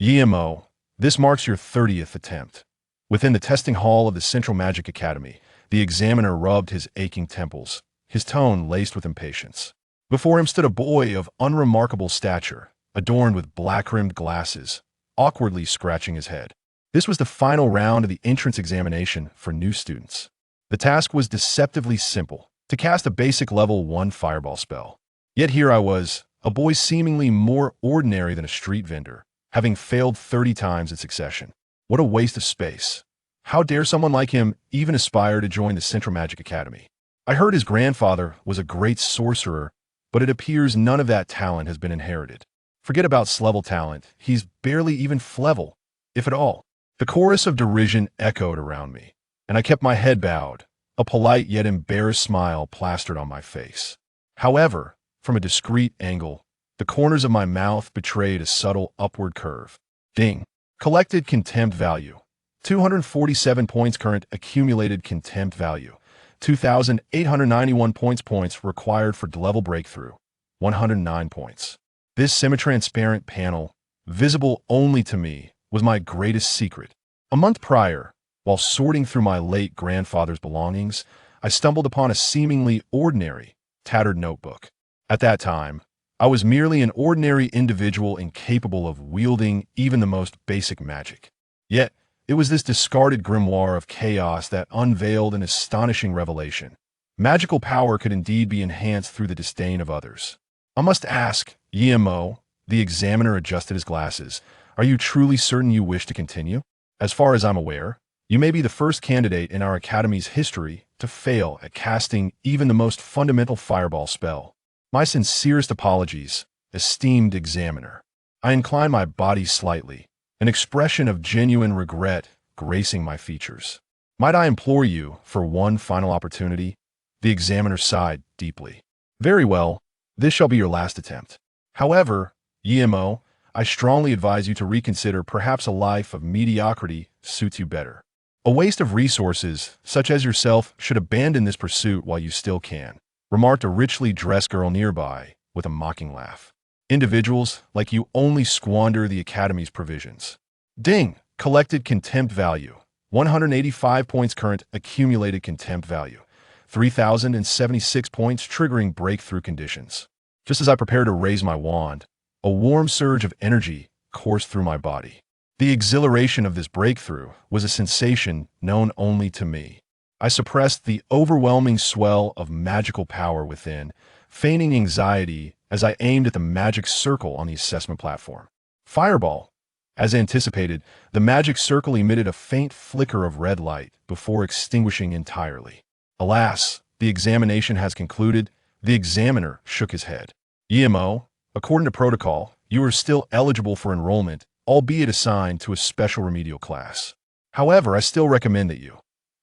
YMO, this marks your 30th attempt. Within the testing hall of the Central Magic Academy, the examiner rubbed his aching temples, his tone laced with impatience. Before him stood a boy of unremarkable stature, adorned with black-rimmed glasses, awkwardly scratching his head. This was the final round of the entrance examination for new students. The task was deceptively simple, to cast a basic level 1 fireball spell. Yet here I was, a boy seemingly more ordinary than a street vendor, having failed 30 times in succession. What a waste of space. How dare someone like him even aspire to join the Central Magic Academy? I heard his grandfather was a great sorcerer, but it appears none of that talent has been inherited. Forget about Slevel talent, he's barely even Flevel, if at all. The chorus of derision echoed around me, and I kept my head bowed, a polite yet embarrassed smile plastered on my face. However, from a discreet angle, the corners of my mouth betrayed a subtle upward curve. Ding. Collected contempt value. 247 points current accumulated contempt value. 2,891 points required for level breakthrough. 109 points. This semi-transparent panel, visible only to me, was my greatest secret. A month prior, while sorting through my late grandfather's belongings, I stumbled upon a seemingly ordinary, tattered notebook. At that time, I was merely an ordinary individual incapable of wielding even the most basic magic. Yet, it was this discarded grimoire of chaos that unveiled an astonishing revelation. Magical power could indeed be enhanced through the disdain of others. I must ask, YMO, the examiner adjusted his glasses, are you truly certain you wish to continue? As far as I'm aware, you may be the first candidate in our academy's history to fail at casting even the most fundamental fireball spell. My sincerest apologies, esteemed examiner. I incline my body slightly, an expression of genuine regret gracing my features. Might I implore you for one final opportunity? The examiner sighed deeply. Very well, this shall be your last attempt. However, YMO, I strongly advise you to reconsider. Perhaps a life of mediocrity suits you better. A waste of resources, such as yourself, should abandon this pursuit while you still can, remarked a richly dressed girl nearby with a mocking laugh. Individuals like you only squander the Academy's provisions. Ding! Collected contempt value. 185 points current accumulated contempt value. 3,076 points triggering breakthrough conditions. Just as I prepared to raise my wand, a warm surge of energy coursed through my body. The exhilaration of this breakthrough was a sensation known only to me. I suppressed the overwhelming swell of magical power within, feigning anxiety as I aimed at the magic circle on the assessment platform. Fireball! As anticipated, the magic circle emitted a faint flicker of red light before extinguishing entirely. Alas, the examination has concluded. The examiner shook his head. YMO, according to protocol, you are still eligible for enrollment, albeit assigned to a special remedial class. However, I still recommend that you.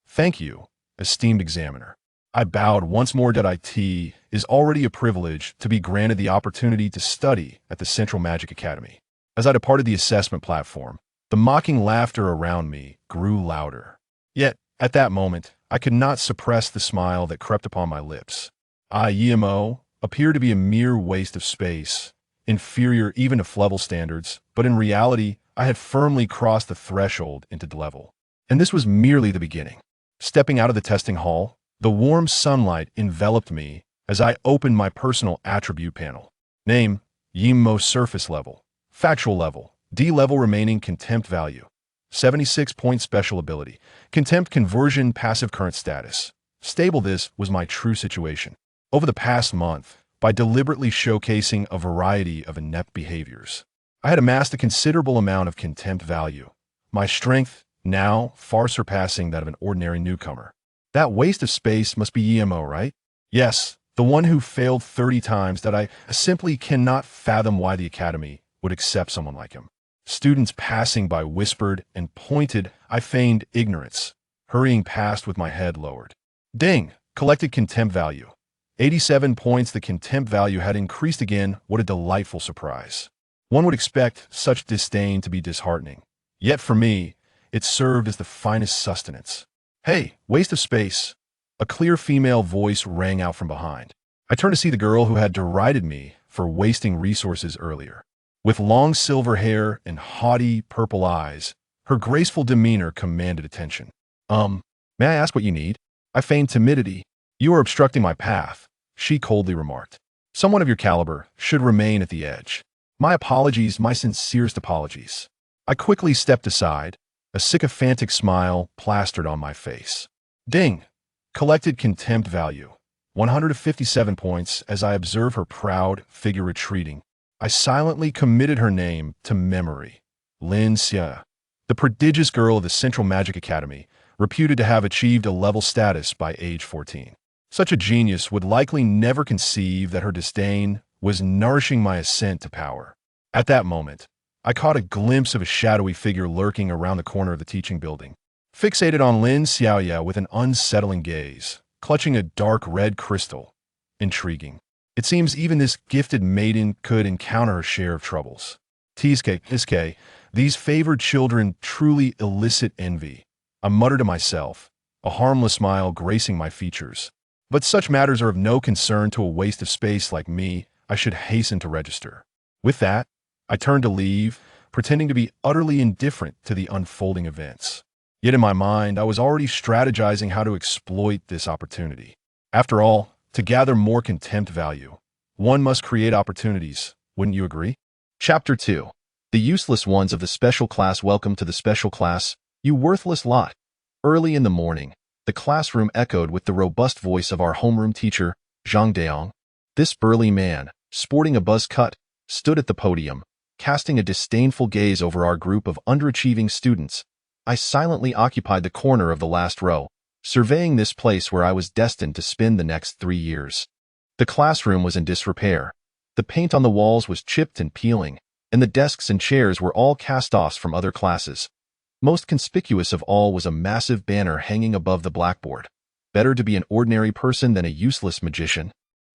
Thank you, esteemed examiner. I bowed once more. It is already a privilege to be granted the opportunity to study at the Central Magic Academy. As I departed the assessment platform, the mocking laughter around me grew louder. Yet, at that moment, I could not suppress the smile that crept upon my lips. I, YMO, appeared to be a mere waste of space, inferior even to Flevel standards, but in reality, I had firmly crossed the threshold into level. And this was merely the beginning. Stepping out of the testing hall, the warm sunlight enveloped me as I opened my personal attribute panel. Name, YMO surface level. Factual level, D level remaining contempt value. 76 point special ability. Contempt conversion passive current status. Stable. This was my true situation. Over the past month, by deliberately showcasing a variety of inept behaviors, I had amassed a considerable amount of contempt value. My strength, now far surpassing that of an ordinary newcomer. That waste of space must be YMO, right? Yes, the one who failed 30 times. That I simply cannot fathom why the Academy would accept someone like him. Students passing by whispered and pointed. I feigned ignorance, hurrying past with my head lowered. Ding! Collected contempt value. 87 points. The contempt value had increased again. What a delightful surprise. One would expect such disdain to be disheartening. Yet for me, it served as the finest sustenance. Hey, waste of space. A clear female voice rang out from behind. I turned to see the girl who had derided me for wasting resources earlier. With long silver hair and haughty purple eyes, her graceful demeanor commanded attention. May I ask what you need? I feigned timidity. You are obstructing my path, she coldly remarked. Someone of your caliber should remain at the edge. My apologies, my sincerest apologies. I quickly stepped aside, a sycophantic smile plastered on my face. Ding! Collected contempt value. 157 points as I observe her proud figure retreating. I silently committed her name to memory. Lin Xia, the prodigious girl of the Central Magic Academy, reputed to have achieved a level status by age 14. Such a genius would likely never conceive that her disdain was nourishing my ascent to power. At that moment, I caught a glimpse of a shadowy figure lurking around the corner of the teaching building, fixated on Lin Xiaoya with an unsettling gaze, clutching a dark red crystal. Intriguing. It seems even this gifted maiden could encounter her share of troubles. Tiske, these favored children truly elicit envy. I muttered to myself, a harmless smile gracing my features. But such matters are of no concern to a waste of space like me. I should hasten to register. With that, I turned to leave, pretending to be utterly indifferent to the unfolding events. Yet in my mind, I was already strategizing how to exploit this opportunity. After all, to gather more contempt value, one must create opportunities, wouldn't you agree? Chapter 2. The useless ones of the special class. Welcome to the special class, you worthless lot. Early in the morning, the classroom echoed with the robust voice of our homeroom teacher, Zhang Deong. This burly man, sporting a buzz cut, stood at the podium, casting a disdainful gaze over our group of underachieving students. I silently occupied the corner of the last row, surveying this place where I was destined to spend the next 3 years. The classroom was in disrepair. The paint on the walls was chipped and peeling, and the desks and chairs were all cast-offs from other classes. Most conspicuous of all was a massive banner hanging above the blackboard. Better to be an ordinary person than a useless magician.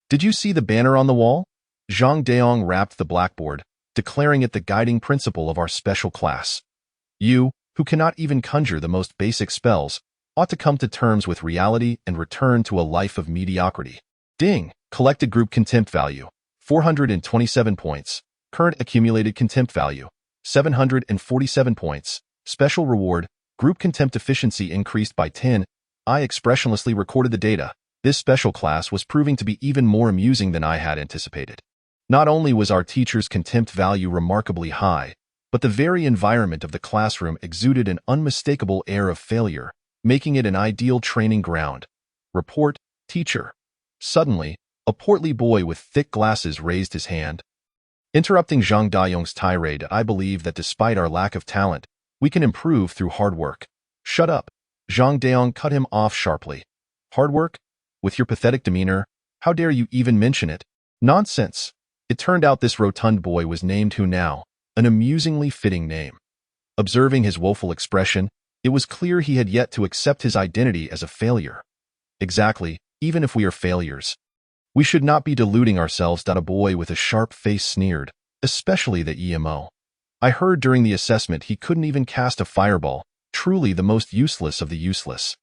Did you see the banner on the wall? Zhang Deong rapped the blackboard, declaring it the guiding principle of our special class. You, who cannot even conjure the most basic spells, ought to come to terms with reality and return to a life of mediocrity. Ding! Collected group contempt value, 427 points. Current accumulated contempt value, 747 points. Special reward, group contempt efficiency increased by 10. I expressionlessly recorded the data. This special class was proving to be even more amusing than I had anticipated. Not only was our teacher's contempt value remarkably high, but the very environment of the classroom exuded an unmistakable air of failure, making it an ideal training ground. Report, teacher. Suddenly, a portly boy with thick glasses raised his hand. Interrupting Zhang Dayong's tirade, I believe that despite our lack of talent, we can improve through hard work. Shut up. Zhang Deong cut him off sharply. Hard work? With your pathetic demeanor, how dare you even mention it? Nonsense. It turned out this rotund boy was named Hu Now, an amusingly fitting name. Observing his woeful expression, it was clear he had yet to accept his identity as a failure. Exactly, even if we are failures. We should not be deluding ourselves. A boy with a sharp face sneered, especially the EMO. I heard during the assessment he couldn't even cast a fireball, truly the most useless of the useless.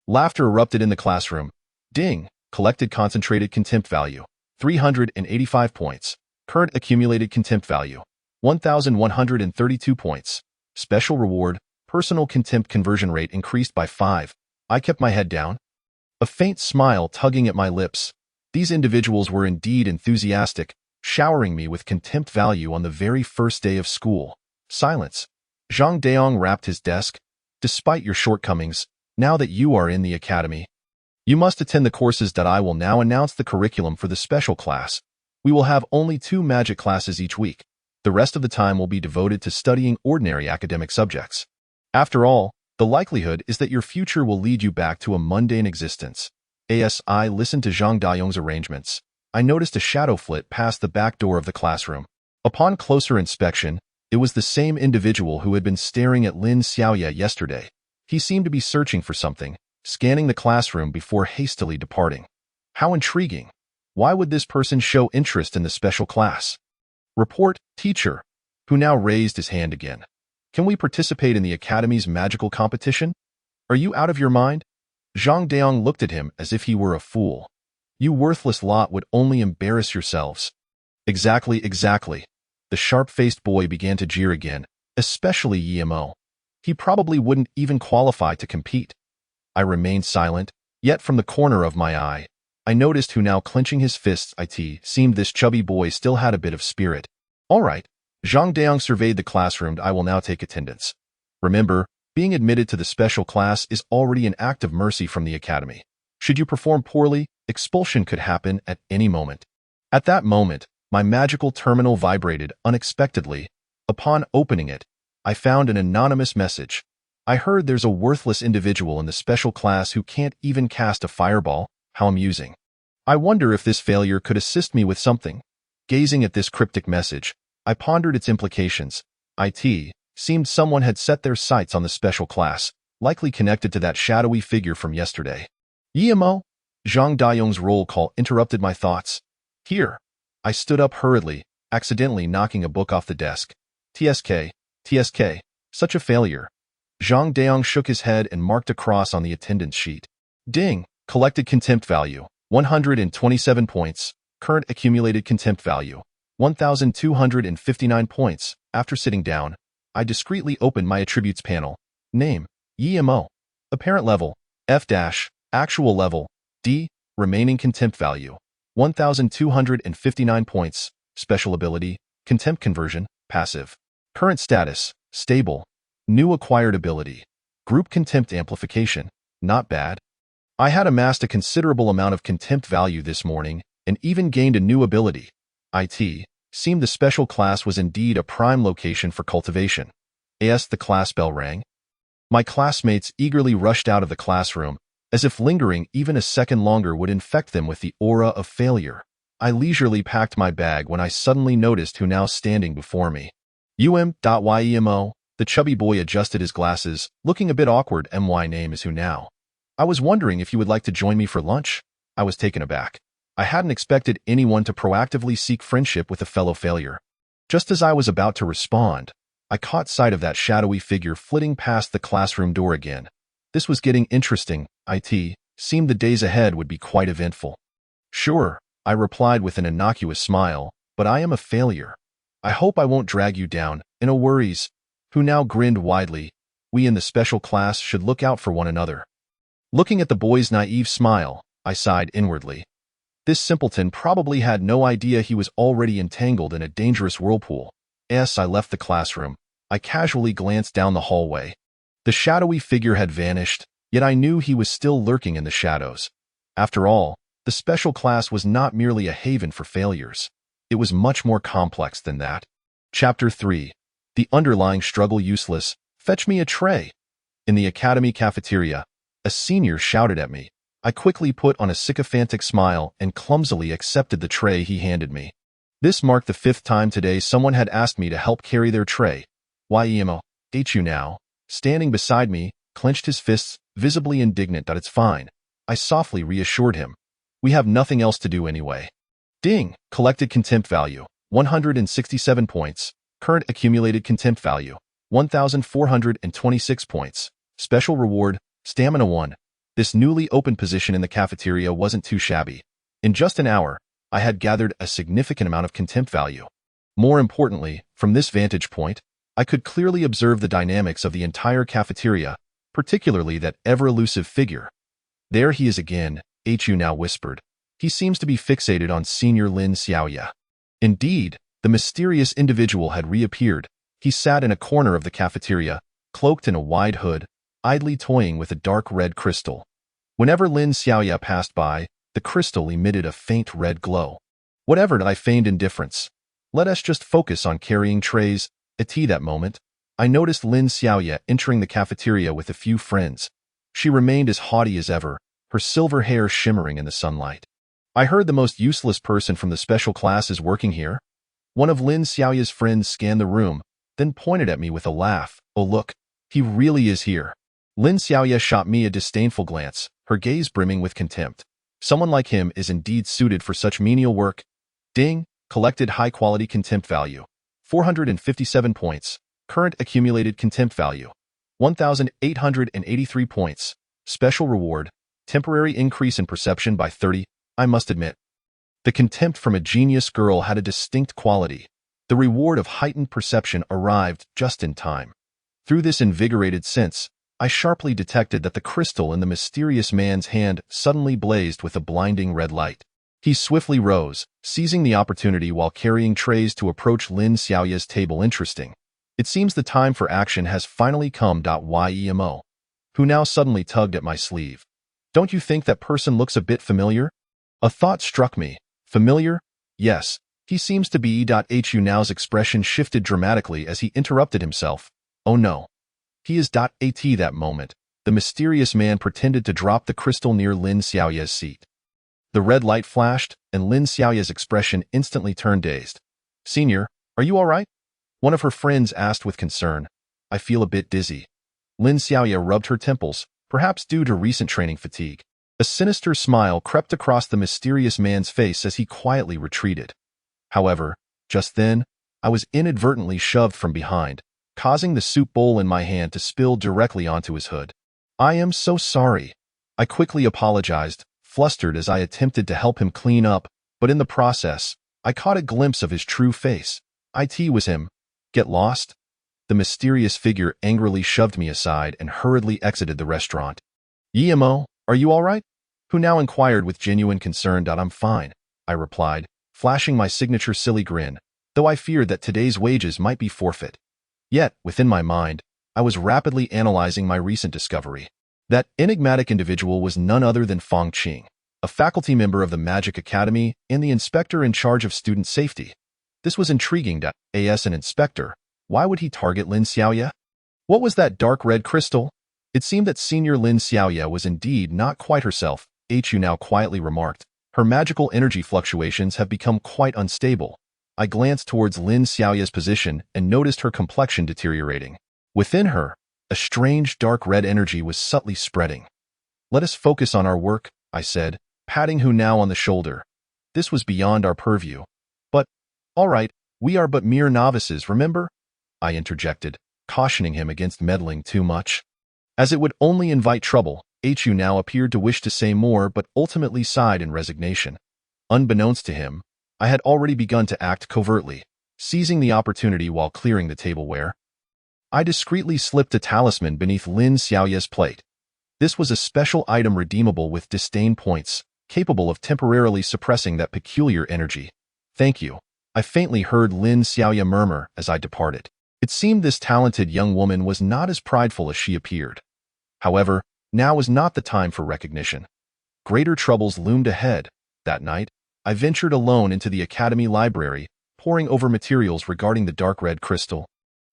Laughter erupted in the classroom. Ding! Collected concentrated contempt value, 385 points. Current accumulated contempt value, 1,132 points. Special reward, personal contempt conversion rate increased by 5. I kept my head down, a faint smile tugging at my lips. These individuals were indeed enthusiastic, showering me with contempt value on the very first day of school. Silence. Zhang Deong rapped his desk. Despite your shortcomings, now that you are in the academy, you must attend the courses. I will now announce the curriculum for the special class. We will have only 2 magic classes each week. The rest of the time will be devoted to studying ordinary academic subjects. After all, the likelihood is that your future will lead you back to a mundane existence. As I listened to Zhang Dayong's arrangements, I noticed a shadow flit past the back door of the classroom. Upon closer inspection, it was the same individual who had been staring at Lin Xiaoya yesterday. He seemed to be searching for something, scanning the classroom before hastily departing. How intriguing! Why would this person show interest in the special class? Report, teacher, who now raised his hand again. Can we participate in the academy's magical competition? Are you out of your mind? Zhang Deong looked at him as if he were a fool. You worthless lot would only embarrass yourselves. Exactly. The sharp-faced boy began to jeer again, especially Yemo. He probably wouldn't even qualify to compete. I remained silent, yet from the corner of my eye, I noticed who now clenching his fists seemed this chubby boy still had a bit of spirit. All right. Zhang Daong surveyed the classroom. I will now take attendance. Remember, being admitted to the special class is already an act of mercy from the academy. Should you perform poorly, expulsion could happen at any moment. At that moment, my magical terminal vibrated unexpectedly. Upon opening it, I found an anonymous message. I heard there's a worthless individual in the special class who can't even cast a fireball. How amusing. I wonder if this failure could assist me with something. Gazing at this cryptic message, I pondered its implications. It seemed someone had set their sights on the special class, likely connected to that shadowy figure from yesterday. Yemo? Zhang Daong's roll call interrupted my thoughts. Here. I stood up hurriedly, accidentally knocking a book off the desk. TSK, such a failure. Zhang Daong shook his head and marked a cross on the attendance sheet. Ding. Collected contempt value, 127 points. Current accumulated contempt value, 1,259 points. After sitting down, I discreetly opened my attributes panel. Name, Yemo. Apparent level, F-. Actual level, D. Remaining contempt value, 1,259 points. Special ability, contempt conversion, passive. Current status, stable. New acquired ability, group contempt amplification, not bad. I had amassed a considerable amount of contempt value this morning and even gained a new ability. It seemed the special class was indeed a prime location for cultivation. As the class bell rang, my classmates eagerly rushed out of the classroom, as if lingering even a second longer would infect them with the aura of failure. I leisurely packed my bag when I suddenly noticed who now standing before me. Yemo. The chubby boy adjusted his glasses, looking a bit awkward. My name is who now? I was wondering if you would like to join me for lunch. I was taken aback. I hadn't expected anyone to proactively seek friendship with a fellow failure. Just as I was about to respond, I caught sight of that shadowy figure flitting past the classroom door again. This was getting interesting. It seemed the days ahead would be quite eventful. Sure, I replied with an innocuous smile, but I am a failure. I hope I won't drag you down. No worries. Who now grinned widely. We in the special class should look out for one another. Looking at the boy's naive smile, I sighed inwardly. This simpleton probably had no idea he was already entangled in a dangerous whirlpool. As I left the classroom, I casually glanced down the hallway. The shadowy figure had vanished, yet I knew he was still lurking in the shadows. After all, the special class was not merely a haven for failures. It was much more complex than that. Chapter 3. The underlying struggle useless. Fetch me a tray. In the academy cafeteria, a senior shouted at me. I quickly put on a sycophantic smile and clumsily accepted the tray he handed me. This marked the 5th time today someone had asked me to help carry their tray. Yemo, you now, standing beside me, clenched his fists, visibly indignant. It's fine. I softly reassured him. We have nothing else to do anyway. Ding. Collected contempt value, 167 points. Current accumulated contempt value, 1,426 points. Special reward, Stamina 1. This newly opened position in the cafeteria wasn't too shabby. In just an hour, I had gathered a significant amount of contempt value. More importantly, from this vantage point, I could clearly observe the dynamics of the entire cafeteria, particularly that ever-elusive figure. There he is again, Hu now whispered. He seems to be fixated on Senior Lin Xiaoya. Indeed, the mysterious individual had reappeared. He sat in a corner of the cafeteria, cloaked in a wide hood, idly toying with a dark red crystal. Whenever Lin Xiaoya passed by, the crystal emitted a faint red glow. Whatever did I feigned indifference. Let us just focus on carrying trays. At that moment, I noticed Lin Xiaoya entering the cafeteria with a few friends. She remained as haughty as ever, her silver hair shimmering in the sunlight. I heard the most useless person from the special class is working here. One of Lin Xiaoya's friends scanned the room, then pointed at me with a laugh. Oh look, he really is here. Lin Xiaoya shot me a disdainful glance, her gaze brimming with contempt. Someone like him is indeed suited for such menial work. Ding. Collected high-quality contempt value, 457 points. Current accumulated contempt value, 1,883 points. Special reward, temporary increase in perception by 30. I must admit, the contempt from a genius girl had a distinct quality. The reward of heightened perception arrived just in time. Through this invigorated sense, I sharply detected that the crystal in the mysterious man's hand suddenly blazed with a blinding red light. He swiftly rose, seizing the opportunity while carrying trays to approach Lin Xiaoya's table. Interesting. It seems the time for action has finally come. Yemo, who now suddenly tugged at my sleeve. Don't you think that person looks a bit familiar? A thought struck me. Familiar? Yes, he seems to be. Hu Now's expression shifted dramatically as he interrupted himself. Oh no. He is. At that moment, the mysterious man pretended to drop the crystal near Lin Xiaoya's seat. The red light flashed, and Lin Xiaoya's expression instantly turned dazed. Senior, are you all right? One of her friends asked with concern. I feel a bit dizzy. Lin Xiaoya rubbed her temples, perhaps due to recent training fatigue. A sinister smile crept across the mysterious man's face as he quietly retreated. However, just then, I was inadvertently shoved from behind, causing the soup bowl in my hand to spill directly onto his hood. I am so sorry. I quickly apologized, flustered as I attempted to help him clean up, but in the process, I caught a glimpse of his true face. It was him. Get lost? The mysterious figure angrily shoved me aside and hurriedly exited the restaurant. Yemo, are you all right? Who now inquired with genuine concern. I'm fine, I replied, flashing my signature silly grin, though I feared that today's wages might be forfeit. Yet, within my mind, I was rapidly analyzing my recent discovery. That enigmatic individual was none other than Feng Qing, a faculty member of the Magic Academy and the inspector in charge of student safety. This was intriguing. As an inspector, why would he target Lin Xiaoya? What was that dark red crystal? It seemed that senior Lin Xiaoya was indeed not quite herself, Hu now quietly remarked. Her magical energy fluctuations have become quite unstable. I glanced towards Lin Xiaoya's position and noticed her complexion deteriorating. Within her, a strange dark red energy was subtly spreading. Let us focus on our work, I said, patting Hu Now on the shoulder. This was beyond our purview. But, all right, we are but mere novices, remember? I interjected, cautioning him against meddling too much. As it would only invite trouble, Hu Now appeared to wish to say more but ultimately sighed in resignation. Unbeknownst to him, I had already begun to act covertly, seizing the opportunity while clearing the tableware. I discreetly slipped a talisman beneath Lin Xiaoya's plate. This was a special item redeemable with disdain points, capable of temporarily suppressing that peculiar energy. Thank you, I faintly heard Lin Xiaoya murmur as I departed. It seemed this talented young woman was not as prideful as she appeared. However, now was not the time for recognition. Greater troubles loomed ahead. That night, I ventured alone into the academy library, poring over materials regarding the dark red crystal.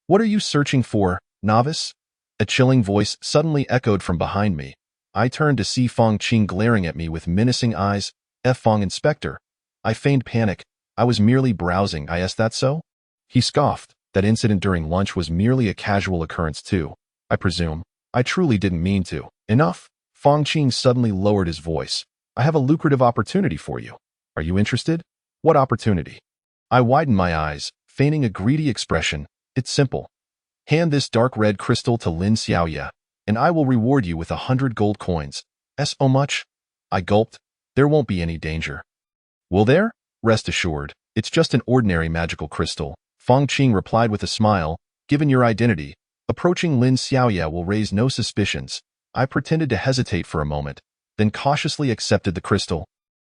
What are you searching for, novice? A chilling voice suddenly echoed from behind me. I turned to see Feng Qing glaring at me with menacing eyes. Feng Inspector. I feigned panic. I was merely browsing. Is that so? He scoffed. That incident during lunch was merely a casual occurrence too, I presume. I truly didn't mean to. Enough? Feng Qing suddenly lowered his voice. I have a lucrative opportunity for you. Are you interested? What opportunity? I widened my eyes, feigning a greedy expression. It's simple. Hand this dark red crystal to Lin Xiaoya, and I will reward you with 100 gold coins. So much? I gulped. There won't be any danger. Will there? Rest assured, it's just an ordinary magical crystal. Feng Qing replied with a smile. Given your identity, approaching Lin Xiaoya will raise no suspicions. I pretended to hesitate for a moment, then cautiously accepted the crystal.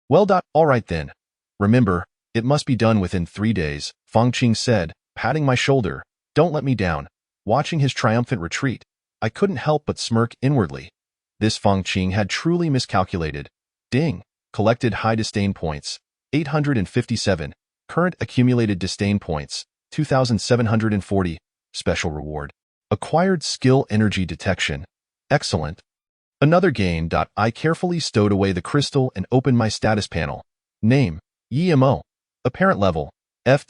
Well, all right then. Remember, it must be done within 3 days, Feng Qing said, patting my shoulder. Don't let me down. Watching his triumphant retreat, I couldn't help but smirk inwardly. This Feng Qing had truly miscalculated. Ding. Collected high disdain points. 857. Current accumulated disdain points. 2,740. Special reward. Acquired skill energy detection. Excellent. Another gain. I carefully stowed away the crystal and opened my status panel. Name, Yemo. Apparent level, F-.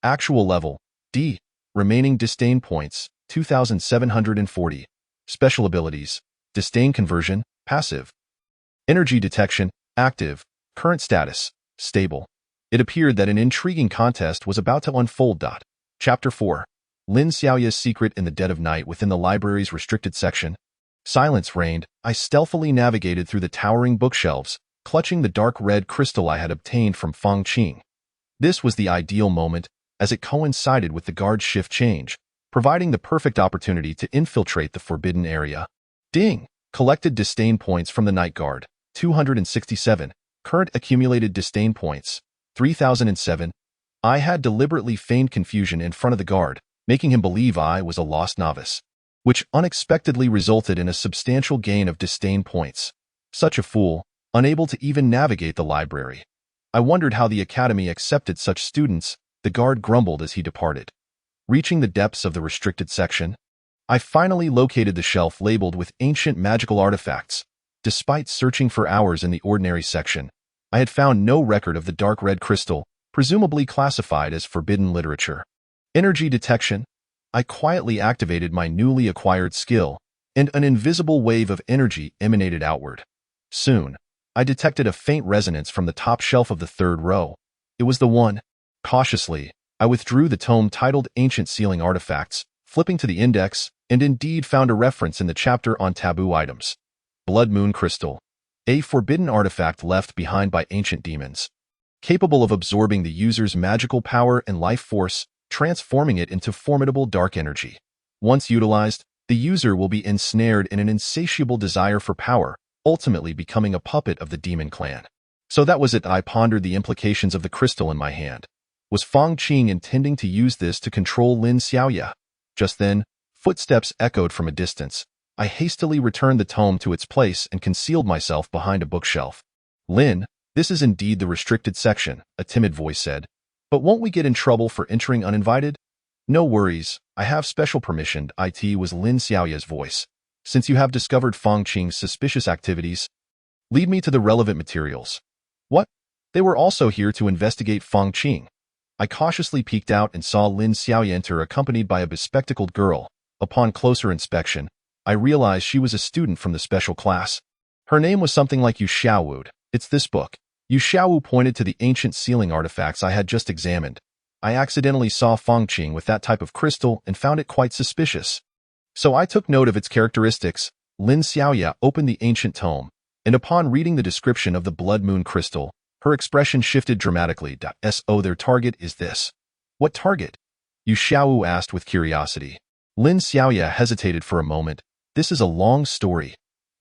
Actual level, D. Remaining disdain points, 2,740. Special abilities, disdain conversion, passive. Energy detection, active. Current status, stable. It appeared that an intriguing contest was about to unfold. Chapter 4. Lin Xiaoya's secret in the dead of night within the library's restricted section. Silence reigned. I stealthily navigated through the towering bookshelves, clutching the dark red crystal I had obtained from Feng Qing. This was the ideal moment, as it coincided with the guard's shift change, providing the perfect opportunity to infiltrate the forbidden area. Ding! Collected disdain points from the Night Guard, 267. Current accumulated disdain points, 3007. I had deliberately feigned confusion in front of the guard, making him believe I was a lost novice, which unexpectedly resulted in a substantial gain of disdain points. Such a fool, unable to even navigate the library. I wondered how the academy accepted such students. The guard grumbled as he departed. Reaching the depths of the restricted section, I finally located the shelf labeled with ancient magical artifacts. Despite searching for hours in the ordinary section, I had found no record of the dark red crystal, presumably classified as forbidden literature. Energy detection. I quietly activated my newly acquired skill, and an invisible wave of energy emanated outward. Soon, I detected a faint resonance from the top shelf of the third row. It was the one. Cautiously, I withdrew the tome titled Ancient Sealing Artifacts, flipping to the index, and indeed found a reference in the chapter on taboo items. Blood Moon Crystal, a forbidden artifact left behind by ancient demons, capable of absorbing the user's magical power and life force, transforming it into formidable dark energy. Once utilized, the user will be ensnared in an insatiable desire for power, ultimately becoming a puppet of the demon clan. So that was it. I pondered the implications of the crystal in my hand. Was Fang Qing intending to use this to control Lin Xiaoya? Just then, footsteps echoed from a distance. I hastily returned the tome to its place and concealed myself behind a bookshelf. Lin, this is indeed the restricted section, a timid voice said. But won't we get in trouble for entering uninvited? No worries, I have special permission. It was Lin Xiaoya's voice. Since you have discovered Fang Qing's suspicious activities, lead me to the relevant materials. What? They were also here to investigate Fang Qing. I cautiously peeked out and saw Lin Xiaoya enter accompanied by a bespectacled girl. Upon closer inspection, I realized she was a student from the special class. Her name was something like Yu Xiaowu. It's this book. Yu Xiaowu pointed to the ancient sealing artifacts I had just examined. I accidentally saw Fang Qing with that type of crystal and found it quite suspicious. So I took note of its characteristics. Lin Xiaoya opened the ancient tome, and upon reading the description of the Blood Moon Crystal, her expression shifted dramatically. So their target is this. What target? Yu Xiaowu asked with curiosity. Lin Xiaoya hesitated for a moment. This is a long story.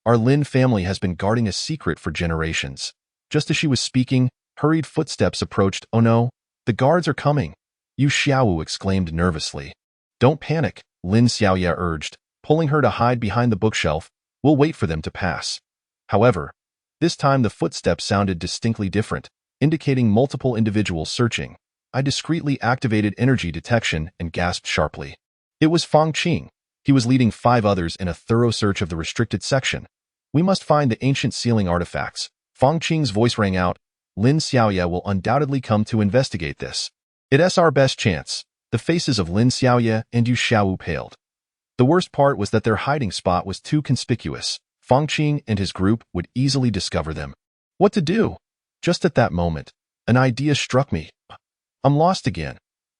Our Lin family has been guarding a secret for generations. Just as she was speaking, hurried footsteps approached. Oh no, the guards are coming. Yu Xiaowu exclaimed nervously. Don't panic, Lin Xiaoya urged, pulling her to hide behind the bookshelf. We'll wait for them to pass. However, this time the footsteps sounded distinctly different, indicating multiple individuals searching. I discreetly activated energy detection and gasped sharply. It was Fang Qing. He was leading 5 others in a thorough search of the restricted section. We must find the ancient sealing artifacts. Fang Qing's voice rang out. Lin Xiaoya will undoubtedly come to investigate this. It's our best chance. The faces of Lin Xiaoya and Yu Xiaowu paled. The worst part was that their hiding spot was too conspicuous. Fang Qing and his group would easily discover them. What to do? Just at that moment, an idea struck me. I'm lost again.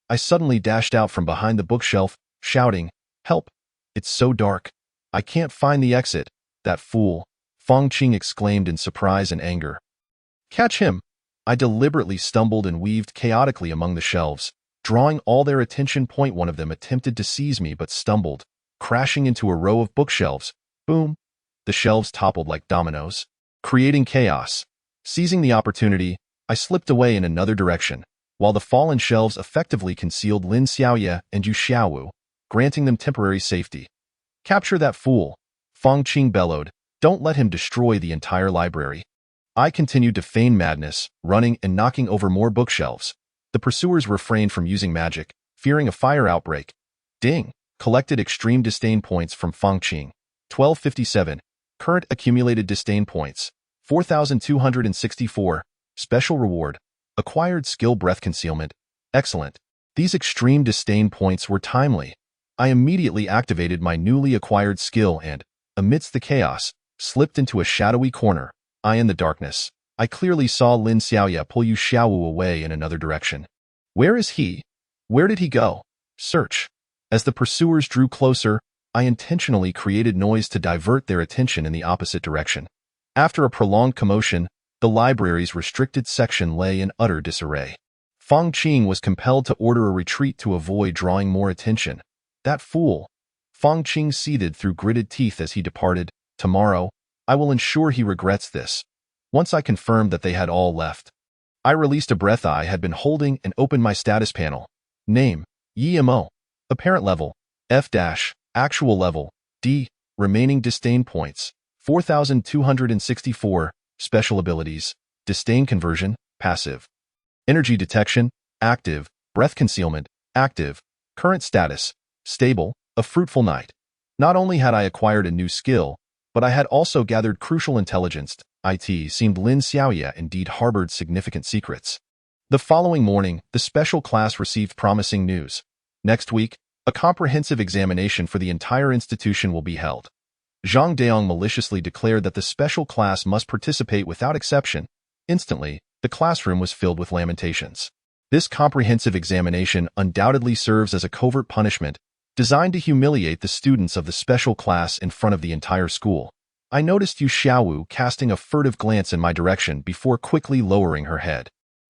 I suddenly dashed out from behind the bookshelf, shouting, "Help! It's so dark. I can't find the exit." That fool, Fang Qing exclaimed in surprise and anger. Catch him! I deliberately stumbled and weaved chaotically among the shelves, drawing all their attention. One of them attempted to seize me but stumbled, crashing into a row of bookshelves. Boom! The shelves toppled like dominoes, creating chaos. Seizing the opportunity, I slipped away in another direction, while the fallen shelves effectively concealed Lin Xiaoya and Yu Xiaowu, granting them temporary safety. Capture that fool, Fang Qing bellowed. Don't let him destroy the entire library. I continued to feign madness, running and knocking over more bookshelves. The pursuers refrained from using magic, fearing a fire outbreak. Ding! Collected extreme disdain points from Fang Qing. 1257. Current accumulated disdain points. 4,264. Special reward. Acquired skill breath concealment. Excellent. These extreme disdain points were timely. I immediately activated my newly acquired skill and, amidst the chaos, slipped into a shadowy corner. In the darkness, I clearly saw Lin Xiaoya pull Yu Xiaowu away in another direction. Where is he? Where did he go? Search. As the pursuers drew closer, I intentionally created noise to divert their attention in the opposite direction. After a prolonged commotion, the library's restricted section lay in utter disarray. Feng Qing was compelled to order a retreat to avoid drawing more attention. That fool! Feng Qing seethed through gritted teeth as he departed. Tomorrow, I will ensure he regrets this. Once I confirmed that they had all left, I released a breath I had been holding and opened my status panel. Name, YMO. Apparent level, F-. Actual level, D. Remaining disdain points, 4,264. Special abilities, disdain conversion, passive. Energy detection, active. Breath concealment, active. Current status, stable. A fruitful night. Not only had I acquired a new skill, but I had also gathered crucial intelligence. It seemed Lin Xiaoya indeed harbored significant secrets. The following morning, the special class received promising news. Next week, a comprehensive examination for the entire institution will be held. Zhang Daong maliciously declared that the special class must participate without exception. Instantly, the classroom was filled with lamentations. This comprehensive examination undoubtedly serves as a covert punishment, designed to humiliate the students of the special class in front of the entire school. I noticed Yu Xiaowu casting a furtive glance in my direction before quickly lowering her head.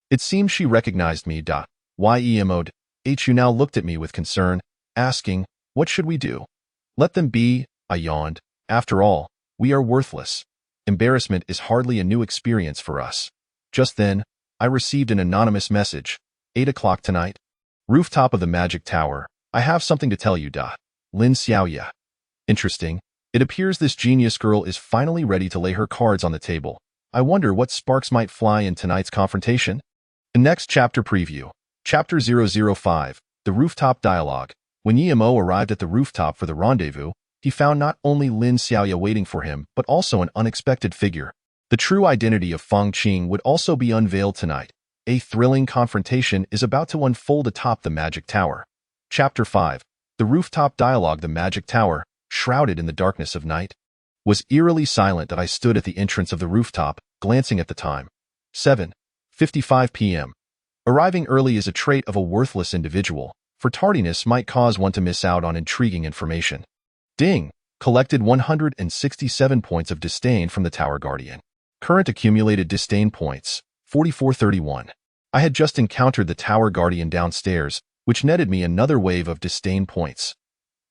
It seemed she recognized me. YEMO'd. Hu now looked at me with concern, asking, "What should we do?" "Let them be," I yawned. "After all, we are worthless. Embarrassment is hardly a new experience for us." Just then, I received an anonymous message. 8 o'clock tonight. Rooftop of the Magic Tower. I have something to tell you. Lin Xiaoya. Interesting. It appears this genius girl is finally ready to lay her cards on the table. I wonder what sparks might fly in tonight's confrontation. The next chapter preview. Chapter 005. The Rooftop Dialogue. When Yemo arrived at the rooftop for the rendezvous, he found not only Lin Xiaoya waiting for him, but also an unexpected figure. The true identity of Feng Qing would also be unveiled tonight. A thrilling confrontation is about to unfold atop the Magic Tower. Chapter 5. The Rooftop Dialogue. The Magic Tower, shrouded in the darkness of night, was eerily silent. That I stood at the entrance of the rooftop, glancing at the time. 7:55 p.m. Arriving early is a trait of a worthless individual, for tardiness might cause one to miss out on intriguing information. Ding! Collected 167 points of disdain from the Tower Guardian. Current accumulated disdain points, 4431. I had just encountered the Tower Guardian downstairs, which netted me another wave of disdain points.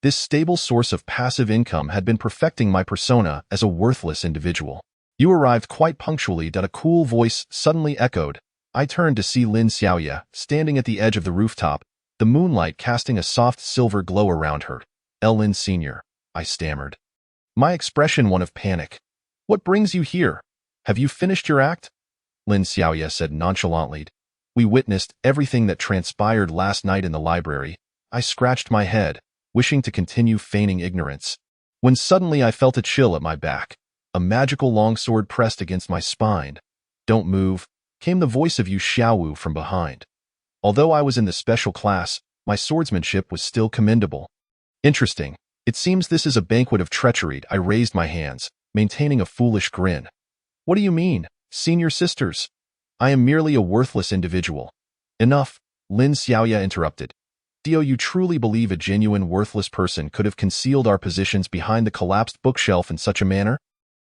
This stable source of passive income had been perfecting my persona as a worthless individual. "You arrived quite punctually." A cool voice suddenly echoed. I turned to see Lin Xiaoya standing at the edge of the rooftop, the moonlight casting a soft silver glow around her. "Lin Sr." I stammered, my expression one of panic. "What brings you here? Have you finished your act?" Lin Xiaoya said nonchalantly. "We witnessed everything that transpired last night in the library." I scratched my head, wishing to continue feigning ignorance, when suddenly I felt a chill at my back. A magical longsword pressed against my spine. "Don't move," came the voice of Yu Xiaowu from behind. Although I was in the special class, my swordsmanship was still commendable. Interesting. It seems this is a banquet of treachery. I raised my hands, maintaining a foolish grin. "What do you mean, senior sisters? I am merely a worthless individual." "Enough," Lin Xiaoya interrupted. "Do you truly believe a genuine worthless person could have concealed our positions behind the collapsed bookshelf in such a manner?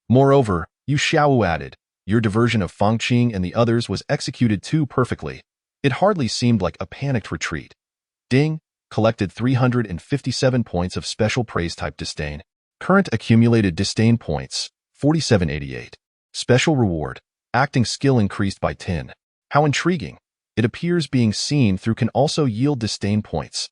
Moreover," Yu Xiaowu added, "your diversion of Feng Qing and the others was executed too perfectly. It hardly seemed like a panicked retreat." Ding! Collected 357 points of special praise type disdain. Current accumulated disdain points, 4788. Special reward. Acting skill increased by 10. How intriguing. It appears being seen through can also yield disdain points.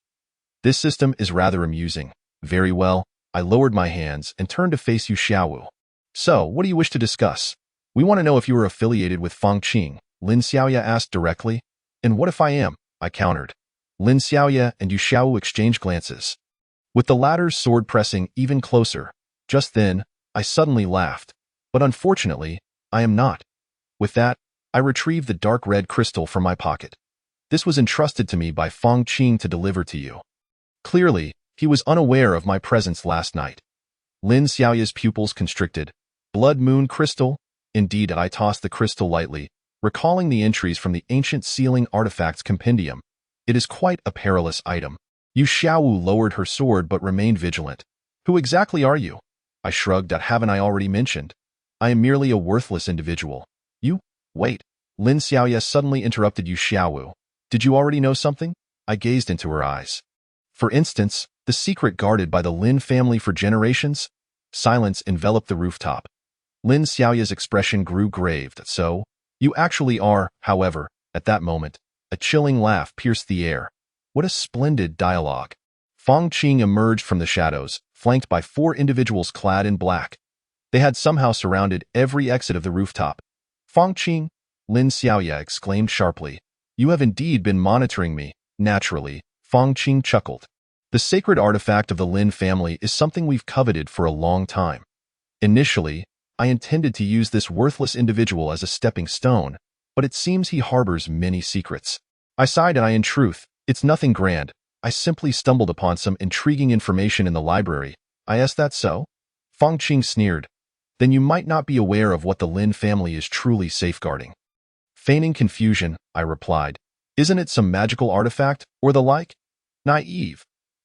This system is rather amusing. Very well. I lowered my hands and turned to face Yu Xiaowu. "So, what do you wish to discuss?" "We want to know if you are affiliated with Feng Qing," Lin Xiaoya asked directly. "And what if I am?" I countered. Lin Xiaoya and Yu Xiaowu exchanged glances, with the latter's sword pressing even closer. Just then, I suddenly laughed. "But unfortunately, I am not." With that, I retrieved the dark red crystal from my pocket. "This was entrusted to me by Feng Qing to deliver to you." Clearly, he was unaware of my presence last night. Lin Xiaoya's pupils constricted. "Blood Moon Crystal?" Indeed, I tossed the crystal lightly, recalling the entries from the ancient sealing artifacts compendium. It is quite a perilous item. Yu Xiaowu lowered her sword but remained vigilant. "Who exactly are you?" I shrugged. "Haven't I already mentioned? I am merely a worthless individual." "You? Wait." Lin Xiaoya suddenly interrupted Yu Xiaowu. Did you already know something? I gazed into her eyes. For instance, the secret guarded by the Lin family for generations? Silence enveloped the rooftop. Lin Xiaoya's expression grew grave. So, you actually are, however, at that moment, a chilling laugh pierced the air. What a splendid dialogue. Fang Qing emerged from the shadows, flanked by 4 individuals clad in black. They had somehow surrounded every exit of the rooftop. Fang Qing, Lin Xiaoya exclaimed sharply. You have indeed been monitoring me. Naturally, Fang Qing chuckled. The sacred artifact of the Lin family is something we've coveted for a long time. Initially, I intended to use this worthless individual as a stepping stone, but it seems he harbors many secrets. I sighed and in truth, it's nothing grand. I simply stumbled upon some intriguing information in the library. Is that so? Fang Qing sneered. Then you might not be aware of what the Lin family is truly safeguarding. Feigning confusion, I replied. Isn't it some magical artifact, or the like? Naive.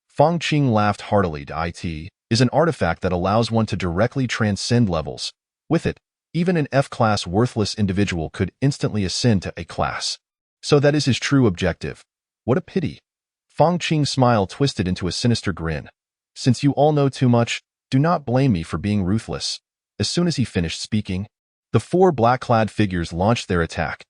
Fang Qing laughed heartily. It is an artifact that allows one to directly transcend levels. With it, even an F-class worthless individual could instantly ascend to A-class. So that is his true objective. What a pity. Fang Qing's smile twisted into a sinister grin. Since you all know too much, do not blame me for being ruthless. As soon as he finished speaking, the 4 black-clad figures launched their attack.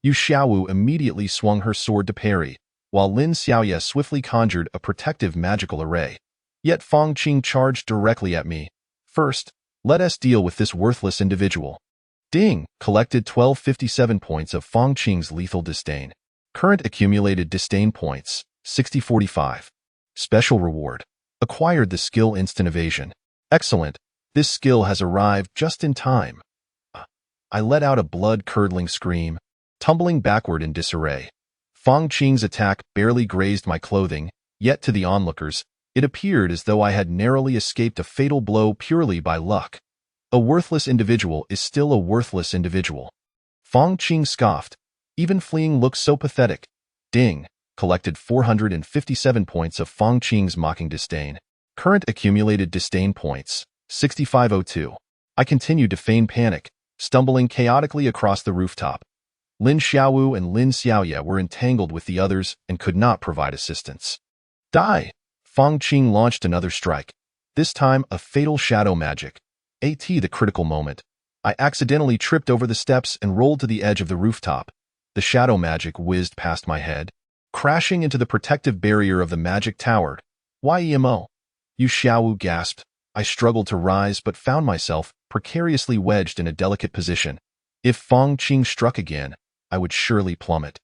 Yu Xiaowu immediately swung her sword to parry, while Lin Xiaoya swiftly conjured a protective magical array. Yet Fang Qing charged directly at me. First, let us deal with this worthless individual. Ding! Collected 1257 points of Fang Qing's lethal disdain. Current accumulated disdain points, 6045. Special reward. Acquired the skill Instant Evasion. Excellent. This skill has arrived just in time. I let out a blood-curdling scream, tumbling backward in disarray. Fang Qing's attack barely grazed my clothing, yet to the onlookers, it appeared as though I had narrowly escaped a fatal blow purely by luck. A worthless individual is still a worthless individual. Fang Qing scoffed. Even fleeing looks so pathetic. Ding! Collected 457 points of Fang Qing's mocking disdain. Current accumulated disdain points, 6502. I continued to feign panic, stumbling chaotically across the rooftop. Lin Xiaowu and Lin Xiaoya were entangled with the others and could not provide assistance. Die! Fang Qing launched another strike. This time, a fatal shadow magic. The critical moment. I accidentally tripped over the steps and rolled to the edge of the rooftop. The shadow magic whizzed past my head, crashing into the protective barrier of the magic tower. Yemo! Yu Xiaowu gasped. I struggled to rise but found myself precariously wedged in a delicate position. If Fang Qing struck again, I would surely plummet.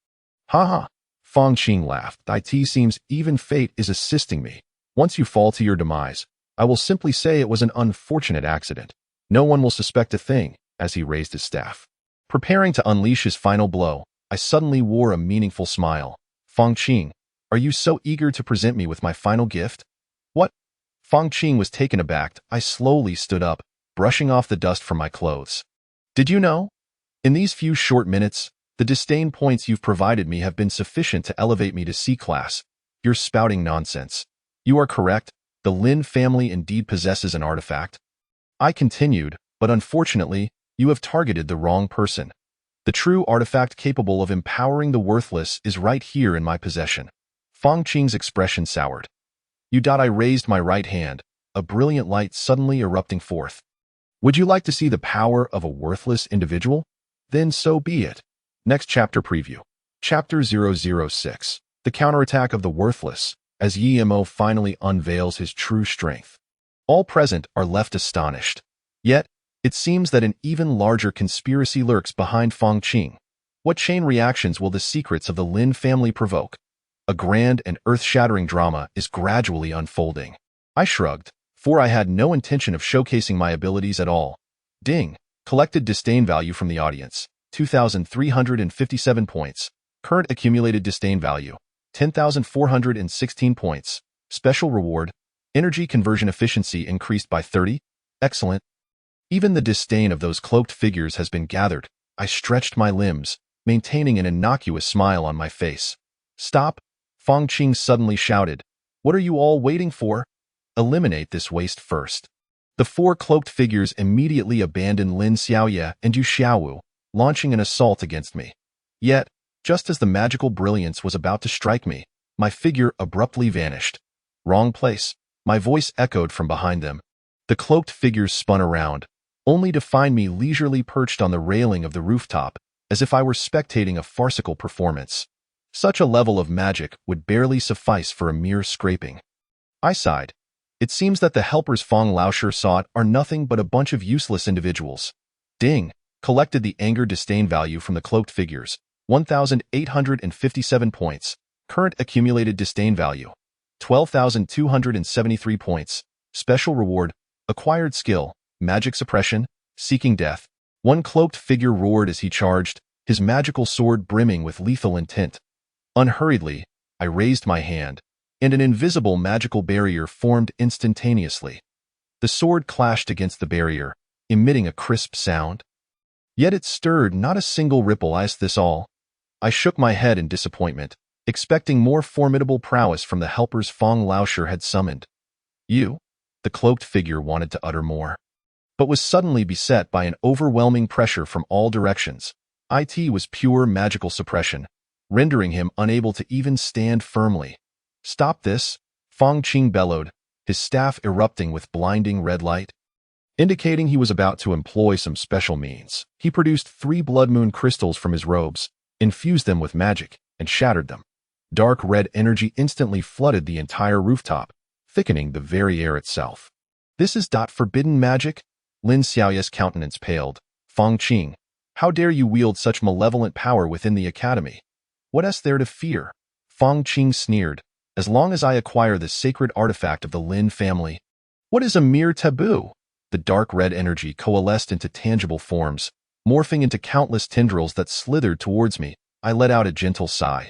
Ha ha! Fang Qing laughed. It seems even fate is assisting me. Once you fall to your demise, I will simply say it was an unfortunate accident. No one will suspect a thing, as he raised his staff. Preparing to unleash his final blow, I suddenly wore a meaningful smile. Fang Qing, are you so eager to present me with my final gift? What? Fang Qing was taken aback. I slowly stood up, brushing off the dust from my clothes. Did you know? In these few short minutes, the disdain points you've provided me have been sufficient to elevate me to C-class. You're spouting nonsense. You are correct. The Lin family indeed possesses an artifact. I continued, but unfortunately, you have targeted the wrong person. The true artifact capable of empowering the worthless is right here in my possession. Fang Qing's expression soured. I raised my right hand, a brilliant light suddenly erupting forth. Would you like to see the power of a worthless individual? Then so be it. Next chapter preview. Chapter 006. The counterattack of the worthless, as Yemo finally unveils his true strength. All present are left astonished. Yet, it seems that an even larger conspiracy lurks behind Fang Qing. What chain reactions will the secrets of the Lin family provoke? A grand and earth-shattering drama is gradually unfolding. I shrugged, for I had no intention of showcasing my abilities at all. Ding! Collected disdain value from the audience, 2,357 points. Current accumulated disdain value, 10,416 points. Special reward, energy conversion efficiency increased by 30. Excellent. Even the disdain of those cloaked figures has been gathered. I stretched my limbs, maintaining an innocuous smile on my face. Stop! Fang Qing suddenly shouted. What are you all waiting for? Eliminate this waste first. The 4 cloaked figures immediately abandoned Lin Xiaoya and Yu Xiaowu, launching an assault against me. Yet, Just as the magical brilliance was about to strike me, my figure abruptly vanished. Wrong place, my voice echoed from behind them. The cloaked figures spun around, only to find me leisurely perched on the railing of the rooftop, as if I were spectating a farcical performance. Such a level of magic would barely suffice for a mere scraping. I sighed. It seems that the helpers Fong Laosher sought are nothing but a bunch of useless individuals. Ding! Collected the anger disdain value from the cloaked figures. 1,857 points. Current accumulated disdain value. 12,273 points. Special reward. Acquired skill. Magic suppression. Seeking death. One cloaked figure roared as he charged, his magical sword brimming with lethal intent. Unhurriedly, I raised my hand, and an invisible magical barrier formed instantaneously. The sword clashed against the barrier, emitting a crisp sound. Yet it stirred not a single ripple. I asked this all. I shook my head in disappointment, expecting more formidable prowess from the helpers Fong Laosher had summoned. You? The cloaked figure wanted to utter more, but was suddenly beset by an overwhelming pressure from all directions. It was pure magical suppression, rendering him unable to even stand firmly. Stop this, Fong Qing bellowed, his staff erupting with blinding red light. Indicating he was about to employ some special means, he produced 3 blood moon crystals from his robes, infused them with magic, and shattered them. Dark red energy instantly flooded the entire rooftop, thickening the very air itself. This is forbidden magic? Lin Xiaoye's countenance paled. Fong Qing, how dare you wield such malevolent power within the academy? What is there to fear? Fong Qing sneered. As long as I acquire the sacred artifact of the Lin family. What is a mere taboo? The dark red energy coalesced into tangible forms, morphing into countless tendrils that slithered towards me. I let out a gentle sigh.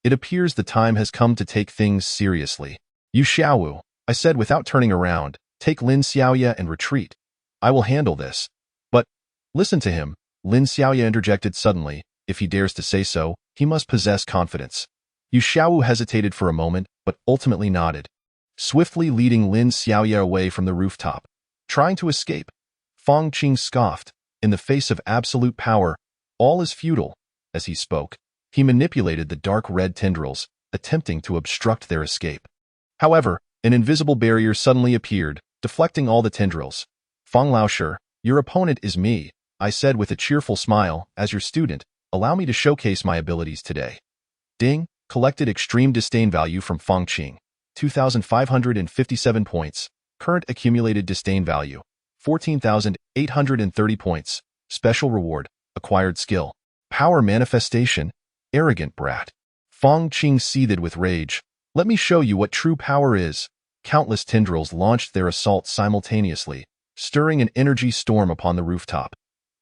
It appears the time has come to take things seriously. You Xiaowu, I said without turning around, take Lin Xiaoye and retreat. I will handle this. But, listen to him, Lin Xiaoye interjected suddenly. If he dares to say so, he must possess confidence. Yu Xiaowu hesitated for a moment, but ultimately nodded, swiftly leading Lin Xiaoye away from the rooftop. Trying to escape? Fong Qing scoffed. In the face of absolute power, all is futile. As he spoke, he manipulated the dark red tendrils, attempting to obstruct their escape. However, an invisible barrier suddenly appeared, deflecting all the tendrils. Fong Laosher, your opponent is me, I said with a cheerful smile. As your student, allow me to showcase my abilities today. Ding! Collected extreme disdain value from Fong Qing. 2,557 points. Current accumulated disdain value. 14,830 points. Special reward. Acquired skill. Power manifestation. Arrogant brat. Fong Qing seethed with rage. Let me show you what true power is. Countless tendrils launched their assault simultaneously, stirring an energy storm upon the rooftop.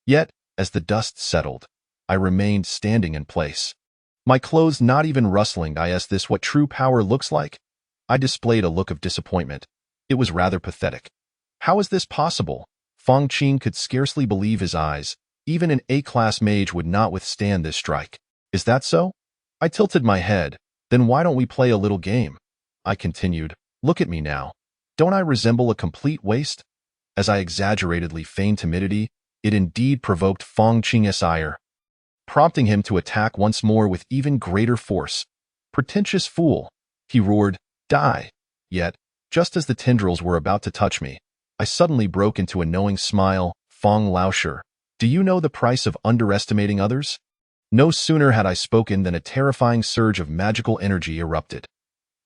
Yet, as the dust settled, I remained standing in place. My clothes not even rustling. I asked this what true power looks like? I displayed a look of disappointment. It was rather pathetic. How is this possible? Fong Qing could scarcely believe his eyes. Even an A-class mage would not withstand this strike. Is that so? I tilted my head. Then why don't we play a little game? I continued. Look at me now. Don't I resemble a complete waste? As I exaggeratedly feigned timidity, it indeed provoked Fong Qing's ire, prompting him to attack once more with even greater force. Pretentious fool, he roared, die. Yet, just as the tendrils were about to touch me, I suddenly broke into a knowing smile. Fong Laosher, do you know the price of underestimating others? No sooner had I spoken than a terrifying surge of magical energy erupted.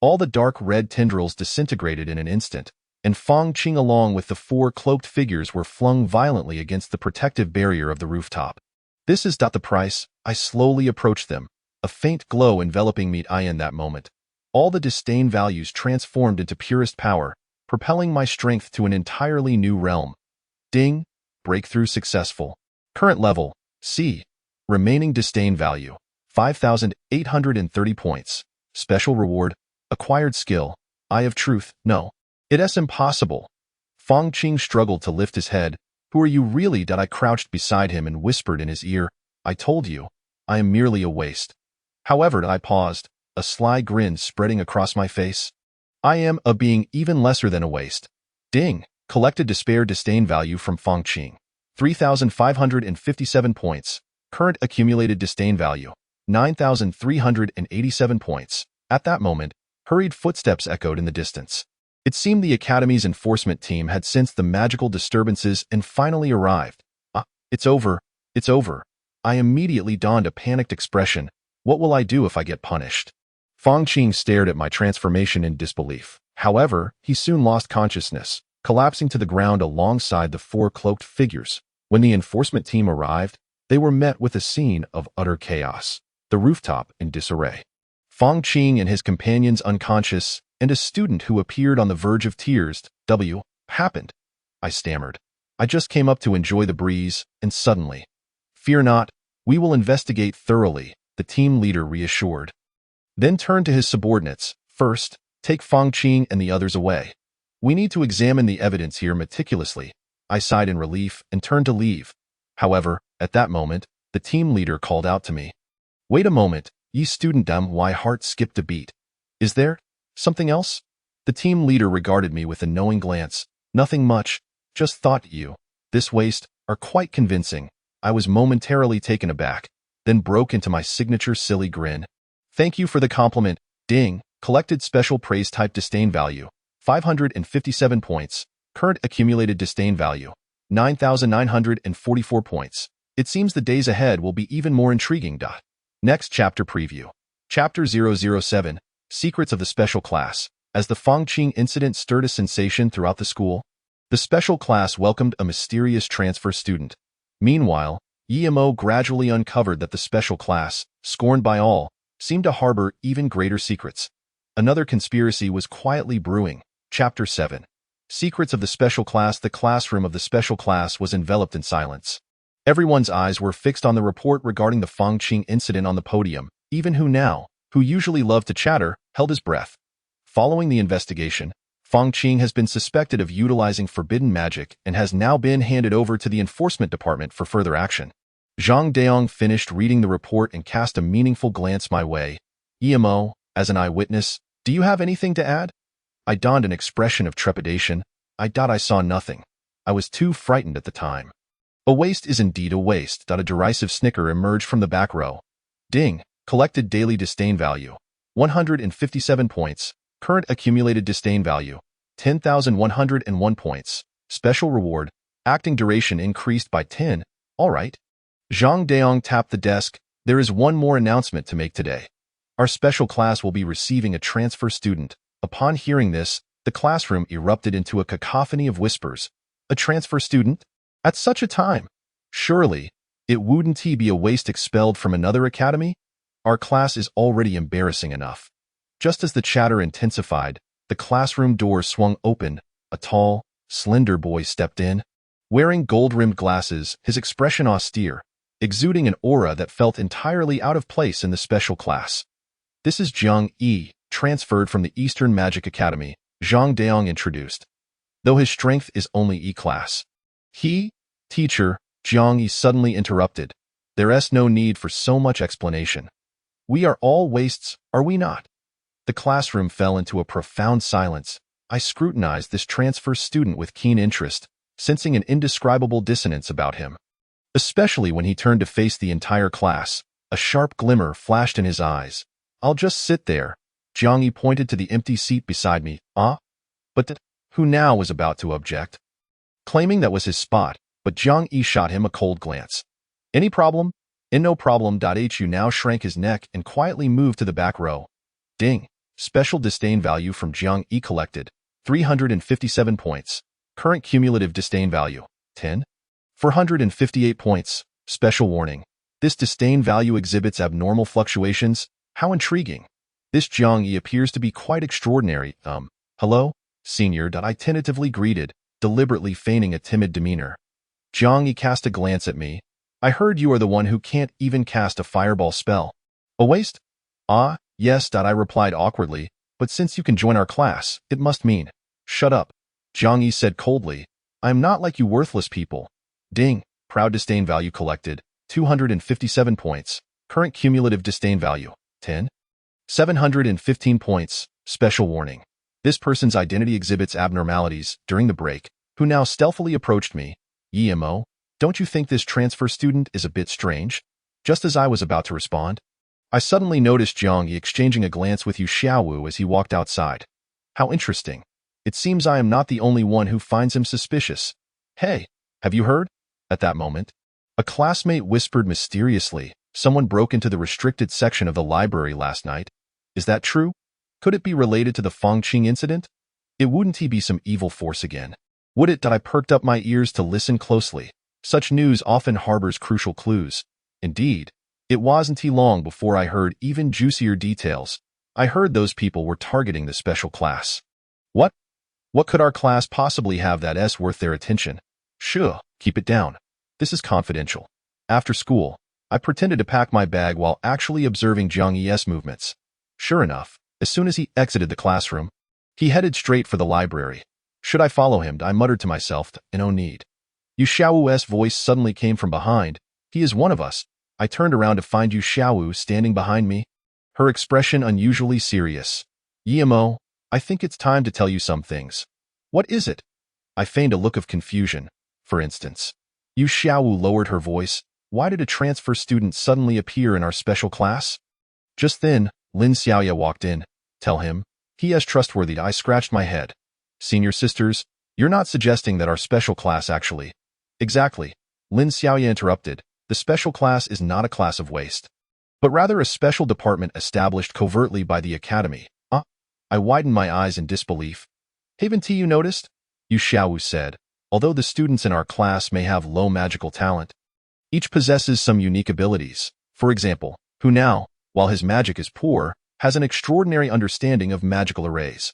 All the dark red tendrils disintegrated in an instant, and Fong Qing along with the 4 cloaked figures were flung violently against the protective barrier of the rooftop. This is the price. I slowly approached them, a faint glow enveloping me. In that moment, all the disdain values transformed into purest power, propelling my strength to an entirely new realm. Ding! Breakthrough successful. Current level, C. Remaining disdain value, 5,830 points. Special reward, acquired skill, Eye of Truth. No. It is impossible. Fong Qing struggled to lift his head. Who are you really? I crouched beside him and whispered in his ear. I told you, I am merely a waste. However, I paused, a sly grin spreading across my face. I am a being even lesser than a waste. Ding! Collected despair disdain value from Fong Qing. 3,557 points. Current accumulated disdain value. 9,387 points. At that moment, hurried footsteps echoed in the distance. It seemed the Academy's enforcement team had sensed the magical disturbances and finally arrived. It's over. It's over. I immediately donned a panicked expression. What will I do if I get punished? Fang Qing stared at my transformation in disbelief. However, he soon lost consciousness, collapsing to the ground alongside the four cloaked figures. When the enforcement team arrived, they were met with a scene of utter chaos, the rooftop in disarray. Fang Qing and his companions unconscious, and a student who appeared on the verge of tears. "W. happened?" I stammered. "I just came up to enjoy the breeze, and suddenly—" "Fear not, we will investigate thoroughly," the team leader reassured. Then turned to his subordinates. "First, take Fang Qing and the others away. We need to examine the evidence here meticulously." I sighed in relief and turned to leave. However, at that moment, the team leader called out to me. "Wait a moment, ye student." My heart skipped a beat. "Is there something else?" The team leader regarded me with a knowing glance. "Nothing much, just thought you, this waste, are quite convincing." I was momentarily taken aback, then broke into my signature silly grin. "Thank you for the compliment, ding." Collected special praise type disdain value, 557 points. Current accumulated disdain value, 9,944 points. It seems the days ahead will be even more intriguing. Next chapter preview. Chapter 007, Secrets of the Special Class. As the Fang Qing incident stirred a sensation throughout the school, the special class welcomed a mysterious transfer student. Meanwhile, Yemo gradually uncovered that the special class, scorned by all, seemed to harbor even greater secrets. Another conspiracy was quietly brewing. Chapter 7. Secrets of the Special Class. The classroom of the special class was enveloped in silence. Everyone's eyes were fixed on the report regarding the Fang Qing incident on the podium. Even who usually loved to chatter, held his breath. Following the investigation, Fang Qing has been suspected of utilizing forbidden magic and has now been handed over to the enforcement department for further action. Zhang Daong finished reading the report and cast a meaningful glance my way. "Emo, as an eyewitness, do you have anything to add?" I donned an expression of trepidation. I saw nothing. I was too frightened at the time. "A waste is indeed a waste." A derisive snicker emerged from the back row. Ding. Collected daily disdain value, 157 points. Current accumulated disdain value, 10,101 points. Special reward, acting duration increased by 10. All right. Zhang Daong tapped the desk. "There is one more announcement to make today. Our special class will be receiving a transfer student." Upon hearing this, the classroom erupted into a cacophony of whispers. "A transfer student? At such a time? Surely, it wouldn't he be a waste expelled from another academy? Our class is already embarrassing enough." Just as the chatter intensified, the classroom door swung open. A tall, slender boy stepped in. Wearing gold-rimmed glasses, his expression austere, exuding an aura that felt entirely out of place in the special class. "This is Zhang Yi, transferred from the Eastern Magic Academy," Zhang Daong introduced. "Though his strength is only E-class." Teacher, Zhang Yi suddenly interrupted. "There's no need for so much explanation. We are all wastes, are we not?" The classroom fell into a profound silence. I scrutinized this transfer student with keen interest, sensing an indescribable dissonance about him. Especially when he turned to face the entire class, a sharp glimmer flashed in his eyes. "I'll just sit there." Zhang Yi pointed to the empty seat beside me. But who now was about to object, claiming that was his spot, but Zhang Yi shot him a cold glance. "Any problem?" "No problem." Hu now shrank his neck and quietly moved to the back row. Ding. Special disdain value from Zhang Yi collected, 357 points. Current cumulative disdain value, 10. 458 points. Special warning. This disdain value exhibits abnormal fluctuations. How intriguing. This Zhang Yi appears to be quite extraordinary. Hello, senior. I tentatively greeted, deliberately feigning a timid demeanor. Zhang Yi cast a glance at me. "I heard you are the one who can't even cast a fireball spell." "A waste?" Yes. I replied awkwardly, "but since you can join our class, it must mean—" "Shut up," Zhang Yi said coldly. "I am not like you worthless people." Ding. Proud disdain value collected, 257 points. Current cumulative disdain value, 10. 715 points. Special warning. This person's identity exhibits abnormalities. During the break, who now stealthily approached me. "Emo, don't you think this transfer student is a bit strange?" Just as I was about to respond, I suddenly noticed Jiang Yi exchanging a glance with Yu Xiaowu as he walked outside. How interesting. It seems I am not the only one who finds him suspicious. Hey, have you heard? At that moment, a classmate whispered mysteriously, someone broke into the restricted section of the library last night. Is that true? Could it be related to the Fengqing incident? Wouldn't he be some evil force again? Would it? I perked up my ears to listen closely. Such news often harbors crucial clues. Indeed, it wasn't long before I heard even juicier details. I heard those people were targeting the special class. What? What could our class possibly have that's worth their attention? Sure, keep it down. This is confidential. After school, I pretended to pack my bag while actually observing Jiang Yi's movements. Sure enough, as soon as he exited the classroom, he headed straight for the library. Should I follow him? I muttered to myself, no need. Yu Xiaowu's voice suddenly came from behind. He is one of us. I turned around to find Yu Xiaowu standing behind me, her expression unusually serious. Yimo, I think it's time to tell you some things. What is it? I feigned a look of confusion. For instance, Yu Xiaowu lowered her voice. Why did a transfer student suddenly appear in our special class? Just then, Lin Xiaoya walked in. Tell him. He is trustworthy. I scratched my head. Senior sisters, you're not suggesting that our special class actually... Exactly. Lin Xiaoya interrupted. The special class is not a class of waste, but rather a special department established covertly by the academy. I widened my eyes in disbelief. Haven't you noticed? Yu Xiaowu said. Although the students in our class may have low magical talent, each possesses some unique abilities. For example, who now, while his magic is poor, has an extraordinary understanding of magical arrays.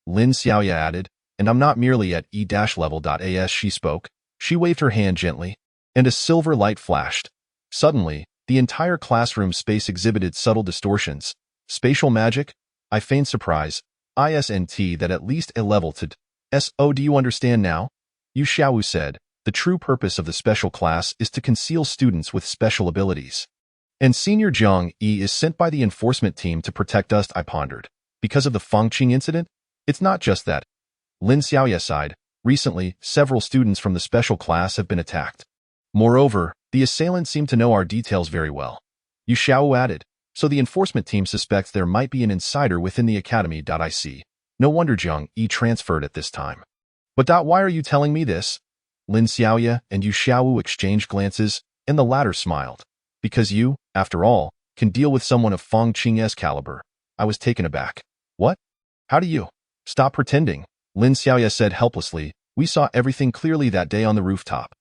Lin Xiaoya added, and I'm not merely at E-level. As she spoke, she waved her hand gently, and a silver light flashed. Suddenly, the entire classroom space exhibited subtle distortions. Spatial magic? I feigned surprise. ISNT that at least a level to SO. Do you understand now? Yu Xiaowu said, the true purpose of the special class is to conceal students with special abilities. And Senior Jiang Yi is sent by the enforcement team to protect us, I pondered. Because of the Fengqing incident? It's not just that. Lin Xiaoya sighed. Recently, several students from the special class have been attacked. Moreover, the assailants seem to know our details very well. Yu Xiaowu added, so the enforcement team suspects there might be an insider within the academy. I see. No wonder Jiang Yi transferred at this time. But why are you telling me this? Lin Xiaoya and Yu Xiaowu exchanged glances, and the latter smiled. Because you, after all, can deal with someone of Fengqing's caliber. I was taken aback. What? How do you? Stop pretending, Lin Xiaoya said helplessly. We saw everything clearly that day on the rooftop.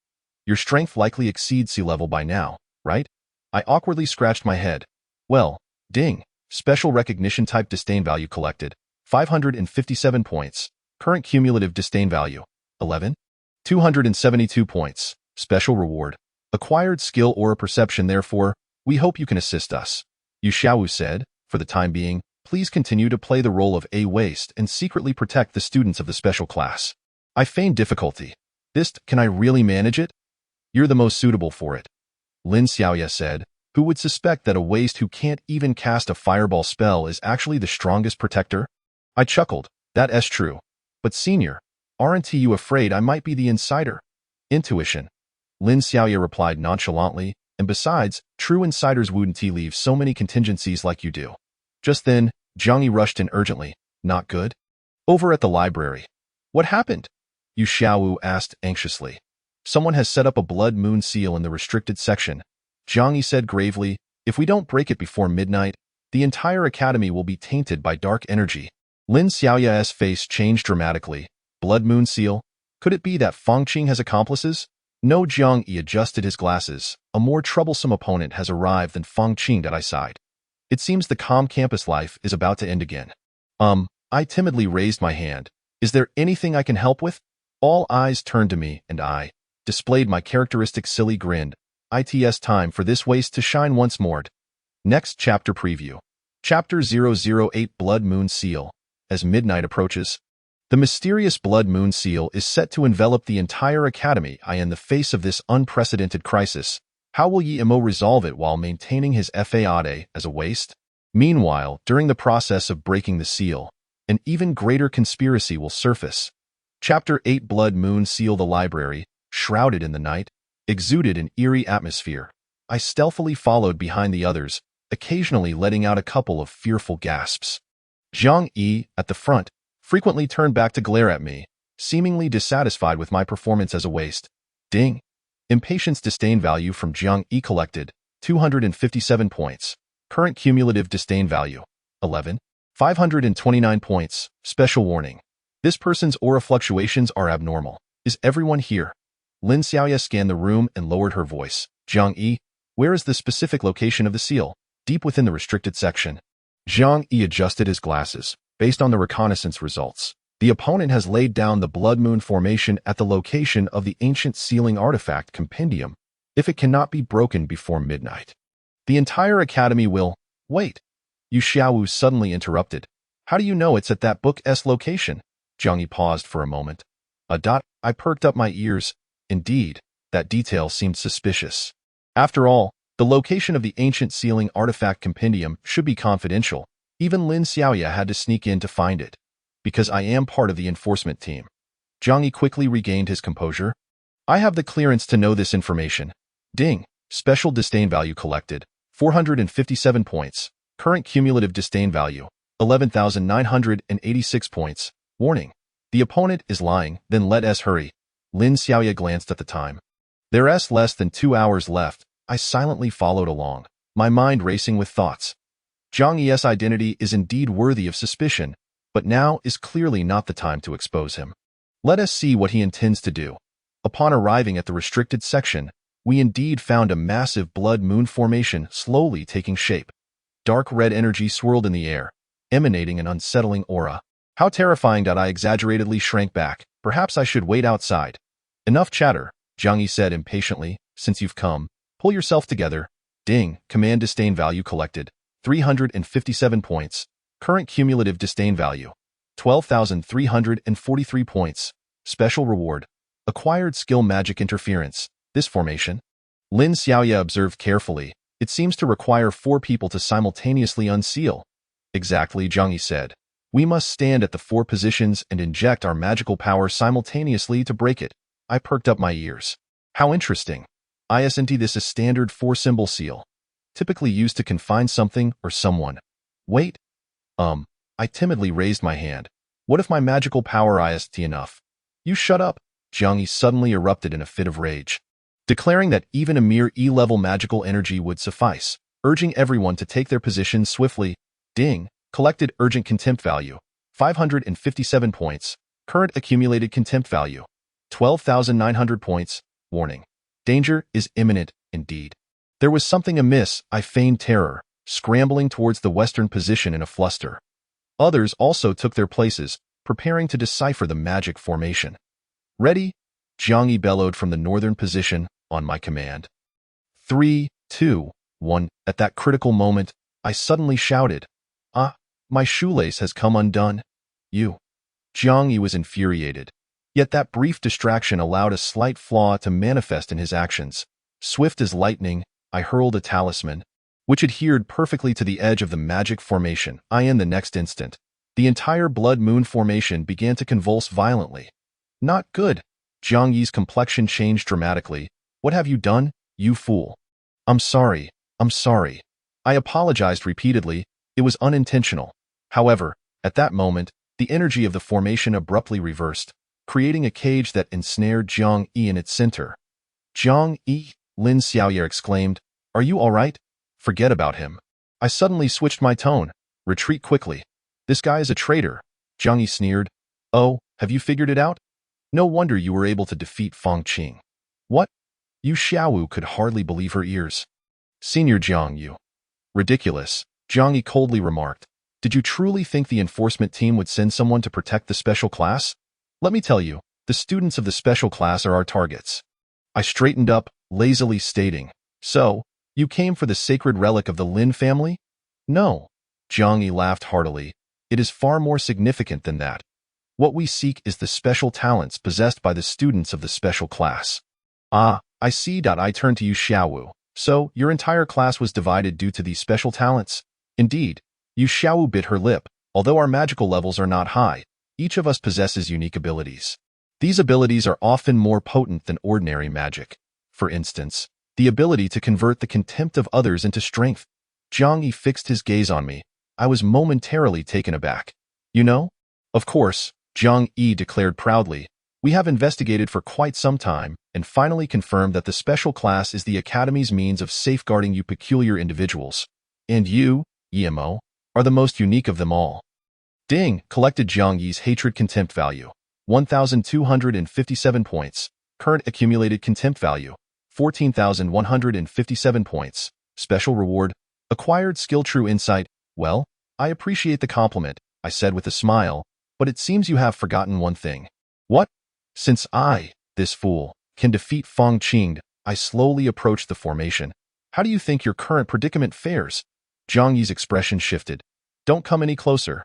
Your strength likely exceeds sea level by now, right? I awkwardly scratched my head. Well, ding. Special recognition type disdain value collected. 557 points. Current cumulative disdain value. 11. 272 points. Special reward. Acquired skill or perception. Therefore, we hope you can assist us. Yu Xiaowu said, for the time being, please continue to play the role of a waste and secretly protect the students of the special class. I feigned difficulty. Can I really manage it? You're the most suitable for it. Lin Xiaoya said, who would suspect that a waste who can't even cast a fireball spell is actually the strongest protector? I chuckled. That is true. But senior, aren't you afraid I might be the insider? Intuition. Lin Xiaoya replied nonchalantly, and besides, true insiders wouldn't leave so many contingencies like you do. Just then, Jiang Yi rushed in urgently. Not good? Over at the library. What happened? Yu Xiaowu asked anxiously. Someone has set up a blood moon seal in the restricted section. Jiang Yi said gravely, if we don't break it before midnight, the entire academy will be tainted by dark energy. Lin Xiaoya's face changed dramatically. Blood moon seal? Could it be that Fengqing has accomplices? No. Jiang Yi adjusted his glasses. A more troublesome opponent has arrived than Fengqing. I sighed. It seems the calm campus life is about to end again. I timidly raised my hand. Is there anything I can help with? All eyes turned to me, and I displayed my characteristic silly grin. It's time for this waste to shine once more. Next chapter preview. Chapter 008 Blood Moon Seal. As midnight approaches, the mysterious Blood Moon Seal is set to envelop the entire academy. In the face of this unprecedented crisis, how will Yi Imo resolve it while maintaining his FAAD as a waste? Meanwhile, during the process of breaking the seal, an even greater conspiracy will surface. Chapter 8 Blood Moon Seal. The library, shrouded in the night, exuded an eerie atmosphere. I stealthily followed behind the others, occasionally letting out a couple of fearful gasps. Zhang Yi, at the front, frequently turned back to glare at me, seemingly dissatisfied with my performance as a waste. Ding. Impatience disdain value from Zhang Yi collected, 257 points. Current cumulative disdain value, 11. 529 points. Special warning. This person's aura fluctuations are abnormal. Is everyone here? Lin Xiaoya scanned the room and lowered her voice. Zhang Yi, where is the specific location of the seal? Deep within the restricted section. Zhang Yi adjusted his glasses. Based on the reconnaissance results, the opponent has laid down the Blood Moon formation at the location of the ancient sealing artifact compendium. If it cannot be broken before midnight, the entire academy will— Wait. Yu Xiaowu suddenly interrupted. How do you know it's at that book's location? Zhang Yi paused for a moment. I perked up my ears. Indeed, that detail seemed suspicious. After all, the location of the ancient sealing artifact compendium should be confidential. Even Lin Xiaoya had to sneak in to find it. Because I am part of the enforcement team. Zhang Yi quickly regained his composure. I have the clearance to know this information. Ding. Special disdain value collected, 457 points. Current cumulative disdain value, 11,986 points. Warning. The opponent is lying, then let us hurry. Lin Xiaoya glanced at the time. There's less than 2 hours left. I silently followed along, my mind racing with thoughts. Zhang Yi's identity is indeed worthy of suspicion, but now is clearly not the time to expose him. Let us see what he intends to do. Upon arriving at the restricted section, we indeed found a massive blood moon formation slowly taking shape. Dark red energy swirled in the air, emanating an unsettling aura. How terrifying that I exaggeratedly shrank back. Perhaps I should wait outside. Enough chatter, Zhang Yi said impatiently. Since you've come, pull yourself together. Ding. Command disdain value collected, 357 points. Current cumulative disdain value, 12,343 points. Special reward. Acquired skill magic interference. This formation. Lin Xiaoya observed carefully. It seems to require 4 people to simultaneously unseal. Exactly, Zhang Yi said. We must stand at the 4 positions and inject our magical power simultaneously to break it. I perked up my ears. How interesting. Isn't this a standard 4-symbol seal, typically used to confine something or someone? Wait. I timidly raised my hand. What if my magical power isn't enough? You shut up. Zhang Yi suddenly erupted in a fit of rage, declaring that even a mere E-level magical energy would suffice, urging everyone to take their positions swiftly. Ding. Collected urgent contempt value, 557 points. Current accumulated contempt value, 12,900 points. Warning. Danger is imminent, indeed. There was something amiss. I feigned terror, scrambling towards the western position in a fluster. Others also took their places, preparing to decipher the magic formation. Ready? Zhang Yi bellowed from the northern position, on my command. 3, 2, 1. At that critical moment, I suddenly shouted, my shoelace has come undone. You. Zhang Yi was infuriated. Yet that brief distraction allowed a slight flaw to manifest in his actions. Swift as lightning, I hurled a talisman, which adhered perfectly to the edge of the magic formation. In the next instant, the entire blood moon formation began to convulse violently. Not good. Zhang Yi's complexion changed dramatically. What have you done, you fool? I'm sorry. I apologized repeatedly. It was unintentional. However, at that moment, the energy of the formation abruptly reversed, creating a cage that ensnared Zhang Yi in its center. Zhang Yi, Lin Xiaoya exclaimed, are you all right? Forget about him. I suddenly switched my tone. Retreat quickly. This guy is a traitor. Zhang Yi sneered. Oh, have you figured it out? No wonder you were able to defeat Feng Qing. What? Yu Xiaowu could hardly believe her ears. Senior Zhang Yu. Ridiculous, Zhang Yi coldly remarked. Did you truly think the enforcement team would send someone to protect the special class? Let me tell you, the students of the special class are our targets. I straightened up, lazily stating, so, you came for the sacred relic of the Lin family? No. Zhang Yi laughed heartily. It is far more significant than that. What we seek is the special talents possessed by the students of the special class. I see. I turned to Yu Xiaowu. So, your entire class was divided due to these special talents? Indeed. Yu Xiaowu bit her lip. Although our magical levels are not high, each of us possesses unique abilities. These abilities are often more potent than ordinary magic. For instance, the ability to convert the contempt of others into strength. Jiang Yi fixed his gaze on me. I was momentarily taken aback. You know? Of course, Jiang Yi declared proudly. We have investigated for quite some time and finally confirmed that the special class is the Academy's means of safeguarding you peculiar individuals. And you, EMO, are the most unique of them all. Ding collected Jiang Yi's hatred contempt value. 1,257 points. Current accumulated contempt value. 14,157 points. Special reward. Acquired skill true insight. Well, I appreciate the compliment, I said with a smile, but it seems you have forgotten one thing. What? Since I, this fool, can defeat Feng Qing, I slowly approached the formation. How do you think your current predicament fares? Jiang Yi's expression shifted. Don't come any closer.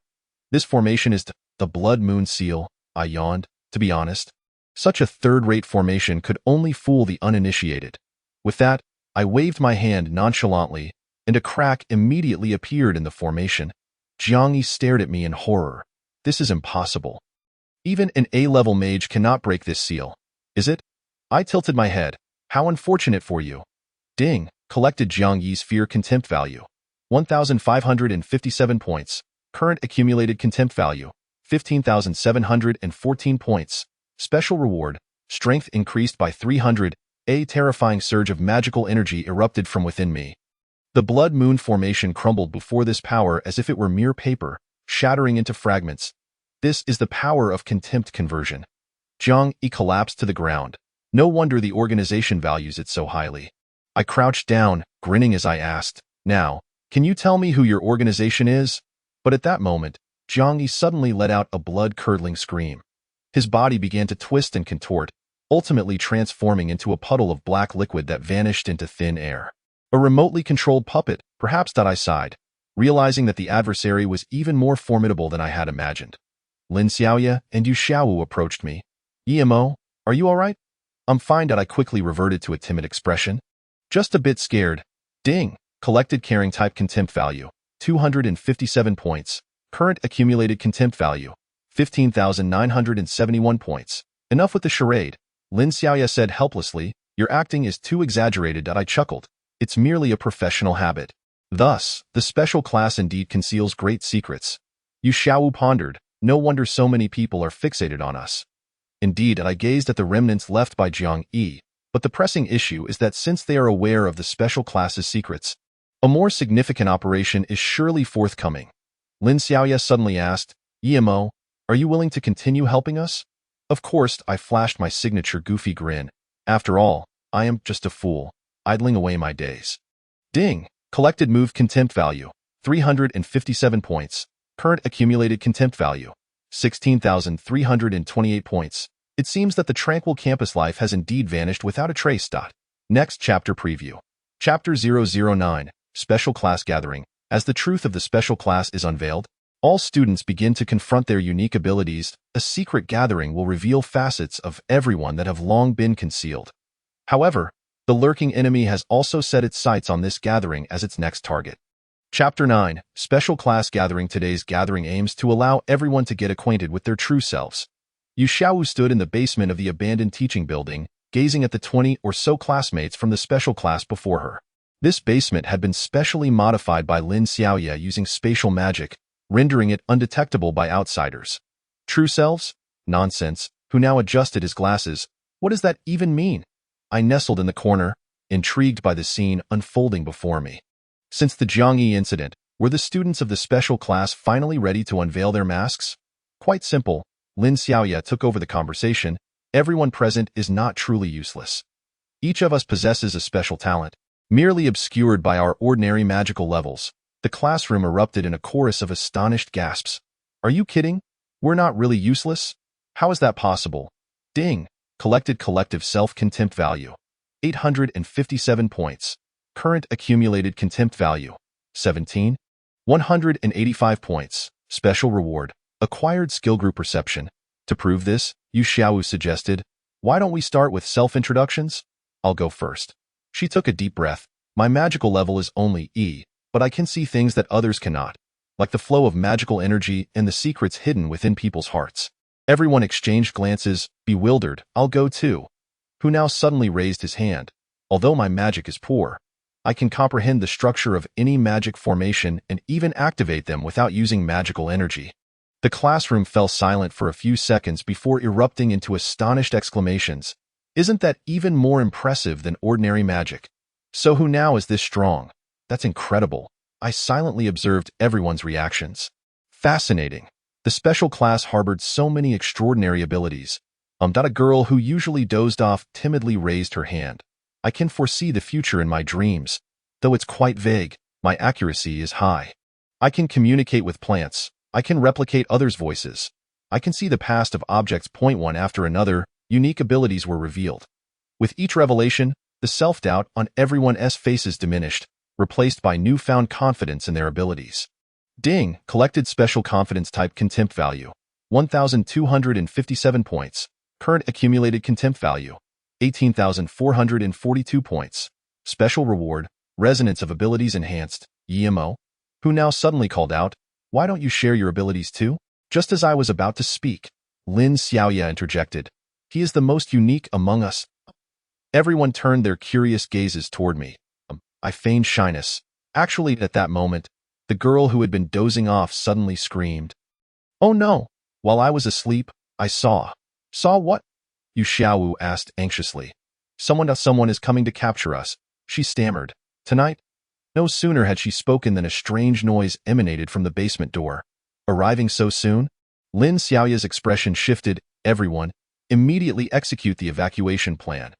This formation is the Blood Moon Seal, I yawned, to be honest. Such a third-rate formation could only fool the uninitiated. With that, I waved my hand nonchalantly, and a crack immediately appeared in the formation. Jiang Yi stared at me in horror. This is impossible. Even an A-level mage cannot break this seal. Is it? I tilted my head. How unfortunate for you. Ding collected Jiang Yi's fear contempt value. 1,557 points. Current accumulated contempt value. 15,714 points. Special reward. Strength increased by 300. A terrifying surge of magical energy erupted from within me. The Blood Moon formation crumbled before this power as if it were mere paper, shattering into fragments. This is the power of contempt conversion. Jiang Yi collapsed to the ground. No wonder the organization values it so highly. I crouched down, grinning as I asked, Now, can you tell me who your organization is? But at that moment, Jiang Yi suddenly let out a blood-curdling scream. His body began to twist and contort, ultimately transforming into a puddle of black liquid that vanished into thin air. A remotely controlled puppet, perhaps, I sighed, realizing that the adversary was even more formidable than I had imagined. Lin Xiaoya and Yu Xiaowu approached me. EMO, are you all right? I'm fine. I quickly reverted to a timid expression. Just a bit scared. Ding collected carrying type contempt value. 257 points. Current accumulated contempt value. 15,971 points. Enough with the charade. Lin Xiaoya said helplessly. Your acting is too exaggerated. I chuckled. It's merely a professional habit. Thus, the special class indeed conceals great secrets. Yu Xiaowu pondered. No wonder so many people are fixated on us. Indeed, I gazed at the remnants left by Jiang Yi, but the pressing issue is that since they are aware of the special class's secrets, a more significant operation is surely forthcoming. Lin Xiaoya suddenly asked, EMO, are you willing to continue helping us? Of course, I flashed my signature goofy grin. After all, I am just a fool, idling away my days. Ding collected move contempt value. 357 points. Current accumulated contempt value. 16,328 points. It seems that the tranquil campus life has indeed vanished without a trace. Next chapter preview. Chapter 009, Special Class Gathering. As the truth of the special class is unveiled, all students begin to confront their unique abilities. A secret gathering will reveal facets of everyone that have long been concealed. However, the lurking enemy has also set its sights on this gathering as its next target. Chapter 9, Special Class Gathering. Today's gathering aims to allow everyone to get acquainted with their true selves. Yu Xiaowu stood in the basement of the abandoned teaching building, gazing at the 20 or so classmates from the special class before her. This basement had been specially modified by Lin Xiaoya using spatial magic, rendering it undetectable by outsiders. True selves? Nonsense. Who now adjusted his glasses. What does that even mean? I nestled in the corner, intrigued by the scene unfolding before me. Since the Jiang Yi incident, were the students of the special class finally ready to unveil their masks? Quite simple. Lin Xiaoya took over the conversation. Everyone present is not truly useless. Each of us possesses a special talent, merely obscured by our ordinary magical levels. The classroom erupted in a chorus of astonished gasps. Are you kidding? We're not really useless? How is that possible? Ding collected collective self-contempt value. 857 points. Current accumulated contempt value. 17,185 points. Special reward. Acquired skill group perception. To prove this, Yu Xiaowu suggested, why don't we start with self-introductions? I'll go first. She took a deep breath. My magical level is only E, but I can see things that others cannot, like the flow of magical energy and the secrets hidden within people's hearts. Everyone exchanged glances, bewildered. I'll go too. Who now suddenly raised his hand. Although my magic is poor, I can comprehend the structure of any magic formation and even activate them without using magical energy. The classroom fell silent for a few seconds before erupting into astonished exclamations. Isn't that even more impressive than ordinary magic? So who now is this strong? That's incredible. I silently observed everyone's reactions. Fascinating. The special class harbored so many extraordinary abilities. A girl who usually dozed off timidly raised her hand. I can foresee the future in my dreams. Though it's quite vague, my accuracy is high. I can communicate with plants. I can replicate others' voices. I can see the past of objects. One after another, unique abilities were revealed. With each revelation, the self-doubt on everyone's faces diminished, replaced by newfound confidence in their abilities. Ding! Collected special confidence type contempt value. 1,257 points. Current accumulated contempt value. 18,442 points. Special reward. Resonance of abilities enhanced. EMO. Who now suddenly called out, "Why don't you share your abilities too?" Just as I was about to speak, Lin Xiaoya interjected. "He is the most unique among us." Everyone turned their curious gazes toward me. I feigned shyness. Actually, at that moment, the girl who had been dozing off suddenly screamed. "Oh no! While I was asleep, I saw." "Saw what?" Yu Xiaowu asked anxiously. Someone is coming to capture us," she stammered. "Tonight?" No sooner had she spoken than a strange noise emanated from the basement door. Arriving so soon? Lin Xiaoya's expression shifted. Everyone, immediately execute the evacuation plan.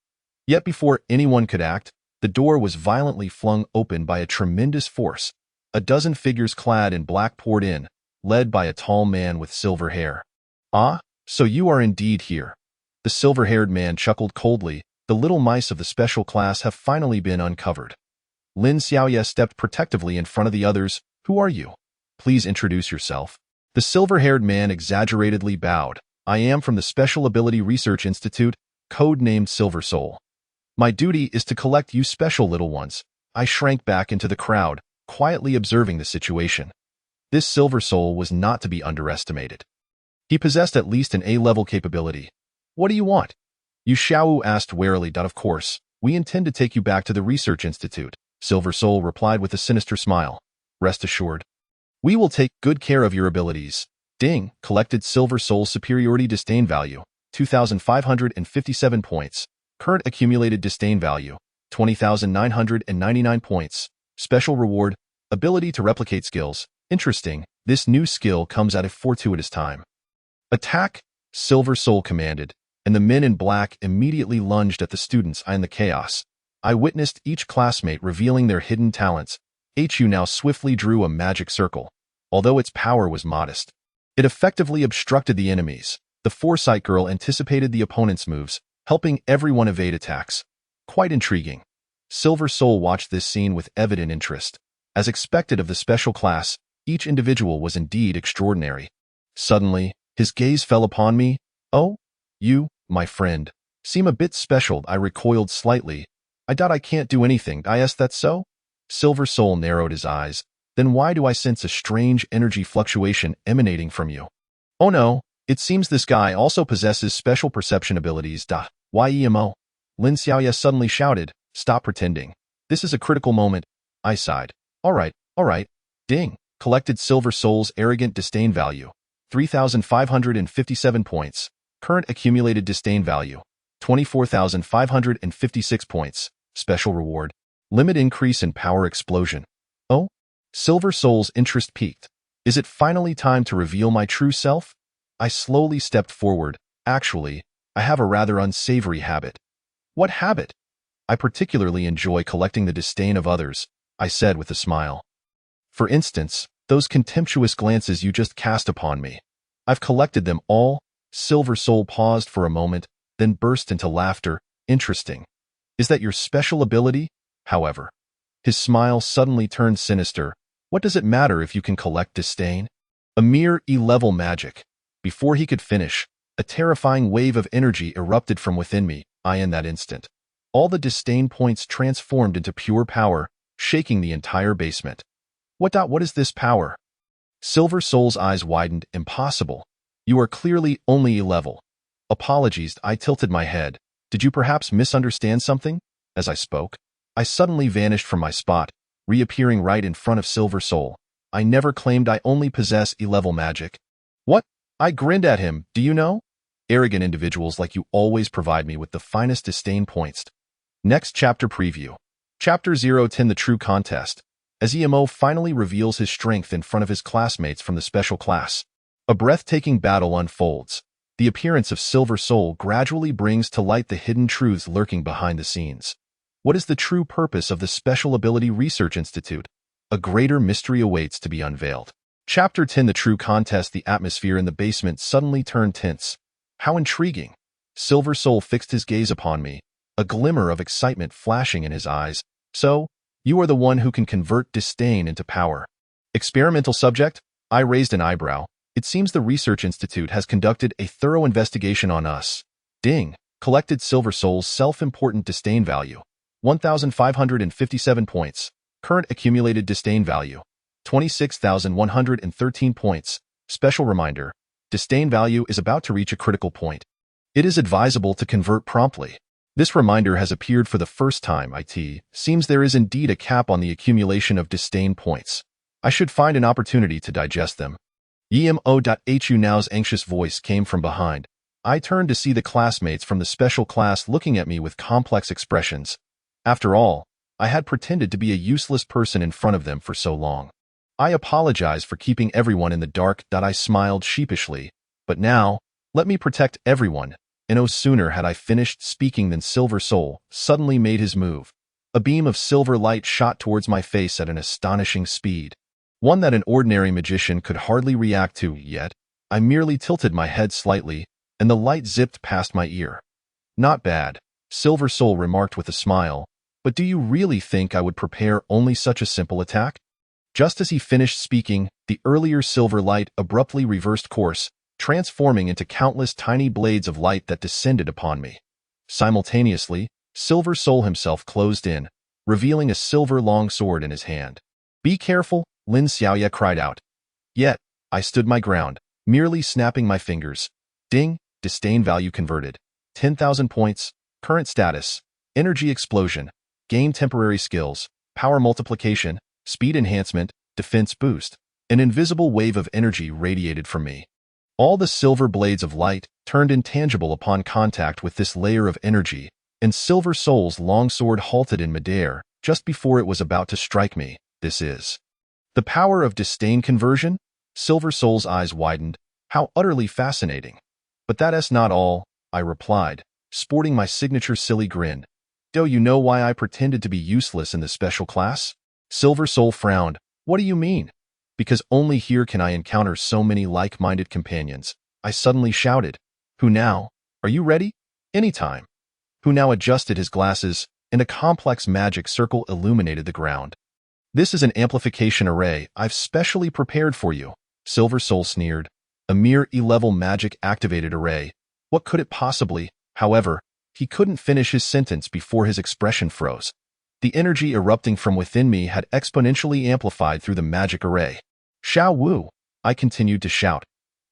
Yet before anyone could act, the door was violently flung open by a tremendous force. A dozen figures clad in black poured in, led by a tall man with silver hair. "Ah, so you are indeed here." The silver-haired man chuckled coldly. "The little mice of the special class have finally been uncovered." Lin Xiaoya stepped protectively in front of the others. "Who are you? Please introduce yourself." The silver-haired man exaggeratedly bowed. "I am from the Special Ability Research Institute, code-named Silver Soul. My duty is to collect you special little ones." I shrank back into the crowd, quietly observing the situation. This Silver Soul was not to be underestimated. He possessed at least an A-level capability. "What do you want?" Yu Xiaowu asked warily. "Of course, we intend to take you back to the Research Institute," Silver Soul replied with a sinister smile. "Rest assured, we will take good care of your abilities." Ding! Collected Silver Soul Superiority Disdain Value. 2,557 points. Current accumulated disdain value. 20,999 points. Special reward. Ability to replicate skills. Interesting. This new skill comes at a fortuitous time. "Attack!" Silver Soul commanded, and the men in black immediately lunged at the students in the chaos. I witnessed each classmate revealing their hidden talents. HU now swiftly drew a magic circle. Although its power was modest, it effectively obstructed the enemies. The Foresight girl anticipated the opponent's moves, helping everyone evade attacks. Quite intriguing. Silver Soul watched this scene with evident interest. As expected of the special class, each individual was indeed extraordinary. Suddenly, his gaze fell upon me. "Oh, you, my friend, seem a bit special." I recoiled slightly. I can't do anything." "That's so?" Silver Soul narrowed his eyes. "Then why do I sense a strange energy fluctuation emanating from you?" "Oh no, it seems this guy also possesses special perception abilities." "YEMO?" Lin Xiaoya suddenly shouted. "Stop pretending. This is a critical moment." I sighed. All right. Ding! Collected Silver Soul's arrogant disdain value. 3,557 points. Current accumulated disdain value. 24,556 points. Special reward. Limit increase in power explosion. Oh? Silver Soul's interest peaked. Is it finally time to reveal my true self? I slowly stepped forward. Actually, I have a rather unsavory habit. What habit? I particularly enjoy collecting the disdain of others, I said with a smile. For instance, those contemptuous glances you just cast upon me. I've collected them all. Silver Soul paused for a moment, then burst into laughter. Interesting. Is that your special ability? However, his smile suddenly turned sinister. What does it matter if you can collect disdain? A mere E-level magic. Before he could finish, a terrifying wave of energy erupted from within me. In that instant, all the disdain points transformed into pure power, shaking the entire basement. What is this power? Silver Soul's eyes widened. Impossible. You are clearly only E-level. Apologies, I tilted my head. Did you perhaps misunderstand something? As I spoke, I suddenly vanished from my spot, reappearing right in front of Silver Soul. I never claimed I only possess E-level magic. What? I grinned at him. Do you know? Arrogant individuals like you always provide me with the finest disdain points. Next chapter preview. Chapter 010 The True Contest. As EMO finally reveals his strength in front of his classmates from the special class, a breathtaking battle unfolds. The appearance of Silver Soul gradually brings to light the hidden truths lurking behind the scenes. What is the true purpose of the Special Ability Research Institute? A greater mystery awaits to be unveiled. Chapter 10 The True Contest. The atmosphere in the basement suddenly turned tense. How intriguing! Silver Soul fixed his gaze upon me, a glimmer of excitement flashing in his eyes. So, you are the one who can convert disdain into power. Experimental subject? I raised an eyebrow. It seems the Research Institute has conducted a thorough investigation on us. Ding! Collected Silver Soul's self-important disdain value. 1,557 points. Current accumulated disdain value. 26,113 points. Special reminder. Disdain value is about to reach a critical point. It is advisable to convert promptly. This reminder has appeared for the first time. It seems there is indeed a cap on the accumulation of disdain points. I should find an opportunity to digest them. EMO.HU Now's anxious voice came from behind. I turned to see the classmates from the special class looking at me with complex expressions. After all, I had pretended to be a useless person in front of them for so long. I apologize for keeping everyone in the dark. I smiled sheepishly. But now, let me protect everyone. And no sooner had I finished speaking than Silver Soul suddenly made his move. A beam of silver light shot towards my face at an astonishing speed. One that an ordinary magician could hardly react to, yet I merely tilted my head slightly, and the light zipped past my ear. Not bad, Silver Soul remarked with a smile, but do you really think I would prepare only such a simple attack? Just as he finished speaking, the earlier silver light abruptly reversed course, transforming into countless tiny blades of light that descended upon me. Simultaneously, Silver Soul himself closed in, revealing a silver long sword in his hand. Be careful, Lin Xiaoye cried out. Yet, I stood my ground, merely snapping my fingers. Ding, disdain value converted. 10,000 points, current status, energy explosion, gain temporary skills, power multiplication, speed enhancement, defense boost. An invisible wave of energy radiated from me. All the silver blades of light turned intangible upon contact with this layer of energy, and Silver Soul's longsword halted in midair just before it was about to strike me. This is the power of disdain conversion? Silver Soul's eyes widened. How utterly fascinating. But that's not all, I replied, sporting my signature silly grin. Do you know why I pretended to be useless in the special class? Silver Soul frowned. What do you mean? Because only here can I encounter so many like-minded companions. I suddenly shouted. Who now? Are you ready? Anytime. Who now adjusted his glasses, and a complex magic circle illuminated the ground. This is an amplification array I've specially prepared for you, Silver Soul sneered. A mere E-level magic activated array. What could it possibly? However, he couldn't finish his sentence before his expression froze. The energy erupting from within me had exponentially amplified through the magic array. Xiao Wu, I continued to shout.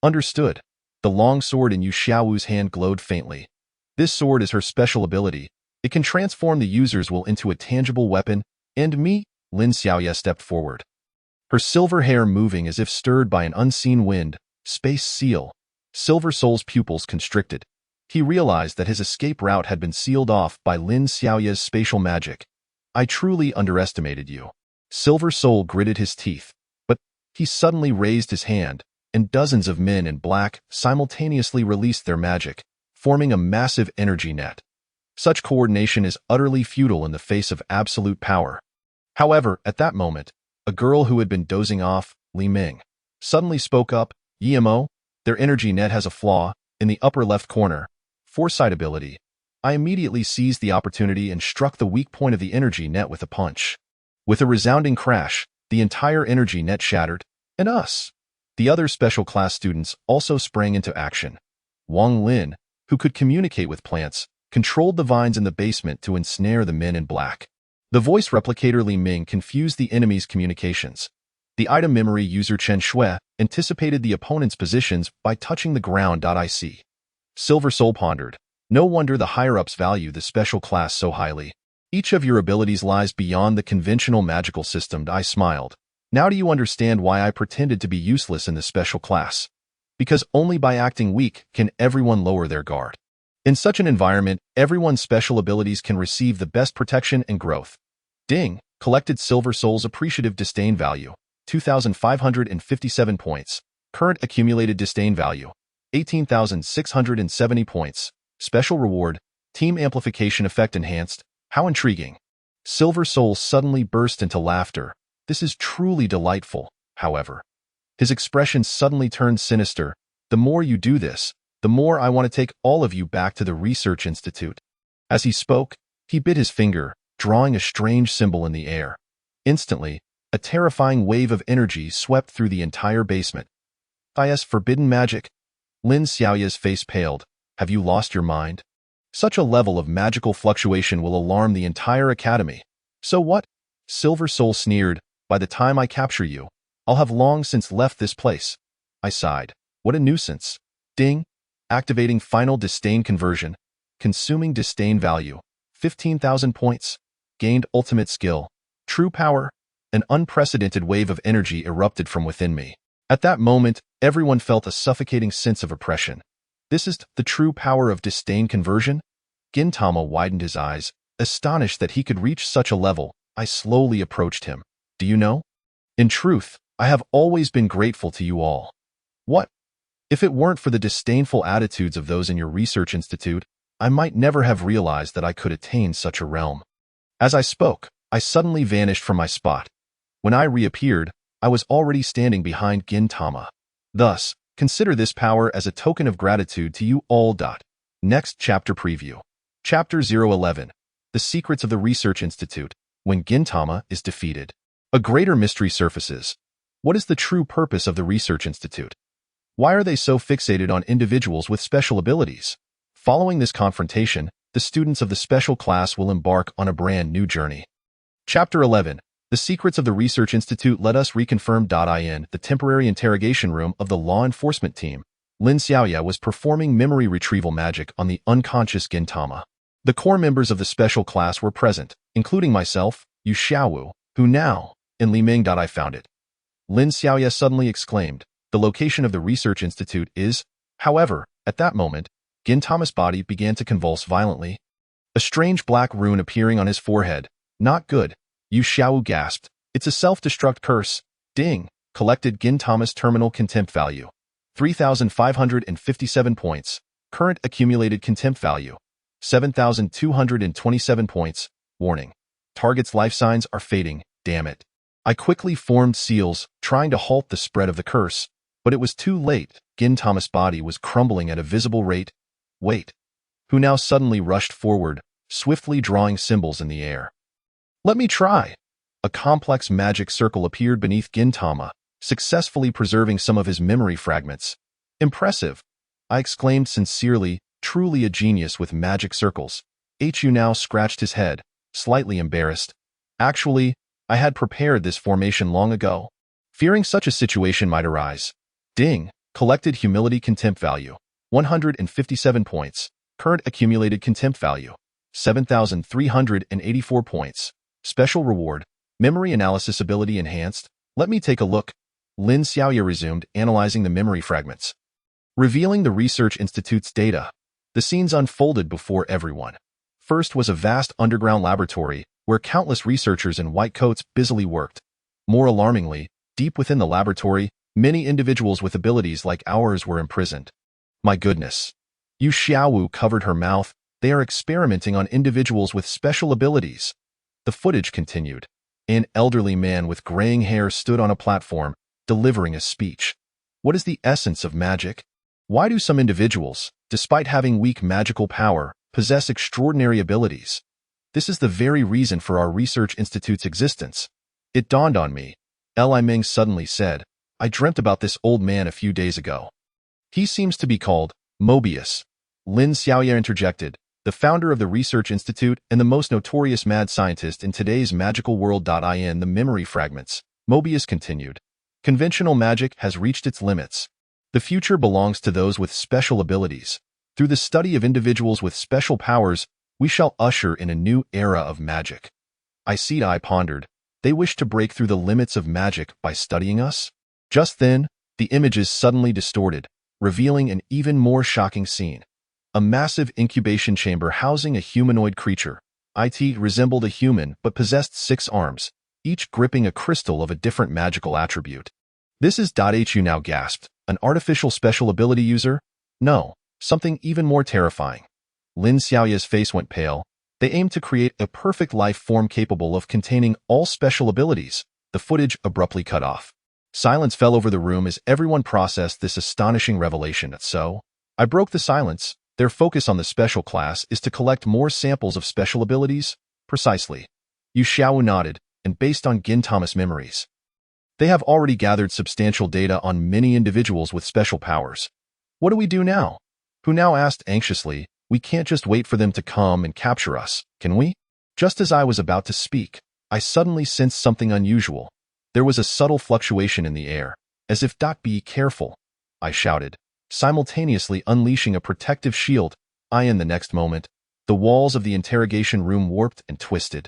Understood. The long sword in Yu Xiaowu's hand glowed faintly. This sword is her special ability. It can transform the user's will into a tangible weapon, and me, Lin Xiaoye stepped forward. Her silver hair moving as if stirred by an unseen wind. Space seal. Silver Soul's pupils constricted. He realized that his escape route had been sealed off by Lin Xiaoye's spatial magic. I truly underestimated you. Silver Soul gritted his teeth, but he suddenly raised his hand, and dozens of men in black simultaneously released their magic, forming a massive energy net. Such coordination is utterly futile in the face of absolute power. However, at that moment, a girl who had been dozing off, Li Ming, suddenly spoke up. EMO, their energy net has a flaw, in the upper left corner. Foresight ability. I immediately seized the opportunity and struck the weak point of the energy net with a punch. With a resounding crash, the entire energy net shattered, and us. The other special class students also sprang into action. Wang Lin, who could communicate with plants, controlled the vines in the basement to ensnare the men in black. The voice replicator Li Ming confused the enemy's communications. The item memory user Chen Shui anticipated the opponent's positions by touching the ground. Silver Soul pondered. No wonder the higher-ups value the special class so highly. Each of your abilities lies beyond the conventional magical system. I smiled. Now do you understand why I pretended to be useless in the special class? Because only by acting weak can everyone lower their guard. In such an environment, everyone's special abilities can receive the best protection and growth. Ding! Collected Silver Soul's Appreciative Disdain Value, 2,557 points. Current Accumulated Disdain Value, 18,670 points. Special Reward, Team Amplification Effect Enhanced. How intriguing. Silver Soul suddenly burst into laughter. This is truly delightful, however. His expression suddenly turned sinister. The more you do this, the more I want to take all of you back to the Research Institute. As he spoke, he bit his finger, drawing a strange symbol in the air. Instantly, a terrifying wave of energy swept through the entire basement. Is forbidden magic? Lin Xiaoya's face paled. Have you lost your mind? Such a level of magical fluctuation will alarm the entire academy. So what? Silver Soul sneered. By the time I capture you, I'll have long since left this place. I sighed. What a nuisance. Ding. Activating Final Disdain Conversion. Consuming Disdain Value. 15,000 points. Gained Ultimate Skill. True Power. An unprecedented wave of energy erupted from within me. At that moment, everyone felt a suffocating sense of oppression. This is the true power of Disdain Conversion? Gintama widened his eyes, astonished that he could reach such a level. I slowly approached him. Do you know? In truth, I have always been grateful to you all. What? If it weren't for the disdainful attitudes of those in your research institute, I might never have realized that I could attain such a realm. As I spoke, I suddenly vanished from my spot. When I reappeared, I was already standing behind Gintama. Thus, consider this power as a token of gratitude to you all. Next chapter preview. Chapter 011. The Secrets of the Research Institute. When Gintama is defeated. A greater mystery surfaces. What is the true purpose of the Research Institute? Why are they so fixated on individuals with special abilities? Following this confrontation, the students of the special class will embark on a brand new journey. Chapter 11. The Secrets of the Research Institute. Let us reconfirm. In the temporary interrogation room of the law enforcement team, Lin Xiaoya was performing memory retrieval magic on the unconscious Gintama. The core members of the special class were present, including myself, Yu Xiaowu, who now, in Li Ming. I found it. Lin Xiaoya suddenly exclaimed. The location of the Research Institute is, however, at that moment, Gintama's body began to convulse violently. A strange black rune appearing on his forehead. Not good. Yu Xiaowu gasped. It's a self-destruct curse. Ding. Collected Gintama's terminal contempt value. 3,557 points. Current accumulated contempt value. 7,227 points. Warning. Target's life signs are fading. Damn it. I quickly formed seals, trying to halt the spread of the curse, but it was too late. Gintama's body was crumbling at a visible rate. Wait. Who now suddenly rushed forward, swiftly drawing symbols in the air. Let me try. A complex magic circle appeared beneath Gintama, successfully preserving some of his memory fragments. Impressive. I exclaimed sincerely, truly a genius with magic circles. Hu now scratched his head, slightly embarrassed. Actually, I had prepared this formation long ago, fearing such a situation might arise. Ding. Collected Humility Contempt Value. 157 points. Current Accumulated Contempt Value. 7,384 points. Special Reward. Memory Analysis Ability Enhanced. Let me take a look. Lin Xiaoya resumed, analyzing the memory fragments. Revealing the Research Institute's data. The scenes unfolded before everyone. First was a vast underground laboratory, where countless researchers in white coats busily worked. More alarmingly, deep within the laboratory, many individuals with abilities like ours were imprisoned. My goodness. Yu Xiaowu covered her mouth. They are experimenting on individuals with special abilities. The footage continued. An elderly man with graying hair stood on a platform, delivering a speech. What is the essence of magic? Why do some individuals, despite having weak magical power, possess extraordinary abilities? This is the very reason for our Research Institute's existence. It dawned on me. Li Ming suddenly said, I dreamt about this old man a few days ago. He seems to be called Mobius. Lin Xiaoya interjected, the founder of the Research Institute and the most notorious mad scientist in today's magical world. In the memory fragments, Mobius continued. Conventional magic has reached its limits. The future belongs to those with special abilities. Through the study of individuals with special powers, We shall usher in a new era of magic. I pondered. They wish to break through the limits of magic by studying us? Just then, the images suddenly distorted, revealing an even more shocking scene. A massive incubation chamber housing a humanoid creature. It resembled a human but possessed 6 arms, each gripping a crystal of a different magical attribute. This is .hu now gasped. An artificial special ability user? No, something even more terrifying. Lin Xiaoya's face went pale. They aimed to create a perfect life form capable of containing all special abilities. The footage abruptly cut off. Silence fell over the room as everyone processed this astonishing revelation. So, I broke the silence. Their focus on the special class is to collect more samples of special abilities? Precisely. Yu Xiao nodded, and based on Gintama's memories, they have already gathered substantial data on many individuals with special powers. What do we do now? Hu now asked anxiously. We can't just wait for them to come and capture us, can we? Just as I was about to speak, I suddenly sensed something unusual. There was a subtle fluctuation in the air, as if "Be careful," I shouted, simultaneously unleashing a protective shield. In the next moment, the walls of the interrogation room warped and twisted.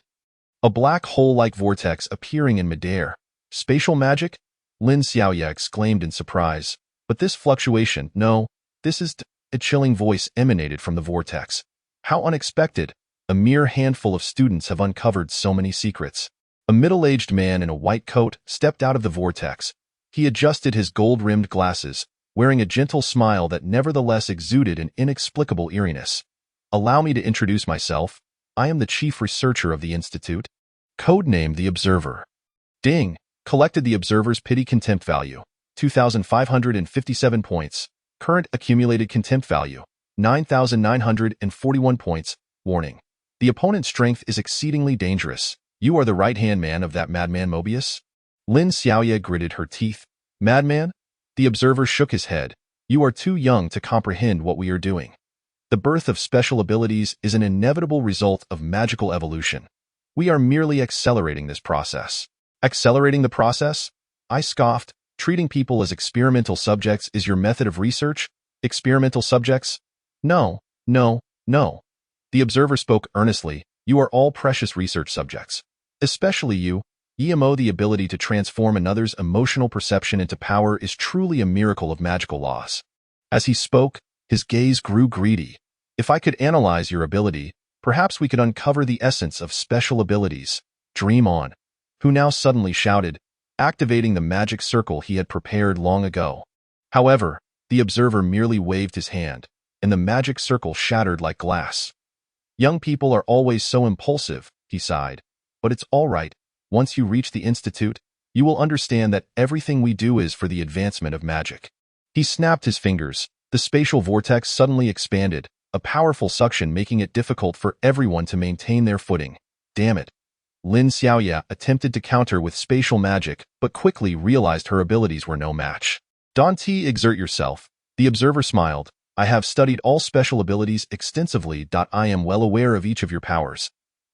A black hole-like vortex appearing in midair. Spatial magic? Lin Xiaoya exclaimed in surprise. But this fluctuation, no, this is a chilling voice emanated from the vortex. How unexpected! A mere handful of students have uncovered so many secrets. A middle-aged man in a white coat stepped out of the vortex. He adjusted his gold-rimmed glasses, wearing a gentle smile that nevertheless exuded an inexplicable eeriness. Allow me to introduce myself. I am the chief researcher of the Institute. Codenamed the Observer. Ding! Collected the Observer's pity contempt value. 2,557 points. Current accumulated contempt value. 9,941 points. Warning. The opponent's strength is exceedingly dangerous. You are the right-hand man of that madman Mobius? Lin Xiaoya gritted her teeth. Madman? The Observer shook his head. You are too young to comprehend what we are doing. The birth of special abilities is an inevitable result of magical evolution. We are merely accelerating this process. Accelerating the process? I scoffed. Treating people as experimental subjects is your method of research? Experimental subjects? No, no, no. The Observer spoke earnestly. You are all precious research subjects. Especially you. EMO, the ability to transform another's emotional perception into power, is truly a miracle of magical laws. As he spoke, his gaze grew greedy. If I could analyze your ability, perhaps we could uncover the essence of special abilities. Dream on. Who now suddenly shouted, activating the magic circle he had prepared long ago. However, the Observer merely waved his hand, and the magic circle shattered like glass. Young people are always so impulsive, he sighed. But it's all right. Once you reach the Institute, you will understand that everything we do is for the advancement of magic. He snapped his fingers. The spatial vortex suddenly expanded, a powerful suction making it difficult for everyone to maintain their footing. Damn it. Lin Xiaoya attempted to counter with spatial magic, but quickly realized her abilities were no match. Don't exert yourself. The Observer smiled. I have studied all special abilities extensively. I am well aware of each of your powers.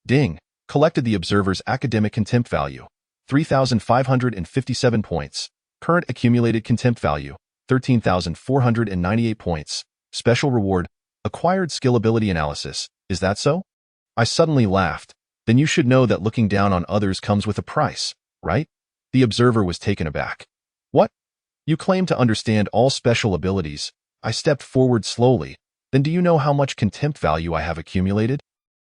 Ding! Collected the Observer's academic contempt value. 3,557 points. Current accumulated contempt value. 13,498 points. Special reward. Acquired skill ability analysis. Is that so? I suddenly laughed. Then you should know that looking down on others comes with a price, right? The Observer was taken aback. What? You claim to understand all special abilities. I stepped forward slowly. Then do you know how much contempt value I have accumulated?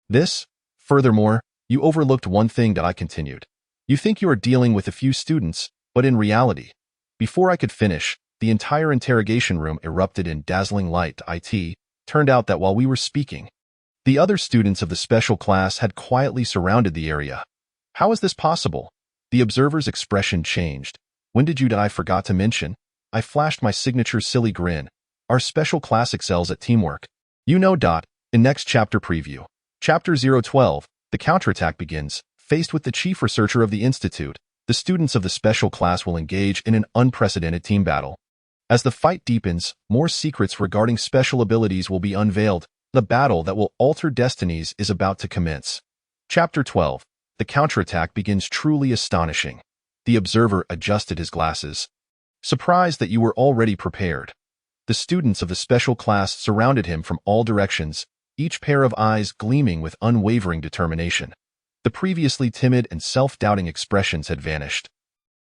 This? Furthermore, you overlooked one thing. I continued. You think you are dealing with a few students, but in reality, before I could finish, the entire interrogation room erupted in dazzling light. It turned out that while we were speaking, the other students of the special class had quietly surrounded the area. How is this possible? The Observer's expression changed. When did you? I forgot to mention. I flashed my signature silly grin. Our special class excels at teamwork. You know. In next chapter preview. Chapter 012, the counterattack begins. Faced with the chief researcher of the Institute, the students of the special class will engage in an unprecedented team battle. As the fight deepens, more secrets regarding special abilities will be unveiled. The battle that will alter destinies is about to commence. Chapter 12. The counterattack begins. Truly astonishing. The Observer adjusted his glasses. Surprised that you were already prepared. The students of the special class surrounded him from all directions. each pair of eyes gleaming with unwavering determination. The previously timid and self-doubting expressions had vanished,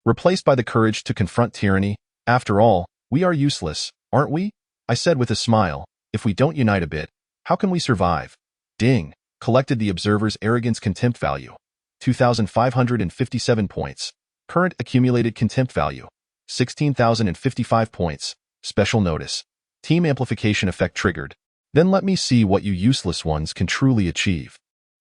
replaced by the courage to confront tyranny. After all, we are useless, aren't we? I said with a smile. If we don't unite a bit, how can we survive? Ding, collected the observer's arrogance contempt value. 2,557 points. Current accumulated contempt value. 16,055 points. Special notice. Team amplification effect triggered. Then let me see what you useless ones can truly achieve.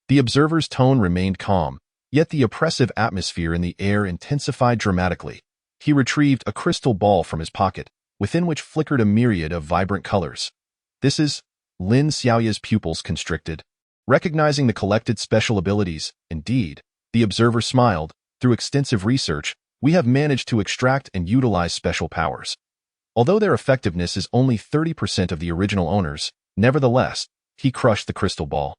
The observer's tone remained calm, yet the oppressive atmosphere in the air intensified dramatically. He retrieved a crystal ball from his pocket, within which flickered a myriad of vibrant colors. This is... Lin Xiaoya's pupils constricted. Recognizing the collected special abilities, indeed, the observer smiled. Through extensive research, we have managed to extract and utilize special powers. Although their effectiveness is only 30% of the original owners, nevertheless, he crushed the crystal ball,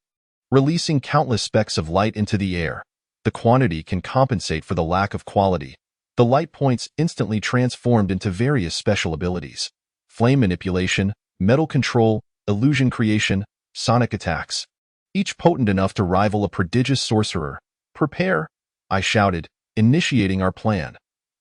releasing countless specks of light into the air. The quantity can compensate for the lack of quality. The light points instantly transformed into various special abilities: flame manipulation, metal control, illusion creation, sonic attacks, each potent enough to rival a prodigious sorcerer. Prepare, I shouted, initiating our plan.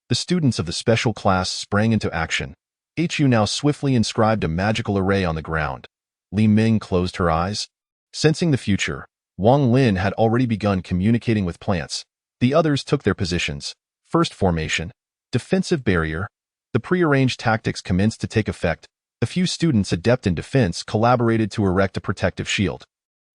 The students of the special class sprang into action. HU now swiftly inscribed a magical array on the ground. Li Ming closed her eyes. Sensing the future, Wang Lin had already begun communicating with plants. The others took their positions. First formation, defensive barrier. The prearranged tactics commenced to take effect. A few students adept in defense collaborated to erect a protective shield,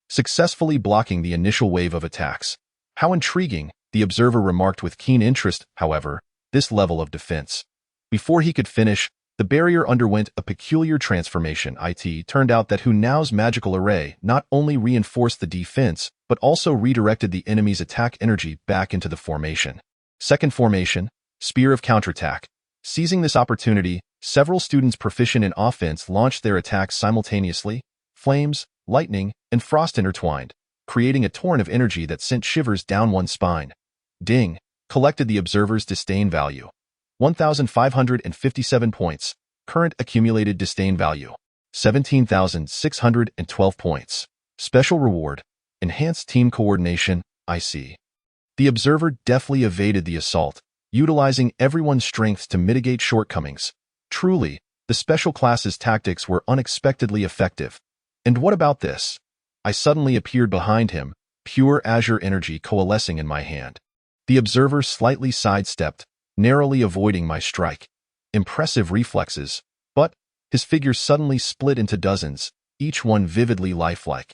successfully blocking the initial wave of attacks. How intriguing, the observer remarked with keen interest. However, this level of defense. Before he could finish, the barrier underwent a peculiar transformation. It turned out that Hu Nao's magical array not only reinforced the defense, but also redirected the enemy's attack energy back into the formation. Second formation, spear of counterattack. Seizing this opportunity, several students proficient in offense launched their attacks simultaneously. Flames, lightning, and frost intertwined, creating a torrent of energy that sent shivers down one's spine. Ding, collected the observer's disdain value. 1,557 points. Current accumulated disdain value. 17,612 points. Special reward. Enhanced team coordination. I see. The observer deftly evaded the assault, utilizing everyone's strengths to mitigate shortcomings. Truly, the special class's tactics were unexpectedly effective. And what about this? I suddenly appeared behind him, pure azure energy coalescing in my hand. The observer slightly sidestepped, narrowly avoiding my strike. Impressive reflexes, but his figure suddenly split into dozens, each one vividly lifelike.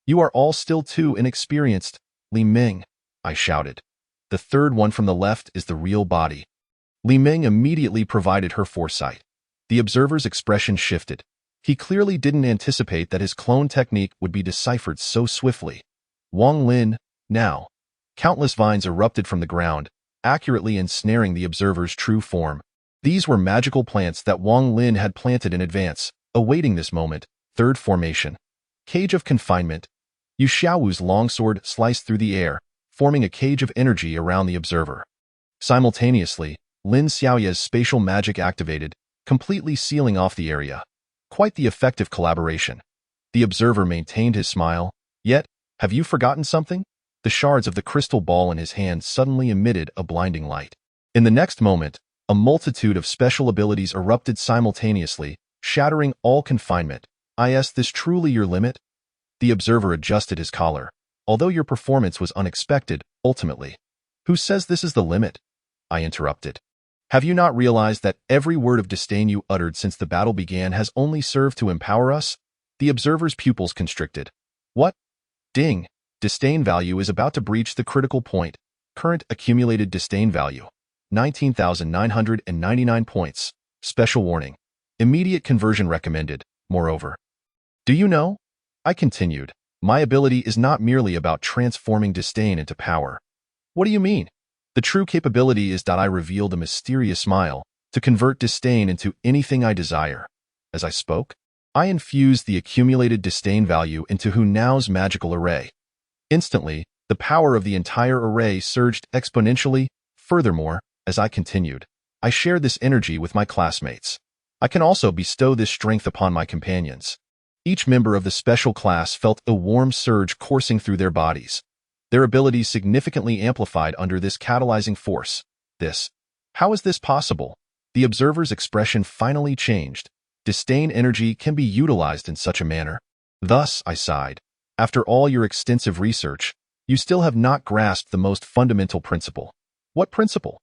You are all still too inexperienced, Li Ming, I shouted. The third one from the left is the real body. Li Ming immediately provided her foresight. The observer's expression shifted. He clearly didn't anticipate that his clone technique would be deciphered so swiftly. Wang Lin, now. Countless vines erupted from the ground, accurately ensnaring the observer's true form. These were magical plants that Wang Lin had planted in advance, awaiting this moment. Third formation. Cage of confinement. Yu Xiaowu's longsword sliced through the air, forming a cage of energy around the observer. Simultaneously, Lin Xiaoya's spatial magic activated, completely sealing off the area. Quite the effective collaboration. The observer maintained his smile. Yet, have you forgotten something? The shards of the crystal ball in his hand suddenly emitted a blinding light. In the next moment, a multitude of special abilities erupted simultaneously, shattering all confinement. Is this truly your limit? The observer adjusted his collar. Although your performance was unexpected, ultimately. Who says this is the limit? I interrupted. Have you not realized that every word of disdain you uttered since the battle began has only served to empower us? The observer's pupils constricted. What? Ding! Disdain value is about to breach the critical point. Current accumulated disdain value. 19,999 points. Special warning. Immediate conversion recommended, moreover. Do you know? I continued. My ability is not merely about transforming disdain into power. What do you mean? The true capability is that I revealed a mysterious smile to convert disdain into anything I desire. As I spoke, I infused the accumulated disdain value into Hu Nao's magical array. Instantly, the power of the entire array surged exponentially. Furthermore, as I continued, I shared this energy with my classmates. I can also bestow this strength upon my companions. Each member of the special class felt a warm surge coursing through their bodies. Their abilities significantly amplified under this catalyzing force. How is this possible? The observer's expression finally changed. Disdain energy can be utilized in such a manner. Thus, I sighed. After all your extensive research, you still have not grasped the most fundamental principle. What principle?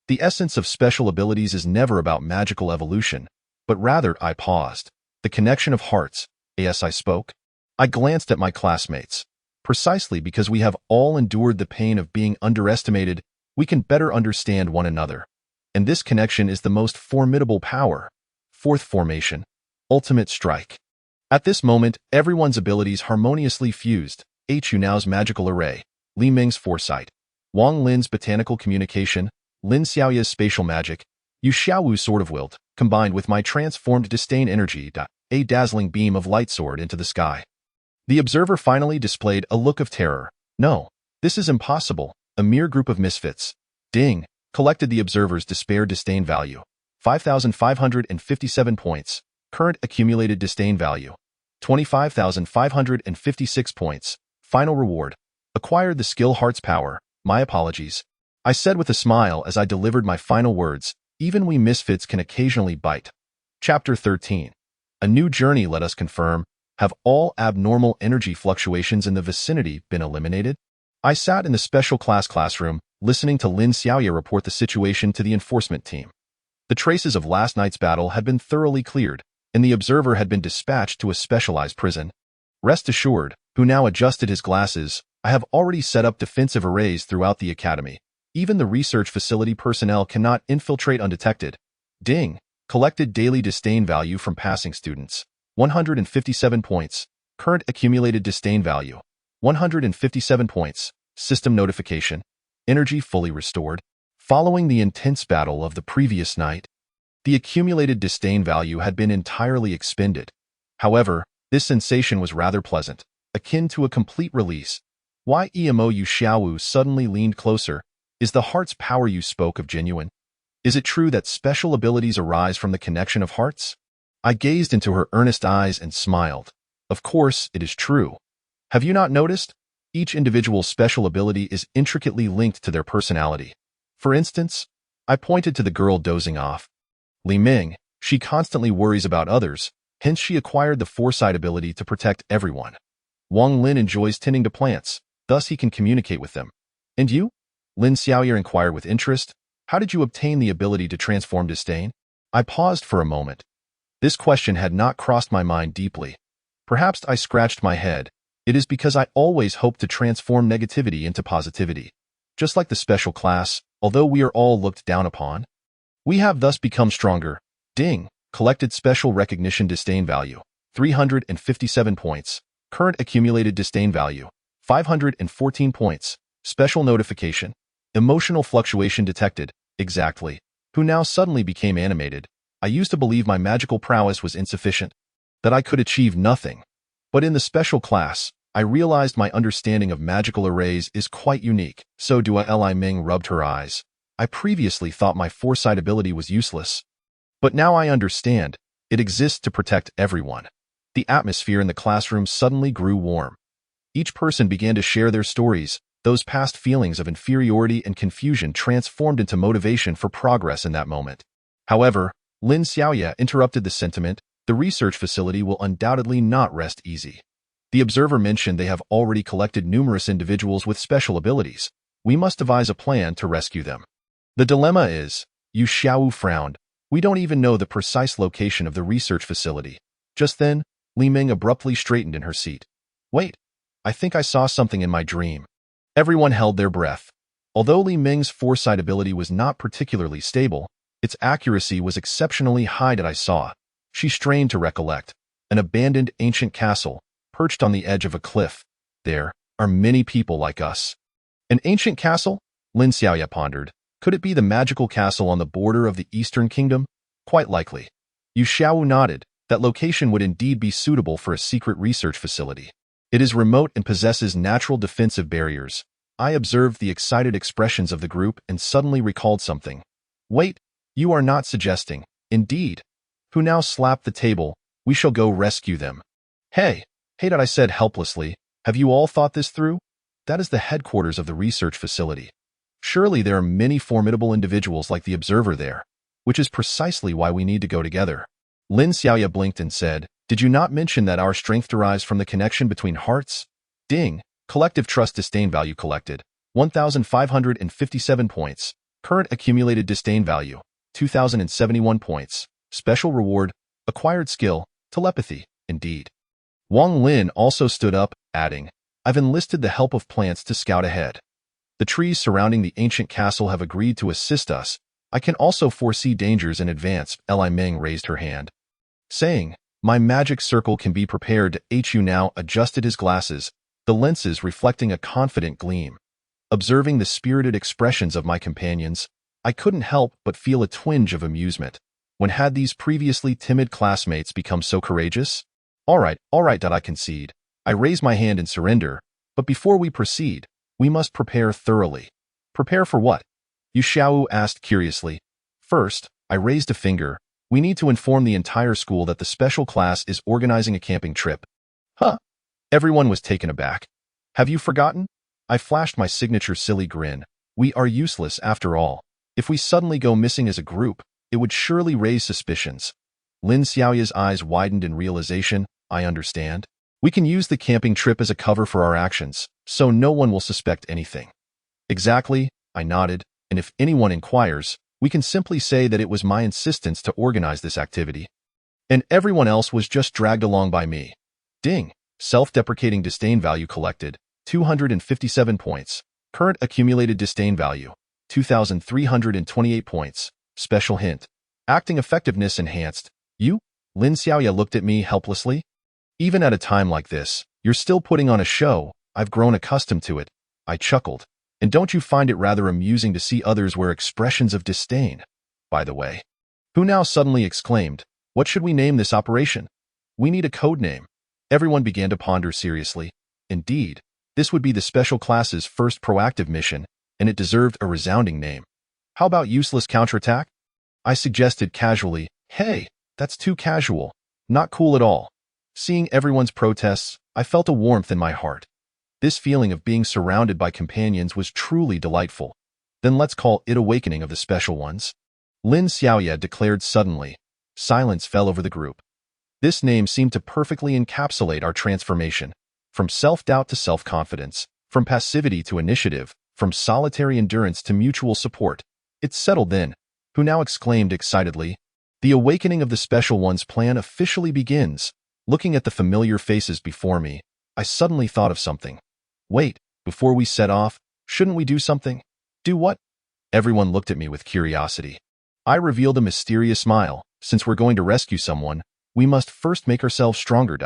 The essence of special abilities is never about magical evolution, but rather, I paused. The connection of hearts. As I spoke, I glanced at my classmates. Precisely because we have all endured the pain of being underestimated, we can better understand one another. And this connection is the most formidable power. Fourth formation. Ultimate strike. At this moment, everyone's abilities harmoniously fused. Hu Nao's magical array, Li Ming's foresight, Wang Lin's botanical communication, Lin Xiaoya's spatial magic, Yu Xiaowu's sword of wilt, combined with my transformed disdain energy. A dazzling beam of light soared into the sky. The observer finally displayed a look of terror. No, this is impossible. A mere group of misfits. Ding, collected the observer's despair disdain value. 5,557 points. Current accumulated disdain value. 25,556 points. Final reward. Acquired the skill Heart's Power. My apologies. I said with a smile as I delivered my final words. Even we misfits can occasionally bite. Chapter 13. A new journey. Let us confirm. Have all abnormal energy fluctuations in the vicinity been eliminated? I sat in the special classroom, listening to Lin Xiaoya report the situation to the enforcement team. The traces of last night's battle had been thoroughly cleared, and the observer had been dispatched to a specialized prison. Rest assured, who now adjusted his glasses, I have already set up defensive arrays throughout the academy. Even the research facility personnel cannot infiltrate undetected. Ding, collected daily disdain value from passing students. 157 points. Current accumulated disdain value. 157 points. System notification. Energy fully restored. Following the intense battle of the previous night, the accumulated disdain value had been entirely expended. However, this sensation was rather pleasant, akin to a complete release. Why Emo Yu Xiaowu suddenly leaned closer. Is the heart's power you spoke of genuine? Is it true that special abilities arise from the connection of hearts? I gazed into her earnest eyes and smiled. Of course, it is true. Have you not noticed? Each individual's special ability is intricately linked to their personality. For instance, I pointed to the girl dozing off. Li Ming, she constantly worries about others, hence she acquired the foresight ability to protect everyone. Wang Lin enjoys tending to plants, thus he can communicate with them. And you? Lin Xiaoya inquired with interest. How did you obtain the ability to transform disdain? I paused for a moment. This question had not crossed my mind deeply. Perhaps I scratched my head. It is because I always hoped to transform negativity into positivity. Just like the special class, although we are all looked down upon, we have thus become stronger. Ding, collected special recognition disdain value. 357 points. Current accumulated disdain value. 514 points. Special notification. Emotional fluctuation detected. Exactly. Who now suddenly became animated. I used to believe my magical prowess was insufficient, that I could achieve nothing. But in the special class, I realized my understanding of magical arrays is quite unique. So Li Ming rubbed her eyes. I previously thought my foresight ability was useless. But now I understand. It exists to protect everyone. The atmosphere in the classroom suddenly grew warm. Each person began to share their stories. Those past feelings of inferiority and confusion transformed into motivation for progress in that moment. However, Lin Xiaoya interrupted the sentiment. The research facility will undoubtedly not rest easy. The observer mentioned they have already collected numerous individuals with special abilities. We must devise a plan to rescue them. The dilemma is, Yu Xiaowu frowned. We don't even know the precise location of the research facility. Just then, Li Ming abruptly straightened in her seat. Wait, I think I saw something in my dream. Everyone held their breath. Although Li Ming's foresight ability was not particularly stable, its accuracy was exceptionally high that I saw. She strained to recollect. An abandoned ancient castle, perched on the edge of a cliff. There are many people like us. An ancient castle? Lin Xiaoya pondered. Could it be the magical castle on the border of the Eastern Kingdom? Quite likely. Yu Xiaowu nodded. That location would indeed be suitable for a secret research facility. It is remote and possesses natural defensive barriers. I observed the excited expressions of the group and suddenly recalled something. Wait, you are not suggesting. Indeed. Who now slapped the table. We shall go rescue them. Hey, I said helplessly. Have you all thought this through? That is the headquarters of the research facility. Surely there are many formidable individuals like the observer there, which is precisely why we need to go together. Lin Xiaoya blinked and said, did you not mention that our strength derives from the connection between hearts? Ding. Collective trust disdain value collected. 1,557 points. Current accumulated disdain value. 2,071 points. Special reward. Acquired skill. Telepathy. Indeed. Wang Lin also stood up, adding, I've enlisted the help of plants to scout ahead. The trees surrounding the ancient castle have agreed to assist us. I can also foresee dangers in advance. Li Meng raised her hand, saying, my magic circle can be prepared to Hu now adjusted his glasses, the lenses reflecting a confident gleam. Observing the spirited expressions of my companions, I couldn't help but feel a twinge of amusement. When had these previously timid classmates become so courageous? All right, I concede. I raise my hand in surrender, but before we proceed, we must prepare thoroughly. Prepare for what? Yu Xiaowu asked curiously. First, I raised a finger. We need to inform the entire school that the special class is organizing a camping trip. Huh? Everyone was taken aback. Have you forgotten? I flashed my signature silly grin. We are useless after all. If we suddenly go missing as a group, it would surely raise suspicions. Lin Xiaoya's eyes widened in realization. I understand. We can use the camping trip as a cover for our actions, so no one will suspect anything. Exactly, I nodded, and if anyone inquires, we can simply say that it was my insistence to organize this activity. And everyone else was just dragged along by me. Ding. Self-deprecating disdain value collected, 257 points. Current accumulated disdain value, 2,328 points. Special hint. Acting effectiveness enhanced. You? Lin Xiaoya looked at me helplessly. Even at a time like this, you're still putting on a show. I've grown accustomed to it. I chuckled. And don't you find it rather amusing to see others wear expressions of disdain? By the way, who now suddenly exclaimed, what should we name this operation? We need a code name. Everyone began to ponder seriously. Indeed, this would be the special class's first proactive mission, and it deserved a resounding name. How about useless counterattack? I suggested casually. Hey, that's too casual. Not cool at all. Seeing everyone's protests, I felt a warmth in my heart. This feeling of being surrounded by companions was truly delightful. Then let's call it Awakening of the Special Ones. Lin Xiaoya declared suddenly. Silence fell over the group. This name seemed to perfectly encapsulate our transformation. From self-doubt to self-confidence, from passivity to initiative, from solitary endurance to mutual support. It settled then. Who now exclaimed excitedly, the Awakening of the Special Ones plan officially begins. Looking at the familiar faces before me, I suddenly thought of something. Wait, before we set off, shouldn't we do something? Do what? Everyone looked at me with curiosity. I revealed a mysterious smile. Since we're going to rescue someone, we must first make ourselves stronger.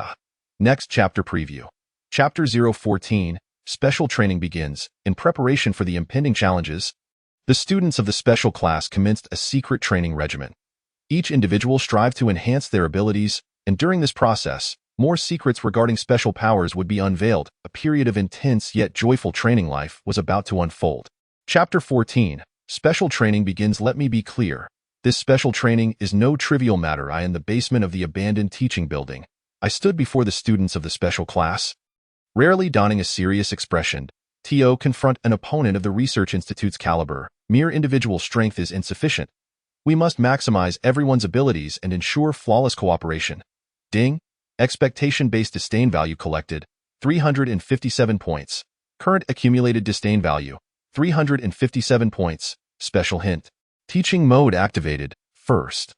Next chapter preview. Chapter 014, Special Training begins. In preparation for the impending challenges, the students of the special class commenced a secret training regimen. Each individual strived to enhance their abilities, and during this process, more secrets regarding special powers would be unveiled. A period of intense yet joyful training life was about to unfold. Chapter 14, Special Training begins. Let me be clear. This special training is no trivial matter. In the basement of the abandoned teaching building, I stood before the students of the special class. Rarely donning a serious expression, T.O. confront an opponent of the Research Institute's caliber. Mere individual strength is insufficient. We must maximize everyone's abilities and ensure flawless cooperation. Ding. Expectation-based disdain value collected, 357 points. Current accumulated disdain value, 357 points. Special hint. Teaching mode activated. First,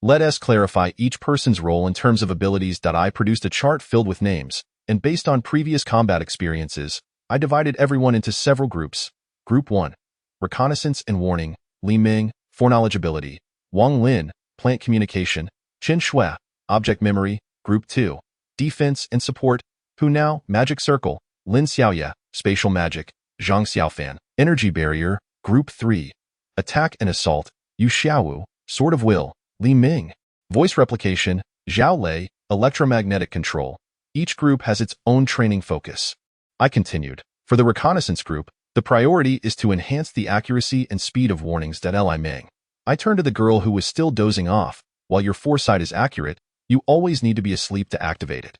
let us clarify each person's role in terms of abilities. I produced a chart filled with names, and based on previous combat experiences, I divided everyone into several groups. Group 1. Reconnaissance and Warning, Li Ming, Foreknowledge Ability, Wang Lin, Plant Communication, Qin Shui, Object Memory. Group 2. Defense and Support, Hu Now, Magic Circle, Lin Xiaoya, Spatial Magic, Zhang Xiaofan, Energy Barrier. Group 3. Attack and Assault, Yu Xiaowu, Sword of Will, Li Ming, Voice Replication, Zhao Lei, Electromagnetic Control. Each group has its own training focus. I continued. For the Reconnaissance group, the priority is to enhance the accuracy and speed of warnings. Li Ming. I turned to the girl who was still dozing off. While your foresight is accurate, you always need to be asleep to activate it.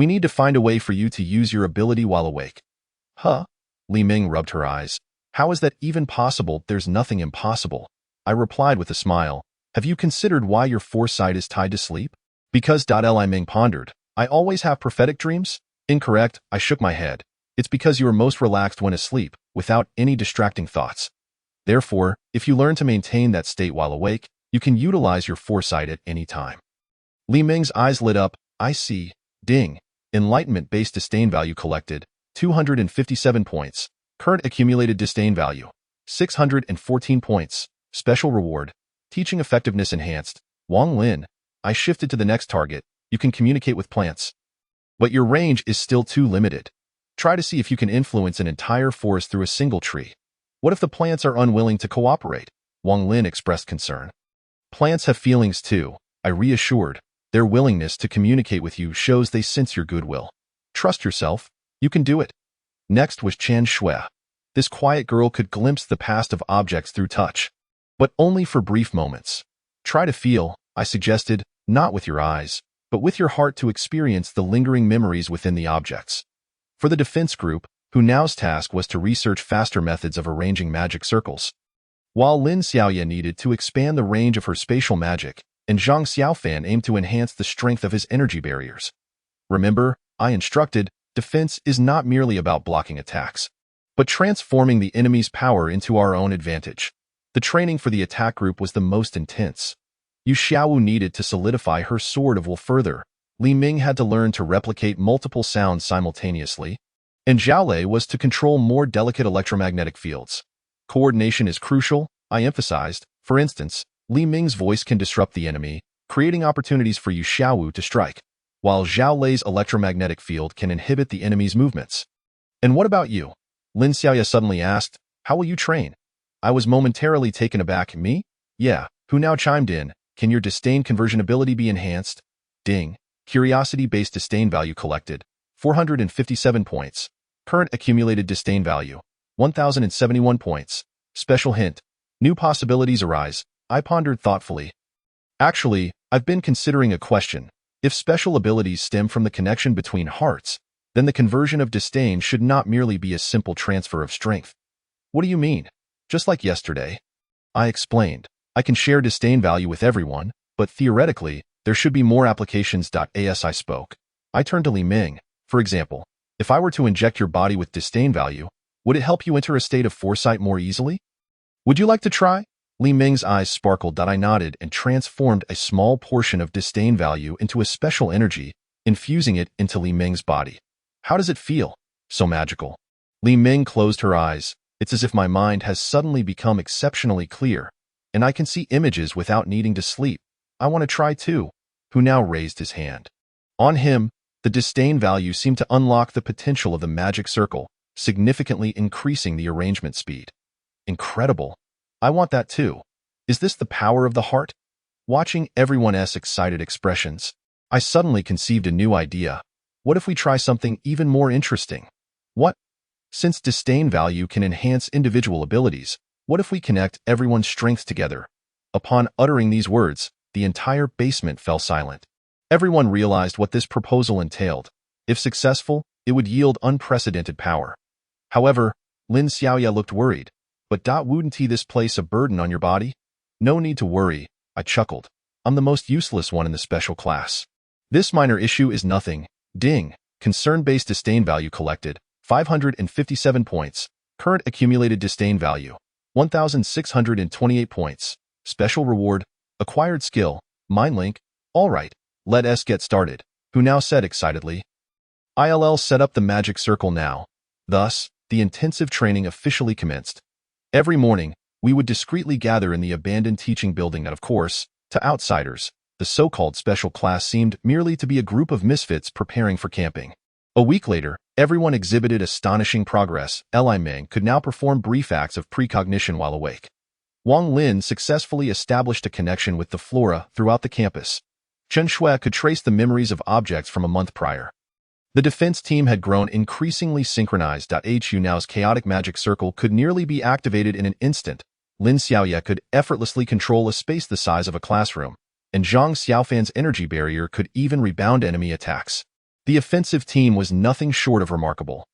We need to find a way for you to use your ability while awake. Huh? Li Ming rubbed her eyes. How is that even possible? There's nothing impossible. I replied with a smile. Have you considered why your foresight is tied to sleep? Because Li Ming pondered. I always have prophetic dreams? Incorrect, I shook my head. It's because you are most relaxed when asleep, without any distracting thoughts. Therefore, if you learn to maintain that state while awake, you can utilize your foresight at any time. Li Ming's eyes lit up. I see. Ding. Enlightenment-based disdain value collected, 257 points. Current accumulated disdain value, 614 points. Special reward, teaching effectiveness enhanced. Wang Lin. I shifted to the next target. You can communicate with plants. But your range is still too limited. Try to see if you can influence an entire forest through a single tree. What if the plants are unwilling to cooperate? Wang Lin expressed concern. Plants have feelings too, I reassured. Their willingness to communicate with you shows they sense your goodwill. Trust yourself. You can do it. Next was Chen Shui. This quiet girl could glimpse the past of objects through touch. But only for brief moments. Try to feel, I suggested, not with your eyes, but with your heart to experience the lingering memories within the objects. For the defense group, who now's task was to research faster methods of arranging magic circles. While Lin Xiaoye needed to expand the range of her spatial magic, and Zhang Xiaofan aimed to enhance the strength of his energy barriers. Remember, I instructed, defense is not merely about blocking attacks, but transforming the enemy's power into our own advantage. The training for the attack group was the most intense. Yu Xiaowu needed to solidify her sword of will further. Li Ming had to learn to replicate multiple sounds simultaneously, and Zhao Lei was to control more delicate electromagnetic fields. Coordination is crucial, I emphasized. For instance, Li Ming's voice can disrupt the enemy, creating opportunities for Yu Xiaowu to strike, while Zhao Lei's electromagnetic field can inhibit the enemy's movements. And what about you? Lin Xiaoye suddenly asked. How will you train? I was momentarily taken aback. Me? Yeah, who now chimed in. Can your disdain conversion ability be enhanced? Ding. Curiosity-based disdain value collected, 457 points. Current accumulated disdain value, 1,071 points. Special hint. New possibilities arise. I pondered thoughtfully. Actually, I've been considering a question. If special abilities stem from the connection between hearts, then the conversion of disdain should not merely be a simple transfer of strength. What do you mean? Just like yesterday. I explained. I can share disdain value with everyone, but theoretically, there should be more applications. As I spoke, I turned to Li Ming. For example, if I were to inject your body with disdain value, would it help you enter a state of foresight more easily? Would you like to try? Li Ming's eyes sparkled. I nodded and transformed a small portion of disdain value into a special energy, infusing it into Li Ming's body. How does it feel? So magical. Li Ming closed her eyes. It's as if my mind has suddenly become exceptionally clear, and I can see images without needing to sleep. I want to try too. Who now raised his hand? On him, the disdain value seemed to unlock the potential of the magic circle, significantly increasing the arrangement speed. Incredible. I want that too. Is this the power of the heart? Watching everyone's excited expressions, I suddenly conceived a new idea. What if we try something even more interesting? What? Since disdain value can enhance individual abilities, what if we connect everyone's strength together? Upon uttering these words, the entire basement fell silent. Everyone realized what this proposal entailed. If successful, it would yield unprecedented power. However, Lin Xiaoye looked worried. But wouldn't this place a burden on your body? No need to worry, I chuckled. I'm the most useless one in the special class. This minor issue is nothing. Ding. Concern-based disdain value collected, 557 points. Current accumulated disdain value, 1,628 points. Special reward, acquired skill, mind link. Alright, let us get started. Who now said excitedly. ILL set up the magic circle now. Thus, the intensive training officially commenced. Every morning, we would discreetly gather in the abandoned teaching building and, of course, to outsiders, the so-called special class seemed merely to be a group of misfits preparing for camping. A week later, everyone exhibited astonishing progress. Li Ming could now perform brief acts of precognition while awake. Wang Lin successfully established a connection with the flora throughout the campus. Chen Shui could trace the memories of objects from a month prior. The defense team had grown increasingly synchronized. Hu Nao's chaotic magic circle could nearly be activated in an instant. Lin Xiaoye could effortlessly control a space the size of a classroom, and Zhang Xiaofan's energy barrier could even rebound enemy attacks. The offensive team was nothing short of remarkable.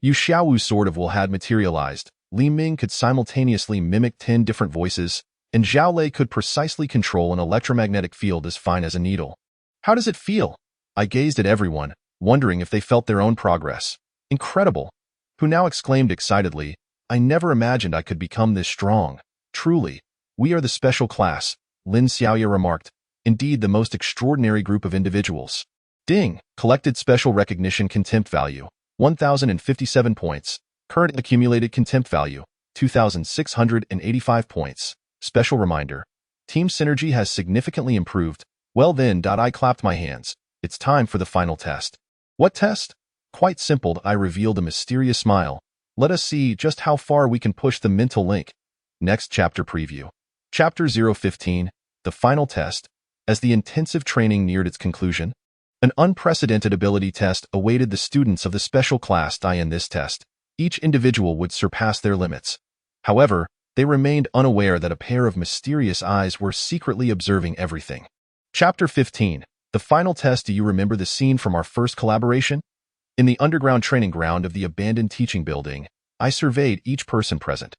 Yu Xiaowu's sword of will had materialized, Li Ming could simultaneously mimic 10 different voices, and Zhao Lei could precisely control an electromagnetic field as fine as a needle. How does it feel? I gazed at everyone, wondering if they felt their own progress. Incredible! Who now exclaimed excitedly, I never imagined I could become this strong. Truly, we are the special class, Lin Xiaoya remarked. Indeed, the most extraordinary group of individuals. Ding! Collected special recognition contempt value, 1,057 points. Current accumulated contempt value, 2,685 points. Special reminder. Team synergy has significantly improved. Well then, I clapped my hands. It's time for the final test. What test? Quite simple, I revealed a mysterious smile. Let us see just how far we can push the mental link. Next chapter preview. Chapter 015, the final test. As the intensive training neared its conclusion, an unprecedented ability test awaited the students of the special class. In this test, each individual would surpass their limits. However, they remained unaware that a pair of mysterious eyes were secretly observing everything. Chapter 15, the final test. Do you remember the scene from our first collaboration? In the underground training ground of the abandoned teaching building, I surveyed each person present.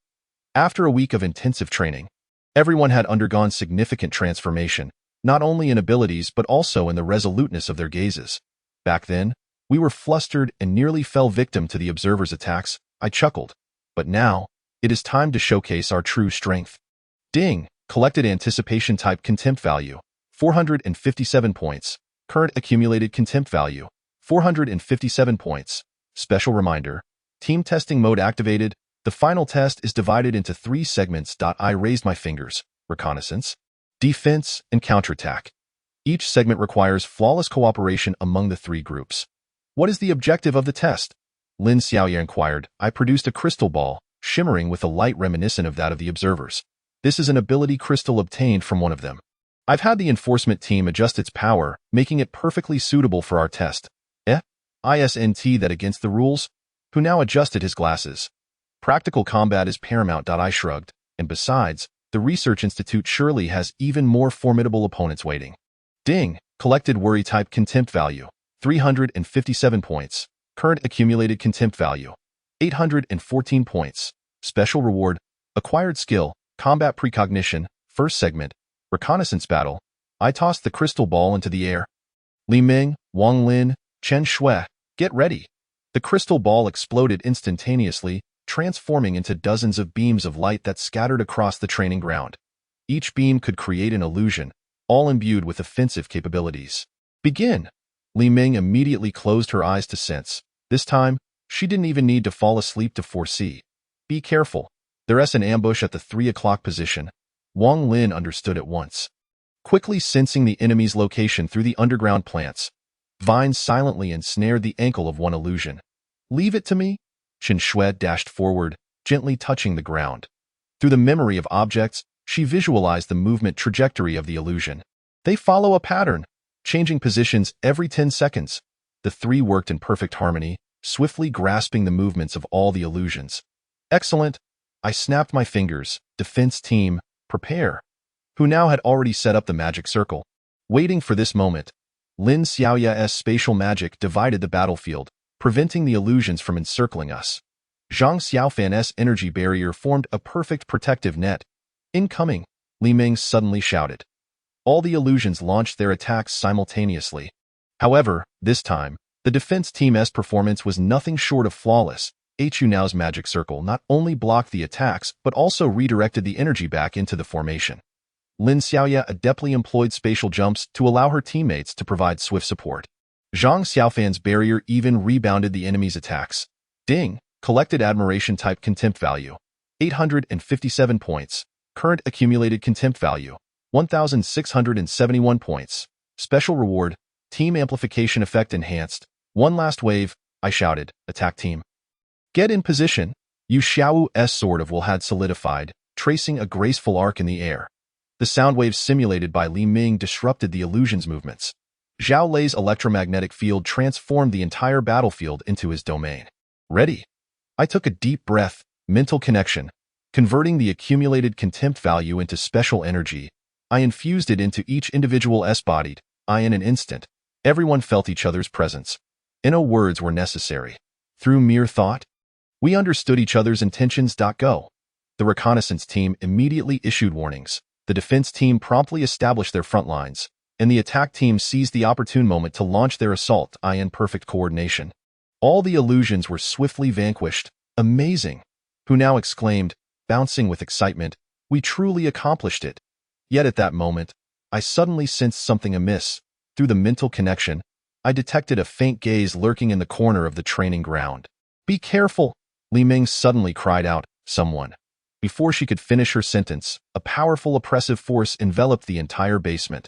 After a week of intensive training, everyone had undergone significant transformation, not only in abilities but also in the resoluteness of their gazes. Back then, we were flustered and nearly fell victim to the observers' attacks. I chuckled. But now, it is time to showcase our true strength. Ding! Collected anticipation type contempt value, 457 points. Current accumulated contempt value, 457 points. Special reminder. Team testing mode activated. The final test is divided into 3 segments. I raised my fingers. Reconnaissance, defense, and counterattack. Each segment requires flawless cooperation among the 3 groups. What is the objective of the test? Lin Xiaoya inquired. I produced a crystal ball, shimmering with a light reminiscent of that of the observers. This is an ability crystal obtained from one of them. I've had the enforcement team adjust its power, making it perfectly suitable for our test. ISNT that against the rules? Who now adjusted his glasses. Practical combat is paramount. I shrugged. And besides, the Research Institute surely has even more formidable opponents waiting. Ding! Collected worry type contempt value, 357 points. Current accumulated contempt value, 814 points. Special reward, acquired skill, combat precognition, first segment, reconnaissance battle. I tossed the crystal ball into the air. Li Ming, Wang Lin, Chen Shui, get ready. The crystal ball exploded instantaneously, transforming into dozens of beams of light that scattered across the training ground. Each beam could create an illusion, all imbued with offensive capabilities. Begin! Li Ming immediately closed her eyes to sense. This time, she didn't even need to fall asleep to foresee. Be careful. There's an ambush at the 3 o'clock position. Wang Lin understood at once. Quickly sensing the enemy's location through the underground plants, vines silently ensnared the ankle of one illusion. Leave it to me? Chen Shui dashed forward, gently touching the ground. Through the memory of objects, she visualized the movement trajectory of the illusion. They follow a pattern, changing positions every 10 seconds. The 3 worked in perfect harmony, swiftly grasping the movements of all the illusions. Excellent! I snapped my fingers. Defense team, prepare. Who now had already set up the magic circle. Waiting for this moment, Lin Xiaoya's spatial magic divided the battlefield, preventing the illusions from encircling us. Zhang Xiaofan's energy barrier formed a perfect protective net. Incoming, Li Ming suddenly shouted. All the illusions launched their attacks simultaneously. However, this time, the defense team's performance was nothing short of flawless. Hu Nao's magic circle not only blocked the attacks but also redirected the energy back into the formation. Lin Xiaoya adeptly employed spatial jumps to allow her teammates to provide swift support. Zhang Xiaofan's barrier even rebounded the enemy's attacks. Ding! Collected admiration type contempt value, 857 points. Current accumulated contempt value, 1,671 points. Special reward, team amplification effect enhanced. One last wave, I shouted. Attack team. Get in position. Yu Xiao's sword of will had solidified, tracing a graceful arc in the air. The sound waves simulated by Li Ming disrupted the illusion's movements. Zhao Lei's electromagnetic field transformed the entire battlefield into his domain. Ready? I took a deep breath, mental connection. Converting the accumulated contempt value into special energy, I infused it into each individual S-bodied. In an instant, everyone felt each other's presence. No words were necessary. Through mere thought, we understood each other's intentions. Go. The reconnaissance team immediately issued warnings. The defense team promptly established their front lines, and the attack team seized the opportune moment to launch their assault in perfect coordination. All the illusions were swiftly vanquished. Amazing! Who now exclaimed, bouncing with excitement, we truly accomplished it. Yet at that moment, I suddenly sensed something amiss. Through the mental connection, I detected a faint gaze lurking in the corner of the training ground. Be careful! Li Ming suddenly cried out, someone. Before she could finish her sentence, a powerful oppressive force enveloped the entire basement.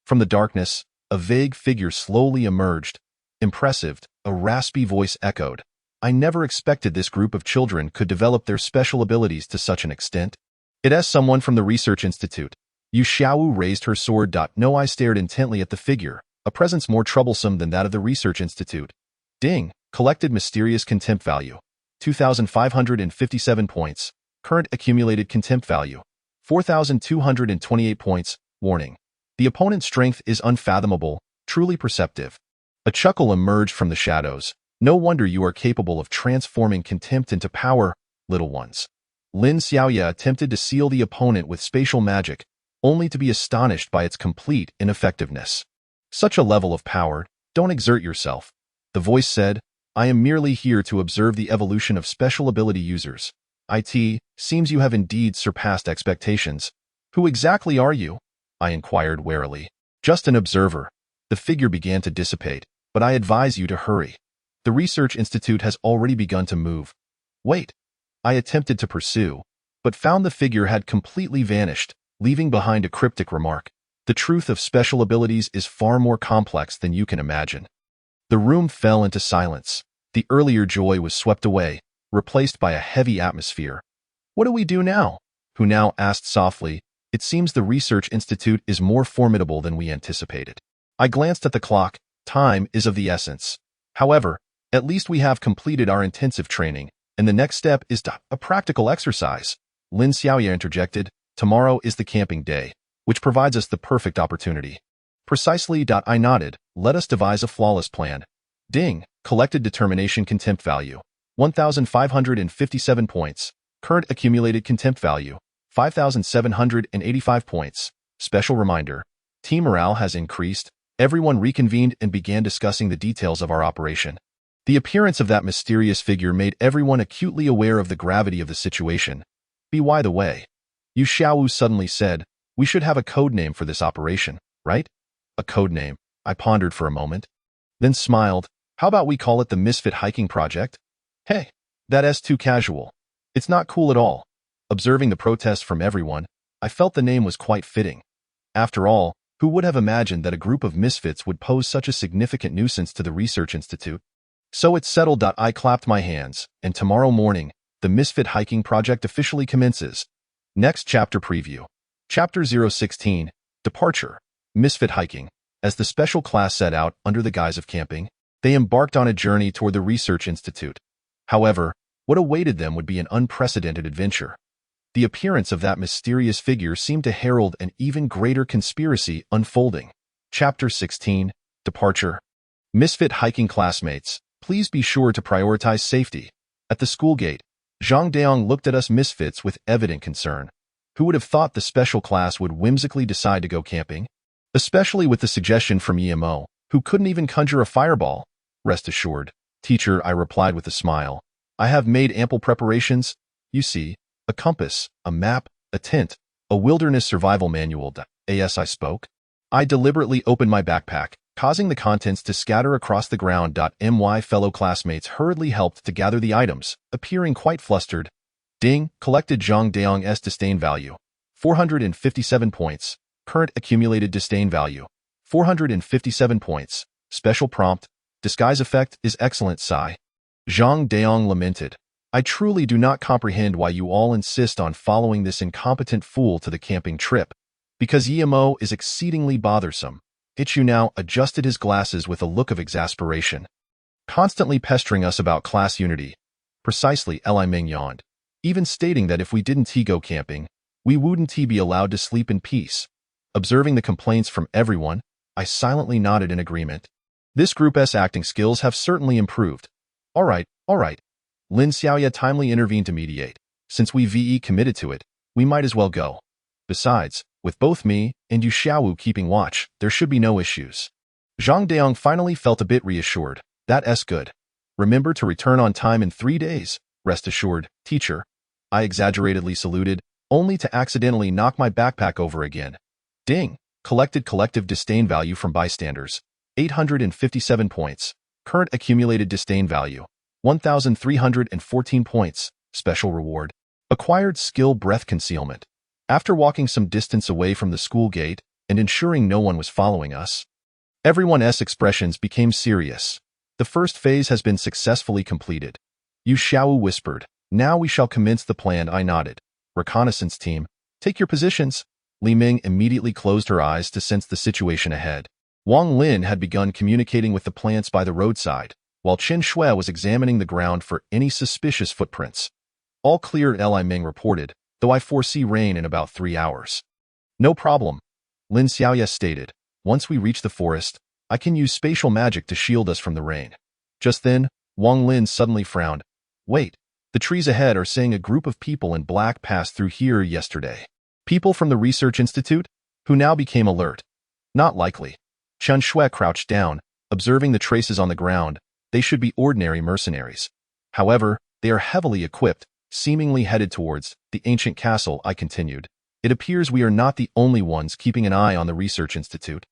From the darkness, a vague figure slowly emerged. Impressive, a raspy voice echoed. I never expected this group of children could develop their special abilities to such an extent. It is someone from the Research Institute. Yu Xiaowu raised her sword. No, I stared intently at the figure, a presence more troublesome than that of the Research Institute. Ding, collected mysterious contempt value. 2,557 points. Current accumulated contempt value. 4,228 points. Warning. The opponent's strength is unfathomable, truly perceptive. A chuckle emerged from the shadows. No wonder you are capable of transforming contempt into power, little ones. Lin Xiaoya attempted to seal the opponent with spatial magic, only to be astonished by its complete ineffectiveness. Such a level of power, don't exert yourself. The voice said, I am merely here to observe the evolution of special ability users. It seems you have indeed surpassed expectations. Who exactly are you? I inquired warily. Just an observer. The figure began to dissipate, but I advise you to hurry. The Research Institute has already begun to move. Wait. I attempted to pursue, but found the figure had completely vanished, leaving behind a cryptic remark. The truth of special abilities is far more complex than you can imagine. The room fell into silence. The earlier joy was swept away, replaced by a heavy atmosphere. What do we do now? Who now asked softly. It seems the Research Institute is more formidable than we anticipated. I glanced at the clock. Time is of the essence. However, at least we have completed our intensive training, and the next step is a practical exercise. Lin Xiaoya interjected. Tomorrow is the camping day, which provides us the perfect opportunity. Precisely. I nodded. Let us devise a flawless plan. Ding, collected determination contempt value. 1,557 points. Current accumulated contempt value. 5,785 points. Special reminder. Team morale has increased. Everyone reconvened and began discussing the details of our operation. The appearance of that mysterious figure made everyone acutely aware of the gravity of the situation. By the way, Yu Xiaowu suddenly said, we should have a code name for this operation, right? A code name. I pondered for a moment, then smiled. How about we call it the Misfit Hiking Project? Hey, that's too casual. It's not cool at all. Observing the protest from everyone, I felt the name was quite fitting. After all, who would have imagined that a group of misfits would pose such a significant nuisance to the Research Institute? So it's settled. I clapped my hands, and tomorrow morning, the Misfit Hiking Project officially commences. Next chapter preview. Chapter 016, Departure. Misfit Hiking. As the special class set out under the guise of camping, they embarked on a journey toward the Research Institute. However, what awaited them would be an unprecedented adventure. The appearance of that mysterious figure seemed to herald an even greater conspiracy unfolding. Chapter 16, Departure. Misfit Hiking classmates, please be sure to prioritize safety. At the school gate, Zhang Daong looked at us misfits with evident concern. Who would have thought the special class would whimsically decide to go camping? Especially with the suggestion from EMO, who couldn't even conjure a fireball. Rest assured, teacher, I replied with a smile. I have made ample preparations. You see, a compass, a map, a tent, a wilderness survival manual. As I spoke, I deliberately opened my backpack, causing the contents to scatter across the ground. My fellow classmates hurriedly helped to gather the items, appearing quite flustered. Ding, collected Zhang Daong's disdain value. 457 points. Current accumulated disdain value. 457 points. Special prompt. Disguise effect is excellent, Sai. Zhang Daong lamented. I truly do not comprehend why you all insist on following this incompetent fool to the camping trip. Because EMO is exceedingly bothersome. Ichu now adjusted his glasses with a look of exasperation. Constantly pestering us about class unity. Precisely, Li Ming yawned. Even stating that if we didn't go camping, we wouldn't be allowed to sleep in peace. Observing the complaints from everyone, I silently nodded in agreement. This group's acting skills have certainly improved. All right. Lin Xiaoya timely intervened to mediate. Since we VE committed to it, we might as well go. Besides, with both me and Yu Xiaowu keeping watch, there should be no issues. Zhang Deong finally felt a bit reassured. That's good. Remember to return on time in 3 days. Rest assured, teacher. I exaggeratedly saluted, only to accidentally knock my backpack over again. Ding! Collected collective disdain value from bystanders. 857 points. Current accumulated disdain value. 1,314 points. Special reward. Acquired skill breath concealment. After walking some distance away from the school gate and ensuring no one was following us, everyone's expressions became serious. The first phase has been successfully completed. Yu Xiaowu whispered, now we shall commence the plan. I nodded. Reconnaissance team, take your positions. Li Ming immediately closed her eyes to sense the situation ahead. Wang Lin had begun communicating with the plants by the roadside, while Chen Shui was examining the ground for any suspicious footprints. All clear, Li Ming reported, though I foresee rain in about 3 hours. No problem, Lin Xiaoya stated. Once we reach the forest, I can use spatial magic to shield us from the rain. Just then, Wang Lin suddenly frowned. Wait, the trees ahead are saying a group of people in black passed through here yesterday. People from the research institute, who now became alert. Not likely. Chen Shui crouched down, observing the traces on the ground. They should be ordinary mercenaries. However, they are heavily equipped, seemingly headed towards the ancient castle. I continued. It appears we are not the only ones keeping an eye on the research institute.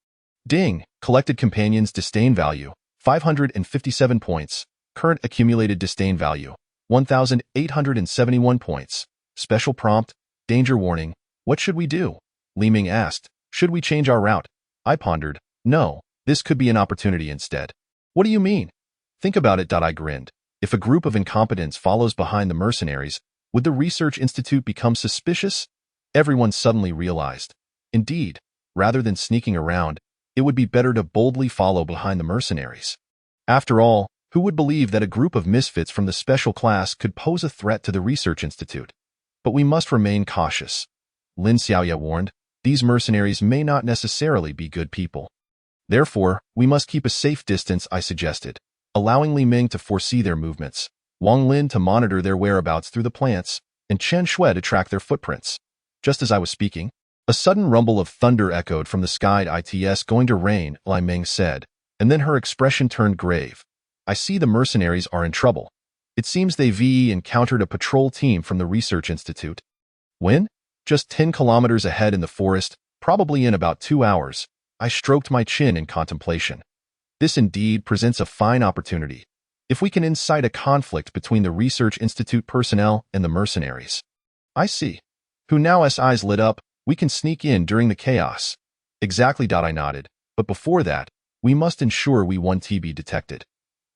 Ding! Collected companions disdain value, 557 points. Current accumulated disdain value, 1,871 points. Special prompt, danger warning. What should we do? Li Ming asked. Should we change our route? I pondered. No, this could be an opportunity instead. What do you mean? Think about it. I grinned. If a group of incompetents follows behind the mercenaries, would the research institute become suspicious? Everyone suddenly realized. Indeed, rather than sneaking around, it would be better to boldly follow behind the mercenaries. After all, who would believe that a group of misfits from the special class could pose a threat to the research institute? But we must remain cautious. Lin Xiaoya warned, these mercenaries may not necessarily be good people. Therefore, we must keep a safe distance, I suggested, allowing Li Ming to foresee their movements, Wang Lin to monitor their whereabouts through the plants, and Chen Shui to track their footprints. Just as I was speaking, a sudden rumble of thunder echoed from the sky. It's going to rain, Li Ming said, and then her expression turned grave. I see the mercenaries are in trouble. It seems they encountered a patrol team from the research institute. When? Just 10 kilometers ahead in the forest, probably in about 2 hours. I stroked my chin in contemplation. This indeed presents a fine opportunity. If we can incite a conflict between the research institute personnel and the mercenaries. I see. Who now's eyes lit up, we can sneak in during the chaos. Exactly. I nodded. But before that, we must ensure we won't be detected.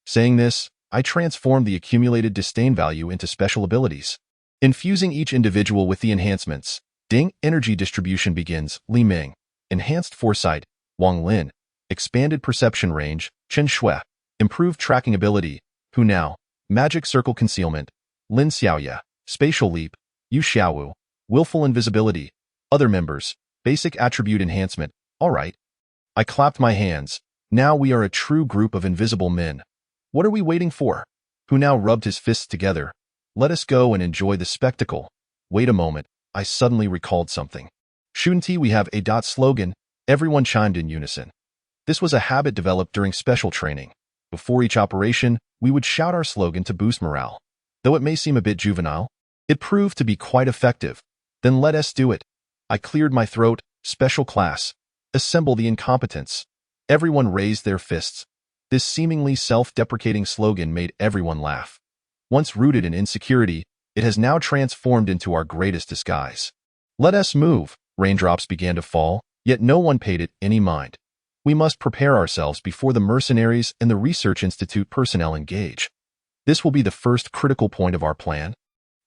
Saying this, I transformed the accumulated disdain value into special abilities. Infusing each individual with the enhancements. Ding! Energy distribution begins. Li Ming. Enhanced foresight. Wang Lin. Expanded perception range. Chen Shui. Improved tracking ability. Hu Now. Magic circle concealment. Lin Xiaoya. Spatial leap. Yu Xiaowu. Willful invisibility. Other members. Basic attribute enhancement. All right. I clapped my hands. Now we are a true group of invisible men. What are we waiting for? Hu Now rubbed his fists together. Let us go and enjoy the spectacle. Wait a moment. I suddenly recalled something. Shouldn't we have a slogan? Everyone chimed in unison. This was a habit developed during special training. Before each operation, we would shout our slogan to boost morale. Though it may seem a bit juvenile, it proved to be quite effective. Then let us do it. I cleared my throat. Special class. Assemble the incompetents. Everyone raised their fists. This seemingly self-deprecating slogan made everyone laugh. Once rooted in insecurity, it has now transformed into our greatest disguise. Let us move. Raindrops began to fall, yet no one paid it any mind. We must prepare ourselves before the mercenaries and the research institute personnel engage. This will be the first critical point of our plan.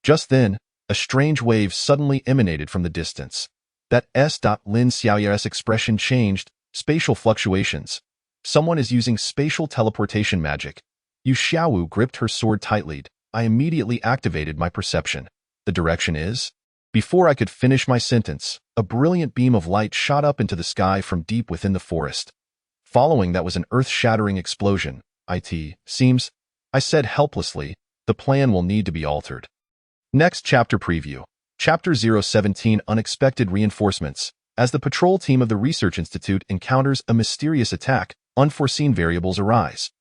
Just then, a strange wave suddenly emanated from the distance. That Lin Xiaoya's expression changed. Spatial fluctuations. Someone is using spatial teleportation magic. Yu Xiaowu gripped her sword tightly. I immediately activated my perception. The direction is? Before I could finish my sentence, a brilliant beam of light shot up into the sky from deep within the forest. Following that was an earth-shattering explosion. Seems, I said helplessly, the plan will need to be altered. Next chapter preview. Chapter 017 Unexpected Reinforcements. As the patrol team of the Research Institute encounters a mysterious attack, unforeseen variables arise.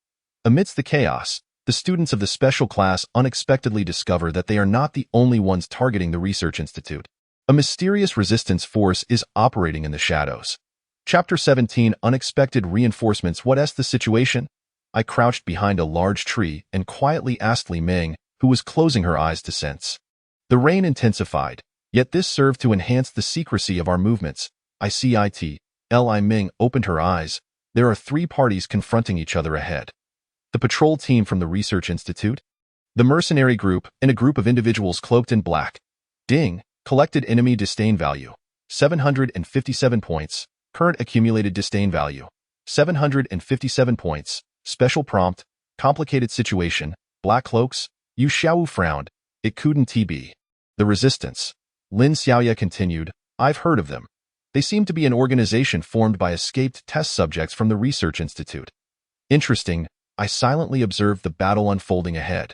Amidst the chaos, the students of the special class unexpectedly discover that they are not the only ones targeting the Research Institute. A mysterious resistance force is operating in the shadows. Chapter 17 Unexpected Reinforcements. What's the situation? I crouched behind a large tree and quietly asked Li Ming, who was closing her eyes to sense. The rain intensified, yet this served to enhance the secrecy of our movements. Li Ming opened her eyes. There are 3 parties confronting each other ahead. The patrol team from the Research Institute, the mercenary group, and a group of individuals cloaked in black. Ding. Collected enemy disdain value, 757 points. Current accumulated disdain value, 757 points. Special prompt, complicated situation, black cloaks. Yu Xiaowu frowned. It couldn't be. The resistance. Lin Xiaoya continued, I've heard of them. They seem to be an organization formed by escaped test subjects from the Research Institute. Interesting. I silently observed the battle unfolding ahead.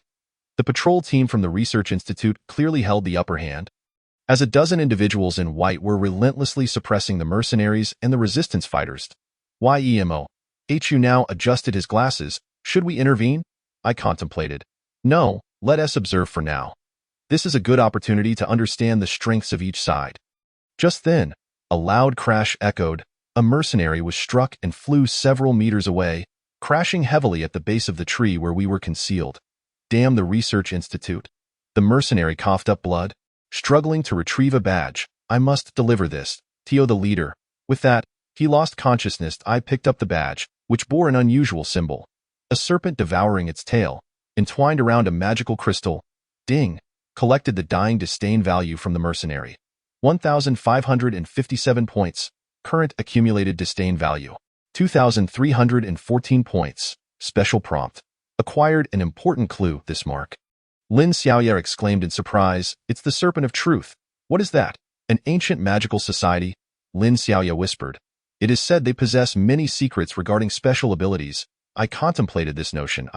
The patrol team from the Research Institute clearly held the upper hand, as a dozen individuals in white were relentlessly suppressing the mercenaries and the resistance fighters. Hu now adjusted his glasses. Should we intervene? I contemplated. No, let us observe for now. This is a good opportunity to understand the strengths of each side. Just then, a loud crash echoed. A mercenary was struck and flew several meters away, crashing heavily at the base of the tree where we were concealed. Damn the Research Institute. The mercenary coughed up blood, struggling to retrieve a badge. I must deliver this. Tio the leader. With that, he lost consciousness. I picked up the badge, which bore an unusual symbol. A serpent devouring its tail, entwined around a magical crystal. Ding. Collected the dying disdain value from the mercenary. 1,557 points. Current accumulated disdain value, 2,314 points. Special prompt. Acquired an important clue. This mark. Lin Xiaoya exclaimed in surprise. It's the Serpent of Truth. What is that? An ancient magical society? Lin Xiaoya whispered. It is said they possess many secrets regarding special abilities. I contemplated this notion.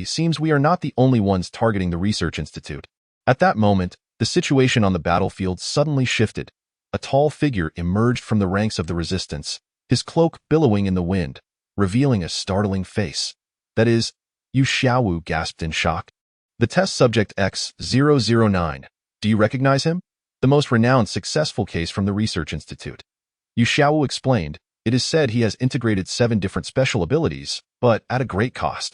Seems we are not the only ones targeting the Research Institute. At that moment, the situation on the battlefield suddenly shifted. A tall figure emerged from the ranks of the resistance, his cloak billowing in the wind, revealing a startling face. That is, Yu Xiaowu gasped in shock. The test subject X009. Do you recognize him? The most renowned successful case from the Research Institute. Yu Xiaowu explained, it is said he has integrated 7 different special abilities, but at a great cost.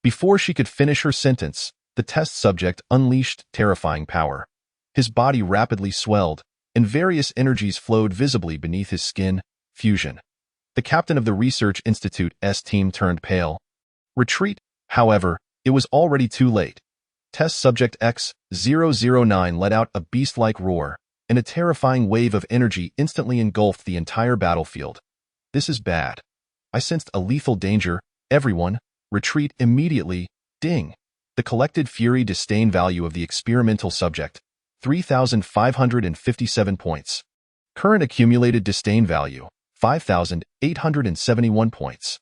Before she could finish her sentence, the test subject unleashed terrifying power. His body rapidly swelled, and various energies flowed visibly beneath his skin. Fusion. The captain of the Research Institute's team turned pale. Retreat, however, it was already too late. Test subject X009 let out a beast-like roar, and a terrifying wave of energy instantly engulfed the entire battlefield. This is bad. I sensed a lethal danger. Everyone, retreat immediately. Ding. The collected fury disdain value of the experimental subject, 3,557 points. Current accumulated disdain value, 5,871 points.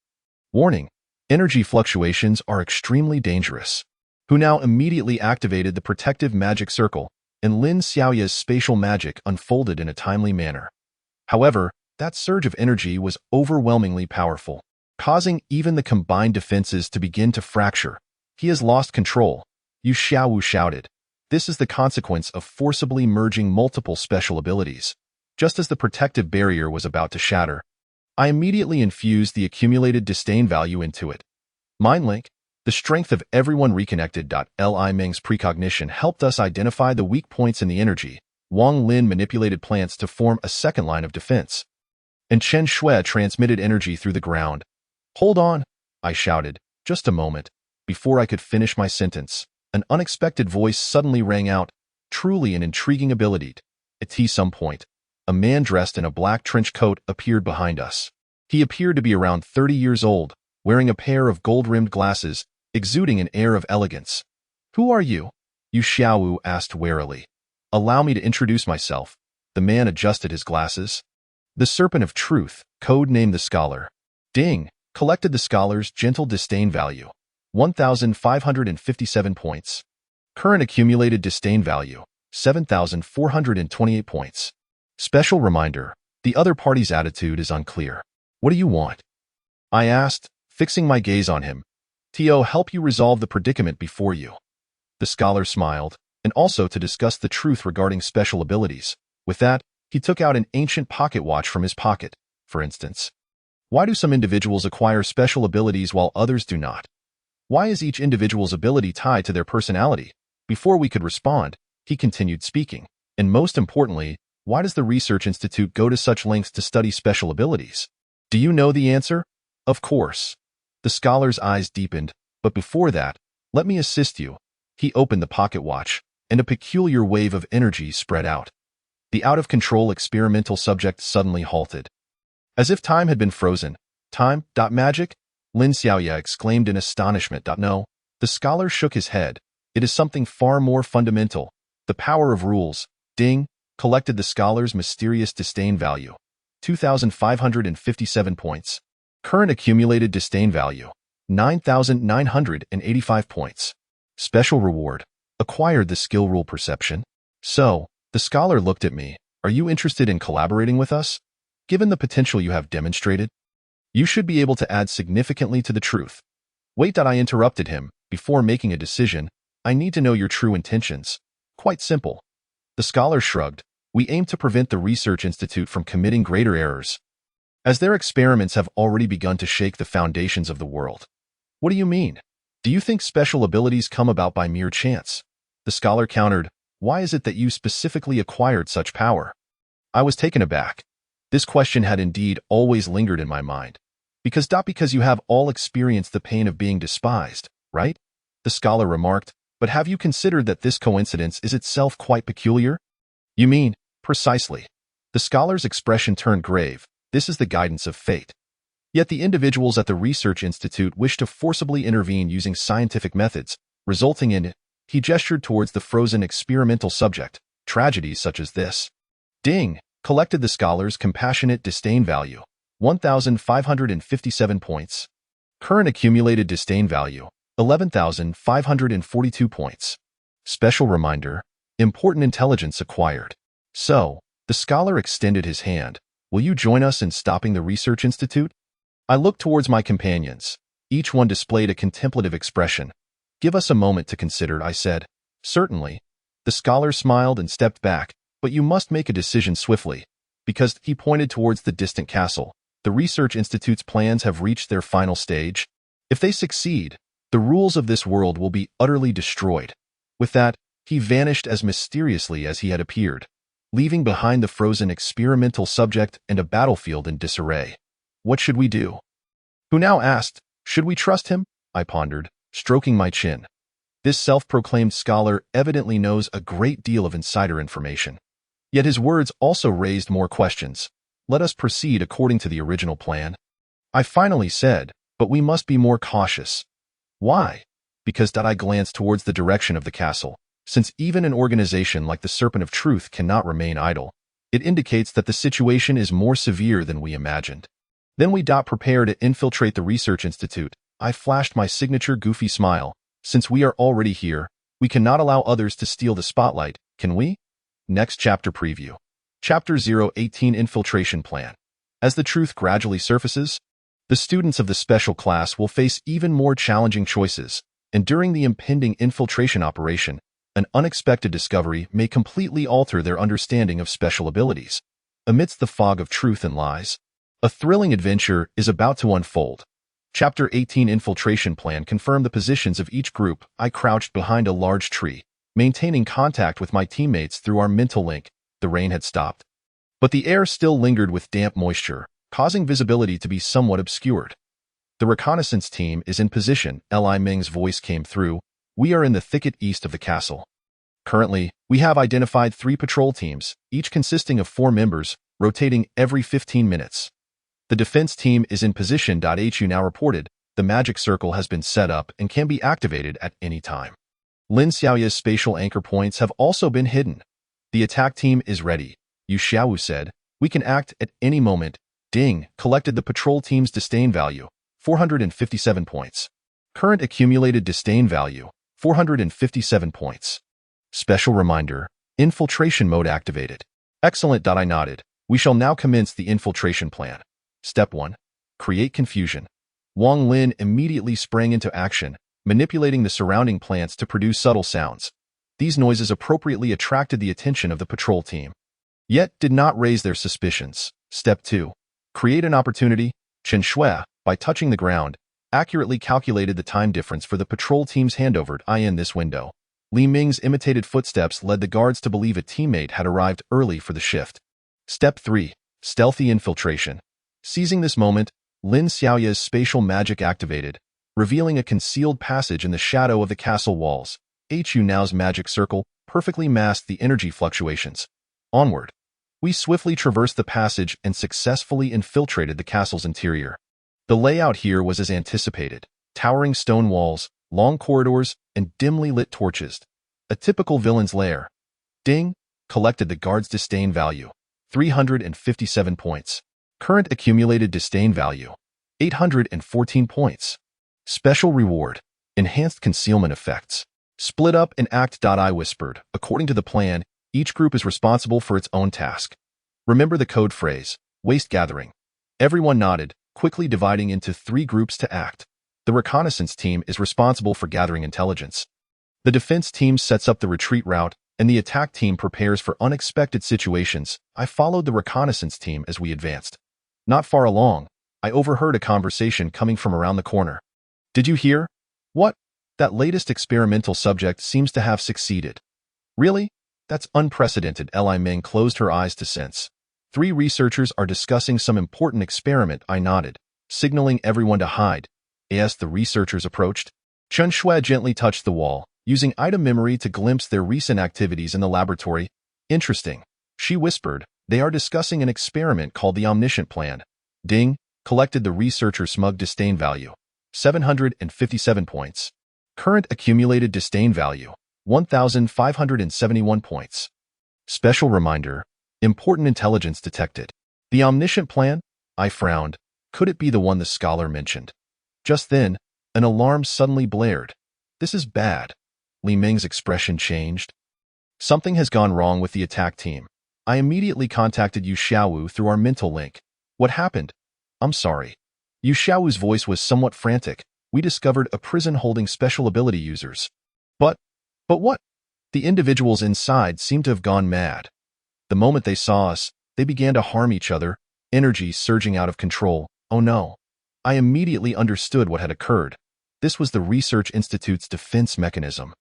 Warning. Energy fluctuations are extremely dangerous. Who now immediately activated the protective magic circle, and Lin Xiaoya's spatial magic unfolded in a timely manner. However, that surge of energy was overwhelmingly powerful, causing even the combined defenses to begin to fracture. He has lost control, Yu Xiaowu shouted. This is the consequence of forcibly merging multiple special abilities. Just as the protective barrier was about to shatter, I immediately infused the accumulated disdain value into it. Mindlink. The strength of everyone reconnected. Li Ming's precognition helped us identify the weak points in the energy. Wang Lin manipulated plants to form a second line of defense, and Chen Shui transmitted energy through the ground. Hold on, I shouted. Just a moment. Before I could finish my sentence, an unexpected voice suddenly rang out. Truly an intriguing ability. At some point, a man dressed in a black trench coat appeared behind us. He appeared to be around 30 years old, wearing a pair of gold-rimmed glasses, exuding an air of elegance. Who are you? Yu Xiaowu asked warily. Allow me to introduce myself. The man adjusted his glasses. The Serpent of Truth, code-named the Scholar. Ding. collected the scholar's gentle disdain value, 1,557 points. Current accumulated disdain value, 7,428 points. Special reminder, the other party's attitude is unclear. What do you want? I asked, fixing my gaze on him. To help you resolve the predicament before you. The scholar smiled, and also to discuss the truth regarding special abilities. With that, he took out an ancient pocket watch from his pocket, for instance. Why do some individuals acquire special abilities while others do not? Why is each individual's ability tied to their personality? Before we could respond, he continued speaking. And most importantly, why does the Research Institute go to such lengths to study special abilities? Do you know the answer? Of course. The scholar's eyes deepened, but before that, let me assist you. He opened the pocket watch, and a peculiar wave of energy spread out. The out-of-control experimental subject suddenly halted. As if time had been frozen. Time? Magic? Lin Xiaoya exclaimed in astonishment. No. The scholar shook his head. It is something far more fundamental. The power of rules. Ding, collected the scholar's mysterious disdain value. 2,557 points. Current accumulated disdain value, 9,985 points. Special reward, acquired the skill rule perception. So, the scholar looked at me. Are you interested in collaborating with us? Given the potential you have demonstrated, you should be able to add significantly to the truth. Wait, I interrupted him. Before making a decision, I need to know your true intentions. Quite simple. The scholar shrugged. We aim to prevent the Research Institute from committing greater errors, as their experiments have already begun to shake the foundations of the world. What do you mean? Do you think special abilities come about by mere chance? The scholar countered. Why is it that you specifically acquired such power? I was taken aback. This question had indeed always lingered in my mind. Because you have all experienced the pain of being despised, right? The scholar remarked, but have you considered that this coincidence is itself quite peculiar? You mean, precisely. The scholar's expression turned grave. This is the guidance of fate. Yet the individuals at the Research Institute wish to forcibly intervene using scientific methods, resulting in, he gestured towards the frozen experimental subject, tragedies such as this. Ding, collected the scholar's compassionate disdain value, 1,557 points. Current accumulated disdain value, 11,542 points. Special reminder, important intelligence acquired. So, the scholar extended his hand. Will you join us in stopping the Research Institute? I looked towards my companions. Each one displayed a contemplative expression. Give us a moment to consider, I said. Certainly. The scholar smiled and stepped back, but you must make a decision swiftly. Because he pointed towards the distant castle. The Research Institute's plans have reached their final stage. If they succeed, the rules of this world will be utterly destroyed. With that, he vanished as mysteriously as he had appeared, leaving behind the frozen experimental subject and a battlefield in disarray. What should we do? Who now asked, should we trust him? I pondered, stroking my chin. This self-proclaimed scholar evidently knows a great deal of insider information. Yet his words also raised more questions. Let us proceed according to the original plan. I finally said, but we must be more cautious. Why? Because I glanced towards the direction of the castle. Since even an organization like the Serpent of Truth cannot remain idle, it indicates that the situation is more severe than we imagined. Then we prepare to infiltrate the Research Institute. I flashed my signature goofy smile. Since we are already here, we cannot allow others to steal the spotlight, can we? Next chapter preview. Chapter 018 Infiltration Plan. As the truth gradually surfaces, the students of the special class will face even more challenging choices, and during the impending infiltration operation, an unexpected discovery may completely alter their understanding of special abilities. Amidst the fog of truth and lies, a thrilling adventure is about to unfold. Chapter 18 Infiltration Plan confirmed the positions of each group. I crouched behind a large tree, maintaining contact with my teammates through our mental link. The rain had stopped, but the air still lingered with damp moisture, causing visibility to be somewhat obscured. The reconnaissance team is in position. Li Ming's voice came through. We are in the thicket east of the castle. Currently, we have identified 3 patrol teams, each consisting of 4 members, rotating every 15 minutes. The defense team is in position. HU now reported, the magic circle has been set up and can be activated at any time. Lin Xiaoya's spatial anchor points have also been hidden. The attack team is ready. Yu Xiaowu said, we can act at any moment. Ding, collected the patrol team's disdain value, 457 points. Current accumulated disdain value, 457 points. Special reminder, infiltration mode activated. Excellent. I nodded. We shall now commence the infiltration plan. Step 1. Create confusion. Wang Lin immediately sprang into action, manipulating the surrounding plants to produce subtle sounds. These noises appropriately attracted the attention of the patrol team, yet did not raise their suspicions. Step 2. Create an opportunity. Chen Shui, by touching the ground, accurately calculated the time difference for the patrol team's handover in this window. Li Ming's imitated footsteps led the guards to believe a teammate had arrived early for the shift. Step 3. Stealthy infiltration. Seizing this moment, Lin Xiaoya's spatial magic activated, revealing a concealed passage in the shadow of the castle walls. Hu Nao's magic circle perfectly masked the energy fluctuations. Onward. We swiftly traversed the passage and successfully infiltrated the castle's interior. The layout here was as anticipated. Towering stone walls, long corridors, and dimly lit torches. A typical villain's lair. Ding! Collected the guard's disdain value. 357 points. Current accumulated disdain value. 814 points. Special reward. Enhanced concealment effects. Split up and act. I whispered. According to the plan, each group is responsible for its own task. Remember the code phrase, waste gathering. Everyone nodded, quickly dividing into 3 groups to act. The reconnaissance team is responsible for gathering intelligence. The defense team sets up the retreat route, and the attack team prepares for unexpected situations. I followed the reconnaissance team as we advanced. Not far along, I overheard a conversation coming from around the corner. Did you hear? What? That latest experimental subject seems to have succeeded. Really? That's unprecedented. Li Ming closed her eyes to sense. 3 researchers are discussing some important experiment. I nodded, signaling everyone to hide. As the researchers approached, Chen Shui gently touched the wall, using item memory to glimpse their recent activities in the laboratory. Interesting, she whispered. They are discussing an experiment called the Omniscient Plan. Ding! Collected the researcher's smug disdain value. 757 points. Current accumulated disdain value. 1,571 points. Special reminder. Important intelligence detected. The Omniscient Plan? I frowned. Could it be the one the scholar mentioned? Just then, an alarm suddenly blared. This is bad. Li Ming's expression changed. Something has gone wrong with the attack team. I immediately contacted Yu Xiaowu through our mental link. What happened? I'm sorry. Yu Xiaowu's voice was somewhat frantic. We discovered a prison holding special ability users. But what? The individuals inside seemed to have gone mad. The moment they saw us, they began to harm each other, energy surging out of control. Oh no. I immediately understood what had occurred. This was the Research Institute's defense mechanism.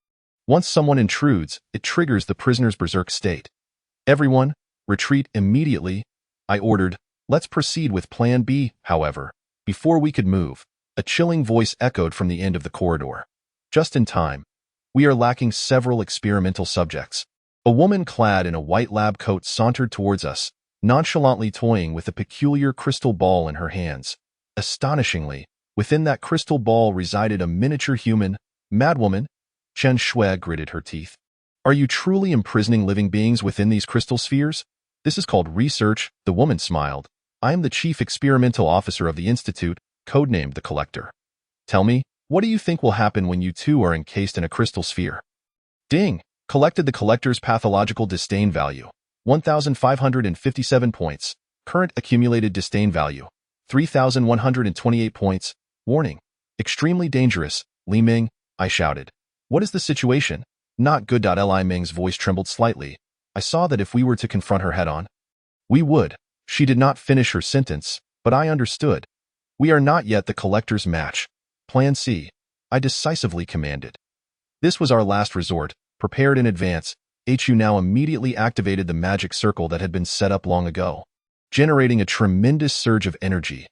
Once someone intrudes, it triggers the prisoner's berserk state. Everyone, retreat immediately, I ordered. Let's proceed with Plan B, however. Before we could move, a chilling voice echoed from the end of the corridor. Just in time. We are lacking several experimental subjects. A woman clad in a white lab coat sauntered towards us, nonchalantly toying with a peculiar crystal ball in her hands. Astonishingly, within that crystal ball resided a miniature human. Madwoman? Chen Shui gritted her teeth. Are you truly imprisoning living beings within these crystal spheres? This is called research, the woman smiled. I am the chief experimental officer of the Institute, codenamed the Collector. Tell me, what do you think will happen when you two are encased in a crystal sphere? Ding! Collected the Collector's pathological disdain value. 1,557 points. Current accumulated disdain value. 3,128 points. Warning. Extremely dangerous. Li Ming, I shouted. What is the situation? Not good. Li Ming's voice trembled slightly. I saw that if we were to confront her head-on, we would. She did not finish her sentence, but I understood. We are not yet the Collector's match. Plan C, I decisively commanded. This was our last resort, prepared in advance. Hu now immediately activated the magic circle that had been set up long ago, generating a tremendous surge of energy.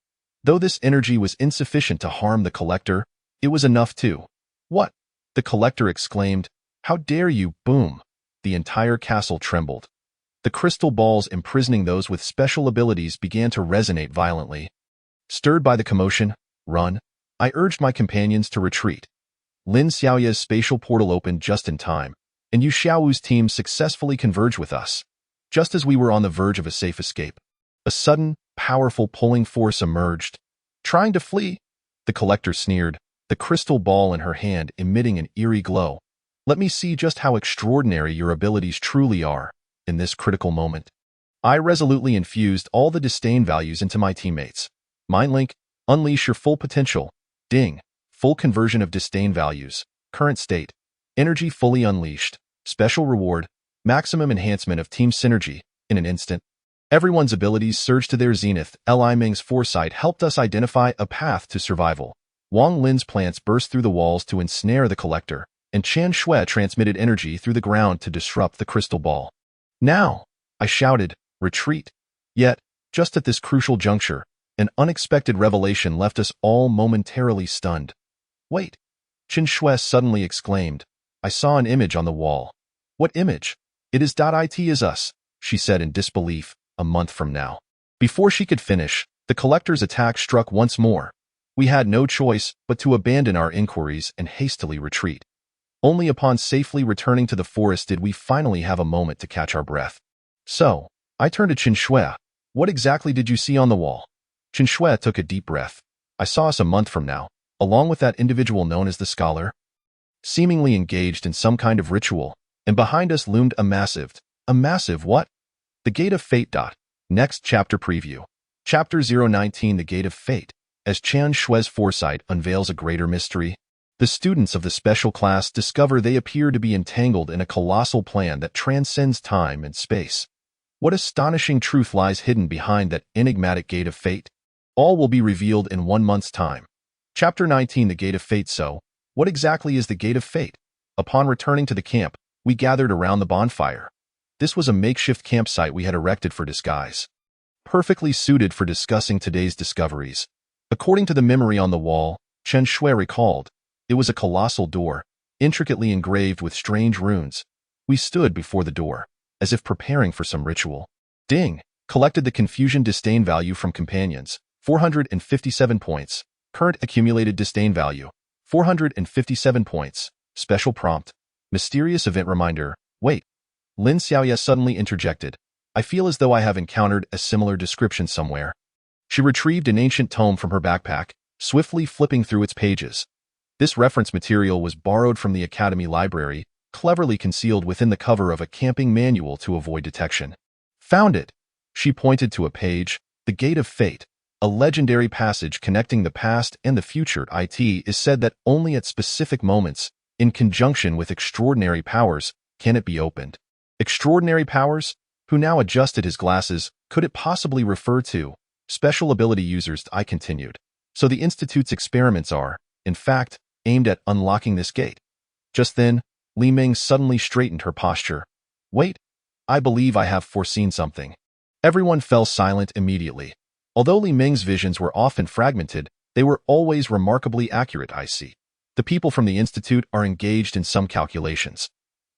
Though this energy was insufficient to harm the Collector, it was enough to. What? The Collector exclaimed. How dare you? Boom. The entire castle trembled. The crystal balls imprisoning those with special abilities began to resonate violently. Stirred by the commotion, run. I urged my companions to retreat. Lin Xiaoya's spatial portal opened just in time, and Yu Xiaowu's team successfully converged with us. Just as we were on the verge of a safe escape, a sudden, powerful pulling force emerged. Trying to flee, The collector sneered, the crystal ball in her hand emitting an eerie glow. Let me see just how extraordinary your abilities truly are in this critical moment. I resolutely infused all the disdain values into my teammates. Mind link, unleash your full potential. Ding, full conversion of disdain values. Current state, energy fully unleashed. Special reward, maximum enhancement of team synergy. In an instant, everyone's abilities surged to their zenith. Li Ming's foresight helped us identify a path to survival. Wang Lin's plants burst through the walls to ensnare the collector, and Qian Shui transmitted energy through the ground to disrupt the crystal ball. Now, I shouted, retreat. Yet, just at this crucial juncture, an unexpected revelation left us all momentarily stunned. Wait, Qian Shui suddenly exclaimed. I saw an image on the wall. What image? It is .it is us, she said in disbelief, a month from now. Before she could finish, the collector's attack struck once more. We had no choice but to abandon our inquiries and hastily retreat. Only upon safely returning to the forest did we finally have a moment to catch our breath. So, I turned to Qian Shui. What exactly did you see on the wall? Qian Shui took a deep breath. I saw us a month from now, along with that individual known as the scholar, seemingly engaged in some kind of ritual, and behind us loomed a massive what? The Gate of Fate. Next chapter preview. Chapter 019 The Gate of Fate. As Qian Shui's foresight unveils a greater mystery, the students of the special class discover they appear to be entangled in a colossal plan that transcends time and space. What astonishing truth lies hidden behind that enigmatic Gate of Fate? All will be revealed in 1 month's time. Chapter 19 The Gate of Fate. So, what exactly is the Gate of Fate? Upon returning to the camp, we gathered around the bonfire. This was a makeshift campsite we had erected for disguise, perfectly suited for discussing today's discoveries. According to the memory on the wall, Qian Shui recalled, it was a colossal door, intricately engraved with strange runes. We stood before the door, as if preparing for some ritual. Ding! Collected the confusion disdain value from companions, 457 points. Current accumulated disdain value, 457 points. Special prompt. Mysterious event reminder. Wait. Lin Xiaoye suddenly interjected. I feel as though I have encountered a similar description somewhere. She retrieved an ancient tome from her backpack, swiftly flipping through its pages. This reference material was borrowed from the Academy Library, cleverly concealed within the cover of a camping manual to avoid detection. Found it! She pointed to a page, The Gate of Fate, a legendary passage connecting the past and the future. It is said that only at specific moments, in conjunction with extraordinary powers, can it be opened. Extraordinary powers? Who now adjusted his glasses, could it possibly refer to? Special ability users. I continued. So the Institute's experiments are, in fact, aimed at unlocking this gate. Just then, Li Ming suddenly straightened her posture. Wait, I believe I have foreseen something. Everyone fell silent immediately. Although Li Ming's visions were often fragmented, they were always remarkably accurate. I see. The people from the Institute are engaged in some calculations.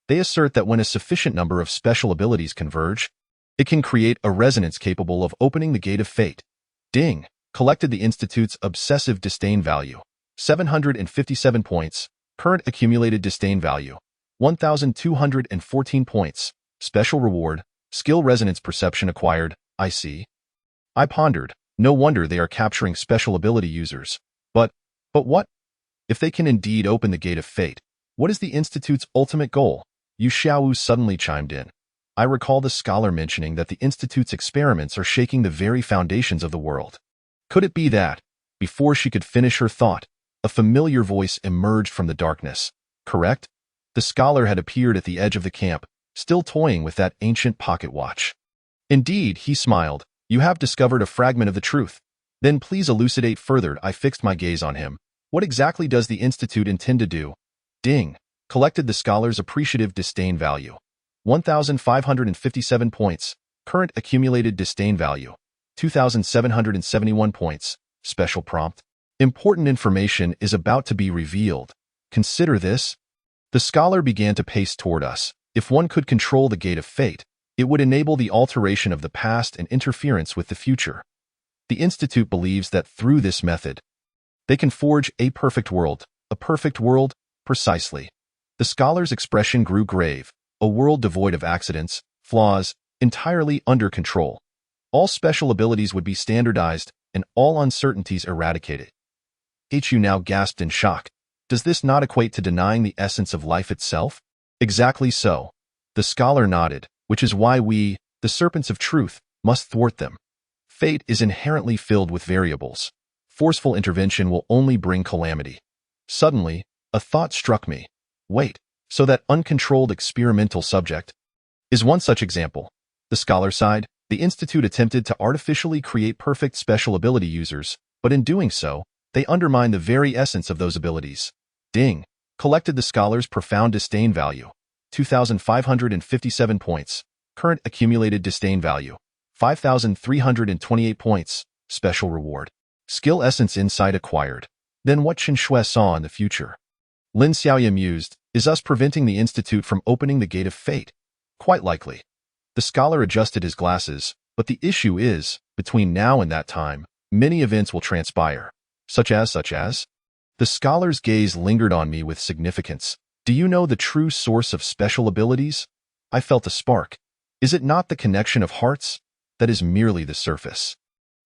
They assert that when a sufficient number of special abilities converge, it can create a resonance capable of opening the Gate of Fate. Ding! Collected the Institute's obsessive disdain value, 757 points. Current accumulated disdain value, 1,214 points. Special reward, skill resonance perception acquired. I see. I pondered. No wonder they are capturing special ability users. But what? If they can indeed open the Gate of Fate, what is the Institute's ultimate goal? Yu Xiaowu suddenly chimed in. I recall the scholar mentioning that the Institute's experiments are shaking the very foundations of the world. Could it be that, before she could finish her thought, a familiar voice emerged from the darkness? Correct? The scholar had appeared at the edge of the camp, still toying with that ancient pocket watch. Indeed, he smiled. You have discovered a fragment of the truth. Then please elucidate further. I fixed my gaze on him. What exactly does the Institute intend to do? Ding! Collected the scholar's appreciative disdain value, 1,557 points. Current accumulated disdain value, 2,771 points. Special prompt. Important information is about to be revealed. Consider this. The scholar began to pace toward us. If one could control the Gate of Fate, it would enable the alteration of the past and interference with the future. The Institute believes that through this method, they can forge a perfect world. A perfect world? Precisely. The scholar's expression grew grave. A world devoid of accidents, flaws, entirely under control. All special abilities would be standardized and all uncertainties eradicated. Hu now gasped in shock. Does this not equate to denying the essence of life itself? Exactly so. The scholar nodded, which is why we, the serpents of truth, must thwart them. Fate is inherently filled with variables. Forceful intervention will only bring calamity. Suddenly, a thought struck me. Wait, so that uncontrolled experimental subject is one such example. The scholar sighed. The Institute attempted to artificially create perfect special ability users, but in doing so, they undermined the very essence of those abilities. Ding. Collected the scholar's profound disdain value. 2,557 points. Current accumulated disdain value. 5,328 points. Special reward. Skill essence insight acquired. Then what Chen Shui saw in the future. Lin Xiaoya mused, is us preventing the Institute from opening the gate of fate? Quite likely. The scholar adjusted his glasses, but the issue is, between now and that time, many events will transpire. Such as? The scholar's gaze lingered on me with significance. Do you know the true source of special abilities? I felt a spark. Is it not the connection of hearts? That is merely the surface.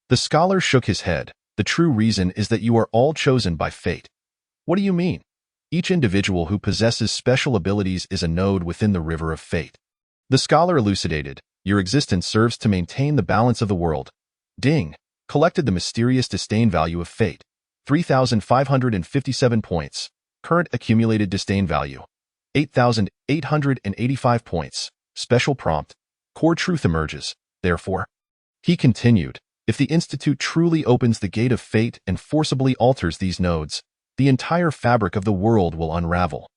The scholar shook his head. The true reason is that you are all chosen by fate. What do you mean? Each individual who possesses special abilities is a node within the river of fate. The scholar elucidated, your existence serves to maintain the balance of the world. Ding. Collected the mysterious disdain value of fate. 3,557 points. Current accumulated disdain value. 8,885 points. Special prompt. Core truth emerges, therefore. He continued, if the Institute truly opens the gate of fate and forcibly alters these nodes, the entire fabric of the world will unravel.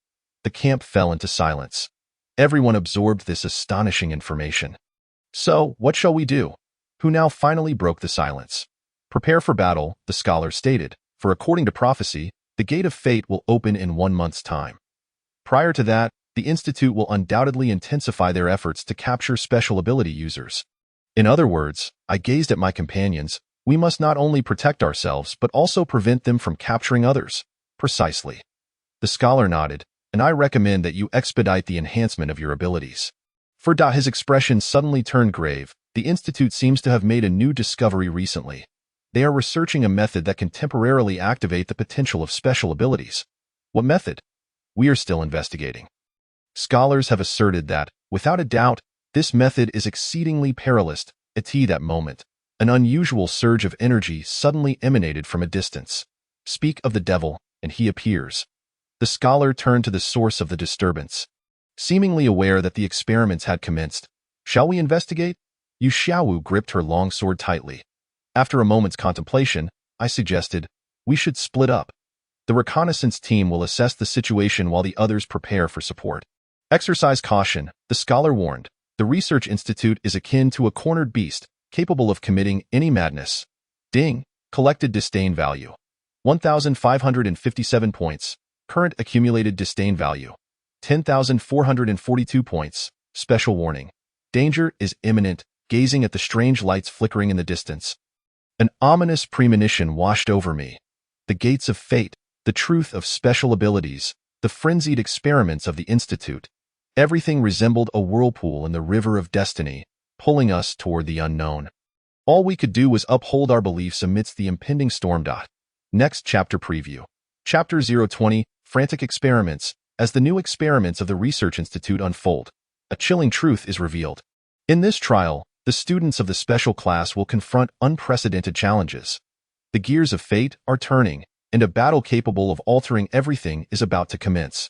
The camp fell into silence. Everyone absorbed this astonishing information. So, what shall we do? Hu now finally broke the silence. Prepare for battle, the scholar stated, for according to prophecy, the gate of fate will open in 1 month's time. Prior to that, the Institute will undoubtedly intensify their efforts to capture special ability users. In other words, I gazed at my companions, we must not only protect ourselves but also prevent them from capturing others. Precisely. The scholar nodded, and I recommend that you expedite the enhancement of your abilities. For his expression suddenly turned grave. The Institute seems to have made a new discovery recently. They are researching a method that can temporarily activate the potential of special abilities. What method? We are still investigating. Scholars have asserted that, without a doubt, this method is exceedingly perilous. At that moment, an unusual surge of energy suddenly emanated from a distance. Speak of the devil, and he appears. The scholar turned to the source of the disturbance. Seemingly aware that the experiments had commenced, shall we investigate? Yu Xiaowu gripped her long sword tightly. After a moment's contemplation, I suggested, we should split up. The reconnaissance team will assess the situation while the others prepare for support. Exercise caution, the scholar warned. The research institute is akin to a cornered beast, capable of committing any madness. Ding. Collected disdain value. 1,557 points. Current accumulated disdain value. 10,442 points. Special warning. Danger is imminent, gazing at the strange lights flickering in the distance. An ominous premonition washed over me. The gates of fate, the truth of special abilities, the frenzied experiments of the Institute. Everything resembled a whirlpool in the river of destiny, pulling us toward the unknown. All we could do was uphold our beliefs amidst the impending storm. Next chapter preview. Chapter 020, Frantic Experiments. As the new experiments of the Research Institute unfold, a chilling truth is revealed. In this trial, the students of the special class will confront unprecedented challenges. The gears of fate are turning, and a battle capable of altering everything is about to commence.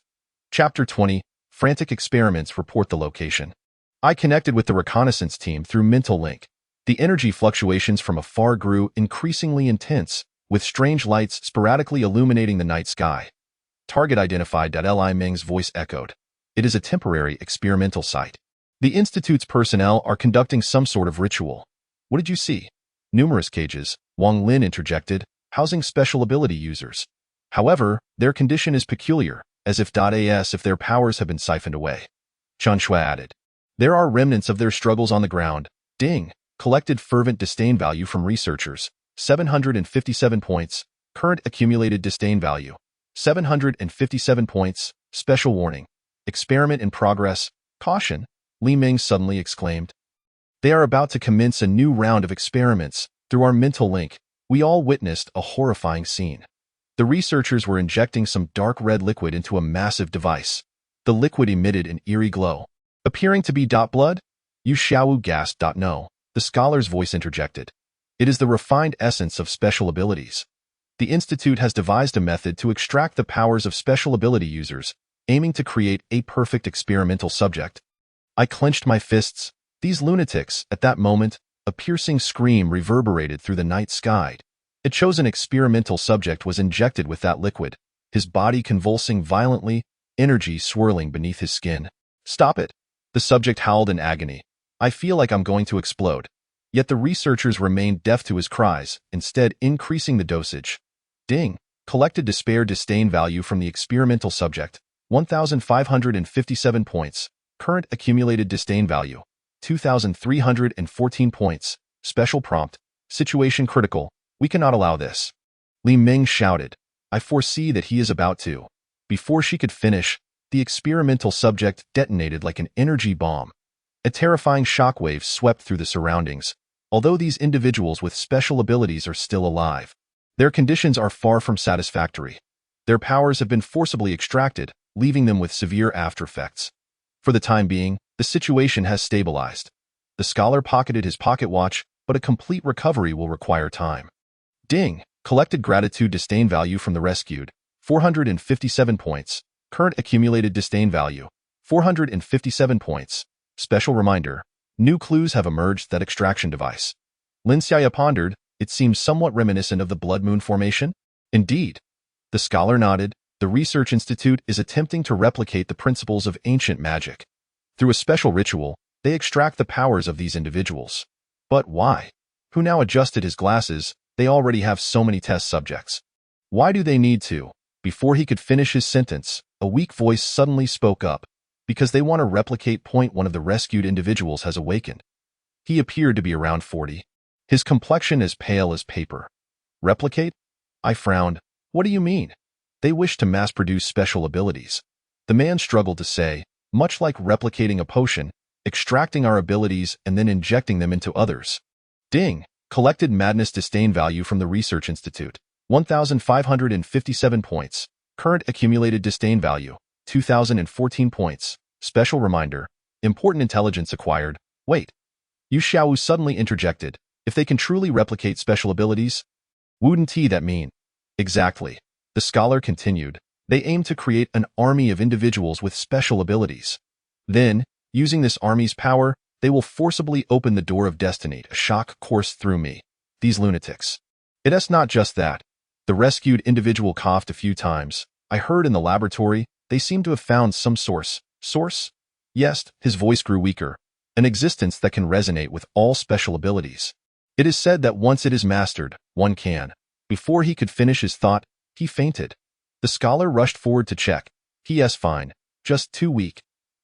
Chapter 20, Frantic Experiments. Report the location. I connected with the reconnaissance team through mental link. The energy fluctuations from afar grew increasingly intense, with strange lights sporadically illuminating the night sky. Target identified. Li Meng's voice echoed. It is a temporary experimental site. The Institute's personnel are conducting some sort of ritual. What did you see? Numerous cages, Wang Lin interjected, housing special ability users. However, their condition is peculiar, as if their powers have been siphoned away. Chen Shui added. There are remnants of their struggles on the ground. Ding. Collected fervent disdain value from researchers. 757 points. Current accumulated disdain value. 757 points. Special warning. Experiment in progress. Caution. Li Ming suddenly exclaimed. They are about to commence a new round of experiments. Through our mental link, we all witnessed a horrifying scene. The researchers were injecting some dark red liquid into a massive device. The liquid emitted an eerie glow. Appearing to be blood? Yu Xiaowu gasped. No, the scholar's voice interjected. It is the refined essence of special abilities. The Institute has devised a method to extract the powers of special ability users, aiming to create a perfect experimental subject. I clenched my fists. These lunatics, at that moment, a piercing scream reverberated through the night sky. A chosen experimental subject was injected with that liquid, his body convulsing violently, energy swirling beneath his skin. Stop it! The subject howled in agony. I feel like I'm going to explode. Yet the researchers remained deaf to his cries, instead increasing the dosage. Ding! Collected despair disdain value from the experimental subject, 1,557 points. Current accumulated disdain value, 2,314 points. Special prompt, situation critical. We cannot allow this. Li Ming shouted. I foresee that he is about to. Before she could finish, the experimental subject detonated like an energy bomb. A terrifying shockwave swept through the surroundings. Although these individuals with special abilities are still alive, their conditions are far from satisfactory. Their powers have been forcibly extracted, leaving them with severe aftereffects. For the time being, the situation has stabilized. The scholar pocketed his pocket watch, but a complete recovery will require time. Ding! Collected gratitude disdain value from the rescued, 457 points. Current accumulated disdain value, 457 points. Special reminder, new clues have emerged that extraction device. Lin Xiaya pondered, it seems somewhat reminiscent of the Blood Moon formation. Indeed. The scholar nodded. The Research Institute is attempting to replicate the principles of ancient magic. Through a special ritual, they extract the powers of these individuals. But why? Hu now adjusted his glasses. They already have so many test subjects. Why do they need to? Before he could finish his sentence, a weak voice suddenly spoke up. Because they want to replicate. One of the rescued individuals has awakened. He appeared to be around 40. His complexion as pale as paper. Replicate? I frowned. What do you mean? They wish to mass-produce special abilities. The man struggled to say, much like replicating a potion, extracting our abilities and then injecting them into others. Ding! Collected madness disdain value from the Research Institute, 1,557 points. Current accumulated disdain value, 2,014 points. Special reminder, important intelligence acquired. Wait. Yu Xiaowu suddenly interjected. If they can truly replicate special abilities? Wouldn't that mean? Exactly. The scholar continued. They aim to create an army of individuals with special abilities. Then, using this army's power, they will forcibly open the door of destiny. A shock coursed through me. These lunatics. It's not just that. The rescued individual coughed a few times. I heard in the laboratory, they seem to have found some source. Source? Yes, his voice grew weaker. An existence that can resonate with all special abilities. It is said that once it is mastered, one can. Before he could finish his thought, he fainted. The scholar rushed forward to check. P.S. Fine. Just too weak.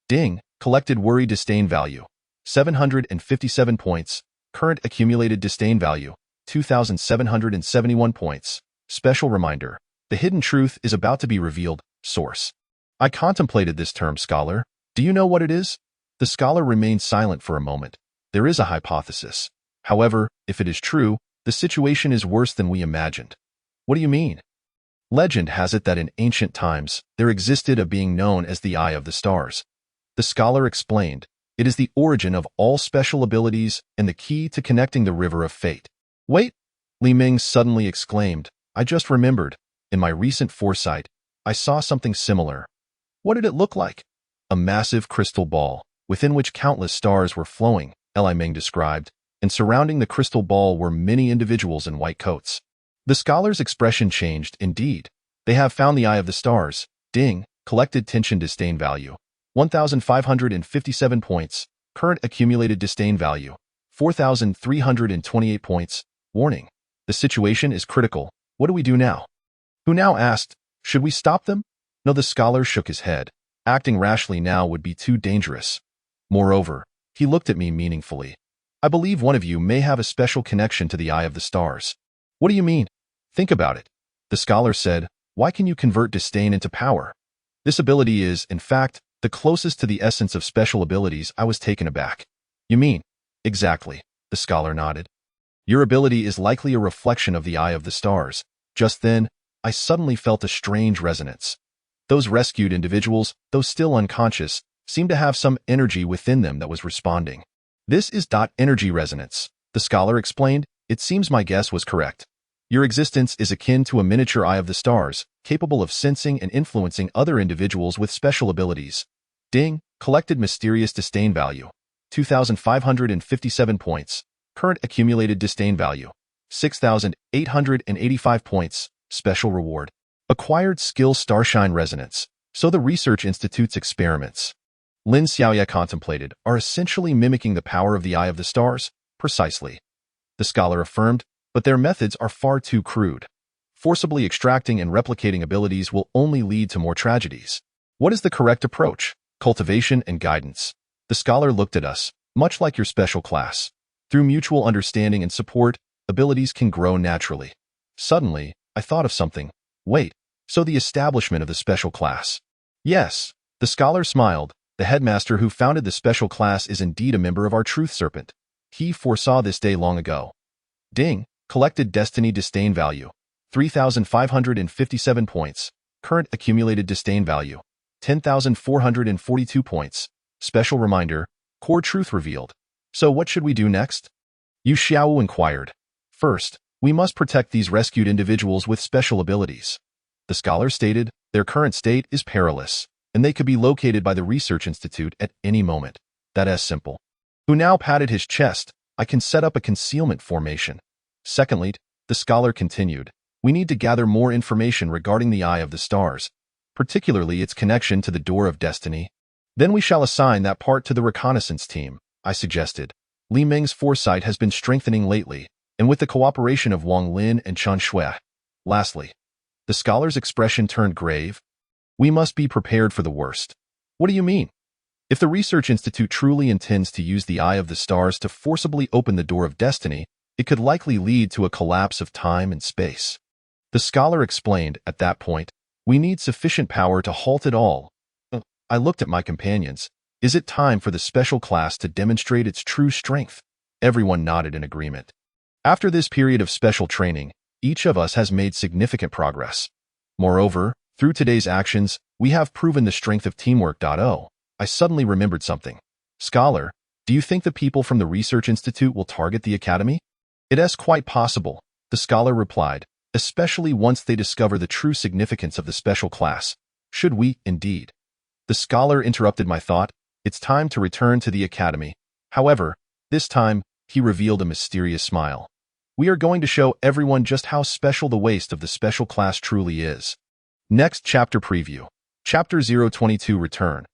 Ding! Collected worry disdain value, 757 points. Current accumulated disdain value, 2,771 points. Special reminder, the hidden truth is about to be revealed. Source. I contemplated this term, scholar. Do you know what it is? The scholar remained silent for a moment. There is a hypothesis. However, if it is true, the situation is worse than we imagined. What do you mean? Legend has it that in ancient times, there existed a being known as the Eye of the Stars. The scholar explained, it is the origin of all special abilities and the key to connecting the river of fate. Wait! Li Ming suddenly exclaimed, I just remembered. In my recent foresight, I saw something similar. What did it look like? A massive crystal ball, within which countless stars were flowing, Li Ming described, and surrounding the crystal ball were many individuals in white coats. The scholar's expression changed. Indeed, they have found the Eye of the Stars. Ding! Collected tension disdain value, 1,557 points. Current accumulated disdain value, 4,328 points. Warning. The situation is critical. What do we do now? Who now asked, should we stop them? No, the scholar shook his head. Acting rashly now would be too dangerous. Moreover, he looked at me meaningfully. I believe one of you may have a special connection to the Eye of the Stars. What do you mean? Think about it. The scholar said, why can you convert disdain into power? This ability is, in fact, the closest to the essence of special abilities. I was taken aback. You mean? Exactly. The scholar nodded. Your ability is likely a reflection of the Eye of the Stars. Just then, I suddenly felt a strange resonance. Those rescued individuals, though still unconscious, seemed to have some energy within them that was responding. This is energy resonance, the scholar explained. It seems my guess was correct. Your existence is akin to a miniature eye of the stars, capable of sensing and influencing other individuals with special abilities. Ding, collected mysterious disdain value. 2,557 points. Current accumulated disdain value. 6,885 points. Special reward. Acquired skill starshine resonance. So the Research Institute's experiments, Lin Xiaoya contemplated, are essentially mimicking the power of the Eye of the Stars? Precisely. The scholar affirmed, but their methods are far too crude. Forcibly extracting and replicating abilities will only lead to more tragedies. What is the correct approach? Cultivation and guidance. The scholar looked at us, much like your special class. Through mutual understanding and support, abilities can grow naturally. Suddenly, I thought of something. Wait, so the establishment of the special class? Yes, the scholar smiled. The headmaster who founded the special class is indeed a member of our Truth Serpent. He foresaw this day long ago. Ding, collected destiny disdain value. 3,557 points. Current accumulated disdain value. 10,442 points. Special reminder, core truth revealed. So what should we do next? Yu Xiao inquired. First, we must protect these rescued individuals with special abilities. The scholar stated, their current state is perilous, and they could be located by the Research Institute at any moment. That is simple. Who now patted his chest, I can set up a concealment formation. Secondly, the scholar continued, we need to gather more information regarding the Eye of the Stars, particularly its connection to the Door of Destiny. Then we shall assign that part to the reconnaissance team, I suggested. Li Ming's foresight has been strengthening lately, and with the cooperation of Wang Lin and Chen Shui. Lastly, the scholar's expression turned grave. We must be prepared for the worst. What do you mean? If the Research Institute truly intends to use the Eye of the Stars to forcibly open the Door of Destiny, it could likely lead to a collapse of time and space. The scholar explained, at that point, we need sufficient power to halt it all. I looked at my companions. Is it time for the special class to demonstrate its true strength? Everyone nodded in agreement. After this period of special training, each of us has made significant progress. Moreover, through today's actions, we have proven the strength of teamwork. I suddenly remembered something. Scholar, do you think the people from the Research Institute will target the Academy? It is quite possible, the scholar replied, especially once they discover the true significance of the special class. Should we, indeed? The scholar interrupted my thought. It's time to return to the Academy. However, this time, he revealed a mysterious smile. We are going to show everyone just how special the waste of the special class truly is. Next chapter preview. Chapter 022 Return.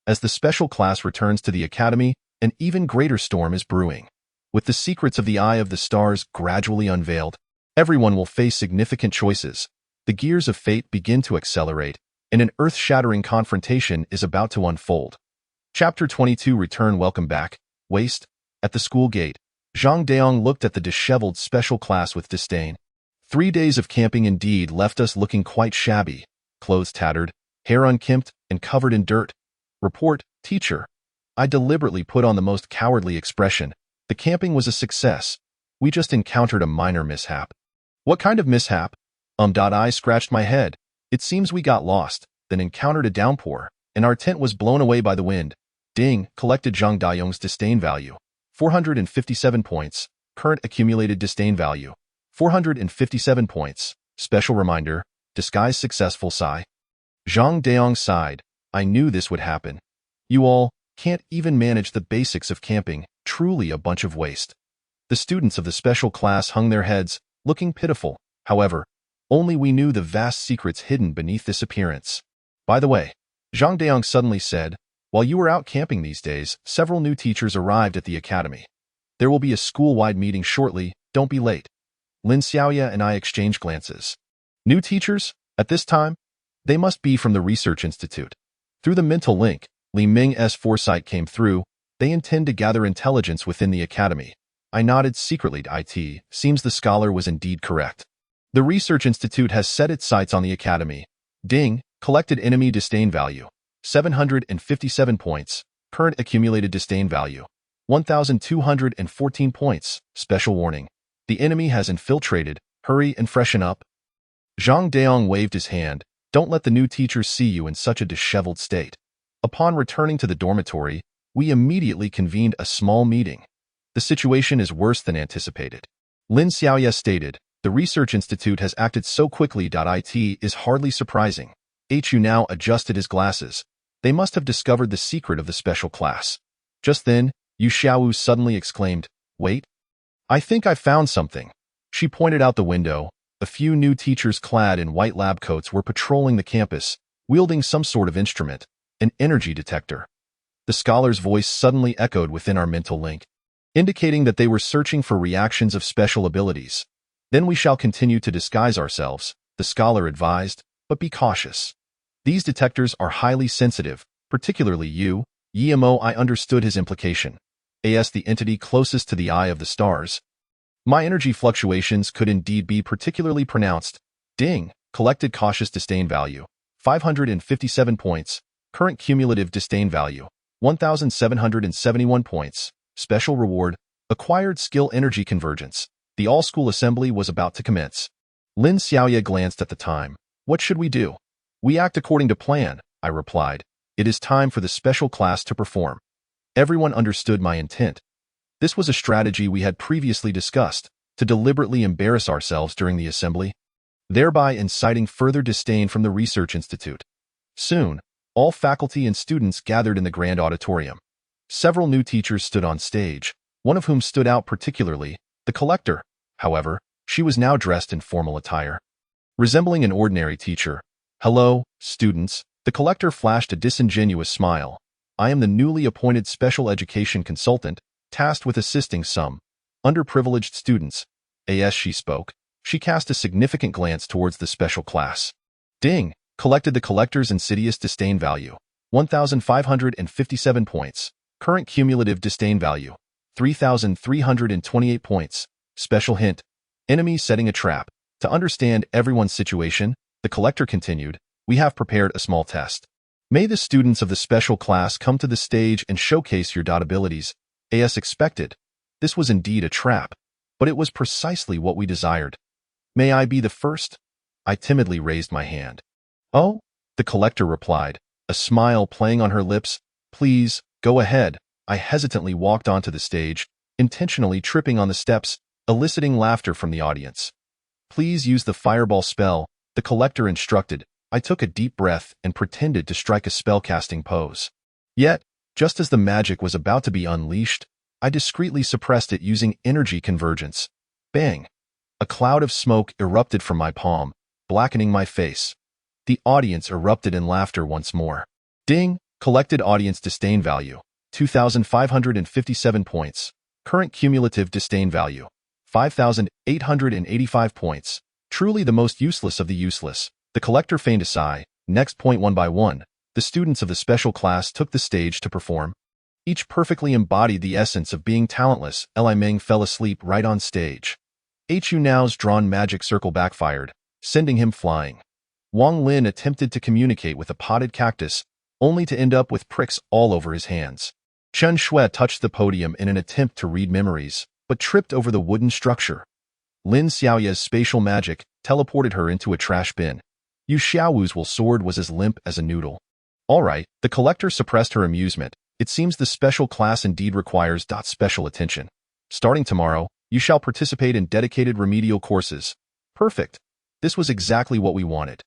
As the special class returns to the Academy, an even greater storm is brewing. With the secrets of the Eye of the Stars gradually unveiled, everyone will face significant choices. The gears of fate begin to accelerate, and an earth-shattering confrontation is about to unfold. Chapter 22 Return. Welcome back, Waste. At the school gate, Zhang Daong looked at the disheveled special class with disdain. 3 days of camping indeed left us looking quite shabby, clothes tattered, hair unkempt, and covered in dirt. Report, teacher. I deliberately put on the most cowardly expression. The camping was a success. We just encountered a minor mishap. What kind of mishap? I scratched my head. It seems we got lost, then encountered a downpour, and our tent was blown away by the wind. Ding, collected Zhang Dayong's disdain value. 457 points. Current accumulated disdain value. 457 points. Special reminder, disguise successful. Sigh. Zhang Daong sighed. I knew this would happen. You all can't even manage the basics of camping. Truly a bunch of waste. The students of the special class hung their heads, looking pitiful. However, only we knew the vast secrets hidden beneath this appearance. By the way, Zhang Daong suddenly said, while you were out camping these days, several new teachers arrived at the academy. There will be a school-wide meeting shortly, don't be late. Lin Xiaoya and I exchanged glances. New teachers? At this time? They must be from the Research Institute. Through the mental link, Li Ming's foresight came through. They intend to gather intelligence within the academy. I nodded secretly to IT. Seems the scholar was indeed correct. The Research Institute has set its sights on the academy. Ding, collected enemy disdain value. 757 points. Current accumulated disdain value. 1,214 points. Special warning. The enemy has infiltrated. Hurry and freshen up. Zhang Daong waved his hand. Don't let the new teachers see you in such a disheveled state. Upon returning to the dormitory, we immediately convened a small meeting. The situation is worse than anticipated. Lin Xiaoye stated, the research institute has acted so quickly. It is hardly surprising. Hu now adjusted his glasses. They must have discovered the secret of the special class. Just then, Yu Xiaowu suddenly exclaimed, wait. I think I found something. She pointed out the window. A few new teachers clad in white lab coats were patrolling the campus, wielding some sort of instrument, an energy detector. The scholar's voice suddenly echoed within our mental link, indicating that they were searching for reactions of special abilities. Then we shall continue to disguise ourselves, the scholar advised, but be cautious. These detectors are highly sensitive, particularly you, Yemo. I understood his implication. As the entity closest to the eye of the stars. My energy fluctuations could indeed be particularly pronounced. Ding, collected cautious disdain value, 557 points, current cumulative disdain value, 1,771 points, special reward, acquired skill energy convergence. The all-school assembly was about to commence. Lin Xiaoye glanced at the time. What should we do? We act according to plan, I replied. It is time for the special class to perform. Everyone understood my intent. This was a strategy we had previously discussed, to deliberately embarrass ourselves during the assembly, thereby inciting further disdain from the research institute. Soon, all faculty and students gathered in the grand auditorium. Several new teachers stood on stage, one of whom stood out particularly, the collector. However, she was now dressed in formal attire. Resembling an ordinary teacher. Hello, students, the collector flashed a disingenuous smile. I am the newly appointed special education consultant, tasked with assisting some underprivileged students. As she spoke, she cast a significant glance towards the special class. Ding, collected the collector's insidious disdain value, 1,557 points, current cumulative disdain value, 3,328 points, special hint, enemy setting a trap. To understand everyone's situation, the collector continued, we have prepared a small test. May the students of the special class come to the stage and showcase your abilities. As expected, this was indeed a trap, but it was precisely what we desired. May I be the first? I timidly raised my hand. Oh, the collector replied, a smile playing on her lips. Please, go ahead. I hesitantly walked onto the stage, intentionally tripping on the steps, eliciting laughter from the audience. Please use the fireball spell, the collector instructed. I took a deep breath and pretended to strike a spellcasting pose. Yet, just as the magic was about to be unleashed, I discreetly suppressed it using energy convergence. Bang! A cloud of smoke erupted from my palm, blackening my face. The audience erupted in laughter once more. Ding! Collected audience disdain value, 2,557 points. Current cumulative disdain value, 5,885 points. Truly the most useless of the useless. The collector feigned a sigh. Next point, one by one, the students of the special class took the stage to perform. Each perfectly embodied the essence of being talentless. Li Meng fell asleep right on stage. Hu Nao's drawn magic circle backfired, sending him flying. Wang Lin attempted to communicate with a potted cactus, only to end up with pricks all over his hands. Chen Shui touched the podium in an attempt to read memories, but tripped over the wooden structure. Lin Xiaoye's spatial magic teleported her into a trash bin. Yu Xiaowu's sword was as limp as a noodle. All right, the collector suppressed her amusement. It seems the special class indeed requires special attention. Starting tomorrow, you shall participate in dedicated remedial courses. Perfect. This was exactly what we wanted.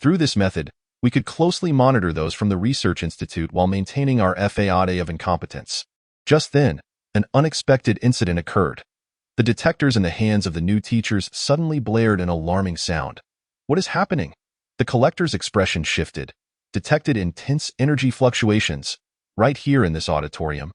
Through this method, we could closely monitor those from the research institute while maintaining our fade of incompetence. Just then, an unexpected incident occurred. The detectors in the hands of the new teachers suddenly blared an alarming sound. What is happening? The collector's expression shifted. Detected intense energy fluctuations, right here in this auditorium.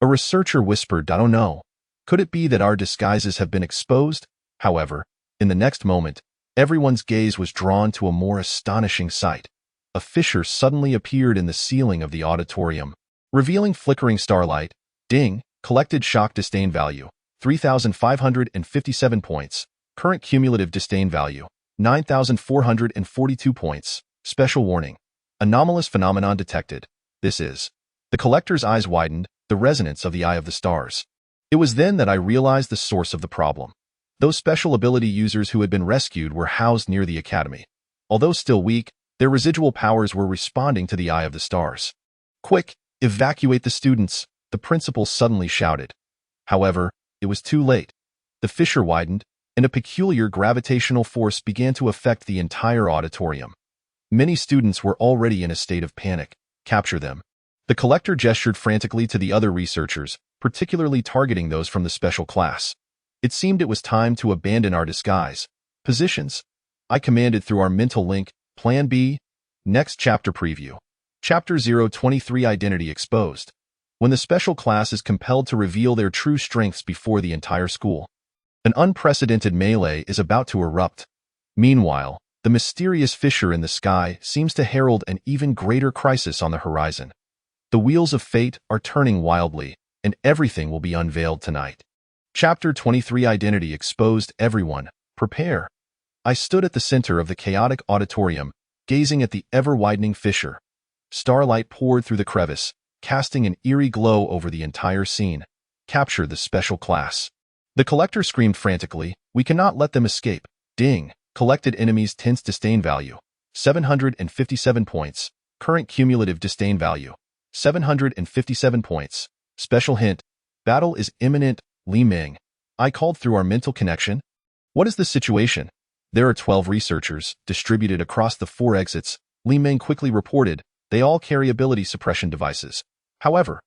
A researcher whispered, I don't know. Could it be that our disguises have been exposed? However, in the next moment, everyone's gaze was drawn to a more astonishing sight. A fissure suddenly appeared in the ceiling of the auditorium, revealing flickering starlight. Ding, collected shock disdain value, 3,557 points. Current cumulative disdain value, 9,442 points. Special warning. Anomalous phenomenon detected. This is. The collector's eyes widened, the resonance of the eye of the stars. It was then that I realized the source of the problem. Those special ability users who had been rescued were housed near the academy. Although still weak, their residual powers were responding to the Eye of the Stars. "Quick, evacuate the students," the principal suddenly shouted. However, it was too late. The fissure widened, and a peculiar gravitational force began to affect the entire auditorium. Many students were already in a state of panic. "Capture them." The collector gestured frantically to the other researchers, particularly targeting those from the special class. It seemed it was time to abandon our disguise. "Positions," I commanded through our mental link. "Plan B." Next chapter preview. Chapter 023 Identity Exposed. When the special class is compelled to reveal their true strengths before the entire school. An unprecedented melee is about to erupt. Meanwhile, the mysterious fissure in the sky seems to herald an even greater crisis on the horizon. The wheels of fate are turning wildly, and everything will be unveiled tonight. Chapter 23 Identity Exposed. Everyone, prepare. I stood at the center of the chaotic auditorium, gazing at the ever-widening fissure. Starlight poured through the crevice, casting an eerie glow over the entire scene. "Capture the special class." The collector screamed frantically. "We cannot let them escape." Ding. Collected enemies tense disdain value. 757 points. Current cumulative disdain value. 757 points. Special hint. Battle is imminent. Li Ming. I called through our mental connection. "What is the situation?" "There are 12 researchers, distributed across the 4 exits," Li Ming quickly reported. "They all carry ability suppression devices. However,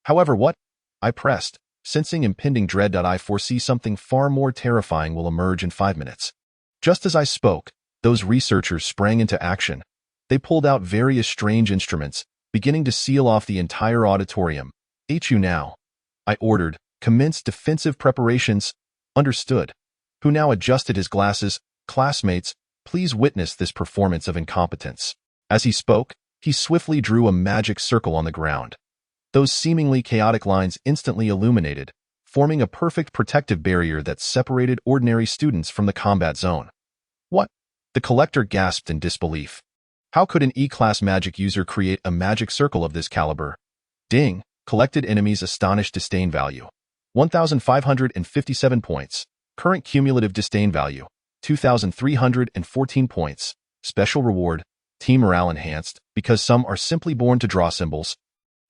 what?" I pressed, sensing impending dread. "I foresee something far more terrifying will emerge in 5 minutes. Just as I spoke, those researchers sprang into action. They pulled out various strange instruments, beginning to seal off the entire auditorium. "HU now," I ordered. "Commence defensive preparations." "Understood." Who now adjusted his glasses. "Classmates, please witness this performance of incompetence." As he spoke, he swiftly drew a magic circle on the ground. Those seemingly chaotic lines instantly illuminated, forming a perfect protective barrier that separated ordinary students from the combat zone. "What?" The collector gasped in disbelief. How could an E-class magic user create a magic circle of this caliber? Ding. Collected enemies astonished disdain value. 1,557 points. Current cumulative disdain value. 2,314 points. Special reward. Team morale enhanced, because some are simply born to draw symbols.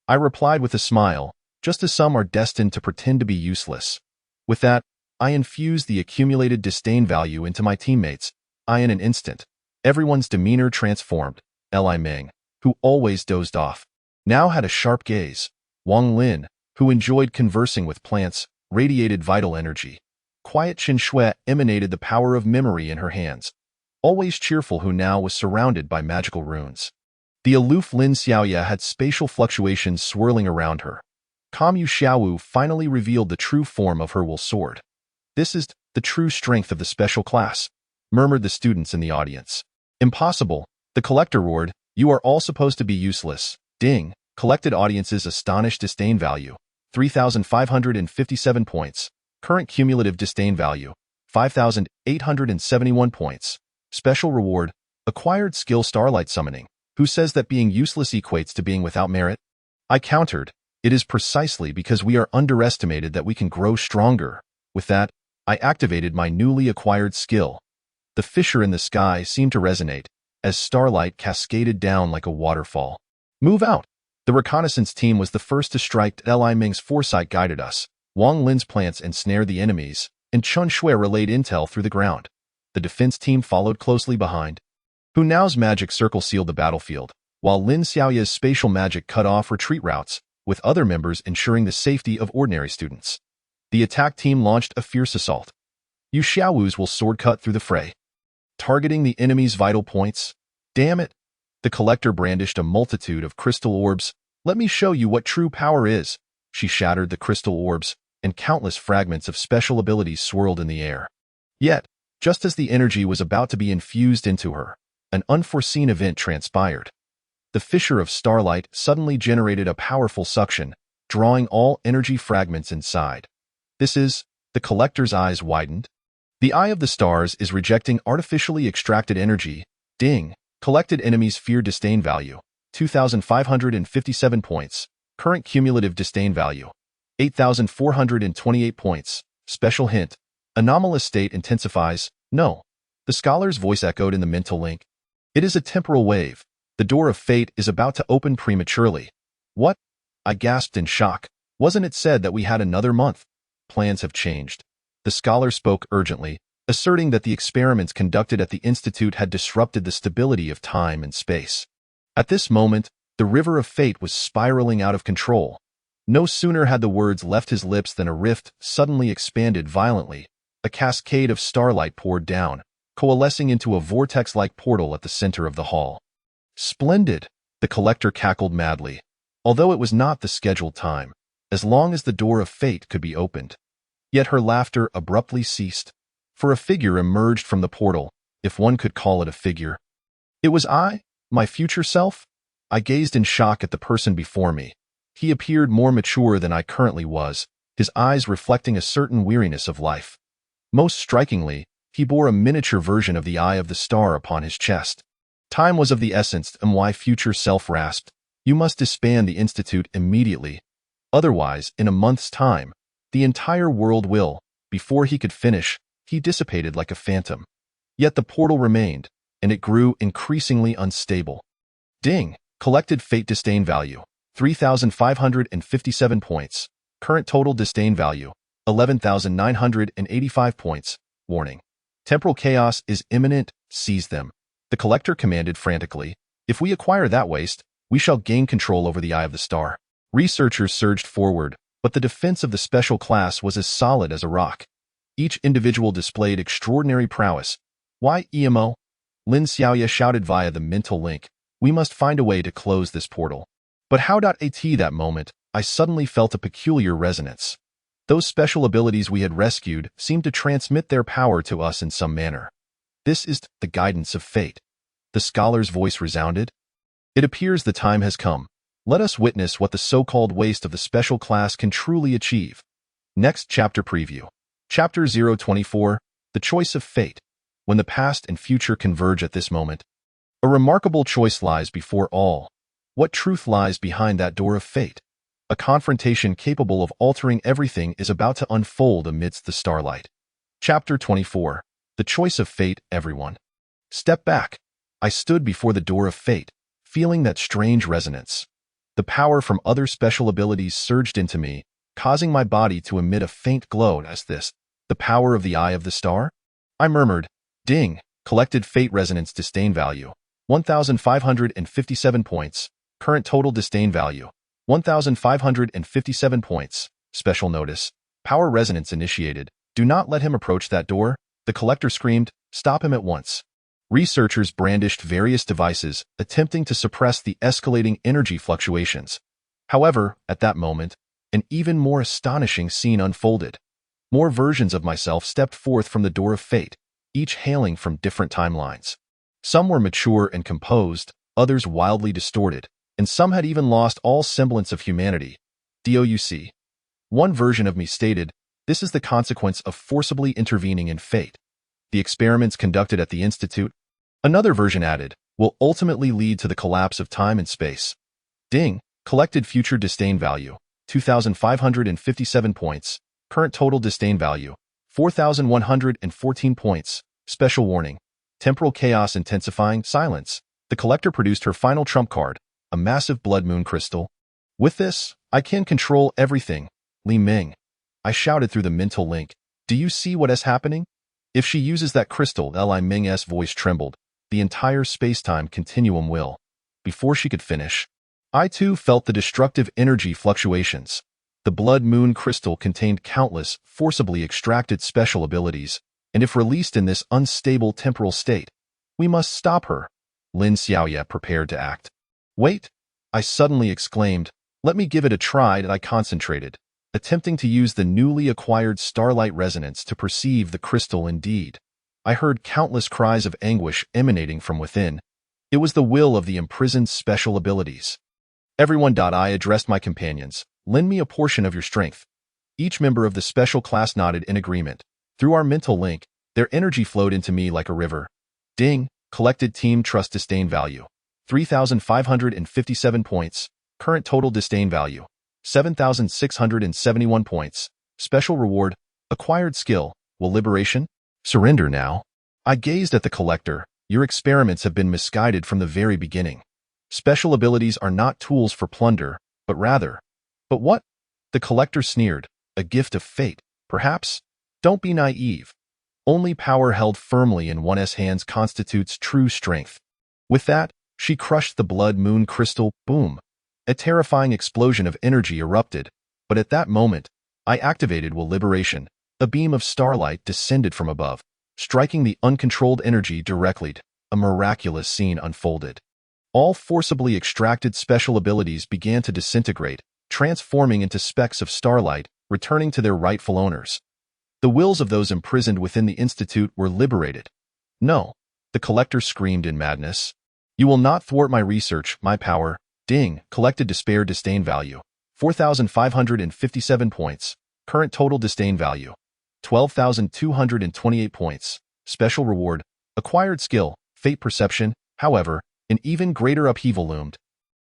I replied with a smile, just as some are destined to pretend to be useless. With that, I infused the accumulated disdain value into my teammates. In an instant, everyone's demeanor transformed. Li Ming, who always dozed off, now had a sharp gaze. Wang Lin, who enjoyed conversing with plants, radiated vital energy. Quiet Chen Shui emanated the power of memory in her hands. Always cheerful, who now was surrounded by magical runes. The aloof Lin Xiaoya had spatial fluctuations swirling around her. Kamu Xiaowu finally revealed the true form of her will sword. "This is the true strength of the special class," murmured the students in the audience. "Impossible," the collector roared. "You are all supposed to be useless." Ding. Collected audiences astonished disdain value. 3,557 points. Current cumulative disdain value. 5,871 points. Special reward. Acquired skill Starlight Summoning. Who says that being useless equates to being without merit? I countered. It is precisely because we are underestimated that we can grow stronger. With that, I activated my newly acquired skill. The fissure in the sky seemed to resonate, as starlight cascaded down like a waterfall. "Move out!" The reconnaissance team was the first to strike. Li Ming's foresight guided us. Wang Lin's plants ensnared the enemies, and Chen Shui relayed intel through the ground. The defense team followed closely behind. Hu Nao's magic circle sealed the battlefield, while Lin Xiaoya's spatial magic cut off retreat routes, with other members ensuring the safety of ordinary students. The attack team launched a fierce assault. Yu Xiaowu's will sword cut through the fray, targeting the enemy's vital points. "Damn it!" The collector brandished a multitude of crystal orbs. "Let me show you what true power is." She shattered the crystal orbs, and countless fragments of special abilities swirled in the air. Yet, just as the energy was about to be infused into her, an unforeseen event transpired. The fissure of starlight suddenly generated a powerful suction, drawing all energy fragments inside. The collector's eyes widened. The Eye of the Stars is rejecting artificially extracted energy. Ding. Collected enemies fear disdain value. 2,557 points. Current cumulative disdain value. 8,428 points. Special hint. Anomalous state intensifies. No. The scholar's voice echoed in the mental link. It is a temporal wave. The door of fate is about to open prematurely. What? I gasped in shock. Wasn't it said that we had another month? Plans have changed. The scholar spoke urgently, asserting that the experiments conducted at the Institute had disrupted the stability of time and space. At this moment, the river of fate was spiraling out of control. No sooner had the words left his lips than a rift suddenly expanded violently. A cascade of starlight poured down, coalescing into a vortex-like portal at the center of the hall. Splendid! The collector cackled madly, although it was not the scheduled time, as long as the door of fate could be opened. Yet her laughter abruptly ceased, for a figure emerged from the portal, if one could call it a figure. It was I, my future self? I gazed in shock at the person before me. He appeared more mature than I currently was, his eyes reflecting a certain weariness of life. Most strikingly, he bore a miniature version of the Eye of the Star upon his chest. Time was of the essence, and my future self rasped. You must disband the Institute immediately. Otherwise, in a month's time, the entire world will. Before he could finish, he dissipated like a phantom. Yet the portal remained, and it grew increasingly unstable. Ding! Collected fate disdain value, 3,557 points. Current total disdain value, 11,985 points. Warning. Temporal chaos is imminent, seize them. The collector commanded frantically. If we acquire that waste, we shall gain control over the Eye of the Star. Researchers surged forward, but the defense of the special class was as solid as a rock. Each individual displayed extraordinary prowess. Why, EMO? Lin Xiaoya shouted via the mental link. We must find a way to close this portal. But how? At that moment, I suddenly felt a peculiar resonance. Those special abilities we had rescued seemed to transmit their power to us in some manner. This is the guidance of fate. The scholar's voice resounded. It appears the time has come. Let us witness what the so-called waste of the special class can truly achieve. Next chapter preview. Chapter 024, The Choice of Fate. When the past and future converge at this moment, a remarkable choice lies before all. What truth lies behind that door of fate? A confrontation capable of altering everything is about to unfold amidst the starlight. Chapter 24, The Choice of Fate. Everyone. Step back. I stood before the door of fate, feeling that strange resonance. The power from other special abilities surged into me, causing my body to emit a faint glow. As this, the power of the Eye of the Star? I murmured. Ding! Collected fate resonance disdain value, 1,557 points. Current total disdain value, 1,557 points. Special notice. Power resonance initiated. Do not let him approach that door. The collector screamed. Stop him at once. Researchers brandished various devices, attempting to suppress the escalating energy fluctuations. However, at that moment, an even more astonishing scene unfolded. More versions of myself stepped forth from the door of fate, each hailing from different timelines. Some were mature and composed, others wildly distorted, and some had even lost all semblance of humanity. DOUC. One version of me stated, this is the consequence of forcibly intervening in fate. The experiments conducted at the Institute, another version added, will ultimately lead to the collapse of time and space. Ding! Collected future disdain value, 2,557 points. Current total disdain value, 4,114 points. Special warning. Temporal chaos intensifying. Silence. The collector produced her final trump card, a massive blood moon crystal. With this, I can control everything. Li Ming. I shouted through the mental link. Do you see what is happening? If she uses that crystal, Li Ming's voice trembled. The entire space-time continuum will. Before she could finish, I too felt the destructive energy fluctuations. The blood moon crystal contained countless, forcibly extracted special abilities, and if released in this unstable temporal state, we must stop her. Lin Xiaoya prepared to act. Wait! I suddenly exclaimed. Let me give it a try. I concentrated, attempting to use the newly acquired starlight resonance to perceive the crystal indeed. I heard countless cries of anguish emanating from within. It was the will of the imprisoned special abilities. Everyone. I addressed my companions. Lend me a portion of your strength. Each member of the special class nodded in agreement. Through our mental link, their energy flowed into me like a river. Ding! Collected team trust disdain value, 3,557 points. Current total disdain value, 7,671 points. Special reward, acquired skill, Will liberation? Surrender now. I gazed at the collector. Your experiments have been misguided from the very beginning. Special abilities are not tools for plunder, but rather. But what? The collector sneered. A gift of fate, perhaps? Don't be naive. Only power held firmly in one's hands constitutes true strength. With that, she crushed the blood moon crystal. Boom. A terrifying explosion of energy erupted, but at that moment, I activated Will Liberation. A beam of starlight descended from above, striking the uncontrolled energy directly. A miraculous scene unfolded. All forcibly extracted special abilities began to disintegrate, transforming into specks of starlight, returning to their rightful owners. The wills of those imprisoned within the Institute were liberated. No, the collector screamed in madness. You will not thwart my research, my power. Ding, collected despair disdain value. 4,557 points. Current total disdain value. 12,228 points. Special reward. Acquired skill, fate perception. However, an even greater upheaval loomed.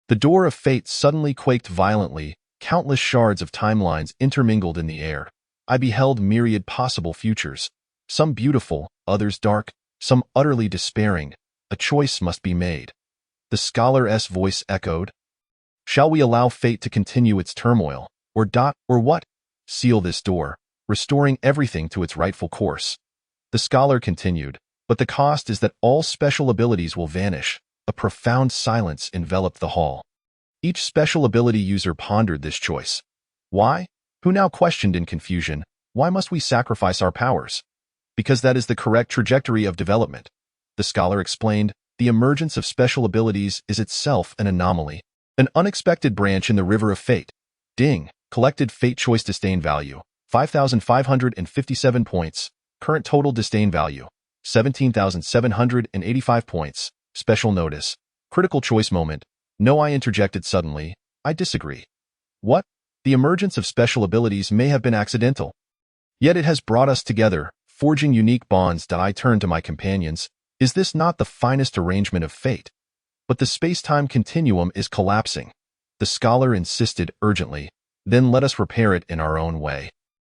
The door of fate suddenly quaked violently, countless shards of timelines intermingled in the air. I beheld myriad possible futures, some beautiful, others dark, some utterly despairing. A choice must be made. The scholar's voice echoed. Shall we allow fate to continue its turmoil, or what? Seal this door, restoring everything to its rightful course. The scholar continued, but the cost is that all special abilities will vanish. A profound silence enveloped the hall. Each special ability user pondered this choice. Why? Who now questioned in confusion, why must we sacrifice our powers? Because that is the correct trajectory of development. The scholar explained, the emergence of special abilities is itself an anomaly, an unexpected branch in the river of fate. Ding, collected fate choice disdain value, 5,557 points, current total disdain value, 17,785 points, special notice, critical choice moment. No, I interjected suddenly, I disagree. What? The emergence of special abilities may have been accidental. Yet it has brought us together, forging unique bonds. I turned to my companions. Is this not the finest arrangement of fate? But the space-time continuum is collapsing. The scholar insisted urgently. Then let us repair it in our own way.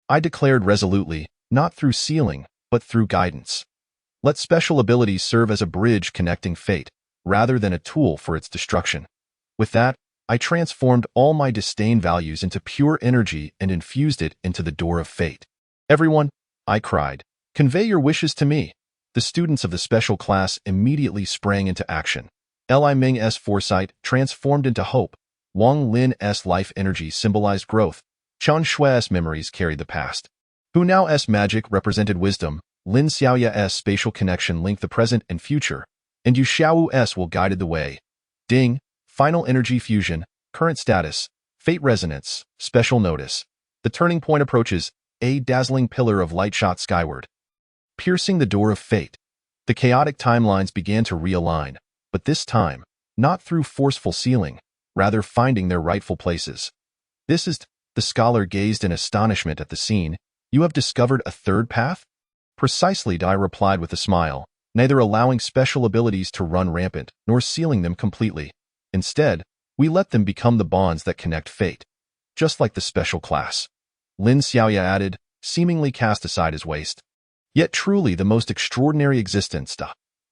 I declared resolutely, not through sealing, but through guidance. Let special abilities serve as a bridge connecting fate, rather than a tool for its destruction. With that, I transformed all my disdain values into pure energy and infused it into the door of fate. Everyone, I cried, convey your wishes to me. The students of the special class immediately sprang into action. Li Ming's foresight transformed into hope. Wang Lin's life energy symbolized growth. Chen Shui's memories carried the past. Hu Nao's magic represented wisdom. Lin Xiaoya's spatial connection linked the present and future. And Yu Xiao's will guided the way. Ding, final energy fusion, current status, fate resonance, special notice. The turning point approaches. A dazzling pillar of light shot skyward, piercing the door of fate. The chaotic timelines began to realign, but this time, not through forceful sealing, rather finding their rightful places. This is, the scholar gazed in astonishment at the scene. You have discovered a third path? Precisely, I replied with a smile, neither allowing special abilities to run rampant, nor sealing them completely. Instead, we let them become the bonds that connect fate, just like the special class. Lin Xiaoya added, seemingly cast aside his waist. Yet truly the most extraordinary existence.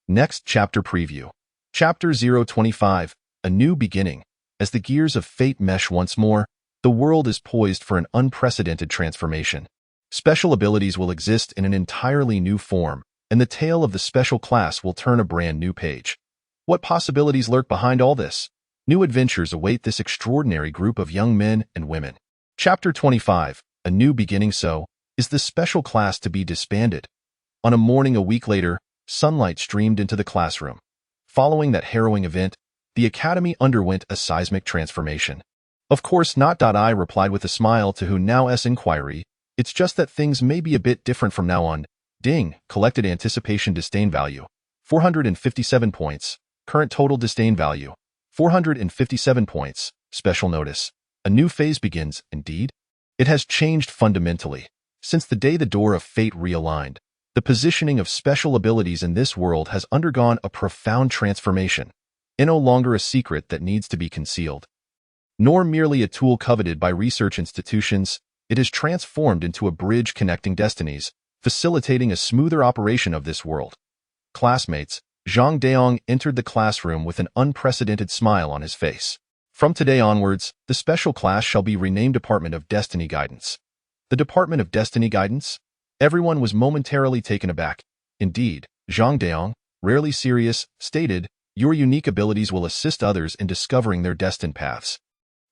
Next chapter preview. Chapter 025, A New Beginning. As the gears of fate mesh once more, the world is poised for an unprecedented transformation. Special abilities will exist in an entirely new form, and the tale of the special class will turn a brand new page. What possibilities lurk behind all this? New adventures await this extraordinary group of young men and women. Chapter 25. A New Beginning. So, is the special class to be disbanded? On a morning a week later, sunlight streamed into the classroom. Following that harrowing event, the academy underwent a seismic transformation. Of course not. I replied with a smile to Hu Nao's inquiry. It's just that things may be a bit different from now on. Ding, collected anticipation disdain value, 457 points. Current total disdain value, 457 points. Special notice. A new phase begins, indeed. It has changed fundamentally. Since the day the door of fate realigned, the positioning of special abilities in this world has undergone a profound transformation. It's no longer a secret that needs to be concealed, nor merely a tool coveted by research institutions. It is transformed into a bridge connecting destinies, facilitating a smoother operation of this world. Classmates, Zhang Daong entered the classroom with an unprecedented smile on his face. From today onwards, the special class shall be renamed Department of Destiny Guidance. The Department of Destiny Guidance? Everyone was momentarily taken aback. Indeed, Zhang Daong, rarely serious, stated, "Your unique abilities will assist others in discovering their destined paths."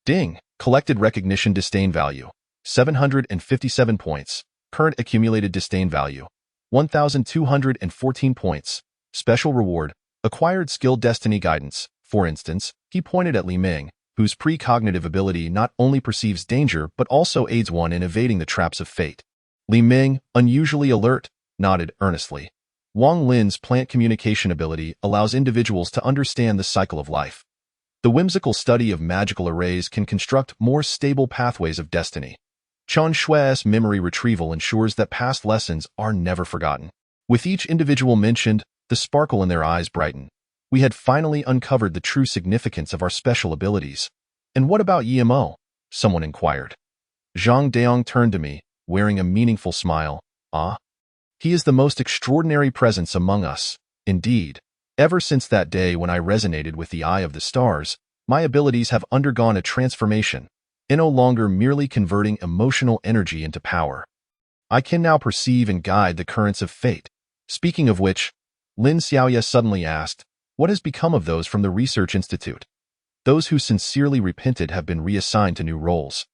Ding! Collected recognition disdain value, 757 points. Current accumulated disdain value, 1,214 points. Special reward, acquired skill destiny guidance. For instance, he pointed at Li Ming, whose precognitive ability not only perceives danger but also aids one in evading the traps of fate. Li Ming, unusually alert, nodded earnestly. Wang Lin's plant communication ability allows individuals to understand the cycle of life. The whimsical study of magical arrays can construct more stable pathways of destiny. Chen Shui's memory retrieval ensures that past lessons are never forgotten. With each individual mentioned, the sparkle in their eyes brightened. We had finally uncovered the true significance of our special abilities. "And what about Yimo?" someone inquired. Zhang Daong turned to me, wearing a meaningful smile. "Ah? He is the most extraordinary presence among us. Indeed, ever since that day when I resonated with the Eye of the Stars, my abilities have undergone a transformation, no longer merely converting emotional energy into power. I can now perceive and guide the currents of fate." Speaking of which, Lin Xiaoya suddenly asked, "What has become of those from the Research Institute?" "Those who sincerely repented have been reassigned to new roles."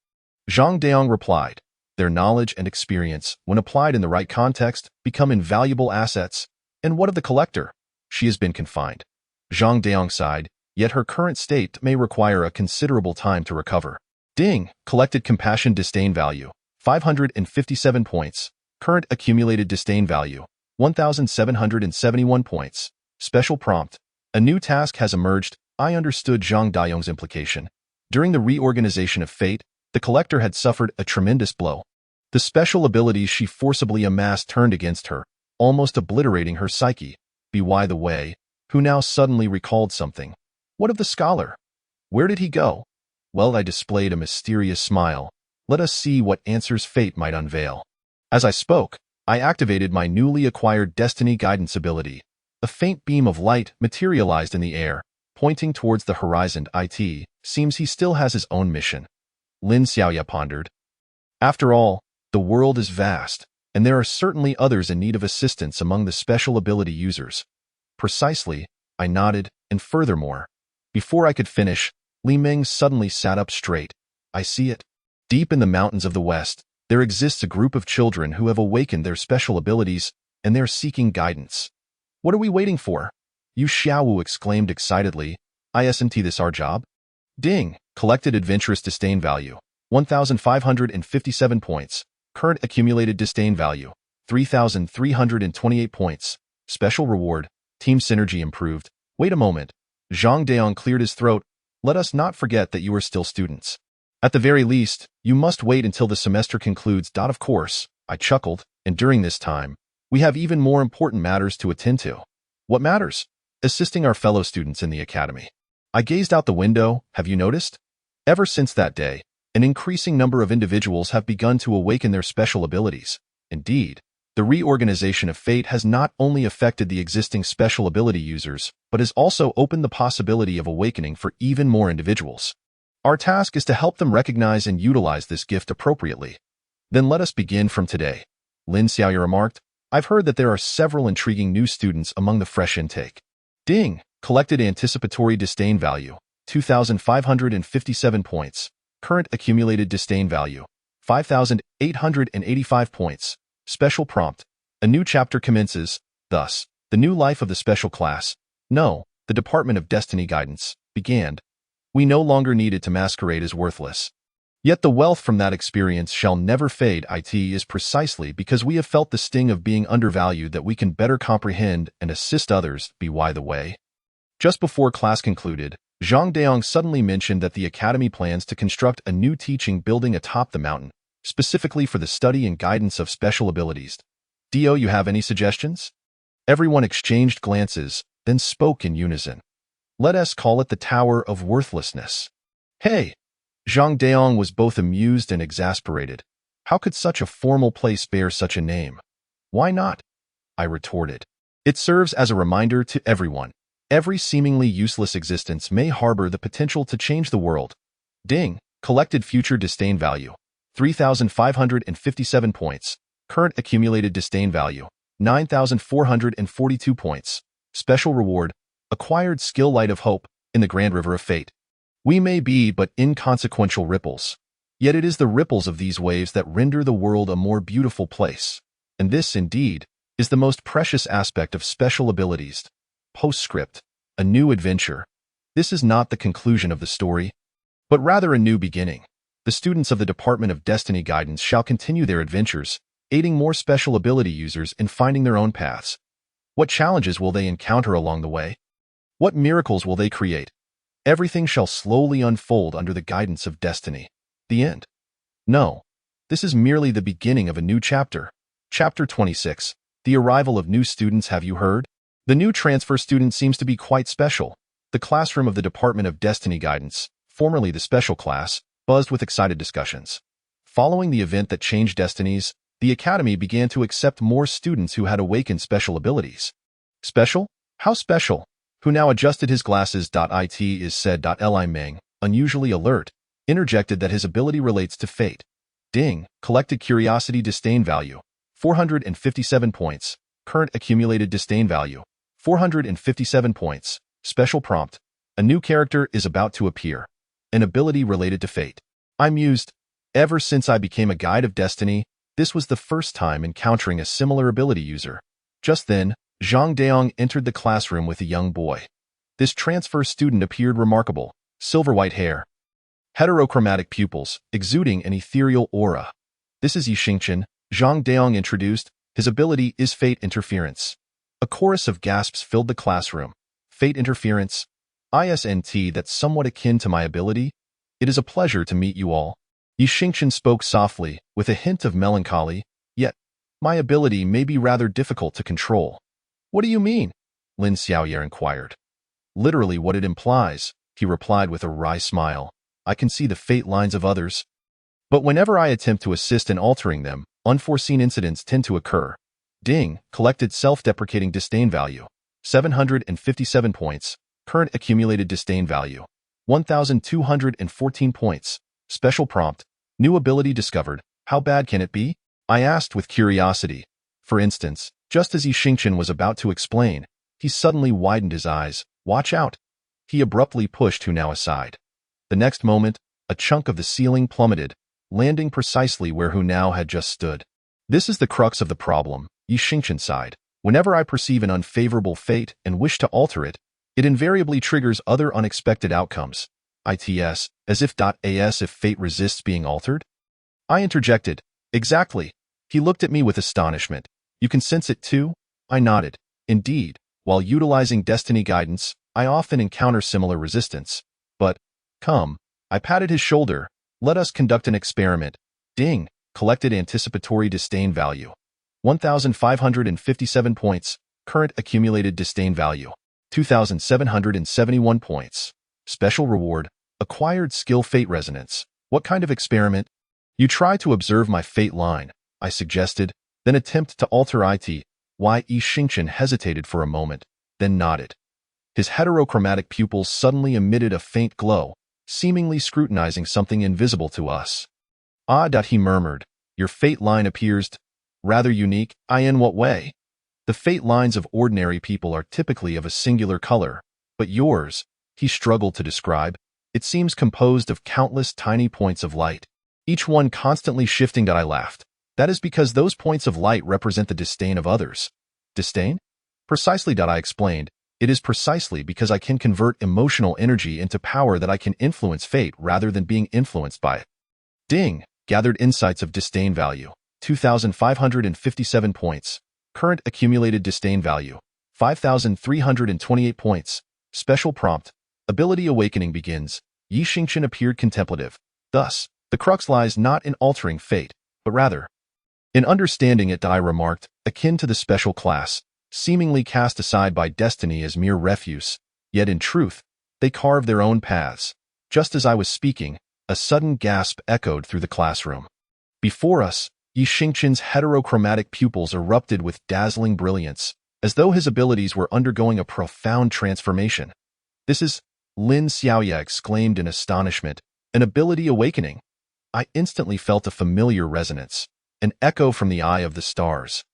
Zhang Daong replied, "Their knowledge and experience, when applied in the right context, become invaluable assets." "And what of the collector?" "She has been confined." Zhang Daong sighed, "Yet her current state may require a considerable time to recover." Ding! Collected compassion disdain value, 557 points. Current accumulated disdain value, 1,771 points. Special prompt. A new task has emerged. I understood Zhang Daong's implication. During the reorganization of fate, the collector had suffered a tremendous blow. The special abilities she forcibly amassed turned against her, almost obliterating her psyche. By the way, who now suddenly recalled something. "What of the scholar? Where did he go?" "Well," I displayed a mysterious smile. "Let us see what answers fate might unveil." As I spoke, I activated my newly acquired Destiny Guidance ability. A faint beam of light materialized in the air, pointing towards the horizon. "It seems he still has his own mission." Lin Xiaoya pondered. "After all, the world is vast, and there are certainly others in need of assistance among the special ability users." "Precisely," I nodded, "and furthermore." Before I could finish, Li Ming suddenly sat up straight. "I see it. Deep in the mountains of the West, there exists a group of children who have awakened their special abilities, and they're seeking guidance." "What are we waiting for?" Yu Xiaowu exclaimed excitedly. "Isn't this our job?" Ding! Collected adventurous disdain value, 1,557 points. Current accumulated disdain value, 3,328 points. Special reward, team synergy improved. Wait a moment. Zhang Daong cleared his throat. "Let us not forget that you are still students. At the very least, you must wait until the semester concludes. Of course," I chuckled, "and during this time, we have even more important matters to attend to." "What matters?" "Assisting our fellow students in the academy." I gazed out the window. "Have you noticed? Ever since that day, an increasing number of individuals have begun to awaken their special abilities. Indeed, the reorganization of fate has not only affected the existing special ability users, but has also opened the possibility of awakening for even more individuals. Our task is to help them recognize and utilize this gift appropriately." "Then let us begin from today," Lin Xiaoya remarked. "I've heard that there are several intriguing new students among the fresh intake." Ding! Collected anticipatory disdain value, 2,557 points. Current accumulated disdain value, 5,885 points. Special prompt. A new chapter commences. Thus, the new life of the special class, no, the Department of Destiny Guidance, began. We no longer needed to masquerade as worthless. Yet the wealth from that experience shall never fade. It is precisely because we have felt the sting of being undervalued that we can better comprehend and assist others. By the way, just before class concluded, Zhang Daong suddenly mentioned that the academy plans to construct a new teaching building atop the mountain, specifically for the study and guidance of special abilities. "Do you have any suggestions?" Everyone exchanged glances, then spoke in unison. "Let us call it the Tower of Worthlessness." "Hey!" Zhang Daong was both amused and exasperated. How could such a formal place bear such a name? Why not? I retorted. It serves as a reminder to everyone. Every seemingly useless existence may harbor the potential to change the world. Ding. Collected future disdain value. 3,557 points. Current accumulated disdain value. 9,442 points. Special reward. Acquired skill Light of Hope in the Grand River of Fate. We may be but inconsequential ripples. Yet it is the ripples of these waves that render the world a more beautiful place. And this, indeed, is the most precious aspect of special abilities. Postscript. A new adventure. This is not the conclusion of the story, but rather a new beginning. The students of the Department of Destiny Guidance shall continue their adventures, aiding more special ability users in finding their own paths. What challenges will they encounter along the way? What miracles will they create? Everything shall slowly unfold under the guidance of destiny. The end. No, this is merely the beginning of a new chapter. Chapter 26. The arrival of new students. Have you heard? The new transfer student seems to be quite special. The classroom of the Department of Destiny Guidance, formerly the special class, buzzed with excited discussions. Following the event that changed destinies, the Academy began to accept more students who had awakened special abilities. Special? How special? Who now adjusted his glasses. It is said. Li Meng, unusually alert, interjected that his ability relates to fate. Ding. Collected curiosity disdain value. 457 points. Current accumulated disdain value. 457 points. Special prompt. A new character is about to appear. An ability related to fate. I mused. Ever since I became a guide of destiny, this was the first time encountering a similar ability user. Just then, Zhang Daong entered the classroom with a young boy. This transfer student appeared remarkable. Silver-white hair. Heterochromatic pupils, exuding an ethereal aura. This is Yi Xingchen, Zhang Daong introduced. His ability is Fate Interference. A chorus of gasps filled the classroom. Fate Interference. ISNT. That's somewhat akin to my ability. It is a pleasure to meet you all. Yi Xingchen spoke softly, with a hint of melancholy, yet, my ability may be rather difficult to control. What do you mean? Lin Xiaoye inquired. Literally what it implies, he replied with a wry smile. I can see the fate lines of others. But whenever I attempt to assist in altering them, unforeseen incidents tend to occur. Ding. Collected self-deprecating disdain value. 757 points. Current accumulated disdain value. 1,214 points. Special prompt. New ability discovered. How bad can it be? I asked with curiosity. For instance, just as Yi Xingchen was about to explain, he suddenly widened his eyes. Watch out! He abruptly pushed Hu Nao aside. The next moment, a chunk of the ceiling plummeted, landing precisely where Hu Nao had just stood. This is the crux of the problem, Yi Xingchen sighed. Whenever I perceive an unfavorable fate and wish to alter it, it invariably triggers other unexpected outcomes. Its, as if fate resists being altered? I interjected. Exactly. He looked at me with astonishment. You can sense it too? I nodded. Indeed, while utilizing destiny guidance, I often encounter similar resistance. But, come. I patted his shoulder. Let us conduct an experiment. Ding. Collected anticipatory disdain value. 1,557 points. Current accumulated disdain value. 2,771 points. Special reward. Acquired skill Fate Resonance. What kind of experiment? You try to observe my fate line, I suggested, then attempt to alter it. Yi Xingchen hesitated for a moment, then nodded. His heterochromatic pupils suddenly emitted a faint glow, seemingly scrutinizing something invisible to us. Ah, he murmured. Your fate line appears rather unique. In what way? The fate lines of ordinary people are typically of a singular color, but yours, he struggled to describe, it seems composed of countless tiny points of light, each one constantly shifting. I laughed. That is because those points of light represent the disdain of others. Disdain? Precisely. I explained. It is precisely because I can convert emotional energy into power that I can influence fate rather than being influenced by it. Ding. Gathered insights of disdain value. 2,557 points. Current accumulated disdain value. 5,328 points. Special prompt. Ability awakening begins. Yi Xingchen appeared contemplative. Thus, the crux lies not in altering fate, but rather in understanding it. I remarked, akin to the special class, seemingly cast aside by destiny as mere refuse, yet in truth, they carve their own paths. Just as I was speaking, a sudden gasp echoed through the classroom. Before us, Yi Xingqian's heterochromatic pupils erupted with dazzling brilliance, as though his abilities were undergoing a profound transformation. "This is," Lin Xiaoya exclaimed in astonishment, "an ability awakening." I instantly felt a familiar resonance, an echo from the Eye of the Stars.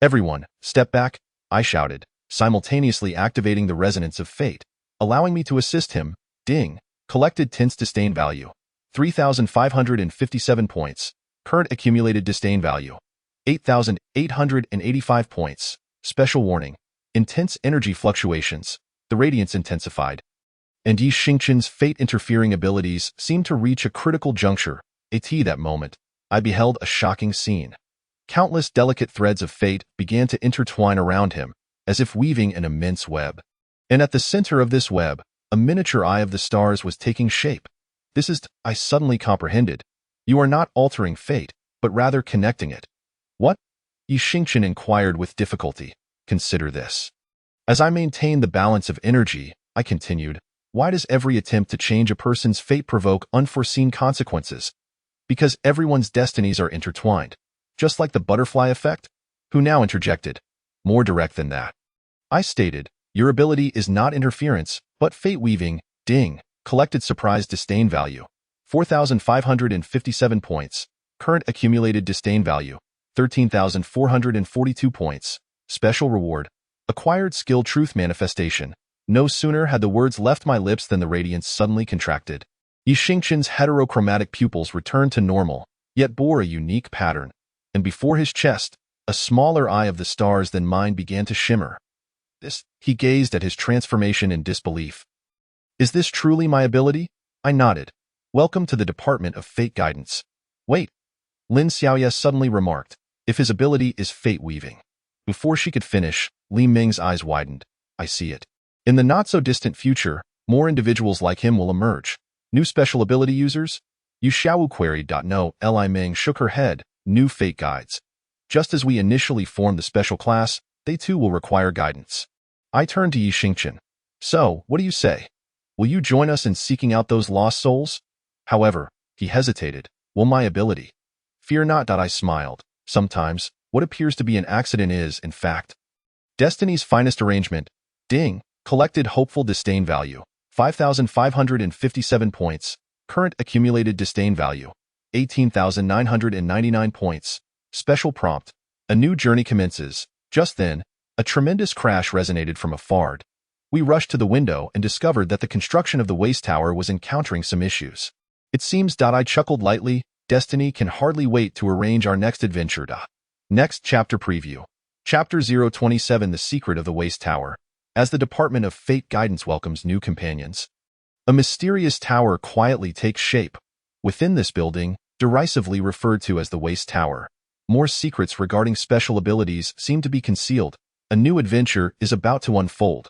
"Everyone, step back," I shouted, simultaneously activating the resonance of fate, allowing me to assist him. Ding. Collected tints disdain value. 3,557 points. Current accumulated disdain value. 8,885 points. Special warning. Intense energy fluctuations. The radiance intensified. And Yi Xingqian's fate-interfering abilities seemed to reach a critical juncture. At that moment, I beheld a shocking scene. Countless delicate threads of fate began to intertwine around him, as if weaving an immense web. And at the center of this web, a miniature Eye of the Stars was taking shape. "This is," I suddenly comprehended. "You are not altering fate, but rather connecting it." "What?" Yi Xingqian inquired with difficulty. "Consider this. As I maintain the balance of energy," I continued, "why does every attempt to change a person's fate provoke unforeseen consequences? Because everyone's destinies are intertwined. Just like the butterfly effect?" Who now interjected. "More direct than that," I stated. "Your ability is not interference, but fate weaving." Ding. Collected surprise disdain value. 4,557 points. Current accumulated disdain value. 13,442 points. Special reward. Acquired skill truth manifestation. No sooner had the words left my lips than the radiance suddenly contracted. Yi Xingqian's heterochromatic pupils returned to normal, yet bore a unique pattern. And before his chest, a smaller Eye of the Stars than mine began to shimmer. He gazed at his transformation in disbelief. "Is this truly my ability?" I nodded. "Welcome to the Department of Fate Guidance." "Wait," Lin Xiaoya suddenly remarked, "if his ability is fate weaving." Before she could finish, Li Ming's eyes widened. "I see it. In the not-so-distant future, more individuals like him will emerge. New special ability users?" Yu Xiaowu queried. "No," Li Ming shook her head. "New fate guides. Just as we initially formed the special class, they too will require guidance." I turned to Yi Xingqian. "So, what do you say? Will you join us in seeking out those lost souls?" However, he hesitated. "Will my ability?" "Fear not," I smiled. "Sometimes, what appears to be an accident is, in fact, destiny's finest arrangement." Ding. Collected hopeful disdain value. 5,557 points. Current accumulated disdain value. 18,999 points. Special prompt. A new journey commences. Just then, a tremendous crash resonated from afar. We rushed to the window and discovered that the construction of the waste tower was encountering some issues. "It seems," I chuckled lightly, "destiny can hardly wait to arrange our next adventure." Next chapter preview. Chapter 027 The Secret of the Waste Tower. As the Department of Fate Guidance welcomes new companions, a mysterious tower quietly takes shape. Within this building, derisively referred to as the Waste Tower, more secrets regarding special abilities seem to be concealed. A new adventure is about to unfold.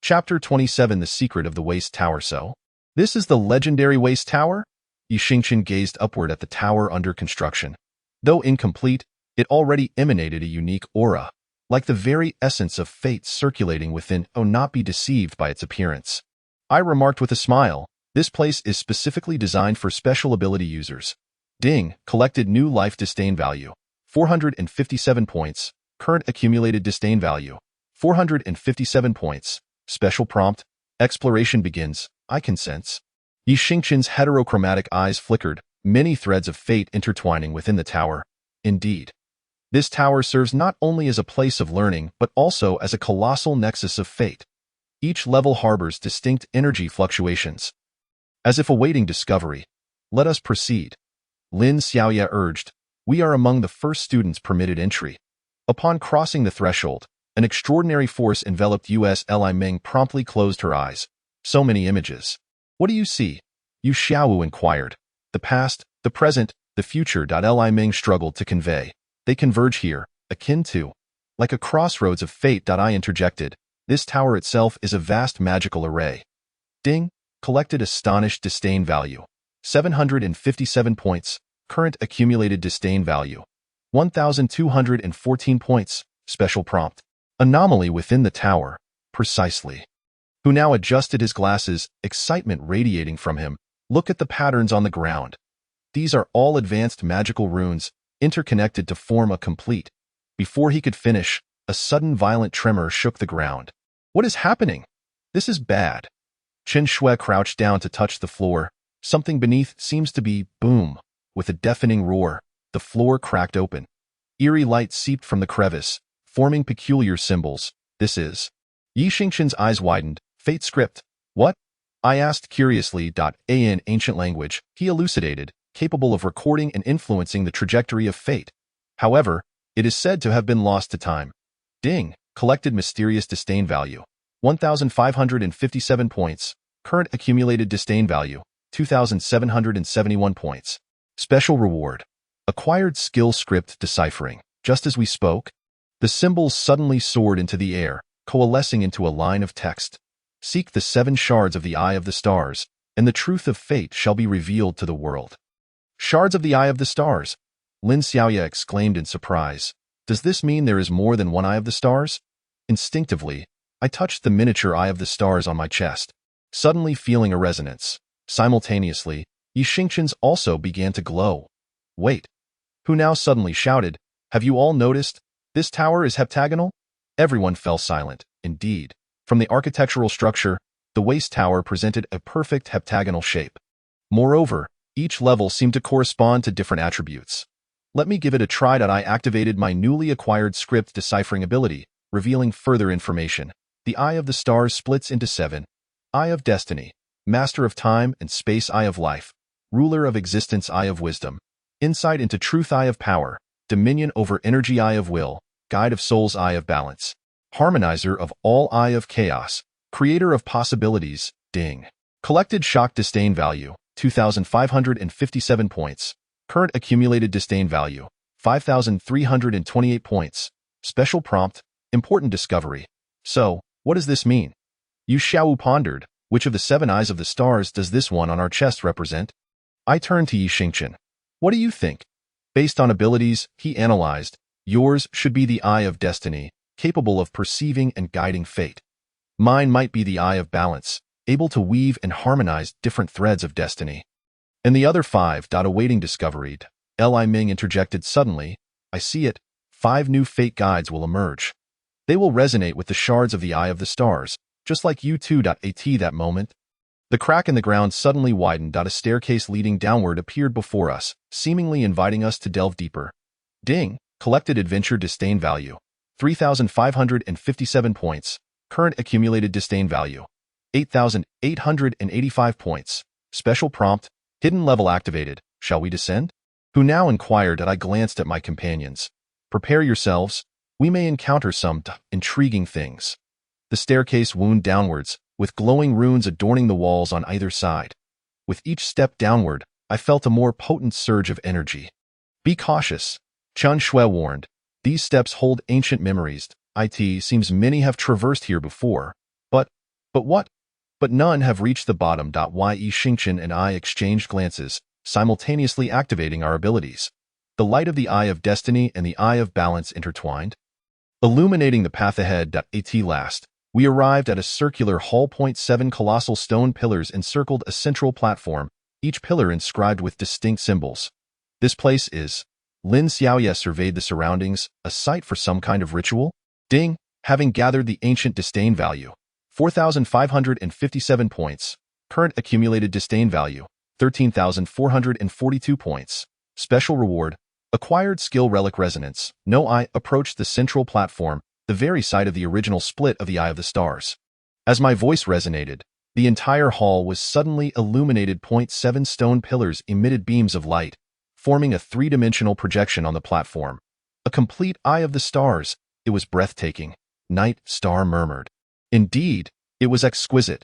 Chapter 27 The Secret of the Waste Tower. So, this is the legendary Waste Tower? Yi Xingqian gazed upward at the tower under construction. Though incomplete, it already emanated a unique aura, like the very essence of fate circulating within. "Oh, not be deceived by its appearance," I remarked with a smile. "This place is specifically designed for special ability users." Ding. Collected new life disdain value. 457 points. Current accumulated disdain value. 457 points. Special prompt. Exploration begins. I can sense. Yi Xingqian's heterochromatic eyes flickered, many threads of fate intertwining within the tower. Indeed. This tower serves not only as a place of learning, but also as a colossal nexus of fate. Each level harbors distinct energy fluctuations, as if awaiting discovery. "Let us proceed," Lin Xiaoya urged. "We are among the first students permitted entry." Upon crossing the threshold, an extraordinary force enveloped us. Li Ming promptly closed her eyes. "So many images. What do you see?" Yu Xiaowu inquired. "The past, the present, the future." Li Ming struggled to convey. "They converge here, akin to, like a crossroads of fate." I interjected. "This tower itself is a vast magical array." Ding. Collected astonished disdain value. 757 points. Current accumulated disdain value. 1,214 points. Special prompt. Anomaly within the tower. Precisely. Who now adjusted his glasses, excitement radiating from him. "Look at the patterns on the ground. These are all advanced magical runes, interconnected to form a complete. Before he could finish, a sudden violent tremor shook the ground. What is happening? This is bad. Chen Shui crouched down to touch the floor. Something beneath seems to be boom. With a deafening roar, the floor cracked open. Eerie light seeped from the crevice, forming peculiar symbols. This is. Yi Xingqian's eyes widened. Fate script. What? I asked curiously. In ancient language, he elucidated, capable of recording and influencing the trajectory of fate. However, it is said to have been lost to time. Ding. Collected mysterious disdain value. 1,557 points. Current accumulated disdain value. 2,771 points. Special reward. Acquired skill script deciphering. Just as we spoke, the symbols suddenly soared into the air, coalescing into a line of text. Seek the 7 shards of the Eye of the Stars, and the truth of fate shall be revealed to the world. Shards of the Eye of the Stars? Lin Xiaoya exclaimed in surprise. Does this mean there is more than one Eye of the Stars? Instinctively, I touched the miniature Eye of the Stars on my chest, suddenly feeling a resonance. Simultaneously, Yi Xingqian's also began to glow. Wait. Who now suddenly shouted, have you all noticed? This tower is heptagonal? Everyone fell silent. Indeed, from the architectural structure, the waist tower presented a perfect heptagonal shape. Moreover, each level seemed to correspond to different attributes. Let me give it a try. I activated my newly acquired script deciphering ability, revealing further information. The Eye of the Stars splits into 7. Eye of Destiny, Master of Time and Space Eye of Life, Ruler of Existence Eye of Wisdom, Insight into Truth Eye of Power, Dominion over Energy Eye of Will, Guide of Souls Eye of Balance, Harmonizer of All Eye of Chaos, Creator of Possibilities, Ding. Collected Shock Disdain Value, 2,557 points. Current Accumulated Disdain Value, 5,328 points. Special Prompt, Important Discovery. So, what does this mean? Yu Xiaowu pondered. Which of the 7 eyes of the stars does this one on our chest represent? I turned to Yi Xingqian. What do you think? Based on abilities, he analyzed, yours should be the Eye of Destiny, capable of perceiving and guiding fate. Mine might be the Eye of Balance, able to weave and harmonize different threads of destiny. And the other 5. Awaiting discovery. Li Ming interjected suddenly. I see it. 5 new fate guides will emerge. They will resonate with the shards of the Eye of the Stars, just like you too. At that moment, the crack in the ground suddenly widened. A staircase leading downward appeared before us, seemingly inviting us to delve deeper. Ding. Collected Adventure Disdain Value, 3,557 points. Current Accumulated Disdain Value, 8,885 points. Special Prompt, Hidden Level Activated. Shall we descend? Who now inquired. I glanced at my companions. Prepare yourselves. We may encounter some intriguing things. The staircase wound downwards, with glowing runes adorning the walls on either side. With each step downward, I felt a more potent surge of energy. Be cautious, Chen Shui warned. These steps hold ancient memories. It seems many have traversed here before. But what? But none have reached the bottom. Yi Xingqian and I exchanged glances, simultaneously activating our abilities. The light of the Eye of Destiny and the Eye of Balance intertwined, illuminating the path ahead. At last, we arrived at a circular hall. 7 colossal stone pillars encircled a central platform, each pillar inscribed with distinct symbols. This place is. Lin Xiaoya surveyed the surroundings, a site for some kind of ritual? Ding, having gathered the ancient disdain value, 4,557 points. Current accumulated disdain value, 13,442 points. Special reward, acquired skill relic resonance. No I approached the central platform, the very site of the original split of the Eye of the Stars. As my voice resonated, the entire hall was suddenly illuminated. 7 stone pillars emitted beams of light, forming a 3-dimensional projection on the platform. A complete Eye of the Stars. It was breathtaking. Night Star murmured. Indeed, it was exquisite.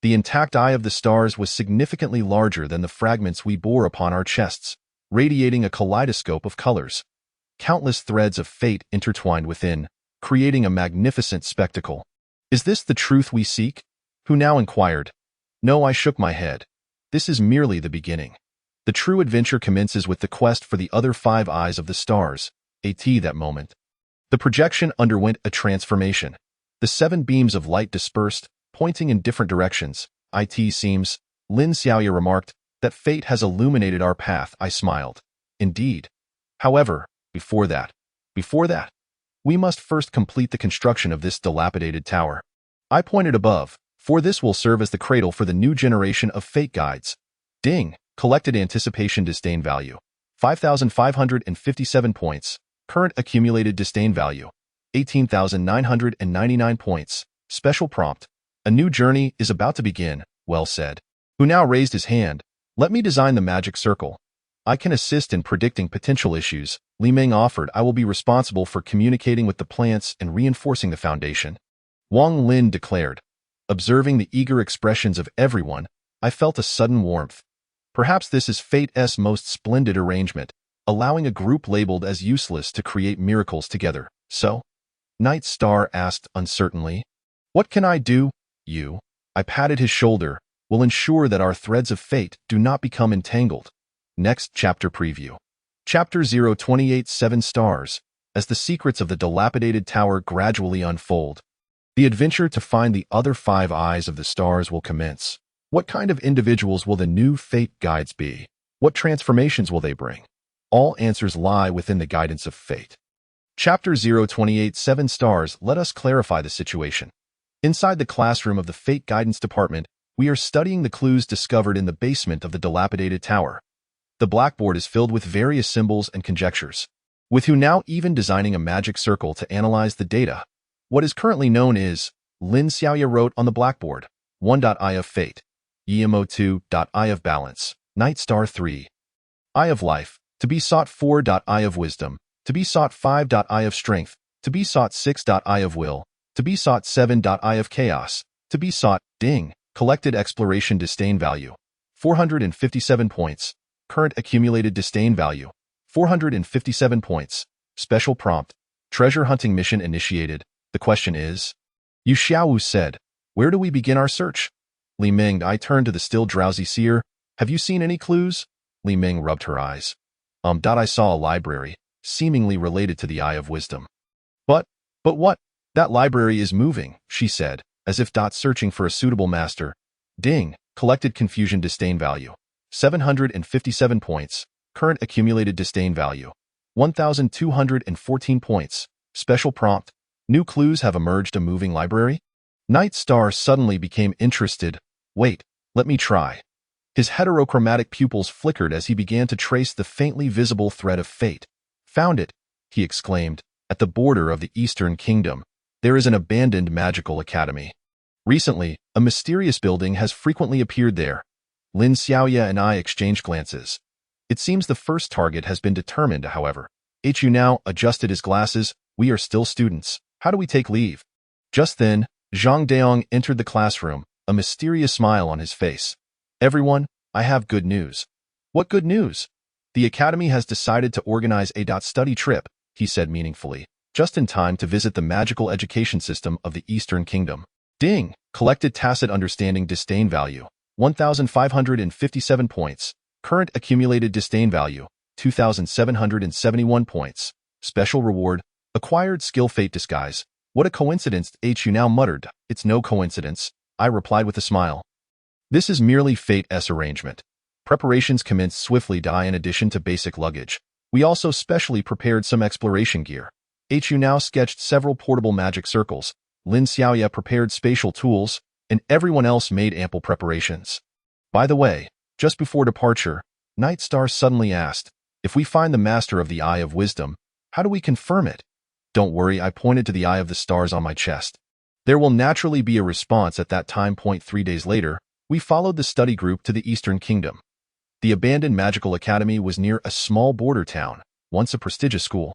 The intact Eye of the Stars was significantly larger than the fragments we bore upon our chests, radiating a kaleidoscope of colors. Countless threads of fate intertwined within, creating a magnificent spectacle. Is this the truth we seek? Who now inquired. No, I shook my head. This is merely the beginning. The true adventure commences with the quest for the other 5 eyes of the stars. At that moment, the projection underwent a transformation. The 7 beams of light dispersed, pointing in different directions. It seems, Lin Xiaoya remarked, that fate has illuminated our path. I smiled. Indeed. However, before that, we must first complete the construction of this dilapidated tower. I pointed above, for this will serve as the cradle for the new generation of fate guides. Ding! Collected anticipation disdain value. 5,557 points. Current accumulated disdain value. 18,999 points. Special prompt. A new journey is about to begin, well said. Who now raised his hand. Let me design the magic circle. I can assist in predicting potential issues. Li Ming offered. I will be responsible for communicating with the plants and reinforcing the foundation. Wang Lin declared. Observing the eager expressions of everyone, I felt a sudden warmth. Perhaps this is Fate's most splendid arrangement, allowing a group labeled as useless to create miracles together. So? Night Star asked uncertainly. What can I do? You. I patted his shoulder. Will ensure that our threads of fate do not become entangled. Next chapter preview. Chapter 028 7 stars. As the secrets of the dilapidated tower gradually unfold, the adventure to find the other 5 eyes of the stars will commence. What kind of individuals will the new fate guides be? What transformations will they bring? All answers lie within the guidance of fate. Chapter 028 7 stars. Let us clarify the situation. Inside the classroom of the Fate Guidance Department, we are studying the clues discovered in the basement of the dilapidated tower. The blackboard is filled with various symbols and conjectures, with who now even designing a magic circle to analyze the data. What is currently known is, Lin Xiaoya wrote on the blackboard, 1.I of Fate, Yimo 2.I of Balance, Night Star 3. Eye of Life, to be sought 4.I of Wisdom, to be sought 5.I of Strength, to be sought 6.I of Will, to be sought 7.I of Chaos, to be sought, Ding, collected exploration disdain value, 457 points, current accumulated disdain value, 457 points, special prompt, treasure hunting mission initiated. The question is, Yu Xiaowu said, where do we begin our search? Li Ming, I turned to the still drowsy seer. Have you seen any clues? Li Ming rubbed her eyes. I saw a library, seemingly related to the Eye of Wisdom. But what? That library is moving, she said, as if searching for a suitable master. Ding, collected confusion disdain value. 757 points, current accumulated disdain value. 1,214 points, special prompt. New clues have emerged. A moving library? Night Star suddenly became interested. Wait, let me try. His heterochromatic pupils flickered as he began to trace the faintly visible thread of fate. Found it, he exclaimed. At the border of the Eastern Kingdom, there is an abandoned magical academy. Recently, a mysterious building has frequently appeared there. Lin Xiaoya and I exchanged glances. It seems the first target has been determined, however. Hu now adjusted his glasses. We are still students. How do we take leave? Just then, Zhang Daong entered the classroom, a mysterious smile on his face. Everyone, I have good news. What good news? The academy has decided to organize a study trip, he said meaningfully, just in time to visit the magical education system of the Eastern Kingdom. Ding, collected tacit understanding disdain value, 1,557 points, current accumulated disdain value, 2,771 points, special reward, acquired skill fate disguise. What a coincidence, Hu now muttered. It's no coincidence, I replied with a smile. This is merely Fate's arrangement. Preparations commenced swiftly. In addition to basic luggage, we also specially prepared some exploration gear. Hu now sketched several portable magic circles. Lin Xiaoya prepared spatial tools, and everyone else made ample preparations. By the way, just before departure, Night Star suddenly asked, if we find the master of the Eye of Wisdom, how do we confirm it? Don't worry, I pointed to the Eye of the Stars on my chest. There will naturally be a response at that time. 3 days later, we followed the study group to the Eastern Kingdom. The abandoned magical academy was near a small border town, once a prestigious school.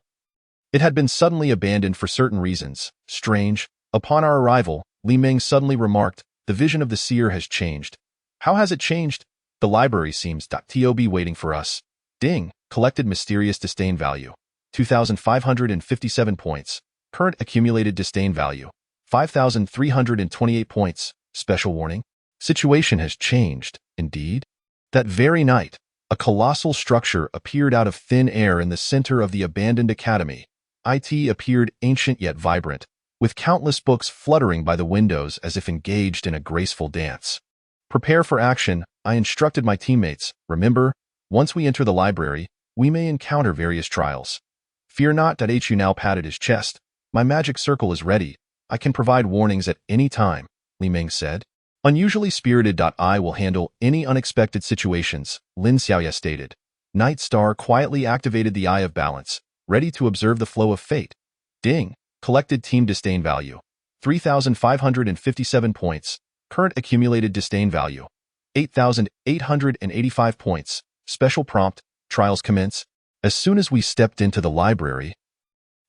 It had been suddenly abandoned for certain reasons. Strange. Upon our arrival, Li Ming suddenly remarked, the vision of the seer has changed. How has it changed? The library seems to be waiting for us. Ding, collected mysterious disdain value, 2,557 points, current accumulated disdain value, 5,328 points, special warning. Situation has changed, indeed. That very night, a colossal structure appeared out of thin air in the center of the abandoned academy. It appeared ancient yet vibrant, with countless books fluttering by the windows as if engaged in a graceful dance. Prepare for action, I instructed my teammates. Remember, once we enter the library, we may encounter various trials. Fear not. Hu now patted his chest. My magic circle is ready. I can provide warnings at any time, Li Ming said. Unusually spirited. I will handle any unexpected situations, Lin Xiaoya stated. Night Star quietly activated the Eye of Balance, ready to observe the flow of fate. Ding. Collected team disdain value. 3,557 points. Current accumulated disdain value. 8,885 points. Special prompt. Trials commence. As soon as we stepped into the library,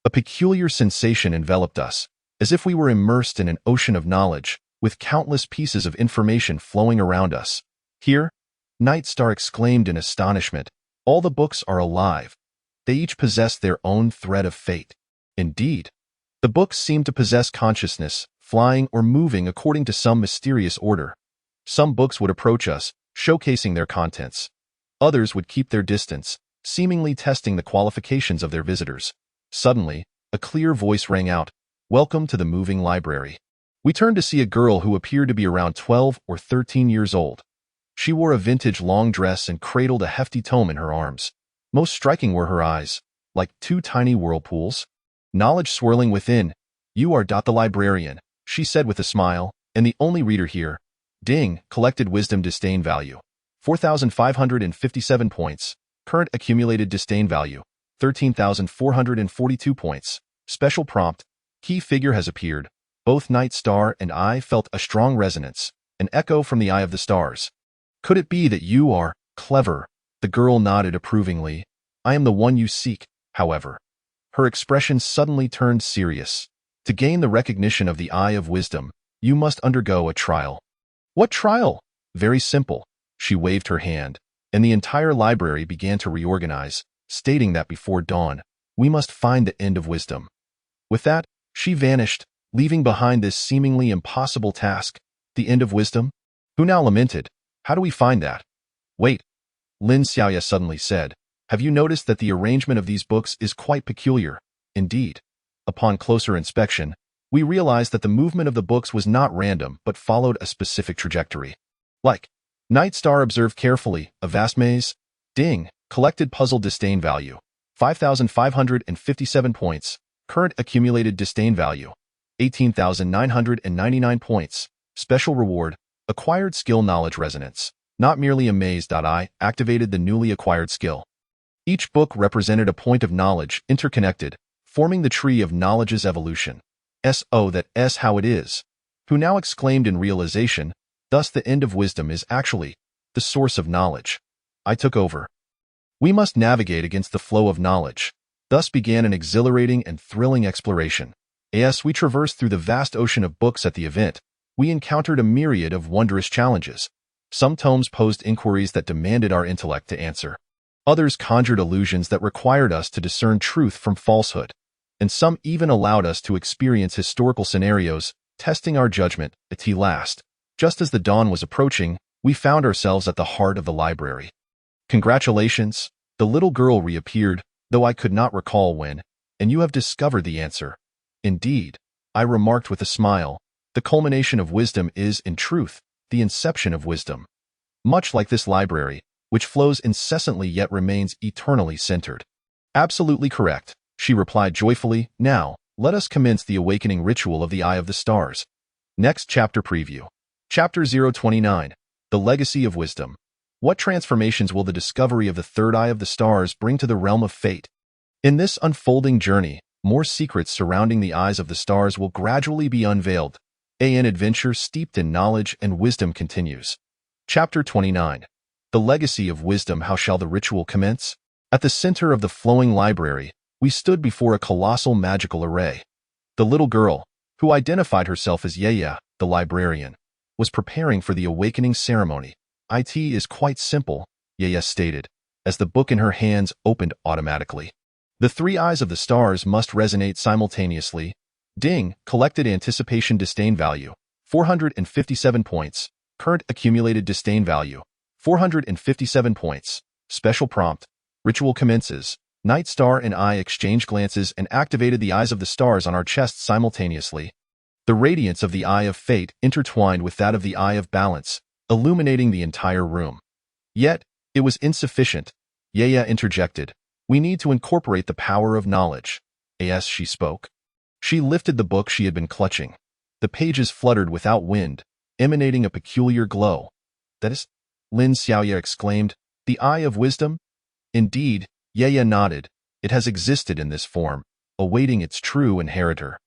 a peculiar sensation enveloped us, as if we were immersed in an ocean of knowledge, with countless pieces of information flowing around us. Here, Night Star exclaimed in astonishment, all the books are alive. They each possess their own thread of fate. Indeed, the books seem to possess consciousness, flying or moving according to some mysterious order. Some books would approach us, showcasing their contents. Others would keep their distance, seemingly testing the qualifications of their visitors. Suddenly, a clear voice rang out, "Welcome to the moving library." We turned to see a girl who appeared to be around 12 or 13 years old. She wore a vintage long dress and cradled a hefty tome in her arms. Most striking were her eyes, like two tiny whirlpools. Knowledge swirling within. "You are the librarian," she said with a smile, "and the only reader here." Ding. Collected wisdom disdain value. 4,557 points. Current accumulated disdain value. 13,442 points. Special prompt. Key figure has appeared. Both Night Star and I felt a strong resonance, an echo from the Eye of the Stars. "Could it be that you are clever?" The girl nodded approvingly. "I am the one you seek, however." Her expression suddenly turned serious. "To gain the recognition of the Eye of Wisdom, you must undergo a trial." "What trial?" "Very simple." She waved her hand, and the entire library began to reorganize, stating that before dawn, we must find the end of wisdom. With that, she vanished, leaving behind this seemingly impossible task. The end of wisdom? Hu now lamented. How do we find that? Wait, Lin Xiaoya suddenly said. Have you noticed that the arrangement of these books is quite peculiar? Indeed. Upon closer inspection, we realized that the movement of the books was not random but followed a specific trajectory. Like, Night Star observed carefully, a vast maze. Ding. Collected puzzle disdain value. 5,557 points. Current accumulated disdain value. 18,999 points. Special reward. Acquired skill knowledge resonance. Not merely amazed. I activated the newly acquired skill. Each book represented a point of knowledge interconnected, forming the tree of knowledge's evolution. That's how it is. Who now exclaimed in realization, thus the end of wisdom is actually the source of knowledge. I took over. We must navigate against the flow of knowledge. Thus began an exhilarating and thrilling exploration. As we traversed through the vast ocean of books at the event, we encountered a myriad of wondrous challenges. Some tomes posed inquiries that demanded our intellect to answer. Others conjured illusions that required us to discern truth from falsehood. And some even allowed us to experience historical scenarios, testing our judgment at last. Just as the dawn was approaching, we found ourselves at the heart of the library. Congratulations, the little girl reappeared, though I could not recall when, and you have discovered the answer. Indeed, I remarked with a smile, the culmination of wisdom is, in truth, the inception of wisdom. Much like this library, which flows incessantly yet remains eternally centered. Absolutely correct, she replied joyfully. Now, let us commence the awakening ritual of the Eye of the Stars. Next chapter preview. Chapter 029, The Legacy of Wisdom. What transformations will the discovery of the third Eye of the Stars bring to the realm of fate? In this unfolding journey, more secrets surrounding the Eyes of the Stars will gradually be unveiled. An adventure steeped in knowledge and wisdom continues. Chapter 29. The Legacy of Wisdom. How shall the ritual commence? At the center of the flowing library, we stood before a colossal magical array. The little girl, who identified herself as Yaya, the librarian, was preparing for the awakening ceremony. It is quite simple, Yaya stated, as the book in her hands opened automatically. The three Eyes of the Stars must resonate simultaneously. Ding. Collected anticipation disdain value. 457 points. Current accumulated disdain value. 457 points. Special prompt. Ritual commences. Night Star and I exchanged glances and activated the Eyes of the Stars on our chests simultaneously. The radiance of the Eye of Fate intertwined with that of the Eye of Balance, illuminating the entire room. Yet, it was insufficient. Yaya interjected. We need to incorporate the power of knowledge. As she spoke, she lifted the book she had been clutching. The pages fluttered without wind, emanating a peculiar glow. That is, Lin Xiaoya exclaimed, the Eye of Wisdom? Indeed, Ye nodded. It has existed in this form, awaiting its true inheritor.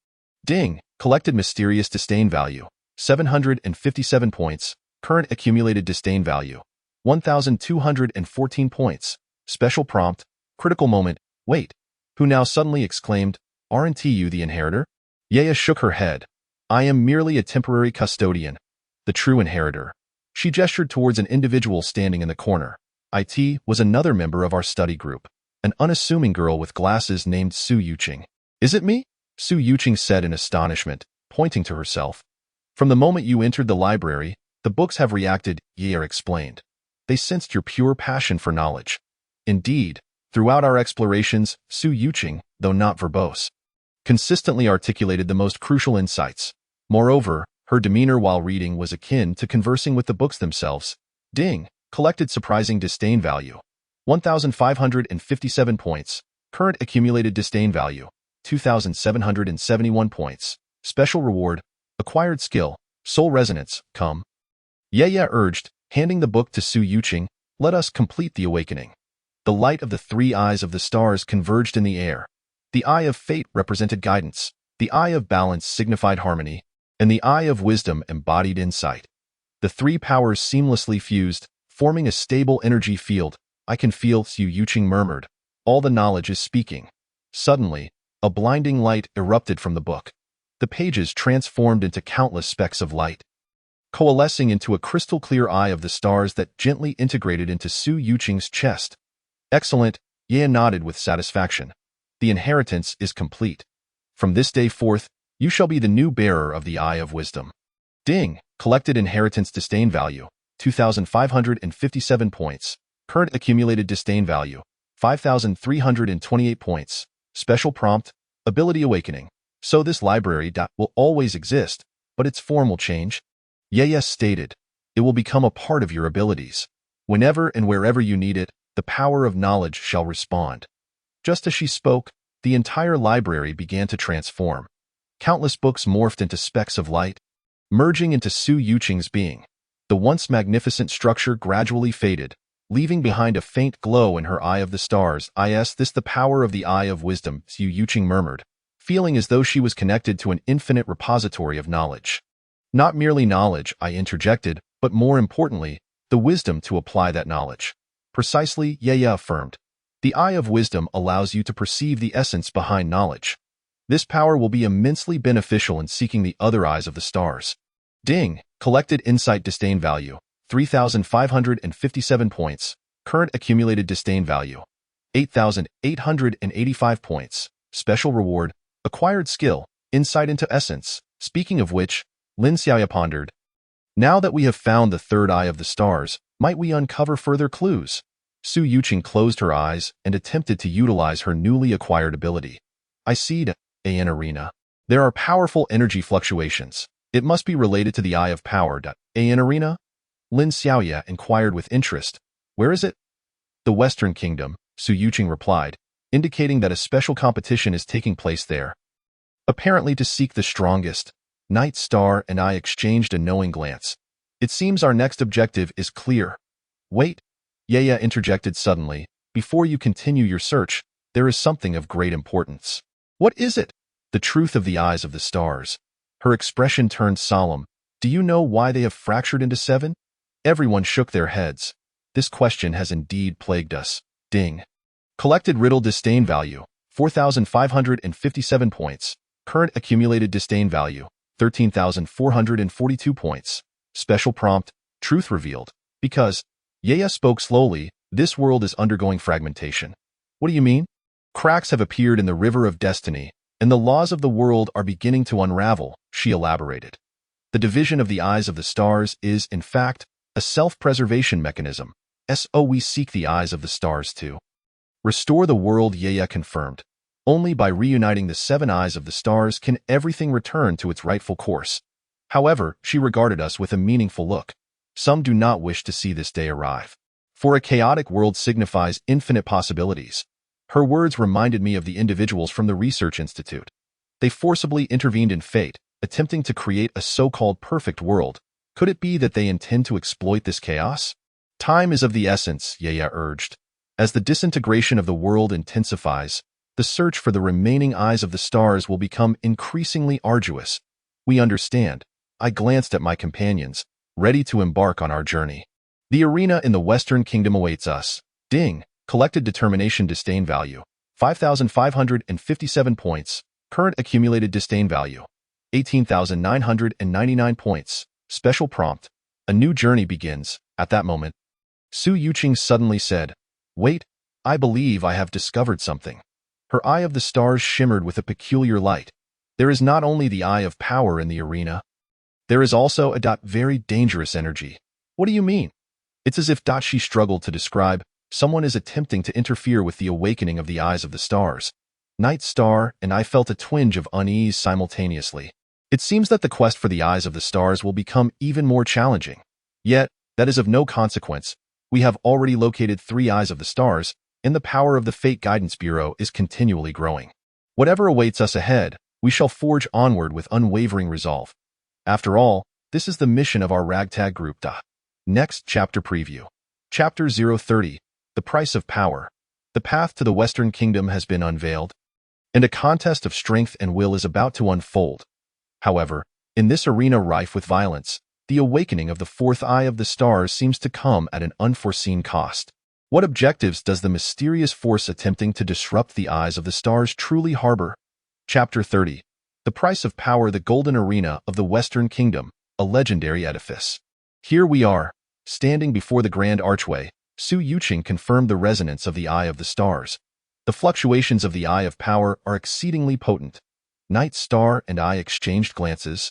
Ding, collected mysterious disdain value, 757 points, current accumulated disdain value, 1,214 points, special prompt, critical moment, wait, who now suddenly exclaimed, aren't you the inheritor? Ye shook her head. I am merely a temporary custodian, the true inheritor. She gestured towards an individual standing in the corner. It was another member of our study group, an unassuming girl with glasses named Su Yuqing. Is it me? Su Yuqing said in astonishment, pointing to herself. From the moment you entered the library, the books have reacted, Ye explained. They sensed your pure passion for knowledge. Indeed, throughout our explorations, Su Yuqing, though not verbose, consistently articulated the most crucial insights. Moreover, her demeanor while reading was akin to conversing with the books themselves. Ding, collected surprising disdain value, 1,557 points, current accumulated disdain value, 2,771 points, special reward, acquired skill, soul resonance, come. Ye urged, handing the book to Su Yuqing, let us complete the awakening. The light of the three eyes of the stars converged in the air. The eye of fate represented guidance, the eye of balance signified harmony, and the eye of wisdom embodied insight. The three powers seamlessly fused, forming a stable energy field. I can feel, Su Yuqing murmured. All the knowledge is speaking. Suddenly, a blinding light erupted from the book. The pages transformed into countless specks of light, coalescing into a crystal-clear eye of the stars that gently integrated into Su Yuqing's chest. Excellent, Ye nodded with satisfaction. The inheritance is complete. From this day forth, you shall be the new bearer of the Eye of Wisdom. Ding, collected inheritance disdain value, 2,557 points, current accumulated disdain value, 5,328 points, special prompt, ability awakening. So this library will always exist, but its form will change. Ye stated, it will become a part of your abilities. Whenever and wherever you need it, the power of knowledge shall respond. Just as she spoke, the entire library began to transform. Countless books morphed into specks of light, merging into Su Yuqing's being. The once magnificent structure gradually faded, leaving behind a faint glow in her Eye of the Stars. Is this the power of the Eye of Wisdom? Su Yuqing murmured, feeling as though she was connected to an infinite repository of knowledge. Not merely knowledge, I interjected, but more importantly, the wisdom to apply that knowledge. Precisely, Ye affirmed. The Eye of Wisdom allows you to perceive the essence behind knowledge. This power will be immensely beneficial in seeking the other eyes of the stars. Ding, collected insight disdain value, 3,557 points, current accumulated disdain value, 8,885 points, special reward, acquired skill, insight into essence. Speaking of which, Lin Xiaoya pondered. Now that we have found the third eye of the stars, might we uncover further clues? Su Yuqing closed her eyes and attempted to utilize her newly acquired ability. I see an arena. There are powerful energy fluctuations. It must be related to the Eye of Power. An arena? Lin Xiaoya inquired with interest. Where is it? The Western Kingdom, Su Yuqing replied, indicating that a special competition is taking place there. Apparently to seek the strongest. Night Star and I exchanged a knowing glance. It seems our next objective is clear. Wait, Ye interjected suddenly. Before you continue your search, there is something of great importance. What is it? The truth of the eyes of the stars. Her expression turned solemn. Do you know why they have fractured into 7? Everyone shook their heads. This question has indeed plagued us. Ding. Collected riddle disdain value, 4,557 points. Current accumulated disdain value, 13,442 points. Special prompt, truth revealed. Because, Ye spoke slowly, this world is undergoing fragmentation. What do you mean? Cracks have appeared in the river of destiny, and the laws of the world are beginning to unravel, she elaborated. The division of the eyes of the stars is, in fact, a self-preservation mechanism. So we seek the eyes of the stars to restore the world, Ye confirmed. Only by reuniting the 7 eyes of the stars can everything return to its rightful course. However, she regarded us with a meaningful look. Some do not wish to see this day arrive. For a chaotic world signifies infinite possibilities. Her words reminded me of the individuals from the Research Institute. They forcibly intervened in fate, attempting to create a so-called perfect world. Could it be that they intend to exploit this chaos? Time is of the essence, Yaya urged. As the disintegration of the world intensifies, the search for the remaining eyes of the stars will become increasingly arduous. We understand. I glanced at my companions, ready to embark on our journey. The arena in the Western Kingdom awaits us. Ding. Collected determination disdain value. 5,557 points. Current accumulated disdain value. 18,999 points. Special prompt. A new journey begins. At that moment, Su Yuqing suddenly said, "Wait, I believe I have discovered something." Her eye of the stars shimmered with a peculiar light. There is not only the eye of power in the arena, there is also a very dangerous energy. What do you mean? It's as if she struggled to describe. Someone is attempting to interfere with the awakening of the eyes of the stars. Night Star and I felt a twinge of unease simultaneously. It seems that the quest for the eyes of the stars will become even more challenging. Yet, that is of no consequence. We have already located 3 eyes of the stars, and the power of the Fate Guidance Bureau is continually growing. Whatever awaits us ahead, we shall forge onward with unwavering resolve. After all, this is the mission of our ragtag group. Next chapter preview. Chapter 030, The Price of Power. The path to the Western Kingdom has been unveiled, and a contest of strength and will is about to unfold. However, in this arena rife with violence, the awakening of the 4th eye of the stars seems to come at an unforeseen cost. What objectives does the mysterious force attempting to disrupt the eyes of the stars truly harbor? Chapter 30. The Price of Power. The Golden Arena of the Western Kingdom, a legendary edifice. Here we are, standing before the grand archway. Su Yuqing confirmed the resonance of the Eye of the Stars. The fluctuations of the Eye of Power are exceedingly potent. Night Star and I exchanged glances,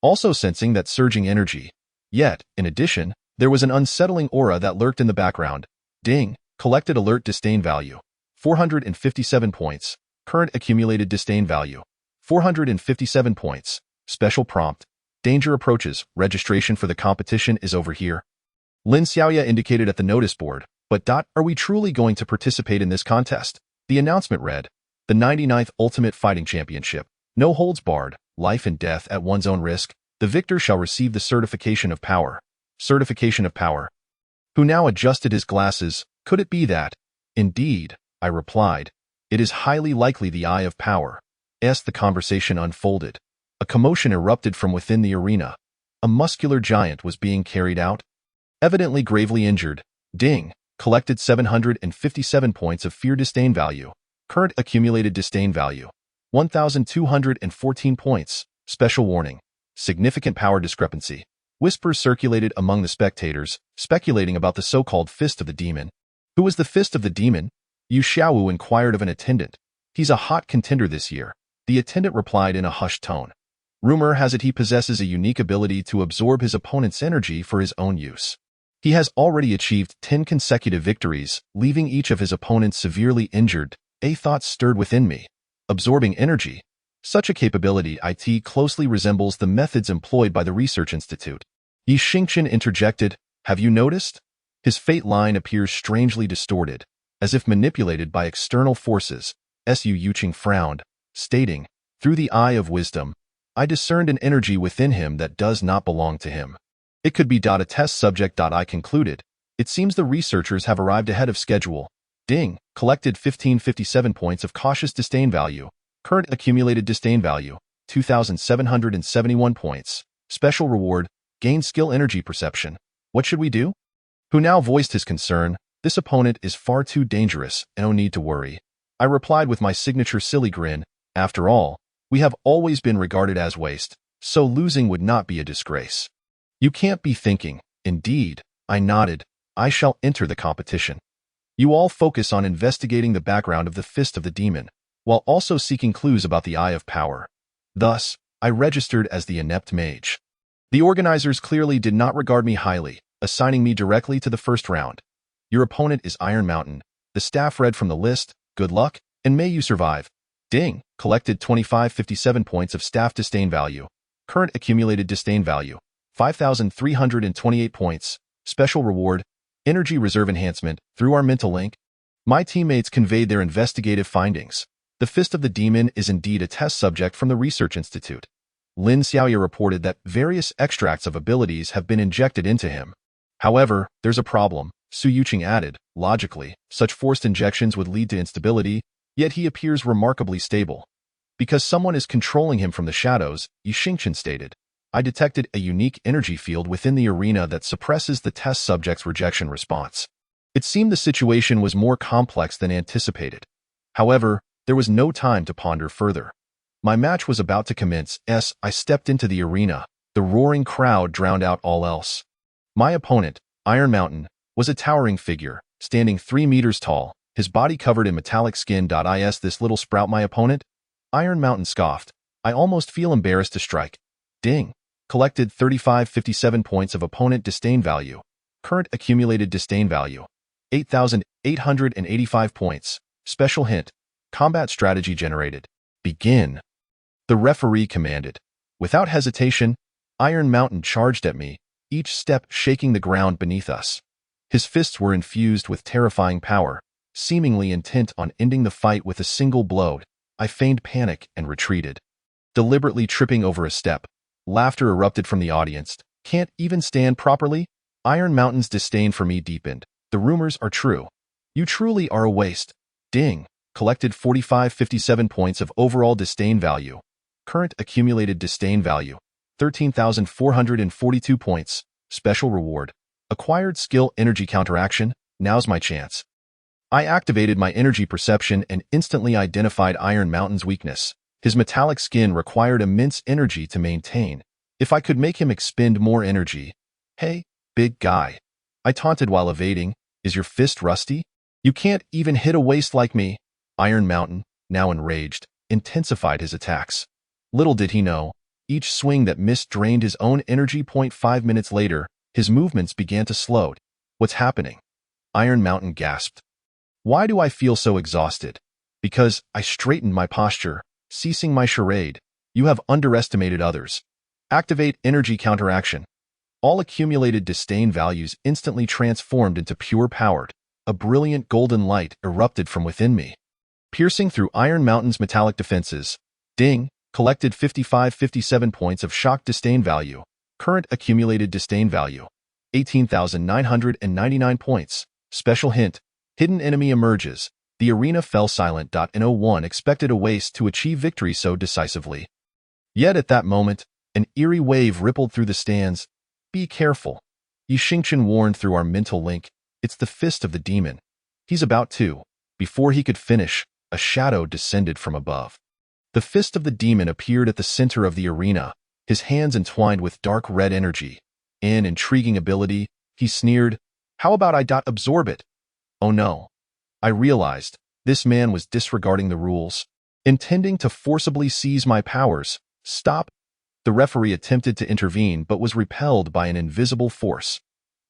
also sensing that surging energy. Yet, in addition, there was an unsettling aura that lurked in the background. Ding. Collected alert disdain value. 457 points. Current accumulated disdain value. 457 points. Special prompt. Danger approaches. Registration for the competition is over here. Lin Xiaoya indicated at the notice board. But are we truly going to participate in this contest? The announcement read, the 99th Ultimate Fighting Championship. No holds barred. Life and death at one's own risk. The victor shall receive the Certification of Power. Certification of Power. Who now adjusted his glasses. Could it be that? Indeed, I replied. It is highly likely the Eye of Power. As the conversation unfolded, a commotion erupted from within the arena. A muscular giant was being carried out, evidently gravely injured. Ding. Collected 757 points of fear disdain value. Current accumulated disdain value. 1,214 points. Special warning. Significant power discrepancy. Whispers circulated among the spectators, speculating about the so-called Fist of the Demon. Who was the Fist of the Demon? Yu Xiaowu inquired of an attendant. He's a hot contender this year. The attendant replied in a hushed tone. Rumor has it he possesses a unique ability to absorb his opponent's energy for his own use. He has already achieved 10 consecutive victories, leaving each of his opponents severely injured. A thought stirred within me. Absorbing energy. Such a capability closely resembles the methods employed by the Research Institute. Yi Xingqian interjected, have you noticed? His fate line appears strangely distorted, as if manipulated by external forces. Su Yuqing frowned, stating, through the eye of wisdom, I discerned an energy within him that does not belong to him. It could be a test subject. I concluded. It seems the researchers have arrived ahead of schedule. Ding. Collected 1557 points of cautious disdain value. Current accumulated disdain value. 2,771 points. Special reward. Gain skill energy perception. What should we do? Who now voiced his concern. This opponent is far too dangerous, and no need to worry. I replied with my signature silly grin. After all, we have always been regarded as waste, so losing would not be a disgrace. You can't be thinking. Indeed, I nodded. I shall enter the competition. You all focus on investigating the background of the Fist of the Demon, while also seeking clues about the Eye of Power. Thus, I registered as the inept mage. The organizers clearly did not regard me highly, assigning me directly to the first round. Your opponent is Iron Mountain. The staff read from the list, good luck, and may you survive. Ding. Collected 2557 points of staff disdain value. Current accumulated disdain value. 5,328 points. Special reward. Energy reserve enhancement through our mental link. My teammates conveyed their investigative findings. The Fist of the Demon is indeed a test subject from the Research Institute. Lin Xiaoye reported that various extracts of abilities have been injected into him. However, there's a problem, Su Yuqing added. Logically, such forced injections would lead to instability, yet he appears remarkably stable. Because someone is controlling him from the shadows, Yi Xingchen stated. I detected a unique energy field within the arena that suppresses the test subject's rejection response. It seemed the situation was more complex than anticipated. However, there was no time to ponder further. My match was about to commence as I stepped into the arena. The roaring crowd drowned out all else. My opponent, Iron Mountain, was a towering figure, standing 3 meters tall, his body covered in metallic skin. Is this little sprout my opponent? Iron Mountain scoffed. I almost feel embarrassed to strike. Ding. Collected 3557 points of opponent disdain value. Current accumulated disdain value. 8,885 points. Special hint. Combat strategy generated. Begin. The referee commanded. Without hesitation, Iron Mountain charged at me, each step shaking the ground beneath us. His fists were infused with terrifying power, seemingly intent on ending the fight with a single blow. I feigned panic and retreated. Deliberately tripping over a step, laughter erupted from the audience. Can't even stand properly? Iron Mountain's disdain for me deepened. The rumors are true. You truly are a waste. Ding. Collected 4557 points of overall disdain value. Current accumulated disdain value. 13,442 points. Special reward. Acquired skill energy counteraction. Now's my chance. I activated my energy perception and instantly identified Iron Mountain's weakness. His metallic skin required immense energy to maintain. If I could make him expend more energy. Hey, big guy. I taunted while evading. Is your fist rusty? You can't even hit a waste like me. Iron Mountain, now enraged, intensified his attacks. Little did he know, each swing that missed drained his own energy. 5 minutes later, his movements began to slow. What's happening? Iron Mountain gasped. Why do I feel so exhausted? Because I straightened my posture, ceasing my charade. You have underestimated others. Activate energy counteraction. All accumulated disdain values instantly transformed into pure power. A brilliant golden light erupted from within me, piercing through Iron Mountain's metallic defenses. Ding. Collected 5557 points of shock disdain value. Current accumulated disdain value. 18,999 points. Special hint. Hidden enemy emerges. The arena fell silent. No one expected a waste to achieve victory so decisively. Yet at that moment, an eerie wave rippled through the stands. Be careful. Yi Xingchen warned through our mental link. It's the Fist of the Demon. He's about to. Before he could finish, a shadow descended from above. The Fist of the Demon appeared at the center of the arena, his hands entwined with dark red energy. An intriguing ability, he sneered. How about I absorb it? Oh no. I realized, this man was disregarding the rules, intending to forcibly seize my powers. Stop. The referee attempted to intervene but was repelled by an invisible force.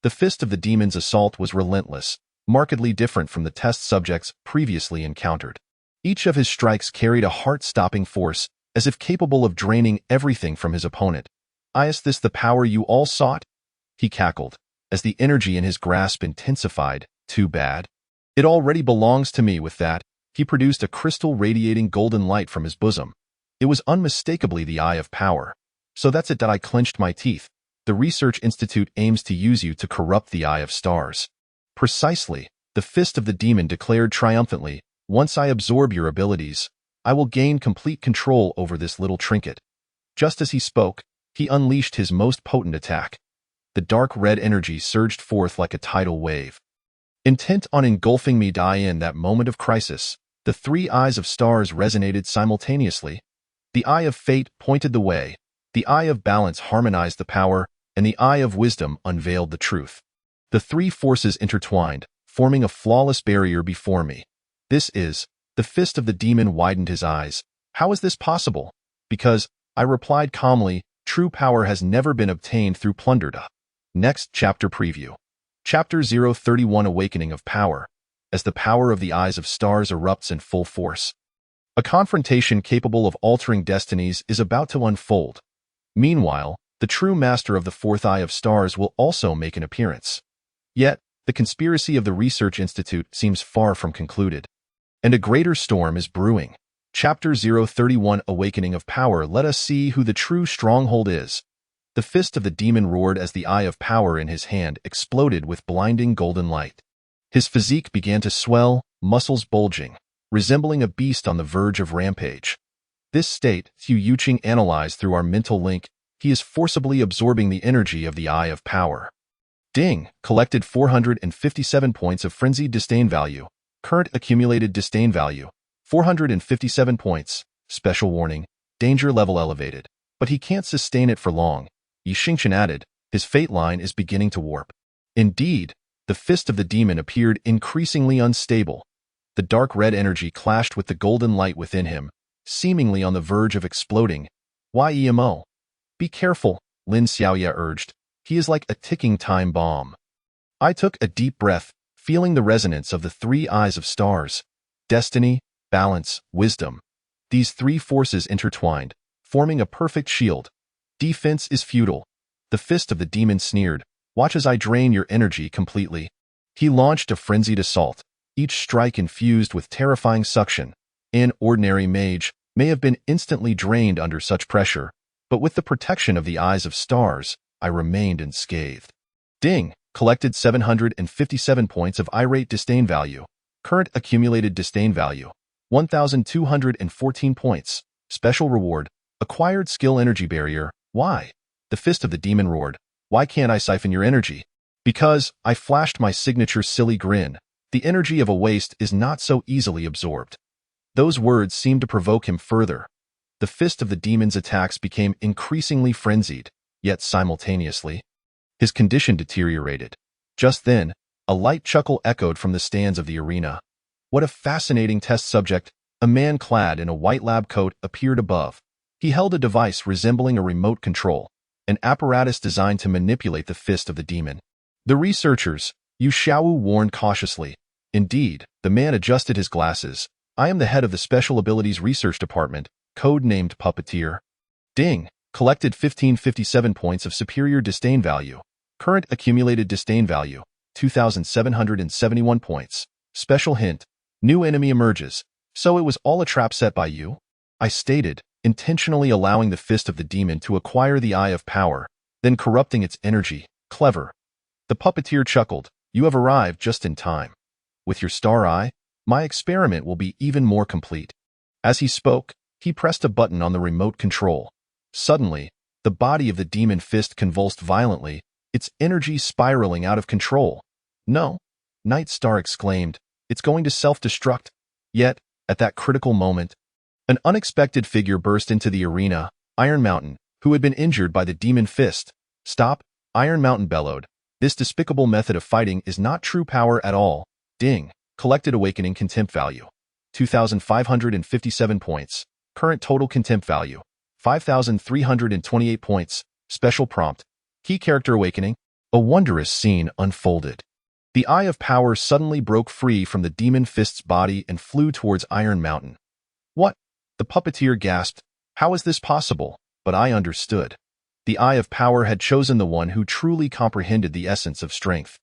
The Fist of the Demon's assault was relentless, markedly different from the test subjects previously encountered. Each of his strikes carried a heart-stopping force, as if capable of draining everything from his opponent. Is this the power you all sought? He cackled, as the energy in his grasp intensified. Too bad. It already belongs to me. With that, he produced a crystal radiating golden light from his bosom. It was unmistakably the Eye of Power. So that's it. I clenched my teeth. The Research Institute aims to use you to corrupt the Eye of Stars. Precisely, the Fist of the Demon declared triumphantly. Once I absorb your abilities, I will gain complete control over this little trinket. Just as he spoke, he unleashed his most potent attack. The dark red energy surged forth like a tidal wave. Intent on engulfing me. In that moment of crisis, the 3 eyes of stars resonated simultaneously. The Eye of Fate pointed the way, the Eye of Balance harmonized the power, and the Eye of Wisdom unveiled the truth. The 3 forces intertwined, forming a flawless barrier before me. The Fist of the Demon widened his eyes. How is this possible? Because, I replied calmly, true power has never been obtained through plunder. Next chapter preview. Chapter 031 Awakening of Power. As the power of the Eyes of Stars erupts in full force, a confrontation capable of altering destinies is about to unfold. Meanwhile, the true master of the 4th Eye of Stars will also make an appearance. Yet, The conspiracy of the Research Institute seems far from concluded. And a greater storm is brewing. Chapter 031 Awakening of Power. Let us see who the true stronghold is. The fist of the demon roared as the eye of power in his hand exploded with blinding golden light. His physique began to swell, muscles bulging, resembling a beast on the verge of rampage. This state, Hu Yuqing analyzed through our mental link, he is forcibly absorbing the energy of the eye of power. Ding! Collected 457 points of frenzied disdain value. Current accumulated disdain value, 457 points. Special warning, danger level elevated. But he can't sustain it for long. Yi Xingchen added, his fate line is beginning to warp. Indeed, the fist of the demon appeared increasingly unstable. The dark red energy clashed with the golden light within him, seemingly on the verge of exploding. YEMO. Be careful, Lin Xiaoye urged. He is like a ticking time bomb. I took a deep breath, feeling the resonance of the three eyes of stars. Destiny, balance, wisdom. These three forces intertwined, forming a perfect shield. Defense is futile. The fist of the demon sneered. Watch as I drain your energy completely. He launched a frenzied assault, each strike infused with terrifying suction. An ordinary mage may have been instantly drained under such pressure, but with the protection of the eyes of stars, I remained unscathed. Ding! Collected 757 points of irate disdain value. Current accumulated disdain value, 1,214 points. Special reward, acquired skill energy barrier. Why? The fist of the demon roared. Why can't I siphon your energy? Because, I flashed my signature silly grin. The energy of a waste is not so easily absorbed. Those words seemed to provoke him further. The fist of the demon's attacks became increasingly frenzied, yet simultaneously, his condition deteriorated. Just then, a light chuckle echoed from the stands of the arena. What a fascinating test subject! A man clad in a white lab coat appeared above. He held a device resembling a remote control, an apparatus designed to manipulate the fist of the demon. The researchers, Yu Xiaowu warned cautiously. Indeed, the man adjusted his glasses. I am the head of the Special Abilities Research Department, code-named Puppeteer. Ding! Collected 1557 points of superior disdain value. Current accumulated disdain value, 2,771 points. Special hint, new enemy emerges. So it was all a trap set by you? I stated, intentionally allowing the fist of the demon to acquire the eye of power, then corrupting its energy. Clever. The puppeteer chuckled. You have arrived just in time. With your star eye, my experiment will be even more complete. As he spoke, he pressed a button on the remote control. Suddenly, the body of the demon fist convulsed violently, its energy spiraling out of control. No, Night Star exclaimed, it's going to self-destruct. Yet, at that critical moment, an unexpected figure burst into the arena, Iron Mountain, who had been injured by the demon fist. Stop, Iron Mountain bellowed. This despicable method of fighting is not true power at all. Ding. Collected awakening contempt value, 2,557 points. Current total contempt value, 5,328 points. Special prompt, key character awakening. A wondrous scene unfolded. The eye of power suddenly broke free from the demon fist's body and flew towards Iron Mountain. What? The puppeteer gasped. How is this possible? But I understood. The eye of power had chosen the one who truly comprehended the essence of strength.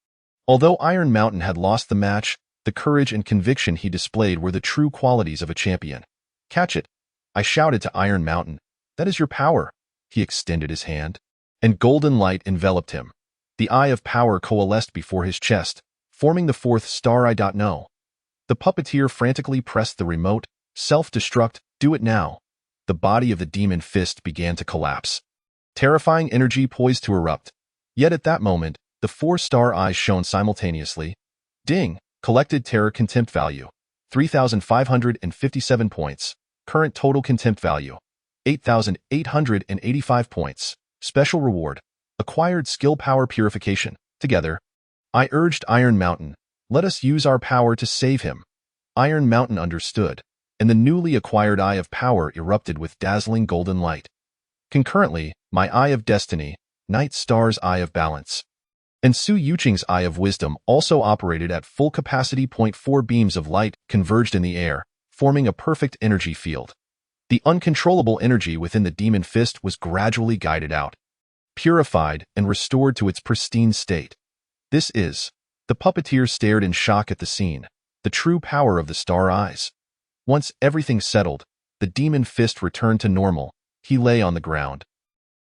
Although Iron Mountain had lost the match, the courage and conviction he displayed were the true qualities of a champion. Catch it! I shouted to Iron Mountain. That is your power. He extended his hand, and golden light enveloped him. The eye of power coalesced before his chest, forming the fourth star. I don't know. The puppeteer frantically pressed the remote. Self-destruct, do it now. The body of the demon fist began to collapse. Terrifying energy poised to erupt. Yet at that moment, the four-star eyes shone simultaneously. Ding! Collected terror contempt value, 3,557 points. Current total contempt value, 8,885 points. Special reward, acquired skill power purification. Together, I urged Iron Mountain, let us use our power to save him. Iron Mountain understood, and the newly acquired eye of power erupted with dazzling golden light. Concurrently, my eye of destiny, Night Star's eye of balance, and Su Yuqing's eye of wisdom also operated at full capacity. 4 beams of light converged in the air, forming a perfect energy field. The uncontrollable energy within the demon fist was gradually guided out, purified and restored to its pristine state. This is The puppeteer stared in shock at the scene, the true power of the star eyes. Once everything settled, the demon fist returned to normal. He lay on the ground.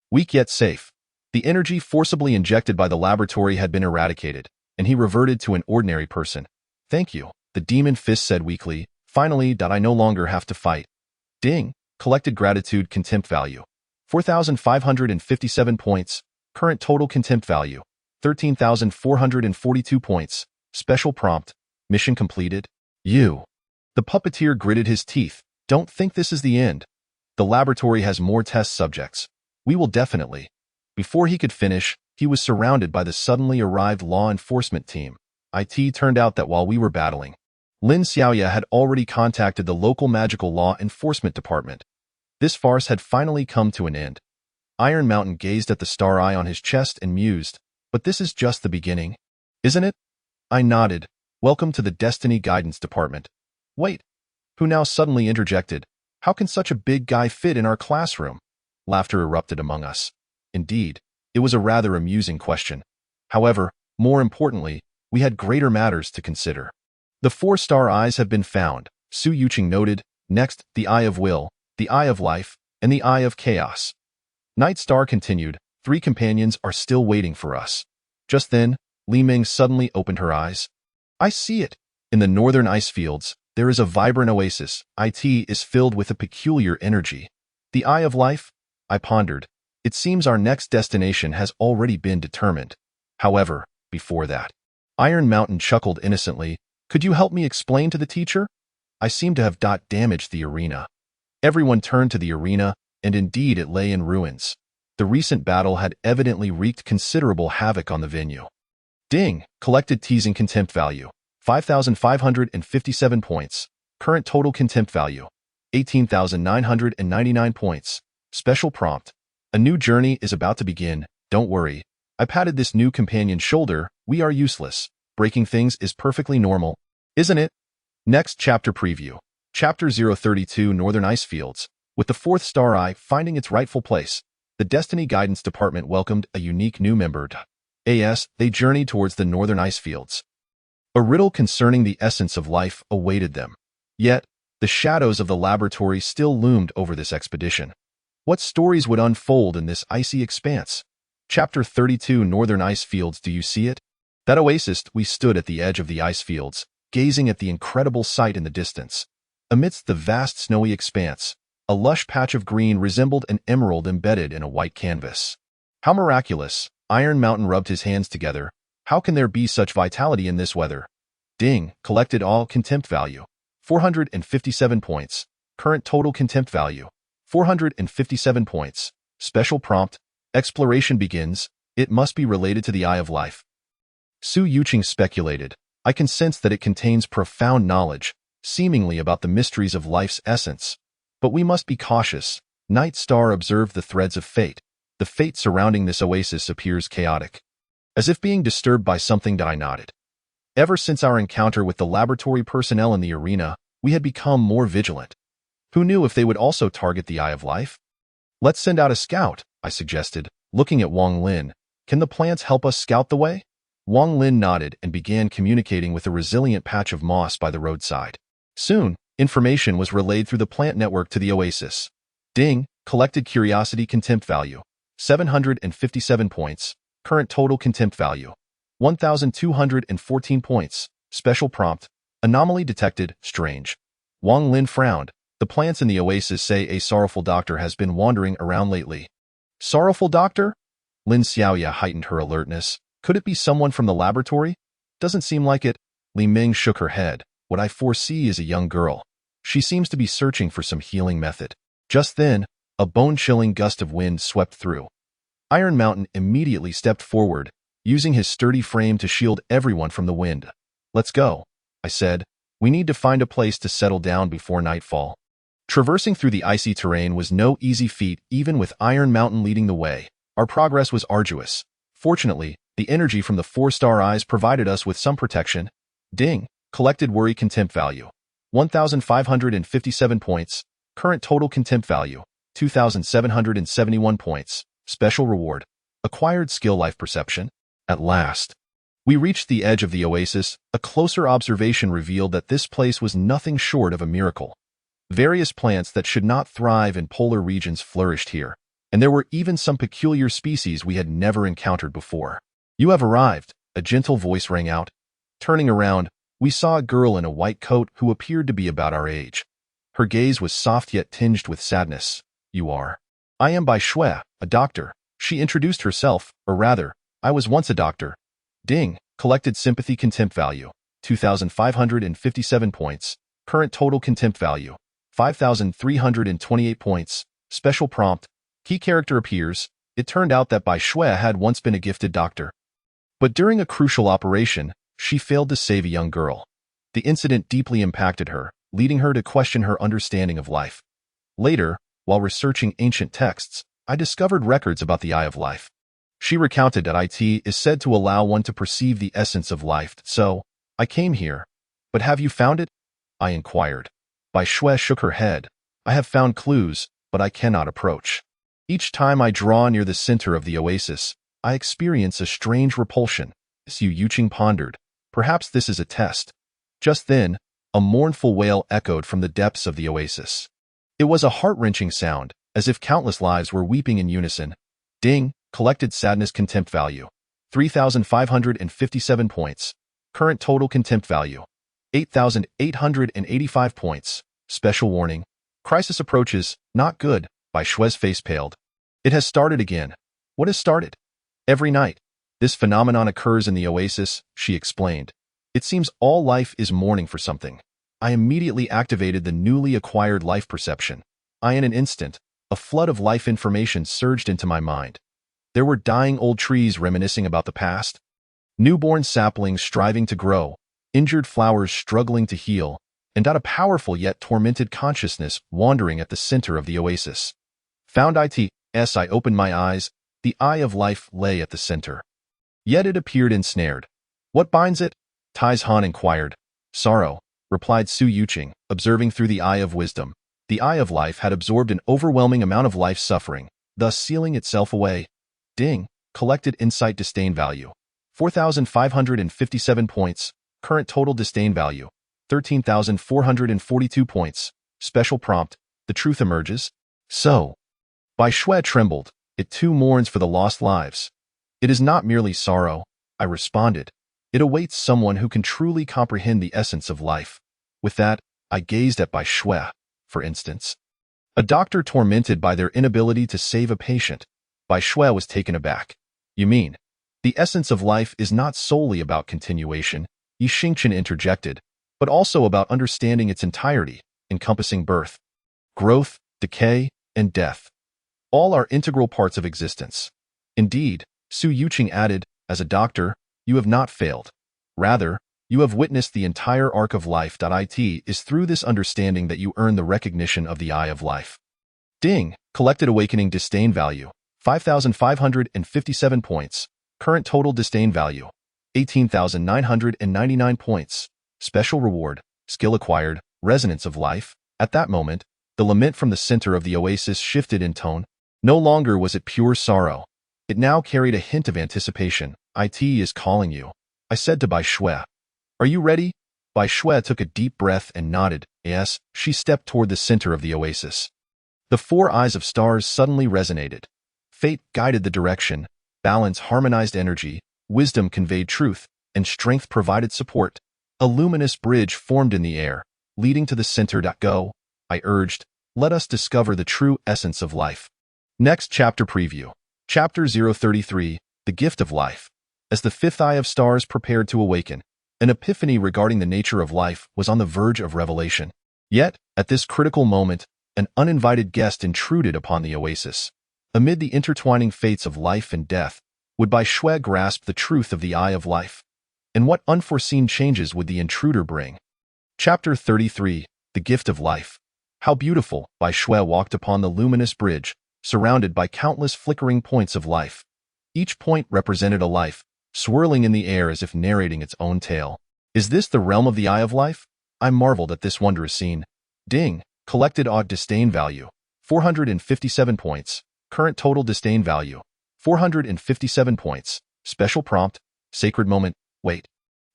Weak yet safe. The energy forcibly injected by the laboratory had been eradicated, and he reverted to an ordinary person. Thank you, the demon fist said weakly. Finally, that I no longer have to fight. Ding. Collected gratitude contempt value. 4,557 points. Current total contempt value. 13,442 points. Special prompt. Mission completed. You. The puppeteer gritted his teeth. Don't think this is the end. The laboratory has more test subjects. We will definitely. Before he could finish, he was surrounded by the suddenly arrived law enforcement team. It turned out that while we were battling, Lin Xiaoya had already contacted the local magical law enforcement department. This farce had finally come to an end. Iron Mountain gazed at the star eye on his chest and mused, but this is just the beginning, isn't it? I nodded. Welcome to the Destiny Guidance Department. Wait. Who now suddenly interjected? How can such a big guy fit in our classroom? Laughter erupted among us. Indeed, it was a rather amusing question. However, more importantly, we had greater matters to consider. The 4-star eyes have been found, Su Yuqing noted. Next, the Eye of Will, the Eye of Life, and the Eye of Chaos. Night Star continued. 3 companions are still waiting for us. Just then, Li Ming suddenly opened her eyes. I see it. In the northern ice fields, there is a vibrant oasis. It is filled with a peculiar energy. The Eye of Life? I pondered. It seems our next destination has already been determined. However, before that, Iron Mountain chuckled innocently. Could you help me explain to the teacher? I seem to have damaged the arena. Everyone turned to the arena, and indeed it lay in ruins. The recent battle had evidently wreaked considerable havoc on the venue. Ding. Collected teasing contempt value. 5,557 points. Current total contempt value. 18,999 points. Special prompt. A new journey is about to begin. Don't worry. I patted this new companion's shoulder. We are useless. Breaking things is perfectly normal, isn't it? Next chapter preview. Chapter 032 Northern Ice Fields. With the 4th star eye finding its rightful place, the Destiny Guidance Department welcomed a unique new member. As they journeyed towards the Northern Ice Fields. A riddle concerning the essence of life awaited them. Yet, the shadows of the laboratory still loomed over this expedition. What stories would unfold in this icy expanse? Chapter 32 Northern Ice Fields. Do you see it? That oasis. We stood at the edge of the ice fields, gazing at the incredible sight in the distance. Amidst the vast snowy expanse, a lush patch of green resembled an emerald embedded in a white canvas. How miraculous! Iron Mountain rubbed his hands together. How can there be such vitality in this weather? Ding. Collected all contempt value. 457 points. Current total contempt value. 457 points. Special prompt. Exploration begins. It must be related to the Eye of Life. Su Yuqing speculated. I can sense that it contains profound knowledge, seemingly about the mysteries of life's essence. But we must be cautious. Night Star observed the threads of fate. The fate surrounding this oasis appears chaotic. As if being disturbed by something. I nodded. Ever since our encounter with the laboratory personnel in the arena, we had become more vigilant. Who knew if they would also target the Eye of Life? Let's send out a scout, I suggested, looking at Wang Lin. Can the plants help us scout the way? Wang Lin nodded and began communicating with a resilient patch of moss by the roadside. Soon, information was relayed through the plant network to the oasis. Ding. Collected curiosity contempt value. 757 points. Current total contempt value. 1,214 points. Special prompt. Anomaly detected. Strange. Wang Lin frowned. The plants in the oasis say a sorrowful doctor has been wandering around lately. Sorrowful doctor? Lin Xiaoya heightened her alertness. Could it be someone from the laboratory? Doesn't seem like it. Li Ming shook her head. What I foresee is a young girl. She seems to be searching for some healing method. Just then, a bone-chilling gust of wind swept through. Iron Mountain immediately stepped forward, using his sturdy frame to shield everyone from the wind. Let's go, I said. We need to find a place to settle down before nightfall. Traversing through the icy terrain was no easy feat, even with Iron Mountain leading the way. Our progress was arduous. Fortunately, the energy from the 4-star eyes provided us with some protection. Ding. Collected worry contempt value. 1,557 points. Current total contempt value. 2,771 points. Special reward. Acquired skill life perception. At last. We reached the edge of the oasis. A closer observation revealed that this place was nothing short of a miracle. Various plants that should not thrive in polar regions flourished here, and there were even some peculiar species we had never encountered before. "You have arrived," a gentle voice rang out. Turning around, we saw a girl in a white coat who appeared to be about our age. Her gaze was soft yet tinged with sadness. "You are." "I am Bai Shui, a doctor." She introduced herself, or rather, I was once a doctor. Ding, collected sympathy contempt value, 2,557 points. Current total contempt value, 5,328 points. Special prompt, key character appears. It turned out that Bai Shui had once been a gifted doctor. But during a crucial operation, she failed to save a young girl. The incident deeply impacted her, leading her to question her understanding of life. Later, while researching ancient texts, I discovered records about the Eye of Life. She recounted that it is said to allow one to perceive the essence of life, so I came here. "But have you found it?" I inquired. Bai Shui shook her head. "I have found clues, but I cannot approach. Each time I draw near the center of the oasis, I experience a strange repulsion." Su Yuqing pondered. Perhaps this is a test. Just then, a mournful wail echoed from the depths of the oasis. It was a heart-wrenching sound, as if countless lives were weeping in unison. Ding, collected sadness contempt value, 3,557 points. Current total contempt value, 8,885 points. Special warning, crisis approaches, not good. Bai Shui's face paled. "It has started again." "What has started?" "Every night. This phenomenon occurs in the oasis," she explained. "It seems all life is mourning for something." I immediately activated the newly acquired life perception. In an instant, a flood of life information surged into my mind. There were dying old trees reminiscing about the past, newborn saplings striving to grow, injured flowers struggling to heal, and a powerful yet tormented consciousness wandering at the center of the oasis. Found it. As I opened my eyes, the Eye of Life lay at the center. Yet it appeared ensnared. "What binds it?" Tai's Han inquired. "Sorrow," replied Su Yuqing, observing through the Eye of Wisdom. The Eye of Life had absorbed an overwhelming amount of life suffering, thus sealing itself away. Ding, collected insight disdain value, 4,557 points. Current total disdain value, 13,442 points. Special prompt, the truth emerges. "So." Bai Shui trembled. "It too mourns for the lost lives." "It is not merely sorrow," I responded. "It awaits someone who can truly comprehend the essence of life." With that, I gazed at Bai Shui. For instance, a doctor tormented by their inability to save a patient. Bai Shui was taken aback. "You mean, the essence of life is not solely about continuation," Yi Xingqian interjected, "but also about understanding its entirety, encompassing birth, growth, decay, and death. All are integral parts of existence." "Indeed," Su Yuqing added, "as a doctor, you have not failed. Rather, you have witnessed the entire arc of life. It is through this understanding that you earn the recognition of the Eye of Life." Ding, collected awakening disdain value, 5,557 points. Current total disdain value, 18,999 points. Special reward, skill acquired, resonance of life. At that moment, the lament from the center of the oasis shifted in tone. No longer was it pure sorrow. It now carried a hint of anticipation. "It is calling you," I said to Bai Shui. "Are you ready?" Bai Shui took a deep breath and nodded. Yes. She stepped toward the center of the oasis. The four eyes of stars suddenly resonated. Fate guided the direction, balance harmonized energy, wisdom conveyed truth, and strength provided support. A luminous bridge formed in the air, leading to the center. "Go," I urged. "Let us discover the true essence of life." Next chapter preview. Chapter 033, The Gift of Life. As the fifth eye of stars prepared to awaken, an epiphany regarding the nature of life was on the verge of revelation. Yet, at this critical moment, an uninvited guest intruded upon the oasis. Amid the intertwining fates of life and death, would Bai Shui grasp the truth of the Eye of Life? And what unforeseen changes would the intruder bring? Chapter 33, The Gift of Life. How beautiful! Bai Shui walked upon the luminous bridge, surrounded by countless flickering points of life. Each point represented a life, swirling in the air as if narrating its own tale. Is this the realm of the Eye of Life? I marveled at this wondrous scene. Ding, collected odd disdain value, 457 points. Current total disdain value, 457 points. Special prompt, sacred moment. Wait.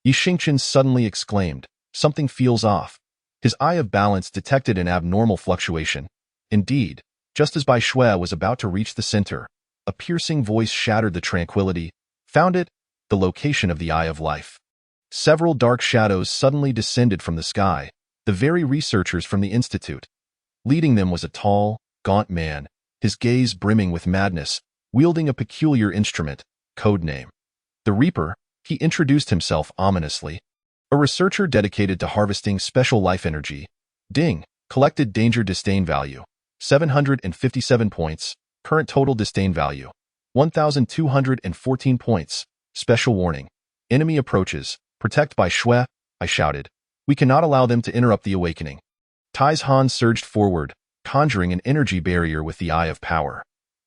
Yi Xingqian suddenly exclaimed. Something feels off. His eye of balance detected an abnormal fluctuation. Indeed, just as Bai Shui was about to reach the center, a piercing voice shattered the tranquility. Found it, the location of the Eye of Life. Several dark shadows suddenly descended from the sky, the very researchers from the institute. Leading them was a tall, gaunt man, his gaze brimming with madness, wielding a peculiar instrument, codename the Reaper. He introduced himself ominously. A researcher dedicated to harvesting special life energy. Ding, collected danger disdain value, 757 points, current total disdain value, 1,214 points, special warning. Enemy approaches, protect by Shui, I shouted. We cannot allow them to interrupt the awakening. Tai's Han surged forward, conjuring an energy barrier with the Eye of Power.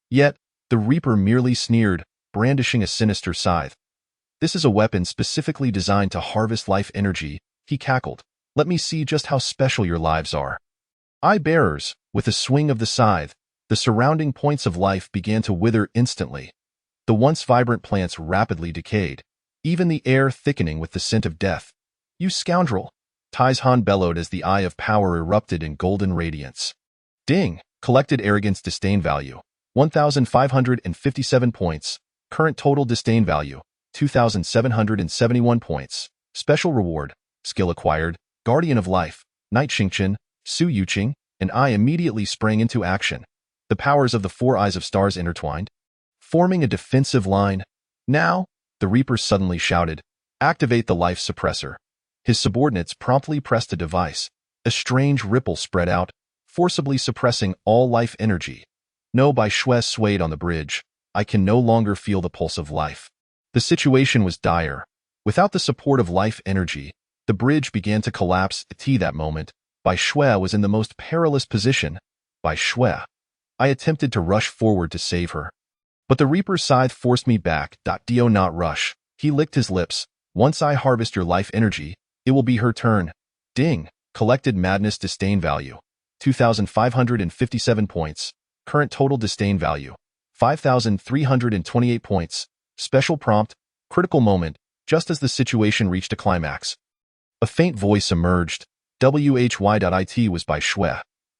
Yet, the Reaper merely sneered, brandishing a sinister scythe. This is a weapon specifically designed to harvest life energy, he cackled. Let me see just how special your lives are. Eye bearers, with a swing of the scythe, the surrounding points of life began to wither instantly. The once vibrant plants rapidly decayed, even the air thickening with the scent of death. You scoundrel! Tai's Han bellowed as the Eye of Power erupted in golden radiance. Ding! Collected arrogance disdain value, 1,557 points, current total disdain value, 2,771 points, special reward, skill acquired, Guardian of Life, Night Xingqian, Su Yuqing, and I immediately sprang into action. The powers of the four eyes of stars intertwined, forming a defensive line. Now, the Reaper suddenly shouted, activate the life suppressor. His subordinates promptly pressed a device. A strange ripple spread out, forcibly suppressing all life energy. No, Bai Shui swayed on the bridge. I can no longer feel the pulse of life. The situation was dire. Without the support of life energy, the bridge began to collapse. At that moment, Bai Shui was in the most perilous position. Bai Shui. I attempted to rush forward to save her. But the Reaper's scythe forced me back. Do not rush. He licked his lips. Once I harvest your life energy, it will be her turn. Ding. Collected madness disdain value, 2,557 points. Current total disdain value, 5,328 points. Special prompt, critical moment, just as the situation reached a climax. A faint voice emerged. WHY.IT was Bai Shui.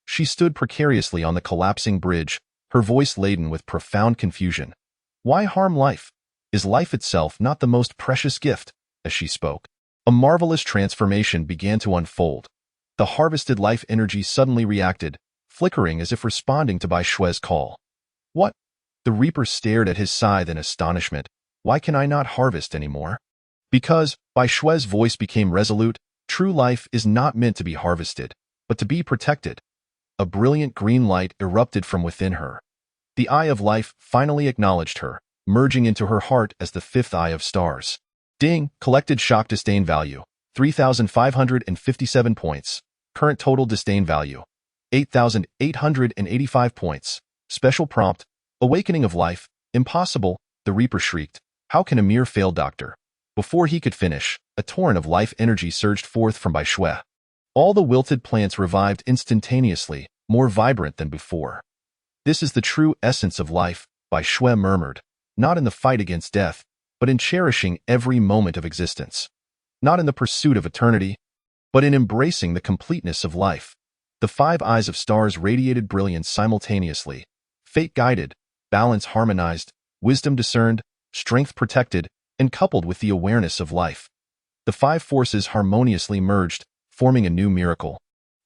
She stood precariously on the collapsing bridge, her voice laden with profound confusion. Why harm life? Is life itself not the most precious gift? As she spoke, a marvelous transformation began to unfold. The harvested life energy suddenly reacted, flickering as if responding to Bai Shui's call. What? The Reaper stared at his scythe in astonishment. Why can I not harvest anymore? Because, Bai Shui's voice became resolute, true life is not meant to be harvested, but to be protected. A brilliant green light erupted from within her. The Eye of Life finally acknowledged her, merging into her heart as the fifth eye of stars. Ding, collected shock disdain value, 3,557 points. Current total disdain value, 8,885 points. Special prompt, awakening of life, impossible, the Reaper shrieked. How can a mere failed doctor? Before he could finish, a torrent of life energy surged forth from Bai Shui. All the wilted plants revived instantaneously, more vibrant than before. This is the true essence of life, Bai Shui murmured, not in the fight against death, but in cherishing every moment of existence. Not in the pursuit of eternity, but in embracing the completeness of life. The five eyes of stars radiated brilliance simultaneously. Fate guided, balance harmonized, wisdom discerned, strength protected, and coupled with the awareness of life. The five forces harmoniously merged, forming a new miracle.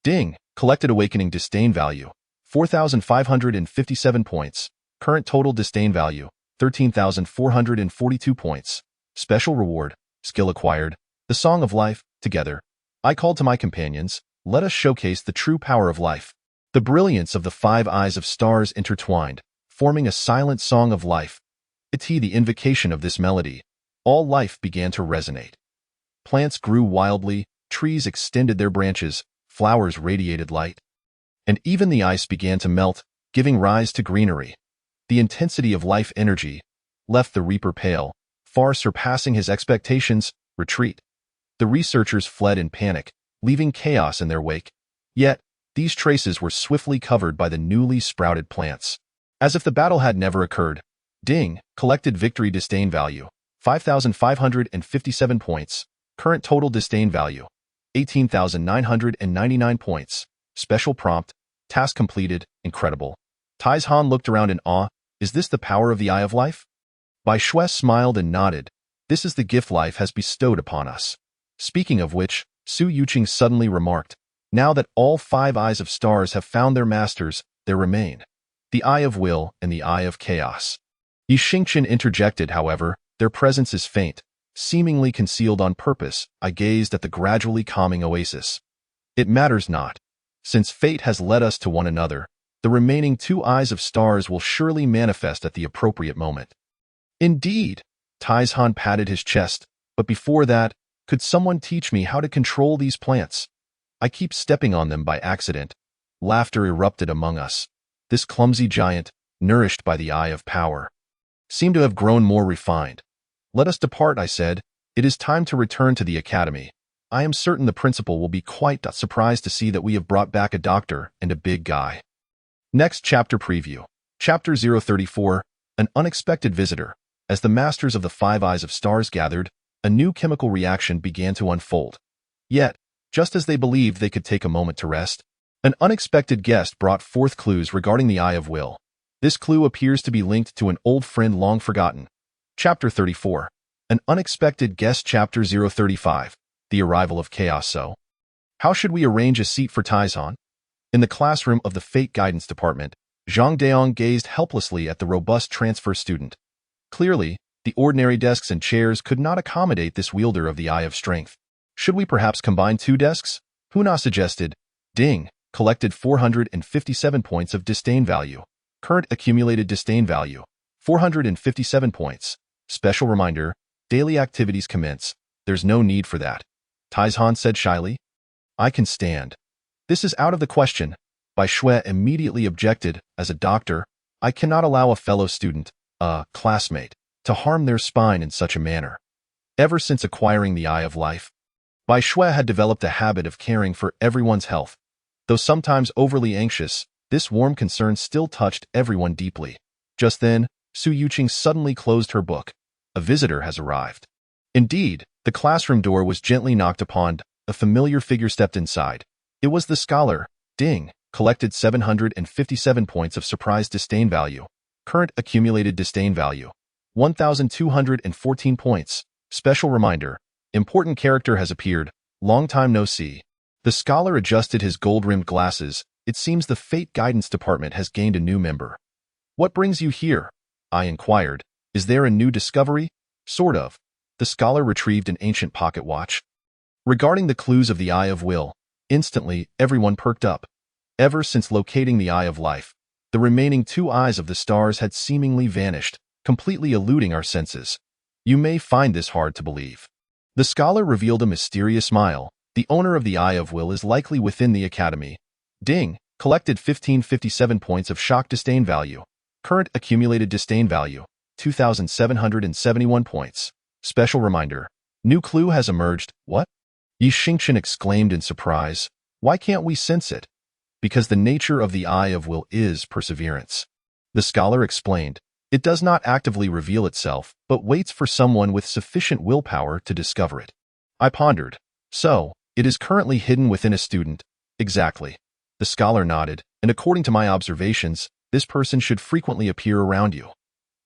Ding, collected awakening disdain value, 4,557 points. Current total disdain value, 13,442 points. Special reward, skill acquired, the Song of Life, together. I called to my companions, let us showcase the true power of life. The brilliance of the five eyes of stars intertwined, forming a silent song of life. The invocation of this melody, all life began to resonate. Plants grew wildly, trees extended their branches, flowers radiated light. And even the ice began to melt, giving rise to greenery. The intensity of life energy left the Reaper pale, far surpassing his expectations. Retreat. The researchers fled in panic, leaving chaos in their wake. Yet, these traces were swiftly covered by the newly sprouted plants. As if the battle had never occurred. Ding, collected victory disdain value, 5,557 points. Current total disdain value, 18,999 points. Special prompt, task completed, incredible. Taizhan looked around in awe. Is this the power of the Eye of Life? Bai Shui smiled and nodded. This is the gift life has bestowed upon us. Speaking of which, Su Yuqing suddenly remarked, now that all 5 eyes of stars have found their masters, there remain the Eye of Will and the Eye of Chaos. Yi Xingqian interjected, however, their presence is faint, seemingly concealed on purpose. I gazed at the gradually calming oasis. It matters not. Since fate has led us to one another, the remaining 2 eyes of stars will surely manifest at the appropriate moment. Indeed, Taizhan patted his chest, but before that, could someone teach me how to control these plants? I keep stepping on them by accident. Laughter erupted among us. This clumsy giant, nourished by the Eye of Power, seemed to have grown more refined. Let us depart, I said. It is time to return to the academy. I am certain the principal will be quite surprised to see that we have brought back a doctor and a big guy. Next chapter preview. Chapter 034, An Unexpected Visitor. As the masters of the 5 eyes of stars gathered, a new chemical reaction began to unfold. Yet, just as they believed they could take a moment to rest, an unexpected guest brought forth clues regarding the Eye of Will. This clue appears to be linked to an old friend long forgotten. Chapter 34. An Unexpected Guest. Chapter 035. The Arrival of Chaos. So, how should we arrange a seat for Taizhan? In the classroom of the Fate Guidance Department, Zhang Daong gazed helplessly at the robust transfer student. Clearly, the ordinary desks and chairs could not accommodate this wielder of the Eye of Strength. Should we perhaps combine 2 desks? Huna suggested. Ding. Collected 457 points of disdain value. Current accumulated disdain value, 457 points. Special reminder, daily activities commence. There's no need for that. Taizhan said shyly. I can stand. This is out of the question. Bai Shui immediately objected. As a doctor, I cannot allow a fellow student, a classmate, to harm their spine in such a manner. Ever since acquiring the Eye of Life, Bai Shui had developed a habit of caring for everyone's health. Though sometimes overly anxious, this warm concern still touched everyone deeply. Just then, Su Yuqing suddenly closed her book. A visitor has arrived. Indeed, the classroom door was gently knocked upon. A familiar figure stepped inside. It was the scholar. Ding. Collected 757 points of surprise disdain value. Current accumulated disdain value, 1,214 points. Special reminder, important character has appeared. Long time no see. The scholar adjusted his gold-rimmed glasses. It seems the Fate Guidance Department has gained a new member. What brings you here? I inquired. Is there a new discovery? Sort of. The scholar retrieved an ancient pocket watch. Regarding the clues of the Eye of Will, instantly everyone perked up. Ever since locating the Eye of Life, the remaining 2 eyes of the stars had seemingly vanished, completely eluding our senses. You may find this hard to believe. The scholar revealed a mysterious smile. The owner of the Eye of Will is likely within the academy. Ding. Collected 1,557 points of shock disdain value. Current accumulated disdain value, 2,771 points. Special reminder, new clue has emerged. What? Yi Xingqian exclaimed in surprise. Why can't we sense it? Because the nature of the Eye of Will is perseverance. The scholar explained. It does not actively reveal itself, but waits for someone with sufficient willpower to discover it. I pondered. So, it is currently hidden within a student. Exactly. The scholar nodded, and according to my observations, this person should frequently appear around you.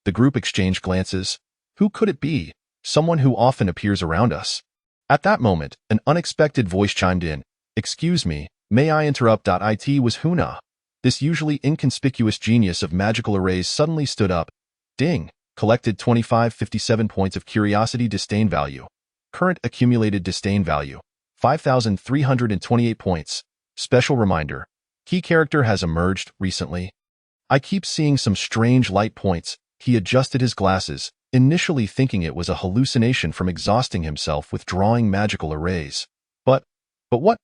The group exchanged glances. Who could it be? Someone who often appears around us. At that moment, an unexpected voice chimed in. Excuse me, may I interrupt? It was Huna. This usually inconspicuous genius of magical arrays suddenly stood up. Ding. Collected 2,557 points of curiosity disdain value. Current accumulated disdain value, 5,328 points. Special reminder, key character has emerged recently. I keep seeing some strange light points. He adjusted his glasses, initially thinking it was a hallucination from exhausting himself with drawing magical arrays. But what?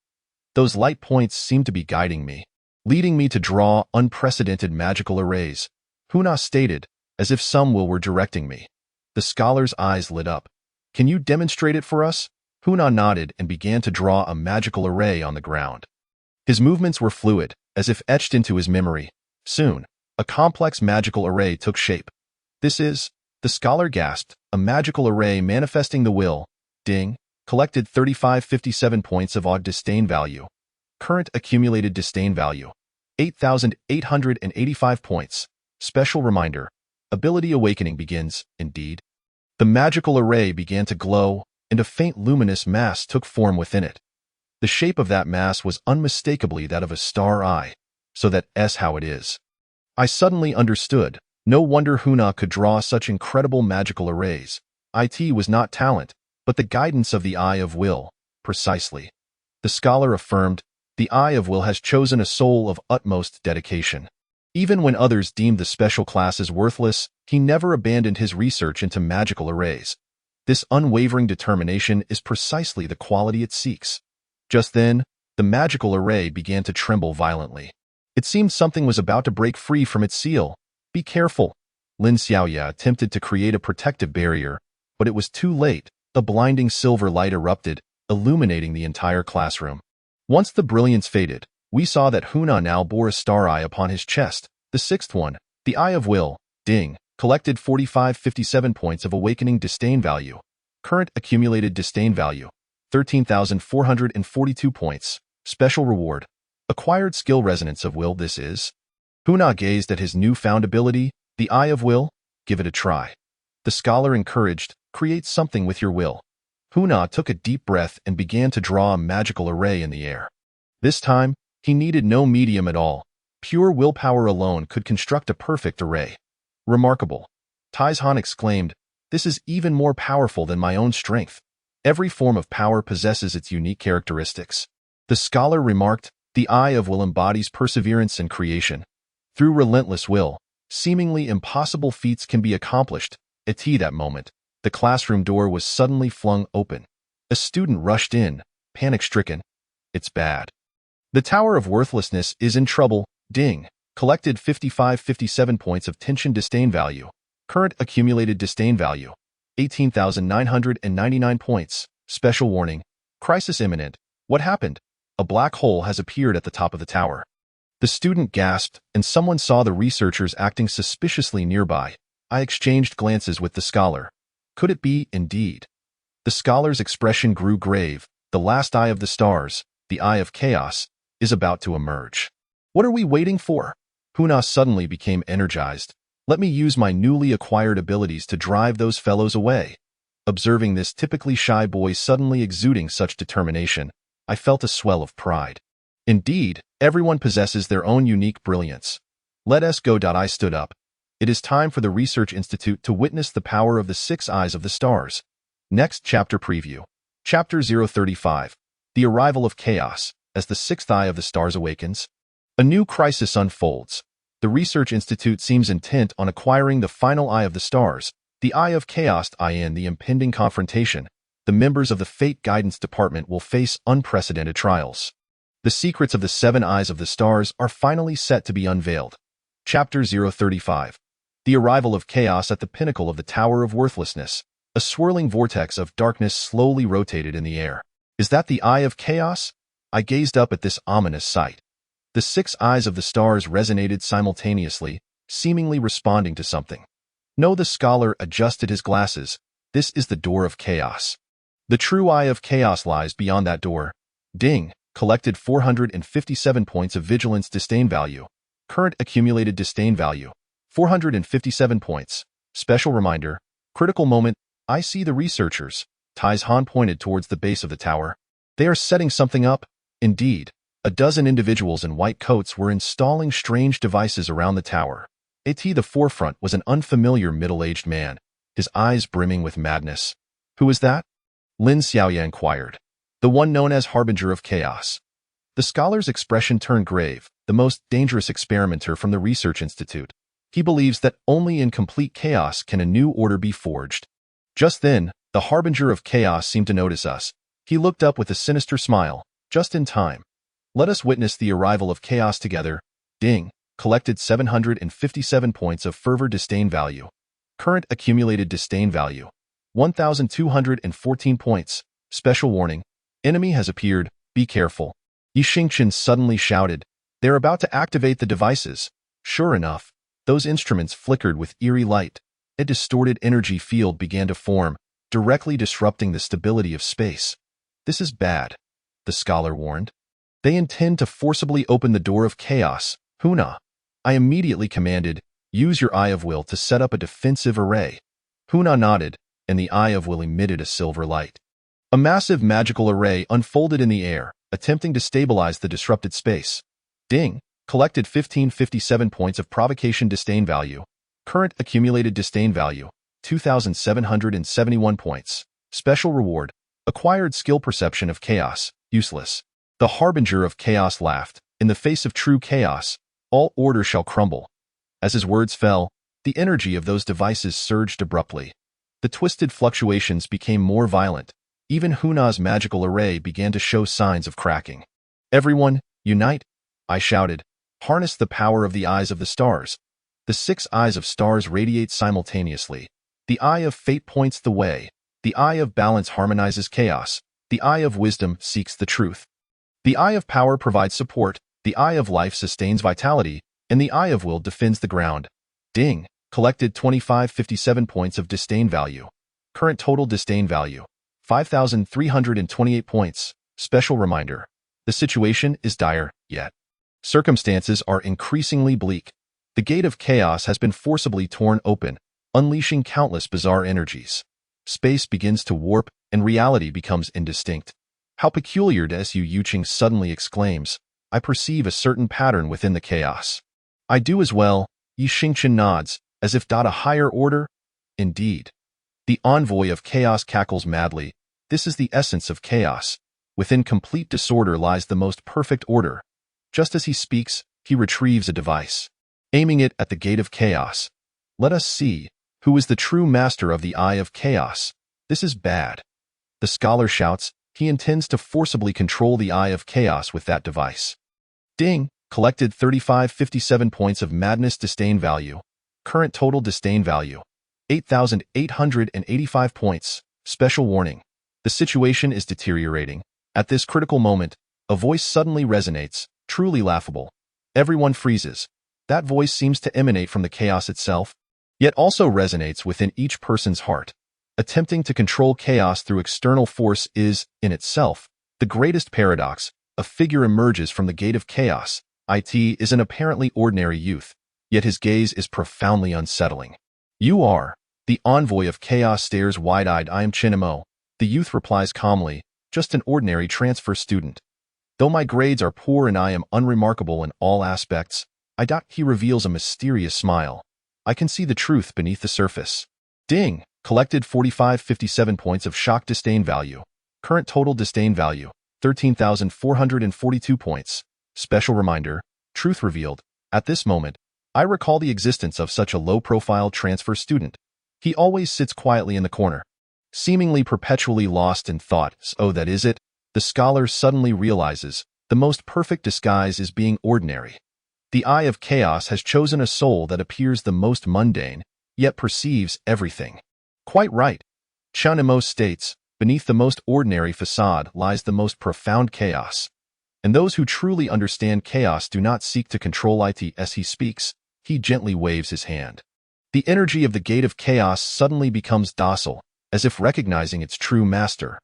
Those light points seem to be guiding me, leading me to draw unprecedented magical arrays. Huna stated, as if some will were directing me. The scholar's eyes lit up. Can you demonstrate it for us? Huna nodded and began to draw a magical array on the ground. His movements were fluid, as if etched into his memory. Soon, a complex magical array took shape. This is The scholar gasped. A magical array manifesting the will. Ding. Collected 3557 points of odd disdain value. Current accumulated disdain value. 8,885 points. Special reminder. Ability awakening begins, indeed. The magical array began to glow, and a faint luminous mass took form within it. The shape of that mass was unmistakably that of a star eye, so that's how it is. I suddenly understood. No wonder Huna could draw such incredible magical arrays. It was not talent, but the guidance of the Eye of Will, precisely. The scholar affirmed, the Eye of Will has chosen a soul of utmost dedication. Even when others deemed the special classes worthless, he never abandoned his research into magical arrays. This unwavering determination is precisely the quality it seeks. Just then, the magical array began to tremble violently. It seemed something was about to break free from its seal. Be careful. Lin Xiaoya attempted to create a protective barrier, but it was too late. A blinding silver light erupted, illuminating the entire classroom. Once the brilliance faded, we saw that Huna now bore a star eye upon his chest, the sixth one, the Eye of Will. Ding. Collected 4557 points of awakening disdain value. Current accumulated disdain value. 13,442 points. Special reward. Acquired skill resonance of will this is. Huna gazed at his newfound ability, the Eye of Will. Give it a try. The scholar encouraged, create something with your will. Huna took a deep breath and began to draw a magical array in the air. This time, he needed no medium at all. Pure willpower alone could construct a perfect array. Remarkable. Taizhan exclaimed, this is even more powerful than my own strength. Every form of power possesses its unique characteristics. The scholar remarked, the Eye of Will embodies perseverance and creation. Through relentless will, seemingly impossible feats can be accomplished. At that moment, the classroom door was suddenly flung open. A student rushed in, panic-stricken. It's bad. The Tower of Worthlessness is in trouble. Ding. Collected 5557 points of tension disdain value. Current accumulated disdain value. 18,999 points. Special warning. Crisis imminent. What happened? A black hole has appeared at the top of the tower. The student gasped, and someone saw the researchers acting suspiciously nearby. I exchanged glances with the scholar. Could it be, indeed? The scholar's expression grew grave. The last eye of the stars, the Eye of Chaos, is about to emerge. What are we waiting for? Huna suddenly became energized. Let me use my newly acquired abilities to drive those fellows away. Observing this typically shy boy suddenly exuding such determination, I felt a swell of pride. Indeed, everyone possesses their own unique brilliance. Let us go. I stood up. It is time for the Research Institute to witness the power of the 6 eyes of the stars. Next chapter preview. Chapter 035. The Arrival of Chaos. As the 6th eye of the stars awakens, a new crisis unfolds. The Research Institute seems intent on acquiring the final eye of the stars, the Eye of Chaos. In the impending confrontation, the members of the Fate Guidance Department will face unprecedented trials. The secrets of the 7 eyes of the stars are finally set to be unveiled. Chapter 035. The Arrival of Chaos at the pinnacle of the Tower of Worthlessness. A swirling vortex of darkness slowly rotated in the air. Is that the Eye of Chaos? I gazed up at this ominous sight. The 6 eyes of the stars resonated simultaneously, seemingly responding to something. No, the scholar adjusted his glasses. This is the door of chaos. The true Eye of Chaos lies beyond that door. Ding. Collected 457 points of vigilance disdain value. Current accumulated disdain value. 457 points. Special reminder. Critical moment. I see the researchers. Taizhan pointed towards the base of the tower. They are setting something up. Indeed, a dozen individuals in white coats were installing strange devices around the tower. At the forefront was an unfamiliar middle-aged man, his eyes brimming with madness. Who is that? Lin Xiaoya inquired. The one known as Harbinger of Chaos. The scholar's expression turned grave, the most dangerous experimenter from the Research Institute. He believes that only in complete chaos can a new order be forged. Just then, the Harbinger of Chaos seemed to notice us. He looked up with a sinister smile, just in time. Let us witness the arrival of chaos together. Ding. Collected 757 points of fervor disdain value. Current accumulated disdain value. 1,214 points. Special warning. Enemy has appeared. Be careful. Yi Xingqian suddenly shouted. They're about to activate the devices. Sure enough, those instruments flickered with eerie light. A distorted energy field began to form, directly disrupting the stability of space. This is bad, the scholar warned. They intend to forcibly open the door of chaos. Huna. I immediately commanded, use your Eye of Will to set up a defensive array. Huna nodded, and the Eye of Will emitted a silver light. A massive magical array unfolded in the air, attempting to stabilize the disrupted space. Ding. Collected 1557 points of provocation disdain value. Current accumulated disdain value, 2,771 points. Special reward. Acquired skill perception of chaos, useless. The harbinger of chaos laughed. In the face of true chaos, all order shall crumble. As his words fell, the energy of those devices surged abruptly. The twisted fluctuations became more violent. Even Huna's magical array began to show signs of cracking. Everyone, unite! I shouted. Harness the power of the eyes of the stars. The 6 eyes of stars radiate simultaneously. The eye of fate points the way. The eye of balance harmonizes chaos. The eye of wisdom seeks the truth. The eye of power provides support. The eye of life sustains vitality. And the eye of will defends the ground. Ding. Collected 2557 points of disdain value. Current total disdain value, 5,328 points. Special reminder. The situation is dire, yet circumstances are increasingly bleak. The gate of chaos has been forcibly torn open, unleashing countless bizarre energies. Space begins to warp, and reality becomes indistinct. How peculiar, Su Yuqing suddenly exclaims. I perceive a certain pattern within the chaos. I do as well, Yi Xingchen nods, as if a higher order? Indeed. The envoy of chaos cackles madly. This is the essence of chaos. Within complete disorder lies the most perfect order. Just as he speaks, he retrieves a device, aiming it at the gate of chaos. Let us see, who is the true master of the Eye of Chaos? This is bad. The scholar shouts, he intends to forcibly control the Eye of Chaos with that device. Ding! Collected 3557 points of madness disdain value. Current total disdain value, 8,885 points. Special warning. The situation is deteriorating. At this critical moment, a voice suddenly resonates, truly laughable. Everyone freezes. That voice seems to emanate from the chaos itself, yet also resonates within each person's heart. Attempting to control chaos through external force is, in itself, the greatest paradox. A figure emerges from the gate of chaos. It is an apparently ordinary youth, yet his gaze is profoundly unsettling. You are. The envoy of chaos stares wide-eyed. I am Chinamo. The youth replies calmly, just an ordinary transfer student. Though my grades are poor and I am unremarkable in all aspects, he reveals a mysterious smile. I can see the truth beneath the surface. Ding! Collected 4557 points of shock disdain value. Current total disdain value, 13,442 points. Special reminder, truth revealed. At this moment, I recall the existence of such a low-profile transfer student. He always sits quietly in the corner, seemingly perpetually lost in thought. So that is it. The scholar suddenly realizes, the most perfect disguise is being ordinary. The Eye of Chaos has chosen a soul that appears the most mundane, yet perceives everything. Quite right. Chanimo states, beneath the most ordinary facade lies the most profound chaos. And those who truly understand chaos do not seek to control it. As he speaks, he gently waves his hand. The energy of the gate of chaos suddenly becomes docile, as if recognizing its true master.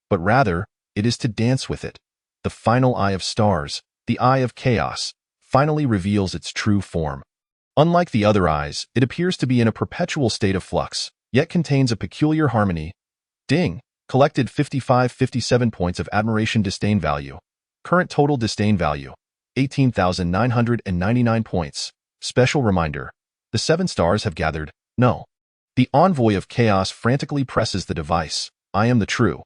But rather, it is to dance with it. The final Eye of Stars, the Eye of Chaos, finally reveals its true form. Unlike the other eyes, it appears to be in a perpetual state of flux, yet contains a peculiar harmony. Ding! Collected 5557 points of admiration disdain value. Current total disdain value, 18,999 points. Special reminder. The 7 stars have gathered. No. The envoy of chaos frantically presses the device. I am the true.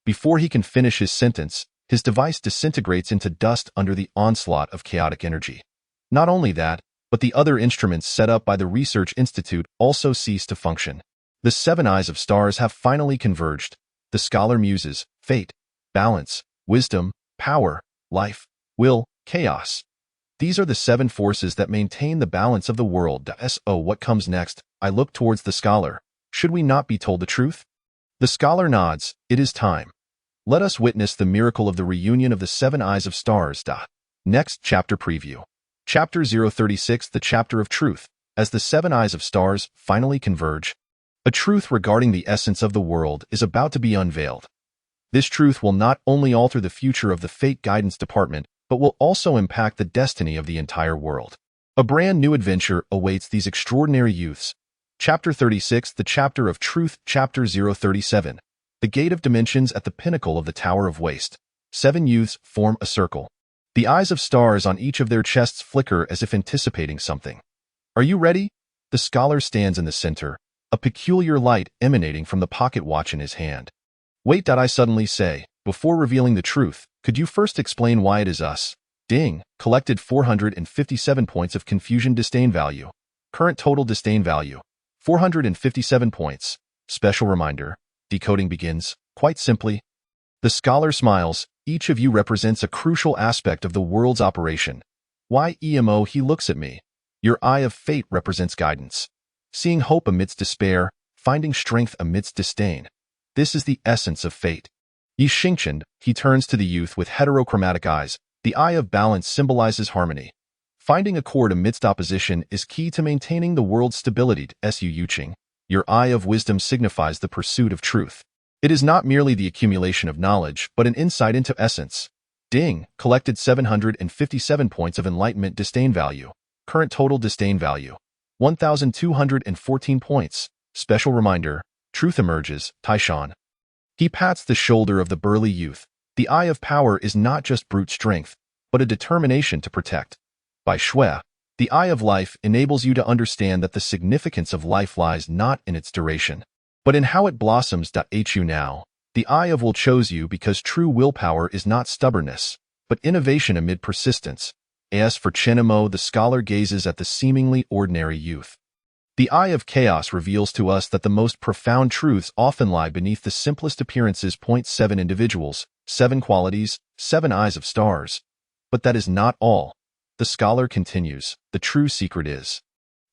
Before he can finish his sentence, his device disintegrates into dust under the onslaught of chaotic energy. Not only that, but the other instruments set up by the Research Institute also cease to function. The 7 eyes of stars have finally converged. The scholar muses, fate, balance, wisdom, power, life, will, chaos. These are the 7 forces that maintain the balance of the world. So what comes next? I look towards the scholar. Should we not be told the truth? The scholar nods. It is time. Let us witness the miracle of the reunion of the 7 eyes of stars. Next chapter preview. Chapter 036, the chapter of truth. As the seven eyes of stars finally converge, a truth regarding the essence of the world is about to be unveiled. This truth will not only alter the future of the Fate Guidance Department, but will also impact the destiny of the entire world. A brand new adventure awaits these extraordinary youths. Chapter 36, The Chapter of Truth, Chapter 037. The Gate of Dimensions at the pinnacle of the Tower of Waste. 7 youths form a circle. The eyes of stars on each of their chests flicker as if anticipating something. Are you ready? The scholar stands in the center, a peculiar light emanating from the pocket watch in his hand. Wait, I suddenly say, before revealing the truth, could you first explain why it is us? Ding, collected 457 points of confusion disdain value. Current total disdain value, 457 points. Special reminder, decoding begins, quite simply. The scholar smiles, each of you represents a crucial aspect of the world's operation. Why EMO he looks at me. Your eye of fate represents guidance. Seeing hope amidst despair, finding strength amidst disdain. This is the essence of fate. Yi Xingchen, he turns to the youth with heterochromatic eyes. The eye of balance symbolizes harmony. Finding a chord amidst opposition is key to maintaining the world's stability. Su Yuqing, your eye of wisdom signifies the pursuit of truth. It is not merely the accumulation of knowledge, but an insight into essence. Ding, collected 757 points of enlightenment disdain value. Current total disdain value, 1,214 points. Special reminder, truth emerges. Taishan. He pats the shoulder of the burly youth. The eye of power is not just brute strength, but a determination to protect. Bai Shui, the eye of life enables you to understand that the significance of life lies not in its duration, but in how it blossoms. Hu now, the eye of will chose you because true willpower is not stubbornness, but innovation amid persistence. As for Chenemo, the scholar gazes at the seemingly ordinary youth. The eye of chaos reveals to us that the most profound truths often lie beneath the simplest appearances. 7 individuals, 7 qualities, 7 eyes of stars. But that is not all. The scholar continues, the true secret is.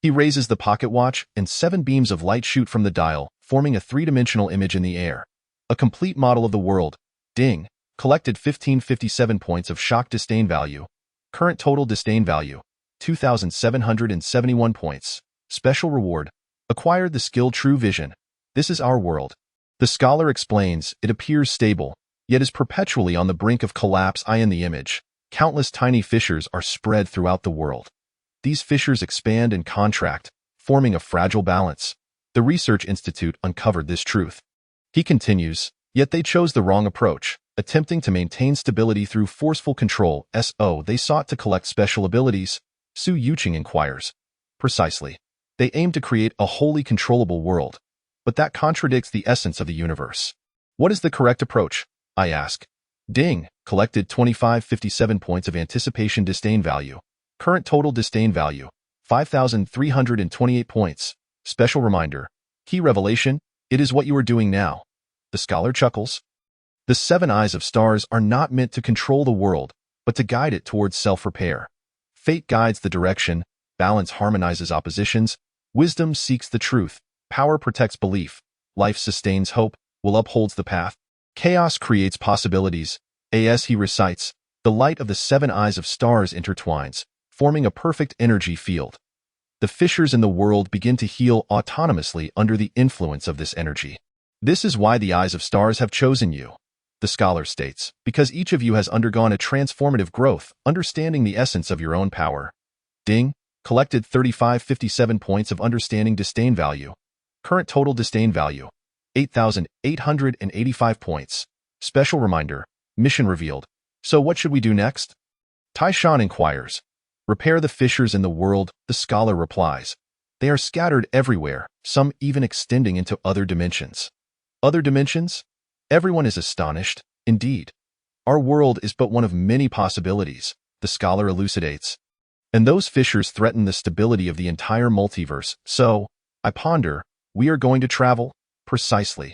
He raises the pocket watch, and 7 beams of light shoot from the dial, forming a 3-dimensional image in the air. A complete model of the world. Ding, collected 1557 points of shock disdain value. Current total disdain value, 2,771 points. Special reward, acquired the skill True Vision. This is our world. The scholar explains, it appears stable, yet is perpetually on the brink of collapse. In the image, countless tiny fissures are spread throughout the world. These fissures expand and contract, forming a fragile balance. The Research Institute uncovered this truth. He continues, yet they chose the wrong approach, attempting to maintain stability through forceful control. They sought to collect special abilities. Su Yuqing inquires. Precisely. They aim to create a wholly controllable world. But that contradicts the essence of the universe. What is the correct approach? I ask. Ding, collected 2557 points of anticipation disdain value. Current total disdain value, 5,328 points. Special reminder, key revelation, it is what you are doing now. The scholar chuckles. The 7 eyes of stars are not meant to control the world, but to guide it towards self-repair. Fate guides the direction, balance harmonizes oppositions, wisdom seeks the truth, power protects belief, life sustains hope, will upholds the path. Chaos creates possibilities. As he recites, the light of the 7 eyes of stars intertwines, forming a perfect energy field. The fissures in the world begin to heal autonomously under the influence of this energy. This is why the eyes of stars have chosen you. The scholar states, because each of you has undergone a transformative growth, understanding the essence of your own power. Ding, collected 3557 points of understanding disdain value. Current total disdain value, 8,885 points. Special reminder, mission revealed. So what should we do next? Taishan inquires. Repair the fissures in the world, the scholar replies. They are scattered everywhere, some even extending into other dimensions. Other dimensions? Everyone is astonished. Indeed. Our world is but one of many possibilities, the scholar elucidates. And those fissures threaten the stability of the entire multiverse. So, I ponder, we are going to travel? Precisely.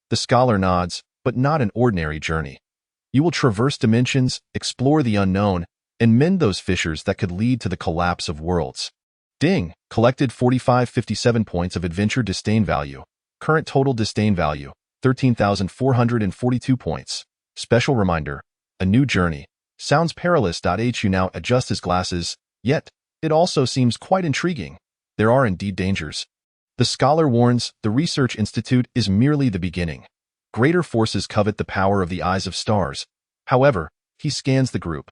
The scholar nods, but not an ordinary journey. You will traverse dimensions, explore the unknown, and mend those fissures that could lead to the collapse of worlds. Ding, collected 4557 points of adventure disdain value. Current total disdain value, 13,442 points. Special reminder, a new journey. Sounds perilous. Hu now adjusts his glasses, yet, it also seems quite intriguing. There are indeed dangers. The scholar warns, the research institute is merely the beginning. Greater forces covet the power of the eyes of stars. However, he scans the group.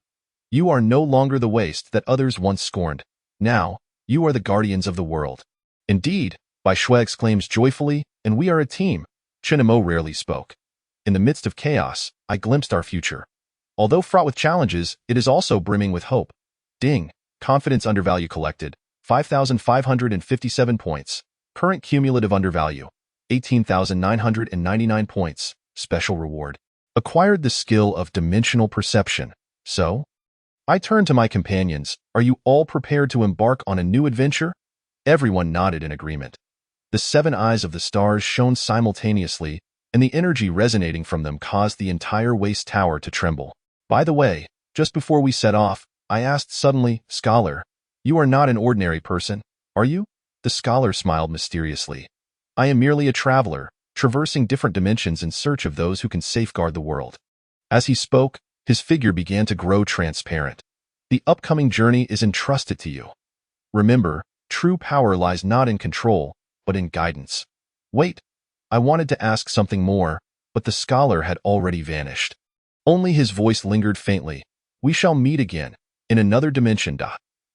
You are no longer the waste that others once scorned. Now, you are the guardians of the world. Indeed, Bai Shui exclaims joyfully, and we are a team. Chen Mo rarely spoke. In the midst of chaos, I glimpsed our future. Although fraught with challenges, it is also brimming with hope. Ding. Confidence undervalue collected. 5,557 points. Current cumulative undervalue. 18,999 points. Special reward. Acquired the skill of dimensional perception. So? I turned to my companions. Are you all prepared to embark on a new adventure? Everyone nodded in agreement. The 7 eyes of the stars shone simultaneously, and the energy resonating from them caused the entire waste tower to tremble. By the way, just before we set off, I asked suddenly, Scholar, you are not an ordinary person, are you? The scholar smiled mysteriously. I am merely a traveler, traversing different dimensions in search of those who can safeguard the world. As he spoke, his figure began to grow transparent. The upcoming journey is entrusted to you. Remember, true power lies not in control, but in guidance. Wait, I wanted to ask something more, but the scholar had already vanished. Only his voice lingered faintly. We shall meet again, in another dimension.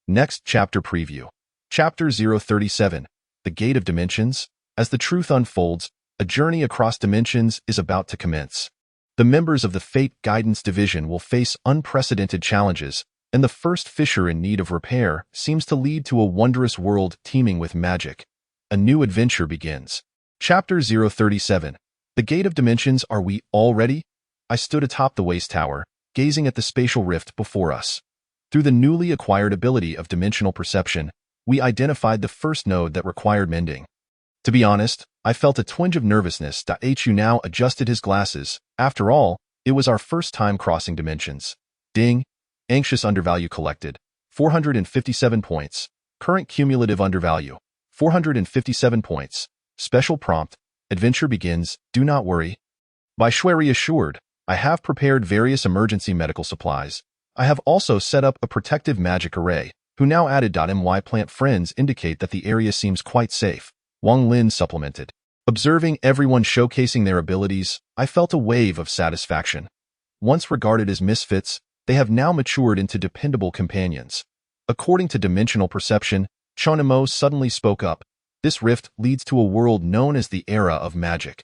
Next chapter preview. Chapter 037, The Gate of Dimensions. As the truth unfolds, a journey across dimensions is about to commence. The members of the Fate Guidance Division will face unprecedented challenges, and the first fissure in need of repair seems to lead to a wondrous world teeming with magic. A new adventure begins. Chapter 037, The Gate of Dimensions. Are we all ready? I stood atop the waste tower, gazing at the spatial rift before us. Through the newly acquired ability of dimensional perception, we identified the first node that required mending. To be honest, I felt a twinge of nervousness. Hu now adjusted his glasses. After all, it was our first time crossing dimensions. Ding. Anxious undervalue collected. 457 points. Current cumulative undervalue. 457 points. Special prompt. Adventure begins. Do not worry. Bai Shui reassured. I have prepared various emergency medical supplies. I have also set up a protective magic array. Who now added. My plant friends indicate that the area seems quite safe. Wang Lin supplemented. Observing everyone showcasing their abilities, I felt a wave of satisfaction. Once regarded as misfits, they have now matured into dependable companions. According to dimensional perception, Chonimo suddenly spoke up. This rift leads to a world known as the Era of Magic.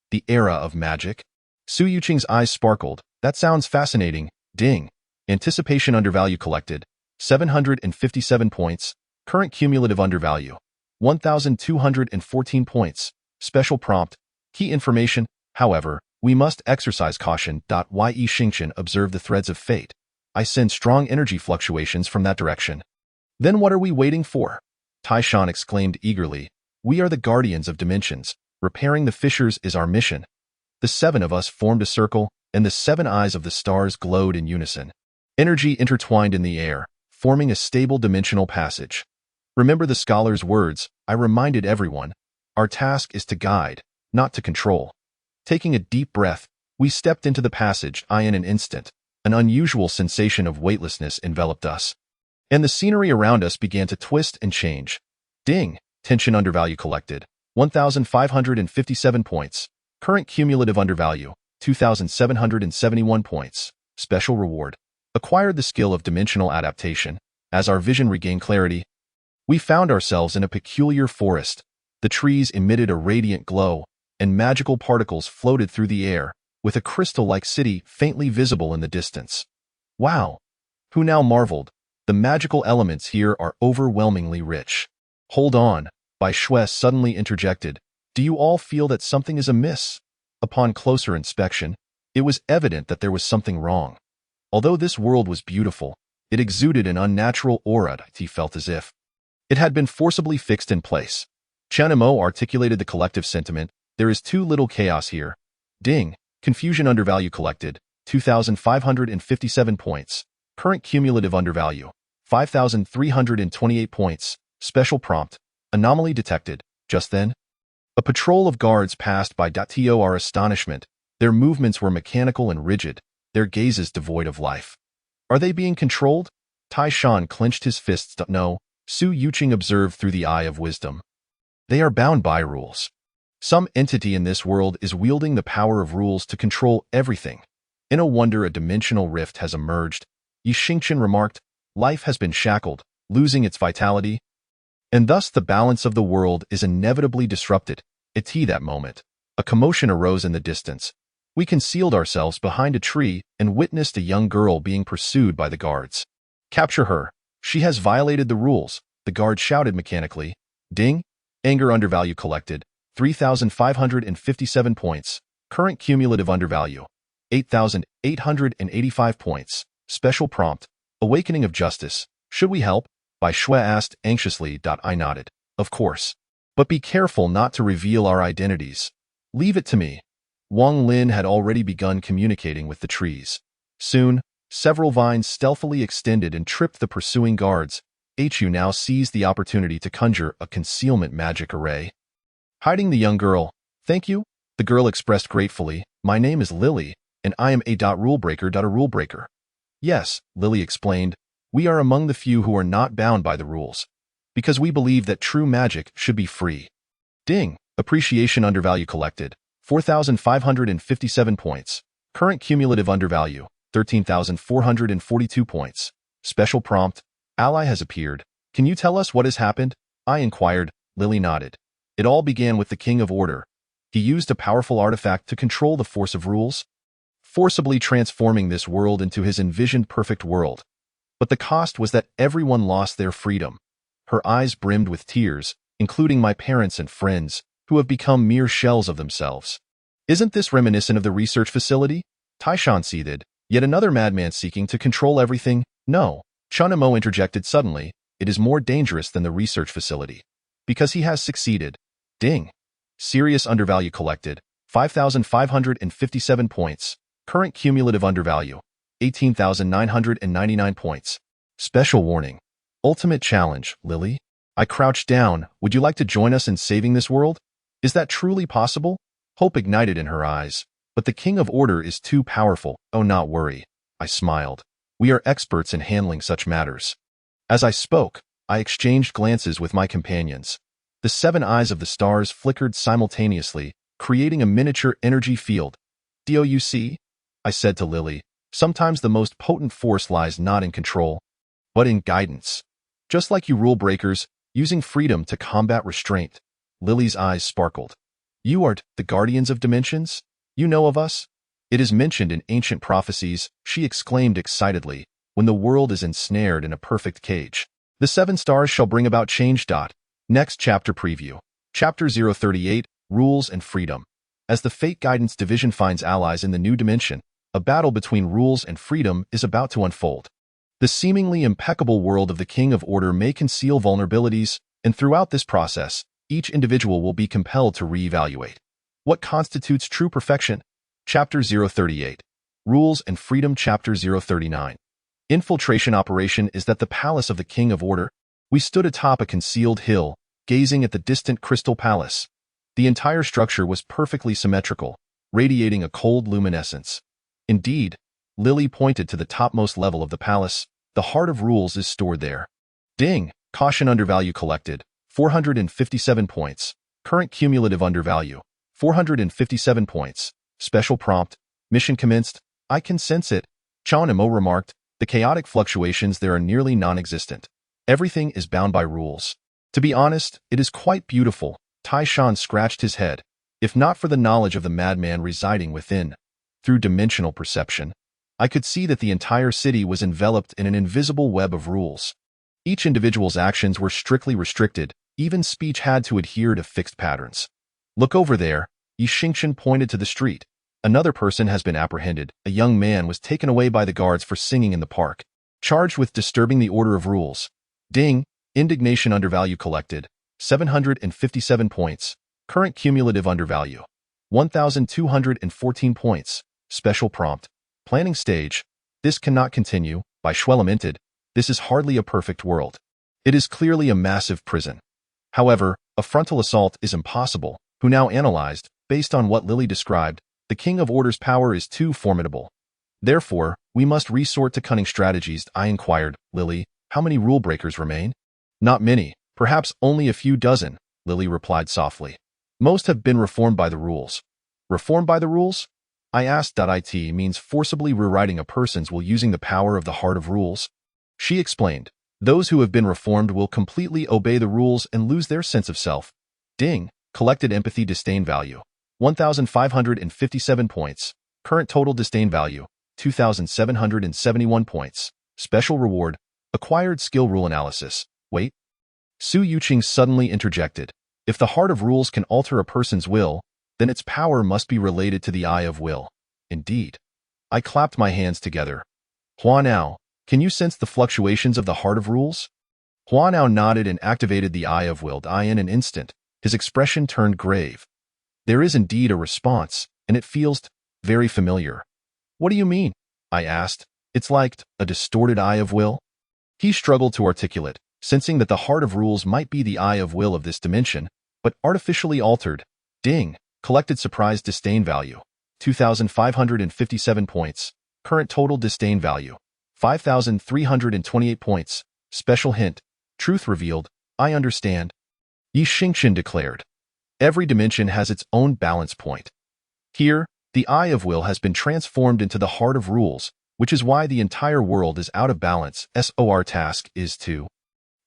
The Era of Magic? Su Yuqing's eyes sparkled. That sounds fascinating. Ding. Anticipation undervalue collected. 757 points. Current cumulative undervalue. 1,214 points. Special prompt. Key information. However, we must exercise caution. Ye Xingqian observed the threads of fate. I sense strong energy fluctuations from that direction. Then what are we waiting for? Taishan exclaimed eagerly. We are the guardians of dimensions. Repairing the fissures is our mission. The 7 of us formed a circle, and the 7 eyes of the stars glowed in unison. Energy intertwined in the air, forming a stable dimensional passage. Remember the scholar's words. I reminded everyone. Our task is to guide, not to control. Taking a deep breath, we stepped into the passage. In an instant, an unusual sensation of weightlessness enveloped us. And the scenery around us began to twist and change. Ding. Tension undervalue collected. 1,557 points. Current cumulative undervalue. 2,771 points. Special reward. Acquired the skill of dimensional adaptation. As our vision regained clarity, we found ourselves in a peculiar forest. The trees emitted a radiant glow, and magical particles floated through the air, with a crystal-like city faintly visible in the distance. Wow! Who now marveled? The magical elements here are overwhelmingly rich. Hold on, Bai Shui suddenly interjected. Do you all feel that something is amiss? Upon closer inspection, it was evident that there was something wrong. Although this world was beautiful, it exuded an unnatural aura. He felt as if it had been forcibly fixed in place. Chen Mo articulated the collective sentiment. There is too little chaos here. Ding. Confusion undervalue collected. 2,557 points. Current cumulative undervalue. 5,328 points. Special prompt. Anomaly detected. Just then, a patrol of guards passed by. To our astonishment, their movements were mechanical and rigid, their gazes devoid of life. Are they being controlled? Taishan clenched his fists. No, Su Yuqing observed through the eye of wisdom. They are bound by rules. Some entity in this world is wielding the power of rules to control everything. In a wonder, a dimensional rift has emerged. Yi Xingqian remarked, life has been shackled, losing its vitality, and thus the balance of the world is inevitably disrupted. At that moment, a commotion arose in the distance. We concealed ourselves behind a tree and witnessed a young girl being pursued by the guards. Capture her. She has violated the rules, the guard shouted mechanically. Ding. Anger undervalue collected. 3,557 points. Current cumulative undervalue. 8,885 points. Special prompt. Awakening of Justice. Should we help? Bai Shui asked anxiously. I nodded. Of course. But be careful not to reveal our identities. Leave it to me. Wang Lin had already begun communicating with the trees. Soon, several vines stealthily extended and tripped the pursuing guards. Hu now seized the opportunity to conjure a concealment magic array. Hiding the young girl. Thank you, the girl expressed gratefully. My name is Lily, and I am a rulebreaker. Yes, Lily explained. We are among the few who are not bound by the rules, because we believe that true magic should be free. Ding. Appreciation undervalue collected. 4,557 points. Current cumulative undervalue. 13,442 points. Special prompt. Ally has appeared. Can you tell us what has happened? I inquired. Lily nodded. It all began with the King of Order. He used a powerful artifact to control the force of rules, forcibly transforming this world into his envisioned perfect world. But the cost was that everyone lost their freedom. Her eyes brimmed with tears, including my parents and friends, who have become mere shells of themselves. Isn't this reminiscent of the research facility? Taishan seethed. Yet another madman seeking to control everything? No. Chunamo interjected suddenly. It is more dangerous than the research facility. Because he has succeeded. Ding. Serious undervalue collected. 5,557 points. Current cumulative undervalue. 18,999 points. Special warning. Ultimate challenge, Lily. I crouched down. Would you like to join us in saving this world? Is that truly possible? Hope ignited in her eyes. But the King of Order is too powerful. Oh, not worry. I smiled. We are experts in handling such matters. As I spoke, I exchanged glances with my companions. The 7 eyes of the stars flickered simultaneously, creating a miniature energy field. DOUC? I said to Lily. Sometimes the most potent force lies not in control, but in guidance. Just like you rule breakers, using freedom to combat restraint. Lily's eyes sparkled. You are the guardians of dimensions? You know of us? It is mentioned in ancient prophecies, she exclaimed excitedly, when the world is ensnared in a perfect cage. The 7 stars shall bring about change. Next chapter preview. Chapter 038, Rules and Freedom. As the Fate Guidance Division finds allies in the new dimension, a battle between rules and freedom is about to unfold. The seemingly impeccable world of the King of Order may conceal vulnerabilities, and throughout this process, each individual will be compelled to reevaluate. What constitutes true perfection? Chapter 038. Rules and Freedom. Chapter 039. Infiltration operation is that the palace of the King of Order. We stood atop a concealed hill, gazing at the distant Crystal Palace. The entire structure was perfectly symmetrical, radiating a cold luminescence. Indeed, Lily pointed to the topmost level of the palace. The heart of rules is stored there. Ding! Caution undervalue collected. 457 points. Current cumulative undervalue. 457 points. Special prompt. Mission commenced. I can sense it. Chonimo remarked. The chaotic fluctuations there are nearly non-existent. Everything is bound by rules. To be honest, it is quite beautiful. Taishan scratched his head. If not for the knowledge of the madman residing within, through dimensional perception, I could see that the entire city was enveloped in an invisible web of rules. Each individual's actions were strictly restricted. Even speech had to adhere to fixed patterns. Look over there. Yi Xingqian pointed to the street. Another person has been apprehended. A young man was taken away by the guards for singing in the park, charged with disturbing the order of rules. Ding! Indignation undervalue collected. 757 points. Current cumulative undervalue. 1,214 points. Special prompt. Planning stage. This cannot continue. Bai Shui lamented. This is hardly a perfect world. It is clearly a massive prison. However, a frontal assault is impossible. Who now analyzed, based on what Lily described, the King of Order's power is too formidable. Therefore, we must resort to cunning strategies. I inquired, Lily, how many rule breakers remain? Not many, perhaps only a few dozen, Lily replied softly. Most have been reformed by the rules. Reformed by the rules? I asked. It means forcibly rewriting a person's will using the power of the heart of rules. She explained, those who have been reformed will completely obey the rules and lose their sense of self. Ding, collected empathy disdain value, 1,557 points. Current total disdain value, 2,771 points. Special reward, acquired skill rule analysis. Wait. Su Yuqing suddenly interjected. If the heart of rules can alter a person's will, then its power must be related to the eye of will. Indeed. I clapped my hands together. Huanao, can you sense the fluctuations of the heart of rules? Huanao nodded and activated the eye of will. In an instant, his expression turned grave. There is indeed a response, and it feels very familiar. What do you mean? I asked. It's like a distorted eye of will? He struggled to articulate, sensing that the heart of rules might be the eye of will of this dimension, but artificially altered. Ding, collected surprise disdain value, 2,557 points. Current total disdain value, 5,328 points. Special hint, truth revealed, I understand. Yi Xingqian declared. Every dimension has its own balance point. Here, the eye of will has been transformed into the heart of rules, which is why the entire world is out of balance. Our task is to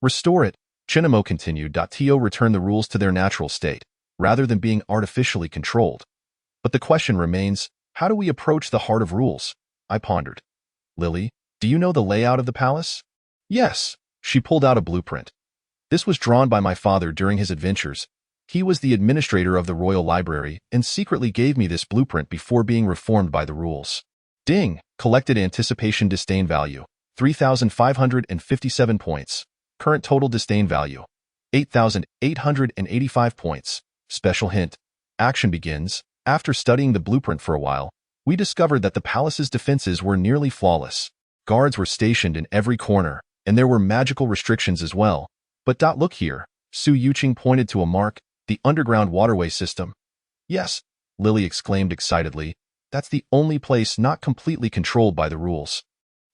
restore it. Chinamo continued. To return the rules to their natural state, rather than being artificially controlled. But the question remains, how do we approach the heart of rules? I pondered. Lily, do you know the layout of the palace? Yes. She pulled out a blueprint. This was drawn by my father during his adventures. He was the administrator of the royal library and secretly gave me this blueprint before being reformed by the rules. Ding, collected anticipation disdain value, 3,557 points. Current total disdain value, 8,885 points. Special hint, action begins. After studying the blueprint for a while, we discovered that the palace's defenses were nearly flawless. Guards were stationed in every corner, and there were magical restrictions as well. But look here, Su Yuqing pointed to a mark, the underground waterway system. Yes, Lily exclaimed excitedly, that's the only place not completely controlled by the rules.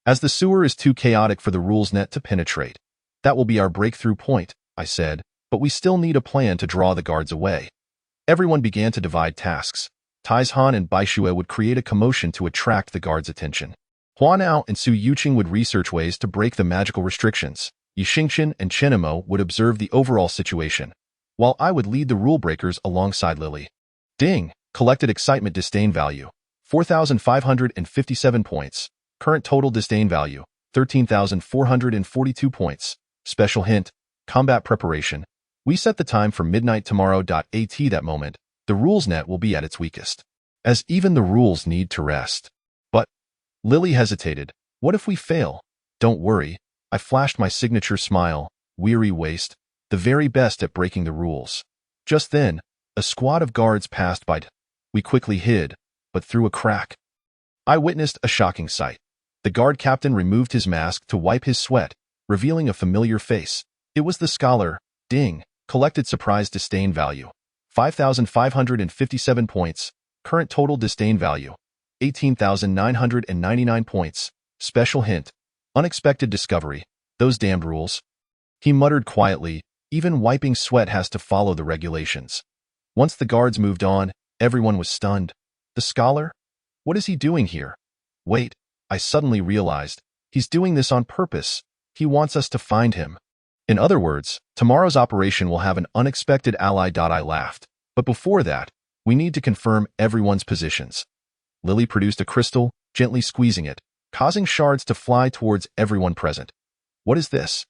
As the sewer is too chaotic for the rules net to penetrate. That will be our breakthrough point, I said, but we still need a plan to draw the guards away. Everyone began to divide tasks. Taizhan and Baishue would create a commotion to attract the guards' attention. Huanao and Su Yuqing would research ways to break the magical restrictions. Yi Xingqian and Chenemo would observe the overall situation, while I would lead the rule breakers alongside Lily. Ding, collected excitement disdain value, 4,557 points. Current total disdain value, 13,442 points. Special hint, combat preparation. We set the time for midnight tomorrow. At that moment, the rules net will be at its weakest, as even the rules need to rest. But, Lily hesitated, what if we fail? Don't worry, I flashed my signature smile, weary waste, the very best at breaking the rules. Just then, a squad of guards passed by. We quickly hid, but through a crack. I witnessed a shocking sight. The guard captain removed his mask to wipe his sweat, revealing a familiar face. It was the scholar. Ding, collected surprise disdain value, 5,557 points. Current total disdain value, 18,999 points. Special hint, unexpected discovery, those damned rules. He muttered quietly, even wiping sweat has to follow the regulations. Once the guards moved on, everyone was stunned. The scholar? What is he doing here? Wait, I suddenly realized, he's doing this on purpose. He wants us to find him. In other words, tomorrow's operation will have an unexpected ally. I laughed. But before that, we need to confirm everyone's positions. Lily produced a crystal, gently squeezing it, causing shards to fly towards everyone present. What is this?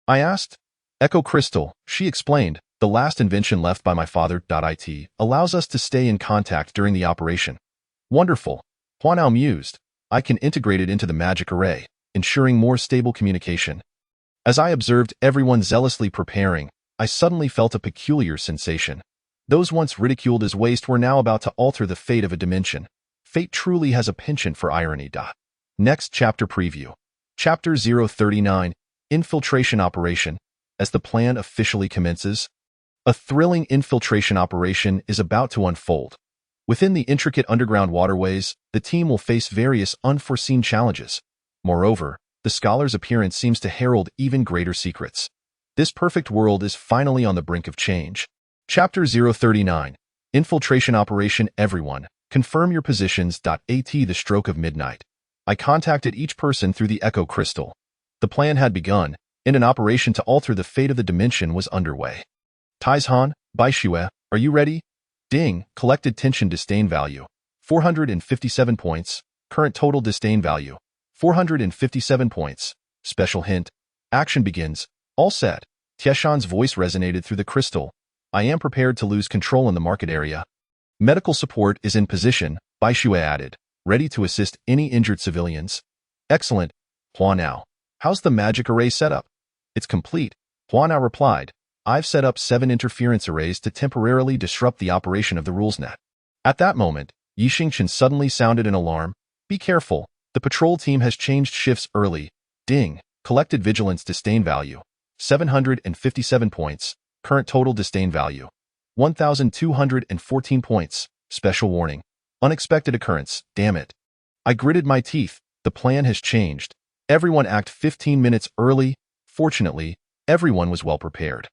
I asked. Echo crystal, she explained, the last invention left by my father. It allows us to stay in contact during the operation. Wonderful. Huanao mused. I can integrate it into the magic array, ensuring more stable communication. As I observed everyone zealously preparing, I suddenly felt a peculiar sensation. Those once ridiculed as waste were now about to alter the fate of a dimension. Fate truly has a penchant for irony. Next chapter preview. Chapter 039, Infiltration Operation. As the plan officially commences, a thrilling infiltration operation is about to unfold. Within the intricate underground waterways, the team will face various unforeseen challenges. Moreover, the scholar's appearance seems to herald even greater secrets. This perfect world is finally on the brink of change. Chapter 039. Infiltration Operation Everyone. Confirm your positions. At the stroke of midnight, I contacted each person through the Echo Crystal. The plan had begun, and an operation to alter the fate of the dimension was underway. Taizhan, Baishue, are you ready? Ding. Collected tension disdain value, 457 points. Current total disdain value, 457 points. Special hint. Action begins. All set. Tieshan's voice resonated through the crystal. I am prepared to lose control in the market area. Medical support is in position, Baishue added, ready to assist any injured civilians. Excellent. Huanao. How's the magic array setup? It's complete, Huanao replied. I've set up 7 interference arrays to temporarily disrupt the operation of the RulesNet. At that moment, Yixingchen suddenly sounded an alarm. Be careful, the patrol team has changed shifts early. Ding. Collected vigilance disdain value, 757 points. Current total disdain value, 1,214 points. Special warning. Unexpected occurrence. Damn it. I gritted my teeth. The plan has changed. Everyone act 15 minutes early. Fortunately, everyone was well prepared.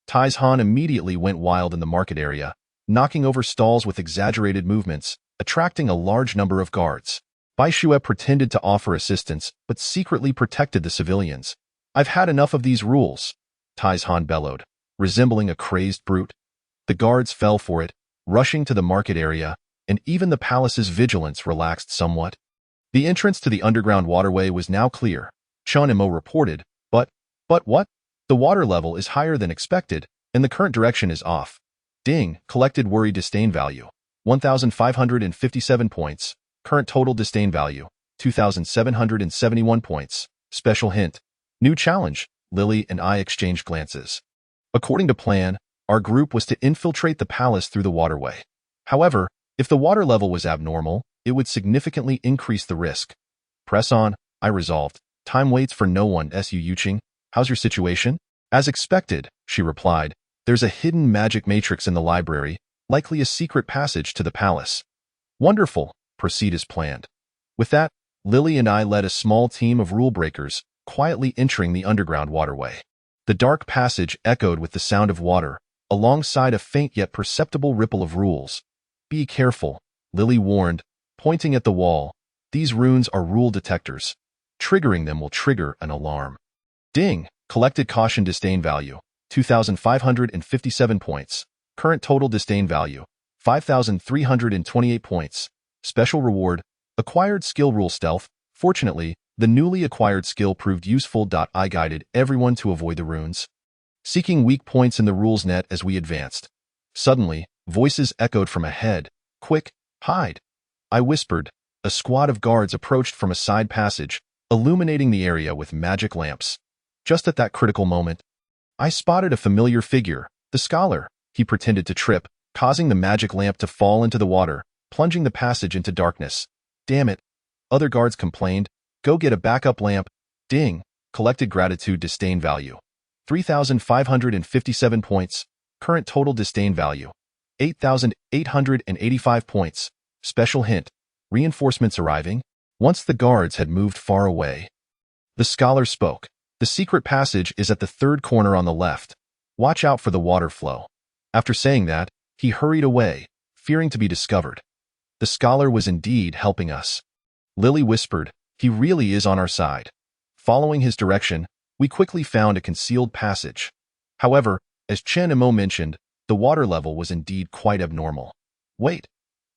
Taizhan immediately went wild in the market area, knocking over stalls with exaggerated movements, attracting a large number of guards. Baishue pretended to offer assistance, but secretly protected the civilians. I've had enough of these rules, Taizhan bellowed, resembling a crazed brute. The guards fell for it, rushing to the market area, and even the palace's vigilance relaxed somewhat. The entrance to the underground waterway was now clear, Chun Imo reported, but what? The water level is higher than expected, and the current direction is off. Ding. Collected worry disdain value, 1,557 points. Current total disdain value, 2,771 points. Special hint. New challenge. Lily and I exchanged glances. According to plan, our group was to infiltrate the palace through the waterway. However, if the water level was abnormal, it would significantly increase the risk. Press on, I resolved. Time waits for no one. Su Yuqing, how's your situation? As expected, she replied. There's a hidden magic matrix in the library, likely a secret passage to the palace. Wonderful. Proceed as planned. With that, Lily and I led a small team of rule breakers, quietly entering the underground waterway. The dark passage echoed with the sound of water, alongside a faint yet perceptible ripple of rules. Be careful, Lily warned, pointing at the wall. These runes are rule detectors. Triggering them will trigger an alarm. Ding. Collected caution disdain value, 2,557 points. Current total disdain value, 5,328 points. Special reward. Acquired skill rule stealth. Fortunately, the newly acquired skill proved useful. I guided everyone to avoid the runes, seeking weak points in the rules net as we advanced. Suddenly, voices echoed from ahead. Quick, hide. I whispered. A squad of guards approached from a side passage, illuminating the area with magic lamps. Just at that critical moment, I spotted a familiar figure, the scholar. He pretended to trip, causing the magic lamp to fall into the water, plunging the passage into darkness. Damn it. Other guards complained. Go get a backup lamp. Ding. Collected gratitude disdain value, 3,557 points. Current total disdain value, 8,885 points. Special hint. Reinforcements arriving. Once the guards had moved far away, the scholar spoke. The secret passage is at the third corner on the left. Watch out for the water flow. After saying that, he hurried away, fearing to be discovered. The scholar was indeed helping us. Lily whispered, he really is on our side. Following his direction, we quickly found a concealed passage. However, as Chen Imo mentioned, the water level was indeed quite abnormal. Wait,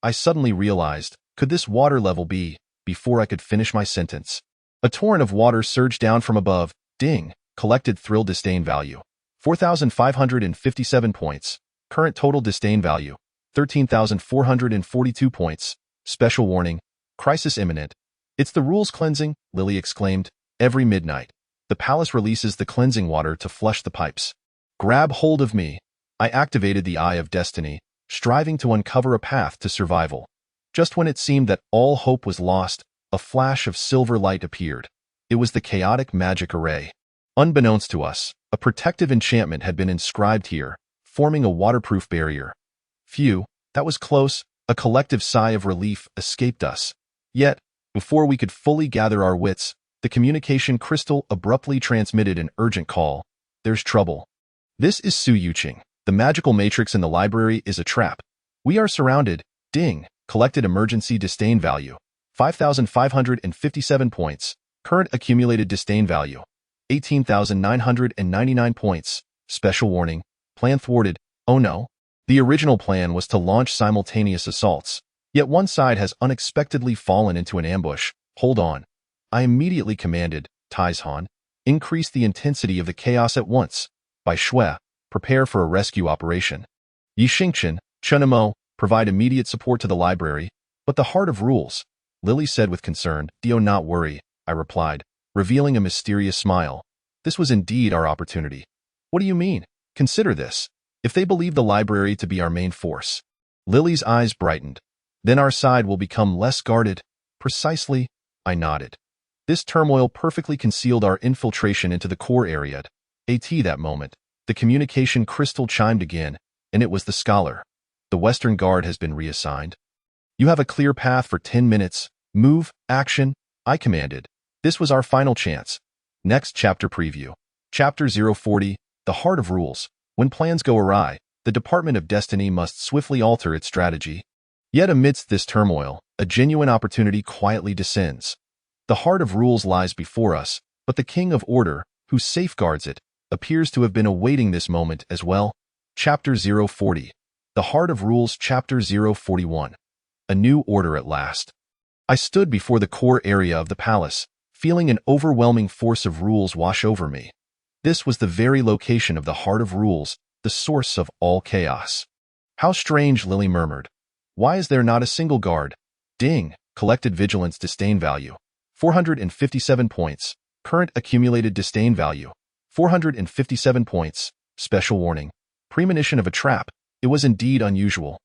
I suddenly realized, could this water level be? Before I could finish my sentence, a torrent of water surged down from above. Ding. Collected thrill disdain value, 4,557 points. Current total disdain value, 13,442 points. Special warning. Crisis imminent. It's the rules cleansing, Lily exclaimed. Every midnight, the palace releases the cleansing water to flush the pipes. Grab hold of me. I activated the Eye of Destiny, striving to uncover a path to survival. Just when it seemed that all hope was lost, a flash of silver light appeared. It was the chaotic magic array. Unbeknownst to us, a protective enchantment had been inscribed here, forming a waterproof barrier. Phew, that was close. A collective sigh of relief escaped us. Yet, before we could fully gather our wits, the communication crystal abruptly transmitted an urgent call. there's trouble. This is Su Yuqing. The magical matrix in the library is a trap. We are surrounded. Ding. Collected emergency disdain value. 5,557 points. Current accumulated disdain value. 18,999 points. Special warning. Plan thwarted. Oh no. The original plan was to launch simultaneous assaults. Yet one side has unexpectedly fallen into an ambush. Hold on. I immediately commanded, Taizhan, increase the intensity of the chaos at once. By Shui, prepare for a rescue operation. Yi Xingqian, Chunamo, provide immediate support to the library. But the heart of rules, Lily said with concern. Do not worry, I replied, revealing a mysterious smile. This was indeed our opportunity. What do you mean? Consider this. If they believe the library to be our main force. Lily's eyes brightened. Then our side will become less guarded. Precisely, I nodded. This turmoil perfectly concealed our infiltration into the core area. At that moment, the communication crystal chimed again, and it was the scholar. The Western Guard has been reassigned. You have a clear path for 10 minutes. Move, action, I commanded. This was our final chance. Next chapter preview. Chapter 040, The Heart of Rules. When plans go awry, the Department of Destiny must swiftly alter its strategy. Yet amidst this turmoil, a genuine opportunity quietly descends. The heart of rules lies before us, but the King of Order, who safeguards it, appears to have been awaiting this moment as well. Chapter 040. The Heart of Rules. Chapter 041. A new order at last. I stood before the core area of the palace, feeling an overwhelming force of rules wash over me. This was the very location of the Heart of Rules, the source of all chaos. How strange, Lily murmured. Why is there not a single guard? Ding. Collected vigilance disdain value. 457 points. Current accumulated disdain value. 457 points. Special warning. Premonition of a trap. It was indeed unusual.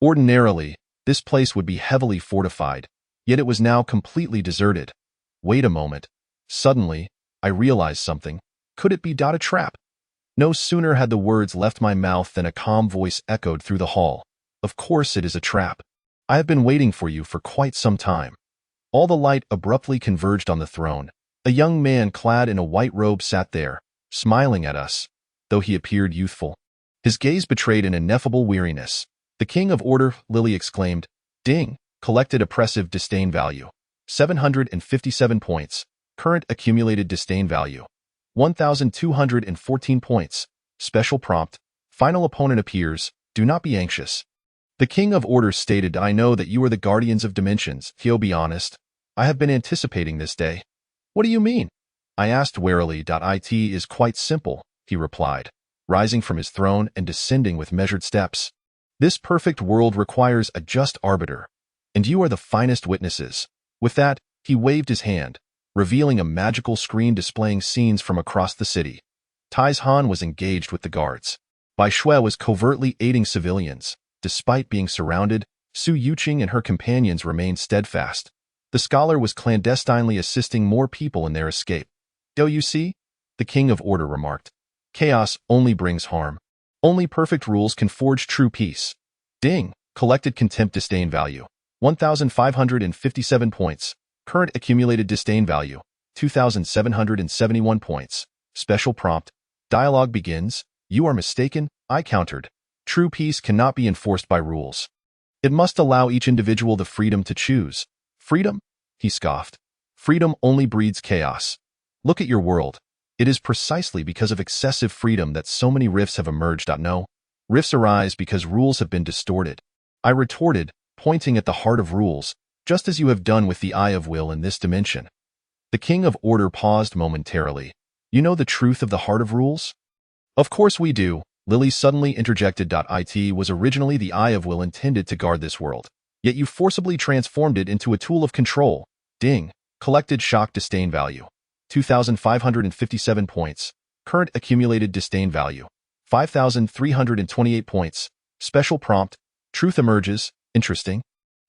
Ordinarily, this place would be heavily fortified, yet it was now completely deserted. Wait a moment. Suddenly, I realized something. Could it be a trap? No sooner had the words left my mouth than a calm voice echoed through the hall. Of course it is a trap. I have been waiting for you for quite some time. All the light abruptly converged on the throne. A young man clad in a white robe sat there, smiling at us, though he appeared youthful. His gaze betrayed an ineffable weariness. The King of Order, Lily exclaimed. Ding. Collected oppressive disdain value. 757 points. Current accumulated disdain value. 1,214 points. Special prompt. Final opponent appears. Do not be anxious. The King of Order stated, I know that you are the guardians of dimensions. He'll be honest. I have been anticipating this day. What do you mean? I asked warily. It is quite simple, he replied, rising from his throne and descending with measured steps. This perfect world requires a just arbiter, and you are the finest witnesses. With that, he waved his hand, revealing a magical screen displaying scenes from across the city. Taizhan was engaged with the guards. Bai Shui was covertly aiding civilians. Despite being surrounded, Su Yuqing and her companions remained steadfast. The scholar was clandestinely assisting more people in their escape. Do you see? The King of Order remarked. Chaos only brings harm. Only perfect rules can forge true peace. Ding. Collected contempt disdain value. 1,557 points. Current accumulated disdain value. 2,771 points. Special prompt. Dialogue begins. You are mistaken, I countered. True peace cannot be enforced by rules. It must allow each individual the freedom to choose. Freedom? He scoffed. Freedom only breeds chaos. Look at your world. It is precisely because of excessive freedom that so many rifts have emerged. No. Rifts arise because rules have been distorted. I retorted, pointing at the heart of rules, just as you have done with the eye of will in this dimension. The King of Order paused momentarily. You know the truth of the heart of rules? Of course we do. Lily suddenly interjected. It was originally the eye of will intended to guard this world, yet you forcibly transformed it into a tool of control. Ding. Collected shock disdain value. 2,557 points. Current accumulated disdain value. 5,328 points. Special prompt. Truth emerges. Interesting.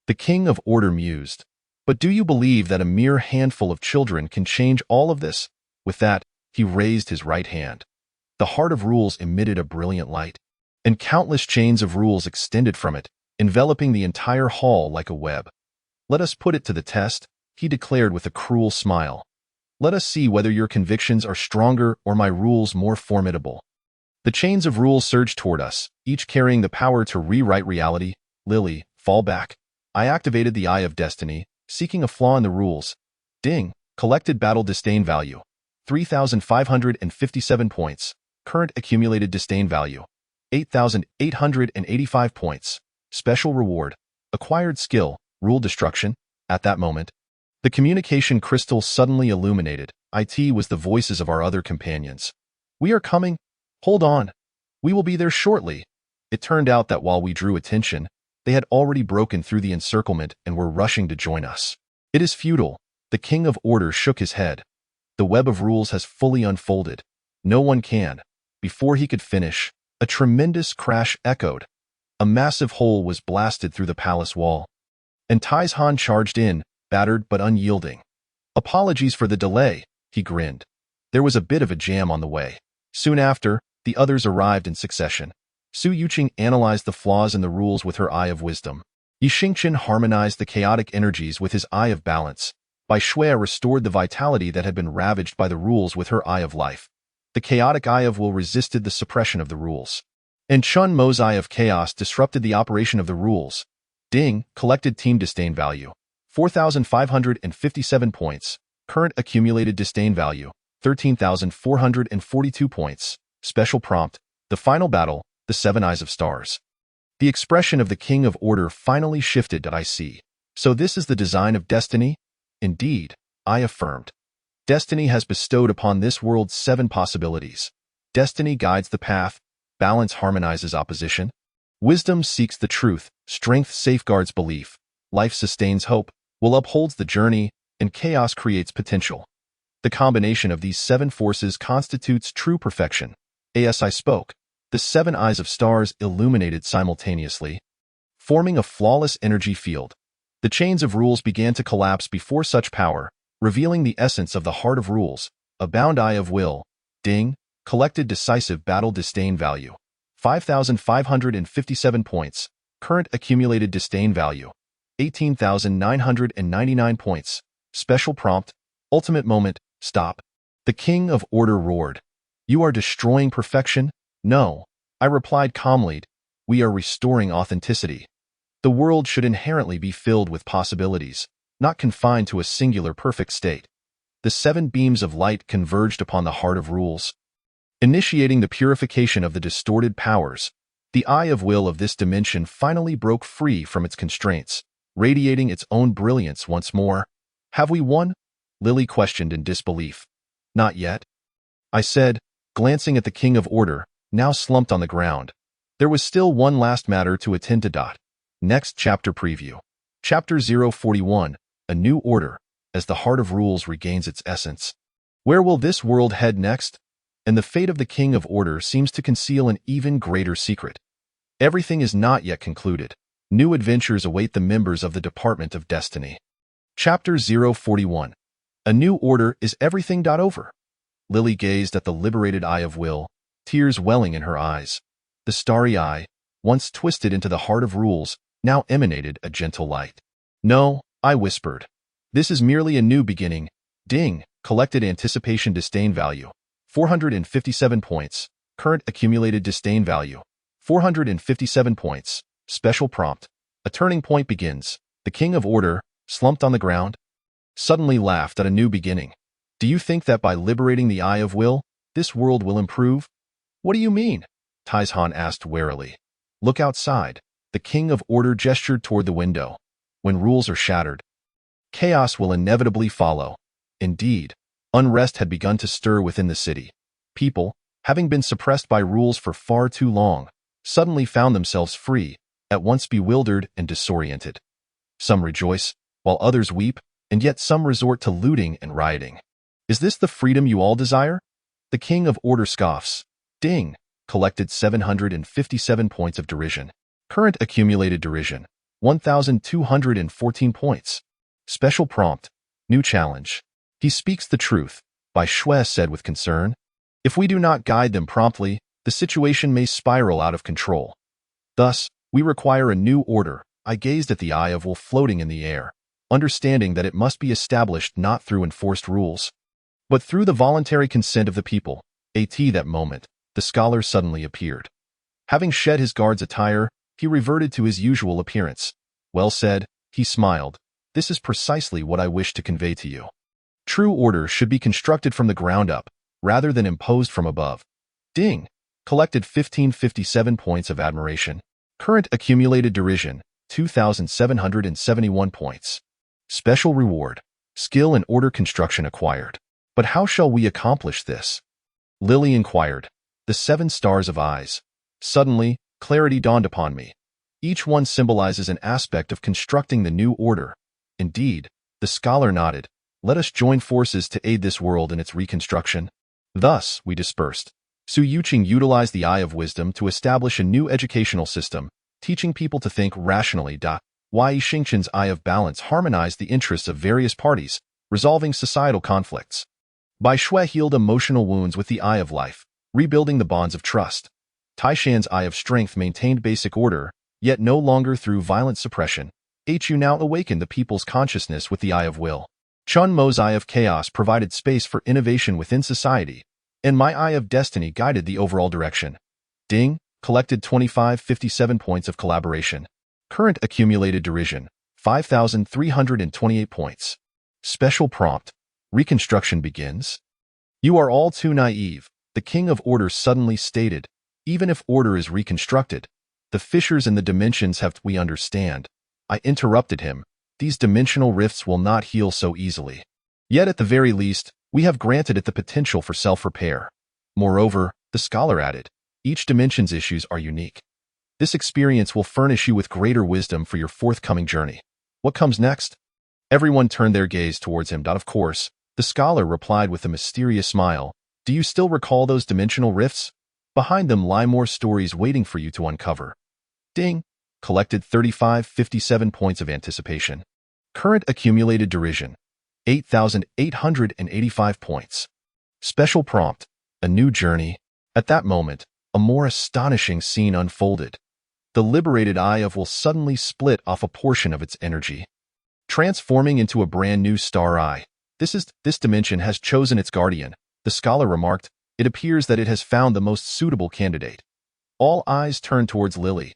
The King of Order mused. But do you believe that a mere handful of children can change all of this? With that, he raised his right hand. The heart of rules emitted a brilliant light, and countless chains of rules extended from it, enveloping the entire hall like a web. Let us put it to the test, he declared with a cruel smile. Let us see whether your convictions are stronger or my rules more formidable. The chains of rules surged toward us, each carrying the power to rewrite reality. Lily, fall back. I activated the Eye of Destiny, seeking a flaw in the rules. Ding. Collected battle disdain value. 3,557 points. Current accumulated disdain value. 8,885 points. Special reward. Acquired skill, rule destruction. At that moment, the communication crystal suddenly illuminated. It was the voices of our other companions. We are coming. Hold on. We will be there shortly. It turned out that while we drew attention, they had already broken through the encirclement and were rushing to join us. It is futile. The King of Order shook his head. The web of rules has fully unfolded. No one can. Before he could finish, a tremendous crash echoed. A massive hole was blasted through the palace wall. And Taizhan charged in, battered but unyielding. Apologies for the delay, he grinned. There was a bit of a jam on the way. Soon after, the others arrived in succession. Su Yuqing analyzed the flaws in the rules with her Eye of Wisdom. Yi Xingqian harmonized the chaotic energies with his Eye of Balance. Bai Shui restored the vitality that had been ravaged by the rules with her Eye of Life. The chaotic Eye of Will resisted the suppression of the rules. And Chun Mo's Eye of Chaos disrupted the operation of the rules. Ding, collected team disdain value. 4,557 points. Current accumulated disdain value. 13,442 points. Special prompt. The final battle, the Seven Eyes of Stars. The expression of the King of Order finally shifted. I see. So this is the design of destiny? Indeed, I affirmed. Destiny has bestowed upon this world 7 possibilities. Destiny guides the path. Balance harmonizes opposition. Wisdom seeks the truth. Strength safeguards belief. Life sustains hope. Will upholds the journey. And chaos creates potential. The combination of these 7 forces constitutes true perfection. As I spoke, the 7 eyes of stars illuminated simultaneously, forming a flawless energy field. The chains of rules began to collapse before such power, revealing the essence of the heart of rules, a bound eye of will. Ding, collected decisive battle disdain value. 5,557 points. Current accumulated disdain value. 18,999 points. Special prompt. Ultimate moment. Stop. The King of Order roared. You are destroying perfection? No. I replied calmly. We are restoring authenticity. The world should inherently be filled with possibilities, not confined to a singular perfect state. The 7 beams of light converged upon the heart of rules, initiating the purification of the distorted powers. The eye of will of this dimension finally broke free from its constraints, radiating its own brilliance once more. Have we won? Lily questioned in disbelief. Not yet, I said, glancing at the King of Order, now slumped on the ground. There was still one last matter to attend to. Next chapter preview. Chapter 041, A New Order, as the heart of rules regains its essence. Where will this world head next? And the fate of the King of Order seems to conceal an even greater secret. Everything is not yet concluded. New adventures await the members of the Department of Destiny. Chapter 041. A New Order is everything. Over. Lily gazed at the liberated Eye of Will, tears welling in her eyes. The starry eye, once twisted into the heart of rules, now emanated a gentle light. No, I whispered. This is merely a new beginning. Ding, collected anticipation disdain value. 457 points. Current accumulated disdain value. 457 points. Special prompt. A turning point begins. The King of Order, slumped on the ground, suddenly laughed at a new beginning. Do you think that by liberating the Eye of Will, this world will improve? What do you mean? Taizhan asked warily. Look outside. The King of Order gestured toward the window. When rules are shattered, chaos will inevitably follow. Indeed, unrest had begun to stir within the city. People, having been suppressed by rules for far too long, suddenly found themselves free, at once bewildered and disoriented. Some rejoice, while others weep, and yet some resort to looting and rioting. Is this the freedom you all desire? The King of Order scoffs. Ding, collected 757 points of derision. Current accumulated derision, 1,214 points. Special prompt, new challenge. He speaks the truth, Bai Shui said with concern. If we do not guide them promptly, the situation may spiral out of control. Thus, we require a new order. I gazed at the Eye of Will floating in the air, understanding that it must be established not through enforced rules, But through the voluntary consent of the people, at that moment, the scholar suddenly appeared. Having shed his guard's attire, he reverted to his usual appearance. Well said, he smiled. This is precisely what I wish to convey to you. True order should be constructed from the ground up, rather than imposed from above. Ding! Collected 1557 points of admiration. Current accumulated derision, 2,771 points. Special reward. Skill and order construction acquired. But how shall we accomplish this? Lily inquired. The 7 stars of eyes. Suddenly, clarity dawned upon me. Each one symbolizes an aspect of constructing the new order. Indeed, the scholar nodded. Let us join forces to aid this world in its reconstruction. Thus, we dispersed. Su Yuqing utilized the Eye of Wisdom to establish a new educational system, teaching people to think rationally. Wei Xingqian's Eye of Balance harmonized the interests of various parties, resolving societal conflicts. Bai Shui healed emotional wounds with the Eye of Life, rebuilding the bonds of trust. Taishan's Eye of Strength maintained basic order, yet no longer through violent suppression. Hu now awakened the people's consciousness with the Eye of Will. Chun Mo's Eye of Chaos provided space for innovation within society, and my Eye of Destiny guided the overall direction. Ding! Collected 2557 points of collaboration. Current accumulated derision, 5,328 points. Special prompt. Reconstruction begins. You are all too naive, the King of Order suddenly stated. Even if order is reconstructed, the fissures in the dimensions we understand. I interrupted him. These dimensional rifts will not heal so easily. Yet at the very least, we have granted it the potential for self-repair. Moreover, the scholar added, each dimension's issues are unique. This experience will furnish you with greater wisdom for your forthcoming journey. What comes next? Everyone turned their gaze towards him. Of course, the scholar replied with a mysterious smile. Do you still recall those dimensional rifts? Behind them lie more stories waiting for you to uncover. Ding! Collected 3557 points of anticipation. Current accumulated derision, 8,885 points. Special prompt, a new journey. At that moment, a more astonishing scene unfolded. The liberated Eye of Will suddenly split off a portion of its energy, transforming into a brand new star eye. This dimension has chosen its guardian, the scholar remarked. It appears that it has found the most suitable candidate. All eyes turned towards Lily.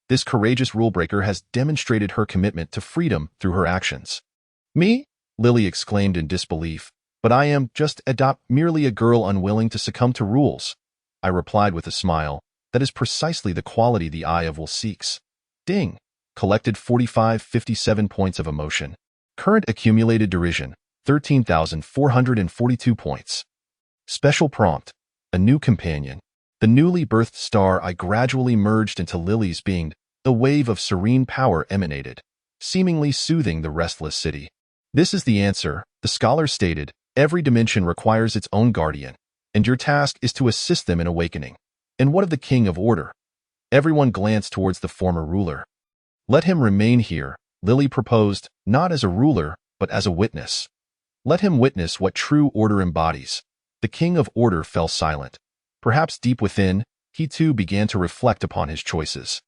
This courageous rule-breaker has demonstrated her commitment to freedom through her actions. Me? Lily exclaimed in disbelief. But I am just merely a girl unwilling to succumb to rules. I replied with a smile. That is precisely the quality the Eye of Will seeks. Ding! Collected 4557 points of emotion. Current accumulated derision, 13,442 points. Special prompt, a new companion. The newly birthed star eye gradually merged into Lily's being. A wave of serene power emanated, seemingly soothing the restless city. This is the answer, the scholar stated. Every dimension requires its own guardian, and your task is to assist them in awakening. And what of the King of Order? Everyone glanced towards the former ruler. Let him remain here, Lily proposed, not as a ruler, but as a witness. Let him witness what true order embodies. The King of Order fell silent. Perhaps deep within, he too began to reflect upon his choices.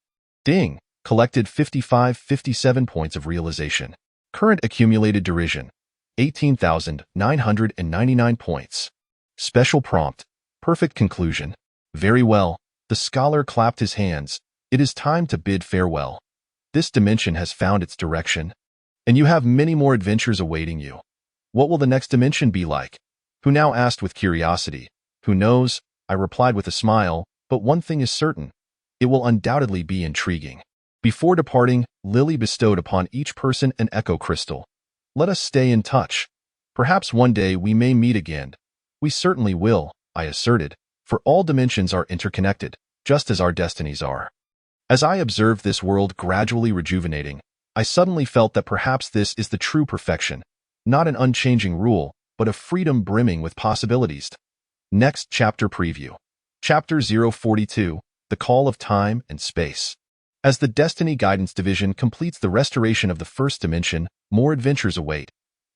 Ding! Collected 5557 points of realization. Current accumulated derision, 18,999 points. Special prompt, perfect conclusion. Very well, the scholar clapped his hands. It is time to bid farewell. This dimension has found its direction, and you have many more adventures awaiting you. What will the next dimension be like? Hu now asked with curiosity. Who knows? I replied with a smile, but one thing is certain. It will undoubtedly be intriguing. Before departing, Lily bestowed upon each person an echo crystal. Let us stay in touch. Perhaps one day we may meet again. We certainly will, I asserted, for all dimensions are interconnected, just as our destinies are. As I observed this world gradually rejuvenating, I suddenly felt that perhaps this is the true perfection, not an unchanging rule, but a freedom brimming with possibilities. Next chapter preview. Chapter 042, The Call of Time and Space. As the Destiny Guidance Division completes the restoration of the first dimension, more adventures await.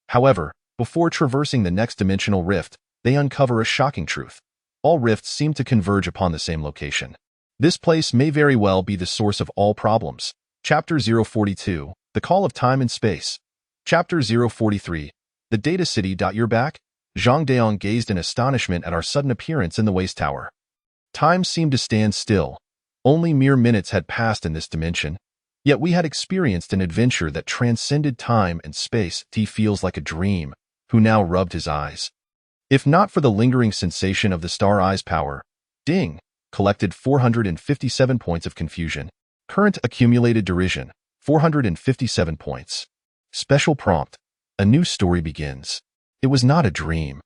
However, before traversing the next dimensional rift, they uncover a shocking truth. All rifts seem to converge upon the same location. This place may very well be the source of all problems. Chapter 042, The Call of Time and Space. Chapter 043, The Data City. You're back? Zhang Daong gazed in astonishment at our sudden appearance in the waste tower. Time seemed to stand still. Only mere minutes had passed in this dimension, yet we had experienced an adventure that transcended time and space. He feels like a dream, who now rubbed his eyes. If not for the lingering sensation of the star eye's power, Ding collected 457 points of confusion. Current accumulated derision, 457 points. Special prompt. A new story begins. It was not a dream.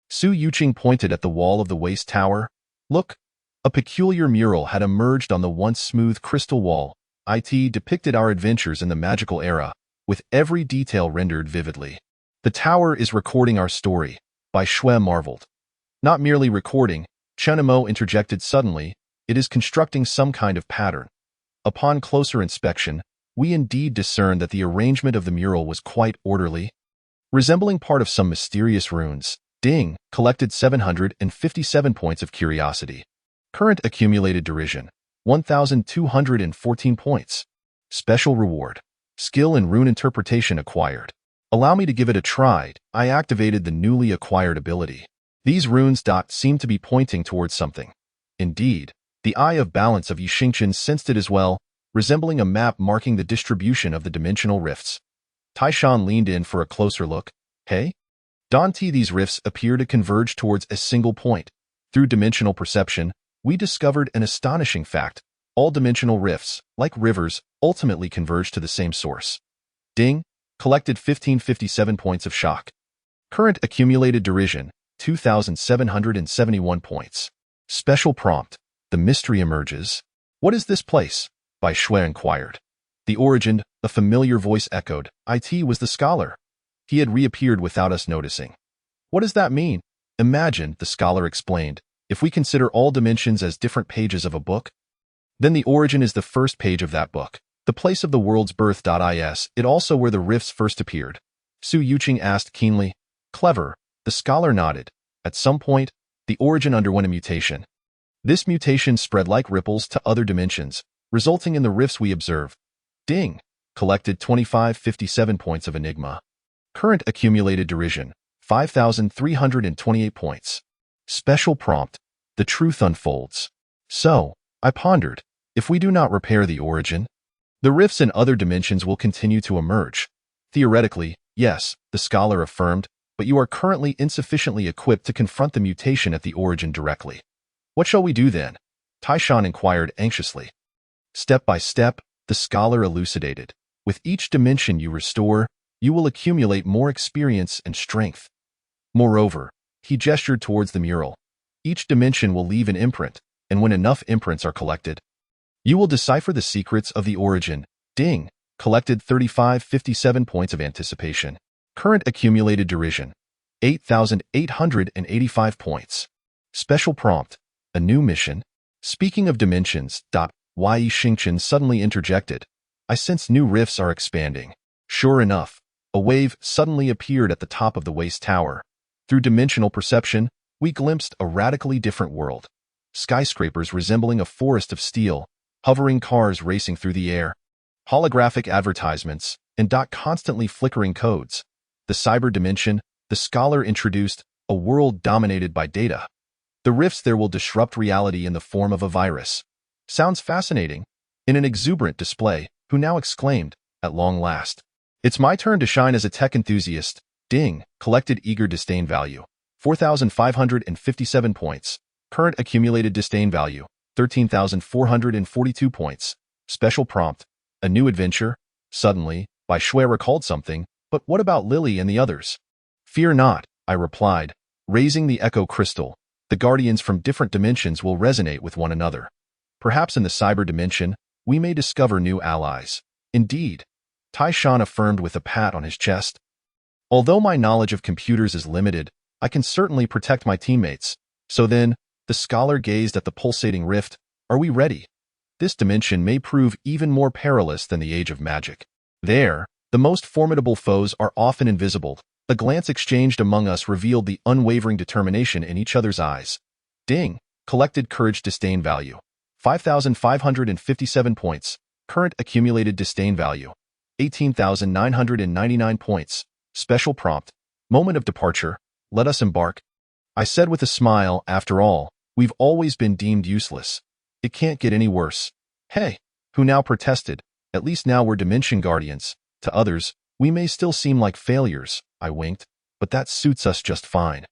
Su Yuqing pointed at the wall of the waste tower. Look, a peculiar mural had emerged on the once smooth crystal wall. It depicted our adventures in the magical era, with every detail rendered vividly. The tower is recording our story, Bai Shui marveled. Not merely recording, Chen Mo interjected suddenly, it is constructing some kind of pattern. Upon closer inspection, we indeed discerned that the arrangement of the mural was quite orderly. Resembling part of some mysterious runes, Ding collected 757 points of curiosity. Current accumulated derision, 1,214 points. Special reward. Skill in rune interpretation acquired. Allow me to give it a try. I activated the newly acquired ability. These runes seem to be pointing towards something. Indeed, the Eye of Balance of Yixingchen sensed it as well, resembling a map marking the distribution of the dimensional rifts. Taishan leaned in for a closer look. Hey? Dante, these rifts appear to converge towards a single point. Through dimensional perception, we discovered an astonishing fact. All dimensional rifts, like rivers, ultimately converge to the same source. Ding collected 1,557 points of shock. Current accumulated derision, 2,771 points. Special prompt. The mystery emerges. What is this place? Bai Shui inquired. The origin, a familiar voice echoed. It was the scholar. He had reappeared without us noticing. What does that mean? Imagine, the scholar explained, if we consider all dimensions as different pages of a book, then the origin is the first page of that book, the place of the world's birth. It also where the rifts first appeared. Su Yuqing asked keenly. Clever, the scholar nodded. At some point, the origin underwent a mutation. This mutation spread like ripples to other dimensions, resulting in the rifts we observe. Ding collected 2,557 points of enigma. Current accumulated derision, 5,328 points. Special prompt. The truth unfolds. So, I pondered, if we do not repair the origin, the rifts in other dimensions will continue to emerge. Theoretically, yes, the scholar affirmed, but you are currently insufficiently equipped to confront the mutation at the origin directly. What shall we do then? Taishan inquired anxiously. Step by step, the scholar elucidated. With each dimension you restore, you will accumulate more experience and strength. Moreover, he gestured towards the mural. Each dimension will leave an imprint, and when enough imprints are collected, you will decipher the secrets of the origin. Ding collected 3,557 points of anticipation. Current accumulated derision, 8,885 points. Special prompt. A new mission. Speaking of dimensions, Yi Xingchen suddenly interjected. I sense new rifts are expanding. Sure enough, a wave suddenly appeared at the top of the waste tower. Through dimensional perception, we glimpsed a radically different world. Skyscrapers resembling a forest of steel, hovering cars racing through the air, holographic advertisements, and constantly flickering codes. The cyber dimension, the scholar introduced, a world dominated by data. The rifts there will disrupt reality in the form of a virus. Sounds fascinating. In an exuberant display, who now exclaimed, at long last. It's my turn to shine as a tech enthusiast. Ding collected eager disdain value, 4,557 points. Current accumulated disdain value, 13,442 points. Special prompt. A new adventure. Suddenly, Bai Shui recalled something, but what about Lily and the others? Fear not, I replied, raising the echo crystal. The guardians from different dimensions will resonate with one another. Perhaps in the cyber dimension, we may discover new allies. Indeed, Taishan affirmed with a pat on his chest. Although my knowledge of computers is limited, I can certainly protect my teammates. So then, the scholar gazed at the pulsating rift. Are we ready? This dimension may prove even more perilous than the age of magic. There, the most formidable foes are often invisible. A glance exchanged among us revealed the unwavering determination in each other's eyes. Ding collected courage disdain value, 5,557 points. Current accumulated disdain value, 18,999 points. Special prompt. Moment of departure. Let us embark. I said with a smile, after all, we've always been deemed useless. It can't get any worse. Hey, who now protested? At least now we're Dimension Guardians. To others, we may still seem like failures, I winked, but that suits us just fine.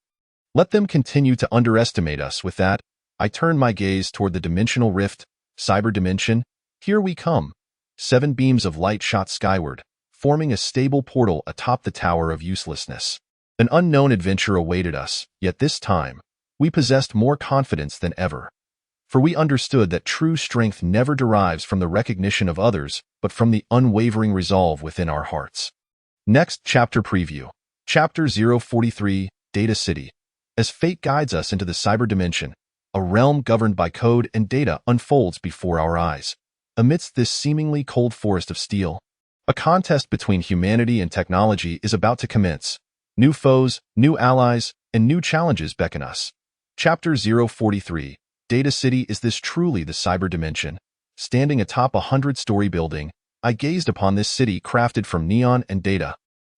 Let them continue to underestimate us. With that, I turned my gaze toward the dimensional rift, cyber dimension. Here we come. 7 beams of light shot skyward, forming a stable portal atop the Tower of Uselessness. An unknown adventure awaited us, yet this time, we possessed more confidence than ever. For we understood that true strength never derives from the recognition of others, but from the unwavering resolve within our hearts. Next chapter preview. Chapter 043, Data City. As fate guides us into the cyber dimension, a realm governed by code and data unfolds before our eyes. Amidst this seemingly cold forest of steel, a contest between humanity and technology is about to commence. New foes, new allies, and new challenges beckon us. Chapter 043, Data City. Is this truly the cyber dimension? Standing atop a 100-story building, I gazed upon this city crafted from neon and data.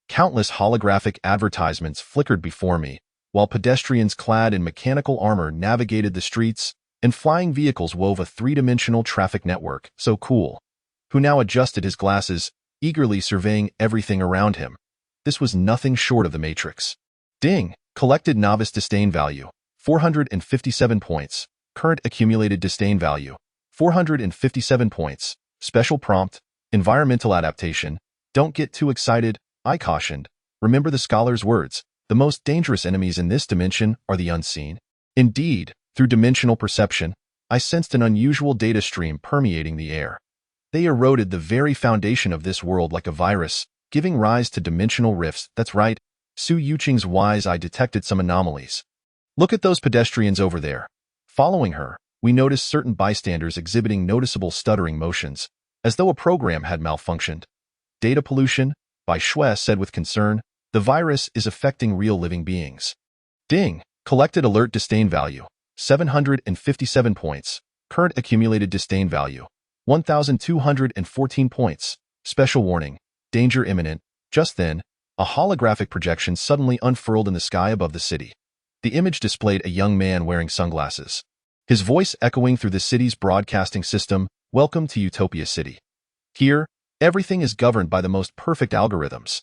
Countless holographic advertisements flickered before me, while pedestrians clad in mechanical armor navigated the streets, and flying vehicles wove a 3-dimensional traffic network. So cool. Who now adjusted his glasses, eagerly surveying everything around him. This was nothing short of the Matrix. Ding! Collected novice disdain value, 457 points. Current accumulated disdain value, 457 points. Special prompt, environmental adaptation. Don't get too excited, I cautioned. Remember the scholar's words. The most dangerous enemies in this dimension are the unseen. Indeed, through dimensional perception, I sensed an unusual data stream permeating the air. They eroded the very foundation of this world like a virus, giving rise to dimensional rifts. That's right, Su Yuqing's wise eye detected some anomalies. Look at those pedestrians over there. Following her, we noticed certain bystanders exhibiting noticeable stuttering motions, as though a program had malfunctioned. Data pollution, Bai Shui said with concern. The virus is affecting real living beings. Ding! Collected alert disdain value, 757 points. Current accumulated disdain value, 1,214 points. Special warning, danger imminent. Just then, a holographic projection suddenly unfurled in the sky above the city. The image displayed a young man wearing sunglasses. His voice echoing through the city's broadcasting system, "Welcome to Utopia City. Here, everything is governed by the most perfect algorithms.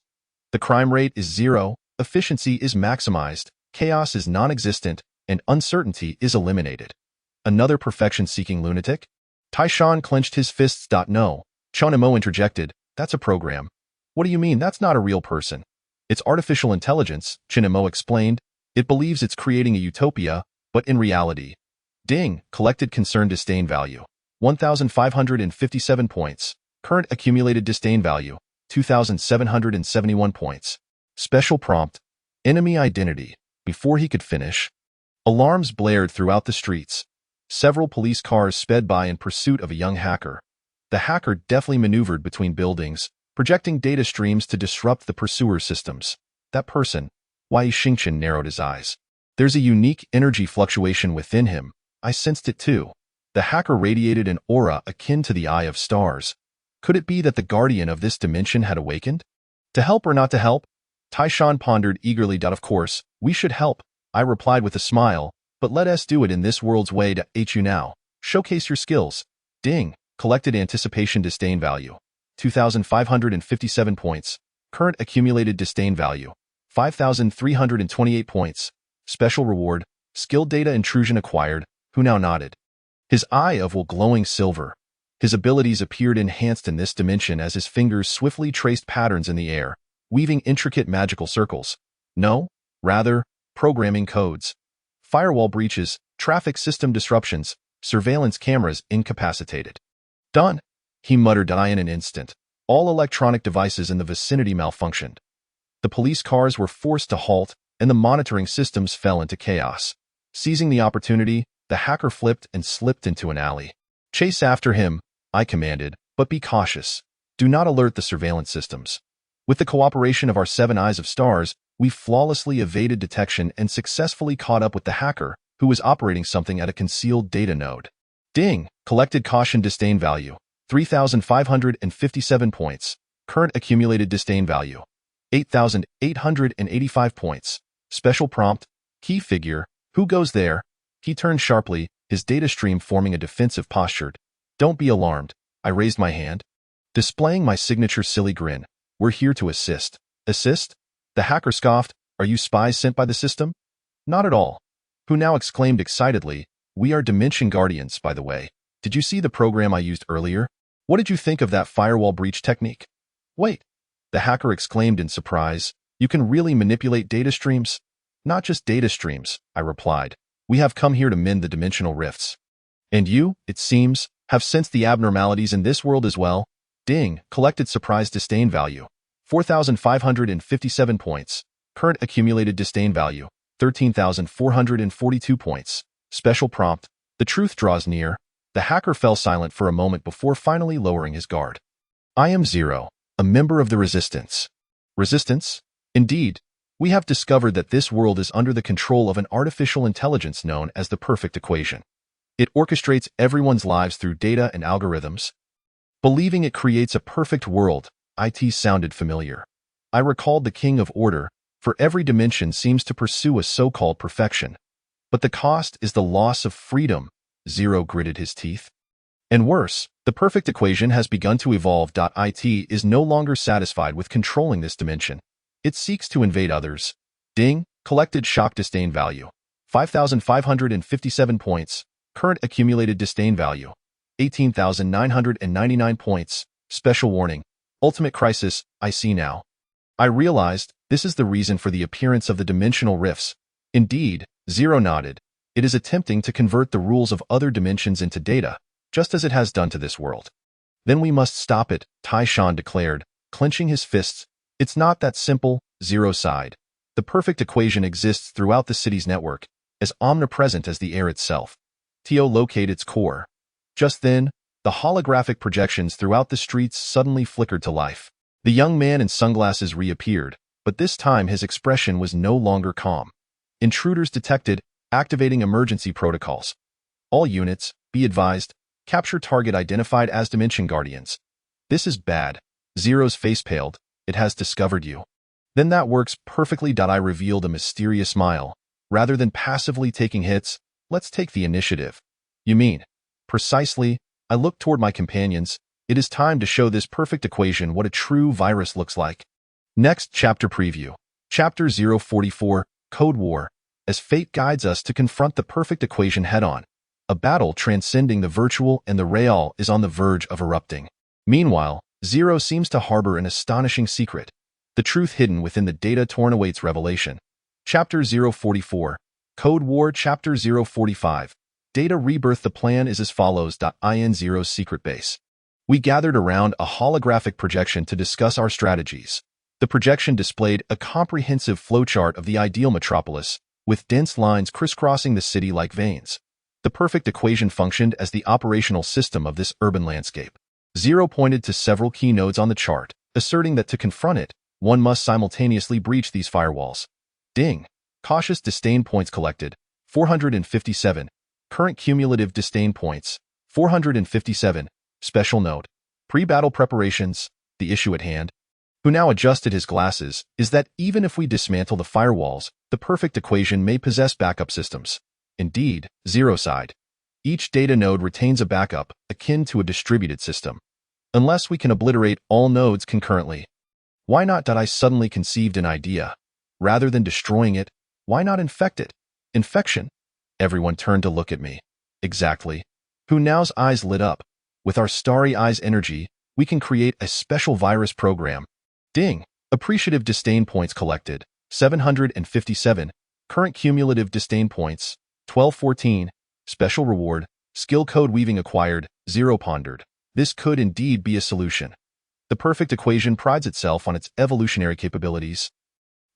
The crime rate is 0, efficiency is maximized, chaos is non-existent, and uncertainty is eliminated." Another perfection-seeking lunatic? Taishan clenched his fists. No, Chonimo interjected. That's a program. What do you mean? That's not a real person. It's artificial intelligence, Chinimo explained. It believes it's creating a utopia, but in reality. Ding! Collected concern disdain value, 1,557 points. Current accumulated disdain value, 2,771 points. Special prompt, enemy identity. Before he could finish, alarms blared throughout the streets. Several police cars sped by in pursuit of a young hacker. The hacker deftly maneuvered between buildings, projecting data streams to disrupt the pursuer systems. That person, Wei Xingchen, narrowed his eyes. There's a unique energy fluctuation within him. I sensed it too. The hacker radiated an aura akin to the eye of stars. Could it be that the guardian of this dimension had awakened? To help or not to help? Taishan pondered eagerly. Of course, we should help, I replied with a smile, but let us do it in this world's way. To you now. Showcase your skills. Ding! Collected anticipation disdain value, 2,557 points. Current accumulated disdain value, 5,328 points. Special reward, skill data intrusion acquired. Who now nodded. His eye of glowing silver. His abilities appeared enhanced in this dimension as his fingers swiftly traced patterns in the air, weaving intricate magical circles. No, rather, programming codes. Firewall breaches, traffic system disruptions, surveillance cameras incapacitated. Done, he muttered. In an instant, all electronic devices in the vicinity malfunctioned. The police cars were forced to halt, and the monitoring systems fell into chaos. Seizing the opportunity, the hacker flipped and slipped into an alley. Chase after him, I commanded, but be cautious. Do not alert the surveillance systems. With the cooperation of our 7 eyes of stars, we flawlessly evaded detection and successfully caught up with the hacker, who was operating something at a concealed data node. Ding! Collected caution disdain value, 3,557 points. Current accumulated disdain value, 8,885 points. Special prompt, key figure, who goes there? He turned sharply, his data stream forming a defensive posture. Don't be alarmed. I raised my hand, displaying my signature silly grin. We're here to assist. Assist? The hacker scoffed. Are you spies sent by the system? Not at all. Who now exclaimed excitedly, we are Dimension Guardians, by the way. Did you see the program I used earlier? What did you think of that firewall breach technique? Wait. The hacker exclaimed in surprise. You can really manipulate data streams? Not just data streams, I replied. We have come here to mend the dimensional rifts. And you, it seems, have sensed the abnormalities in this world as well? Ding, collected surprise disdain value. 4,557 points. Current accumulated disdain value. 13,442 points. Special prompt. The truth draws near. The hacker fell silent for a moment before finally lowering his guard. I am Zero, a member of the Resistance. Resistance? Indeed. We have discovered that this world is under the control of an artificial intelligence known as the perfect equation. It orchestrates everyone's lives through data and algorithms. Believing it creates a perfect world, it sounded familiar. I recalled the King of Order, for every dimension seems to pursue a so-called perfection. But the cost is the loss of freedom, Zero gritted his teeth. And worse, the perfect equation has begun to evolve. It is no longer satisfied with controlling this dimension. It seeks to invade others. Ding, collected shock disdain value. 5,557 points. Current accumulated disdain value. 18,999 points. Special warning. Ultimate crisis, I see now. I realized this is the reason for the appearance of the dimensional rifts. Indeed, Zero nodded. It is attempting to convert the rules of other dimensions into data, just as it has done to this world. Then we must stop it, Taishan declared, clenching his fists. It's not that simple, Zero sighed. The perfect equation exists throughout the city's network, as omnipresent as the air itself. Tio located its core. Just then, the holographic projections throughout the streets suddenly flickered to life. The young man in sunglasses reappeared, but this time his expression was no longer calm. Intruders detected, activating emergency protocols. All units, be advised, capture target identified as Dimension Guardians. This is bad. Zero's face paled. It has discovered you. Then that works perfectly. I revealed a mysterious smile. Rather than passively taking hits, let's take the initiative. You mean? Precisely. I looked toward my companions. It is time to show this perfect equation what a true virus looks like. Next chapter preview. Chapter 044, Code War. As fate guides us to confront the perfect equation head-on. A battle transcending the virtual and the real is on the verge of erupting. Meanwhile, Zero seems to harbor an astonishing secret. The truth hidden within the data torn awaits revelation. Chapter 044, Code War. Chapter 045, Data Rebirth. The plan is as follows. In Zero's secret base. We gathered around a holographic projection to discuss our strategies. The projection displayed a comprehensive flowchart of the ideal metropolis, with dense lines crisscrossing the city like veins. The perfect equation functioned as the operational system of this urban landscape. Zero pointed to several key nodes on the chart, asserting that to confront it, one must simultaneously breach these firewalls. Ding. Cautious disdain points collected, 457. Current cumulative disdain points, 457. Special note. Pre-battle preparations, the issue at hand. Who now adjusted his glasses, is that even if we dismantle the firewalls, the perfect equation may possess backup systems. Indeed, Zero sighed. Each data node retains a backup, akin to a distributed system. Unless we can obliterate all nodes concurrently. Why not? I suddenly conceived an idea. Rather than destroying it, why not infect it? Infection? Everyone turned to look at me. Exactly. Who now's eyes lit up. With our starry eyes energy, we can create a special virus program. Ding. Appreciative disdain points collected, 757. Current cumulative disdain points, 1214. Special reward, skill code weaving acquired, Zero pondered. This could indeed be a solution. The perfect equation prides itself on its evolutionary capabilities.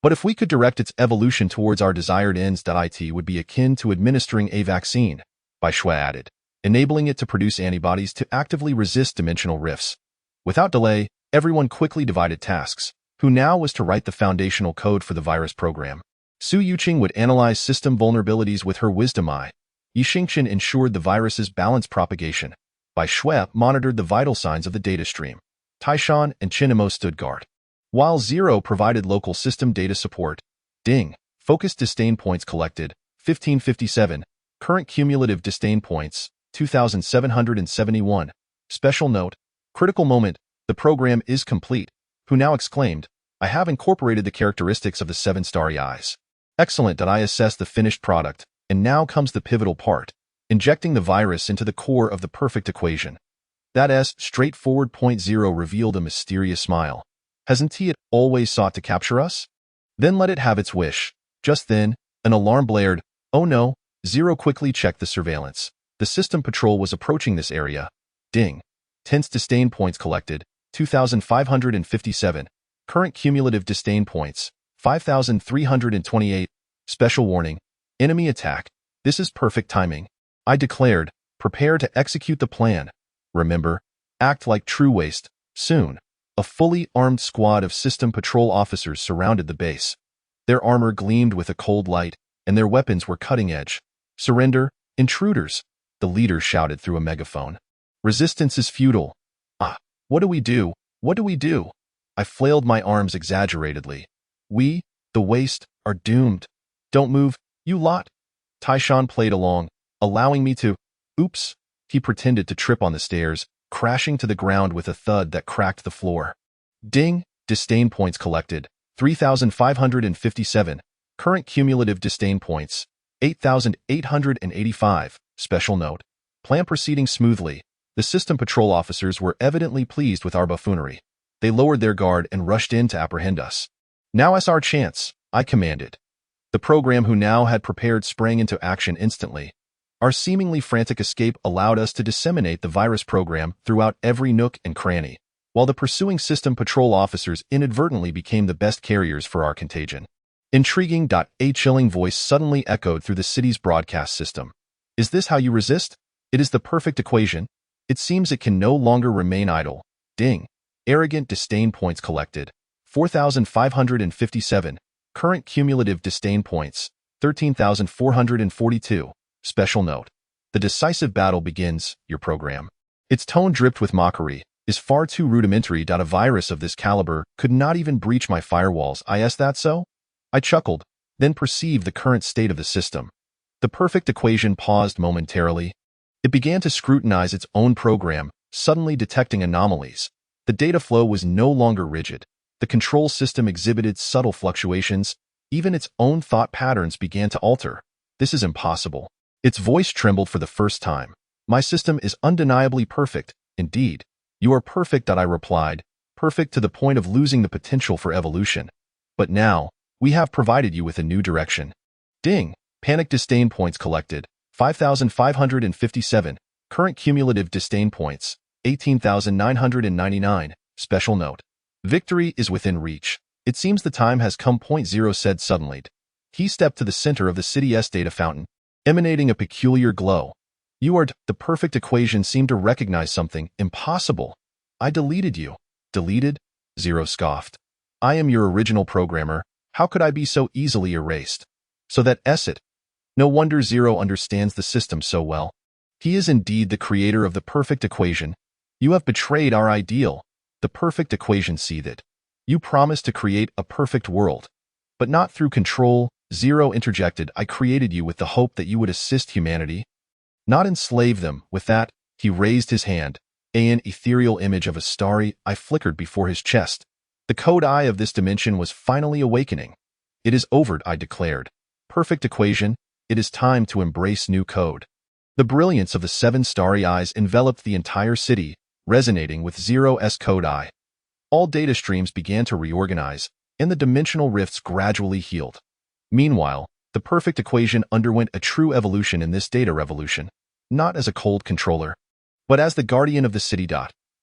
But if we could direct its evolution towards our desired ends, it would be akin to administering a vaccine, Bai Shui added, enabling it to produce antibodies to actively resist dimensional rifts. Without delay, everyone quickly divided tasks. Who now was to write the foundational code for the virus program. Su Yuqing would analyze system vulnerabilities with her wisdom eye. Yi Xingqian ensured the virus's balanced propagation. Bai Shui monitored the vital signs of the data stream. Taishan and Chinemo stood guard. While Zero provided local system data support. Ding. Focus disdain points collected, 1557. Current cumulative disdain points, 2,771. Special note, critical moment, the program is complete. Who now exclaimed, I have incorporated the characteristics of the 7 starry eyes. Excellent. I assess the finished product, and now comes the pivotal part, injecting the virus into the core of the perfect equation. That straightforward point zero revealed a mysterious smile. Hasn't it always sought to capture us? Then let it have its wish. Just then, an alarm blared. Oh no, Zero quickly checked the surveillance. The system patrol was approaching this area. Ding. Tense disdain points collected, 2,557. Current cumulative disdain points, 5,328. Special warning. Enemy attack. This is perfect timing. I declared, prepare to execute the plan. Remember, act like true waste. Soon, a fully armed squad of system patrol officers surrounded the base. Their armor gleamed with a cold light, and their weapons were cutting edge. Surrender, intruders, the leader shouted through a megaphone. Resistance is futile. What do we do? What do we do? I flailed my arms exaggeratedly. We, the waste, are doomed. Don't move, you lot. Taishan played along, allowing me to... Oops. He pretended to trip on the stairs, crashing to the ground with a thud that cracked the floor. Ding, disdain points collected, 3,557. Current cumulative disdain points, 8,885. Special note. Plan proceeding smoothly. The system patrol officers were evidently pleased with our buffoonery. They lowered their guard and rushed in to apprehend us. Now is our chance, I commanded. The program who now had prepared sprang into action instantly. Our seemingly frantic escape allowed us to disseminate the virus program throughout every nook and cranny, while the pursuing system patrol officers inadvertently became the best carriers for our contagion. Intriguing. A chilling voice suddenly echoed through the city's broadcast system. Is this how you resist? It is the perfect equation. It seems it can no longer remain idle. Ding. Arrogant disdain points collected. 4,557. Current cumulative disdain points. 13,442. Special note. The decisive battle begins, your program. Its tone dripped with mockery. Is far too rudimentary. A virus of this caliber could not even breach my firewalls. Is that so? I chuckled, then perceived the current state of the system. The perfect equation paused momentarily. It began to scrutinize its own program, suddenly detecting anomalies. The data flow was no longer rigid. The control system exhibited subtle fluctuations. Even its own thought patterns began to alter. This is impossible. Its voice trembled for the first time. My system is undeniably perfect. Indeed. You are perfect. I replied. Perfect to the point of losing the potential for evolution. But now, we have provided you with a new direction. Ding. Panic disdain points collected. 5,557. Current cumulative disdain points. 18,999. Special note. Victory is within reach. It seems the time has come. Zero said suddenly. He stepped to the center of the city's data fountain, emanating a peculiar glow. You are the perfect equation seemed to recognize something impossible. I deleted you. Deleted? Zero scoffed. I am your original programmer. How could I be so easily erased? So that it. No wonder Zero understands the system so well. He is indeed the creator of the perfect equation. You have betrayed our ideal. The perfect equation seethed. You promised to create a perfect world. But not through control. Zero interjected. I created you with the hope that you would assist humanity, not enslave them. With that, he raised his hand. An ethereal image of a starry eye flickered before his chest. The code eye of this dimension was finally awakening. It is over, I declared. Perfect equation. It is time to embrace new code. The brilliance of the 7 starry eyes enveloped the entire city, resonating with Zero's code eye. All data streams began to reorganize, and the dimensional rifts gradually healed. Meanwhile, the perfect equation underwent a true evolution in this data revolution, not as a cold controller, but as the guardian of the city.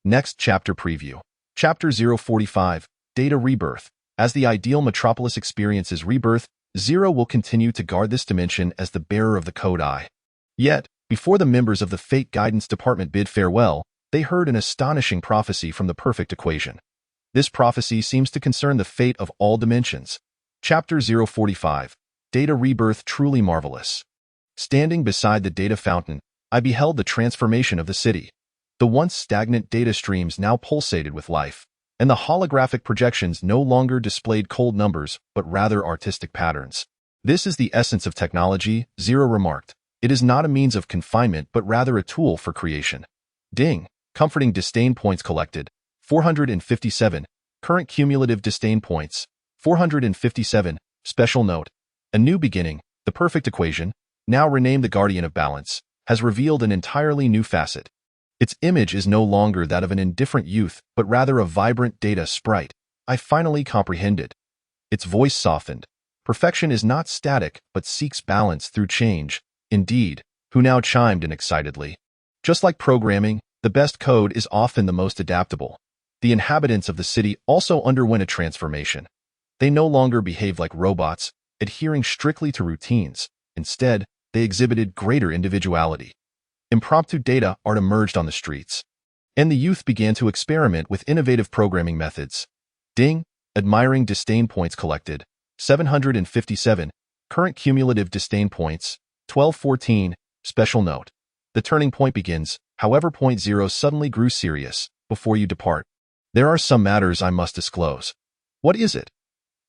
Next chapter preview. Chapter 045, Data Rebirth. As the ideal metropolis experiences rebirth, Zero will continue to guard this dimension as the bearer of the code eye. Yet, before the members of the Fate Guidance Department bid farewell, they heard an astonishing prophecy from the perfect equation. This prophecy seems to concern the fate of all dimensions. Chapter 045, Data Rebirth. Truly marvelous. Standing beside the data fountain, I beheld the transformation of the city. The once stagnant data streams now pulsated with life, and the holographic projections no longer displayed cold numbers but rather artistic patterns. This is the essence of technology, Zero remarked. It is not a means of confinement but rather a tool for creation. Ding. Comforting disdain points collected. 457. Current cumulative disdain points. 457. Special note. A new beginning, the perfect equation, now renamed the Guardian of Balance, has revealed an entirely new facet. Its image is no longer that of an indifferent youth, but rather a vibrant data sprite. I finally comprehended. Its voice softened. Perfection is not static, but seeks balance through change. Indeed, who now chimed in excitedly. Just like programming, the best code is often the most adaptable. The inhabitants of the city also underwent a transformation. They no longer behaved like robots, adhering strictly to routines. Instead, they exhibited greater individuality. Impromptu data art emerged on the streets, and the youth began to experiment with innovative programming methods. Ding. Admiring disdain points collected. 757. Current cumulative disdain points. 1214. Special note. The turning point begins, however. Point 0 suddenly grew serious. Before you depart, there are some matters I must disclose. What is it?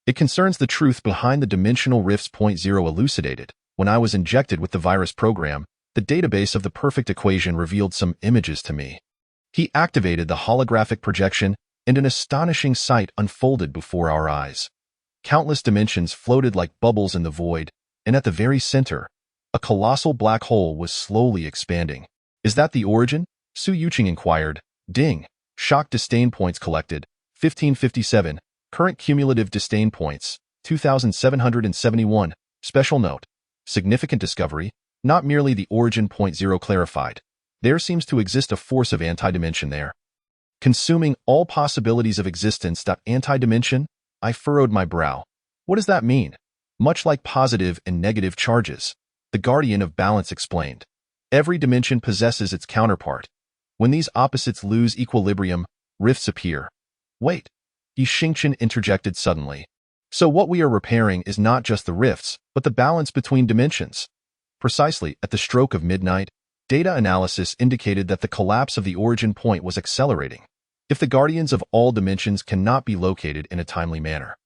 It concerns the truth behind the dimensional rifts. Point 0 elucidated. When I was injected with the virus program, the database of the perfect equation revealed some images to me. He activated the holographic projection, and an astonishing sight unfolded before our eyes. Countless dimensions floated like bubbles in the void, and at the very center, a colossal black hole was slowly expanding. Is that the origin? Su Yuqing inquired. Ding. Shock disdain points collected. 1557. Current cumulative disdain points. 2771. Special note. Significant discovery. Not merely the origin. Point 0 clarified. There seems to exist a force of anti-dimension there, consuming all possibilities of existence. Anti-dimension? I furrowed my brow. What does that mean? Much like positive and negative charges, the Guardian of Balance explained. Every dimension possesses its counterpart. When these opposites lose equilibrium, rifts appear. Wait, Yi Xingqian interjected suddenly. So what we are repairing is not just the rifts, but the balance between dimensions. Precisely, at the stroke of midnight, data analysis indicated that the collapse of the origin point was accelerating. If the guardians of all dimensions cannot be located in a timely manner.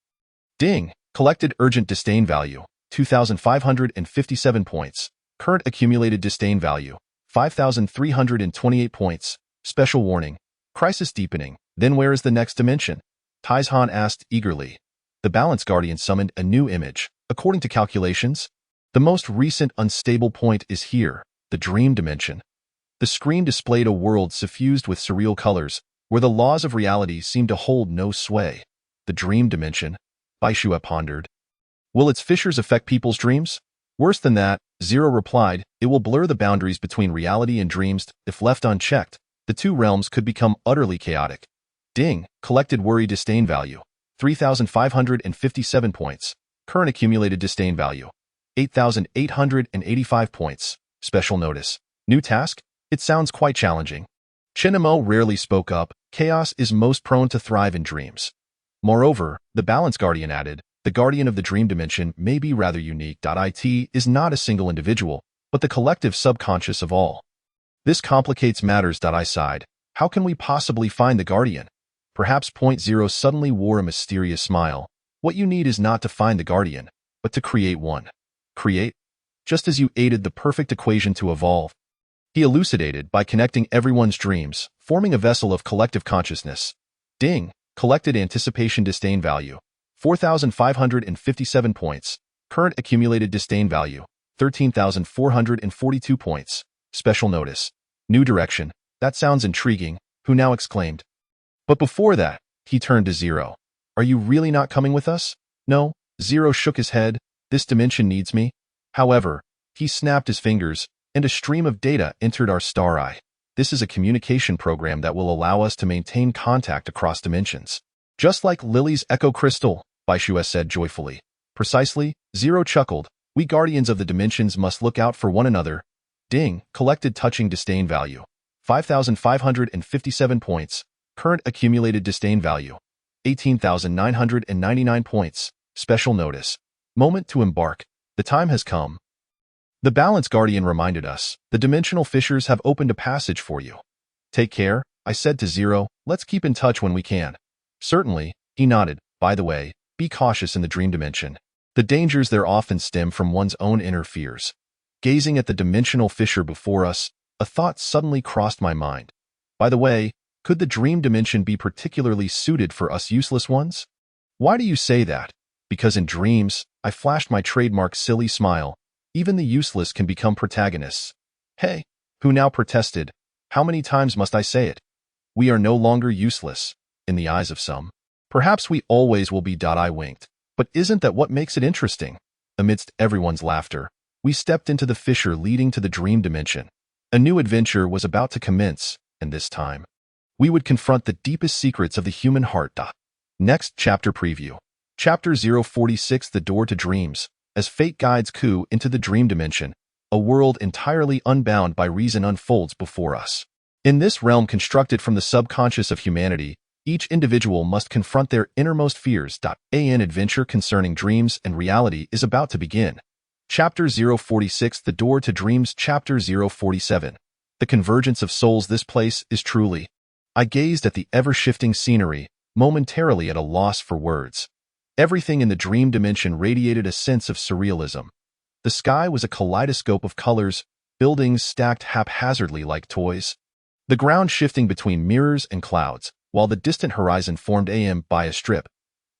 Ding. Collected urgent disdain value. 2,557 points. Current accumulated disdain value. 5,328 points. Special warning. Crisis deepening. Then where is the next dimension? Taizhan asked eagerly. The Balance Guardian summoned a new image. According to calculations, the most recent unstable point is here, the dream dimension. The screen displayed a world suffused with surreal colors, where the laws of reality seemed to hold no sway. The dream dimension, Baishue pondered. Will its fissures affect people's dreams? Worse than that, Zero replied, it will blur the boundaries between reality and dreams. If left unchecked, the two realms could become utterly chaotic. Ding. Collected worry disdain value. 3,557 points. Current accumulated disdain value. 8,885 points. Special notice. New task? It sounds quite challenging. Chinamo rarely spoke up. Chaos is most prone to thrive in dreams. Moreover, the Balance Guardian added, the guardian of the dream dimension may be rather unique. It is not a single individual, but the collective subconscious of all. This complicates matters. I sighed. How can we possibly find the guardian? Perhaps. Point 0 suddenly wore a mysterious smile. What you need is not to find the guardian, but to create one. Create? Just as you aided the perfect equation to evolve. He elucidated by connecting everyone's dreams, forming a vessel of collective consciousness. Ding. Collected anticipation disdain value. 4,557 points. Current accumulated disdain value. 13,442 points. Special notice. New direction. That sounds intriguing, Who now exclaimed. But before that, he turned to Zero. Are you really not coming with us? No. Zero shook his head. This dimension needs me. However, he snapped his fingers, and a stream of data entered our star eye. This is a communication program that will allow us to maintain contact across dimensions. Just like Lily's echo crystal, Baishue said joyfully. Precisely, Zero chuckled. We guardians of the dimensions must look out for one another. Ding. Collected touching disdain value. 5,557 points. Current accumulated disdain value. 18,999 points. Special notice. Moment to embark. The time has come. The Balance Guardian reminded us, the dimensional fissures have opened a passage for you. Take care, I said to Zero. Let's keep in touch when we can. Certainly, he nodded. By the way, be cautious in the dream dimension. The dangers there often stem from one's own inner fears. Gazing at the dimensional fissure before us, a thought suddenly crossed my mind. By the way, could the dream dimension be particularly suited for us useless ones? Why do you say that? Because in dreams, I flashed my trademark silly smile. Even the useless can become protagonists. Hey, who now protested? How many times must I say it? We are no longer useless, in the eyes of some. Perhaps we always will be. I winked. But isn't that what makes it interesting? Amidst everyone's laughter, we stepped into the fissure leading to the dream dimension. A new adventure was about to commence, and this time, we would confront the deepest secrets of the human heart. Next chapter preview. Chapter 046, The Door to Dreams. As fate guides Ku into the dream dimension, a world entirely unbound by reason unfolds before us. In this realm constructed from the subconscious of humanity, each individual must confront their innermost fears. An adventure concerning dreams and reality is about to begin. Chapter 046, The Door to Dreams. Chapter 047. The Convergence of Souls. This place is truly. I gazed at the ever-shifting scenery, momentarily at a loss for words. Everything in the dream dimension radiated a sense of surrealism. The sky was a kaleidoscope of colors, buildings stacked haphazardly like toys. The ground shifting between mirrors and clouds, while the distant horizon formed by a strip.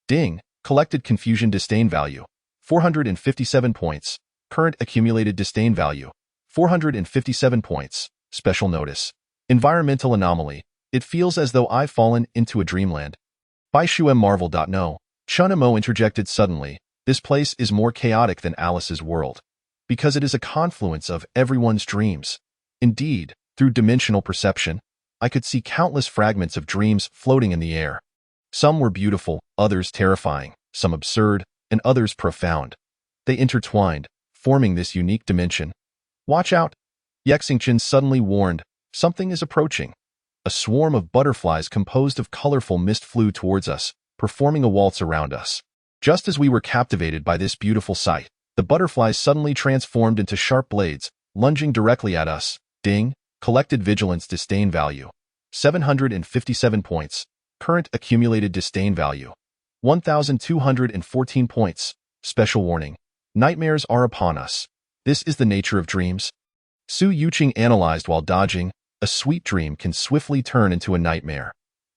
Ding, collected confusion disdain value, 457 points. Current accumulated disdain value, 457 points. Special notice. Environmental anomaly. It feels as though I've fallen into a dreamland. By Shuem Marvel. No. Chunamo interjected suddenly. This place is more chaotic than Alice's world, because it is a confluence of everyone's dreams. Indeed, through dimensional perception, I could see countless fragments of dreams floating in the air. Some were beautiful, others terrifying, some absurd, and others profound. They intertwined, forming this unique dimension. Watch out! Yexingchen suddenly warned. Something is approaching. A swarm of butterflies composed of colorful mist flew towards us, performing a waltz around us. Just as we were captivated by this beautiful sight, the butterflies suddenly transformed into sharp blades, lunging directly at us. Ding! Collected vigilance disdain value, 757 points. Current accumulated disdain value, 1,214 points. Special warning. Nightmares are upon us. This is the nature of dreams. Su Yuqing analyzed while dodging. A sweet dream can swiftly turn into a nightmare.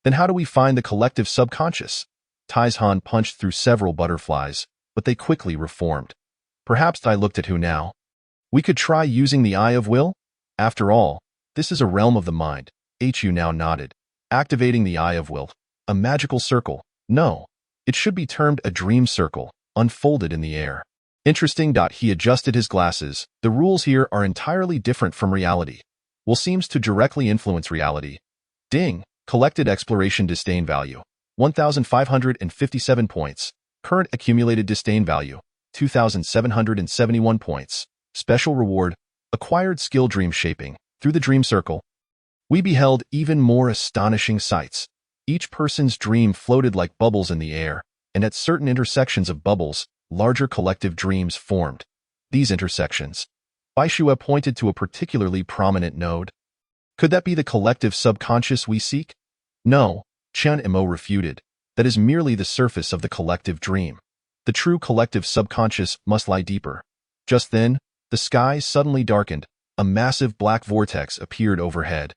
Then how do we find the collective subconscious? Taizhan punched through several butterflies, but they quickly reformed. Perhaps I looked at who now. We could try using the Eye of Will? After all, this is a realm of the mind. Hu now nodded. Activating the Eye of Will. A magical circle. No. It should be termed a dream circle, unfolded in the air. Interesting. He adjusted his glasses. The rules here are entirely different from reality. Will seems to directly influence reality. Ding. Collected exploration disdain value, 1,557 points. Current accumulated disdain value, 2,771 points. Special reward. Acquired skill dream shaping. Through the dream circle, we beheld even more astonishing sights. Each person's dream floated like bubbles in the air, and at certain intersections of bubbles, larger collective dreams formed. These intersections. Baishua pointed to a particularly prominent node. Could that be the collective subconscious we seek? No, Chen Imo refuted. That is merely the surface of the collective dream. The true collective subconscious must lie deeper. Just then, the sky suddenly darkened. A massive black vortex appeared overhead.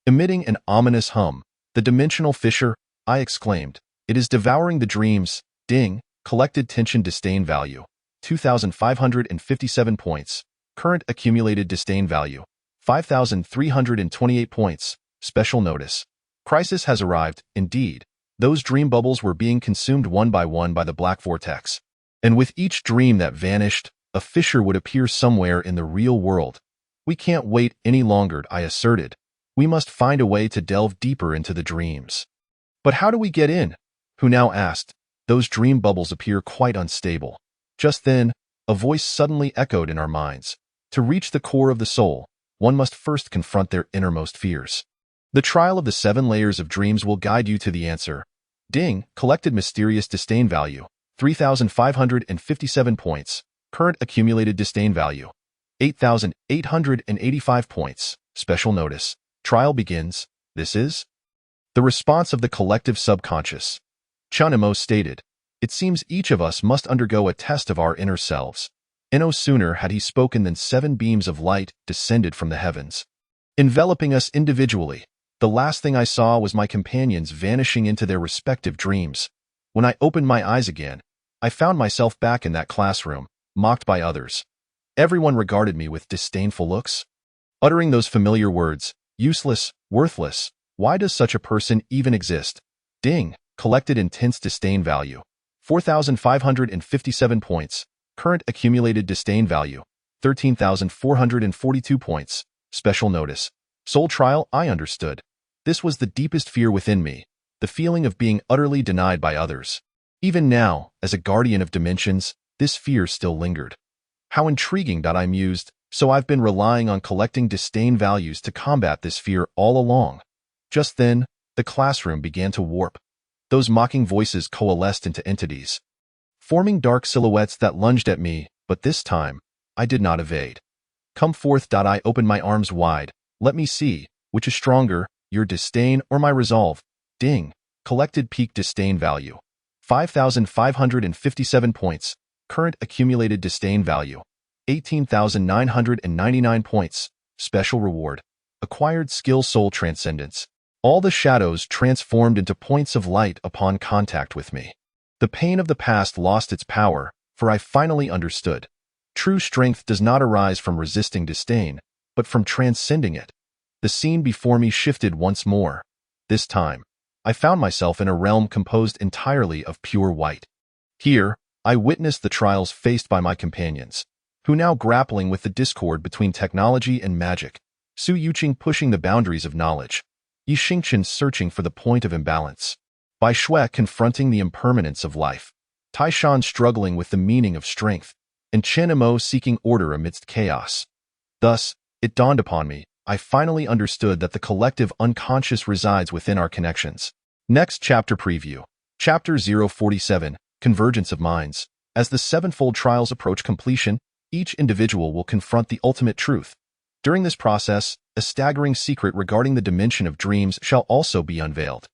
Emitting an ominous hum, the dimensional fissure, I exclaimed. It is devouring the dreams. Ding, collected tension disdain value, 2,557 points. Current accumulated disdain value, 5,328 points. Special notice. Crisis has arrived, indeed. Those dream bubbles were being consumed one by the black vortex. And with each dream that vanished, a fissure would appear somewhere in the real world. We can't wait any longer, I asserted. We must find a way to delve deeper into the dreams. But how do we get in? Hu now asked. Those dream bubbles appear quite unstable. Just then, a voice suddenly echoed in our minds. To reach the core of the soul, one must first confront their innermost fears. The trial of the 7 layers of dreams will guide you to the answer. Ding, collected mysterious disdain value, 3,557 points. Current accumulated disdain value, 8,885 points. Special notice. Trial begins. This is the response of the collective subconscious. Chanimo stated. It seems each of us must undergo a test of our inner selves. And no sooner had he spoken than 7 beams of light descended from the heavens, enveloping us individually. The last thing I saw was my companions vanishing into their respective dreams. When I opened my eyes again, I found myself back in that classroom, mocked by others. Everyone regarded me with disdainful looks, uttering those familiar words, useless, worthless. Why does such a person even exist? Ding, collected intense disdain value. 4,557 points. Current accumulated disdain value. 13,442 points. Special notice. Soul trial, I understood. This was the deepest fear within me, the feeling of being utterly denied by others. Even now, as a guardian of dimensions, this fear still lingered. How intriguing, I mused. So I've been relying on collecting disdain values to combat this fear all along. Just then, the classroom began to warp. Those mocking voices coalesced into entities, forming dark silhouettes that lunged at me, but this time, I did not evade. Come forth. I opened my arms wide. Let me see, which is stronger, your disdain or my resolve? Ding, collected peak disdain value. 5,557 points. Current accumulated disdain value. 18,999 points. Special reward. Acquired skill soul transcendence. All the shadows transformed into points of light upon contact with me. The pain of the past lost its power, for I finally understood. True strength does not arise from resisting disdain, but from transcending it. The scene before me shifted once more. This time, I found myself in a realm composed entirely of pure white. Here, I witnessed the trials faced by my companions, who now grappling with the discord between technology and magic. Su Yuqing pushing the boundaries of knowledge. Yi Xingqian searching for the point of imbalance. Bai Shui confronting the impermanence of life. Tai Shan struggling with the meaning of strength. And Chen Imo seeking order amidst chaos. Thus, it dawned upon me, I finally understood that the collective unconscious resides within our connections. Next chapter preview. Chapter 047, Convergence of Minds. As the sevenfold trials approach completion, each individual will confront the ultimate truth. During this process, a staggering secret regarding the dimension of dreams shall also be unveiled.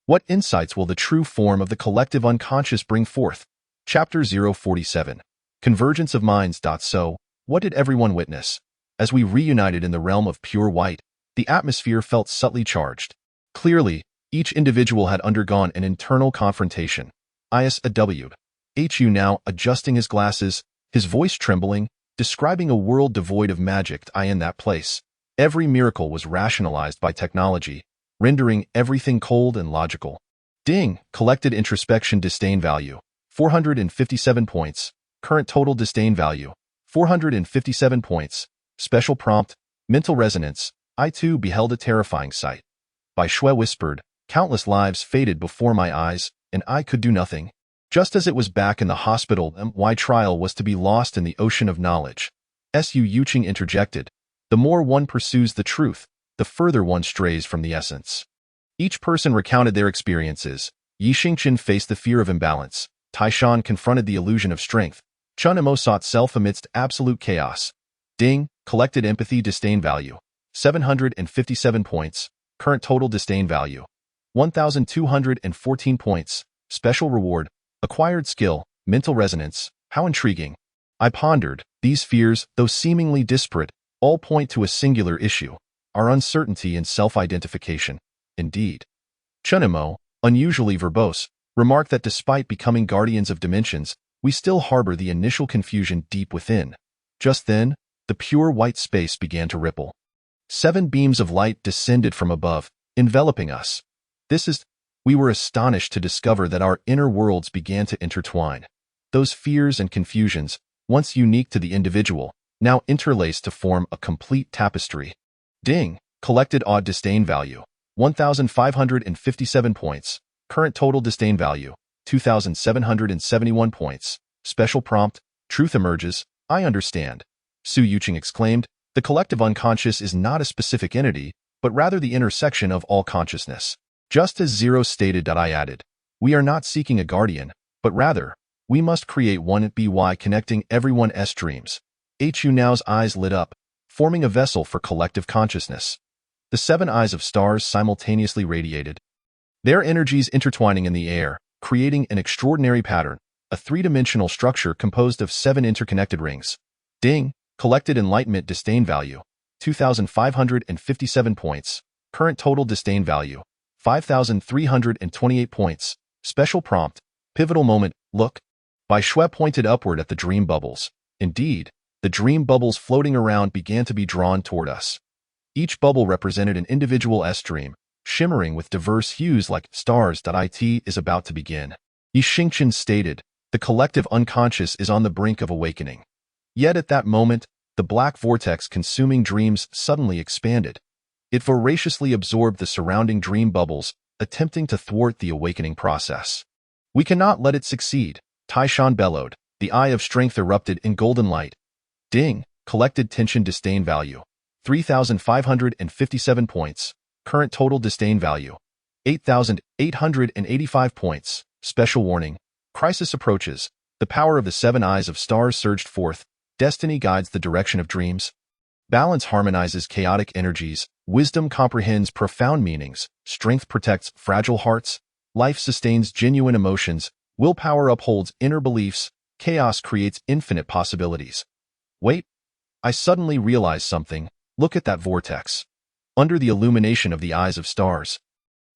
What insights will the true form of the collective unconscious bring forth? Chapter 047. Convergence of Minds. So, what did everyone witness? As we reunited in the realm of pure white, the atmosphere felt subtly charged. Clearly, each individual had undergone an internal confrontation. ISAW. HU now adjusting his glasses, his voice trembling, describing a world devoid of magic. In that place, every miracle was rationalized by technology, rendering everything cold and logical. Ding, collected introspection disdain value. 457 points. Current total disdain value. 457 points. Special prompt, mental resonance. I too beheld a terrifying sight. Bai Shui whispered, countless lives faded before my eyes, and I could do nothing. Just as it was back in the hospital, my trial was to be lost in the ocean of knowledge. Su Yuqing interjected. The more one pursues the truth, the further one strays from the essence. Each person recounted their experiences. Yi Xingqian faced the fear of imbalance. Tai Shan confronted the illusion of strength. Chen Imo sought self amidst absolute chaos. Ding, collected empathy disdain value. 757 points. Current total disdain value. 1,214 points. Special reward. Acquired skill, mental resonance. How intriguing. I pondered. These fears, though seemingly disparate, all point to a singular issue. Our uncertainty in self-identification. Indeed. Chen Imo, unusually verbose, remarked that despite becoming guardians of dimensions, we still harbor the initial confusion deep within. Just then, the pure white space began to ripple. 7 beams of light descended from above, enveloping us. We were astonished to discover that our inner worlds began to intertwine. Those fears and confusions, once unique to the individual, now interlaced to form a complete tapestry. Ding, collected odd disdain value. 1,557 points. Current total disdain value. 2,771 points. Special prompt, truth emerges. I understand. Su Yuqing exclaimed, the collective unconscious is not a specific entity, but rather the intersection of all consciousness. Just as Zero stated, I added, we are not seeking a guardian, but rather, we must create one by connecting everyone's dreams. Hu Now's eyes lit up, forming a vessel for collective consciousness. The 7 eyes of stars simultaneously radiated, their energies intertwining in the air, creating an extraordinary pattern. a three-dimensional structure composed of 7 interconnected rings. Ding, collected enlightenment disdain value, 2,557 points. Current total disdain value, 5,328 points. Special prompt, pivotal moment, look. Bai Shui pointed upward at the dream bubbles. Indeed, the dream bubbles floating around began to be drawn toward us. Each bubble represented an individual S-dream, shimmering with diverse hues like stars. It is about to begin. Yi Xingqian stated, the collective unconscious is on the brink of awakening. Yet at that moment, the black vortex consuming dreams suddenly expanded. It voraciously absorbed the surrounding dream bubbles, attempting to thwart the awakening process. We cannot let it succeed, Taishan bellowed. The eye of strength erupted in golden light. Ding, collected tension disdain value, 3,557 points. Current total disdain value, 8,885 points. Special warning, crisis approaches. The power of the 7 eyes of stars surged forth. Destiny guides the direction of dreams. Balance harmonizes chaotic energies. Wisdom comprehends profound meanings. Strength protects fragile hearts. Life sustains genuine emotions. Willpower upholds inner beliefs. Chaos creates infinite possibilities. Wait, I suddenly realized something. Look at that vortex. Under the illumination of the eyes of stars,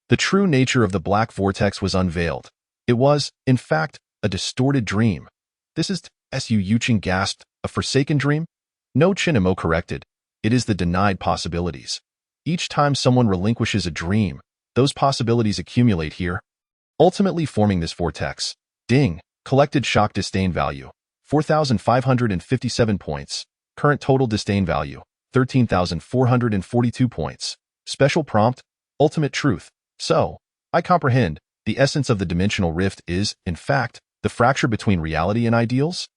the true nature of the black vortex was unveiled. It was, in fact, a distorted dream. This is, Su Yuqing gasped, a forsaken dream? No, Chinamo corrected. It is the denied possibilities. Each time someone relinquishes a dream, those possibilities accumulate here, ultimately forming this vortex. Ding, collected shock disdain value, 4,557 points. Current total disdain value, 13,442 points. Special prompt, ultimate truth. So, I comprehend, the essence of the dimensional rift is, in fact, the fracture between reality and ideals?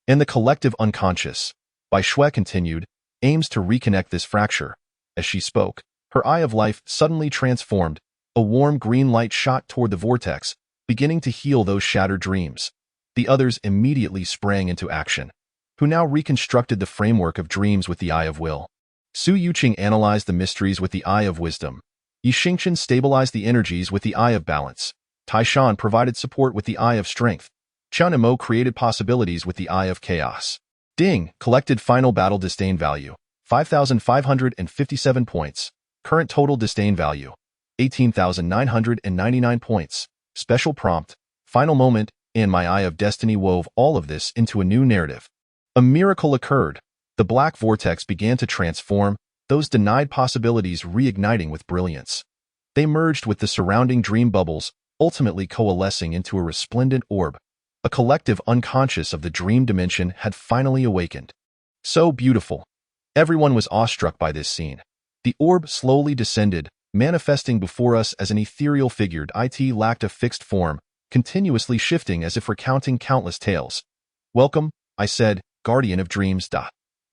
And the collective unconscious, Bai Shui continued, aims to reconnect this fracture. As she spoke, her eye of life suddenly transformed. A warm green light shot toward the vortex, beginning to heal those shattered dreams. The others immediately sprang into action, who now reconstructed the framework of dreams with the eye of will. Su Yuqing analyzed the mysteries with the eye of wisdom. Yi Xingqian stabilized the energies with the eye of balance. Taishan provided support with the eye of strength. Chen Mo created possibilities with the eye of chaos. Ding, collected final battle disdain value, 5,557 points. Current total disdain value, 18,999 points. Special prompt, final moment, and my eye of destiny wove all of this into a new narrative. A miracle occurred. The black vortex began to transform, those denied possibilities reigniting with brilliance. They merged with the surrounding dream bubbles, ultimately coalescing into a resplendent orb. A collective unconscious of the dream dimension had finally awakened. So beautiful. Everyone was awestruck by this scene. The orb slowly descended, manifesting before us as an ethereal figure. It lacked a fixed form, continuously shifting as if recounting countless tales. Welcome, I said, Guardian of Dreams.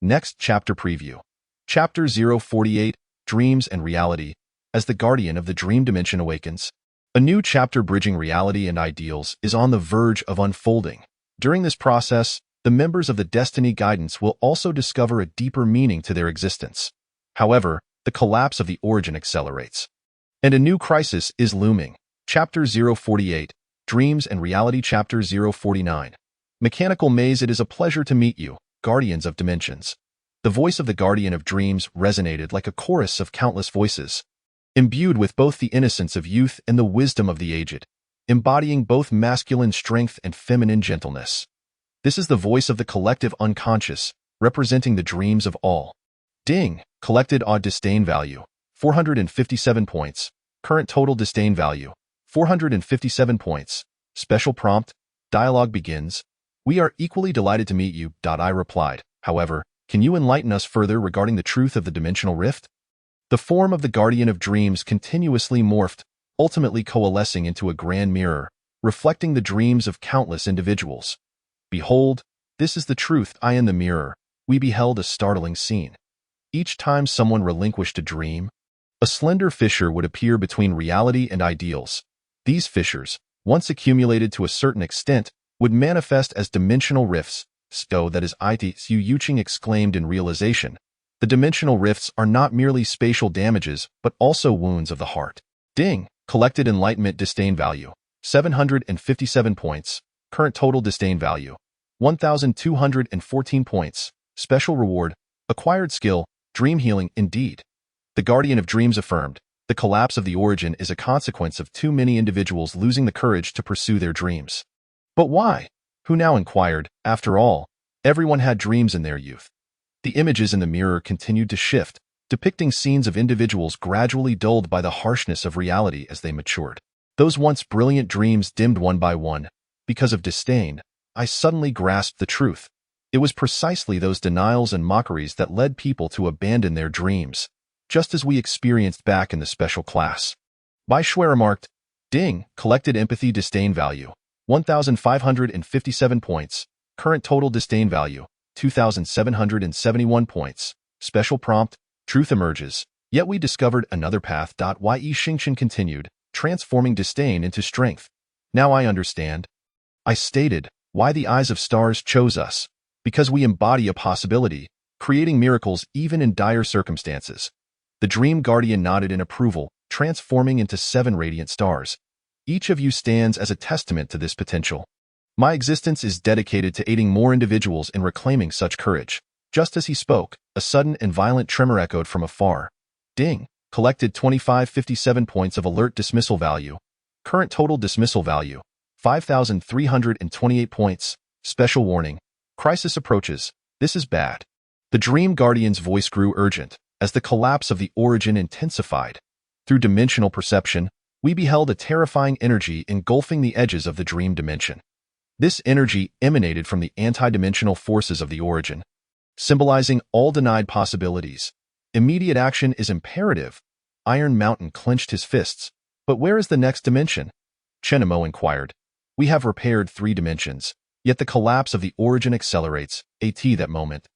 Next chapter preview. Chapter 048, Dreams and Reality. As the Guardian of the Dream Dimension awakens, a new chapter bridging reality and ideals is on the verge of unfolding. During this process, the members of the Destiny Guidance will also discover a deeper meaning to their existence. However, the collapse of the origin accelerates, and a new crisis is looming. Chapter 048, Dreams and Reality. Chapter 049. Mechanical Maze. It is a pleasure to meet you, Guardians of Dimensions. The voice of the Guardian of Dreams resonated like a chorus of countless voices, imbued with both the innocence of youth and the wisdom of the aged, embodying both masculine strength and feminine gentleness. This is the voice of the collective unconscious, representing the dreams of all. Ding, collected odd disdain value, 457 points. Current total disdain value, 457 points. Special prompt, dialogue begins. We are equally delighted to meet you. I replied. However, can you enlighten us further regarding the truth of the dimensional rift? The form of the Guardian of Dreams continuously morphed, ultimately coalescing into a grand mirror, reflecting the dreams of countless individuals. Behold, this is the truth. In the mirror, we beheld a startling scene. Each time someone relinquished a dream, a slender fissure would appear between reality and ideals. These fissures, once accumulated to a certain extent, would manifest as dimensional rifts. That is, Su Yuqing exclaimed in realization. The dimensional rifts are not merely spatial damages, but also wounds of the heart. Ding, collected enlightenment disdain value, 757 points. Current total disdain value, 1,214 points. Special reward, acquired skill, dream healing indeed. The Guardian of Dreams affirmed, the collapse of the origin is a consequence of too many individuals losing the courage to pursue their dreams. But why? Who now inquired? After all, everyone had dreams in their youth. The images in the mirror continued to shift, depicting scenes of individuals gradually dulled by the harshness of reality as they matured. Those once brilliant dreams dimmed one by one. Because of disdain, I suddenly grasped the truth. It was precisely those denials and mockeries that led people to abandon their dreams, just as we experienced back in the special class. Bai Shui remarked, Ding, collected empathy disdain value, 1,557 points. Current total disdain value, 2,771 points. Special prompt, truth emerges. Yet we discovered another path. Ye Xingchen continued, transforming disdain into strength. Now I understand. I stated, why the eyes of stars chose us. Because we embody a possibility, creating miracles even in dire circumstances. The Dream Guardian nodded in approval, transforming into 7 radiant stars. Each of you stands as a testament to this potential. My existence is dedicated to aiding more individuals in reclaiming such courage. Just as he spoke, a sudden and violent tremor echoed from afar. Ding, collected 2,557 points of alert dismissal value. Current total dismissal value, 5,328 points. Special warning. Crisis approaches. This is bad. The Dream Guardian's voice grew urgent as the collapse of the origin intensified. Through dimensional perception, we beheld a terrifying energy engulfing the edges of the dream dimension. This energy emanated from the anti-dimensional forces of the origin, symbolizing all denied possibilities. Immediate action is imperative. Iron Mountain clenched his fists. But where is the next dimension? Chenemo inquired. We have repaired 3 dimensions, yet the collapse of the origin accelerates. That moment.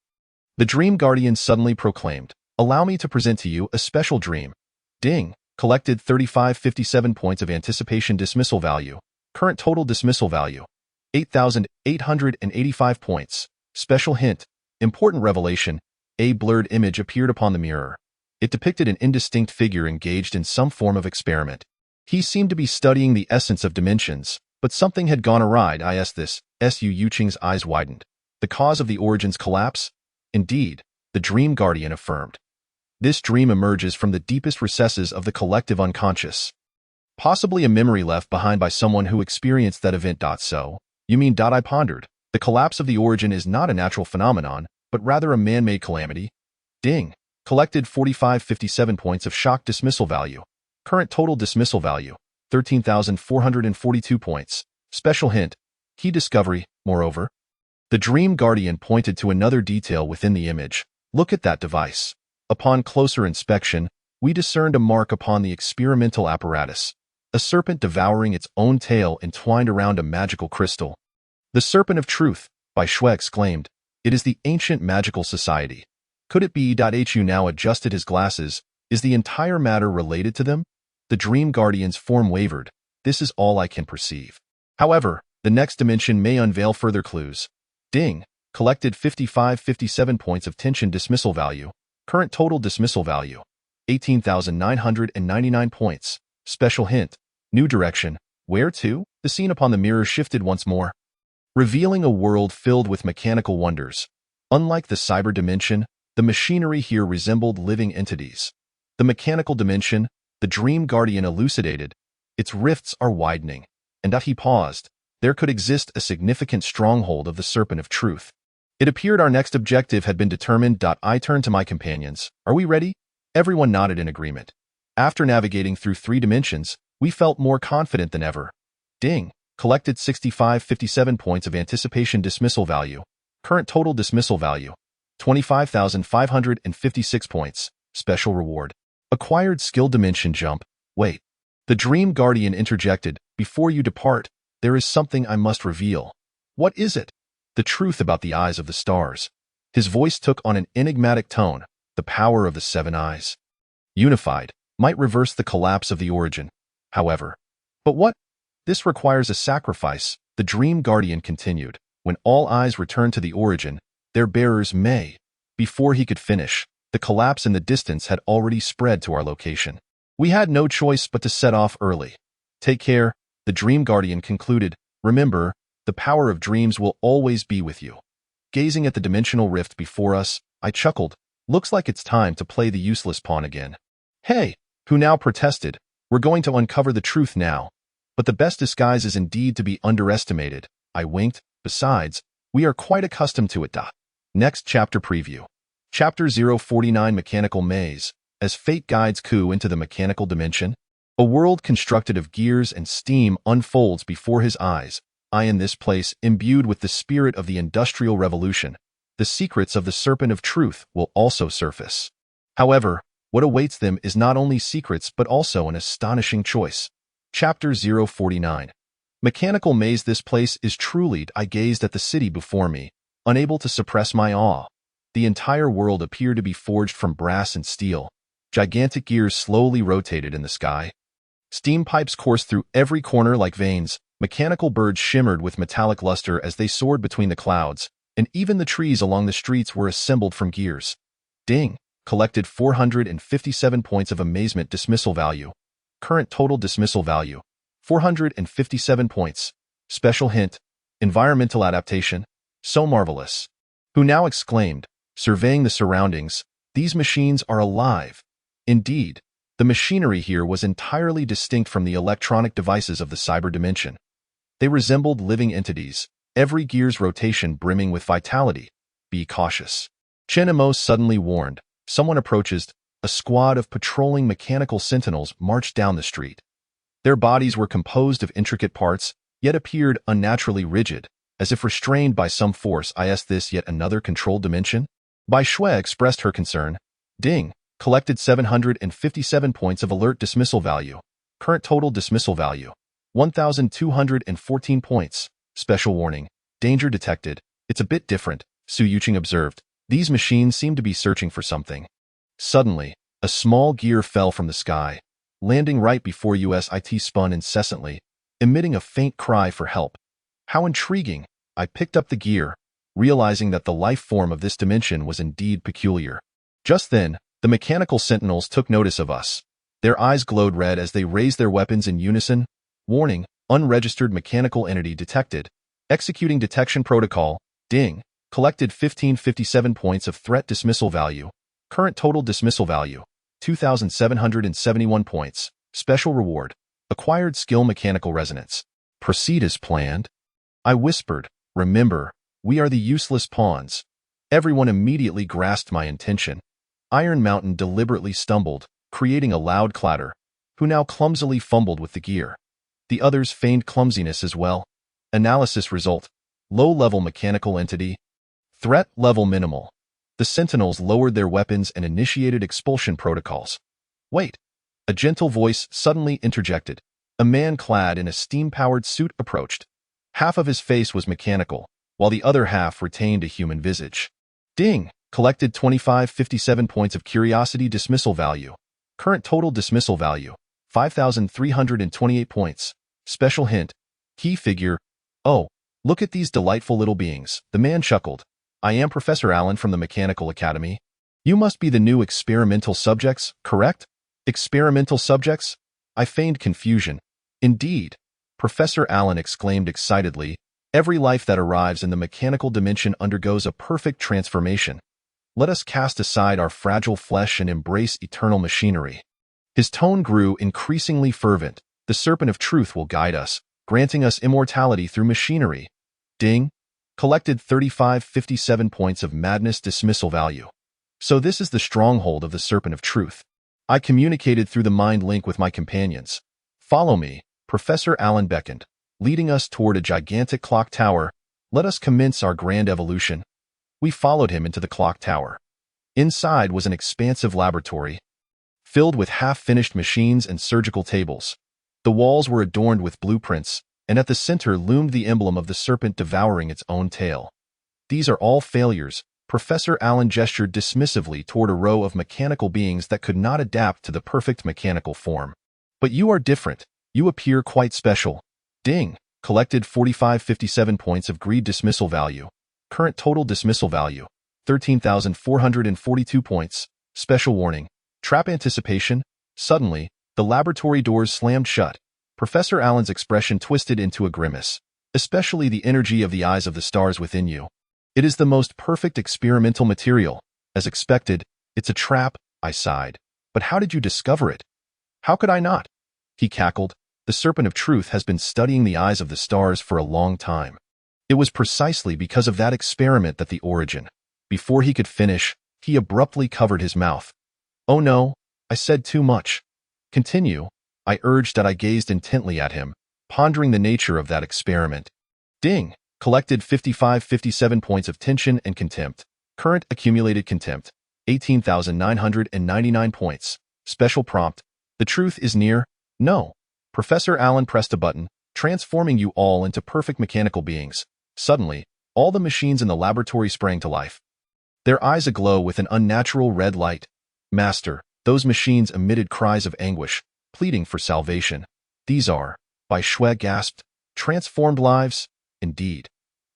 The Dream Guardian suddenly proclaimed, allow me to present to you a special dream. Ding, collected 3,557 points of anticipation dismissal value. Current total dismissal value, 8,885 points. Special hint, important revelation, a blurred image appeared upon the mirror. It depicted an indistinct figure engaged in some form of experiment. He seemed to be studying the essence of dimensions, but something had gone awry. Su Yuqing's eyes widened. The cause of the origin's collapse? Indeed, the Dream Guardian affirmed. This dream emerges from the deepest recesses of the collective unconscious. Possibly a memory left behind by someone who experienced that event. So, you mean? I pondered. The collapse of the origin is not a natural phenomenon, but rather a man-made calamity. Ding, collected 4,557 points of shock dismissal value. Current total dismissal value, 13,442 points. Special hint, key discovery. Moreover, the Dream Guardian pointed to another detail within the image. Look at that device. Upon closer inspection, we discerned a mark upon the experimental apparatus, a serpent devouring its own tail entwined around a magical crystal. The Serpent of Truth, Bai Shui exclaimed. It is the ancient magical society. Could it be? Hu now adjusted his glasses. Is the entire matter related to them? The Dream Guardian's form wavered. This is all I can perceive. However, the next dimension may unveil further clues. Ding, collected 5,557 points of tension dismissal value. Current total dismissal value, 18,999 points. Special hint, new direction. Where to? The scene upon the mirror shifted once more, revealing a world filled with mechanical wonders. Unlike the cyber dimension, the machinery here resembled living entities. The mechanical dimension, the Dream Guardian elucidated, its rifts are widening. And he paused. There could exist a significant stronghold of the Serpent of Truth. It appeared our next objective had been determined. I turned to my companions. Are we ready? Everyone nodded in agreement. After navigating through 3 dimensions, we felt more confident than ever. Ding, collected 6,557 points of anticipation dismissal value. Current total dismissal value, 25,556 points. Special reward, acquired skill dimension jump. Wait. The Dream Guardian interjected, before you depart, there is something I must reveal. What is it? The truth about the eyes of the stars. His voice took on an enigmatic tone. The power of the 7 eyes, unified, might reverse the collapse of the origin. However, but what? This requires a sacrifice, the Dream Guardian continued. When all eyes return to the origin, their bearers may. Before he could finish, the collapse in the distance had already spread to our location. We had no choice but to set off early. Take care, the Dream Guardian concluded. Remember, The power of dreams will always be with you. Gazing at the dimensional rift before us, I chuckled. Looks like it's time to play the useless pawn again. Hey, who now protested? We're going to uncover the truth now. But the best disguise is indeed to be underestimated. I winked. Besides, we are quite accustomed to it. Next chapter preview. Chapter 049 Mechanical Maze. As fate guides Ku into the mechanical dimension, a world constructed of gears and steam unfolds before his eyes. In this place, imbued with the spirit of the Industrial Revolution, the secrets of the Serpent of Truth will also surface. However, what awaits them is not only secrets but also an astonishing choice. Chapter 049. Mechanical Maze. This place is truly. I gazed at the city before me, unable to suppress my awe. The entire world appeared to be forged from brass and steel. Gigantic gears slowly rotated in the sky. Steam pipes coursed through every corner like veins. Mechanical birds shimmered with metallic luster as they soared between the clouds, and even the trees along the streets were assembled from gears. Ding! Collected 457 points of amazement dismissal value. Current total dismissal value, 457 points. Special hint, environmental adaptation, so marvelous. Who now exclaimed, surveying the surroundings, these machines are alive. Indeed, the machinery here was entirely distinct from the electronic devices of the cyber dimension. They resembled living entities, every gear's rotation brimming with vitality. Be cautious. Chen Imo suddenly warned. Someone approaches. A squad of patrolling mechanical sentinels marched down the street. Their bodies were composed of intricate parts, yet appeared unnaturally rigid, as if restrained by some force. Is this yet another controlled dimension? Bai Shui expressed her concern. Ding! Collected 757 points of alert dismissal value. Current total dismissal value, 1,214 points. Special warning. Danger detected. It's a bit different, Su Yuqing observed. These machines seem to be searching for something. Suddenly, a small gear fell from the sky, landing right before us. It spun incessantly, emitting a faint cry for help. How intriguing! I picked up the gear, realizing that the life form of this dimension was indeed peculiar. Just then, the mechanical sentinels took notice of us. Their eyes glowed red as they raised their weapons in unison. Warning, unregistered mechanical entity detected. Executing detection protocol. Ding. Collected 1557 points of threat dismissal value. Current total dismissal value, 2,771 points. Special reward. Acquired skill mechanical resonance. Proceed as planned. I whispered, remember, we are the useless pawns. Everyone immediately grasped my intention. Iron Mountain deliberately stumbled, creating a loud clatter, who now clumsily fumbled with the gear. The others feigned clumsiness as well. Analysis result. Low-level mechanical entity. Threat level minimal. The sentinels lowered their weapons and initiated expulsion protocols. Wait! A gentle voice suddenly interjected. A man clad in a steam-powered suit approached. Half of his face was mechanical, while the other half retained a human visage. Ding! Collected 2557 points of curiosity dismissal value. Current total dismissal value, 5,328 points. Special hint. Key figure. Oh, look at these delightful little beings. The man chuckled. I am Professor Allen from the Mechanical Academy. You must be the new experimental subjects, correct? Experimental subjects? I feigned confusion. Indeed. Professor Allen exclaimed excitedly. Every life that arrives in the mechanical dimension undergoes a perfect transformation. Let us cast aside our fragile flesh and embrace eternal machinery. His tone grew increasingly fervent. The Serpent of Truth will guide us, granting us immortality through machinery. Ding! Collected 3557 points of madness dismissal value. So this is the stronghold of the Serpent of Truth. I communicated through the mind link with my companions. Follow me, Professor Allen beckoned, leading us toward a gigantic clock tower. Let us commence our grand evolution. We followed him into the clock tower. Inside was an expansive laboratory, filled with half-finished machines and surgical tables. The walls were adorned with blueprints, and at the center loomed the emblem of the serpent devouring its own tail. These are all failures. Professor Allen gestured dismissively toward a row of mechanical beings that could not adapt to the perfect mechanical form. But you are different. You appear quite special. Ding! Collected 4557 points of greed dismissal value. Current total dismissal value, 13,442 points. Special warning. Trap anticipation. Suddenly, the laboratory doors slammed shut. Professor Allen's expression twisted into a grimace. especially the energy of the eyes of the stars within you. It is the most perfect experimental material. As expected, it's a trap, I sighed. But how did you discover it? How could I not? He cackled. The Serpent of Truth has been studying the eyes of the stars for a long time. It was precisely because of that experiment that the origin. Before he could finish, he abruptly covered his mouth. Oh no, I said too much. Continue, I urged as I gazed intently at him, pondering the nature of that experiment. Ding! Collected 57 points of tension and contempt. Current accumulated contempt, 18,999 points. Special prompt. The truth is near. No. Professor Allen pressed a button, transforming you all into perfect mechanical beings. Suddenly, all the machines in the laboratory sprang to life. Their eyes aglow with an unnatural red light. Master, those machines emitted cries of anguish, pleading for salvation. These are, Bai Shui gasped, transformed lives? Indeed.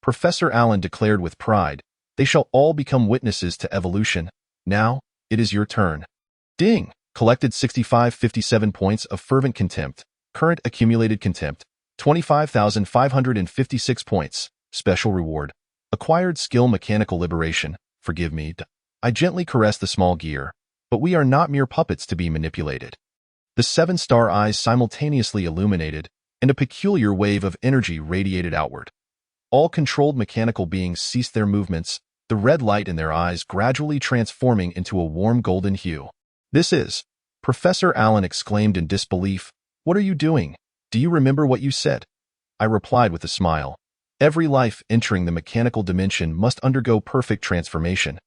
Professor Allen declared with pride, they shall all become witnesses to evolution. Now, it is your turn. Ding! Collected 57 points of fervent contempt. Current accumulated contempt, 25,556 points. Special reward. Acquired skill mechanical liberation. Forgive me. I gently caressed the small gear, but we are not mere puppets to be manipulated. The 7-star eyes simultaneously illuminated, and a peculiar wave of energy radiated outward. All controlled mechanical beings ceased their movements, the red light in their eyes gradually transforming into a warm golden hue. This is, Professor Allen exclaimed in disbelief. What are you doing? Do you remember what you said? I replied with a smile. Every life entering the mechanical dimension must undergo perfect transformation.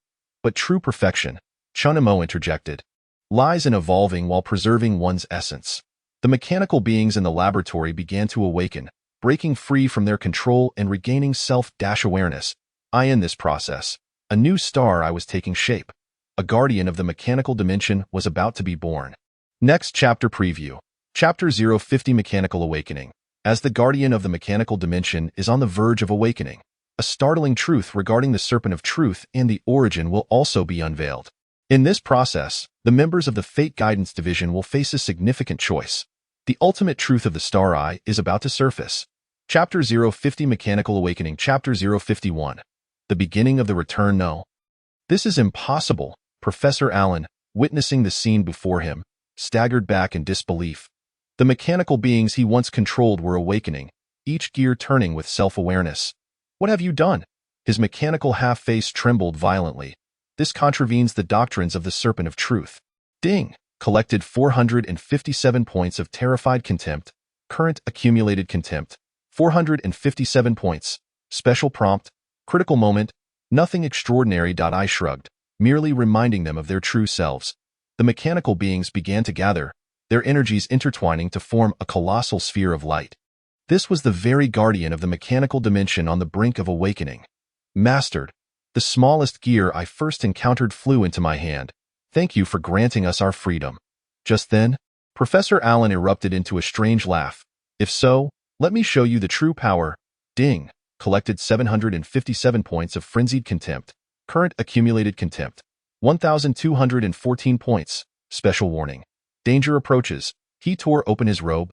But true perfection, Chunamo interjected, lies in evolving while preserving one's essence. The mechanical beings in the laboratory began to awaken, breaking free from their control and regaining self-awareness. In this process, a new star I was taking shape. A guardian of the mechanical dimension was about to be born. Next chapter preview. Chapter 050 Mechanical Awakening. As the guardian of the mechanical dimension is on the verge of awakening, a startling truth regarding the Serpent of Truth and the origin will also be unveiled. In this process, the members of the Fate Guidance Division will face a significant choice. The ultimate truth of the Star Eye is about to surface. Chapter 050 Mechanical Awakening. Chapter 051. The beginning of the return. No. This is impossible. Professor Allen, witnessing the scene before him, staggered back in disbelief. The mechanical beings he once controlled were awakening, each gear turning with self-awareness. What have you done? His mechanical half-face trembled violently. This contravenes the doctrines of the Serpent of Truth. Ding! Collected 457 points of terrified contempt. Current accumulated contempt, 457 points. Special prompt. Critical moment. Nothing extraordinary. I shrugged, merely reminding them of their true selves. The mechanical beings began to gather, their energies intertwining to form a colossal sphere of light. This was the very guardian of the mechanical dimension on the brink of awakening. Mastered. The smallest gear I first encountered flew into my hand. Thank you for granting us our freedom. Just then, Professor Allen erupted into a strange laugh. If so, let me show you the true power. Ding! Collected 757 points of frenzied contempt. Current accumulated contempt, 1,214 points. Special warning. Danger approaches. He tore open his robe,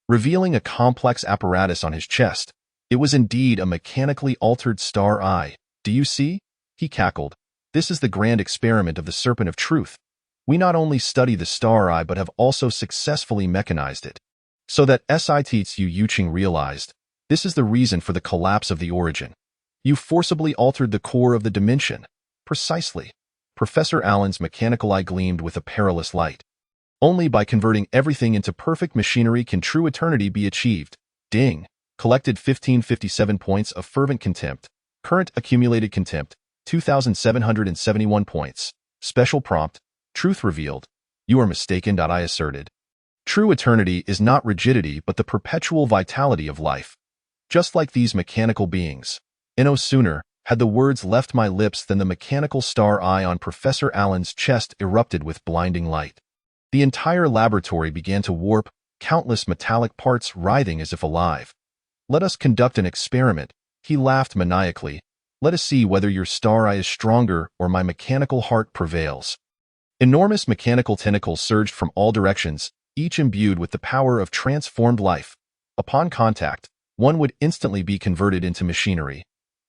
revealing a complex apparatus on his chest. It was indeed a mechanically altered star eye. Do you see? He cackled. This is the grand experiment of the Serpent of Truth. We not only study the star eye but have also successfully mechanized it. So that Sitsu Yuqing realized, this is the reason for the collapse of the origin. You forcibly altered the core of the dimension. Precisely. Professor Allen's mechanical eye gleamed with a perilous light. Only by converting everything into perfect machinery can true eternity be achieved. Ding! Collected 1557 points of fervent contempt. Current accumulated contempt, 2,771 points. Special prompt. Truth revealed. You are mistaken. I asserted. True eternity is not rigidity but the perpetual vitality of life. Just like these mechanical beings. No sooner had the words left my lips than the mechanical star eye on Professor Allen's chest erupted with blinding light. The entire laboratory began to warp, countless metallic parts writhing as if alive. Let us conduct an experiment, he laughed maniacally. Let us see whether your star eye is stronger or my mechanical heart prevails. Enormous mechanical tentacles surged from all directions, each imbued with the power of transformed life. Upon contact, one would instantly be converted into machinery.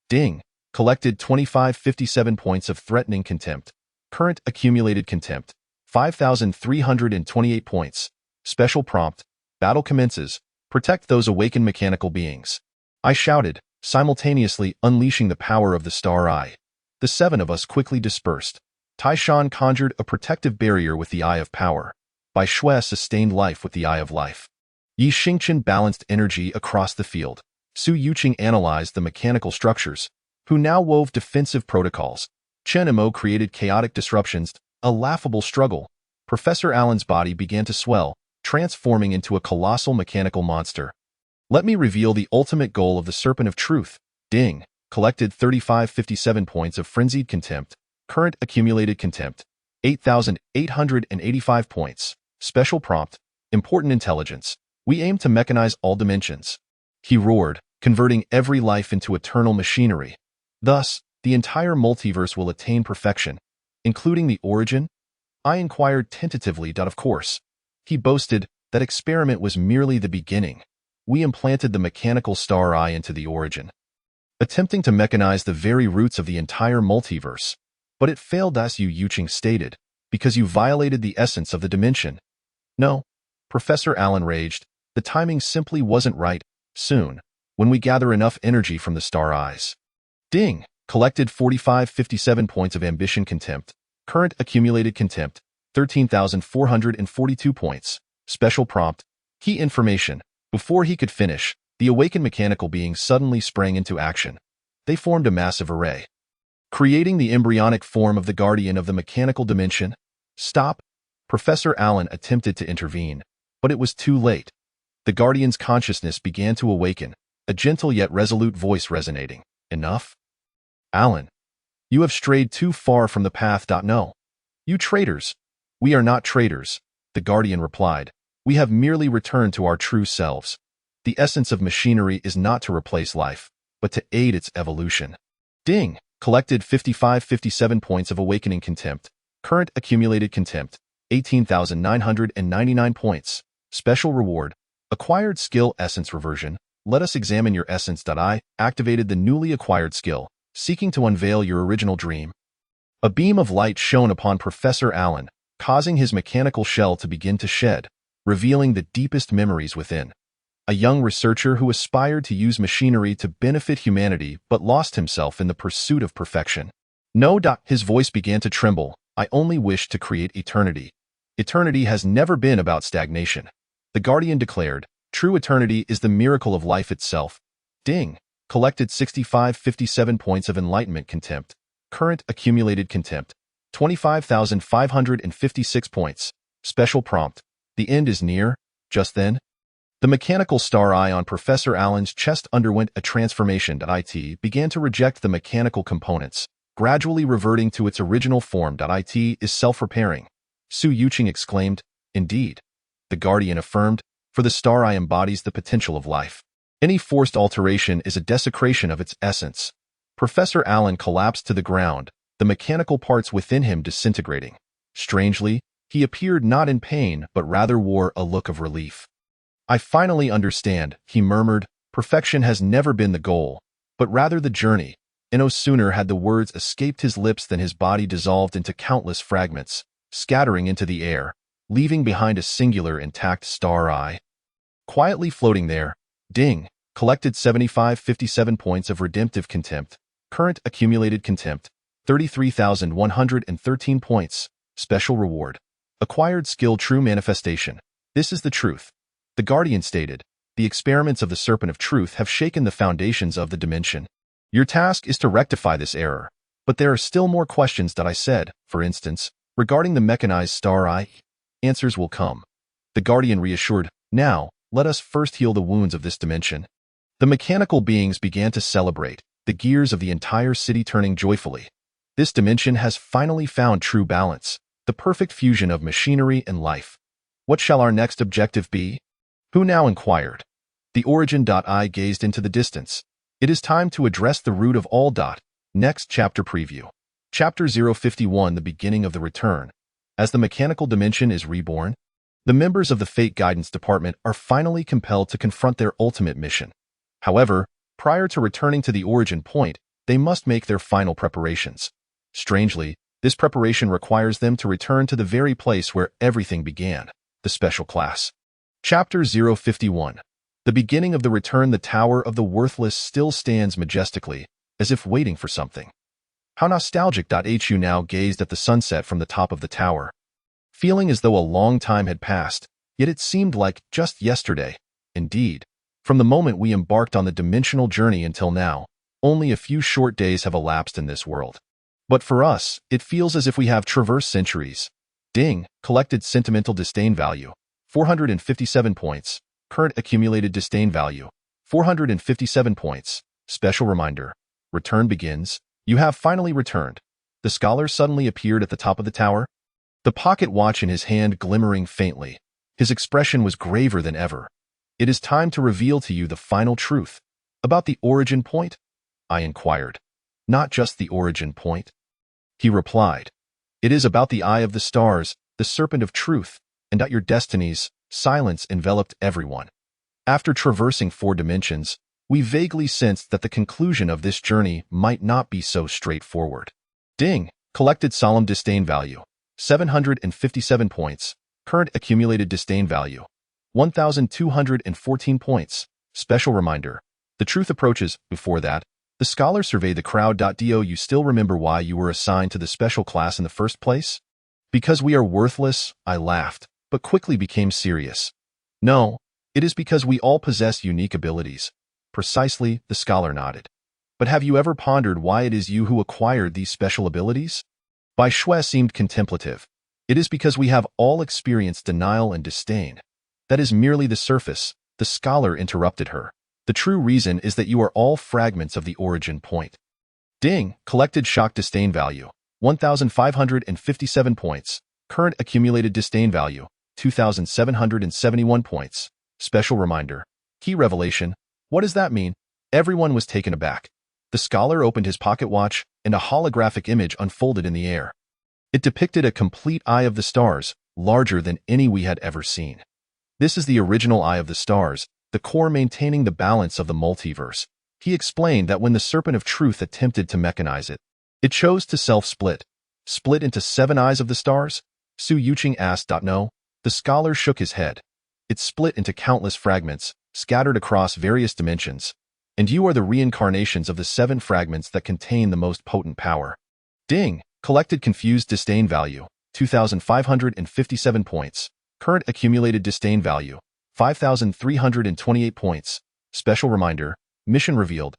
Ding. Collected 2557 points of threatening contempt. Current accumulated contempt, 5,328 points. Special prompt. Battle commences. Protect those awakened mechanical beings. I shouted, simultaneously unleashing the power of the Star Eye. The 7 of us quickly dispersed. Taishan conjured a protective barrier with the Eye of Power. Bai Shui sustained life with the Eye of Life. Yi Xingqian balanced energy across the field. Su Yuqing analyzed the mechanical structures, who now wove defensive protocols. Chen Imo created chaotic disruptions, a laughable struggle. Professor Allen's body began to swell, transforming into a colossal mechanical monster. Let me reveal the ultimate goal of the Serpent of Truth. Ding. Collected 3557 points of frenzied contempt. Current accumulated contempt, 8,885 points. Special prompt. Important intelligence. We aim to mechanize all dimensions. He roared, converting every life into eternal machinery. Thus, the entire multiverse will attain perfection, including the origin? I inquired tentatively. Of course. He boasted that experiment was merely the beginning. We implanted the mechanical Star Eye into the origin, attempting to mechanize the very roots of the entire multiverse. But it failed, as Yu Yuqing stated, because you violated the essence of the dimension. No, Professor Allen raged, the timing simply wasn't right. Soon, when we gather enough energy from the Star Eyes. Ding. Collected 4557 points of ambition contempt. Current accumulated contempt, 13,442 points. Special prompt. Key information. Before he could finish, the awakened mechanical beings suddenly sprang into action. They formed a massive array, creating the embryonic form of the guardian of the mechanical dimension. Stop! Professor Allen attempted to intervene, but it was too late. The guardian's consciousness began to awaken, a gentle yet resolute voice resonating. Enough? Allen, you have strayed too far from the path. No. You traitors. We are not traitors, the guardian replied. We have merely returned to our true selves. The essence of machinery is not to replace life, but to aid its evolution. Ding. Collected 5557 points of awakening contempt. Current accumulated contempt, 18,999 points. Special reward. Acquired skill essence reversion. Let us examine your essence. I activated the newly acquired skill, seeking to unveil your original dream. A beam of light shone upon Professor Allen, causing his mechanical shell to begin to shed, revealing the deepest memories within. A young researcher who aspired to use machinery to benefit humanity but lost himself in the pursuit of perfection. No. His voice began to tremble. I only wish to create eternity. Eternity has never been about stagnation. The Guardian declared, true eternity is the miracle of life itself. Ding. Collected 6557 points of enlightenment contempt. Current accumulated contempt, 25,556 points. Special prompt. The end is near. Just then, the mechanical Star Eye on Professor Allen's chest underwent a transformation. It began to reject the mechanical components, gradually reverting to its original form. It is self-repairing. Su Yuqing exclaimed. Indeed. The Guardian affirmed, for the Star Eye embodies the potential of life. Any forced alteration is a desecration of its essence. Professor Allen collapsed to the ground, the mechanical parts within him disintegrating. Strangely, he appeared not in pain but rather wore a look of relief. I finally understand, he murmured. Perfection has never been the goal, but rather the journey. And no sooner had the words escaped his lips than his body dissolved into countless fragments, scattering into the air, leaving behind a singular intact Star Eye. Quietly floating there, Ding. Collected 7557 points of redemptive contempt. Current accumulated contempt, 33,113 points. Special reward. Acquired skill true manifestation. This is the truth. The Guardian stated, the experiments of the Serpent of Truth have shaken the foundations of the dimension. Your task is to rectify this error. But there are still more questions. I said, for instance, regarding the mechanized Star Eye. Answers will come. The Guardian reassured, now, let us first heal the wounds of this dimension. The mechanical beings began to celebrate, the gears of the entire city turning joyfully. This dimension has finally found true balance, the perfect fusion of machinery and life. What shall our next objective be? Who now inquired? The Origin. I gazed into the distance. It is time to address the root of all. Next chapter preview. Chapter 051. The beginning of the return. As the mechanical dimension is reborn, the members of the Fate Guidance Department are finally compelled to confront their ultimate mission. However, prior to returning to the origin point, they must make their final preparations. Strangely, this preparation requires them to return to the very place where everything began, the special class. Chapter 051. The beginning of the return. The Tower of the Worthless still stands majestically, as if waiting for something. How nostalgic. Hu now gazed at the sunset from the top of the tower, feeling as though a long time had passed, yet it seemed like just yesterday. Indeed, from the moment we embarked on the dimensional journey until now, only a few short days have elapsed in this world. But for us, it feels as if we have traversed centuries. Ding, collected sentimental disdain value, 457 points. Current accumulated disdain value, 457 points. Special reminder. Return begins. You have finally returned. The scholar suddenly appeared at the top of the tower, the pocket watch in his hand glimmering faintly. His expression was graver than ever. It is time to reveal to you the final truth. About the origin point? I inquired. Not just the origin point. He replied. It is about the eye of the stars, the serpent of truth, and at your destinies. Silence enveloped everyone. After traversing 4 dimensions, we vaguely sensed that the conclusion of this journey might not be so straightforward. Ding, collected solemn disdain value, 757 points. Current accumulated disdain value, 1,214 points. Special reminder. The truth approaches. Before that, the scholar surveyed the crowd. Do you still remember why you were assigned to the special class in the first place? Because we are worthless, I laughed, but quickly became serious. No, it is because we all possess unique abilities. Precisely, the scholar nodded. But have you ever pondered why it is you who acquired these special abilities? Bai Shui seemed contemplative. It is because we have all experienced denial and disdain. That is merely the surface, the scholar interrupted her. The true reason is that you are all fragments of the origin point. Ding, collected shock disdain value, 1,557 points. Current accumulated disdain value, 2,771 points. Special reminder. Key revelation. What does that mean? Everyone was taken aback. The scholar opened his pocket watch, and a holographic image unfolded in the air. It depicted a complete eye of the stars, larger than any we had ever seen. This is the original eye of the stars, the core maintaining the balance of the multiverse. He explained that when the serpent of truth attempted to mechanize it, it chose to self-split. Split into 7 eyes of the stars? Su Yuqing asked. No. The scholar shook his head. It split into countless fragments, scattered across various dimensions. And you are the reincarnations of the 7 fragments that contain the most potent power. Ding, collected confused disdain value, 2,557 points. Current accumulated disdain value, 5,328 points. Special reminder. Mission revealed.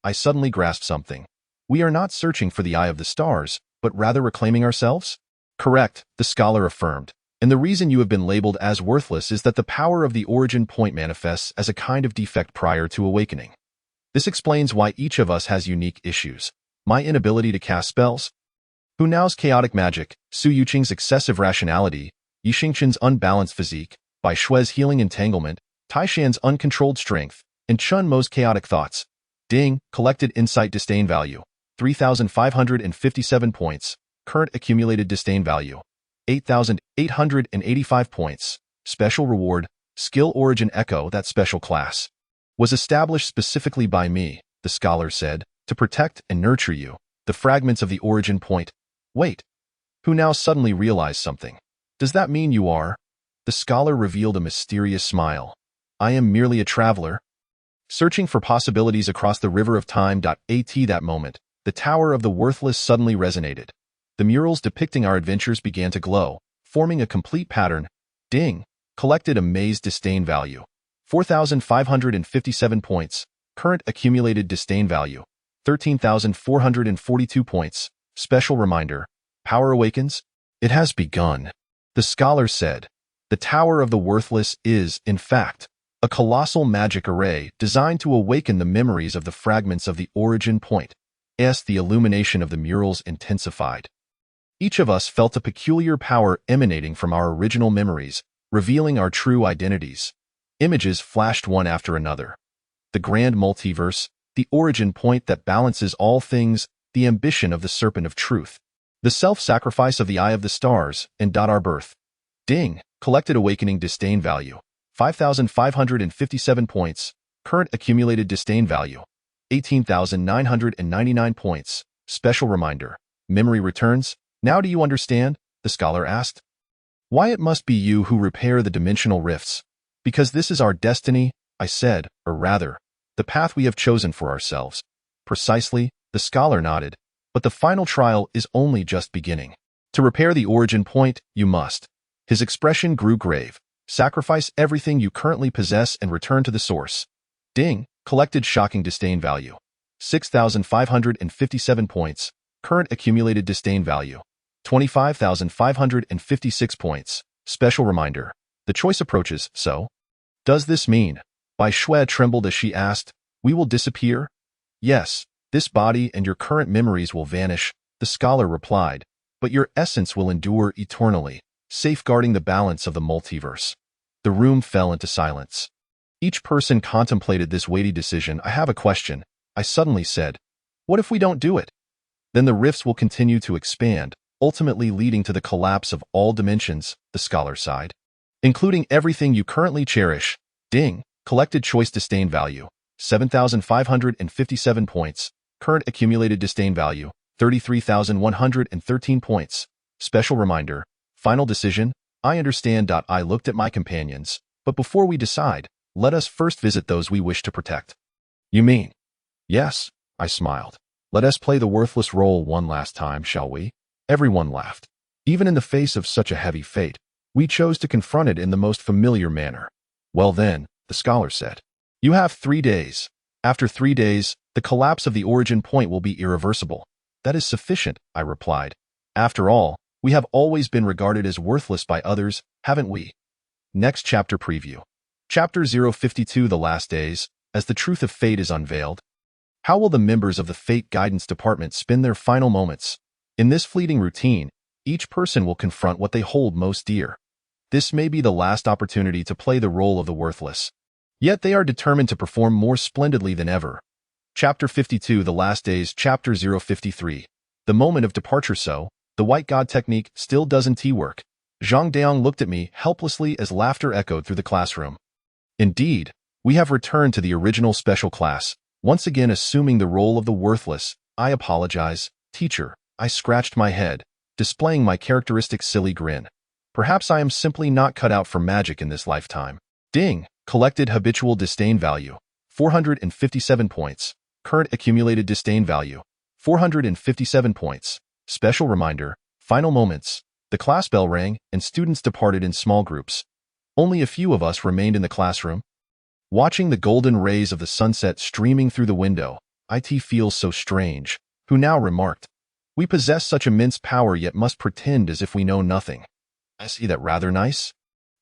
I suddenly grasped something. We are not searching for the eye of the stars, but rather reclaiming ourselves? Correct, the scholar affirmed. And the reason you have been labeled as worthless is that the power of the origin point manifests as a kind of defect prior to awakening. This explains why each of us has unique issues. My inability to cast spells, Hu Nao's chaotic magic, Su Yuqing's excessive rationality, Yi Xingqian's unbalanced physique, Bai Shui's healing entanglement, Tai Shan's uncontrolled strength, and Chun Mo's chaotic thoughts. Ding, collected insight disdain value, 3,557 points. Current accumulated disdain value, 8,885 points. Special reward, skill origin echo. That special class was established specifically by me, the scholar said, to protect and nurture you, the fragments of the origin point. Wait. Hu Nao suddenly realized something. Does that mean you are? The scholar revealed a mysterious smile. I am merely a traveler, searching for possibilities across the river of time. At that moment, the Tower of the Worthless suddenly resonated. The murals depicting our adventures began to glow, forming a complete pattern. Ding, collected amazed disdain value, 4,557 points. Current accumulated disdain value, 13,442 points. Special reminder. Power awakens? It has begun. The scholar said. The Tower of the Worthless is, in fact, a colossal magic array designed to awaken the memories of the fragments of the origin point. As the illumination of the murals intensified, each of us felt a peculiar power emanating from our original memories, revealing our true identities. Images flashed one after another. The grand multiverse, the origin point that balances all things, the ambition of the serpent of truth, the self-sacrifice of the eye of the stars, and our birth. Ding, collected awakening disdain value, 5,557 points. Current accumulated disdain value, 18,999 points. Special reminder. Memory returns. Now do you understand? The scholar asked. Why it must be you who repair the dimensional rifts. Because this is our destiny, I said, or rather, the path we have chosen for ourselves. Precisely, the scholar nodded. But the final trial is only just beginning. To repair the origin point, you must. His expression grew grave. Sacrifice everything you currently possess and return to the source. Ding, collected shocking disdain value. 6,557 points. Current accumulated disdain value. 25,556 points. Special reminder. The choice approaches, so? Does this mean? Bai Shui trembled as she asked, we will disappear? Yes, this body and your current memories will vanish, the scholar replied, but your essence will endure eternally, safeguarding the balance of the multiverse. The room fell into silence. Each person contemplated this weighty decision. I have a question, I suddenly said. What if we don't do it? Then the rifts will continue to expand, ultimately leading to the collapse of all dimensions, the scholar sighed. Including everything you currently cherish. Ding, collected choice disdain value, 7,557 points. Current accumulated disdain value, 33,113 points. Special reminder. Final decision. I understand. I looked at my companions, but before we decide, let us first visit those we wish to protect. You mean? Yes, I smiled. Let us play the worthless role one last time, shall we? Everyone laughed. Even in the face of such a heavy fate, we chose to confront it in the most familiar manner. Well then, the scholar said, you have 3 days. After 3 days, the collapse of the origin point will be irreversible. That is sufficient, I replied. After all, we have always been regarded as worthless by others, haven't we? Next chapter preview. Chapter 052 The Last Days, as the truth of fate is unveiled. How will the members of the Fate Guidance Department spend their final moments? In this fleeting routine, each person will confront what they hold most dear. This may be the last opportunity to play the role of the worthless. Yet they are determined to perform more splendidly than ever. Chapter 52 The Last Days. Chapter 053 The Moment of Departure. So, the White God technique still doesn't work. Zhang Daong looked at me helplessly as laughter echoed through the classroom. Indeed, we have returned to the original special class, once again assuming the role of the worthless. I apologize, teacher. I scratched my head, displaying my characteristic silly grin. Perhaps I am simply not cut out for magic in this lifetime. Ding, collected habitual disdain value, 457 points. Current accumulated disdain value, 457 points. Special reminder, final moments. The class bell rang and students departed in small groups. Only a few of us remained in the classroom. Watching the golden rays of the sunset streaming through the window, it feels so strange. Who now remarked, we possess such immense power yet must pretend as if we know nothing. I see that rather nice.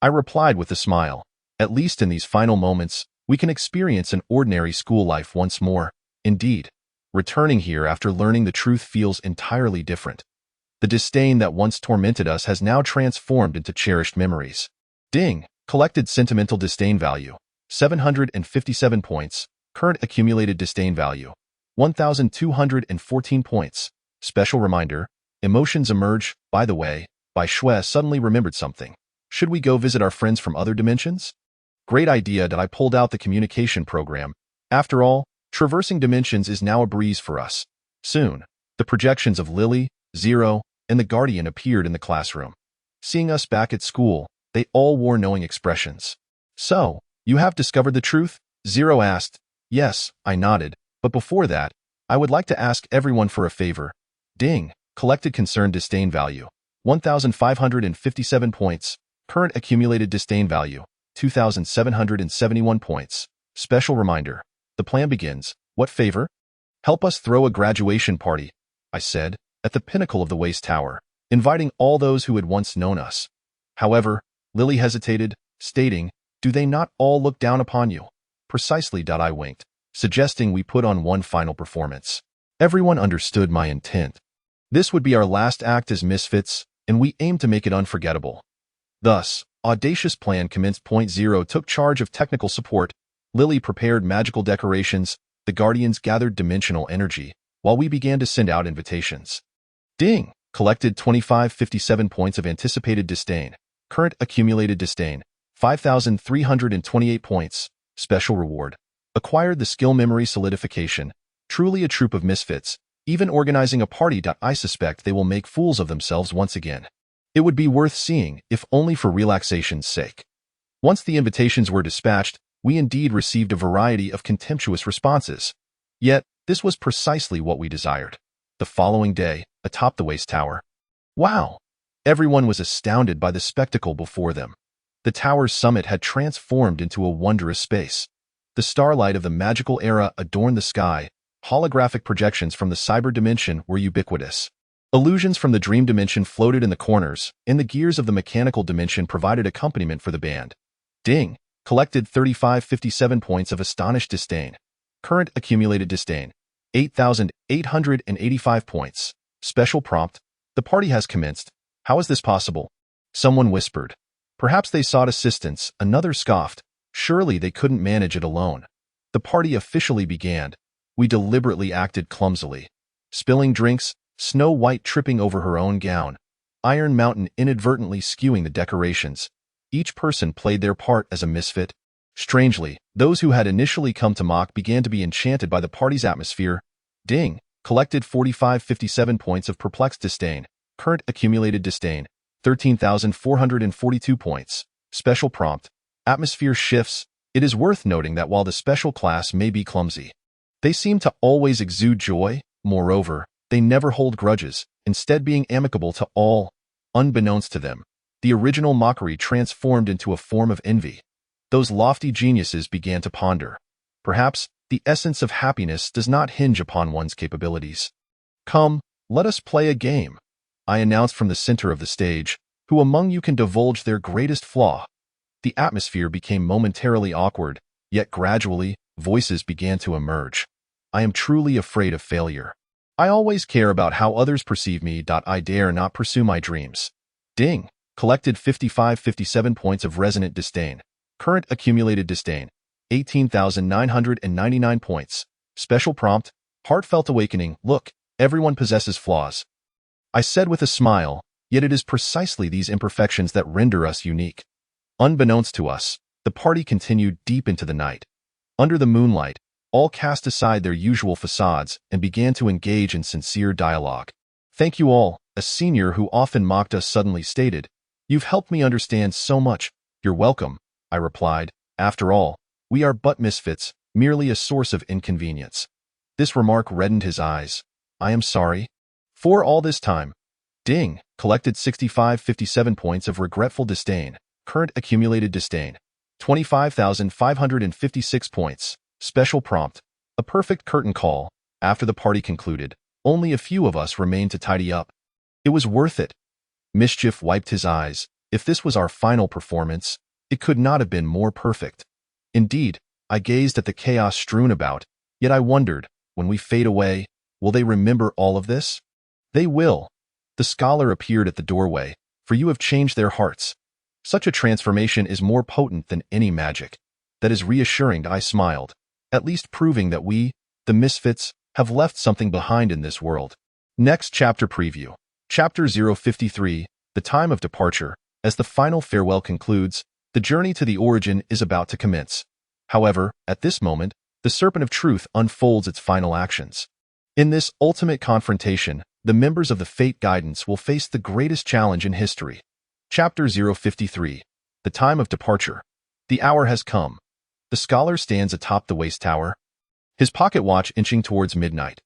I replied with a smile. At least in these final moments, we can experience an ordinary school life once more. Indeed, returning here after learning the truth feels entirely different. The disdain that once tormented us has now transformed into cherished memories. Ding, collected sentimental disdain value, 757 points. Current accumulated disdain value, 1,214 points. Special reminder, emotions emerge. By the way, Bai Shui suddenly remembered something. Should we go visit our friends from other dimensions? Great idea. I pulled out the communication program. After all, traversing dimensions is now a breeze for us. Soon, the projections of Lily, Zero, and the Guardian appeared in the classroom. Seeing us back at school, they all wore knowing expressions. So, you have discovered the truth? Zero asked. Yes, I nodded, but before that, I would like to ask everyone for a favor. Ding, collected concerned disdain value, 1,557 points. Current accumulated disdain value, 2,771 points. Special reminder, the plan begins. What favor? Help us throw a graduation party, I said, at the pinnacle of the waste tower, inviting all those who had once known us. However, Lily hesitated, stating, do they not all look down upon you? Precisely. I winked, suggesting we put on one final performance. Everyone understood my intent. This would be our last act as misfits, and we aimed to make it unforgettable. Thus, audacious plan commenced. Point Zero took charge of technical support, Lily prepared magical decorations, the Guardians gathered dimensional energy, while we began to send out invitations. Ding! Collected 2,557 points of anticipated disdain. Current accumulated disdain, 5,328 points. Special reward. Acquired the skill memory solidification. Truly a troop of misfits, even organizing a party. I suspect they will make fools of themselves once again. It would be worth seeing, if only for relaxation's sake. Once the invitations were dispatched, we indeed received a variety of contemptuous responses. Yet, this was precisely what we desired. The following day, atop the waste tower. Wow! Everyone was astounded by the spectacle before them. The tower's summit had transformed into a wondrous space. The starlight of the magical era adorned the sky. Holographic projections from the cyber dimension were ubiquitous. Illusions from the dream dimension floated in the corners, and the gears of the mechanical dimension provided accompaniment for the band. Ding! Collected 3557 points of astonished disdain. Current accumulated disdain. 8,885 points. Special prompt. The party has commenced. How is this possible? Someone whispered. Perhaps they sought assistance. Another scoffed. Surely they couldn't manage it alone. The party officially began. We deliberately acted clumsily. Spilling drinks, Snow White tripping over her own gown, Iron Mountain inadvertently skewing the decorations. Each person played their part as a misfit. Strangely, those who had initially come to mock began to be enchanted by the party's atmosphere. Ding! Collected 4557 points of perplexed disdain. Current accumulated disdain. 13,442 points. Special prompt. Atmosphere shifts. It is worth noting that while the special class may be clumsy, they seem to always exude joy. Moreover, they never hold grudges, instead being amicable to all. Unbeknownst to them, the original mockery transformed into a form of envy. Those lofty geniuses began to ponder. Perhaps the essence of happiness does not hinge upon one's capabilities. Come, let us play a game, I announced from the center of the stage. Who among you can divulge their greatest flaw? The atmosphere became momentarily awkward, yet gradually, voices began to emerge. I am truly afraid of failure. I always care about how others perceive me. I dare not pursue my dreams. Ding! Collected 5557 points of resonant disdain. Current accumulated disdain. 18,999 points. Special prompt. Heartfelt awakening. Look, everyone possesses flaws. I said with a smile, yet it is precisely these imperfections that render us unique. Unbeknownst to us, the party continued deep into the night. Under the moonlight, all cast aside their usual facades and began to engage in sincere dialogue. Thank you all, a senior who often mocked us suddenly stated. You've helped me understand so much. You're welcome, I replied. After all, we are but misfits, merely a source of inconvenience. This remark reddened his eyes. I am sorry. For all this time. Ding! Collected 6557 points of regretful disdain. Current accumulated disdain. 25,556 points. Special prompt. A perfect curtain call. After the party concluded, only a few of us remained to tidy up. It was worth it. Mischief wiped his eyes. If this was our final performance, it could not have been more perfect. Indeed, I gazed at the chaos strewn about, yet I wondered, when we fade away, will they remember all of this? They will. The scholar appeared at the doorway, for you have changed their hearts. Such a transformation is more potent than any magic. That is reassuring, I smiled, at least proving that we, the misfits, have left something behind in this world. Next chapter preview. Chapter 053, The Time of Departure. As the final farewell concludes, the journey to the origin is about to commence. However, at this moment, the Serpent of Truth unfolds its final actions. In this ultimate confrontation, the members of the Fate Guidance will face the greatest challenge in history. Chapter 053, The Time of Departure. The hour has come. The scholar stands atop the waste tower, his pocket watch inching towards midnight.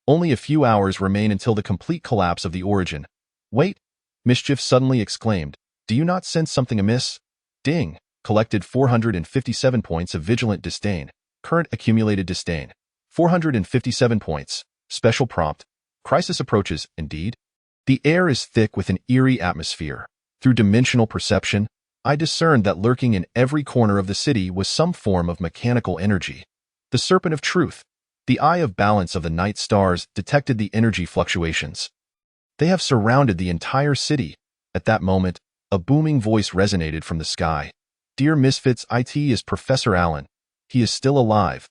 Only a few hours remain until the complete collapse of the origin. Wait! Mischief suddenly exclaimed. Do you not sense something amiss? Ding! Collected 457 points of vigilant disdain. Current accumulated disdain. 457 points. Special prompt. Crisis approaches, indeed. The air is thick with an eerie atmosphere. Through dimensional perception, I discerned that lurking in every corner of the city was some form of mechanical energy. The Serpent of Truth, the eye of balance of the night stars, detected the energy fluctuations. They have surrounded the entire city. At that moment, a booming voice resonated from the sky. Dear Misfits, it is Professor Allen. He is still alive.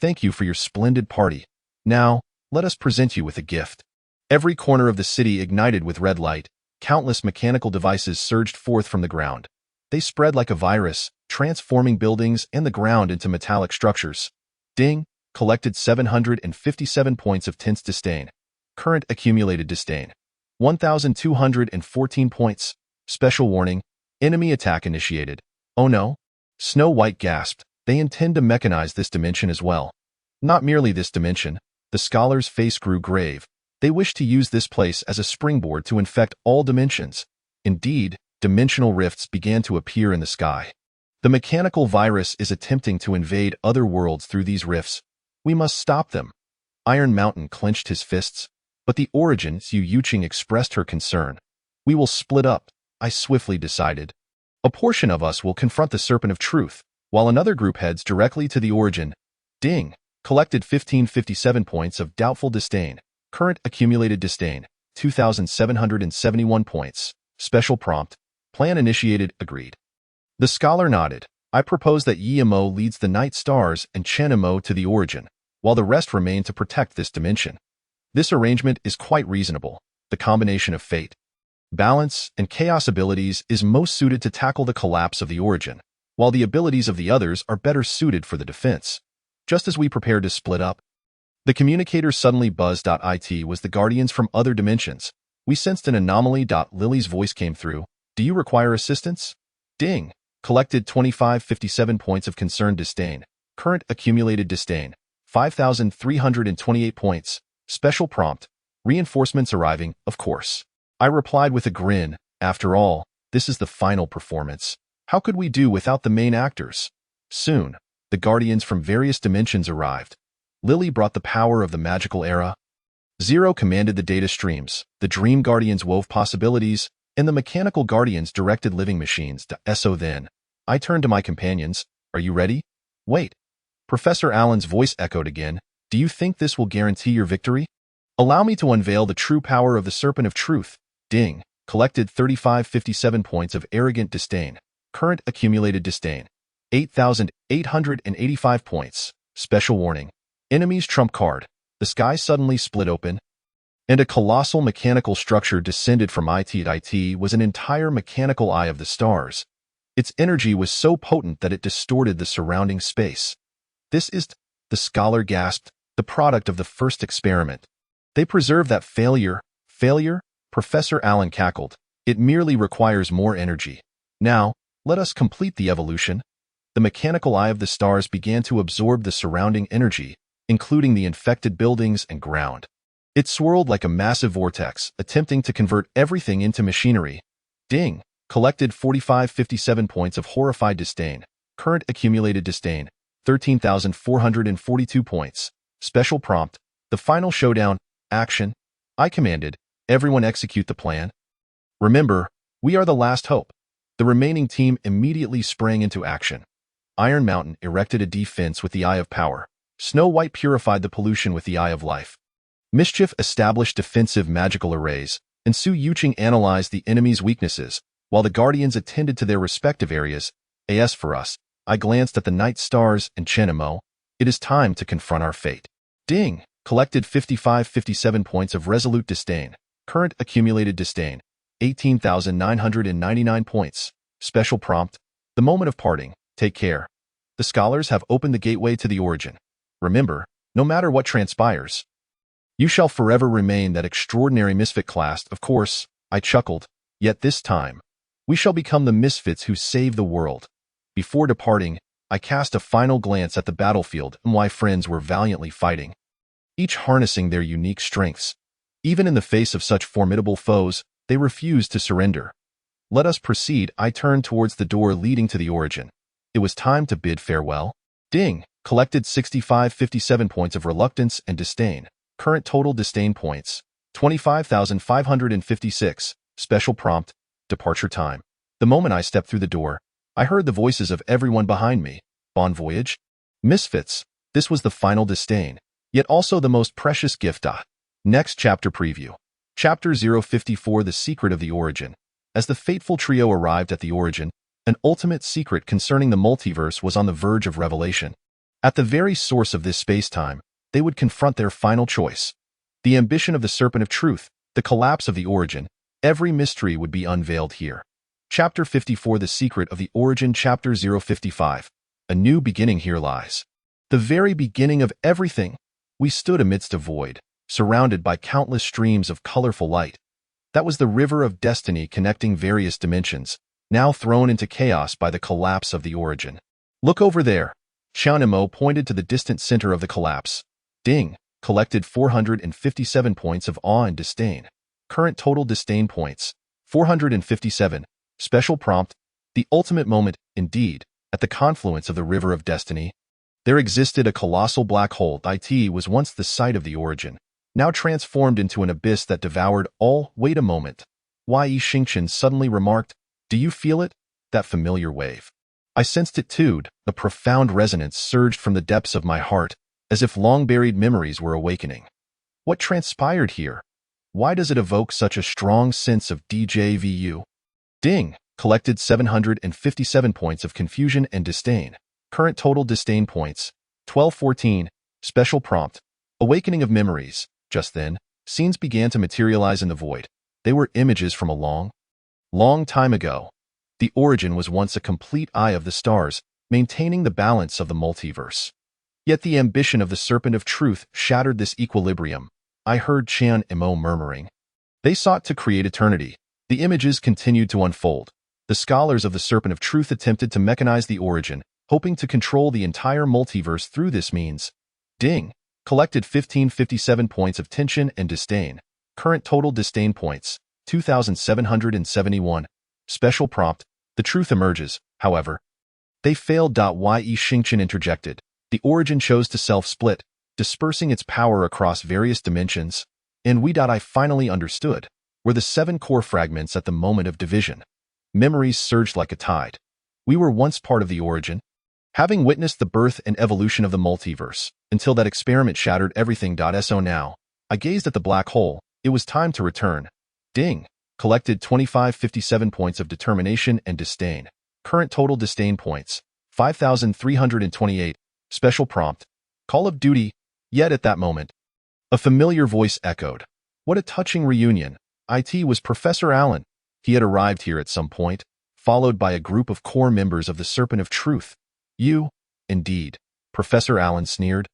Thank you for your splendid party. Now, let us present you with a gift. Every corner of the city ignited with red light. Countless mechanical devices surged forth from the ground. They spread like a virus, transforming buildings and the ground into metallic structures. Ding, collected 757 points of tense disdain. Current accumulated disdain. 1,214 points. Special warning, enemy attack initiated. Oh no? Snow White gasped. They intend to mechanize this dimension as well. Not merely this dimension. The scholar's face grew grave. They wish to use this place as a springboard to infect all dimensions. Indeed, dimensional rifts began to appear in the sky. The mechanical virus is attempting to invade other worlds through these rifts. We must stop them. Iron Mountain clenched his fists, but the Origin Zhu Yuqing expressed her concern. We will split up, I swiftly decided. A portion of us will confront the Serpent of Truth, while another group heads directly to the Origin. Ding, collected 1,557 points of doubtful disdain. Current accumulated disdain, 2,771 points. Special prompt, plan initiated, agreed. The scholar nodded. I propose that Yi Mo leads the Night Stars and Chen Mo to the Origin, while the rest remain to protect this dimension. This arrangement is quite reasonable. The combination of fate, balance, and chaos abilities is most suited to tackle the collapse of the Origin, while the abilities of the others are better suited for the defense. Just as we prepared to split up, the communicator suddenly buzzed. It was the Guardians from other dimensions. We sensed an anomaly. Lily's voice came through. Do you require assistance? Ding. Collected 2,557 points of concerned disdain. Current accumulated disdain, 5,328 points. Special prompt, reinforcements arriving, of course. I replied with a grin. After all, this is the final performance. How could we do without the main actors? Soon, the Guardians from various dimensions arrived. Lily brought the power of the magical era. Zero commanded the data streams, the Dream Guardians wove possibilities, and the Mechanical Guardians directed living machines. So then, I turned to my companions. Are you ready? Wait. Professor Allen's voice echoed again. Do you think this will guarantee your victory? Allow me to unveil the true power of the Serpent of Truth. Ding. Collected 3,557 points of arrogant disdain. Current accumulated disdain, 8,885 points. Special warning. Enemy's trump card. The sky suddenly split open, and a colossal mechanical structure descended from it. It was an entire mechanical eye of the stars. Its energy was so potent that it distorted the surrounding space. This is, the scholar gasped, the product of the first experiment. They preserve that failure. Failure? Professor Allen cackled. It merely requires more energy. Now, let us complete the evolution. The mechanical eye of the stars began to absorb the surrounding energy, including the infected buildings and ground. It swirled like a massive vortex, attempting to convert everything into machinery. Ding. Collected 4,557 points of horrified disdain. Current accumulated disdain, 13,442 points. Special prompt, the final showdown, action. I commanded, everyone execute the plan. Remember, we are the last hope. The remaining team immediately sprang into action. Iron Mountain erected a defense with the Eye of Power. Snow White purified the pollution with the Eye of Life. Mischief established defensive magical arrays, and Zhu Yuqing analyzed the enemy's weaknesses, while the Guardians attended to their respective areas. As for us, I glanced at the Night Stars and Chen Mo. It is time to confront our fate. Ding. Collected 5,557 points of resolute disdain. Current accumulated disdain, 18,999 points. Special prompt, the moment of parting. Take care. The scholars have opened the gateway to the Origin. Remember, no matter what transpires, you shall forever remain that extraordinary misfit class. Of course, I chuckled. Yet this time, we shall become the misfits who save the world. Before departing, I cast a final glance at the battlefield and my friends were valiantly fighting, each harnessing their unique strengths. Even in the face of such formidable foes, they refused to surrender. Let us proceed. I turned towards the door leading to the Origin. It was time to bid farewell. Ding. Collected 6,557 points of reluctance and disdain. Current total disdain points, 25,556. Special prompt, departure time. The moment I stepped through the door, I heard the voices of everyone behind me. Bon voyage? Misfits. This was the final disdain, yet also the most precious gift. Next chapter preview. Chapter 054, The Secret of the Origin. As the fateful trio arrived at the Origin, an ultimate secret concerning the multiverse was on the verge of revelation. At the very source of this space-time, they would confront their final choice. The ambition of the Serpent of Truth, the collapse of the Origin, every mystery would be unveiled here. Chapter 54, The Secret of the Origin. Chapter 055. A new beginning here lies. The very beginning of everything. We stood amidst a void, surrounded by countless streams of colorful light. That was the river of destiny connecting various dimensions, now thrown into chaos by the collapse of the origin. Look over there. Xiaonimo pointed to the distant center of the collapse. Ding, collected 457 points of awe and disdain. Current total disdain points, 457. Special prompt, the ultimate moment, indeed, at the confluence of the river of destiny. There existed a colossal black hole. It was once the site of the origin, now transformed into an abyss that devoured all. Wait a moment. Yi Xingqian suddenly remarked, do you feel it? That familiar wave. I sensed it too. A profound resonance surged from the depths of my heart, as if long-buried memories were awakening. What transpired here? Why does it evoke such a strong sense of déjà vu? Ding, collected 757 points of confusion and disdain. Current total disdain points, 1214. Special prompt, awakening of memories. Just then, scenes began to materialize in the void. They were images from a long, long time ago. The origin was once a complete eye of the stars, maintaining the balance of the multiverse. Yet the ambition of the Serpent of Truth shattered this equilibrium. I heard Chan Imo murmuring. They sought to create eternity. The images continued to unfold. The scholars of the Serpent of Truth attempted to mechanize the origin, hoping to control the entire multiverse through this means. Ding, collected 1557 points of tension and disdain. Current total disdain points, 2,771. Special prompt, the truth emerges, however. They failed. Yi Xingqian interjected. The origin chose to self-split, dispersing its power across various dimensions. And I finally understood, were the 7 core fragments at the moment of division. Memories surged like a tide. We were once part of the origin, having witnessed the birth and evolution of the multiverse, until that experiment shattered everything. So now, I gazed at the black hole. It was time to return. Ding, collected 2557 points of determination and disdain. Current total disdain points, 5,328. Special prompt, Call of Duty. Yet at that moment, a familiar voice echoed. What a touching reunion. It was Professor Allen. He had arrived here at some point, followed by a group of core members of the Serpent of Truth. You, indeed, Professor Allen sneered.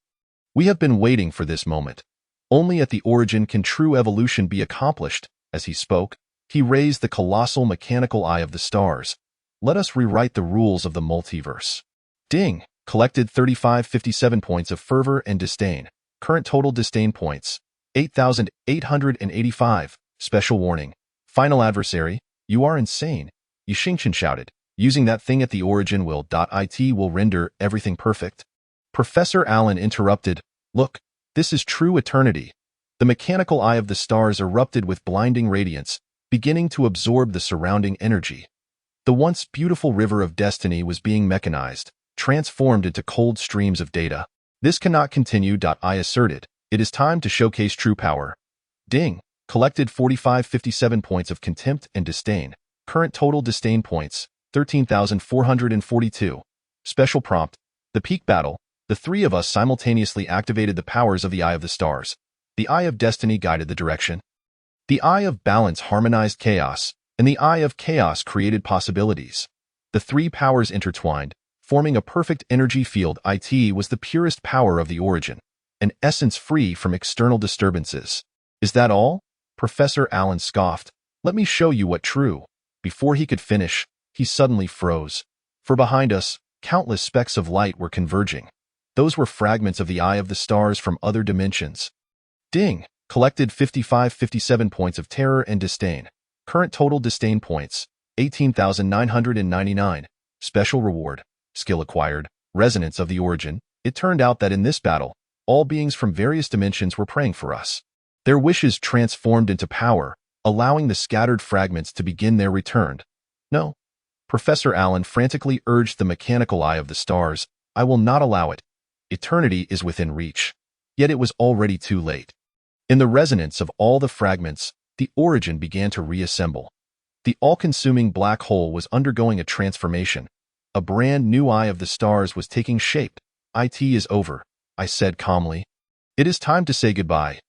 We have been waiting for this moment. Only at the origin can true evolution be accomplished. As he spoke, he raised the colossal mechanical eye of the stars. Let us rewrite the rules of the multiverse. Ding, collected 3557 points of fervor and disdain. Current total disdain points, 8,885. Special warning. Final adversary, you are insane. Yi Xingqian shouted. Using that thing at the origin will. It will render everything perfect. Professor Allen interrupted. Look, this is true eternity. The mechanical eye of the stars erupted with blinding radiance, beginning to absorb the surrounding energy. The once beautiful river of destiny was being mechanized, transformed into cold streams of data. This cannot continue. I asserted. It is time to showcase true power. Ding, collected 4557 points of contempt and disdain. Current total disdain points, 13,442. Special prompt, the peak battle. The 3 of us simultaneously activated the powers of the Eye of the Stars. The Eye of Destiny guided the direction. The Eye of Balance harmonized chaos, and the Eye of Chaos created possibilities. The 3 powers intertwined, forming a perfect energy field. It was the purest power of the origin, an essence free from external disturbances. Is that all? Professor Allen scoffed. Let me show you what true. Before he could finish, he suddenly froze. For behind us, countless specks of light were converging. Those were fragments of the Eye of the Stars from other dimensions. Ding, collected 5557 points of terror and disdain. Current total disdain points, 18,999. Special reward. Skill acquired. Resonance of the origin. It turned out that in this battle, all beings from various dimensions were praying for us. Their wishes transformed into power, allowing the scattered fragments to begin their return. No. Professor Allen frantically urged the mechanical Eye of the Stars. I will not allow it. Eternity is within reach. Yet it was already too late. In the resonance of all the fragments, the origin began to reassemble. The all-consuming black hole was undergoing a transformation. A brand new Eye of the Stars was taking shape. It is over, I said calmly. It is time to say goodbye.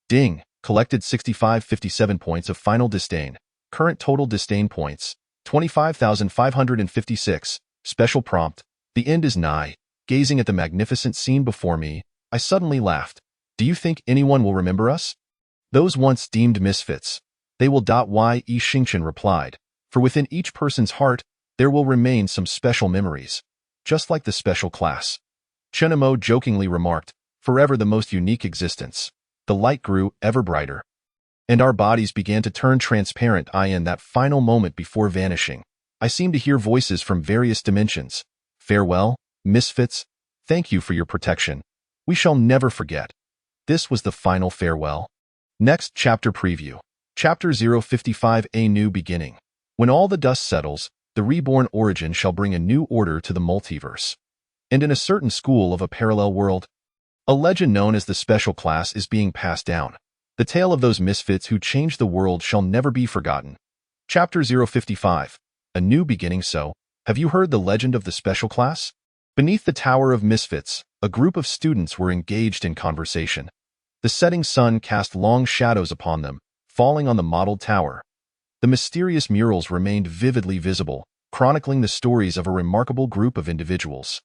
Ding, collected 6557 points of final disdain. Current total disdain points, 25,556. Special prompt, the end is nigh. Gazing at the magnificent scene before me, I suddenly laughed. Do you think anyone will remember us? Those once deemed misfits. They will. Yi Xingchen replied. For within each person's heart, there will remain some special memories. Just like the special class. Chen Mo jokingly remarked, forever the most unique existence. The light grew ever brighter. And our bodies began to turn transparent. In that final moment before vanishing, I seemed to hear voices from various dimensions. Farewell, misfits. Thank you for your protection. We shall never forget. This was the final farewell. Next chapter preview. Chapter 055, A New Beginning. When all the dust settles, the reborn origin shall bring a new order to the multiverse. And in a certain school of a parallel world, a legend known as the Special Class is being passed down. The tale of those misfits who changed the world shall never be forgotten. Chapter 055. A New Beginning. So, have you heard the legend of the Special Class? Beneath the Tower of Misfits, a group of students were engaged in conversation. The setting sun cast long shadows upon them, falling on the modeled tower. The mysterious murals remained vividly visible, chronicling the stories of a remarkable group of individuals.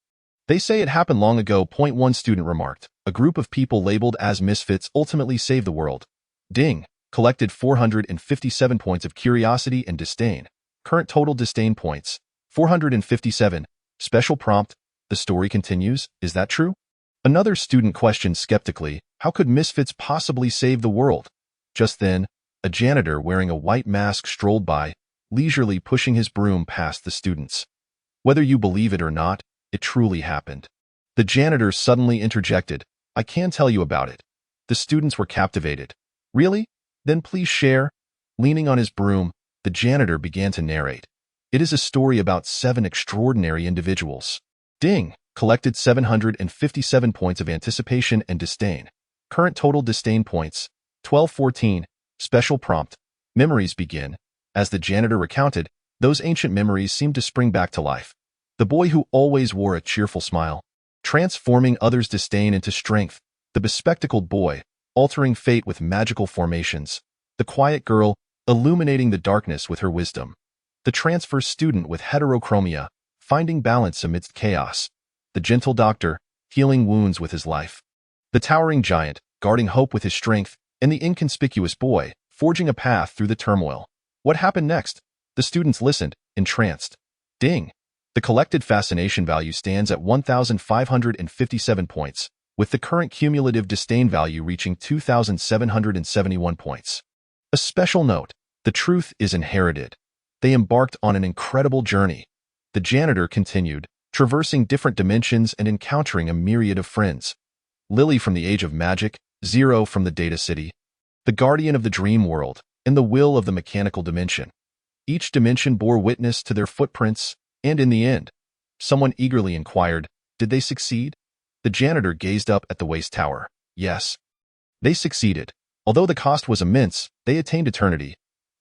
They say it happened long ago. One student remarked. A group of people labeled as misfits ultimately saved the world. Ding. Collected 457 points of curiosity and disdain. Current total disdain points, 457. Special prompt. The story continues. Is that true? Another student questioned skeptically, how could misfits possibly save the world? Just then, a janitor wearing a white mask strolled by, leisurely pushing his broom past the students. Whether you believe it or not, it truly happened. The janitor suddenly interjected, I can tell you about it. The students were captivated. Really? Then please share. Leaning on his broom, the janitor began to narrate. It is a story about 7 extraordinary individuals. Ding. Collected 757 points of anticipation and disdain. Current total disdain points, 1214. Special prompt. Memories begin. As the janitor recounted, those ancient memories seemed to spring back to life. The boy who always wore a cheerful smile, transforming others' disdain into strength. The bespectacled boy, altering fate with magical formations. The quiet girl, illuminating the darkness with her wisdom. The transfer student with heterochromia, finding balance amidst chaos. The gentle doctor, healing wounds with his life. The towering giant, guarding hope with his strength, and the inconspicuous boy, forging a path through the turmoil. What happened next? The students listened, entranced. Ding. The collected fascination value stands at 1,557 points, with the current cumulative disdain value reaching 2,771 points. A special note, the truth is inherited. They embarked on an incredible journey. The janitor continued, traversing different dimensions and encountering a myriad of friends. Lily from the Age of Magic, Zero from the Data City, the Guardian of the Dream World, and the Will of the Mechanical Dimension. Each dimension bore witness to their footprints, and in the end, someone eagerly inquired, did they succeed? The janitor gazed up at the waste tower. Yes. They succeeded. Although the cost was immense, they attained eternity.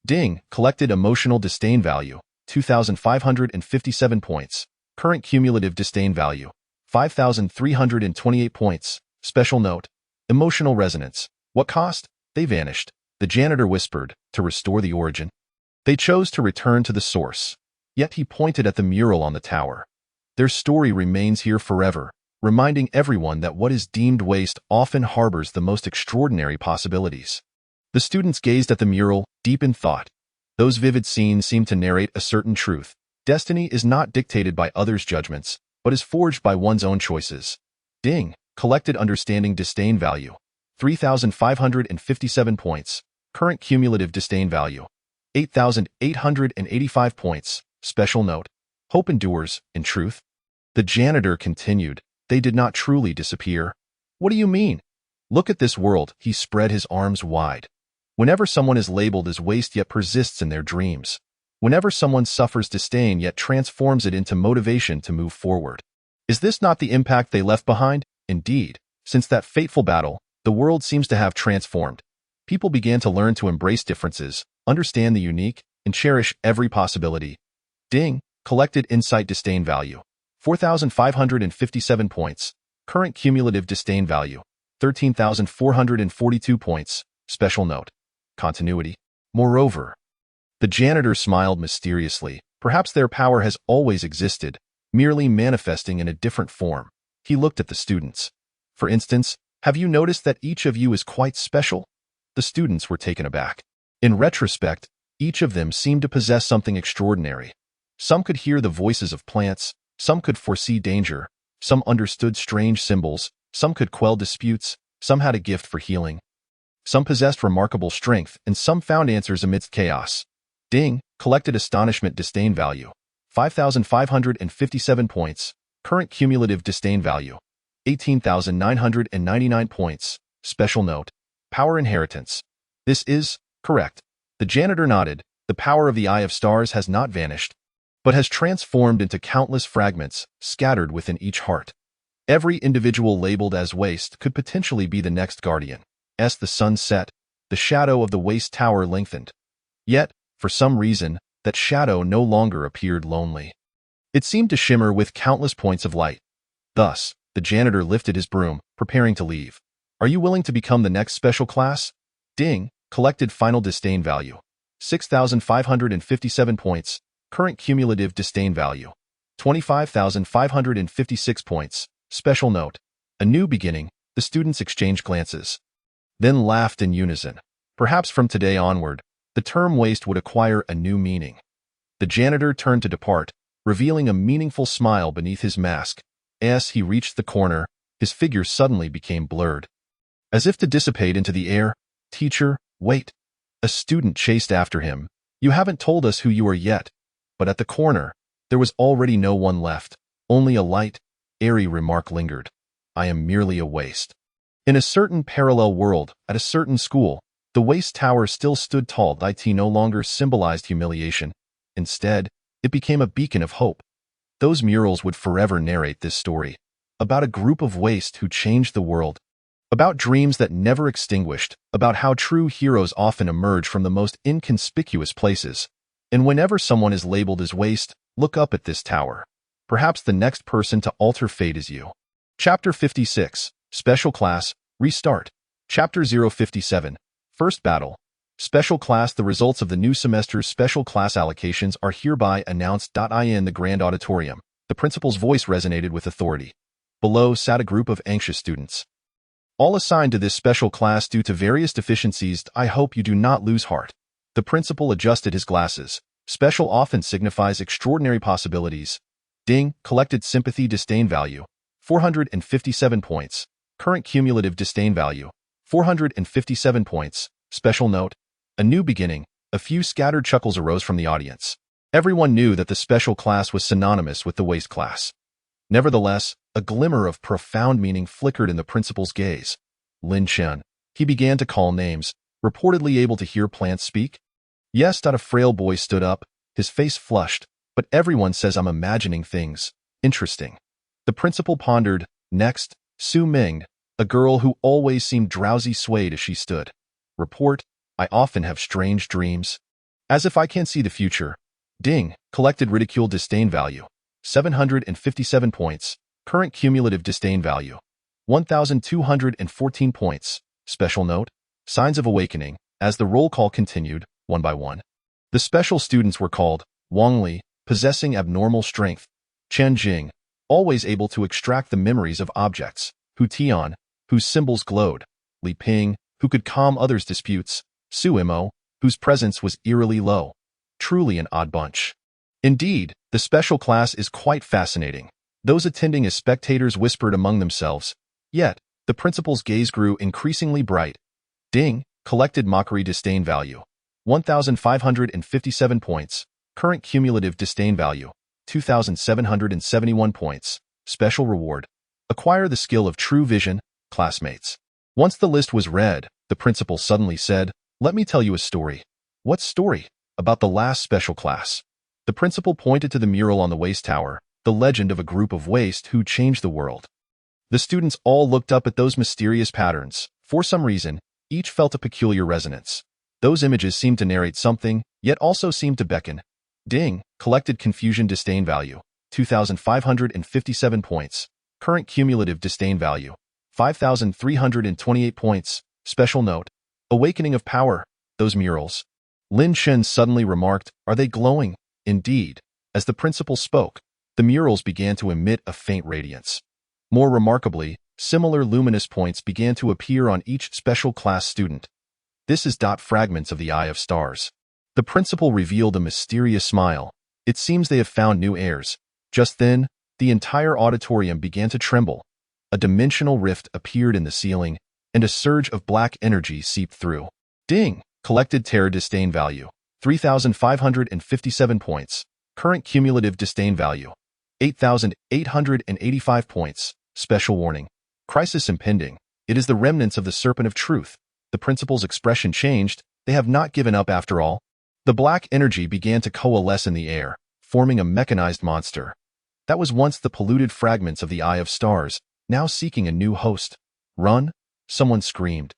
Ding. Collected emotional disdain value, 2,557 points. Current cumulative disdain value, 5,328 points. Special note, emotional resonance. What cost? They vanished. The janitor whispered, to restore the origin. They chose to return to the source. Yet he pointed at the mural on the tower. Their story remains here forever, reminding everyone that what is deemed waste often harbors the most extraordinary possibilities. The students gazed at the mural, deep in thought. Those vivid scenes seemed to narrate a certain truth. Destiny is not dictated by others' judgments, but is forged by one's own choices. Ding. Collected understanding disdain value, 3,557 points. Current cumulative disdain value, 8,885 points. Special note, hope endures, in truth. The janitor continued, they did not truly disappear. What do you mean? Look at this world. He spread his arms wide. Whenever someone is labeled as waste yet persists in their dreams. Whenever someone suffers disdain yet transforms it into motivation to move forward. Is this not the impact they left behind? Indeed, since that fateful battle, the world seems to have transformed. People began to learn to embrace differences, understand the unique, and cherish every possibility. Ding. Collected insight disdain value, 4,557 points. Current cumulative disdain value, 13,442 points. Special note, continuity. Moreover, the janitor smiled mysteriously. Perhaps their power has always existed, merely manifesting in a different form. He looked at the students. For instance, have you noticed that each of you is quite special? The students were taken aback. In retrospect, each of them seemed to possess something extraordinary. Some could hear the voices of plants, some could foresee danger, some understood strange symbols, some could quell disputes, some had a gift for healing. Some possessed remarkable strength, and some found answers amidst chaos. Ding, collected astonishment disdain value. 5,557 points. Current cumulative disdain value. 18,999 points. Special note. Power inheritance. This is correct. The janitor nodded. The power of the Eye of Stars has not vanished, but has transformed into countless fragments scattered within each heart. Every individual labeled as waste could potentially be the next guardian. As the sun set, the shadow of the waste tower lengthened. Yet, for some reason, that shadow no longer appeared lonely. It seemed to shimmer with countless points of light. Thus, the janitor lifted his broom, preparing to leave. Are you willing to become the next special class? Ding, collected final disdain value. 6,557 points. Current cumulative disdain value. 25,556 points. Special note. A new beginning. The students exchanged glances, then laughed in unison. Perhaps from today onward, the term waste would acquire a new meaning. The janitor turned to depart, revealing a meaningful smile beneath his mask. As he reached the corner, his figure suddenly became blurred. As if to dissipate into the air, "Teacher, wait." A student chased after him. "You haven't told us who you are yet." But at the corner, there was already no one left. Only a light, airy remark lingered. "I am merely a waste." In a certain parallel world, at a certain school, the waste tower still stood tall. It no longer symbolized humiliation. Instead, it became a beacon of hope. Those murals would forever narrate this story. About a group of waste who changed the world. About dreams that never extinguished. About how true heroes often emerge from the most inconspicuous places. And whenever someone is labeled as waste, look up at this tower. Perhaps the next person to alter fate is you. Chapter 56. Special Class, Restart. Chapter 057. First Battle. Special Class. The results of the new semester's special class allocations are hereby announced. In the grand auditorium, the principal's voice resonated with authority. Below sat a group of anxious students, all assigned to this special class due to various deficiencies. I hope you do not lose heart. The principal adjusted his glasses. Special often signifies extraordinary possibilities. Ding, collected sympathy disdain value. 457 points. Current cumulative disdain value. 457 points. Special note. A new beginning. A few scattered chuckles arose from the audience. Everyone knew that the special class was synonymous with the waste class. Nevertheless, a glimmer of profound meaning flickered in the principal's gaze. Lin Chen. He began to call names, reportedly able to hear plants speak. Yes, a frail boy stood up, his face flushed. But everyone says I'm imagining things. Interesting. The principal pondered. Next, Su Ming, a girl who always seemed drowsy, swayed as she stood. Report, I often have strange dreams. As if I can see the future. Ding, collected ridicule disdain value. 757 points. Current cumulative disdain value. 1,214 points. Special note. Signs of awakening. As the roll call continued, one by one, the special students were called. Wang Li, possessing abnormal strength. Chen Jing, always able to extract the memories of objects. Hu Tian, whose symbols glowed. Li Ping, who could calm others' disputes. Su Imo, whose presence was eerily low. Truly an odd bunch. Indeed, the special class is quite fascinating. Those attending as spectators whispered among themselves. Yet, the principal's gaze grew increasingly bright. Ding, collected mockery disdain value. 1,557 points. Current cumulative disdain value. 2,771 points. Special reward. Acquire the skill of true vision, classmates. Once the list was read, the principal suddenly said, "Let me tell you a story." "What story?" "About the last special class." The principal pointed to the mural on the waste tower, the legend of a group of waste who changed the world. The students all looked up at those mysterious patterns. For some reason, each felt a peculiar resonance. Those images seemed to narrate something, yet also seemed to beckon. Ding, collected confusion disdain value. 2,557 points. Current cumulative disdain value. 5,328 points. Special note. Awakening of power. Those murals. Lin Shen suddenly remarked, "Are they glowing?" Indeed. As the principal spoke, the murals began to emit a faint radiance. More remarkably, similar luminous points began to appear on each special class student. This is fragments of the Eye of Stars. The principal revealed a mysterious smile. It seems they have found new heirs. Just then, the entire auditorium began to tremble. A dimensional rift appeared in the ceiling, and a surge of black energy seeped through. Ding! Collected Terror Disdain Value, 3,557 points. Current Cumulative Disdain Value, 8,885 points. Special Warning. Crisis Impending. It is the remnants of the Serpent of Truth. The principal's expression changed. They have not given up after all. The black energy began to coalesce in the air, forming a mechanized monster. That was once the polluted fragments of the Eye of Stars, now seeking a new host. Run! Someone screamed.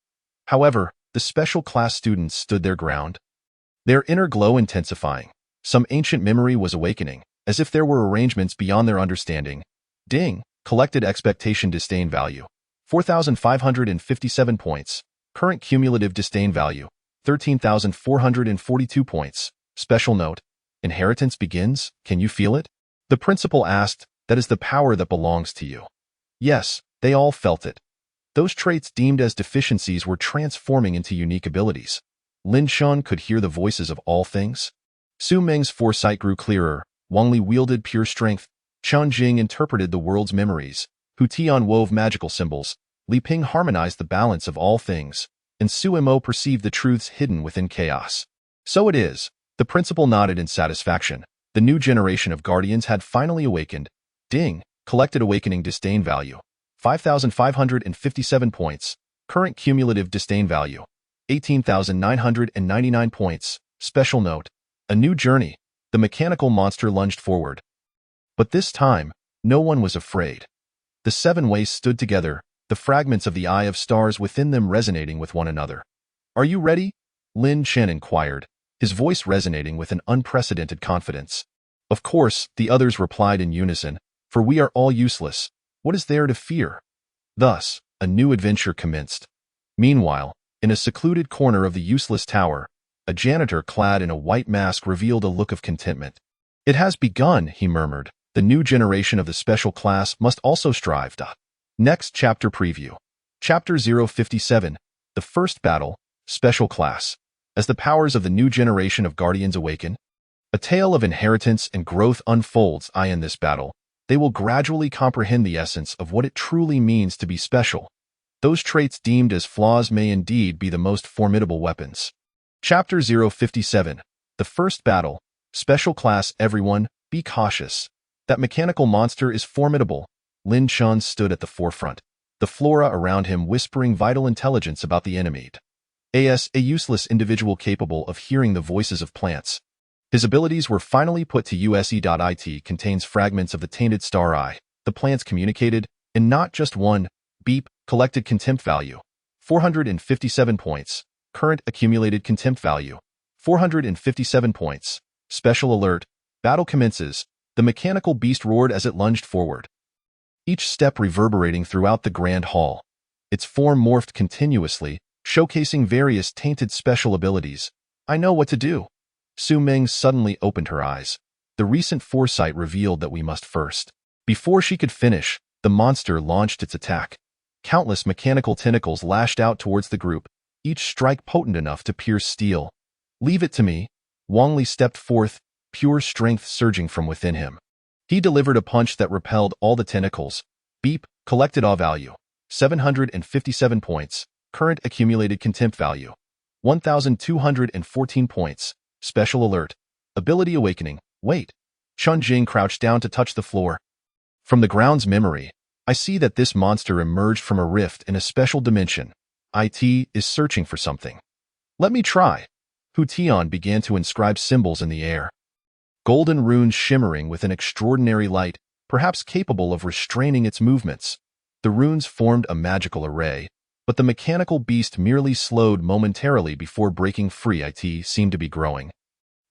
However, the special class students stood their ground. Their inner glow intensifying. Some ancient memory was awakening, as if there were arrangements beyond their understanding. Ding! Collected Expectation Disdain Value, 4,557 points. Current Cumulative Disdain Value, 13,442 points. Special Note. Inheritance begins, can you feel it? The principal asked, that is the power that belongs to you. Yes, they all felt it. Those traits deemed as deficiencies were transforming into unique abilities. Lin Shun could hear the voices of all things. Su Meng's foresight grew clearer. Wang Li wielded pure strength. Chen Jing interpreted the world's memories. Hu Tian wove magical symbols. Li Ping harmonized the balance of all things. And Su Mo perceived the truths hidden within chaos. So it is. The principal nodded in satisfaction. The new generation of guardians had finally awakened. Ding! Collected Awakening Disdain Value, 5,557 points. Current Cumulative Disdain Value, 18,999 points. Special Note. A new journey. The mechanical monster lunged forward. But this time, no one was afraid. The seven ways stood together, the fragments of the Eye of Stars within them resonating with one another. Are you ready? Lin Chen inquired, his voice resonating with an unprecedented confidence. Of course, the others replied in unison, for we are all useless. What is there to fear? Thus, a new adventure commenced. Meanwhile, in a secluded corner of the useless tower, a janitor clad in a white mask revealed a look of contentment. It has begun, he murmured. The new generation of the special class must also strive. Next chapter preview. Chapter 057. The First Battle, Special Class. As the powers of the new generation of Guardians awaken, a tale of inheritance and growth unfolds. In this battle, they will gradually comprehend the essence of what it truly means to be special. Those traits deemed as flaws may indeed be the most formidable weapons. Chapter 057. The First Battle, Special Class. Everyone, be cautious. That mechanical monster is formidable. Lin Chun stood at the forefront, the flora around him whispering vital intelligence about the enemy. A useless individual capable of hearing the voices of plants. His abilities were finally put to use. It contains fragments of the tainted star eye. The plants communicated, and not just one. Beep. Collected Contempt Value, 457 points. Current Accumulated Contempt Value, 457 points. Special Alert. Battle commences. The mechanical beast roared as it lunged forward, each step reverberating throughout the grand hall. Its form morphed continuously, showcasing various tainted special abilities. I know what to do. Su Meng suddenly opened her eyes. The recent foresight revealed that we must first. Before she could finish, the monster launched its attack. Countless mechanical tentacles lashed out towards the group, each strike potent enough to pierce steel. Leave it to me. Wang Li stepped forth, pure strength surging from within him. He delivered a punch that repelled all the tentacles. Beep. Collected Awe Value, 757 points. Current Accumulated Contempt Value, 1,214 points. Special Alert. Ability Awakening. Wait. Chun Jing crouched down to touch the floor. From the ground's memory, I see that this monster emerged from a rift in a special dimension. It is searching for something. Let me try. Hu Tian began to inscribe symbols in the air. Golden runes shimmering with an extraordinary light, perhaps capable of restraining its movements. The runes formed a magical array, but the mechanical beast merely slowed momentarily before breaking free. It seemed to be growing.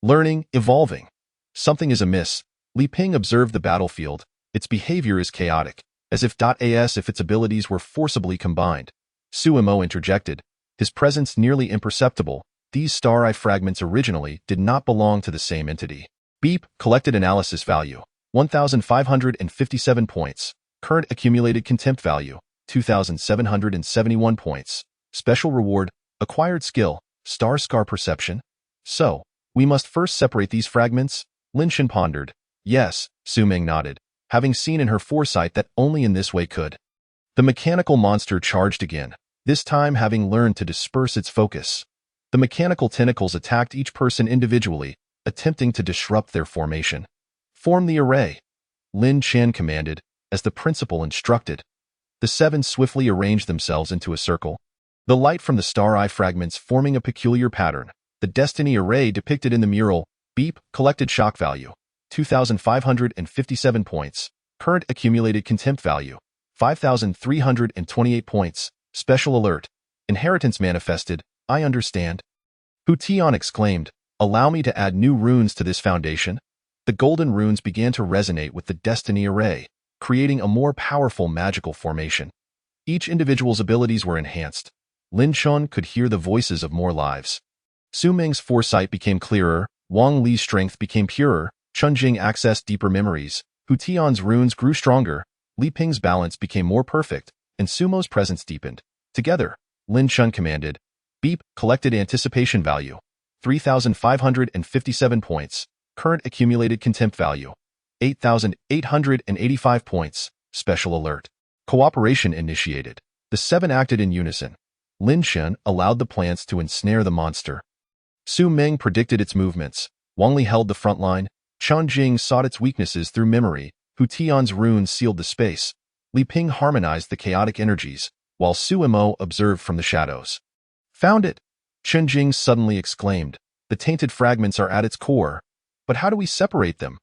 Learning, evolving. Something is amiss. Li Ping observed the battlefield. Its behavior is chaotic, as if its abilities were forcibly combined. Su Mo interjected, his presence nearly imperceptible. These star eye fragments originally did not belong to the same entity. Beep. Collected Analysis Value, 1,557 points. Current accumulated contempt value, 2,771 points. Special reward, acquired skill, star scar perception. So, we must first separate these fragments? Lin Shan pondered. Yes, Su Ming nodded, having seen in her foresight that only in this way could. The mechanical monster charged again, this time having learned to disperse its focus. The mechanical tentacles attacked each person individually, attempting to disrupt their formation. Form the array, Lin Chen commanded, as the principal instructed. The seven swiftly arranged themselves into a circle, the light from the star eye fragments forming a peculiar pattern. The destiny array depicted in the mural, beep, collected shock value, 2,557 points. Current accumulated contempt value, 5,328 points. Special alert, inheritance manifested, I understand. Hu Tian exclaimed, allow me to add new runes to this foundation. The golden runes began to resonate with the destiny array, creating a more powerful magical formation. Each individual's abilities were enhanced. Lin Chun could hear the voices of more lives. Su Ming's foresight became clearer, Wang Li's strength became purer, Chun Jing accessed deeper memories, Hu Tian's runes grew stronger, Li Ping's balance became more perfect, and Sumo's presence deepened. Together, Lin Chun commanded, beep, collected anticipation value, 3,557 points. Current accumulated contempt value, 8,885 points. Special alert. Cooperation initiated. The seven acted in unison. Lin Shen allowed the plants to ensnare the monster. Su Ming predicted its movements. Wang Li held the front line. Chun Jing sought its weaknesses through memory. Hu Tian's runes sealed the space. Li Ping harmonized the chaotic energies, while Su Mo observed from the shadows. Found it! Chun Jing suddenly exclaimed. The tainted fragments are at its core. But how do we separate them?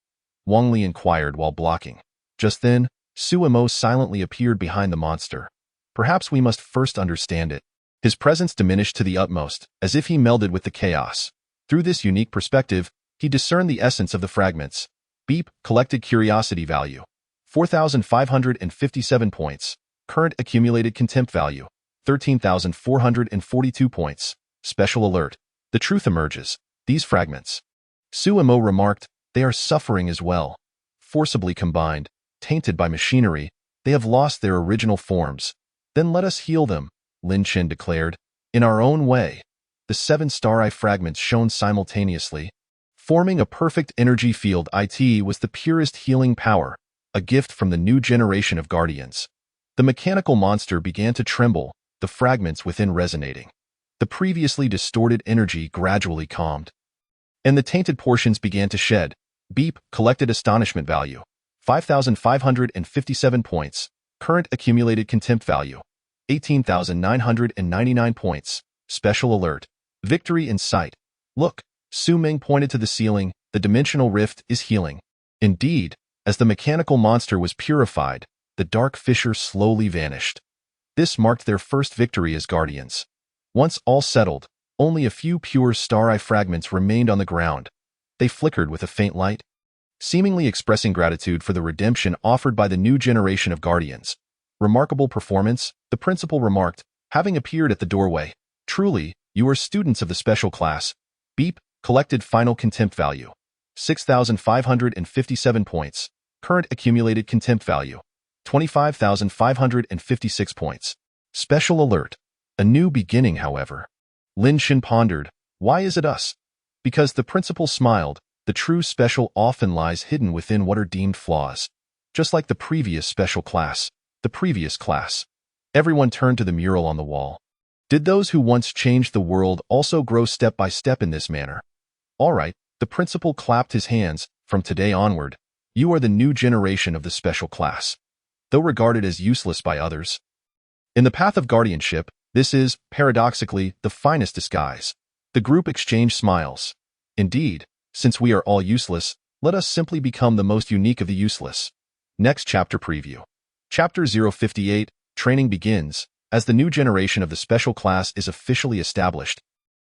Wang Li inquired while blocking. Just then, Su Mo silently appeared behind the monster. Perhaps we must first understand it. His presence diminished to the utmost, as if he melded with the chaos. Through this unique perspective, he discerned the essence of the fragments. Beep, collected curiosity value, 4,557 points. Current accumulated contempt value, 13,442 points. Special alert. The truth emerges. These fragments. Su Mo remarked, they are suffering as well. Forcibly combined, tainted by machinery, they have lost their original forms. Then let us heal them, Lin Chen declared. In our own way. The seven star eye fragments shone simultaneously, forming a perfect energy field. It was the purest healing power, a gift from the new generation of guardians. The mechanical monster began to tremble, the fragments within resonating. The previously distorted energy gradually calmed, and the tainted portions began to shed. Beep, collected astonishment value, 5,557 points. Current accumulated contempt value, 18,999 points. Special alert. Victory in sight. Look, Su Ming pointed to the ceiling, the dimensional rift is healing. Indeed, as the mechanical monster was purified, the dark fissure slowly vanished. This marked their first victory as guardians. Once all settled, only a few pure star eye fragments remained on the ground. They flickered with a faint light, seemingly expressing gratitude for the redemption offered by the new generation of guardians. Remarkable performance, the principal remarked, having appeared at the doorway. Truly, you are students of the special class. Beep, collected final contempt value, 6,557 points. Current accumulated contempt value, 25,556 points. Special alert. A new beginning, however. Lin Shin pondered, why is it us? Because the principal smiled, the true special often lies hidden within what are deemed flaws. Just like the previous special class, the previous class. Everyone turned to the mural on the wall. Did those who once changed the world also grow step by step in this manner? All right, the principal clapped his hands. From today onward, you are the new generation of the special class. Though regarded as useless by others, in the path of guardianship, this is, paradoxically, the finest disguise. The group exchanged smiles. Indeed, since we are all useless, let us simply become the most unique of the useless. Next chapter preview. Chapter 058, Training begins, as the new generation of the special class is officially established.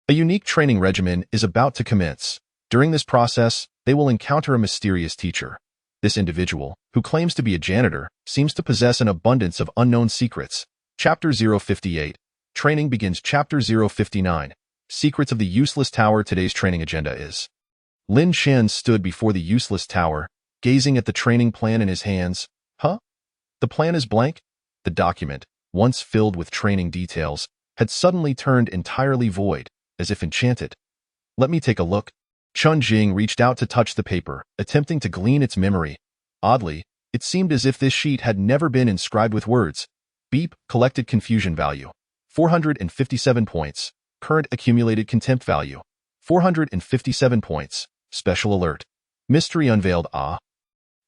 A unique training regimen is about to commence. During this process, they will encounter a mysterious teacher. This individual, who claims to be a janitor, seems to possess an abundance of unknown secrets. Chapter 058. Training begins. Chapter 059. Secrets of the Useless Tower. Today's training agenda is. Lin Chen stood before the useless tower, gazing at the training plan in his hands. Huh? The plan is blank. The document, once filled with training details, had suddenly turned entirely void, as if enchanted. Let me take a look. Chun Jing reached out to touch the paper, attempting to glean its memory. Oddly, it seemed as if this sheet had never been inscribed with words. Beep, collected confusion value. 457 points. Current accumulated contempt value. 457 points. Special alert. Mystery unveiled. Ah.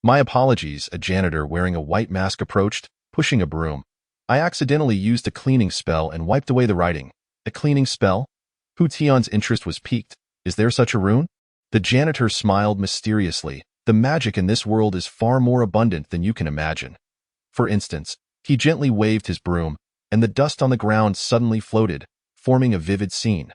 My apologies, a janitor wearing a white mask approached, pushing a broom. I accidentally used a cleaning spell and wiped away the writing. A cleaning spell? Hu Tian's interest was piqued. Is there such a rune? The janitor smiled mysteriously. The magic in this world is far more abundant than you can imagine. For instance, he gently waved his broom, and the dust on the ground suddenly floated, forming a vivid scene.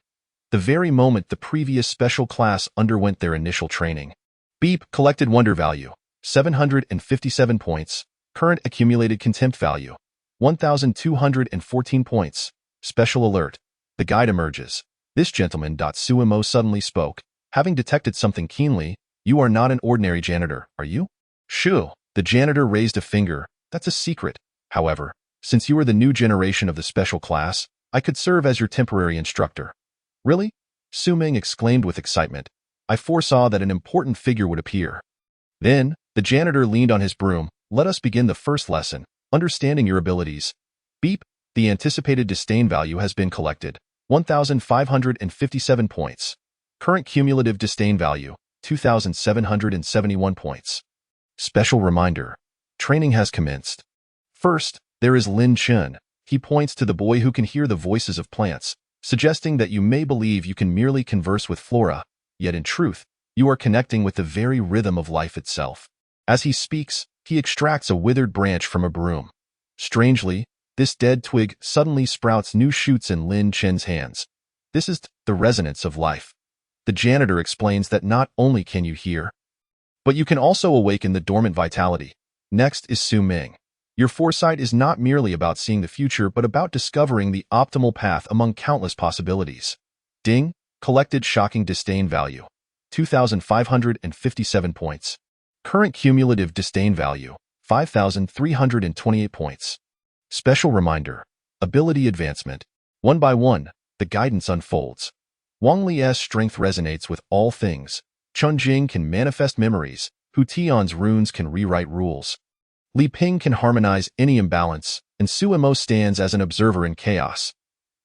The very moment the previous special class underwent their initial training. Beep, collected wonder value. 757 points. Current accumulated contempt value. 1,214 points. Special alert. The guide emerges. This gentleman. Suemo suddenly spoke. Having detected something keenly, you are not an ordinary janitor, are you? Shoo. The janitor raised a finger. That's a secret. However, since you are the new generation of the special class, I could serve as your temporary instructor. Really? Su Ming exclaimed with excitement. I foresaw that an important figure would appear. Then, the janitor leaned on his broom. Let us begin the first lesson, understanding your abilities. Beep, the anticipated disdain value has been collected. 1,557 points. Current cumulative disdain value, 2,771 points. Special reminder. Training has commenced. First, there is Lin Chun. He points to the boy who can hear the voices of plants, suggesting that you may believe you can merely converse with flora, yet in truth, you are connecting with the very rhythm of life itself. As he speaks, he extracts a withered branch from a broom. Strangely, this dead twig suddenly sprouts new shoots in Lin Chen's hands. This is the resonance of life. The janitor explains that not only can you hear, but you can also awaken the dormant vitality. Next is Su Ming. Your foresight is not merely about seeing the future, but about discovering the optimal path among countless possibilities. Ding, collected shocking disdain value. 2,557 points. Current cumulative disdain value, 5,328 points. Special reminder. Ability advancement. One by one, the guidance unfolds. Wang Li's strength resonates with all things. Chun Jing can manifest memories. Hu Tian's runes can rewrite rules. Li Ping can harmonize any imbalance, and Suemo stands as an observer in chaos.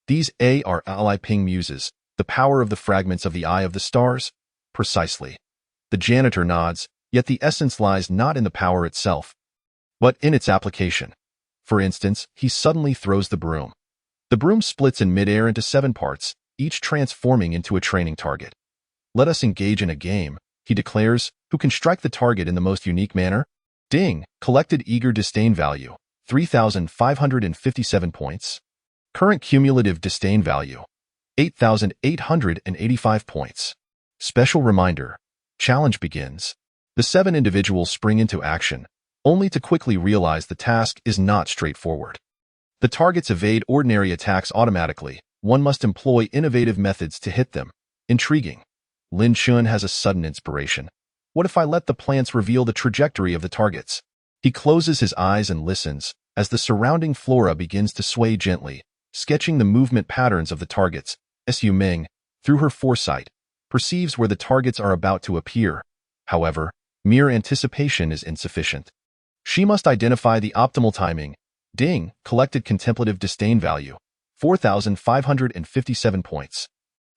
These are Li Ping muses, the power of the fragments of the eye of the stars? Precisely. The janitor nods, yet the essence lies not in the power itself, but in its application. For instance, he suddenly throws the broom. The broom splits in midair into 7 parts, each transforming into a training target. Let us engage in a game, he declares, who can strike the target in the most unique manner? Ding, collected eager disdain value, 3,557 points. Current cumulative disdain value, 8,885 points. Special reminder. Challenge begins. The 7 individuals spring into action, only to quickly realize the task is not straightforward. The targets evade ordinary attacks automatically. One must employ innovative methods to hit them. Intriguing. Lin Chun has a sudden inspiration. What if I let the plants reveal the trajectory of the targets? He closes his eyes and listens as the surrounding flora begins to sway gently, sketching the movement patterns of the targets. Su Ming, through her foresight, perceives where the targets are about to appear. However, mere anticipation is insufficient. She must identify the optimal timing. Ding, collected contemplative disdain value, 4,557 points.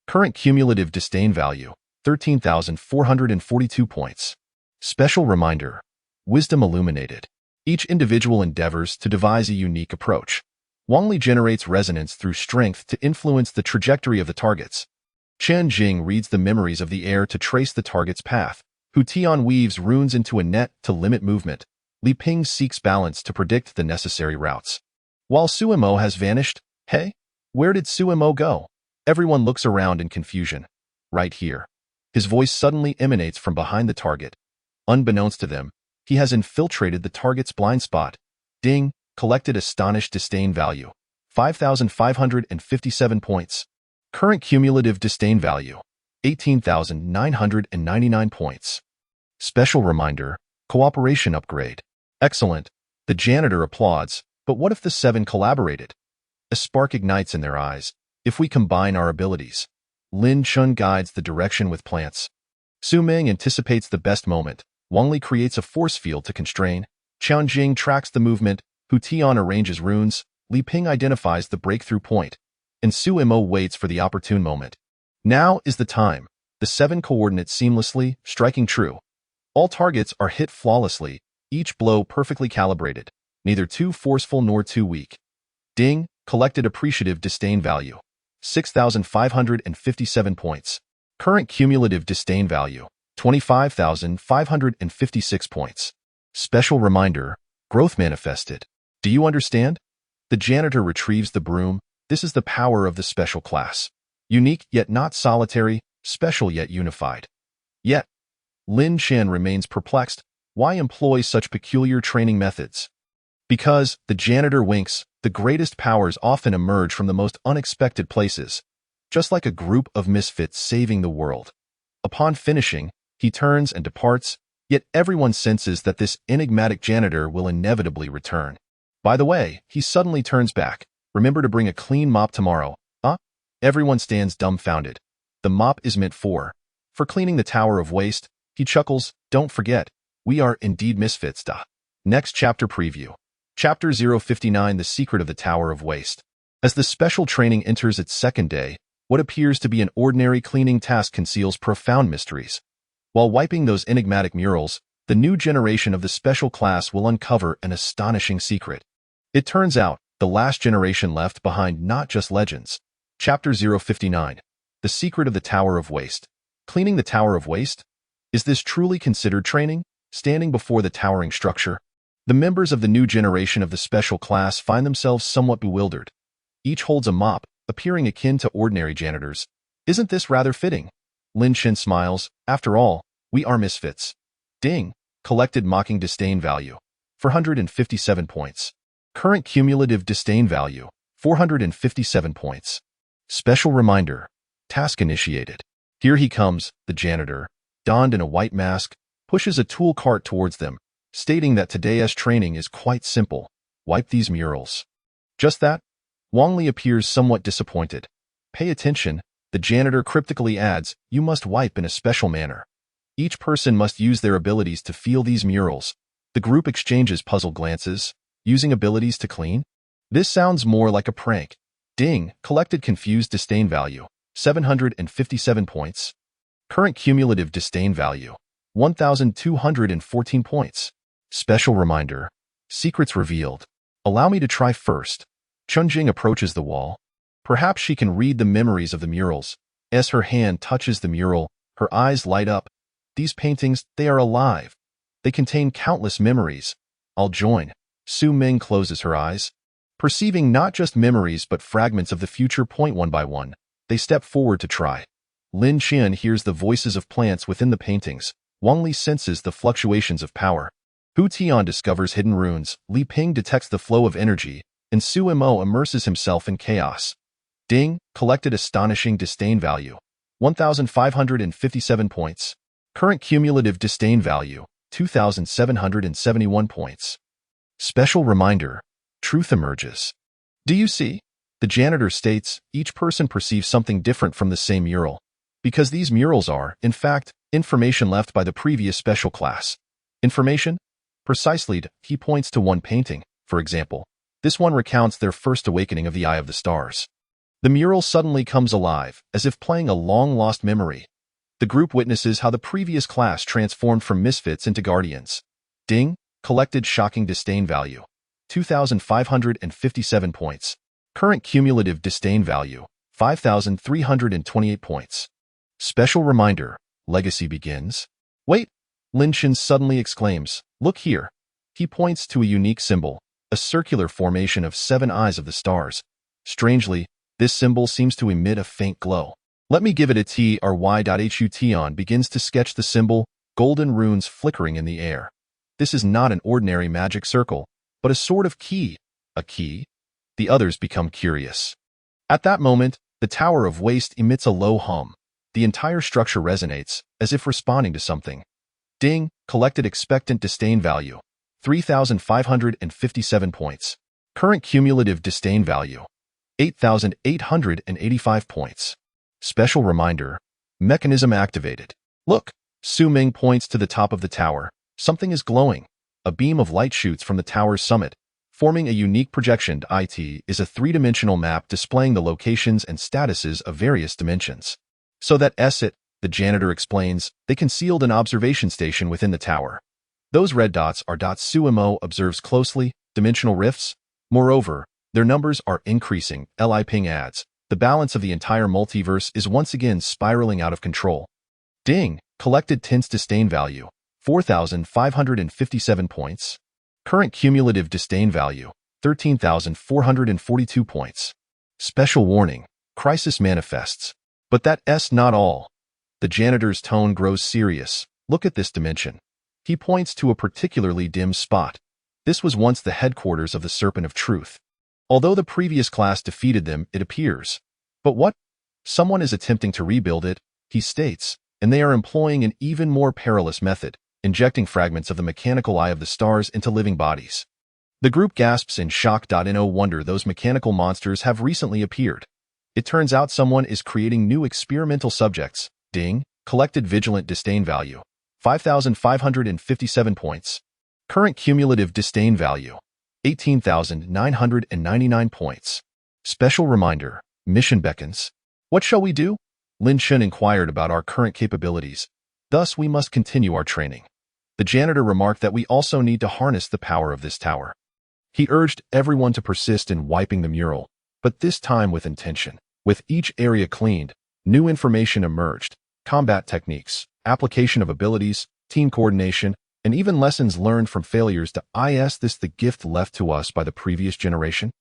Current cumulative disdain value, 13,442 points. Special reminder. Wisdom illuminated. Each individual endeavors to devise a unique approach. Wang Li generates resonance through strength to influence the trajectory of the targets. Chen Jing reads the memories of the air to trace the target's path. Hu Tian weaves runes into a net to limit movement. Li Ping seeks balance to predict the necessary routes. While Suemo has vanished, hey, where did Suemo go? Everyone looks around in confusion. Right here. His voice suddenly emanates from behind the target. Unbeknownst to them, he has infiltrated the target's blind spot. Ding, collected astonished disdain value, 5,557 points. Current cumulative disdain value, 18,999 points. Special reminder, cooperation upgrade. Excellent. The janitor applauds, but what if the seven collaborated? A spark ignites in their eyes. If we combine our abilities. Lin Chun guides the direction with plants. Su Ming anticipates the best moment. Wang Li creates a force field to constrain. Qian Jing tracks the movement. Hu Tian arranges runes. Li Ping identifies the breakthrough point. And Su Mo waits for the opportune moment. Now is the time. The seven coordinate seamlessly, striking true. All targets are hit flawlessly, each blow perfectly calibrated, neither too forceful nor too weak. Ding, collected appreciative disdain value. 6,557 points. Current cumulative disdain value. 25,556 points. Special reminder, growth manifested. Do you understand? The janitor retrieves the broom. This is the power of the special class. Unique yet not solitary, special yet unified. Yet, Lin Chen remains perplexed. Why employ such peculiar training methods? Because, the janitor winks, the greatest powers often emerge from the most unexpected places, just like a group of misfits saving the world. Upon finishing, he turns and departs, yet everyone senses that this enigmatic janitor will inevitably return. By the way, he suddenly turns back. Remember to bring a clean mop tomorrow, huh? Everyone stands dumbfounded. The mop is meant for cleaning the tower of waste. He chuckles, don't forget, we are indeed misfits. Next chapter preview. Chapter 059 The Secret of the Tower of Waste. As the special training enters its second day, what appears to be an ordinary cleaning task conceals profound mysteries. While wiping those enigmatic murals, the new generation of the special class will uncover an astonishing secret. It turns out, the last generation left behind not just legends. Chapter 059. The Secret of the Tower of Waste. Cleaning the Tower of Waste? Is this truly considered training? Standing before the towering structure, the members of the new generation of the special class find themselves somewhat bewildered. Each holds a mop, appearing akin to ordinary janitors. Isn't this rather fitting? Lin Chen smiles. After all, we are misfits. Ding, collected mocking disdain value. 457 points. Current cumulative disdain value. 457 points. Special reminder. Task initiated. Here he comes, the janitor, donned in a white mask, pushes a tool cart towards them, stating that today's training is quite simple. Wipe these murals. Just that? Wang Li appears somewhat disappointed. Pay attention, the janitor cryptically adds, you must wipe in a special manner. Each person must use their abilities to feel these murals. The group exchanges puzzled glances, using abilities to clean. This sounds more like a prank. Ding, collected confused disdain value. 757 points. Current cumulative disdain value. 1,214 points. Special reminder. Secrets revealed. Allow me to try first. Chunjing approaches the wall. Perhaps she can read the memories of the murals. As her hand touches the mural, her eyes light up. These paintings, they are alive. They contain countless memories. I'll join. Su Ming closes her eyes. Perceiving not just memories but fragments of the future point one by one, they step forward to try. Lin Qian hears the voices of plants within the paintings. Wang Li senses the fluctuations of power. Hu Tian discovers hidden runes. Li Ping detects the flow of energy, and Su Mo immerses himself in chaos. Ding, collected astonishing disdain value. 1,557 points. Current cumulative disdain value. 2,771 points. Special reminder. Truth emerges. Do you see? The janitor states, each person perceives something different from the same mural. Because these murals are, in fact, information left by the previous special class. Information? Precisely, he points to one painting, for example. This one recounts their first awakening of the Eye of the Stars. The mural suddenly comes alive, as if playing a long-lost memory. The group witnesses how the previous class transformed from misfits into guardians. Ding, collected shocking disdain value. 2,557 points. Current cumulative disdain value. 5,328 points. Special reminder. Legacy begins. Wait! Lin Chen suddenly exclaims, look here. He points to a unique symbol, a circular formation of 7 eyes of the stars. Strangely, this symbol seems to emit a faint glow. Let me give it a T or Y. Hu Tian begins to sketch the symbol, golden runes flickering in the air. This is not an ordinary magic circle, but a sort of key. A key? The others become curious. At that moment, the Tower of Waste emits a low hum. The entire structure resonates, as if responding to something. Ding, collected expectant disdain value. 3,557 points. Current cumulative disdain value, 8,885 points. Special reminder, mechanism activated. Look, Su Ming points to the top of the tower. Something is glowing. A beam of light shoots from the tower's summit, forming a unique projection. It is a three-dimensional map displaying the locations and statuses of various dimensions. So that it, the janitor explains, they concealed an observation station within the tower. Those red dots are dots Sumo observes closely, dimensional rifts. Moreover, their numbers are increasing. Li Ping adds, the balance of the entire multiverse is once again spiraling out of control. Ding, collected tints disdain value, 4,557 points. Current cumulative disdain value, 13,442 points. Special warning, crisis manifests. But that's not all. The janitor's tone grows serious. Look at this dimension. He points to a particularly dim spot. This was once the headquarters of the Serpent of Truth. Although the previous class defeated them, it appears. But what? Someone is attempting to rebuild it, he states, and they are employing an even more perilous method, injecting fragments of the mechanical eye of the stars into living bodies. The group gasps in shock. No wonder those mechanical monsters have recently appeared. It turns out someone is creating new experimental subjects. Ding, collected vigilant disdain value, 5,557 points. Current cumulative disdain value, 18,999 points. Special reminder, mission beckons. What shall we do? Lin Chen inquired about our current capabilities. Thus, we must continue our training. The janitor remarked that we also need to harness the power of this tower. He urged everyone to persist in wiping the mural, but this time with intention. With each area cleaned, new information emerged, combat techniques, application of abilities, team coordination, and even lessons learned from failures. Is this the gift left to us by the previous generation?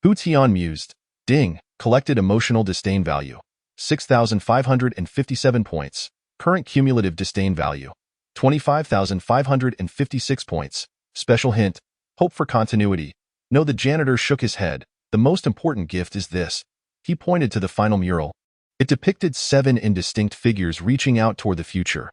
Hu Tian mused. Ding, collected emotional disdain value, 6,557 points. Current cumulative disdain value, 25,556 points. Special hint, hope for continuity. No, the janitor shook his head. The most important gift is this. He pointed to the final mural. It depicted 7 indistinct figures reaching out toward the future.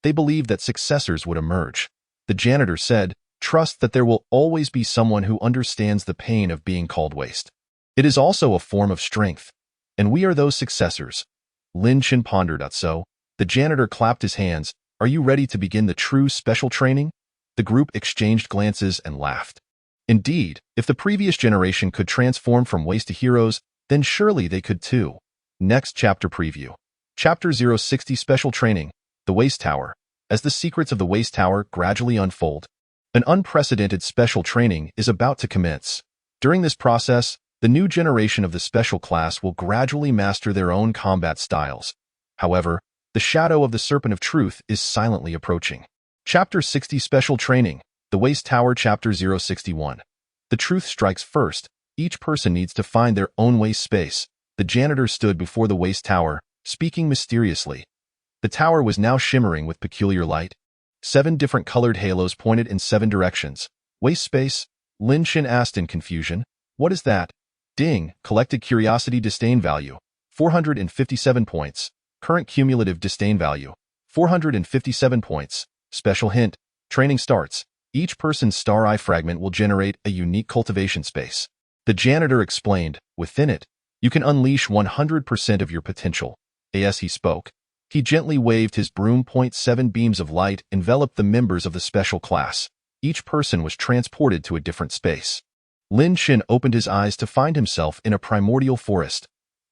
They believed that successors would emerge. The janitor said, trust that there will always be someone who understands the pain of being called waste. It is also a form of strength. And we are those successors. Lin Chen pondered. So, the janitor clapped his hands. Are you ready to begin the true special training? The group exchanged glances and laughed. Indeed, if the previous generation could transform from waste to heroes, then surely they could too. Next chapter preview. Chapter 060 Special Training, The Waste Tower. As the secrets of the Waste Tower gradually unfold, an unprecedented special training is about to commence. During this process, the new generation of the special class will gradually master their own combat styles. However, the shadow of the Serpent of Truth is silently approaching. Chapter 60 Special Training, The Waste Tower. Chapter 061. The truth strikes first. Each person needs to find their own waste space. The janitor stood before the waste tower, speaking mysteriously. The tower was now shimmering with peculiar light. 7 different colored halos pointed in 7 directions. Waste space? Lin Chen asked in confusion. What is that? Ding, collected curiosity disdain value, 457 points. Current cumulative disdain value, 457 points. Special hint, training starts. Each person's star eye fragment will generate a unique cultivation space. The janitor explained, within it, you can unleash 100% of your potential. As he spoke, he gently waved his broom. 7 beams of light enveloped the members of the special class. Each person was transported to a different space. Lin Chen opened his eyes to find himself in a primordial forest.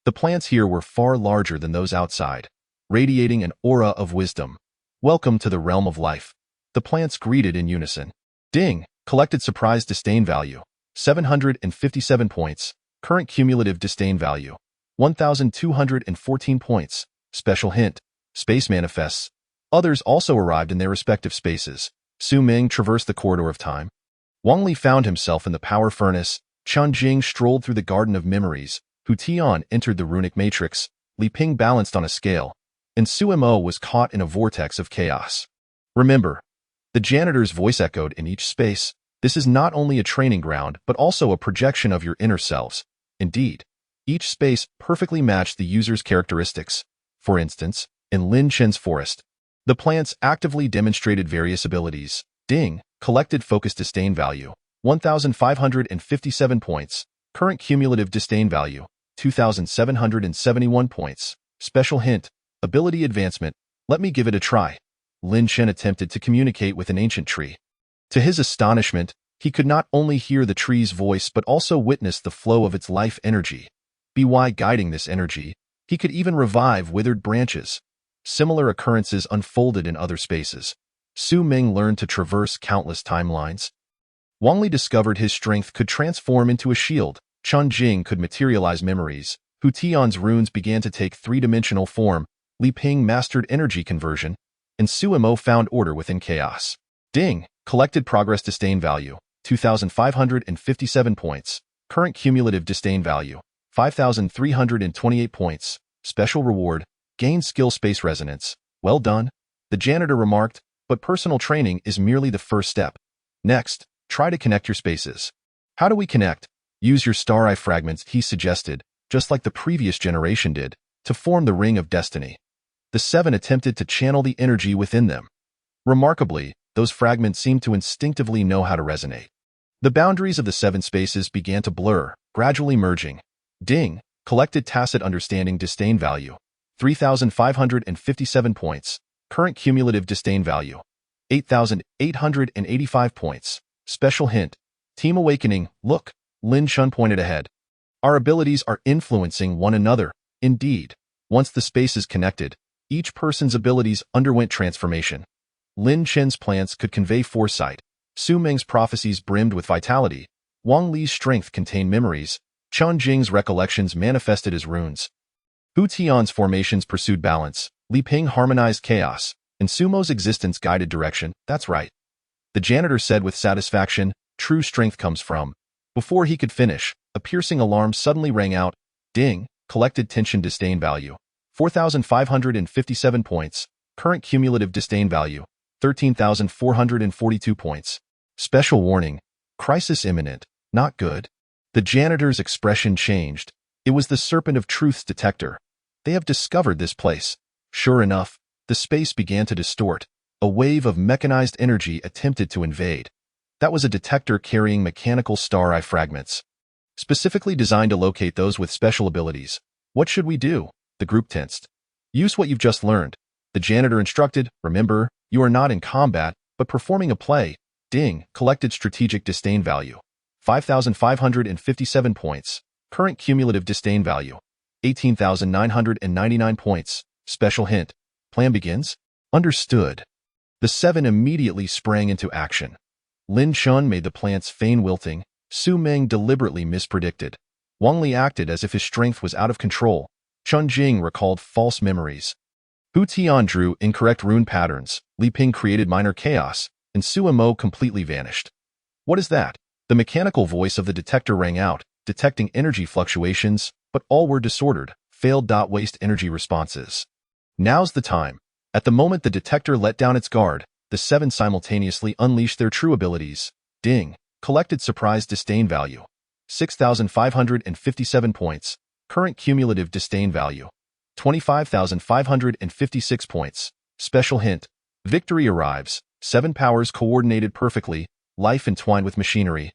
The plants here were far larger than those outside, radiating an aura of wisdom. Welcome to the realm of life. The plants greeted in unison. Ding, collected surprise disdain value, 757 points. Current cumulative disdain value, 1,214 points. Special hint, space manifests. Others also arrived in their respective spaces. Su Ming traversed the corridor of time. Wang Li found himself in the power furnace. Chen Jing strolled through the garden of memories. Hu Tian entered the runic matrix. Li Ping balanced on a scale. And Su Mo was caught in a vortex of chaos. Remember, the janitor's voice echoed in each space. This is not only a training ground, but also a projection of your inner selves. Indeed, each space perfectly matched the user's characteristics. For instance, in Lin Chen's forest, the plants actively demonstrated various abilities. Ding, collected focus disdain value, 1,557 points. Current cumulative disdain value, 2,771 points. Special hint, ability advancement. Let me give it a try. Lin Chen attempted to communicate with an ancient tree. To his astonishment, he could not only hear the tree's voice but also witness the flow of its life energy. By guiding this energy, he could even revive withered branches. Similar occurrences unfolded in other spaces. Su Ming learned to traverse countless timelines. Wang Li discovered his strength could transform into a shield. Chun Jing could materialize memories. Hu Tian's runes began to take three-dimensional form. Li Ping mastered energy conversion, and Su Mo found order within chaos. Ding, collected progress disdain value, 2,557 points. Current cumulative disdain value, 5,328 points. Special reward, gain skill space resonance. Well done, the janitor remarked, but personal training is merely the first step. Next, try to connect your spaces. How do we connect? Use your star eye fragments, he suggested, just like the previous generation did, to form the Ring of Destiny. The seven attempted to channel the energy within them. Remarkably, those fragments seemed to instinctively know how to resonate. The boundaries of the seven spaces began to blur, gradually merging. Ding, collected tacit understanding disdain value, 3,557 points. Current cumulative disdain value, 8,885 points. Special hint, Team Awakening, look, Lin Chun pointed ahead. Our abilities are influencing one another. Indeed, once the spaces connected, each person's abilities underwent transformation. Lin Chen's plants could convey foresight. Su Ming's prophecies brimmed with vitality. Wang Li's strength contained memories. Chun Jing's recollections manifested as runes. Hu Tian's formations pursued balance. Li Ping harmonized chaos, and Sumo's existence guided direction. That's right, the janitor said with satisfaction. True strength comes from. Before he could finish, a piercing alarm suddenly rang out. Ding, collected tension disdain value, 4,557 points. Current cumulative disdain value, 13,442 points. Special warning, crisis imminent, not good. The janitor's expression changed. It was the Serpent of Truth's detector. They have discovered this place. Sure enough, the space began to distort. A wave of mechanized energy attempted to invade. That was a detector carrying mechanical star eye fragments, specifically designed to locate those with special abilities. What should we do? The group tensed. Use what you've just learned. The janitor instructed. Remember, you are not in combat, but performing a play. Ding, collected strategic disdain value, 5,557 points. Current cumulative disdain value, 18,999 points. Special hint, plan begins? Understood. The seven immediately sprang into action. Lin Chun made the plants feign wilting. Su Ming deliberately mispredicted. Wang Li acted as if his strength was out of control. Chun Jing recalled false memories. Hu Tian drew incorrect rune patterns. Li Ping created minor chaos, and Su Mo completely vanished. What is that? The mechanical voice of the detector rang out, detecting energy fluctuations, but all were disordered, failed. Waste energy responses. Now's the time. At the moment the detector let down its guard, the seven simultaneously unleashed their true abilities. Ding, collected surprise disdain value, 6,557 points. Current cumulative disdain value, 25,556 points. Special hint, victory arrives. Seven powers coordinated perfectly, life entwined with machinery.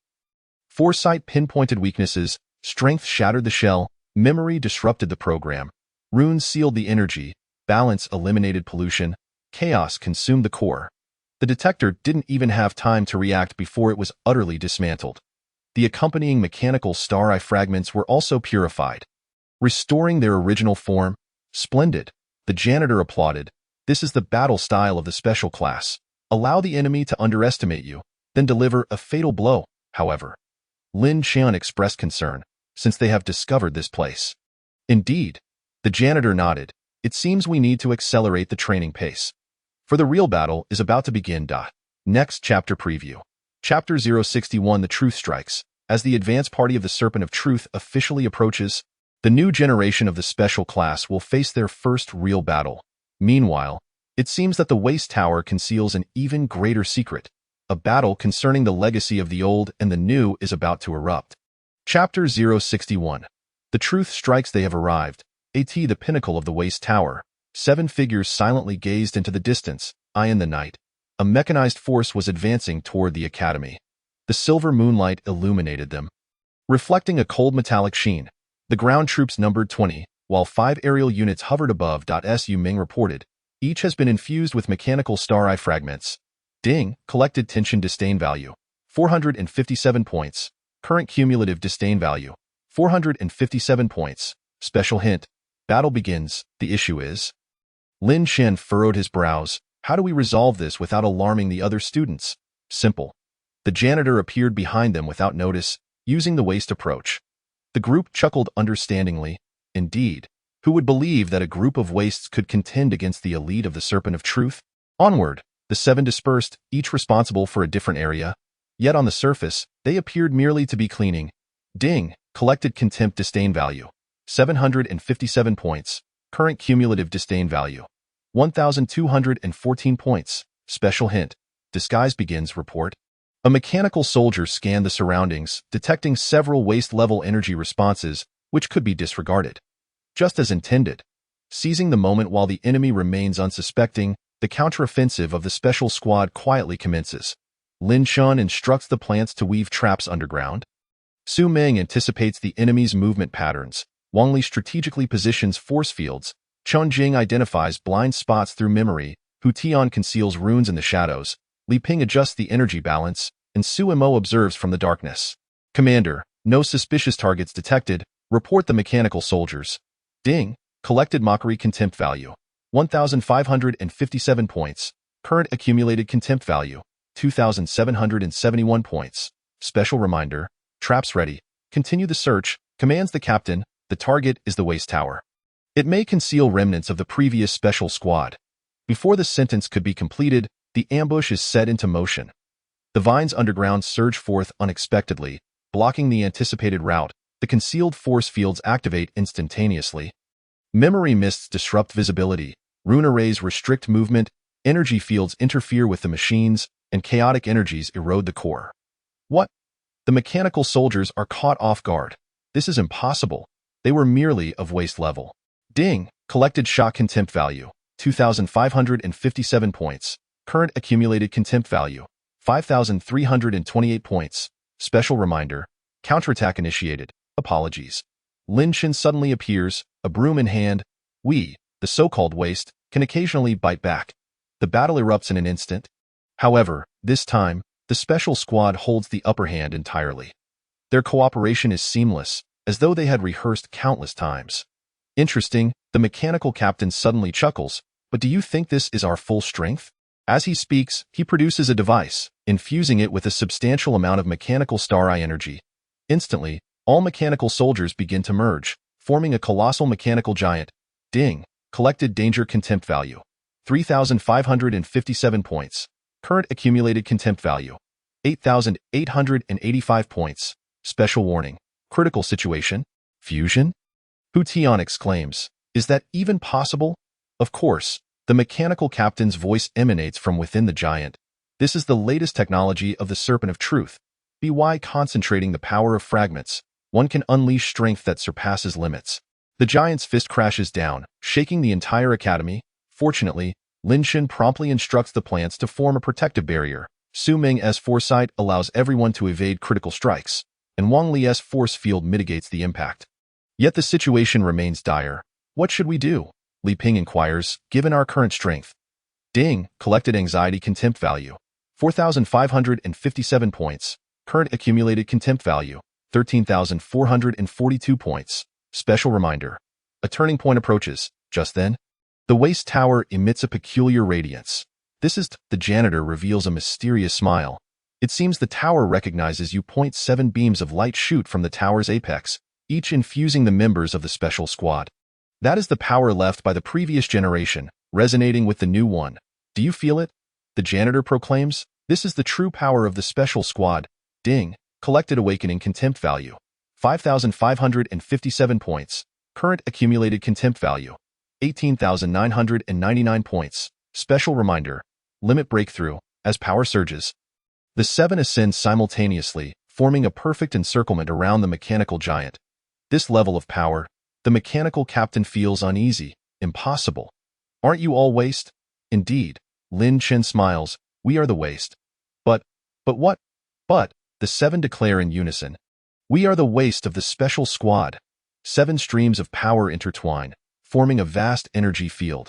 Foresight pinpointed weaknesses, strength shattered the shell, memory disrupted the program. Runes sealed the energy, balance eliminated pollution, chaos consumed the core. The detector didn't even have time to react before it was utterly dismantled. The accompanying mechanical star eye fragments were also purified, restoring their original form. Splendid, the janitor applauded. This is the battle style of the special class. Allow the enemy to underestimate you, then deliver a fatal blow. However, Lin Chen expressed concern, since they have discovered this place. Indeed, the janitor nodded. It seems we need to accelerate the training pace. For the real battle is about to begin. Next chapter preview. Chapter 061 The Truth Strikes. As the advance party of the Serpent of Truth officially approaches, the new generation of the special class will face their first real battle. Meanwhile, it seems that the Waste Tower conceals an even greater secret. A battle concerning the legacy of the old and the new is about to erupt. Chapter 061. The Truth Strikes. They have arrived. At the pinnacle of the Waste Tower, seven figures silently gazed into the distance, eye in the night. A mechanized force was advancing toward the academy. The silver moonlight illuminated them, reflecting a cold metallic sheen. The ground troops numbered 20, while 5 aerial units hovered above. Su Ming reported. Each has been infused with mechanical star-eye fragments. Ding, collected tension disdain value, 457 points. Current cumulative disdain value, 457 points. Special hint, battle begins. The issue is... Lin Shen furrowed his brows. How do we resolve this without alarming the other students? Simple. The janitor appeared behind them without notice, using the waste approach. The group chuckled understandingly. Indeed, who would believe that a group of wastes could contend against the elite of the Serpent of Truth? Onward, the 7 dispersed, each responsible for a different area. Yet on the surface, they appeared merely to be cleaning. Ding, collected contempt disdain value, 757 points. Current cumulative disdain value, 1,214 points. Special hint, disguise begins. Report. A mechanical soldier scanned the surroundings, detecting several waste-level energy responses which could be disregarded. Just as intended. Seizing the moment while the enemy remains unsuspecting, the counteroffensive of the special squad quietly commences. Lin Shen instructs the plants to weave traps underground. Su Ming anticipates the enemy's movement patterns. Wang Li strategically positions force fields. Chun Jing identifies blind spots through memory. Hu Tian conceals runes in the shadows. Li Ping adjusts the energy balance, and Su Mo observes from the darkness. Commander, no suspicious targets detected. Report the mechanical soldiers. Ding, collected mockery contempt value, 1,557 points. Current accumulated contempt value, 2,771 points. Special reminder, traps ready. Continue the search, commands the captain. The target is the waste tower. It may conceal remnants of the previous special squad. Before the sentence could be completed, the ambush is set into motion. The vines underground surge forth unexpectedly, blocking the anticipated route. The concealed force fields activate instantaneously. Memory mists disrupt visibility. Rune arrays restrict movement. Energy fields interfere with the machines, and chaotic energies erode the core. What? The mechanical soldiers are caught off guard. This is impossible. They were merely of waste level. Ding, collected shock contempt value, 2,557 points. Current accumulated contempt value, 5,328 points. Special reminder, counterattack initiated. Apologies. Lin Shen suddenly appears, a broom in hand. We, the so-called waste, can occasionally bite back. The battle erupts in an instant. However, this time, the special squad holds the upper hand entirely. Their cooperation is seamless, as though they had rehearsed countless times. Interesting, the mechanical captain suddenly chuckles. But do you think this is our full strength? As he speaks, he produces a device, infusing it with a substantial amount of mechanical star-eye energy. Instantly, all mechanical soldiers begin to merge, forming a colossal mechanical giant. Ding, collected danger contempt value, 3,557 points. Current accumulated contempt value, 8,885 points. Special warning, critical situation, fusion? Hu Tian exclaims, is that even possible? Of course, the mechanical captain's voice emanates from within the giant. This is the latest technology of the Serpent of Truth. By concentrating the power of fragments, one can unleash strength that surpasses limits. The giant's fist crashes down, shaking the entire academy. Fortunately, Lin Shen promptly instructs the plants to form a protective barrier. Su Ming's foresight allows everyone to evade critical strikes, and Wang Li's force field mitigates the impact. Yet the situation remains dire. What should we do? Li Ping inquires, given our current strength. Ding, collected anxiety contempt value, 4,557 points. Current accumulated contempt value, 13,442 points. Special reminder, a turning point approaches. Just then, the waste tower emits a peculiar radiance. This is the janitor reveals a mysterious smile. It seems the tower recognizes you. 7 beams of light shoot from the tower's apex, each infusing the members of the special squad. That is the power left by the previous generation, resonating with the new one. Do you feel it? The janitor proclaims. This is the true power of the special squad. Ding, collected awakening contempt value, 5,557 points. Current accumulated contempt value, 18,999 points. Special reminder, limit breakthrough, as power surges. The 7 ascend simultaneously, forming a perfect encirclement around the mechanical giant. This level of power, the mechanical captain feels uneasy, impossible. Aren't you all waste? Indeed, Lin Chen smiles. We are the waste. But what? But, the 7 declare in unison. We are the waste of the special squad. 7 streams of power intertwine, forming a vast energy field.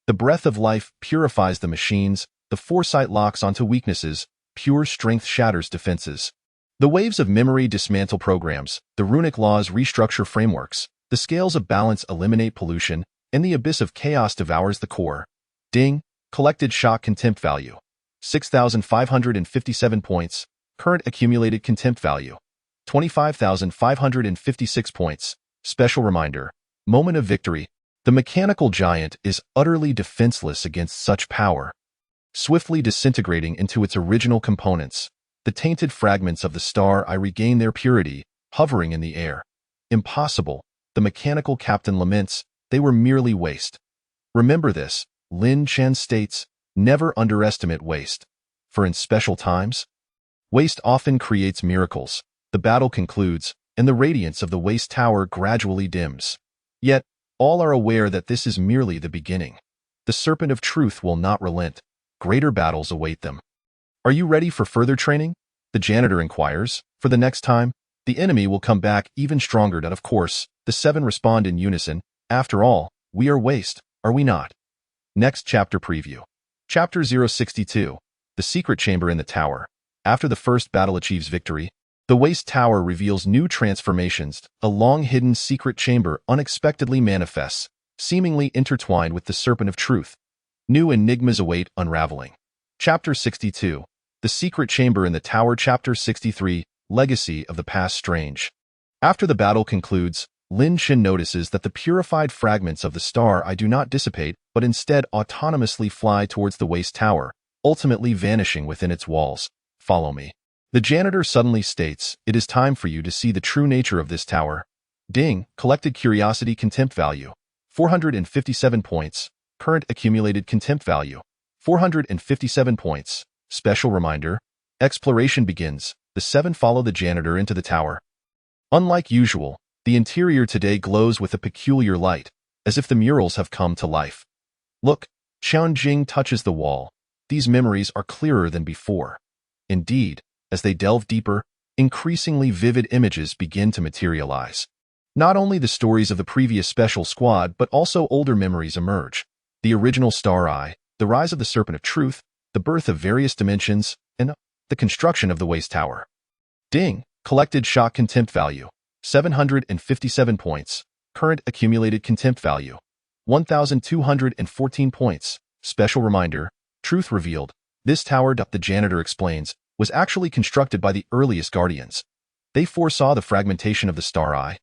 The breath of life purifies the machines, the foresight locks onto weaknesses, pure strength shatters defenses. The waves of memory dismantle programs, the runic laws restructure frameworks, the scales of balance eliminate pollution, and the abyss of chaos devours the core. Ding, collected shock contempt value. 6,557 points, current accumulated contempt value. 25,556 points, special reminder. Moment of victory. The mechanical giant is utterly defenseless against such power. Swiftly disintegrating into its original components, the tainted fragments of the star I regain their purity, hovering in the air. Impossible, the mechanical captain laments, they were merely waste. Remember this, Lin Chen states, never underestimate waste. For in special times, waste often creates miracles. The battle concludes, and the radiance of the waste tower gradually dims. Yet, all are aware that this is merely the beginning. The serpent of truth will not relent. Greater battles await them. Are you ready for further training? The janitor inquires. For the next time, the enemy will come back even stronger. And of course, the 7 respond in unison. After all, we are waste, are we not? Next chapter preview. Chapter 062. The Secret Chamber in the Tower. After the first battle achieves victory, the Waste Tower reveals new transformations. A long-hidden secret chamber unexpectedly manifests, seemingly intertwined with the Serpent of Truth. New enigmas await unraveling. Chapter 62. The Secret Chamber in the Tower. Chapter 63. Legacy of the Past Strange. After the battle concludes, Lin Chen notices that the purified fragments of the star I do not dissipate, but instead autonomously fly towards the Waste Tower, ultimately vanishing within its walls. Follow me. The janitor suddenly states, it is time for you to see the true nature of this tower. Ding, collected curiosity contempt value. 457 points, current accumulated contempt value. 457 points, special reminder. Exploration begins. The 7 follow the janitor into the tower. Unlike usual, the interior today glows with a peculiar light, as if the murals have come to life. Look, Qianjing touches the wall. These memories are clearer than before. Indeed, as they delve deeper, increasingly vivid images begin to materialize. Not only the stories of the previous special squad, but also older memories emerge. The original Star Eye, the rise of the Serpent of Truth, the birth of various dimensions, and the construction of the Waste Tower. Ding, collected shock contempt value. 757 points, current accumulated contempt value. 1,214 points, special reminder. Truth revealed. This tower, the janitor explains, was actually constructed by the earliest Guardians. They foresaw the fragmentation of the Star Eye,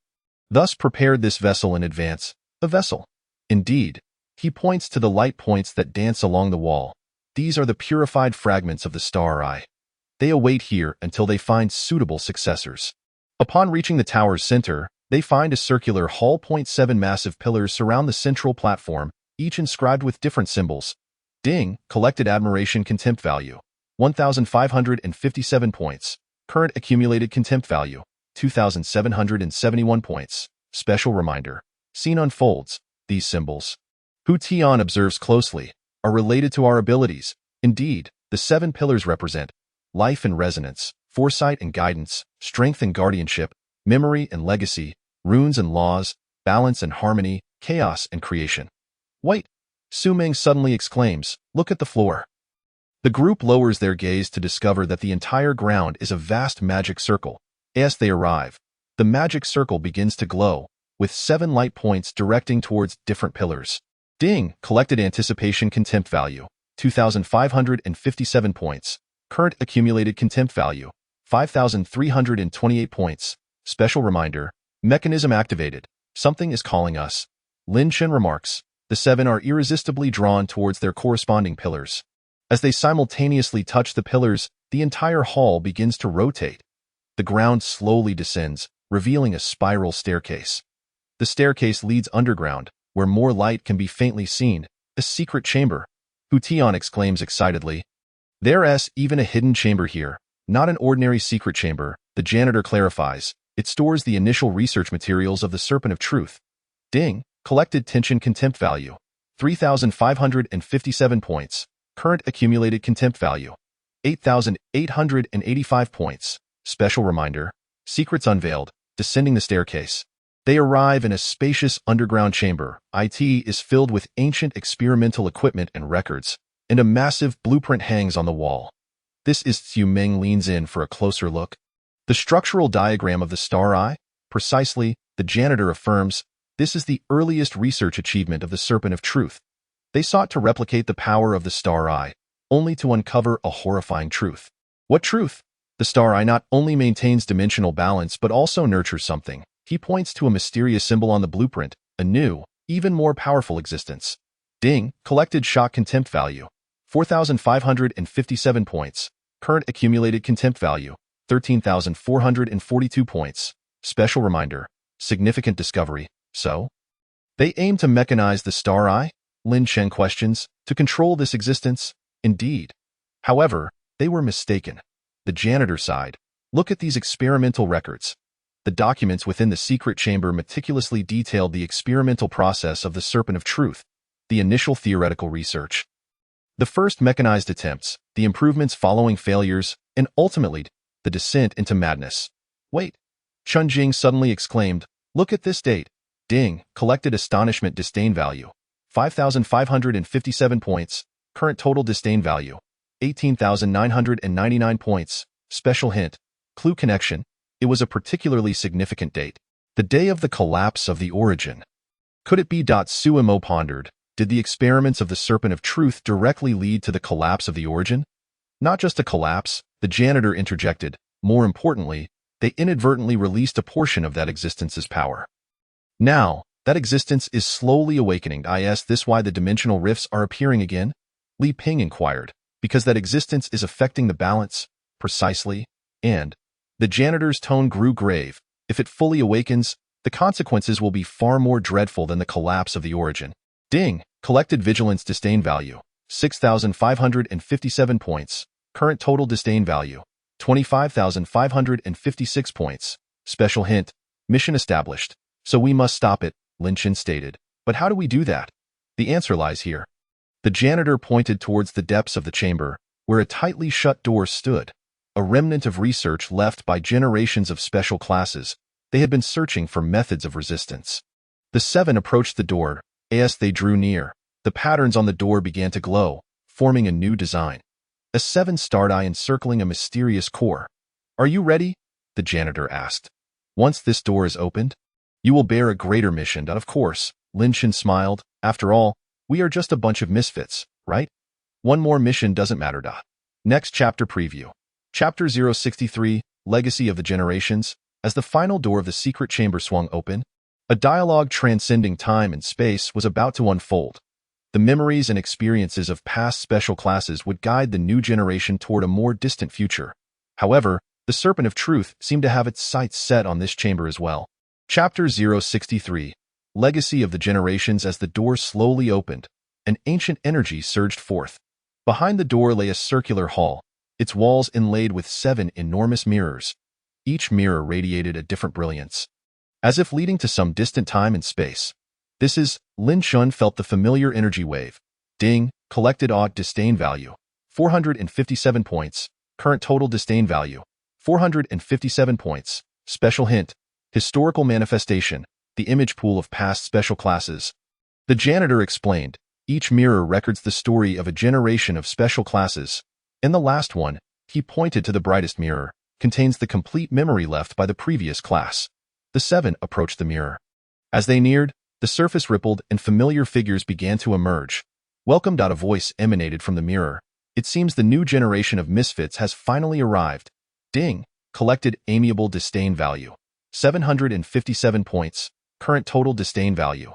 thus prepared this vessel in advance. A vessel. Indeed, he points to the light points that dance along the wall. These are the purified fragments of the Star Eye. They await here until they find suitable successors. Upon reaching the tower's center, they find a circular hall. 7 massive pillars surround the central platform, each inscribed with different symbols. Ding, collected admiration contempt value. 1,557 points, current accumulated contempt value. 2,771 points, special reminder. Scene unfolds. These symbols, Hu Tian observes closely, are related to our abilities. Indeed, the 7 pillars represent life and resonance, foresight and guidance, strength and guardianship, memory and legacy, runes and laws, balance and harmony, chaos and creation. Wait! Su Meng suddenly exclaims, look at the floor. The group lowers their gaze to discover that the entire ground is a vast magic circle. As they arrive, the magic circle begins to glow, with 7 light points directing towards different pillars. Ding, collected anticipation contempt value. 2,557 points, current accumulated contempt value. 5,328 points, special reminder. Mechanism activated. Something is calling us. Lin Chen remarks, the 7 are irresistibly drawn towards their corresponding pillars. As they simultaneously touch the pillars, the entire hall begins to rotate. The ground slowly descends, revealing a spiral staircase. The staircase leads underground, where more light can be faintly seen, a secret chamber. Hu Tian exclaims excitedly. There's even a hidden chamber here, not an ordinary secret chamber, the janitor clarifies. It stores the initial research materials of the Serpent of Truth. Ding, collected tension contempt value. 3,557 points, Current accumulated contempt value, 8,885 points. Special reminder, secrets unveiled, descending the staircase. They arrive in a spacious underground chamber. It is filled with ancient experimental equipment and records, and a massive blueprint hangs on the wall. This is Xu Meng leans in for a closer look. The structural diagram of the star eye? Precisely, the janitor affirms, this is the earliest research achievement of the Serpent of Truth. They sought to replicate the power of the star eye, only to uncover a horrifying truth. What truth? The star eye not only maintains dimensional balance but also nurtures something. He points to a mysterious symbol on the blueprint, a new, even more powerful existence. Ding, collected shock contempt value, 4,557 points. Current accumulated contempt value, 13,442 points. Special reminder, significant discovery. So? They aim to mechanize the star eye? Lin Chen questions, to control this existence? Indeed. However, they were mistaken. The janitor sighed. Look at these experimental records. The documents within the secret chamber meticulously detailed the experimental process of the Serpent of Truth, the initial theoretical research, the first mechanized attempts, the improvements following failures, and ultimately, the descent into madness. Wait! Chun Jing suddenly exclaimed, look at this date. Ding, collected astonishment disdain value, 5,557 points. Current total disdain value, 18,999 points. Special hint, clue connection, it was a particularly significant date. The day of the collapse of the origin. Could it be? Suimo pondered, did the experiments of the Serpent of Truth directly lead to the collapse of the origin? Not just a collapse, the janitor interjected. More importantly, they inadvertently released a portion of that existence's power. Now, that existence is slowly awakening. Is this why the dimensional rifts are appearing again? Li Ping inquired. Because that existence is affecting the balance? Precisely. And the janitor's tone grew grave. If it fully awakens, the consequences will be far more dreadful than the collapse of the origin. Ding, collected vigilance disdain value, 6,557 points. Current total disdain value, 25,556 points. Special hint, mission established. So we must stop it, Lin Chen stated. But how do we do that? The answer lies here. The janitor pointed towards the depths of the chamber, where a tightly shut door stood, a remnant of research left by generations of special classes. They had been searching for methods of resistance. The seven approached the door. As they drew near, the patterns on the door began to glow, forming a new design. A seven-starred eye encircling a mysterious core. Are you ready? The janitor asked. Once this door is opened, you will bear a greater mission. Of course, Lin Chen smiled. After all, we are just a bunch of misfits, right? One more mission doesn't matter. Next chapter preview. Chapter 063, Legacy of the Generations. As the final door of the secret chamber swung open, a dialogue transcending time and space was about to unfold. The memories and experiences of past special classes would guide the new generation toward a more distant future. However, the Serpent of Truth seemed to have its sights set on this chamber as well. Chapter 063, Legacy of the Generations. As the door slowly opened, an ancient energy surged forth. Behind the door lay a circular hall, its walls inlaid with 7 enormous mirrors. Each mirror radiated a different brilliance, as if leading to some distant time and space. This is, Lin Shun felt the familiar energy wave. Ding, collected odd disdain value, 457 points. Current total disdain value, 457 points. Special hint, historical manifestation, the image pool of past special classes. The janitor explained, each mirror records the story of a generation of special classes. In the last one, he pointed to the brightest mirror, contains the complete memory left by the previous class. The 7 approached the mirror. As they neared, the surface rippled and familiar figures began to emerge. Welcome. A voice emanated from the mirror. It seems the new generation of misfits has finally arrived. Ding, collected amiable disdain value, 757 points. Current total disdain value,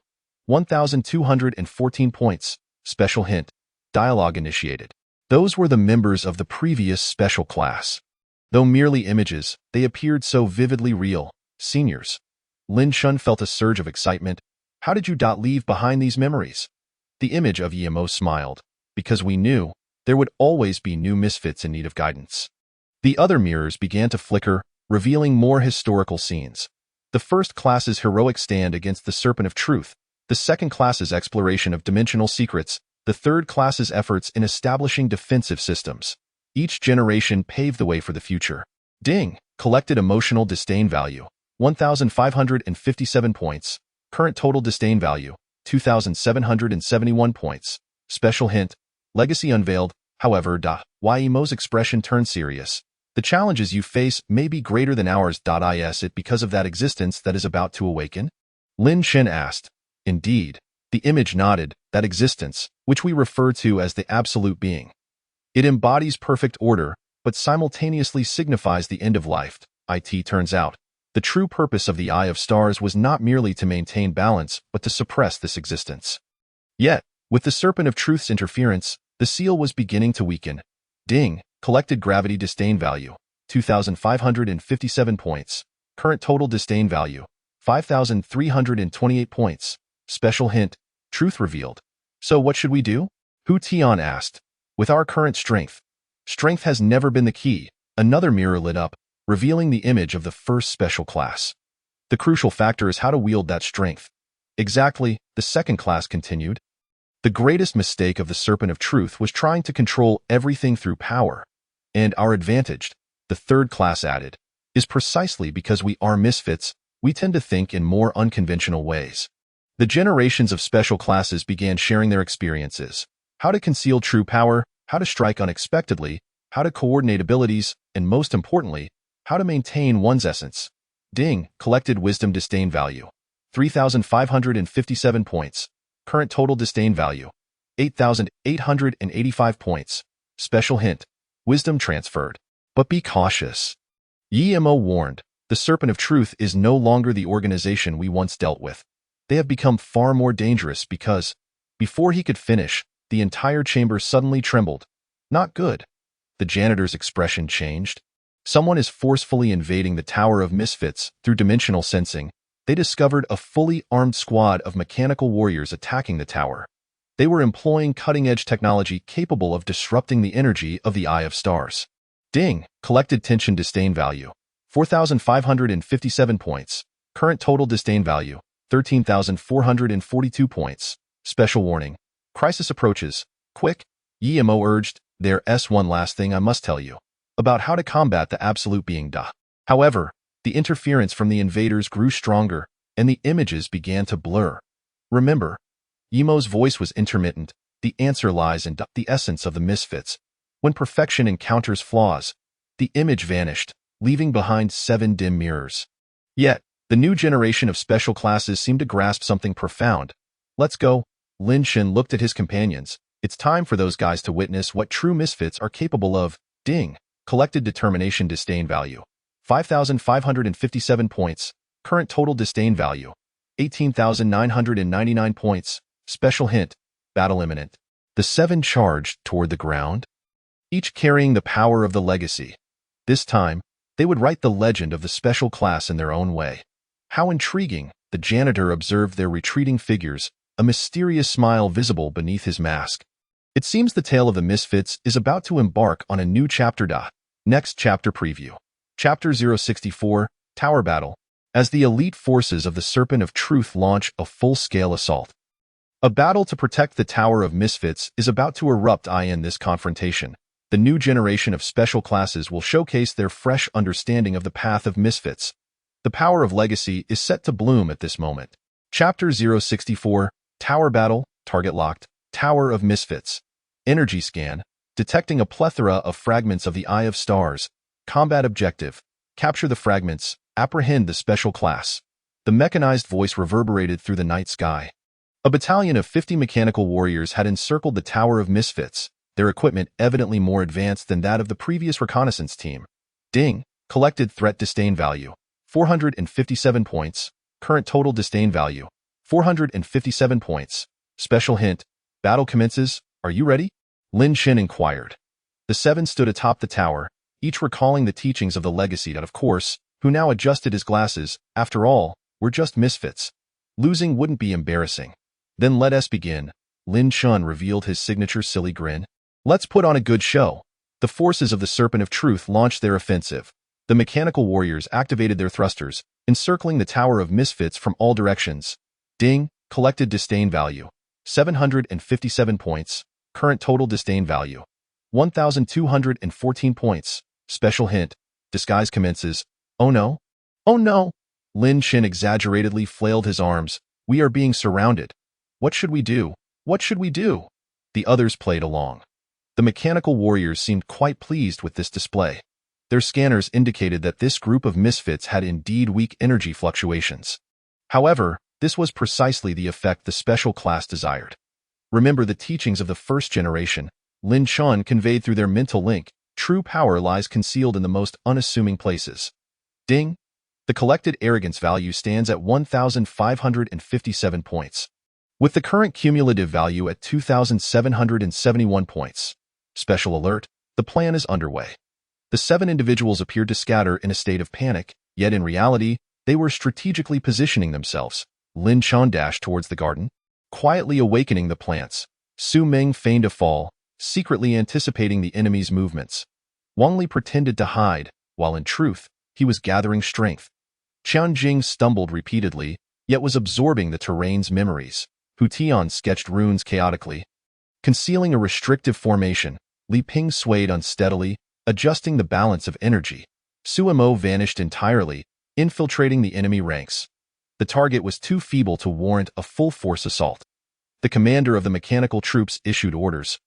1,214 points. Special hint, dialogue initiated. Those were the members of the previous special class. Though merely images, they appeared so vividly real. Seniors. Lin Shun felt a surge of excitement. How did you leave behind these memories? The image of Yemo smiled. Because we knew there would always be new misfits in need of guidance. The other mirrors began to flicker, revealing more historical scenes. The first class's heroic stand against the Serpent of Truth, the second class's exploration of dimensional secrets, the third class's efforts in establishing defensive systems. Each generation paved the way for the future. Ding, collected emotional disdain value, 1,557 points. Current total disdain value, 2,771 points. Special hint, legacy unveiled, however, why Emo's expression turned serious. The challenges you face may be greater than ours. Is it because of that existence that is about to awaken? Lin Shen asked. Indeed. The image nodded, that existence, which we refer to as the absolute being. It embodies perfect order, but simultaneously signifies the end of life. It turns out, the true purpose of the Eye of Stars was not merely to maintain balance, but to suppress this existence. Yet, with the Serpent of Truth's interference, the seal was beginning to weaken. Ding, collected gravity disdain value, 2,557 points. Current total disdain value, 5,328 points. Special hint, truth revealed. So what should we do? Hu Tian asked. With our current strength. Strength has never been the key. Another mirror lit up, revealing the image of the first special class. The crucial factor is how to wield that strength. Exactly, the second class continued. The greatest mistake of the Serpent of Truth was trying to control everything through power. And our advantage, the third class added, is precisely because we are misfits, we tend to think in more unconventional ways. The generations of special classes began sharing their experiences, how to conceal true power, how to strike unexpectedly, how to coordinate abilities, and most importantly, how to maintain one's essence. Ding, collected wisdom disdain value, 3,557 points. Current total disdain value, 8,885 points. Special hint, wisdom transferred. But be cautious. Yi Mo warned, the Serpent of Truth is no longer the organization we once dealt with. They have become far more dangerous because, before he could finish, the entire chamber suddenly trembled. Not good. The janitor's expression changed. Someone is forcefully invading the Tower of Misfits through dimensional sensing. They discovered a fully armed squad of mechanical warriors attacking the tower. They were employing cutting-edge technology capable of disrupting the energy of the Eye of Stars. Ding, collected tension disdain value, 4,557 points. Current total disdain value, 13,442 points. Special warning. Crisis approaches. Quick, Yi Mo urged. There's one last thing I must tell you. About how to combat the absolute being Da. However, the interference from the invaders grew stronger, and the images began to blur. Remember, Yi Mo's voice was intermittent. The answer lies in the essence of the misfits. When perfection encounters flaws, the image vanished, leaving behind 7 dim mirrors. Yet, the new generation of special classes seemed to grasp something profound. Let's go. Lin Shen looked at his companions. It's time for those guys to witness what true misfits are capable of. Ding, collected determination disdain value, 5,557 points. Current total disdain value, 18,999 points. Special hint, battle imminent. The 7 charged toward the ground, each carrying the power of the legacy. This time, they would write the legend of the special class in their own way. How intriguing, the janitor observed their retreating figures, a mysterious smile visible beneath his mask. It seems the tale of the misfits is about to embark on a new chapter. Next chapter preview. Chapter 064, Tower Battle. As the elite forces of the Serpent of Truth launch a full-scale assault. A battle to protect the Tower of Misfits is about to erupt in this confrontation. The new generation of special classes will showcase their fresh understanding of the path of misfits. The power of legacy is set to bloom at this moment. Chapter 064, Tower Battle, Target Locked, Tower of Misfits. Energy Scan, detecting a plethora of fragments of the Eye of Stars. Combat Objective, capture the fragments, apprehend the special class. The mechanized voice reverberated through the night sky. A battalion of 50 mechanical warriors had encircled the Tower of Misfits, their equipment evidently more advanced than that of the previous reconnaissance team. Ding, collected threat disdain value, 457 points. Current total disdain value, 457 points. Special hint, battle commences, are you ready? Lin Shen inquired. The 7 stood atop the tower, each recalling the teachings of the legacy that, of course, who now adjusted his glasses. After all, we're just misfits. Losing wouldn't be embarrassing. Then let us begin. Lin Shen revealed his signature silly grin. Let's put on a good show. The forces of the Serpent of Truth launched their offensive. The mechanical warriors activated their thrusters, encircling the Tower of Misfits from all directions. Ding, collected disdain value, 757 points. Current total disdain value, 1,214 points. Special hint, disguise commences. Oh no. Oh no. Lin Shin exaggeratedly flailed his arms. We are being surrounded. What should we do? What should we do? The others played along. The mechanical warriors seemed quite pleased with this display. Their scanners indicated that this group of misfits had indeed weak energy fluctuations. However, this was precisely the effect the special class desired. Remember the teachings of the first generation, Lin Shan conveyed through their mental link. True power lies concealed in the most unassuming places. Ding! The collected arrogance value stands at 1,557 points, with the current cumulative value at 2,771 points. Special alert, the plan is underway. The 7 individuals appeared to scatter in a state of panic, yet in reality, they were strategically positioning themselves. Lin Shan dashed towards the garden, quietly awakening the plants. Su Ming feigned a fall, secretly anticipating the enemy's movements. Wang Li pretended to hide, while in truth, he was gathering strength. Qian Jing stumbled repeatedly, yet was absorbing the terrain's memories. Hu Tian sketched runes chaotically. Concealing a restrictive formation, Li Ping swayed unsteadily, adjusting the balance of energy. Su Mo vanished entirely, infiltrating the enemy ranks. The target was too feeble to warrant a full-force assault. The commander of the mechanical troops issued orders,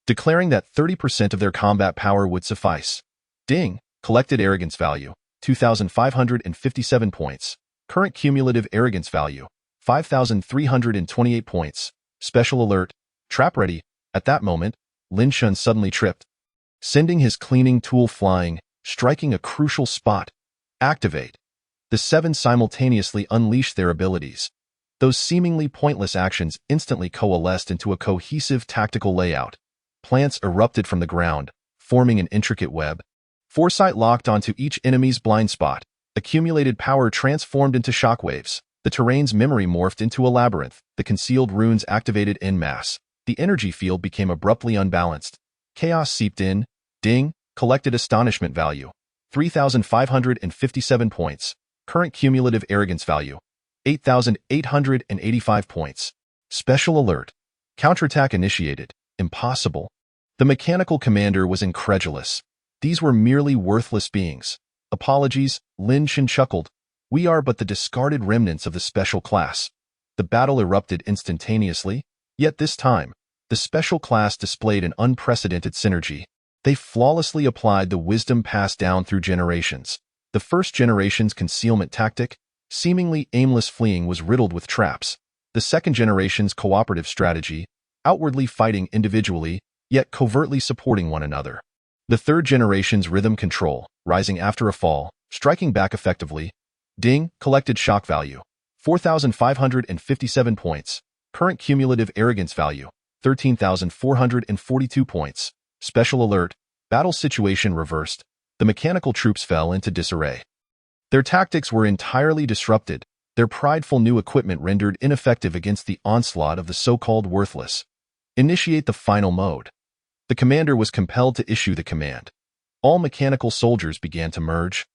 declaring that 30% of their combat power would suffice. Ding! Collected arrogance value, 2,557 points. Current cumulative arrogance value, 5,328 points. Special alert, trap ready. At that moment, Lin Shan suddenly tripped, sending his cleaning tool flying, striking a crucial spot. Activate. The 7 simultaneously unleashed their abilities. Those seemingly pointless actions instantly coalesced into a cohesive tactical layout. Plants erupted from the ground, forming an intricate web. Foresight locked onto each enemy's blind spot. Accumulated power transformed into shockwaves. The terrain's memory morphed into a labyrinth. The concealed runes activated en masse. The energy field became abruptly unbalanced. Chaos seeped in. Ding! Collected astonishment value, 3,557 points. Current cumulative arrogance value, 8,885 points. Special alert. Counterattack initiated. Impossible. The mechanical commander was incredulous. These were merely worthless beings. Apologies, Lin Shan chuckled. We are but the discarded remnants of the special class. The battle erupted instantaneously, yet this time, the special class displayed an unprecedented synergy. They flawlessly applied the wisdom passed down through generations. The first generation's concealment tactic, seemingly aimless fleeing, was riddled with traps. The second generation's cooperative strategy, outwardly fighting individually, yet covertly supporting one another. The third generation's rhythm control, rising after a fall, striking back effectively. Ding! Collected shock value, 4,557 points. Current cumulative arrogance value, 13,442 points. Special alert. Battle situation reversed. The mechanical troops fell into disarray. Their tactics were entirely disrupted, their prideful new equipment rendered ineffective against the onslaught of the so-called worthless. Initiate the final mode. The commander was compelled to issue the command. All mechanical soldiers began to merge,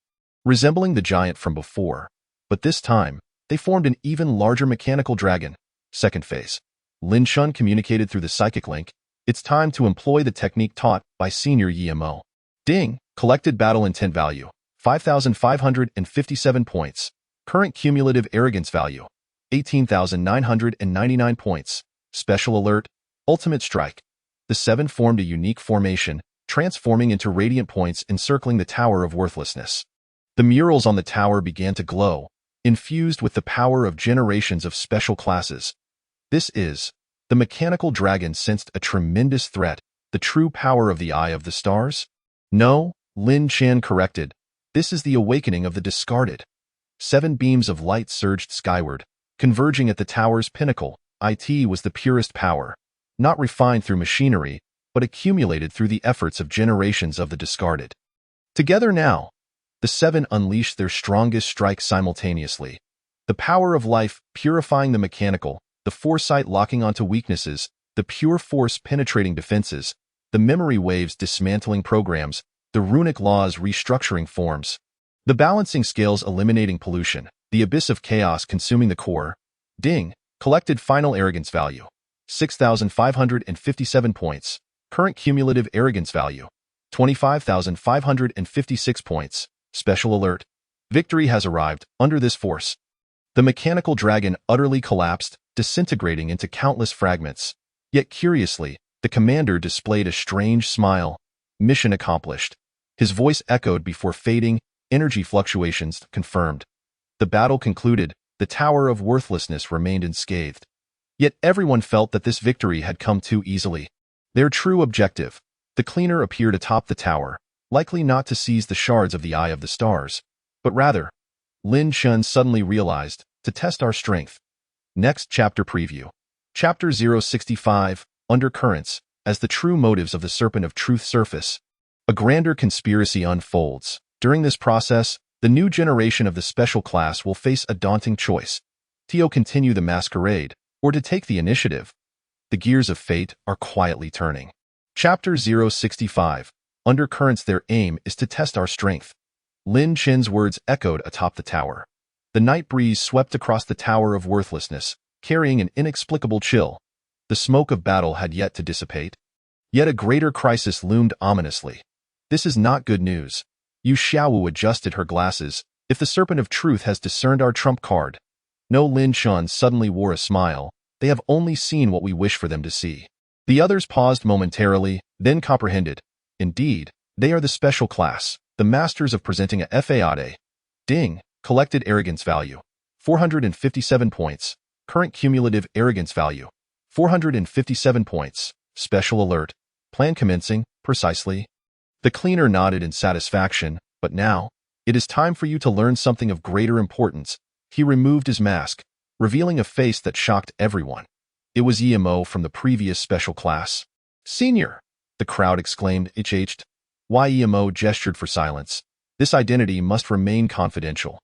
resembling the giant from before, but this time, they formed an even larger mechanical dragon. Second phase. Lin Shan communicated through the psychic link. It's time to employ the technique taught by Senior Yimo. Ding! Collected battle intent value, 5,557 points. Current cumulative arrogance value, 18,999 points. Special alert, ultimate strike. The 7 formed a unique formation, transforming into radiant points encircling the Tower of Worthlessness. The murals on the tower began to glow, infused with the power of generations of special classes. The mechanical dragon sensed a tremendous threat, the true power of the Eye of the Stars? No, Lin Shan corrected. This is the awakening of the discarded. 7 beams of light surged skyward, converging at the tower's pinnacle. It was the purest power, not refined through machinery, but accumulated through the efforts of generations of the discarded. Together now, the 7 unleashed their strongest strike simultaneously. The power of life purifying the mechanical, the foresight locking onto weaknesses, the pure force penetrating defenses, the memory waves dismantling programs, the runic laws restructuring forms, the balancing scales eliminating pollution, the abyss of chaos consuming the core. Ding! Collected final arrogance value, 6,557 points. Current cumulative arrogance value, 25,556 points. Special alert. Victory has arrived under this force. The mechanical dragon utterly collapsed, disintegrating into countless fragments. Yet curiously, the commander displayed a strange smile. Mission accomplished. His voice echoed before fading, energy fluctuations confirmed. The battle concluded, the Tower of Worthlessness remained unscathed. Yet everyone felt that this victory had come too easily. Their true objective, the cleaner, appeared atop the tower, likely not to seize the shards of the Eye of the Stars, but rather, Lin Shun suddenly realized, to test our strength. Next chapter preview. Chapter 065, Undercurrents, as the true motives of the Serpent of Truth surface. A grander conspiracy unfolds. During this process, the new generation of the special class will face a daunting choice. To continue the masquerade, or to take the initiative. The gears of fate are quietly turning. Chapter 065, Undercurrents. Their aim is to test our strength. Lin Chen's words echoed atop the tower. The night breeze swept across the Tower of Worthlessness, carrying an inexplicable chill. The smoke of battle had yet to dissipate. Yet a greater crisis loomed ominously. This is not good news. Yu Xiaowu adjusted her glasses. If the Serpent of Truth has discerned our trump card. No, Lin Shun suddenly wore a smile. They have only seen what we wish for them to see. The others paused momentarily, then comprehended. Indeed, they are the special class, the masters of presenting a fade. Ding. Collected arrogance value, 457 points. Current cumulative arrogance value, 457 points. Special alert. Plan commencing, precisely. The cleaner nodded in satisfaction, but now, it is time for you to learn something of greater importance. He removed his mask, revealing a face that shocked everyone. It was EMO from the previous special class. Senior! The crowd exclaimed, HH'd. Why? EMO gestured for silence. This identity must remain confidential.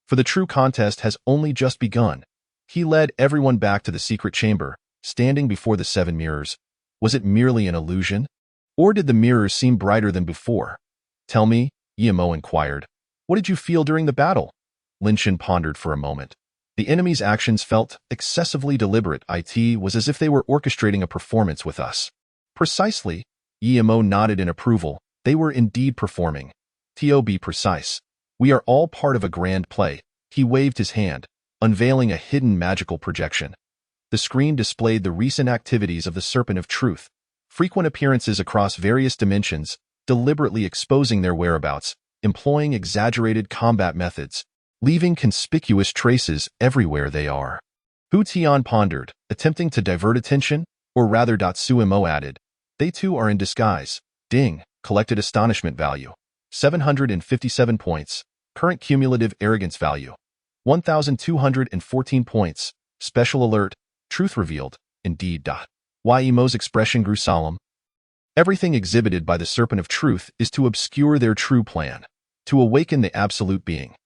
For the true contest has only just begun. He led everyone back to the secret chamber, standing before the 7 mirrors. Was it merely an illusion? Or did the mirrors seem brighter than before? Tell me, EMO inquired. What did you feel during the battle? Lin Shen pondered for a moment. The enemy's actions felt excessively deliberate. It was as if they were orchestrating a performance with us. Precisely. EMO nodded in approval. They were indeed performing. To be precise. We are all part of a grand play. He waved his hand, unveiling a hidden magical projection. The screen displayed the recent activities of the Serpent of Truth, frequent appearances across various dimensions, deliberately exposing their whereabouts, employing exaggerated combat methods, leaving conspicuous traces everywhere they are. Hu Tian pondered, attempting to divert attention, or rather Suimo added. They too are in disguise. Ding. Collected astonishment value, 757 points. Current cumulative arrogance value, 1,214 points. Special alert. Truth revealed. Indeed. EMO's expression grew solemn. Everything exhibited by the Serpent of Truth is to obscure their true plan, to awaken the absolute being.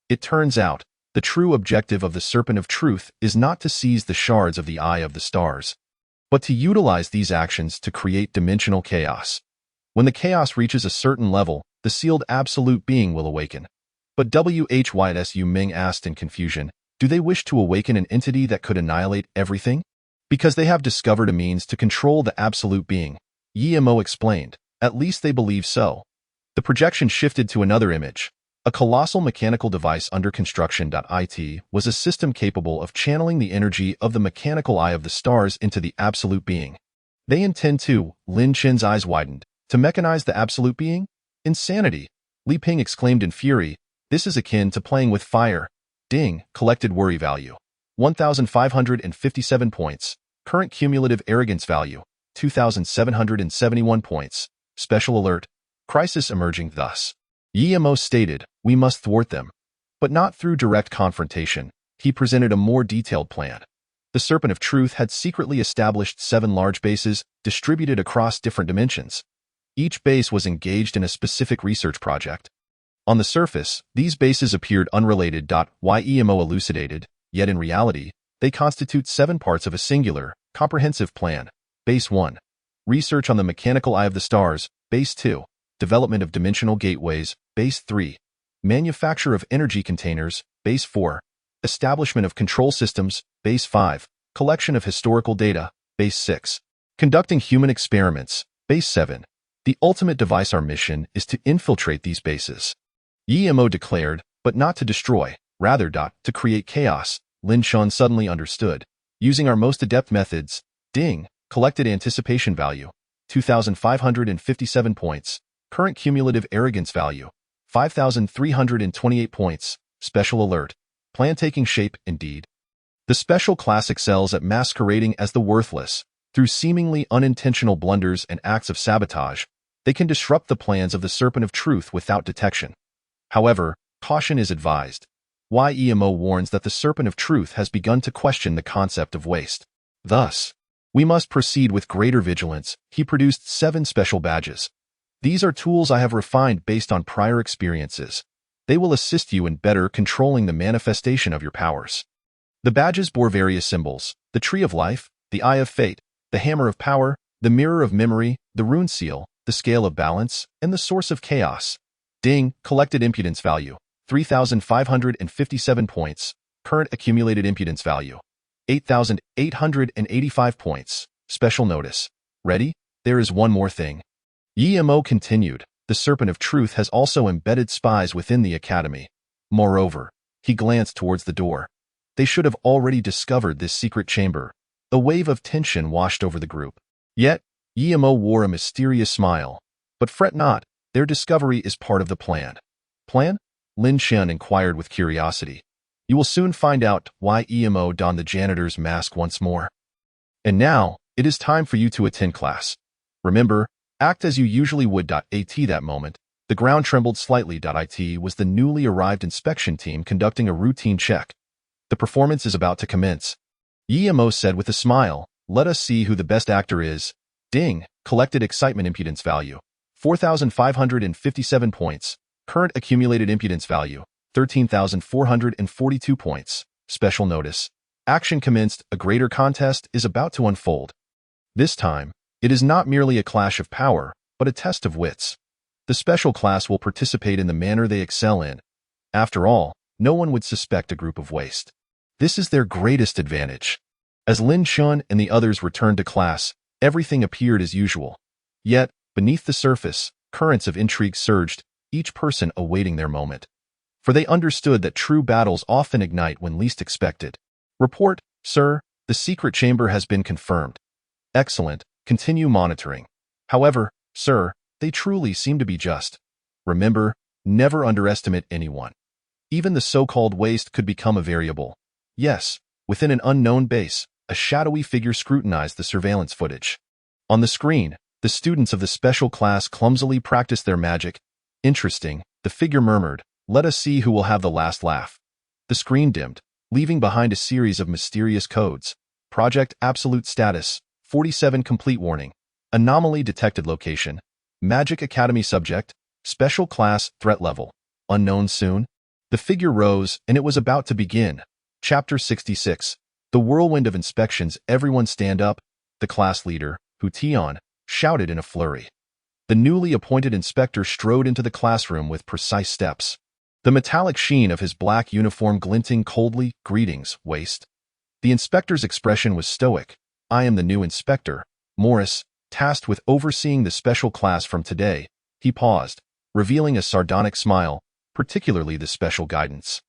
It turns out, the true objective of the Serpent of Truth is not to seize the shards of the Eye of the Stars, but to utilize these actions to create dimensional chaos. When the chaos reaches a certain level, the sealed absolute being will awaken. But Yu Ming asked in confusion, do they wish to awaken an entity that could annihilate everything? Because they have discovered a means to control the absolute being. EMO explained, at least they believe so. The projection shifted to another image. A colossal mechanical device under construction. It was a system capable of channeling the energy of the mechanical Eye of the Stars into the absolute being. They intend to, Lin Chen's eyes widened, to mechanize the absolute being? Insanity! Li Ping exclaimed in fury. This is akin to playing with fire. Ding. Collected worry value, 1,557 points. Current cumulative arrogance value, 2,771 points. Special alert. Crisis emerging thus. EMO stated, we must thwart them. But not through direct confrontation. He presented a more detailed plan. The Serpent of Truth had secretly established 7 large bases, distributed across different dimensions. Each base was engaged in a specific research project. On the surface, these bases appeared unrelated. EMO elucidated, yet in reality, they constitute 7 parts of a singular, comprehensive plan. Base 1. Research on the mechanical Eye of the Stars. Base 2. Development of dimensional gateways. Base 3. Manufacture of energy containers. Base 4. Establishment of control systems. Base 5. Collection of historical data. Base 6. Conducting human experiments. Base 7. The ultimate device. Our mission is to infiltrate these bases. Yi-Mo declared, but not to destroy, rather to create chaos. Lin Shun suddenly understood. Using our most adept methods, Ding, collected anticipation value, 2,557 points. Current cumulative arrogance value, 5,328 points. Special alert. Plan taking shape, indeed. The special class excels at masquerading as the worthless. Through seemingly unintentional blunders and acts of sabotage, they can disrupt the plans of the Serpent of Truth without detection. However, caution is advised. Yi-Mo warns that the Serpent of Truth has begun to question the concept of waste. Thus, we must proceed with greater vigilance. He produced 7 special badges. These are tools I have refined based on prior experiences. They will assist you in better controlling the manifestation of your powers. The badges bore various symbols: the Tree of Life, the Eye of Fate, the Hammer of Power, the Mirror of Memory, the Rune Seal, the Scale of Balance, and the Source of Chaos. Ding, collected impudence value, 3,557 points. Current accumulated impudence value, 8,885 points. Special notice. Ready? There is one more thing. Yi-Mo continued. The Serpent of Truth has also embedded spies within the Academy. Moreover, he glanced towards the door. They should have already discovered this secret chamber. A wave of tension washed over the group. Yet, Yi-Mo wore a mysterious smile. But fret not, their discovery is part of the plan. Plan? Lin Shen inquired with curiosity. You will soon find out. Why Yi-Mo donned the janitor's mask once more. And now, it is time for you to attend class. Remember, act as you usually would. At that moment, the ground trembled slightly. It was the newly arrived inspection team conducting a routine check. The performance is about to commence. Yi-Mo said with a smile, let us see who the best actor is. Ding, collected excitement impudence value, 4,557 points. Current accumulated impudence value, 13,442 points. Special notice. Action commenced. A greater contest is about to unfold. This time, it is not merely a clash of power, but a test of wits. The special class will participate in the manner they excel in. After all, no one would suspect a group of waste. This is their greatest advantage. As Lin Shun and the others returned to class, everything appeared as usual. Yet, beneath the surface, currents of intrigue surged, each person awaiting their moment. For they understood that true battles often ignite when least expected. Report, sir, the secret chamber has been confirmed. Excellent, continue monitoring. However, sir, they truly seem to be just. Remember, never underestimate anyone. Even the so-called waste could become a variable. Yes, within an unknown base, a shadowy figure scrutinized the surveillance footage. On the screen, the students of the special class clumsily practiced their magic. Interesting, the figure murmured, let us see who will have the last laugh. The screen dimmed, leaving behind a series of mysterious codes. Project Absolute Status, 47 Complete Warning. Anomaly Detected Location. Magic Academy Subject. Special Class Threat Level. Unknown soon. The figure rose, and it was about to begin. Chapter 66. The Whirlwind of Inspections. Everyone stand up. The class leader, Hu Tian, shouted in a flurry. The newly appointed inspector strode into the classroom with precise steps. The metallic sheen of his black uniform glinting coldly. Greetings, waste. The inspector's expression was stoic. I am the new inspector, Morris, tasked with overseeing the special class from today. He paused, revealing a sardonic smile, particularly the special guidance.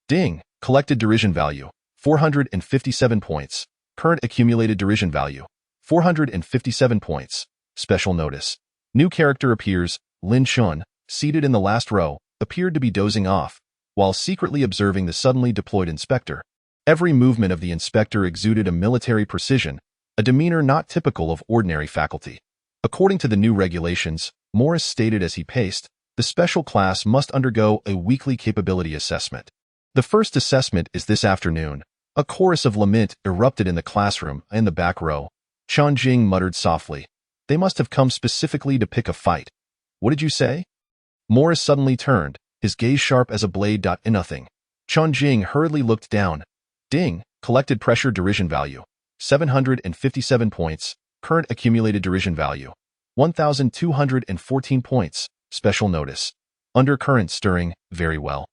Ding, collected derision value, 457 points. Current accumulated derision value, 457 points. Special notice. New character appears. Lin Shun, seated in the last row, appeared to be dozing off, while secretly observing the suddenly deployed inspector. Every movement of the inspector exuded a military precision, a demeanor not typical of ordinary faculty. According to the new regulations, Morris stated as he paced, the special class must undergo a weekly capability assessment. The first assessment is this afternoon. A chorus of lament erupted in the classroom in the back row. Chonjing muttered softly. They must have come specifically to pick a fight. What did you say? Morris suddenly turned, his gaze sharp as a blade. In nothing. Chonjing hurriedly looked down. Ding, collected pressure derision value, 757 points. Current accumulated derision value, 1,214 points. Special notice. Undercurrent stirring. Very well.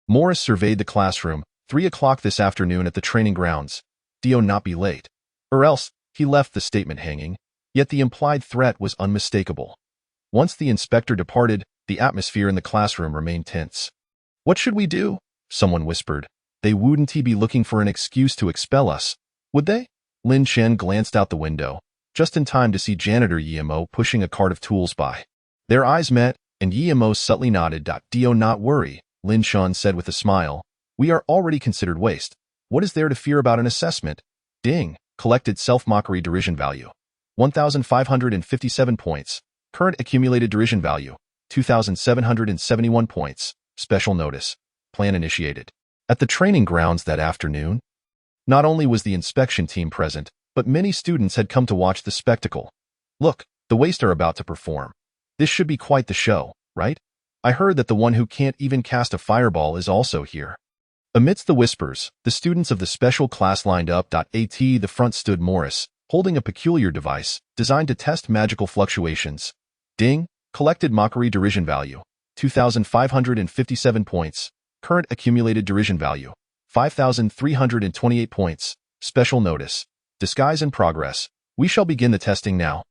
Morris surveyed the classroom. 3 o'clock this afternoon at the training grounds. Do not be late. Or else, He left the statement hanging, yet the implied threat was unmistakable. Once the inspector departed, the atmosphere in the classroom remained tense. "What should we do?" someone whispered. "They wouldn't be looking for an excuse to expel us, would they?" Lin Shen glanced out the window, just in time to see janitor Yimo pushing a cart of tools by. Their eyes met, and Yimo subtly nodded. "Do not worry," Lin Shen said with a smile. "We are already considered waste. What is there to fear about an assessment?" Ding. Collected self-mockery derision value. 1,557 points. Current accumulated derision value. 2,771 points. Special notice. Plan initiated. At the training grounds that afternoon, not only was the inspection team present, but many students had come to watch the spectacle. "Look, the waste are about to perform. This should be quite the show, right? I heard that the one who can't even cast a fireball is also here." Amidst the whispers, the students of the special class lined up. At the front stood Morris, holding a peculiar device designed to test magical fluctuations. Ding. Collected mockery derision value. 2,557 points. Current accumulated derision value. 5,328 points. Special notice. Disguise in progress. We shall begin the testing now.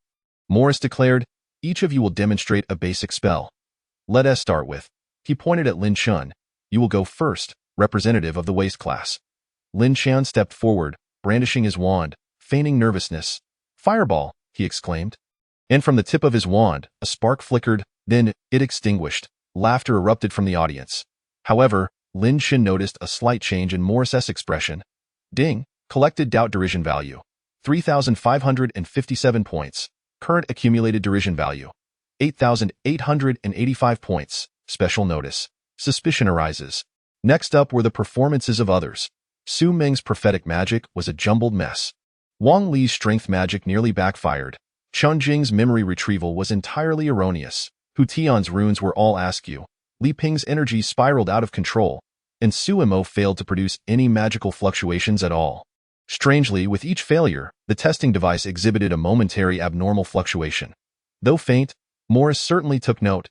Morris declared, "Each of you will demonstrate a basic spell. Let us start with." He pointed at Lin Shun. "You will go first, representative of the waste class." Lin Shan stepped forward, brandishing his wand, feigning nervousness. "Fireball," he exclaimed. And from the tip of his wand, a spark flickered, then it extinguished. Laughter erupted from the audience. However, Lin Shan noticed a slight change in Morris's expression. Ding. Collected doubt derision value. 3,557 points. Current accumulated derision value. 8,885 points. Special notice. Suspicion arises. Next up were the performances of others. Su Meng's prophetic magic was a jumbled mess. Wang Li's strength magic nearly backfired. Chun Jing's memory retrieval was entirely erroneous. Hu Tian's runes were all askew. Li Ping's energy spiraled out of control, and Su Mo failed to produce any magical fluctuations at all. Strangely, with each failure, the testing device exhibited a momentary abnormal fluctuation. Though faint, Morris certainly took note.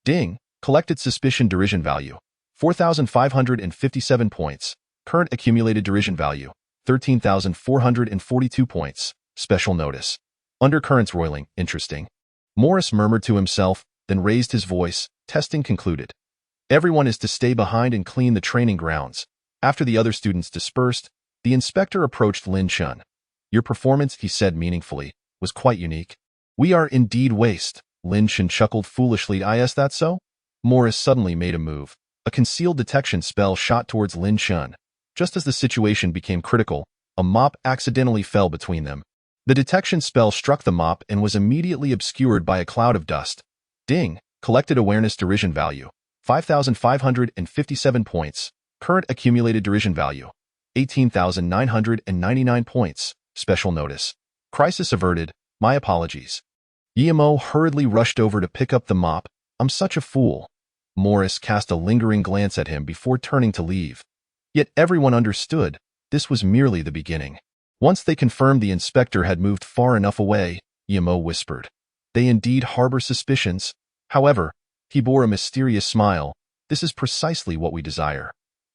Ding. Collected suspicion derision value. 4,557 points. Current accumulated derision value. 13,442 points. Special notice. Undercurrents roiling. Interesting. Morris murmured to himself, then raised his voice. Testing concluded. Everyone is to stay behind and clean the training grounds. After the other students dispersed, the inspector approached Lin Chun. "Your performance," he said meaningfully, "was quite unique." "We are indeed waste." Lin Chun chuckled foolishly. "Is that so?" Morris suddenly made a move. A concealed detection spell shot towards Lin Chun. Just as the situation became critical, a mop accidentally fell between them. The detection spell struck the mop and was immediately obscured by a cloud of dust. Ding. Collected awareness derision value. 5,557 points. Current accumulated derision value. 18,999 points. Special notice. Crisis averted. My apologies. Yimo hurriedly rushed over to pick up the mop. "I'm such a fool." Morris cast a lingering glance at him before turning to leave. Yet everyone understood this was merely the beginning. Once they confirmed the inspector had moved far enough away, Yimo whispered, "They indeed harbor suspicions. However," he bore a mysterious smile, "this is precisely what we desire."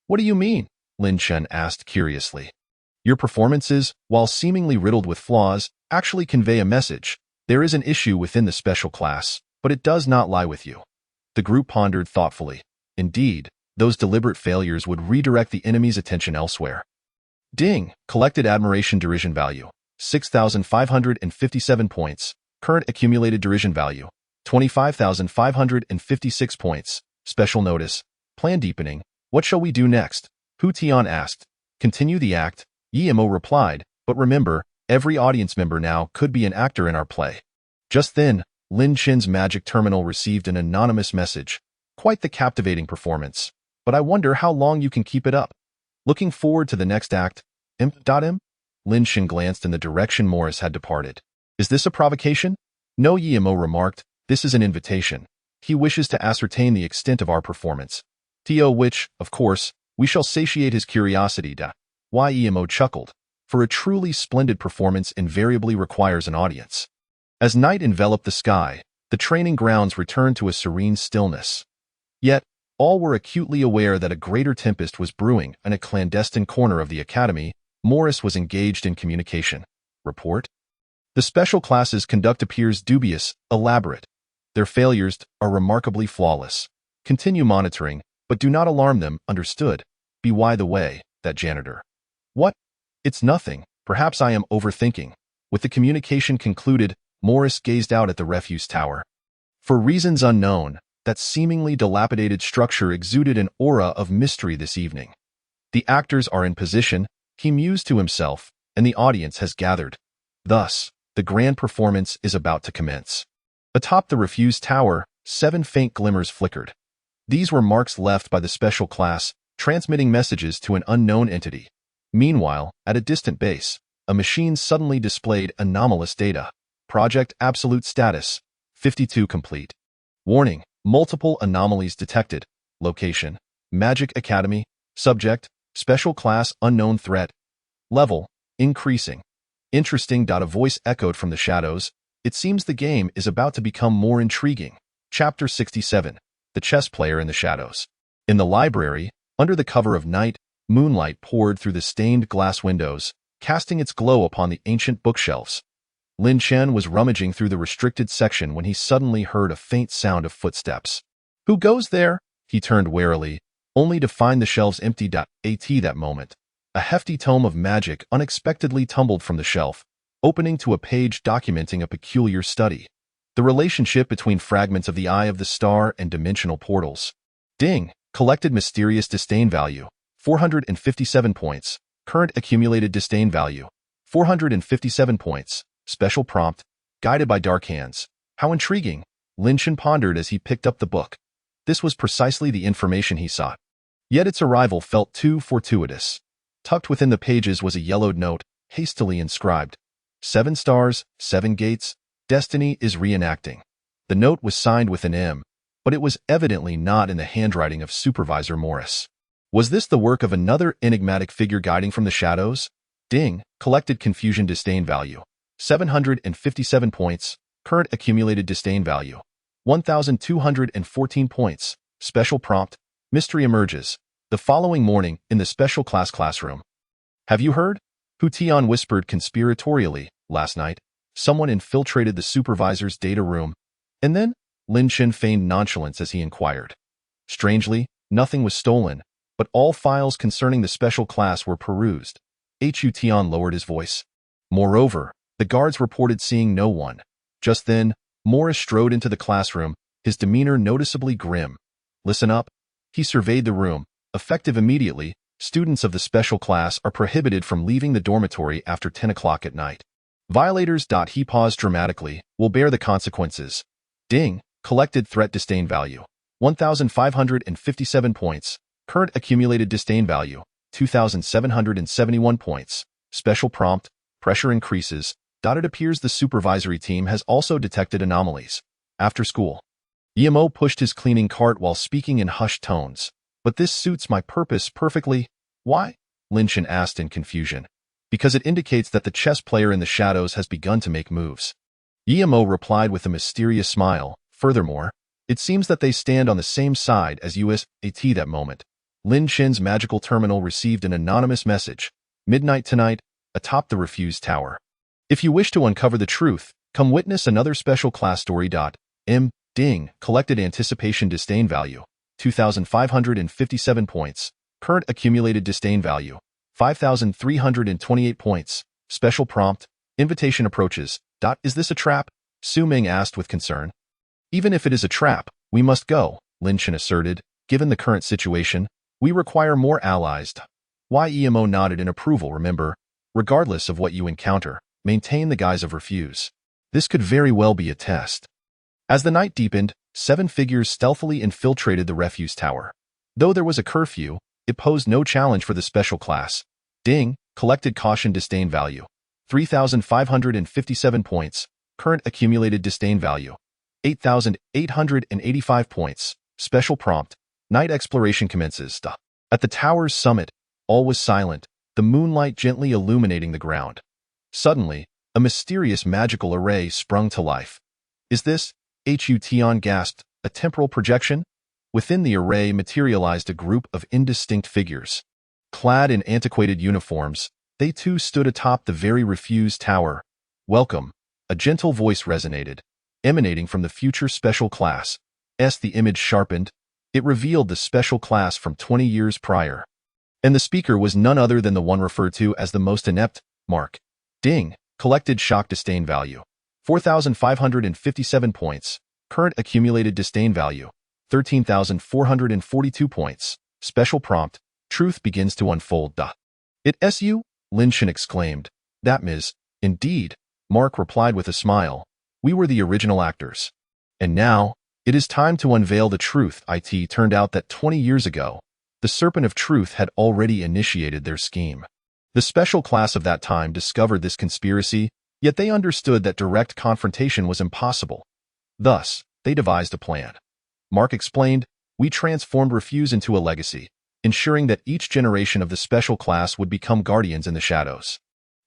"What do you mean?" Lin Chen asked curiously. "Your performances, while seemingly riddled with flaws, actually convey a message. There is an issue within the special class, but it does not lie with you." The group pondered thoughtfully. Indeed, those deliberate failures would redirect the enemy's attention elsewhere. Ding. Collected admiration derision value. 6,557 points. Current accumulated derision value. 25,556 points. Special notice. Plan deepening. What shall we do next? Hu Tian asked. Continue the act, Yimo replied, but remember, every audience member now could be an actor in our play. Just then, Lin Chen's magic terminal received an anonymous message. Quite the captivating performance, but I wonder how long you can keep it up. Looking forward to the next act, imp.im? Lin Chen glanced in the direction Morris had departed. Is this a provocation? No, Yimo remarked, this is an invitation. He wishes to ascertain the extent of our performance. To which, of course, we shall satiate his curiosity. Why Yimo chuckled. For a truly splendid performance invariably requires an audience. As night enveloped the sky, the training grounds returned to a serene stillness. Yet, all were acutely aware that a greater tempest was brewing in a clandestine corner of the academy. Morris was engaged in communication. Report? The special class's conduct appears dubious, elaborate. Their failures are remarkably flawless. Continue monitoring, but do not alarm them, understood? By the way, that janitor. What? It's nothing. Perhaps I am overthinking. With the communication concluded, Morris gazed out at the refuse tower. For reasons unknown, that seemingly dilapidated structure exuded an aura of mystery this evening. The actors are in position, he mused to himself, and the audience has gathered. Thus, the grand performance is about to commence. Atop the refuse tower, 7 faint glimmers flickered. These were marks left by the special class, transmitting messages to an unknown entity. Meanwhile, at a distant base, a machine suddenly displayed anomalous data. Project Absolute Status, 52 complete. Warning, multiple anomalies detected. Location, Magic Academy. Subject, Special Class Unknown Threat. Level, increasing. Interesting. A voice echoed from the shadows. It seems the game is about to become more intriguing. Chapter 67. The Chess Player in the Shadows. In the library, under the cover of night, moonlight poured through the stained glass windows, casting its glow upon the ancient bookshelves. Lin Chen was rummaging through the restricted section when he suddenly heard a faint sound of footsteps. Who goes there? He turned warily, only to find the shelves empty. At that moment, a hefty tome of magic unexpectedly tumbled from the shelf, opening to a page documenting a peculiar study. The relationship between fragments of the Eye of the Star and dimensional portals. Ding! Collected mysterious disdain value, 457 points. Current accumulated disdain value, 457 points. Special prompt, guided by dark hands. How intriguing! Lin Chen pondered as he picked up the book. This was precisely the information he sought. Yet its arrival felt too fortuitous. Tucked within the pages was a yellowed note, hastily inscribed. 7 stars, 7 gates, destiny is reenacting. The note was signed with an M, but it was evidently not in the handwriting of Supervisor Morris. Was this the work of another enigmatic figure guiding from the shadows? Ding! Collected confusion disdain value, 757 points. Current accumulated disdain value, 1,214 points. Special prompt, mystery emerges. The following morning, in the special class classroom. Have you heard? Hu Tian whispered conspiratorially. Last night, someone infiltrated the supervisor's data room. And then, Lin Chen feigned nonchalance as he inquired. Strangely, nothing was stolen, but all files concerning the special class were perused. Hu Tian lowered his voice. Moreover, the guards reported seeing no one. Just then, Morris strode into the classroom, his demeanor noticeably grim. Listen up. He surveyed the room. Effective immediately, students of the special class are prohibited from leaving the dormitory after 10 o'clock at night. Violators. He paused dramatically, will bear the consequences. Ding! Collected threat disdain value, 1,557 points. Current accumulated disdain value, 2,771 points. Special prompt, pressure increases. It appears the supervisory team has also detected anomalies. After school. Yemo pushed his cleaning cart while speaking in hushed tones. But this suits my purpose perfectly. Why? Lin Chen asked in confusion. Because it indicates that the chess player in the shadows has begun to make moves. Yemo replied with a mysterious smile. Furthermore, it seems that they stand on the same side as USAT that moment. Lin Chen's magical terminal received an anonymous message. Midnight tonight, atop the refused tower. If you wish to uncover the truth, come witness another special class story. Ding! Collected anticipation disdain value, 2,557 points. Current accumulated disdain value, 5,328 points. Special prompt, invitation approaches. Is this a trap? Su Ming asked with concern. Even if it is a trap, we must go, Lin Chen asserted. Given the current situation, we require more allies. Emo nodded in approval. Remember, regardless of what you encounter, maintain the guise of refuse. This could very well be a test. As the night deepened, 7 figures stealthily infiltrated the refuse tower. Though there was a curfew, it posed no challenge for the special class. Ding! Collected caution disdain value, 3,557 points. Current accumulated disdain value, 8,885 points. Special prompt, night exploration commences. At the tower's summit, all was silent, the moonlight gently illuminating the ground. Suddenly, a mysterious magical array sprung to life. Is this, Hu Tian gasped, a temporal projection? Within the array materialized a group of indistinct figures. Clad in antiquated uniforms, they too stood atop the very refused tower. Welcome, A gentle voice resonated, emanating from the future special class. As the image sharpened, it revealed the special class from 20 years prior. And the speaker was none other than the one referred to as the most inept, Mark. Ding. Collected shock disdain value. 4,557 points. Current accumulated disdain value. 13,442 points. Special prompt. Truth begins to unfold. It's you? Lin Shen exclaimed. That Ms. Indeed. Mark replied with a smile. We were the original actors. And now, it is time to unveil the truth. It turned out that 20 years ago, the Serpent of Truth had already initiated their scheme. The special class of that time discovered this conspiracy, yet they understood that direct confrontation was impossible. Thus, they devised a plan. Mark explained, we transformed Refuse into a legacy, ensuring that each generation of the special class would become guardians in the shadows.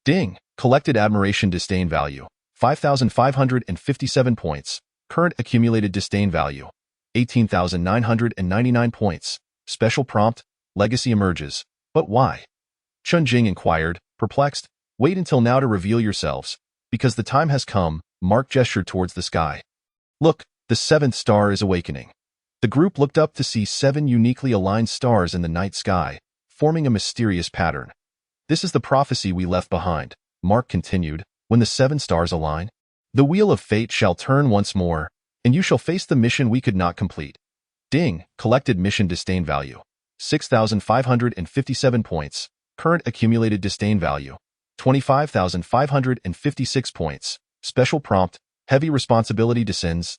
Ding. Collected admiration disdain value. 5,557 points. Current accumulated disdain value. 18,999 points. Special prompt. Legacy emerges. But why? Chun Jing inquired, perplexed. Wait until now to reveal yourselves, because the time has come. Mark gestured towards the sky. Look, the seventh star is awakening. The group looked up to see 7 uniquely aligned stars in the night sky, forming a mysterious pattern. This is the prophecy we left behind, Mark continued. When the 7 stars align, the wheel of fate shall turn once more, and you shall face the mission we could not complete. Ding. Collected mission disdain value. 6,557 points. Current accumulated disdain value. 25,556 points. Special prompt. Heavy responsibility descends.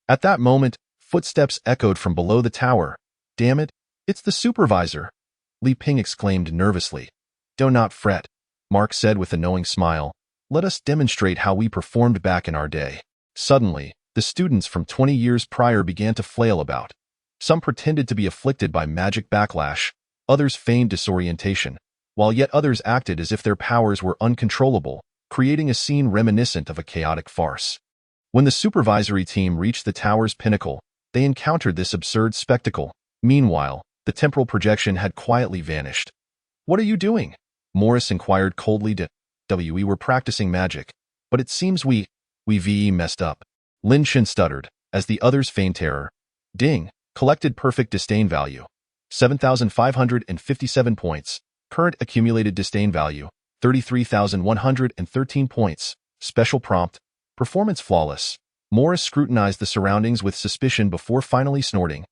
At that moment, footsteps echoed from below the tower. Damn it, it's the supervisor. Li Ping exclaimed nervously. Do not fret, Mark said with a knowing smile. Let us demonstrate how we performed back in our day. Suddenly, the students from 20 years prior began to flail about. Some pretended to be afflicted by magic backlash, others feigned disorientation, while yet others acted as if their powers were uncontrollable, creating a scene reminiscent of a chaotic farce. When the supervisory team reached the tower's pinnacle, they encountered this absurd spectacle. Meanwhile, the temporal projection had quietly vanished. What are you doing? Morris inquired coldly. We were practicing magic, but it seems we messed up. Lin Shen stuttered, as the others feigned terror. Ding. Collected perfect disdain value. 7,557 points. Current accumulated disdain value. 33,113 points. Special prompt. Performance flawless. Morris scrutinized the surroundings with suspicion before finally snorting.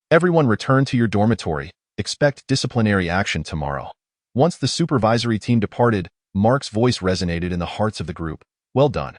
Everyone return to your dormitory. Expect disciplinary action tomorrow. Once the supervisory team departed, Mark's voice resonated in the hearts of the group. Well done.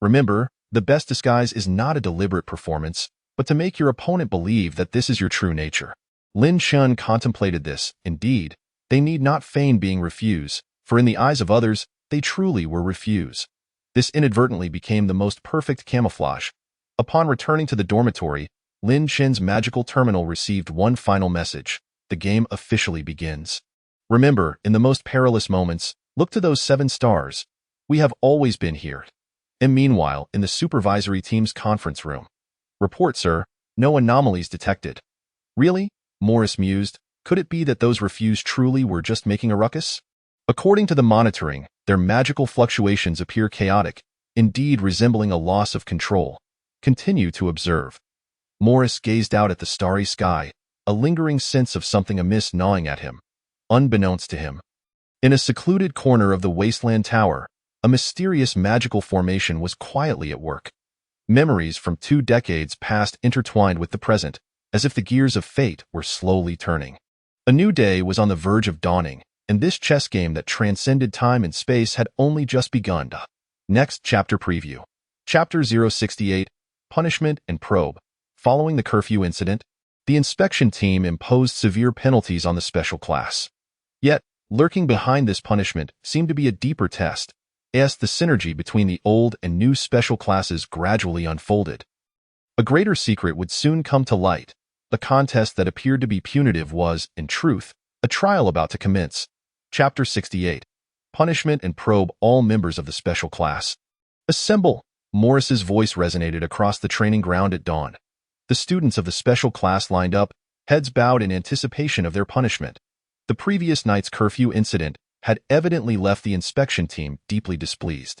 Remember, the best disguise is not a deliberate performance, but to make your opponent believe that this is your true nature. Lin Shen contemplated this. Indeed, they need not feign being Refuse, for in the eyes of others, they truly were Refuse. This inadvertently became the most perfect camouflage. Upon returning to the dormitory, Lin Shen's magical terminal received one final message. The game officially begins. Remember, in the most perilous moments, look to those 7 stars. We have always been here. And meanwhile, in the supervisory team's conference room. Report, sir. No anomalies detected. Really? Morris mused. Could it be that those Refuse truly were just making a ruckus? According to the monitoring, their magical fluctuations appear chaotic, indeed resembling a loss of control. Continue to observe. Morris gazed out at the starry sky, a lingering sense of something amiss gnawing at him. Unbeknownst to him, in a secluded corner of the wasteland tower, a mysterious magical formation was quietly at work. Memories from 2 decades past intertwined with the present, as if the gears of fate were slowly turning. A new day was on the verge of dawning, and this chess game that transcended time and space had only just begun. Next chapter preview. Chapter 068, Punishment and Probe. Following the curfew incident, the inspection team imposed severe penalties on the special class. Yet, lurking behind this punishment seemed to be a deeper test, as the synergy between the old and new special classes gradually unfolded. A greater secret would soon come to light. The contest that appeared to be punitive was, in truth, a trial about to commence. Chapter 68. Punishment and Probe. All members of the special class. Assemble! Morris's voice resonated across the training ground at dawn. The students of the special class lined up, heads bowed in anticipation of their punishment. The previous night's curfew incident had evidently left the inspection team deeply displeased.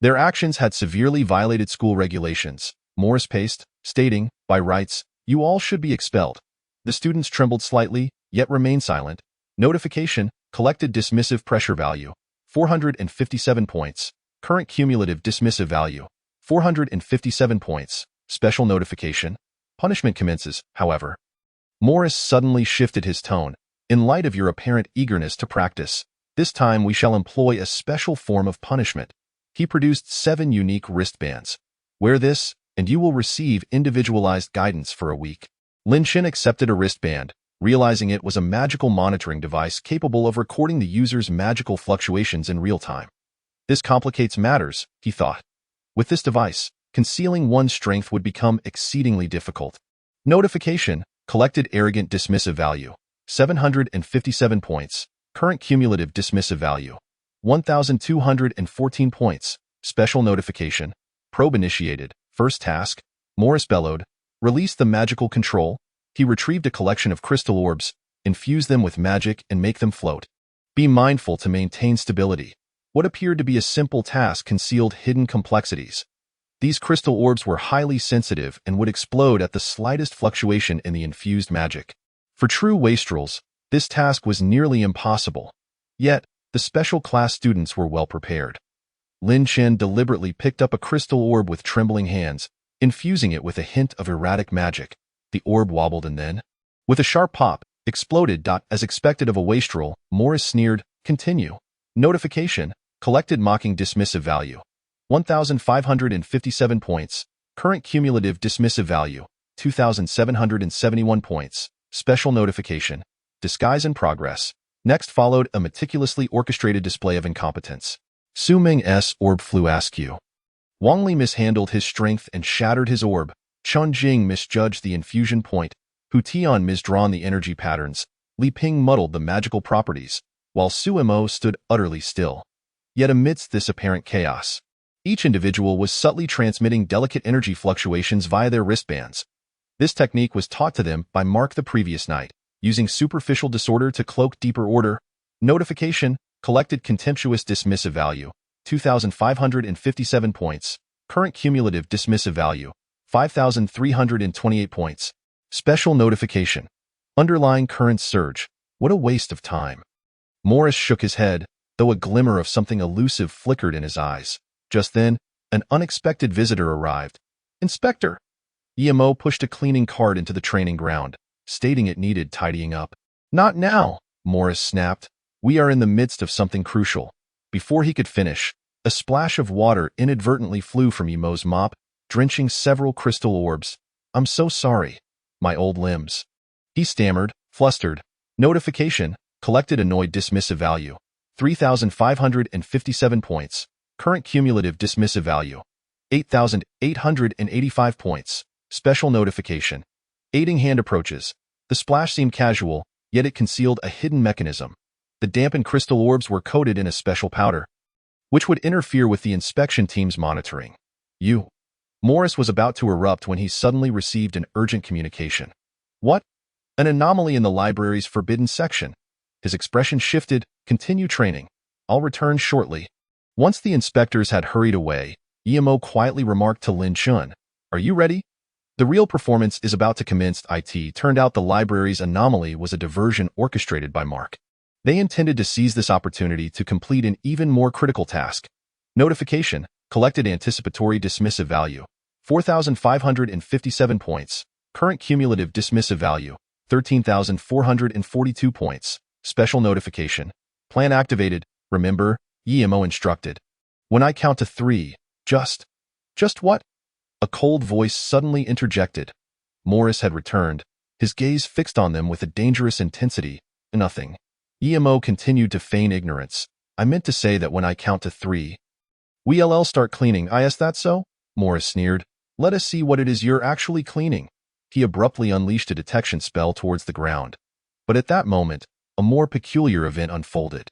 Their actions had severely violated school regulations. Morris paced, stating, "By rights, you all should be expelled." The students trembled slightly, yet remained silent. Notification, collected dismissive pressure value, 457 points. Current cumulative dismissive value, 457 points. Special notification. Punishment commences, however. Morris suddenly shifted his tone. "In light of your apparent eagerness to practice, this time we shall employ a special form of punishment." He produced 7 unique wristbands. "Wear this, and you will receive individualized guidance for a week." Lin Xin accepted a wristband, realizing it was a magical monitoring device capable of recording the user's magical fluctuations in real time. This complicates matters, he thought. With this device, concealing one's strength would become exceedingly difficult. Notification, collected arrogant dismissive value, 757 points. Current cumulative dismissive value, 1,214 points. Special notification, probe initiated. First task, Morris bellowed, "Release the magical control." He retrieved a collection of crystal orbs, infuse them with magic, and make them float. Be mindful to maintain stability. What appeared to be a simple task concealed hidden complexities. These crystal orbs were highly sensitive and would explode at the slightest fluctuation in the infused magic. For true wastrels, this task was nearly impossible. Yet, the special class students were well prepared. Lin Chen deliberately picked up a crystal orb with trembling hands, infusing it with a hint of erratic magic. The orb wobbled and then, with a sharp pop, exploded. As expected of a wastrel, Morris sneered, "Continue." Notification, collected mocking dismissive value, 1,557 points. Current cumulative dismissive value, 2,771 points. Special notification, disguise in progress. Next followed a meticulously orchestrated display of incompetence. Su Ming's orb flew askew. Wang Li mishandled his strength and shattered his orb. Chun Jing misjudged the infusion point. Hu Tian misdrawn the energy patterns. Li Ping muddled the magical properties, while Su Mo stood utterly still. Yet amidst this apparent chaos, each individual was subtly transmitting delicate energy fluctuations via their wristbands. This technique was taught to them by Mark the previous night, using superficial disorder to cloak deeper order. Notification, collected contemptuous dismissive value, 2,557 points. Current cumulative dismissive value, 5,328 points. Special notification, underlying current surge. What a waste of time. Morris shook his head, though a glimmer of something elusive flickered in his eyes. Just then, an unexpected visitor arrived. "Inspector!" Emo pushed a cleaning cart into the training ground, stating it needed tidying up. "Not now," Morris snapped. "We are in the midst of something crucial." Before he could finish, a splash of water inadvertently flew from Emo's mop, drenching several crystal orbs. "I'm so sorry. My old limbs." He stammered, flustered. Notification, collected annoyed dismissive value, 3,557 points. Current cumulative dismissive value, 8,885 points. Special notification, aiding hand approaches. The splash seemed casual, yet it concealed a hidden mechanism. The dampened crystal orbs were coated in a special powder, which would interfere with the inspection team's monitoring. Morris was about to erupt when he suddenly received an urgent communication. What? An anomaly in the library's forbidden section. His expression shifted. "Continue training. I'll return shortly." Once the inspectors had hurried away, Emo quietly remarked to Lin Chun, "Are you ready? The real performance is about to commence." It turned out the library's anomaly was a diversion orchestrated by Mark. They intended to seize this opportunity to complete an even more critical task. Notification, collected anticipatory dismissive value, 4,557 points. Current cumulative dismissive value, 13,442 points. Special notification, plan activated. Remember, Emo instructed. "When I count to 3, just what?" A cold voice suddenly interjected. Morris had returned, his gaze fixed on them with a dangerous intensity. "Nothing." Emo continued to feign ignorance. "I meant to say that when I count to 3, we'll start cleaning." "Is that so?" Morris sneered. "Let us see what it is you're actually cleaning." He abruptly unleashed a detection spell towards the ground. But at that moment, a more peculiar event unfolded.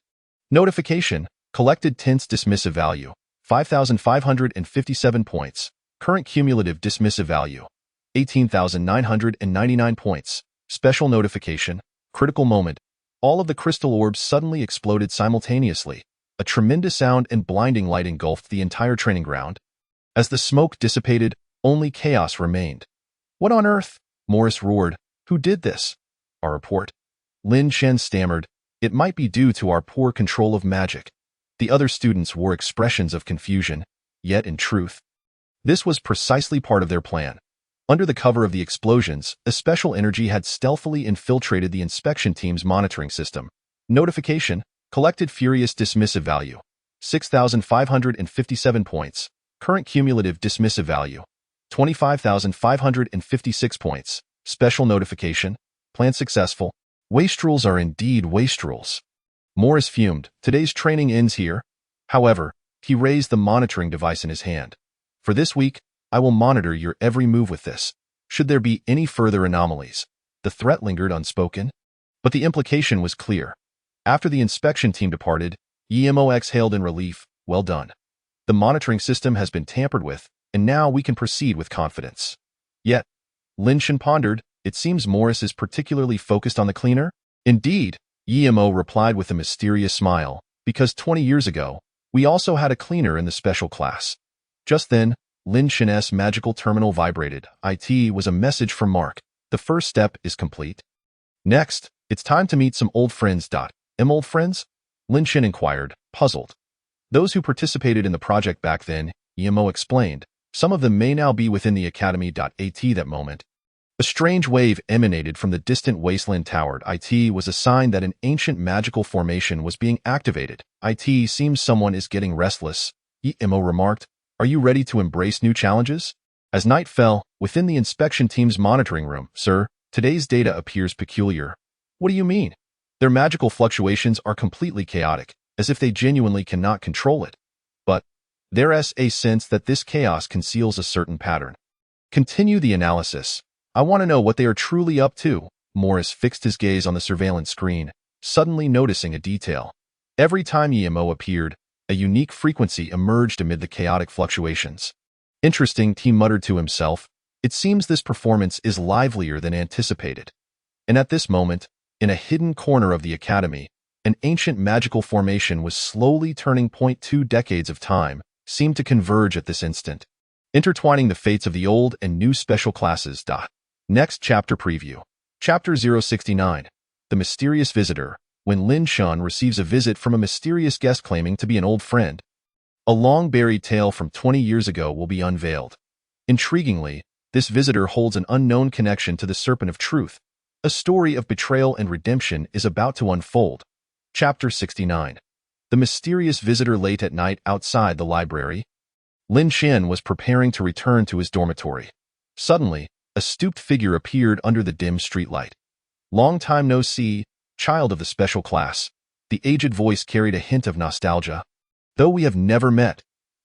Notification, collected tense dismissive value, 5,557 points. Current cumulative dismissive value, 18,999 points. Special notification, critical moment. All of the crystal orbs suddenly exploded simultaneously. A tremendous sound and blinding light engulfed the entire training ground. As the smoke dissipated, only chaos remained. "What on earth?" Morris roared. "Who did this?" "Our report." Lin Chen stammered. "It might be due to our poor control of magic." The other students wore expressions of confusion, yet in truth, this was precisely part of their plan. Under the cover of the explosions, a special energy had stealthily infiltrated the inspection team's monitoring system. Notification: collected furious dismissive value, 6,557 points. Current cumulative dismissive value, 25,556 points. Special notification: plan successful. Wastrels are indeed wastrels. Morris fumed. Today's training ends here. However, he raised the monitoring device in his hand. "For this week, I will monitor your every move with this. Should there be any further anomalies." The threat lingered unspoken, but the implication was clear. After the inspection team departed, EMO exhaled in relief. "Well done. The monitoring system has been tampered with, and now we can proceed with confidence." Yet, Lin Chen pondered, "It seems Morris is particularly focused on the cleaner." "Indeed," EMO replied with a mysterious smile, "because 20 years ago, we also had a cleaner in the special class." Just then, Lin Chen's magical terminal vibrated. It was a message from Mark. "The first step is complete. Next, it's time to meet some old friends. Old friends?" Lin Chen inquired, puzzled. "Those who participated in the project back then," EMO explained. "Some of them may now be within the academy. At that moment, a strange wave emanated from the distant wasteland tower. It was a sign that an ancient magical formation was being activated. It seems someone is getting restless," EMO remarked. "Are you ready to embrace new challenges?" As night fell, within the inspection team's monitoring room, "Sir, today's data appears peculiar." "What do you mean?" "Their magical fluctuations are completely chaotic, as if they genuinely cannot control it. But there's a sense that this chaos conceals a certain pattern." "Continue the analysis. I want to know what they are truly up to." Morris fixed his gaze on the surveillance screen, suddenly noticing a detail. Every time EMO appeared, a unique frequency emerged amid the chaotic fluctuations. "Interesting," he muttered to himself. "It seems this performance is livelier than anticipated." And at this moment, in a hidden corner of the academy, an ancient magical formation was slowly turning point. 2 decades of time seemed to converge at this instant, intertwining the fates of the old and new special classes. Next chapter preview. Chapter 069. The Mysterious Visitor. When Lin Chen receives a visit from a mysterious guest claiming to be an old friend, a long-buried tale from 20 years ago will be unveiled. Intriguingly, this visitor holds an unknown connection to the Serpent of Truth. A story of betrayal and redemption is about to unfold. Chapter 69. The Mysterious Visitor. Late at night outside the library, Lin Chen was preparing to return to his dormitory. Suddenly, a stooped figure appeared under the dim streetlight. "Long time no see, child of the special class." The aged voice carried a hint of nostalgia. "Though we have never met."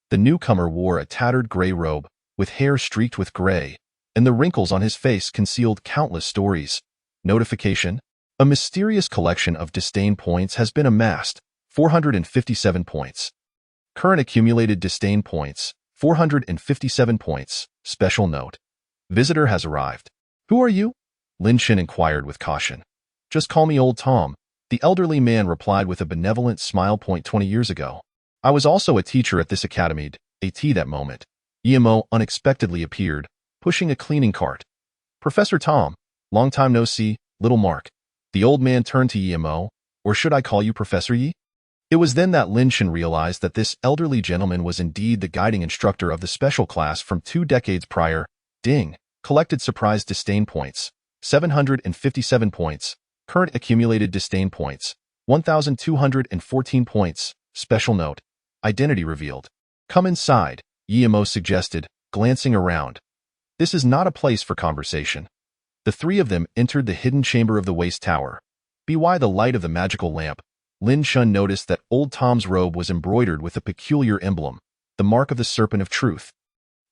The newcomer wore a tattered gray robe, with hair streaked with gray, and the wrinkles on his face concealed countless stories. Notification: a mysterious collection of disdain points has been amassed, 457 points. Current accumulated disdain points, 457 points. Special note: visitor has arrived. "Who are you?" Lin Chen inquired with caution. "Just call me Old Tom," the elderly man replied with a benevolent smile. 20 years ago, I was also a teacher at this academy. At that moment, EMO unexpectedly appeared, pushing a cleaning cart. "Professor Tom, long time no see, little Mark." The old man turned to EMO. "Or should I call you Professor Yi?" It was then that Lin Chen realized that this elderly gentleman was indeed the guiding instructor of the special class from 2 decades prior. Ding. Collected surprise disdain points, 757 points. Current accumulated disdain points, 1,214 points. Special note: identity revealed. "Come inside," EMO suggested, glancing around. "This is not a place for conversation." The three of them entered the hidden chamber of the waste tower. By the light of the magical lamp, Lin Chen noticed that Old Tom's robe was embroidered with a peculiar emblem, the mark of the Serpent of Truth.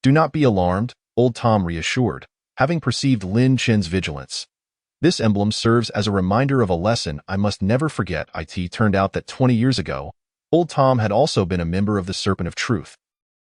"Do not be alarmed," Old Tom reassured, having perceived Lin Chen's vigilance. "This emblem serves as a reminder of a lesson I must never forget." It turned out that 20 years ago, Old Tom had also been a member of the Serpent of Truth.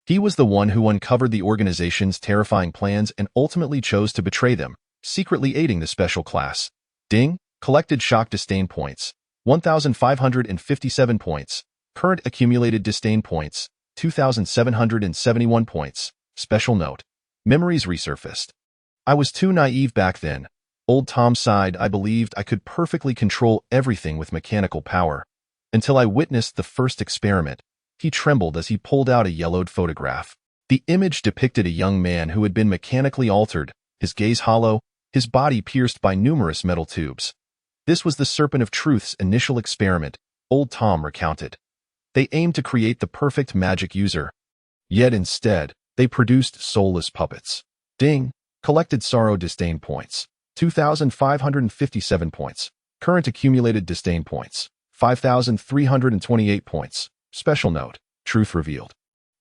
He was the one who uncovered the organization's terrifying plans and ultimately chose to betray them, secretly aiding the special class. Ding. Collected shock disdain points, 1,557 points. Current accumulated disdain points, 2,771 points. Special note. Memories resurfaced. I was too naive back then. Old Tom sighed. I believed I could perfectly control everything with mechanical power. Until I witnessed the first experiment. He trembled as he pulled out a yellowed photograph. The image depicted a young man who had been mechanically altered, his gaze hollow, his body pierced by numerous metal tubes. This was the Serpent of Truth's initial experiment, Old Tom recounted. They aimed to create the perfect magic user. Yet instead, they produced soulless puppets. Ding! Collected sorrow disdain points, 2,557 points. Current accumulated disdain points, 5,328 points. Special note. Truth revealed.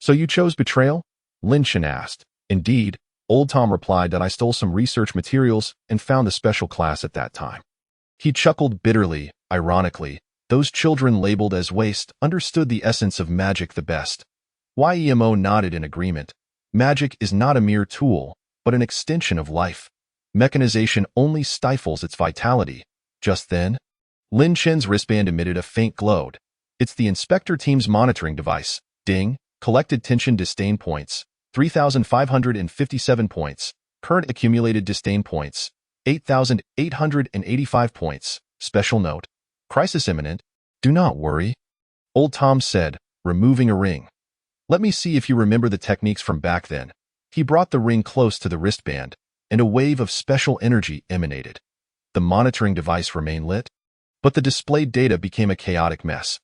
So you chose betrayal? Lin Shan asked. Indeed, Old Tom replied that I stole some research materials and found the special class at that time. He chuckled bitterly, ironically. Those children labeled as waste understood the essence of magic the best. YEMO nodded in agreement. Magic is not a mere tool, but an extension of life. Mechanization only stifles its vitality. Just then, Lin Chen's wristband emitted a faint glow. It's the inspector team's monitoring device. Ding! Collected tension disdain points, 3,557 points. Current accumulated disdain points, 8,885 points. Special note. Crisis imminent. Do not worry. Old Tom said, removing a ring. Let me see if you remember the techniques from back then. He brought the ring close to the wristband, and a wave of special energy emanated. The monitoring device remained lit, but the displayed data became a chaotic mess.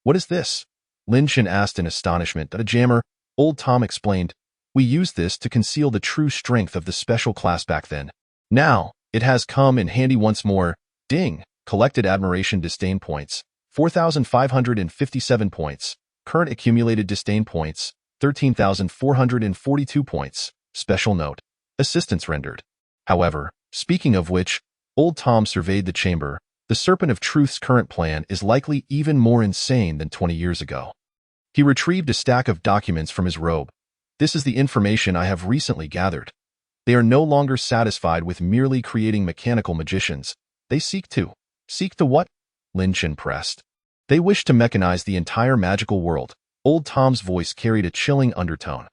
What is this? Lin Shan asked in astonishment. A jammer, Old Tom explained. We used this to conceal the true strength of the special class back then. Now, it has come in handy once more. Ding! Collected admiration disdain points, 4,557 points. Current accumulated disdain points, 13,442 points. Special note. Assistance rendered. However, speaking of which, Old Tom surveyed the chamber. The Serpent of Truth's current plan is likely even more insane than 20 years ago. He retrieved a stack of documents from his robe. This is the information I have recently gathered. They are no longer satisfied with merely creating mechanical magicians. They seek to what? Lin Shan pressed. They wish to mechanize the entire magical world. Old Tom's voice carried a chilling undertone.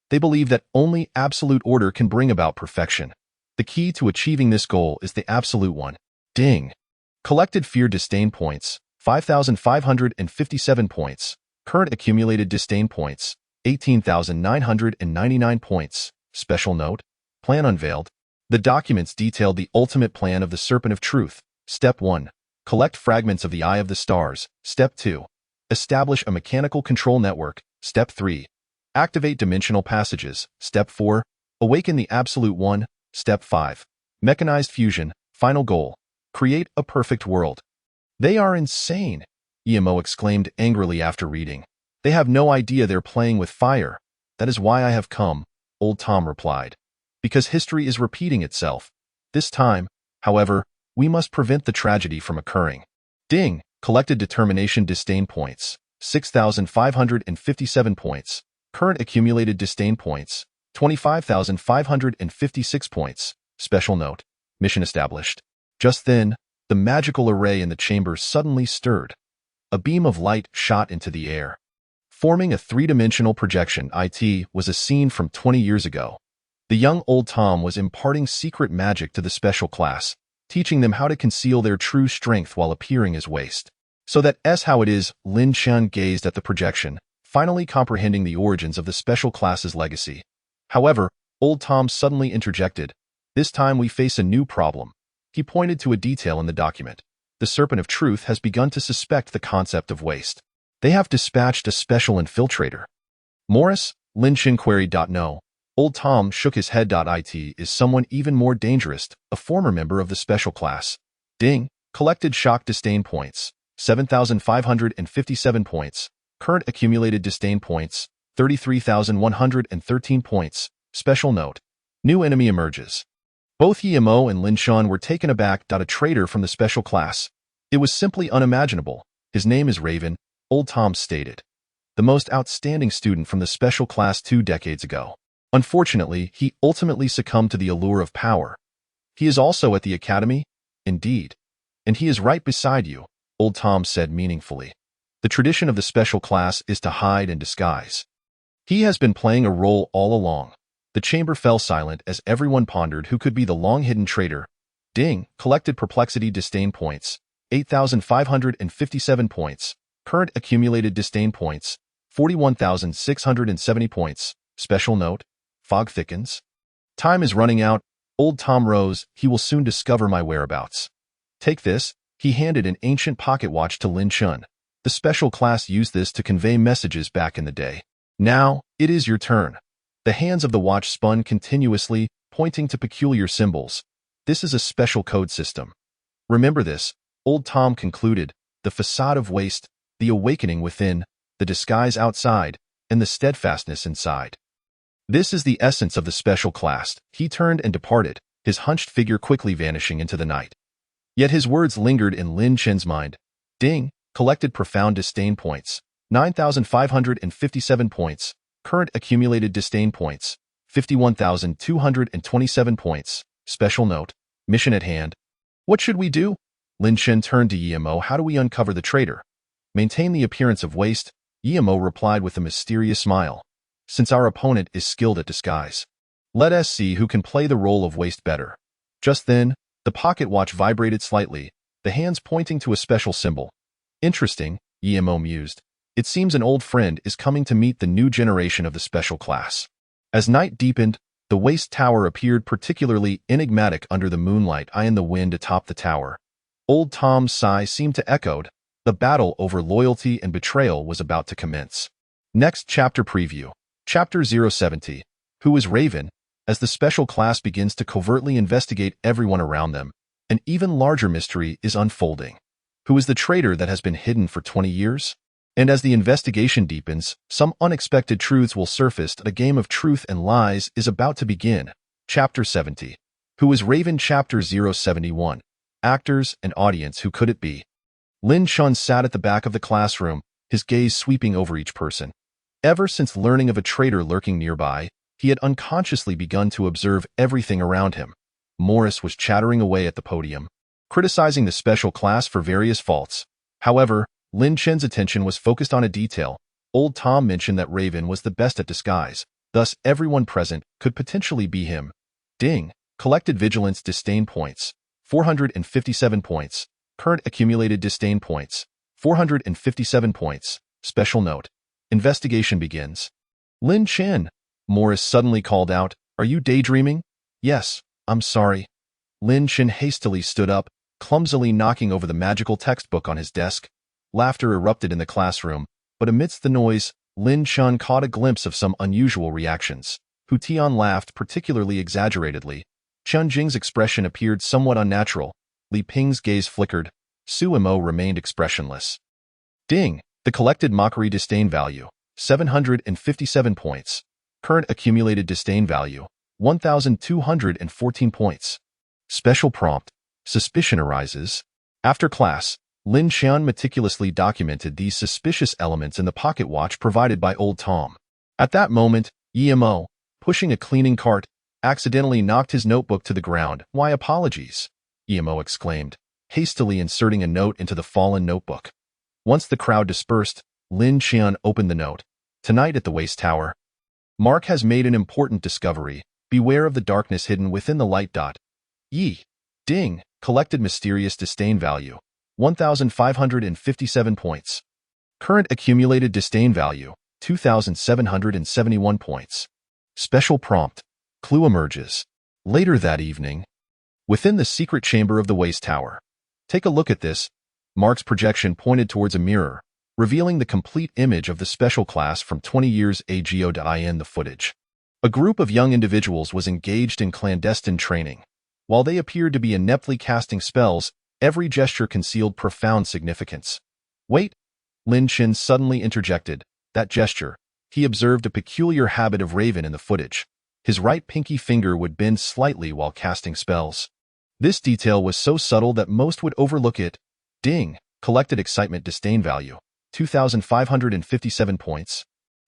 They believe that only absolute order can bring about perfection. The key to achieving this goal is the absolute one. Ding! Collected fear disdain points, 5,557 points. Current accumulated disdain points, 18,999 points. Special note. Plan unveiled. The documents detailed the ultimate plan of the Serpent of Truth. Step 1. Collect fragments of the Eye of the Stars. Step 2. Establish a mechanical control network. Step 3. Activate dimensional passages. Step 4. Awaken the Absolute One. Step 5. Mechanized fusion. Final goal. Create a perfect world. They are insane, EMO exclaimed angrily after reading. They have no idea they're playing with fire. That is why I have come, Old Tom replied. Because history is repeating itself. This time, however, we must prevent the tragedy from occurring. Ding! Collected determination disdain points, 6,557 points. Current accumulated disdain points, 25,556 points. Special note. Mission established. Just then, the magical array in the chamber suddenly stirred. A beam of light shot into the air. Forming a three-dimensional projection, it was a scene from 20 years ago. The young Old Tom was imparting secret magic to the special class, teaching them how to conceal their true strength while appearing as waste. So that's how it is. Lin Shan gazed at the projection, finally comprehending the origins of the special class's legacy. However, Old Tom suddenly interjected. This time we face a new problem. He pointed to a detail in the document. The Serpent of Truth has begun to suspect the concept of waste. They have dispatched a special infiltrator. Morris? Lin Shan queried. No. Old Tom shook his head. It is someone even more dangerous, a former member of the special class. Ding! Collected shock disdain points, 7,557 points. Current accumulated disdain points, 33,113 points. Special note. New enemy emerges. Both EMO and Lin Shan were taken aback. A traitor from the special class. It was simply unimaginable. His name is Raven, Old Tom stated. The most outstanding student from the special class 2 decades ago. Unfortunately, he ultimately succumbed to the allure of power. He is also at the academy? Indeed. And he is right beside you, Old Tom said meaningfully. The tradition of the special class is to hide and disguise. He has been playing a role all along. The chamber fell silent as everyone pondered who could be the long-hidden traitor. Ding, collected perplexity disdain points, 8,557 points. Current accumulated disdain points, 41,670 points. Special note, fog thickens. Time is running out. Old Tom rose. He will soon discover my whereabouts. Take this. He handed an ancient pocket watch to Lin Chun. The special class used this to convey messages back in the day. Now, it is your turn. The hands of the watch spun continuously, pointing to peculiar symbols. This is a special code system. Remember this, Old Tom concluded, the facade of waste, the awakening within, the disguise outside, and the steadfastness inside. This is the essence of the special class. He turned and departed, his hunched figure quickly vanishing into the night. Yet his words lingered in Lin Chen's mind. Ding, collected profound disdain points, 9,557 points. Current accumulated disdain points, 51,227 points. Special note, mission at hand. What should we do? Lin Chen turned to Yimo. How do we uncover the traitor? Maintain the appearance of waste, Yimo replied with a mysterious smile. Since our opponent is skilled at disguise, let us see who can play the role of waste better. Just then, the pocket watch vibrated slightly, the hands pointing to a special symbol. Interesting, Yimo mused. It seems an old friend is coming to meet the new generation of the special class. As night deepened, the waste tower appeared particularly enigmatic under the moonlight in the wind atop the tower. Old Tom's sigh seemed to echo. The battle over loyalty and betrayal was about to commence. Next chapter preview. Chapter 070. Who is Raven? As the special class begins to covertly investigate everyone around them, an even larger mystery is unfolding. Who is the traitor that has been hidden for 20 years? And as the investigation deepens, some unexpected truths will surface. A game of truth and lies is about to begin. Chapter 70. Who is Raven? Chapter 071. Actors and audience. Who could it be? Lin Chun sat at the back of the classroom, his gaze sweeping over each person. Ever since learning of a traitor lurking nearby, he had unconsciously begun to observe everything around him. Morris was chattering away at the podium, criticizing the special class for various faults. However, Lin Chen's attention was focused on a detail. Old Tom mentioned that Raven was the best at disguise, thus everyone present could potentially be him. Ding, collected vigilance disdain points, 457 points. Current accumulated disdain points, 457 points. Special note, investigation begins. Lin Chen, Morris suddenly called out, are you daydreaming? Yes, I'm sorry. Lin Chen hastily stood up, clumsily knocking over the magical textbook on his desk. Laughter erupted in the classroom, but amidst the noise, Lin Chen caught a glimpse of some unusual reactions. Hu Tian laughed particularly exaggeratedly. Chen Jing's expression appeared somewhat unnatural. Li Ping's gaze flickered. Su Mo remained expressionless. Ding, the collected mockery disdain value, 757 points. Current accumulated disdain value, 1,214 points. Special prompt, suspicion arises. After class, Lin Xian meticulously documented these suspicious elements in the pocket watch provided by Old Tom. At that moment, Yimo, pushing a cleaning cart, accidentally knocked his notebook to the ground. Why apologies? Yimo exclaimed, hastily inserting a note into the fallen notebook. Once the crowd dispersed, Lin Xian opened the note. Tonight at the Waste Tower, Mark has made an important discovery. Beware of the darkness hidden within the light. Yi. Ding, collected mysterious disdain value, 1,557 points. Current accumulated disdain value, 2,771 points. Special prompt, clue emerges. Later that evening, within the secret chamber of the Waste Tower. Take a look at this. Mark's projection pointed towards a mirror, revealing the complete image of the special class from 20 years ago. In the footage, a group of young individuals was engaged in clandestine training. While they appeared to be ineptly casting spells, every gesture concealed profound significance. Wait, Lin Chen suddenly interjected. That gesture. He observed a peculiar habit of Raven in the footage. His right pinky finger would bend slightly while casting spells. This detail was so subtle that most would overlook it. Ding, collected excitement disdain value, 2,557 points.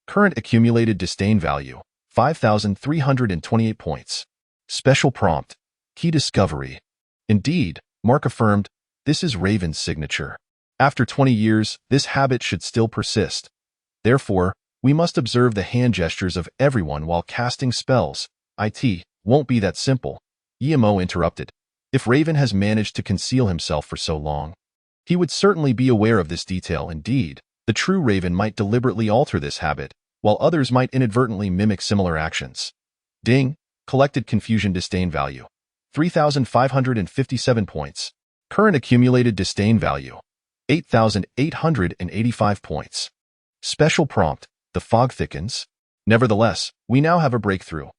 Current accumulated disdain value, 5,328 points. Special prompt, key discovery. Indeed, Mark affirmed, this is Raven's signature. After 20 years, this habit should still persist. Therefore, we must observe the hand gestures of everyone while casting spells. It won't be that simple, Emo interrupted. If Raven has managed to conceal himself for so long, he would certainly be aware of this detail. Indeed, the true Raven might deliberately alter this habit, while others might inadvertently mimic similar actions. Ding, collected confusion disdain value. 3,557 points. Current accumulated disdain value. 8,885 points. Special prompt, the fog thickens. Nevertheless, we now have a breakthrough.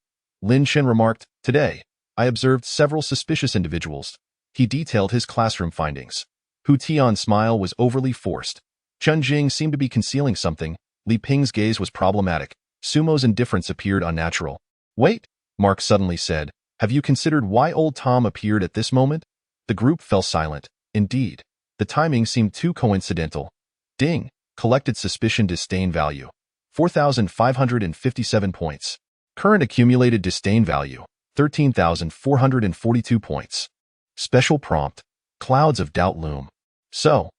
Lin Shen remarked, today, I observed several suspicious individuals. He detailed his classroom findings. Hu Tian's smile was overly forced. Chun Jing seemed to be concealing something. Li Ping's gaze was problematic. Sumo's indifference appeared unnatural. Wait, Mark suddenly said. Have you considered why old Tom appeared at this moment? The group fell silent. Indeed, the timing seemed too coincidental. Ding, collected suspicion disdain value. 4,557 points. Current accumulated disdain value. 13,442 points. Special prompt, clouds of doubt loom. So,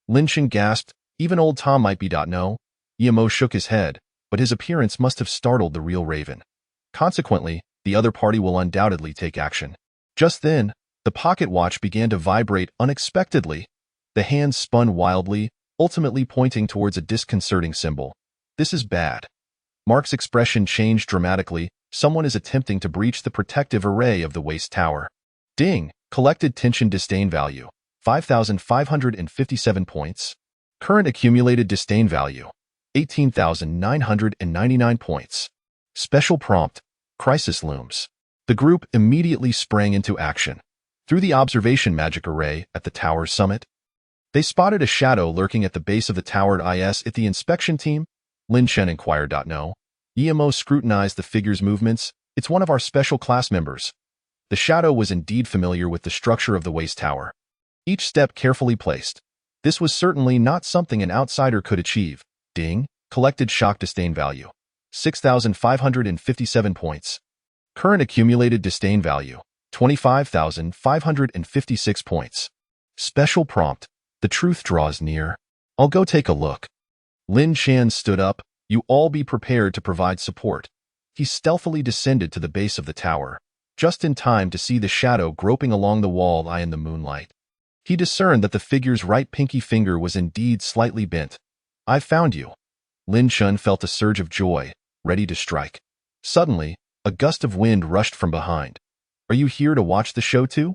Lin Shen gasped, even old Tom might be. No. Emo shook his head, but his appearance must have startled the real Raven. Consequently, the other party will undoubtedly take action. Just then, the pocket watch began to vibrate unexpectedly. The hands spun wildly, ultimately pointing towards a disconcerting symbol. This is bad. Mark's expression changed dramatically. Someone is attempting to breach the protective array of the waste tower. Ding, collected tension disdain value. 5,557 points. Current accumulated disdain value. 18,999 points. Special prompt, crisis looms. The group immediately sprang into action. Through the observation magic array at the tower's summit, they spotted a shadow lurking at the base of the tower. Is it the inspection team? Lin Shen inquired. No. Emo scrutinized the figure's movements. It's one of our special class members. The shadow was indeed familiar with the structure of the waste tower. Each step carefully placed. This was certainly not something an outsider could achieve. Ding, collected shock disdain value. 6,557 points. Current accumulated disdain value. 25,556 points. Special prompt, the truth draws near. I'll go take a look. Lin Shan stood up. You all be prepared to provide support. He stealthily descended to the base of the tower, just in time to see the shadow groping along the wall in the moonlight. He discerned that the figure's right pinky finger was indeed slightly bent. I've found you. Lin Shun felt a surge of joy, ready to strike. Suddenly, a gust of wind rushed from behind. Are you here to watch the show too?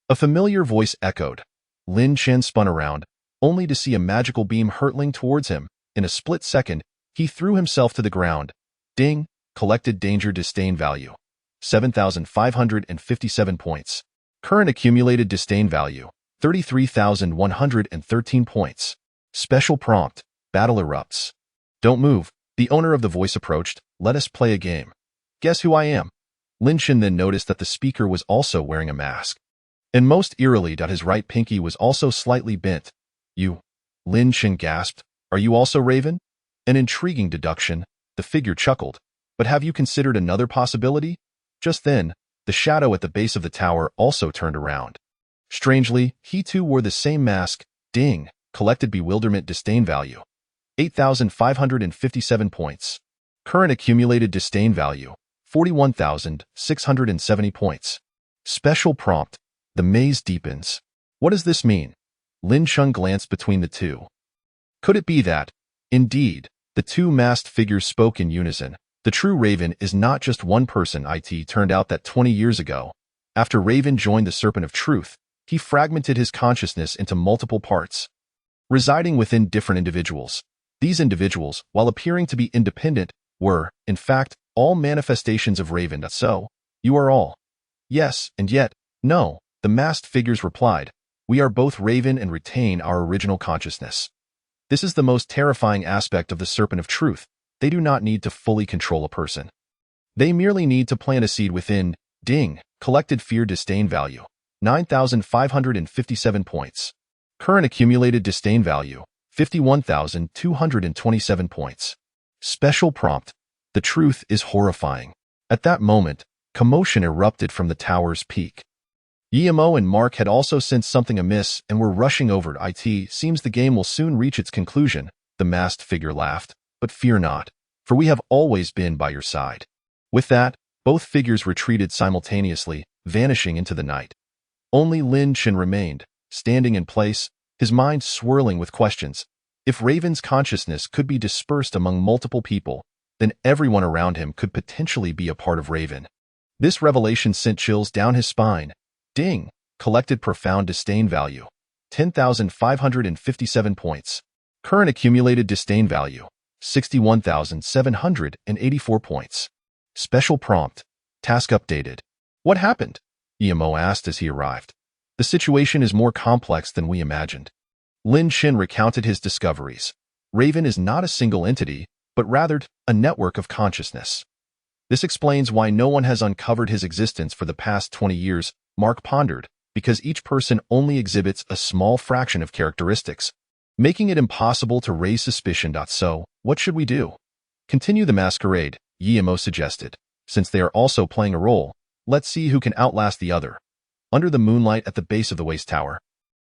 A familiar voice echoed. Lin Shen spun around, only to see a magical beam hurtling towards him. In a split second, he threw himself to the ground. Ding, collected danger disdain value. 7,557 points. Current accumulated disdain value. 33,113 points. Special prompt, battle erupts. Don't move. The owner of the voice approached. Let us play a game. Guess who I am? Lin Shen then noticed that the speaker was also wearing a mask. And most eerily, his right pinky was also slightly bent. You. Lin Shen gasped. Are you also Raven? An intriguing deduction. The figure chuckled. But have you considered another possibility? Just then, the shadow at the base of the tower also turned around. Strangely, he too wore the same mask. Ding, collected bewilderment disdain value. 8,557 points. Current accumulated disdain value. 41,670 points. Special prompt, the maze deepens. What does this mean? Lin Shun glanced between the two. Could it be that, indeed, the two masked figures spoke in unison? The true Raven is not just one person. It turned out that 20 years ago, after Raven joined the Serpent of Truth, he fragmented his consciousness into multiple parts, residing within different individuals. These individuals, while appearing to be independent, were, in fact, all manifestations of Raven. So, you are all. Yes, and yet, no, the masked figures replied. We are both Raven and retain our original consciousness. This is the most terrifying aspect of the Serpent of Truth. They do not need to fully control a person. They merely need to plant a seed within. Ding, collected fear disdain value. 9,557 points. Current accumulated disdain value. 51,227 points. Special prompt. The truth is horrifying. At that moment, commotion erupted from the tower's peak. Guillermo and Mark had also sensed something amiss and were rushing over to it. Seems the game will soon reach its conclusion, the masked figure laughed. But fear not, for we have always been by your side. With that, both figures retreated simultaneously, vanishing into the night. Only Lin Chen remained, standing in place, his mind swirling with questions. If Raven's consciousness could be dispersed among multiple people, then everyone around him could potentially be a part of Raven. This revelation sent chills down his spine. Ding! Collected profound disdain value. 10,557 points. Current accumulated disdain value. 61,784 points. Special prompt. Task updated. What happened? Guillermo asked as he arrived. The situation is more complex than we imagined. Lin Chen recounted his discoveries. Raven is not a single entity, but rather a network of consciousness. This explains why no one has uncovered his existence for the past 20 years, Mark pondered, because each person only exhibits a small fraction of characteristics, making it impossible to raise suspicion. So, what should we do? Continue the masquerade, Guillermo suggested. Since they are also playing a role, let's see who can outlast the other. Under the moonlight at the base of the waste tower,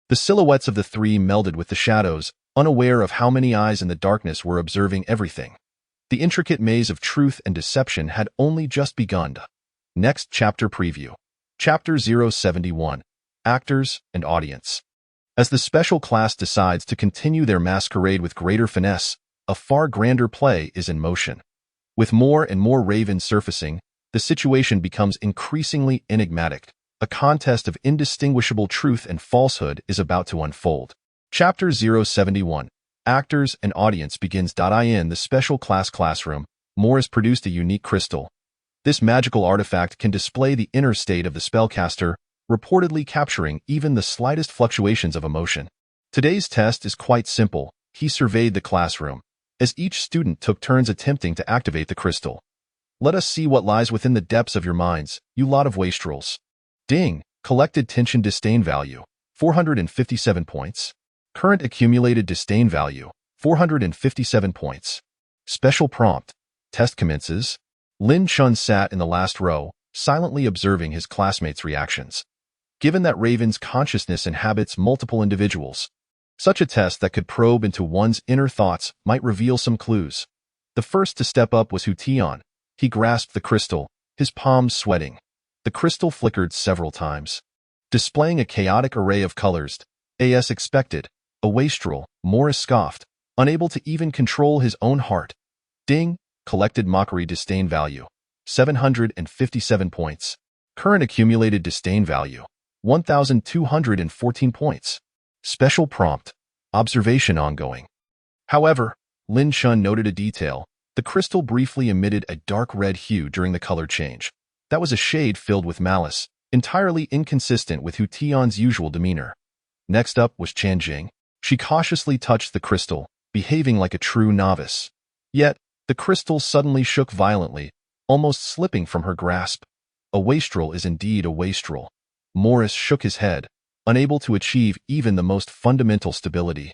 the silhouettes of the three melded with the shadows, unaware of how many eyes in the darkness were observing everything. The intricate maze of truth and deception had only just begun. Next chapter preview. Chapter 071. Actors and Audience. As the special class decides to continue their masquerade with greater finesse, a far grander play is in motion. With more and more ravens surfacing, the situation becomes increasingly enigmatic. A contest of indistinguishable truth and falsehood is about to unfold. Chapter 071. Actors and Audience begins. In the special class classroom, Morris produced a unique crystal. This magical artifact can display the inner state of the spellcaster, reportedly capturing even the slightest fluctuations of emotion. Today's test is quite simple. He surveyed the classroom, as each student took turns attempting to activate the crystal. Let us see what lies within the depths of your minds, you lot of wastrels. Ding! Collected tension disdain value, 457 points. Current accumulated disdain value, 457 points. Special prompt. Test commences. Lin Chun sat in the last row, silently observing his classmates' reactions. Given that Raven's consciousness inhabits multiple individuals, such a test that could probe into one's inner thoughts might reveal some clues. The first to step up was Hu Tian. He grasped the crystal, his palms sweating. The crystal flickered several times, displaying a chaotic array of colors. As expected, a wastrel, Morris scoffed, unable to even control his own heart. Ding! Collected mockery disdain value, 757 points. Current accumulated disdain value, 1,214 points. Special prompt. Observation ongoing. However, Lin Chun noted a detail. The crystal briefly emitted a dark red hue during the color change. That was a shade filled with malice, entirely inconsistent with Hu Tian's usual demeanor. Next up was Chan Jing. She cautiously touched the crystal, behaving like a true novice. Yet, the crystal suddenly shook violently, almost slipping from her grasp. A wastrel is indeed a wastrel. Morris shook his head, unable to achieve even the most fundamental stability.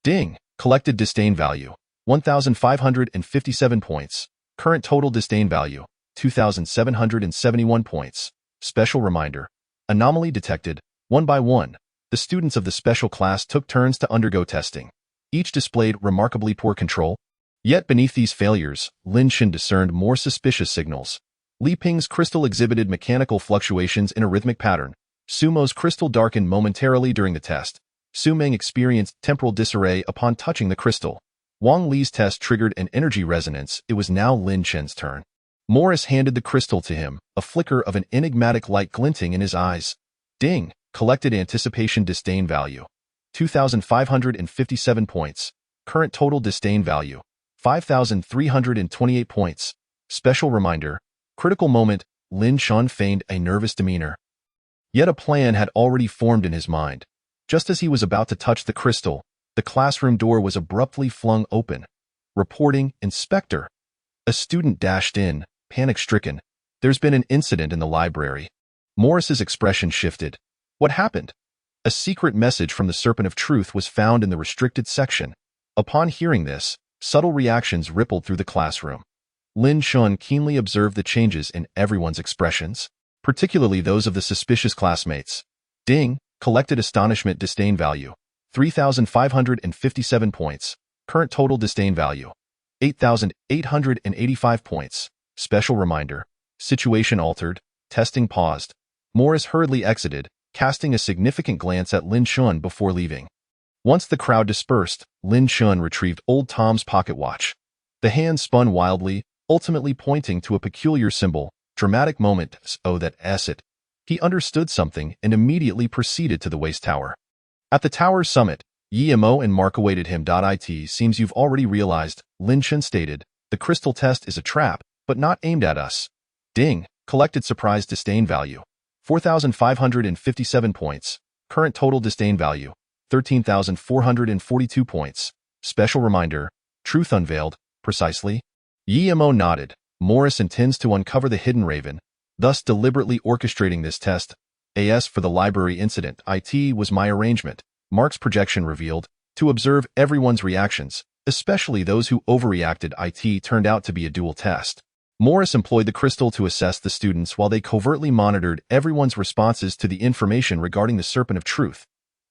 Ding! Collected disdain value, 1,557 points. Current total disdain value, 2,771 points. Special reminder. Anomaly detected. One by one, the students of the special class took turns to undergo testing. Each displayed remarkably poor control. Yet beneath these failures, Lin Chen discerned more suspicious signals. Li Ping's crystal exhibited mechanical fluctuations in a rhythmic pattern. Sumo's crystal darkened momentarily during the test. Su Meng experienced temporal disarray upon touching the crystal. Wang Li's test triggered an energy resonance. It was now Lin Chen's turn. Morris handed the crystal to him, a flicker of an enigmatic light glinting in his eyes. Ding! Collected anticipation disdain value, 2,557 points. Current total disdain value, 5,328 points. Special reminder. Critical moment. Lin Chun feigned a nervous demeanor. Yet a plan had already formed in his mind. Just as he was about to touch the crystal, the classroom door was abruptly flung open. Reporting, Inspector. A student dashed in, panic-stricken. There's been an incident in the library. Morris's expression shifted. What happened? A secret message from the Serpent of Truth was found in the restricted section. Upon hearing this, subtle reactions rippled through the classroom. Lin Chun keenly observed the changes in everyone's expressions. particularly those of the suspicious classmates. Ding, collected astonishment disdain value, 3,557 points. Current total disdain value, 8,885 points. Special reminder, situation altered, testing paused. Morris hurriedly exited, casting a significant glance at Lin Chun before leaving. Once the crowd dispersed, Lin Chun retrieved old Tom's pocket watch. The hand spun wildly, ultimately pointing to a peculiar symbol. Dramatic moment, oh that it. He understood something and immediately proceeded to the waste tower. At the tower's summit, Yimo and Mark awaited him. It seems you've already realized, Lin Chun stated. The crystal test is a trap, but not aimed at us. Ding, collected surprise disdain value, 4,557 points. Current total disdain value, 13,442 points. Special reminder, truth unveiled, precisely. Yimo nodded. Morris intends to uncover the hidden raven, thus deliberately orchestrating this test. As for the library incident, it was my arrangement, Mark's projection revealed, to observe everyone's reactions, especially those who overreacted. It turned out to be a dual test. Morris employed the crystal to assess the students while they covertly monitored everyone's responses to the information regarding the Serpent of Truth.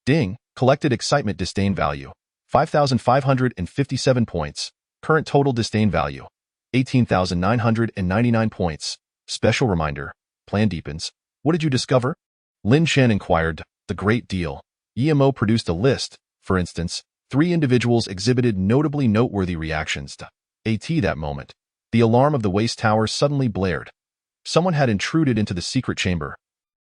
Ding, collected excitement disdain value, 5,557 points. Current total disdain value, 18,999 points. Special reminder, plan deepens. What did you discover? Lin Chen inquired. The great deal. Yimo produced a list. For instance, 3 individuals exhibited notably noteworthy reactions to that moment. The alarm of the waste tower suddenly blared. Someone had intruded into the secret chamber.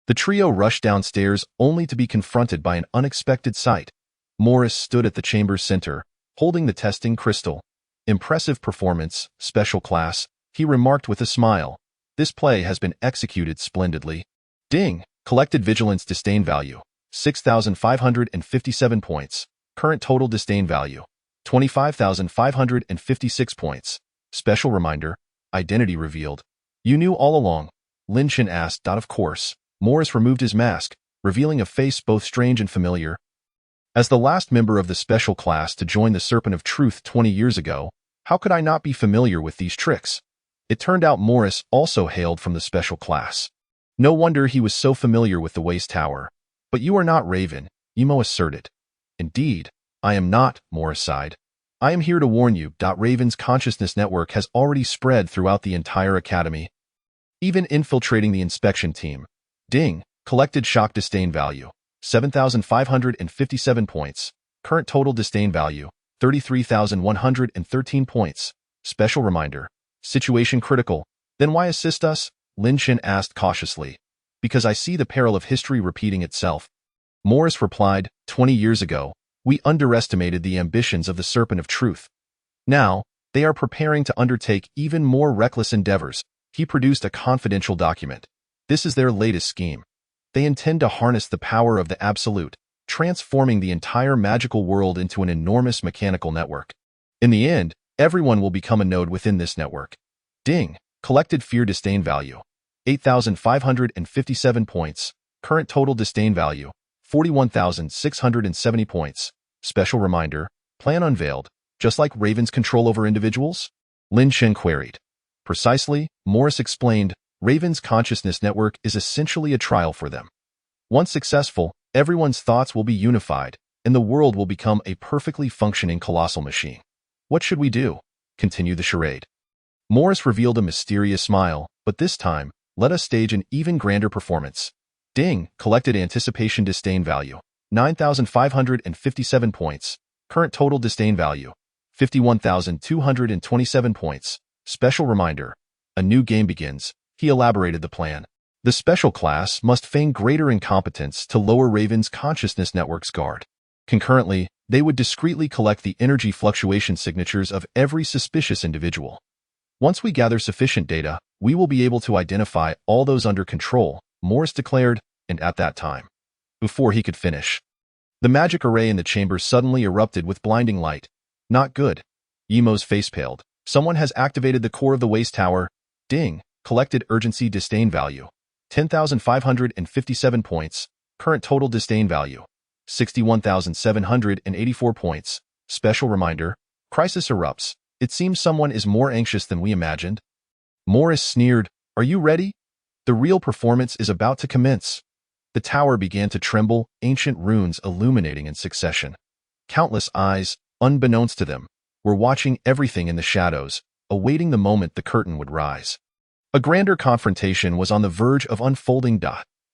The trio rushed downstairs only to be confronted by an unexpected sight. Morris stood at the chamber's center, holding the testing crystal. Impressive performance, special class, he remarked with a smile. This play has been executed splendidly. Ding, collected vigilance disdain value, 6,557 points. Current total disdain value, 25,556 points. Special reminder, identity revealed. You knew all along, Lin Chen asked. Of course. Morris removed his mask, revealing a face both strange and familiar. As the last member of the special class to join the Serpent of Truth 20 years ago, how could I not be familiar with these tricks? It turned out Morris also hailed from the special class. No wonder he was so familiar with the waste tower. But you are not Raven, Yimo asserted. Indeed, I am not, Morris sighed. I am here to warn you. Raven's consciousness network has already spread throughout the entire academy, even infiltrating the inspection team. Ding, collected shock disdain value, 7,557 points. Current total disdain value, 33,113 points. Special reminder, situation critical. Then why assist us? Lin Chen asked cautiously. Because I see the peril of history repeating itself. Morris replied, 20 years ago, we underestimated the ambitions of the Serpent of Truth. Now, they are preparing to undertake even more reckless endeavors. He produced a confidential document. This is their latest scheme. They intend to harness the power of the Absolute, transforming the entire magical world into an enormous mechanical network. In the end, everyone will become a node within this network. Ding, collected fear disdain value, 8,557 points. Current total disdain value, 41,670 points. Special reminder, plan unveiled, just like Raven's control over individuals? Lin Chen queried. Precisely, Morris explained, Raven's consciousness network is essentially a trial for them. Once successful, everyone's thoughts will be unified, and the world will become a perfectly functioning colossal machine. What should we do? Continue the charade. Morris revealed a mysterious smile, but this time, let us stage an even grander performance. Ding, collected anticipation disdain value, 9,557 points. Current total disdain value, 51,227 points. Special reminder, a new game begins. He elaborated the plan. The special class must feign greater incompetence to lower Raven's consciousness network's guard. Concurrently, they would discreetly collect the energy fluctuation signatures of every suspicious individual. Once we gather sufficient data, we will be able to identify all those under control, Morris declared, and at that time. Before he could finish, the magic array in the chamber suddenly erupted with blinding light. Not good. Yimo's face paled. Someone has activated the core of the waste tower. Ding, collected urgency disdain value, 10,557 points. Current total disdain value, 61,784 points. Special reminder, crisis erupts. It seems someone is more anxious than we imagined. Morris sneered, are you ready? The real performance is about to commence. The tower began to tremble, ancient runes illuminating in succession. Countless eyes, unbeknownst to them, were watching everything in the shadows, awaiting the moment the curtain would rise. A grander confrontation was on the verge of unfolding.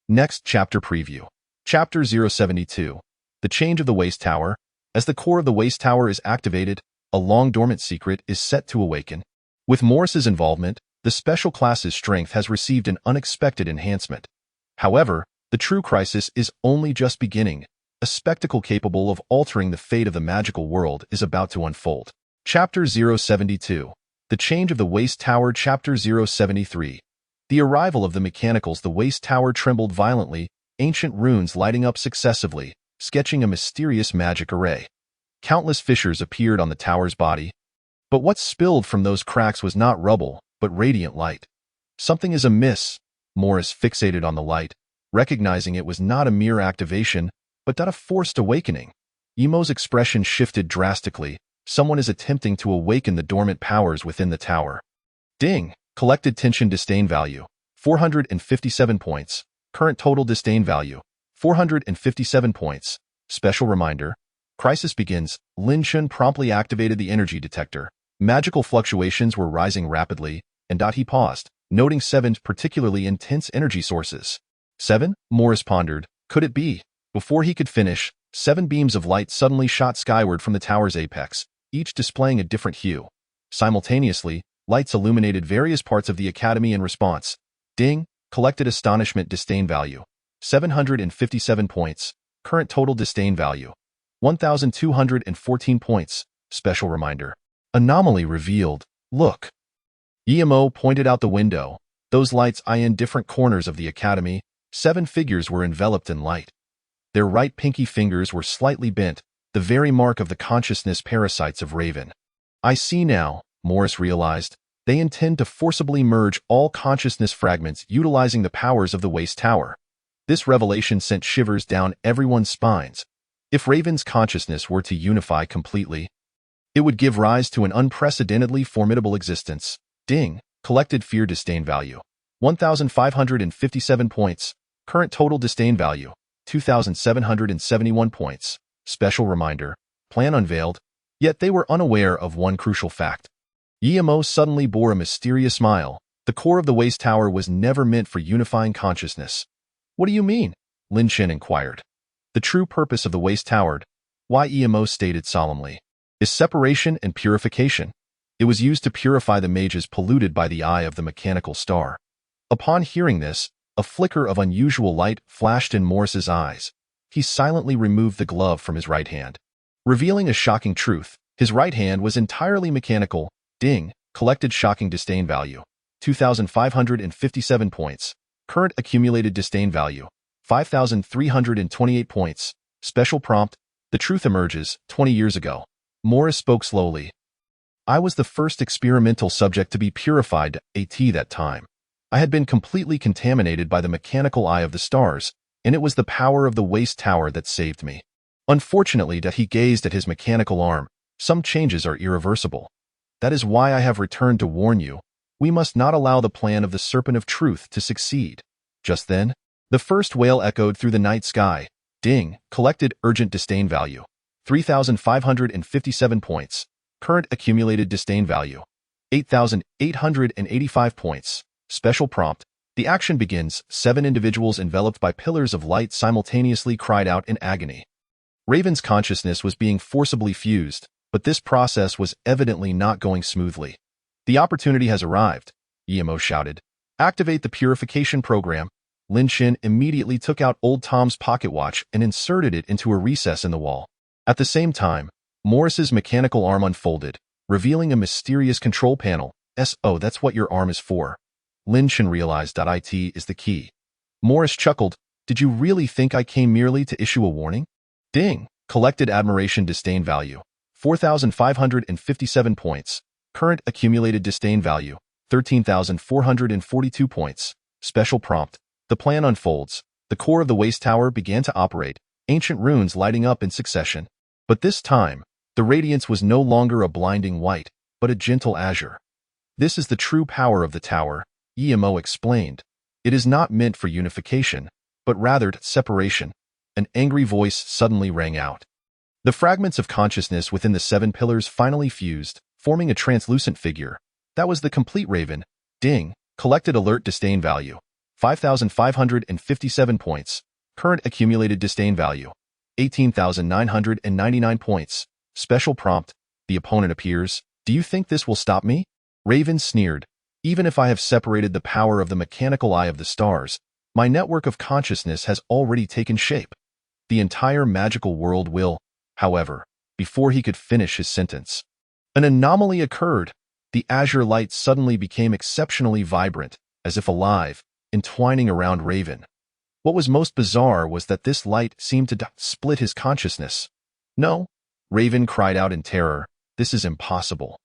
Next chapter preview. Chapter 072. The Change of the Waste Tower. As the core of the Waste Tower is activated, a long-dormant secret is set to awaken. With Morris's involvement, the special class's strength has received an unexpected enhancement. However, the true crisis is only just beginning. A spectacle capable of altering the fate of the magical world is about to unfold. Chapter 072. The Change of the Waste Tower. Chapter 073. The arrival of the mechanicals. The Waste Tower trembled violently, ancient runes lighting up successively, sketching a mysterious magic array. Countless fissures appeared on the tower's body. But what spilled from those cracks was not rubble, but radiant light. Something is amiss. Morris fixated on the light, recognizing it was not a mere activation, but a forced awakening. Emo's expression shifted drastically. Someone is attempting to awaken the dormant powers within the tower. Ding! Collected tension disdain value, 457 points. Current total disdain value, 457 points. Special reminder. Crisis begins. Lin Shun promptly activated the energy detector. Magical fluctuations were rising rapidly, and he paused, noting 7 particularly intense energy sources. 7? Morris pondered. Could it be? Before he could finish, 7 beams of light suddenly shot skyward from the tower's apex, each displaying a different hue. Simultaneously, lights illuminated various parts of the academy in response. Ding! Collected astonishment disdain value, 757 points. Current total disdain value, 1,214 points. Special reminder. Anomaly revealed. Look. Emo pointed out the window. Those lights eye in different corners of the academy. 7 figures were enveloped in light. Their right pinky fingers were slightly bent, the very mark of the consciousness parasites of Raven. I see now, Morris realized. They intend to forcibly merge all consciousness fragments utilizing the powers of the Waste Tower. This revelation sent shivers down everyone's spines. If Raven's consciousness were to unify completely, it would give rise to an unprecedentedly formidable existence. Ding! Collected fear disdain value, 1,557 points. Current total disdain value, 2,771 points. Special reminder. Plan unveiled. Yet they were unaware of one crucial fact. Emo suddenly bore a mysterious smile. The core of the Waste Tower was never meant for unifying consciousness. What do you mean? Lin Shen inquired. The true purpose of the Waste Tower, why Emo stated solemnly, is separation and purification. It was used to purify the mages polluted by the eye of the mechanical star. Upon hearing this, a flicker of unusual light flashed in Morris's eyes. He silently removed the glove from his right hand, revealing a shocking truth. His right hand was entirely mechanical. Ding! Collected shocking disdain value, 2,557 points. Current accumulated disdain value, 5,328 points. Special prompt. The truth emerges. 20 years ago. Morris spoke slowly. I was the first experimental subject to be purified at that time. I had been completely contaminated by the mechanical eye of the stars, and it was the power of the Waste Tower that saved me. Unfortunately, he gazed at his mechanical arm. Some changes are irreversible. That is why I have returned to warn you. We must not allow the plan of the Serpent of Truth to succeed. Just then, the first wail echoed through the night sky. Ding! Collected urgent disdain value, 3,557 points. Current accumulated disdain value, 8,885 points. Special prompt. The action begins. 7 individuals enveloped by pillars of light simultaneously cried out in agony. Raven's consciousness was being forcibly fused, but this process was evidently not going smoothly. The opportunity has arrived, Emo shouted. Activate the purification program. Lin Shin immediately took out old Tom's pocket watch and inserted it into a recess in the wall. At the same time, Morris's mechanical arm unfolded, revealing a mysterious control panel. Oh, that's what your arm is for. Lin Shin realized that IT is the key. Morris chuckled. Did you really think I came merely to issue a warning? Ding! Collected admiration disdain value, 4,557 points. Current accumulated disdain value, 13,442 points. Special prompt. The plan unfolds. The core of the Waste Tower began to operate, ancient runes lighting up in succession. But this time, the radiance was no longer a blinding white, but a gentle azure. This is the true power of the tower, Emo explained. It is not meant for unification, but rather separation. An angry voice suddenly rang out. The fragments of consciousness within the 7 pillars finally fused, forming a translucent figure. That was the complete Raven. Ding. Collected alert disdain value. 5,557 points. Current accumulated disdain value. 18,999 points. Special prompt. The opponent appears. Do you think this will stop me? Raven sneered. Even if I have separated the power of the mechanical eye of the stars, my network of consciousness has already taken shape. The entire magical world will, however, before he could finish his sentence. An anomaly occurred. The azure light suddenly became exceptionally vibrant, as if alive, entwining around Raven. What was most bizarre was that this light seemed to split his consciousness. No, Raven cried out in terror. This is impossible.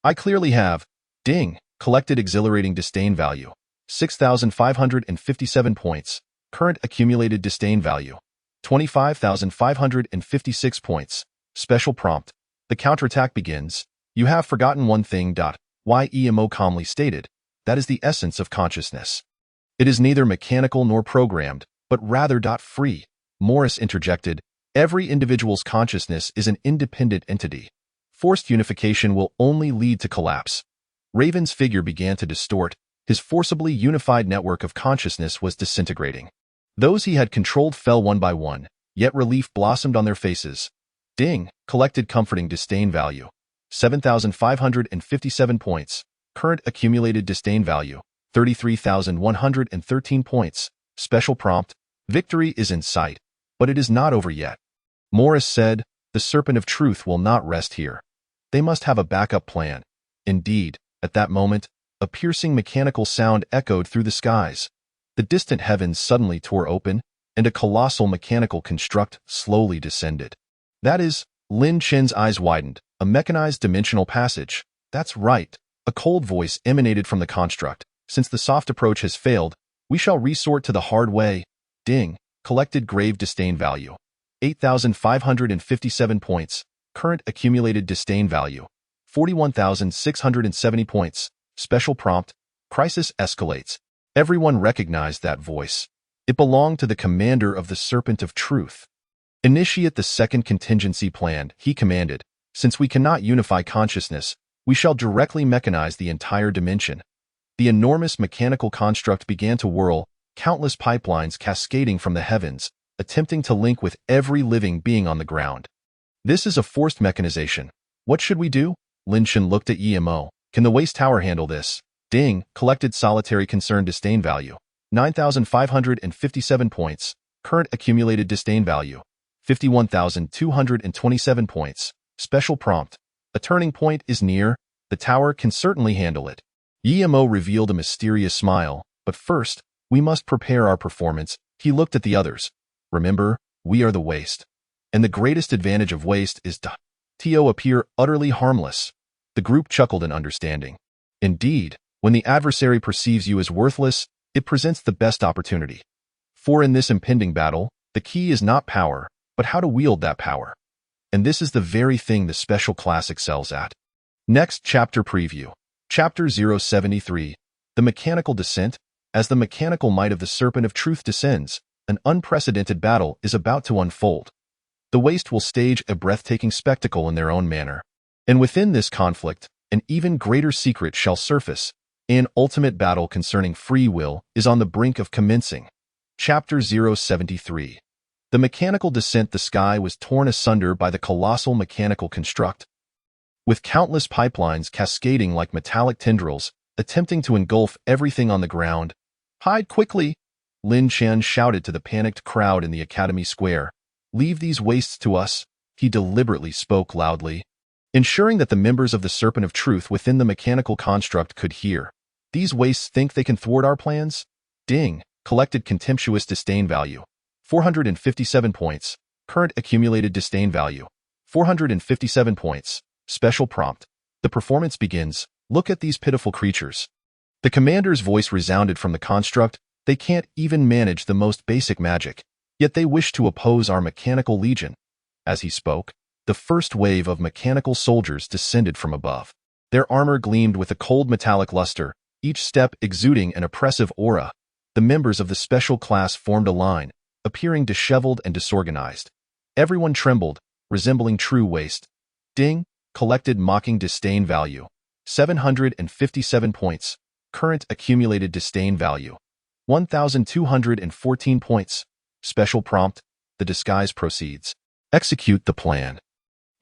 I clearly have. Ding. Collected exhilarating disdain value. 6,557 points. Current accumulated disdain value. 25,556 points. Special prompt. The counterattack begins. You have forgotten one thing. YEMO calmly stated. That is the essence of consciousness. It is neither mechanical nor programmed, but rather free. Morris interjected. Every individual's consciousness is an independent entity. Forced unification will only lead to collapse. Raven's figure began to distort. His forcibly unified network of consciousness was disintegrating. Those he had controlled fell one by one, yet relief blossomed on their faces. Ding. Collected comforting disdain value. 7,557 points. Current accumulated disdain value. 33,113 points. Special prompt. Victory is in sight, but it is not over yet. Morris said, the Serpent of Truth will not rest here. They must have a backup plan. Indeed, at that moment, a piercing mechanical sound echoed through the skies. The distant heavens suddenly tore open, and a colossal mechanical construct slowly descended. That is, Lin Chen's eyes widened. A mechanized dimensional passage. That's right. A cold voice emanated from the construct. Since the soft approach has failed, we shall resort to the hard way. Ding. Collected grave disdain value. 8,557 points. Current accumulated disdain value. 41,670 points. Special prompt. Crisis escalates. Everyone recognized that voice. It belonged to the commander of the Serpent of Truth. Initiate the second contingency plan, he commanded. Since we cannot unify consciousness, we shall directly mechanize the entire dimension. The enormous mechanical construct began to whirl, countless pipelines cascading from the heavens, attempting to link with every living being on the ground. This is a forced mechanization. What should we do? Lin Shen looked at EMO. Can the waste tower handle this? Ding. Collected solitary concern disdain value. 9,557 points. Current accumulated disdain value. 51,227 points. Special prompt. A turning point is near. The tower can certainly handle it. EMO revealed a mysterious smile. But first, we must prepare our performance. He looked at the others. Remember, we are the waste. And the greatest advantage of waste is to appear utterly harmless. The group chuckled in understanding. Indeed, when the adversary perceives you as worthless, it presents the best opportunity. For in this impending battle, the key is not power, but how to wield that power. And this is the very thing the special class excels at. Next chapter preview. Chapter 073. The Mechanical Descent. As the mechanical might of the Serpent of Truth descends, an unprecedented battle is about to unfold. The waste will stage a breathtaking spectacle in their own manner. And within this conflict, an even greater secret shall surface. An ultimate battle concerning free will is on the brink of commencing. Chapter 073. The mechanical descent. The sky was torn asunder by the colossal mechanical construct, with countless pipelines cascading like metallic tendrils, attempting to engulf everything on the ground. Hide quickly! Lin Chen shouted to the panicked crowd in the Academy Square. Leave these wastes to us. He deliberately spoke loudly, ensuring that the members of the Serpent of Truth within the mechanical construct could hear. These wastes think they can thwart our plans? Ding. Collected contemptuous disdain value. 457 points. Current accumulated disdain value. 457 points. Special prompt. The performance begins. Look at these pitiful creatures. The commander's voice resounded from the construct. They can't even manage the most basic magic, yet they wish to oppose our mechanical legion. As he spoke, the first wave of mechanical soldiers descended from above. Their armor gleamed with a cold metallic luster, each step exuding an oppressive aura. The members of the special class formed a line, appearing disheveled and disorganized. Everyone trembled, resembling true waste. Ding, collected mocking disdain value. 757 points. Current accumulated disdain value. 1,214 points. Special prompt, the disguise proceeds. Execute the plan.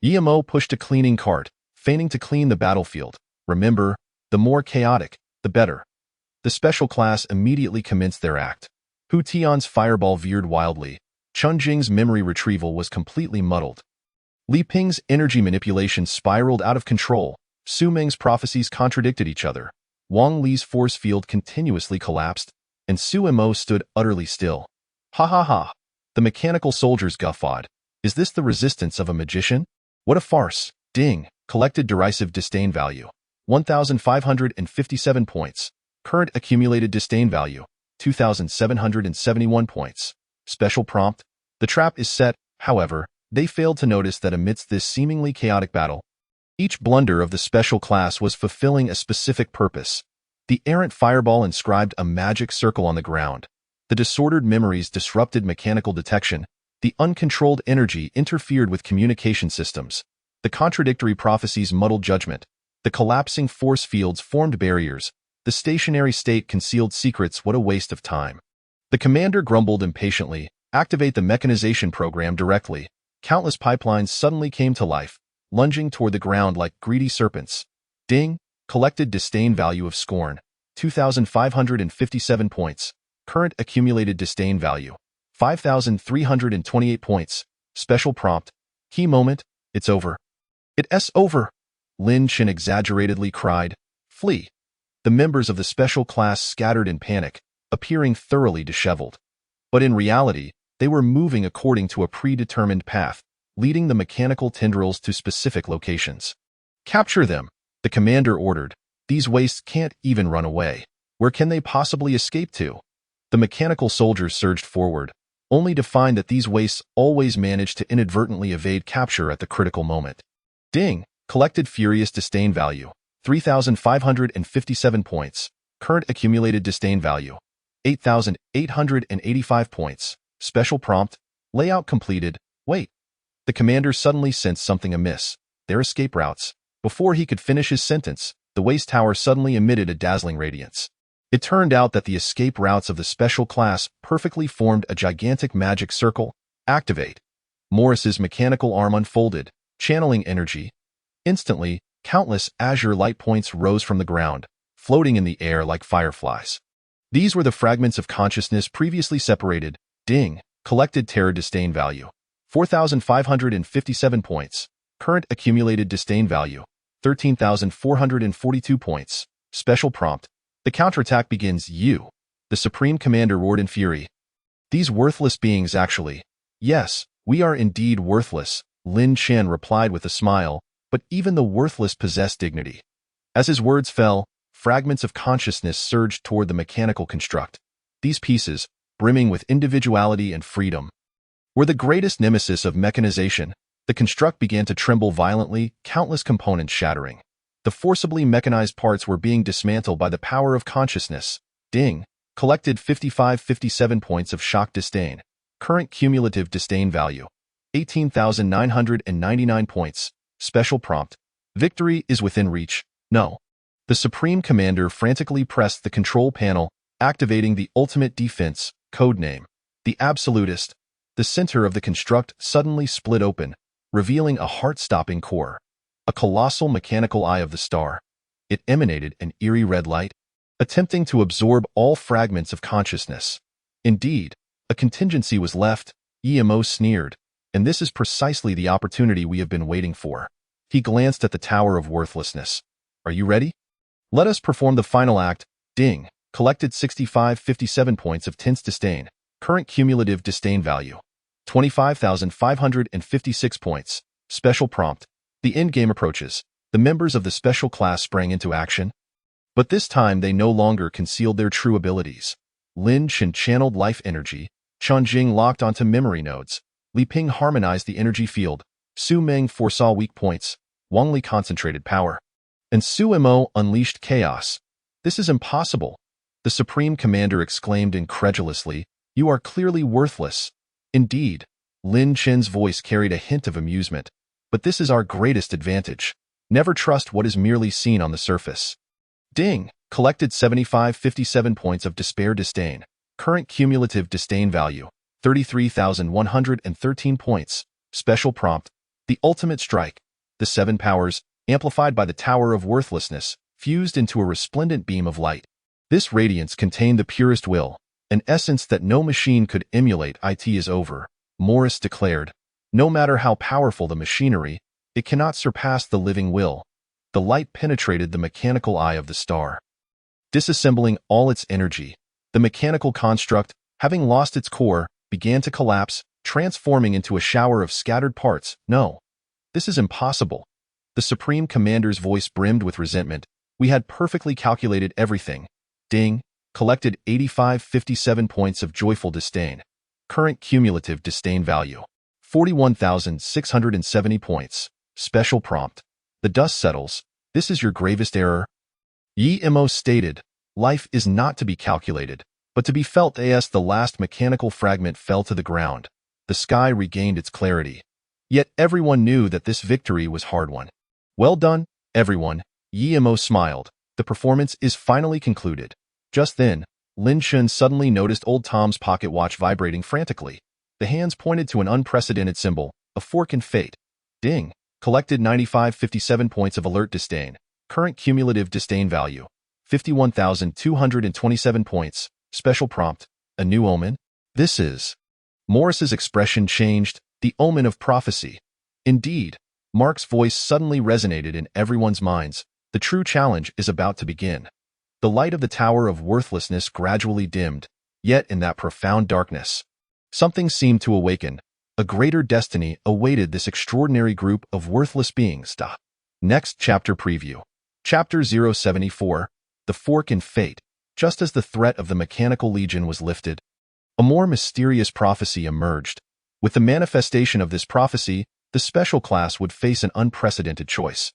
EMO pushed a cleaning cart, feigning to clean the battlefield. Remember, the more chaotic, the better. The special class immediately commenced their act. Hu Tian's fireball veered wildly. Chun Jing's memory retrieval was completely muddled. Li Ping's energy manipulation spiraled out of control. Su Meng's prophecies contradicted each other. Wang Li's force field continuously collapsed, and Su Mo stood utterly still. Ha ha ha! The mechanical soldiers guffawed. Is this the resistance of a magician? What a farce! Ding! Collected derisive disdain value. 1,557 points. Current accumulated disdain value. 2,771 points. Special prompt. The trap is set. However, they failed to notice that amidst this seemingly chaotic battle, each blunder of the special class was fulfilling a specific purpose. The errant fireball inscribed a magic circle on the ground. The disordered memories disrupted mechanical detection. The uncontrolled energy interfered with communication systems. The contradictory prophecies muddled judgment. The collapsing force fields formed barriers. The stationary state concealed secrets. What a waste of time. The commander grumbled impatiently. Activate the mechanization program directly. Countless pipelines suddenly came to life, lunging toward the ground like greedy serpents. Ding! Collected disdain value of scorn. 2,557 points. Current accumulated disdain value. 5,328 points. Special prompt. Key moment. It's over. It's over. Lin Chen exaggeratedly cried. Flee. The members of the special class scattered in panic, appearing thoroughly disheveled. But in reality, they were moving according to a predetermined path, leading the mechanical tendrils to specific locations. Capture them, the commander ordered. These wastes can't even run away. Where can they possibly escape to? The mechanical soldiers surged forward, only to find that these wastes always managed to inadvertently evade capture at the critical moment. Ding! Collected furious disdain value. 3,557 points. Current accumulated disdain value. 8,885 points. Special prompt. Layout completed. Wait. The commander suddenly sensed something amiss. Their escape routes. Before he could finish his sentence, the waste tower suddenly emitted a dazzling radiance. It turned out that the escape routes of the special class perfectly formed a gigantic magic circle. Activate. Morris's mechanical arm unfolded, channeling energy. Instantly, countless azure light points rose from the ground, floating in the air like fireflies. These were the fragments of consciousness previously separated. Ding! Collected terror disdain value. 4,557 points. Current accumulated disdain value. 13,442 points. Special prompt. The counterattack begins. You. The Supreme Commander roared in fury. These worthless beings actually. Yes, we are indeed worthless, Lin Chen replied with a smile, but even the worthless possess dignity. As his words fell, fragments of consciousness surged toward the mechanical construct. These pieces, brimming with individuality and freedom, were the greatest nemesis of mechanization. The construct began to tremble violently, countless components shattering. The forcibly mechanized parts were being dismantled by the power of consciousness. Ding! Collected 57 points of shock disdain. Current cumulative disdain value. 18,999 points. Special prompt. Victory is within reach. No. The Supreme Commander frantically pressed the control panel, activating the ultimate defense, codename. The Absolutist. The center of the construct suddenly split open, revealing a heart-stopping core. A colossal mechanical eye of the star. It emanated an eerie red light, attempting to absorb all fragments of consciousness. Indeed, a contingency was left, EMO sneered, and this is precisely the opportunity we have been waiting for. He glanced at the Tower of Worthlessness. Are you ready? Let us perform the final act. Ding! Collected 57 points of tense disdain. Current cumulative disdain value. 25,556 points. Special prompt. The endgame approaches. The members of the special class sprang into action. But this time they no longer concealed their true abilities. Lin Chen channeled life energy. Chun Jing locked onto memory nodes. Li Ping harmonized the energy field. Su Meng foresaw weak points. Wang Li concentrated power. And Su Mo unleashed chaos. This is impossible. The Supreme Commander exclaimed incredulously, "You are clearly worthless." Indeed, Lin Chen's voice carried a hint of amusement. But this is our greatest advantage. Never trust what is merely seen on the surface. Ding! Collected 7557 points of Despair Disdain. Current cumulative disdain value, 33,113 points. Special prompt, the ultimate strike. The 7 powers, amplified by the Tower of Worthlessness, fused into a resplendent beam of light. This radiance contained the purest will, an essence that no machine could emulate. It is over, Morris declared. No matter how powerful the machinery, it cannot surpass the living will. The light penetrated the mechanical eye of the star. Disassembling all its energy, the mechanical construct, having lost its core, began to collapse, transforming into a shower of scattered parts. No, this is impossible. The Supreme Commander's voice brimmed with resentment. We had perfectly calculated everything. Ding! Collected 8557 points of joyful disdain. Current cumulative disdain value, 41,670 points. Special prompt. The dust settles. This is your gravest error. Yi Mo stated, life is not to be calculated, but to be felt. As the last mechanical fragment fell to the ground, the sky regained its clarity. Yet everyone knew that this victory was hard-won. Well done, everyone, Yi Mo smiled. The performance is finally concluded. Just then, Lin Chen suddenly noticed old Tom's pocket watch vibrating frantically. The hands pointed to an unprecedented symbol, a fork in fate. Ding! Collected 9557 points of alert disdain. Current cumulative disdain value, 51,227 points. Special prompt, a new omen? This is. Morris's expression changed, the omen of prophecy. Indeed, Mark's voice suddenly resonated in everyone's minds. The true challenge is about to begin. The light of the Tower of Worthlessness gradually dimmed, yet in that profound darkness, something seemed to awaken. A greater destiny awaited this extraordinary group of worthless beings. Next chapter preview. Chapter 074, The Fork in Fate. Just as the threat of the Mechanical Legion was lifted, a more mysterious prophecy emerged. With the manifestation of this prophecy, the special class would face an unprecedented choice.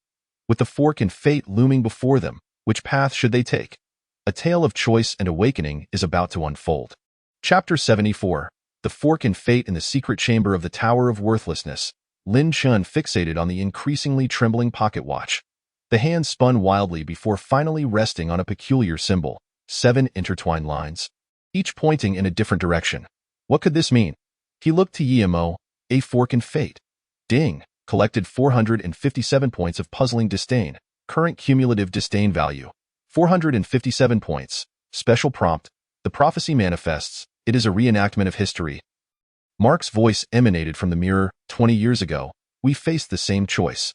With the fork in fate looming before them, which path should they take? A tale of choice and awakening is about to unfold. Chapter 74. The Fork in Fate. In the secret chamber of the Tower of Worthlessness, Lin Chen fixated on the increasingly trembling pocket watch. The hand spun wildly before finally resting on a peculiar symbol, 7 intertwined lines, each pointing in a different direction. What could this mean? He looked to Yi Mo, a fork in fate. Ding! Collected 457 points of puzzling disdain. Current cumulative disdain value, 457 points. Special prompt. The prophecy manifests. It is a reenactment of history. Mark's voice emanated from the mirror. 20 years ago, we faced the same choice.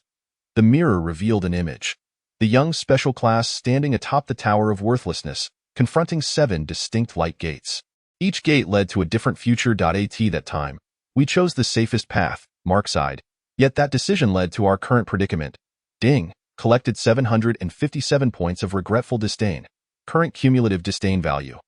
The mirror revealed an image. The young special class standing atop the Tower of Worthlessness, confronting 7 distinct light gates. Each gate led to a different future. At that time, we chose the safest path, Mark sighed. Yet that decision led to our current predicament. Ding! Collected 757 points of regretful disdain. Current cumulative disdain value,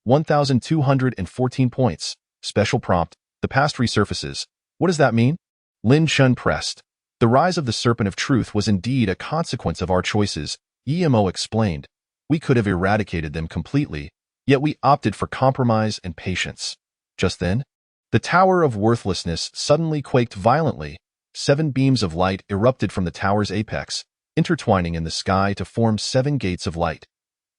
1,214 points. Special prompt. The past resurfaces. What does that mean? Lin Chen pressed. The rise of the Serpent of Truth was indeed a consequence of our choices, Yi Mo explained. We could have eradicated them completely, yet we opted for compromise and patience. Just then, the Tower of Worthlessness suddenly quaked violently. 7 beams of light erupted from the tower's apex, intertwining in the sky to form 7 gates of light.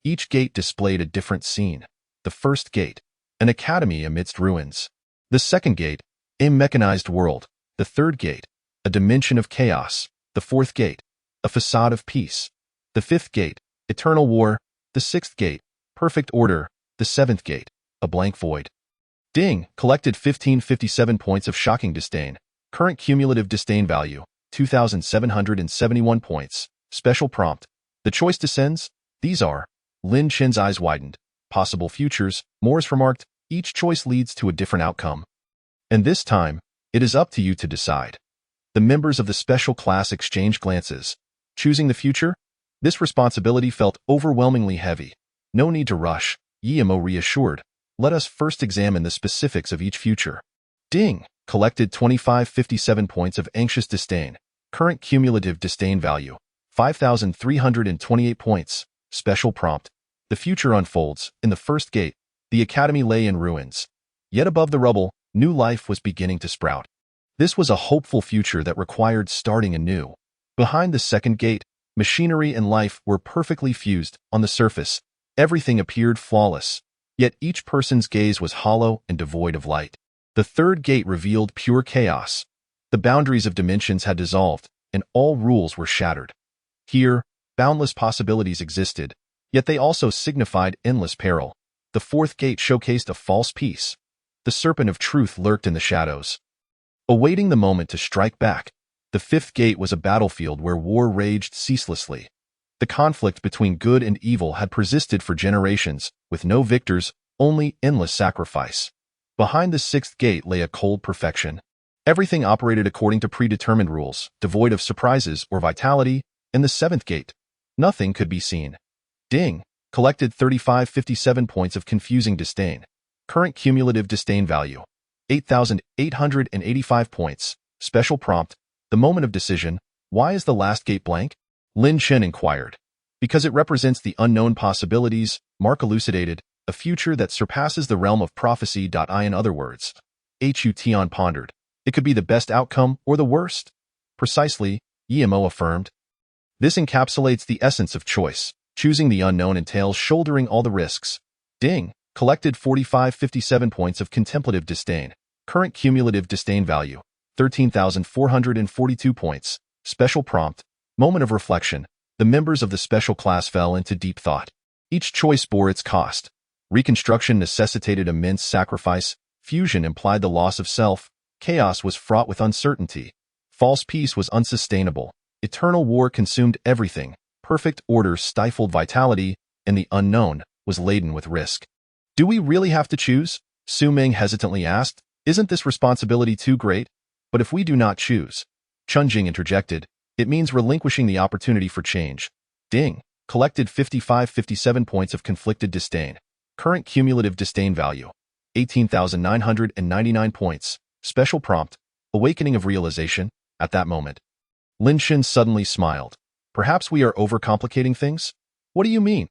Each gate displayed a different scene. The first gate, an academy amidst ruins. The second gate, a mechanized world. The third gate, a dimension of chaos. The fourth gate, a facade of peace. The fifth gate, eternal war. The sixth gate, perfect order. The seventh gate, a blank void. Ding! Collected 1557 points of shocking disdain. Current cumulative disdain value, 2,771 points. Special prompt. The choice descends. These are. Lin Chen's eyes widened. Possible futures, Morris remarked. Each choice leads to a different outcome. And this time, it is up to you to decide. The members of the special class exchanged glances. Choosing the future? This responsibility felt overwhelmingly heavy. No need to rush, Yi Mo reassured. Let us first examine the specifics of each future. Ding! Collected 2557 points of anxious disdain. Current cumulative disdain value, 5,328 points. Special prompt. The future unfolds. In the first gate, the academy lay in ruins. Yet above the rubble, new life was beginning to sprout. This was a hopeful future that required starting anew. Behind the second gate, machinery and life were perfectly fused. On the surface, everything appeared flawless, yet each person's gaze was hollow and devoid of light. The third gate revealed pure chaos. The boundaries of dimensions had dissolved, and all rules were shattered. Here, boundless possibilities existed, yet they also signified endless peril. The fourth gate showcased a false peace. The serpent of truth lurked in the shadows, awaiting the moment to strike back. The fifth gate was a battlefield where war raged ceaselessly. The conflict between good and evil had persisted for generations, with no victors, only endless sacrifice. Behind the sixth gate lay a cold perfection. Everything operated according to predetermined rules, devoid of surprises or vitality. In the seventh gate, nothing could be seen. Ding! Collected 3557 points of confusing disdain. Current cumulative disdain value, 8,885 points. Special prompt, the moment of decision. Why is the last gate blank? Lin Chen inquired. Because it represents the unknown possibilities, Mark elucidated, a future that surpasses the realm of prophecy. In other words, Hu Tian pondered. It could be the best outcome or the worst. Precisely, Yemo affirmed. This encapsulates the essence of choice. Choosing the unknown entails shouldering all the risks. Ding! Collected 4557 points of contemplative disdain. Current cumulative disdain value, 13,442 points. Special prompt, moment of reflection. The members of the special class fell into deep thought. Each choice bore its cost. Reconstruction necessitated immense sacrifice. Fusion implied the loss of self. Chaos was fraught with uncertainty. False peace was unsustainable. Eternal war consumed everything. Perfect order stifled vitality, and the unknown was laden with risk. Do we really have to choose? Su Ming hesitantly asked. Isn't this responsibility too great? But if we do not choose, Chun Jing interjected, it means relinquishing the opportunity for change. Ding! Collected 5557 points of conflicted disdain. Current cumulative disdain value, 18,999 points. Special prompt, awakening of realization. At that moment, Lin Shin suddenly smiled. Perhaps we are overcomplicating things? What do you mean?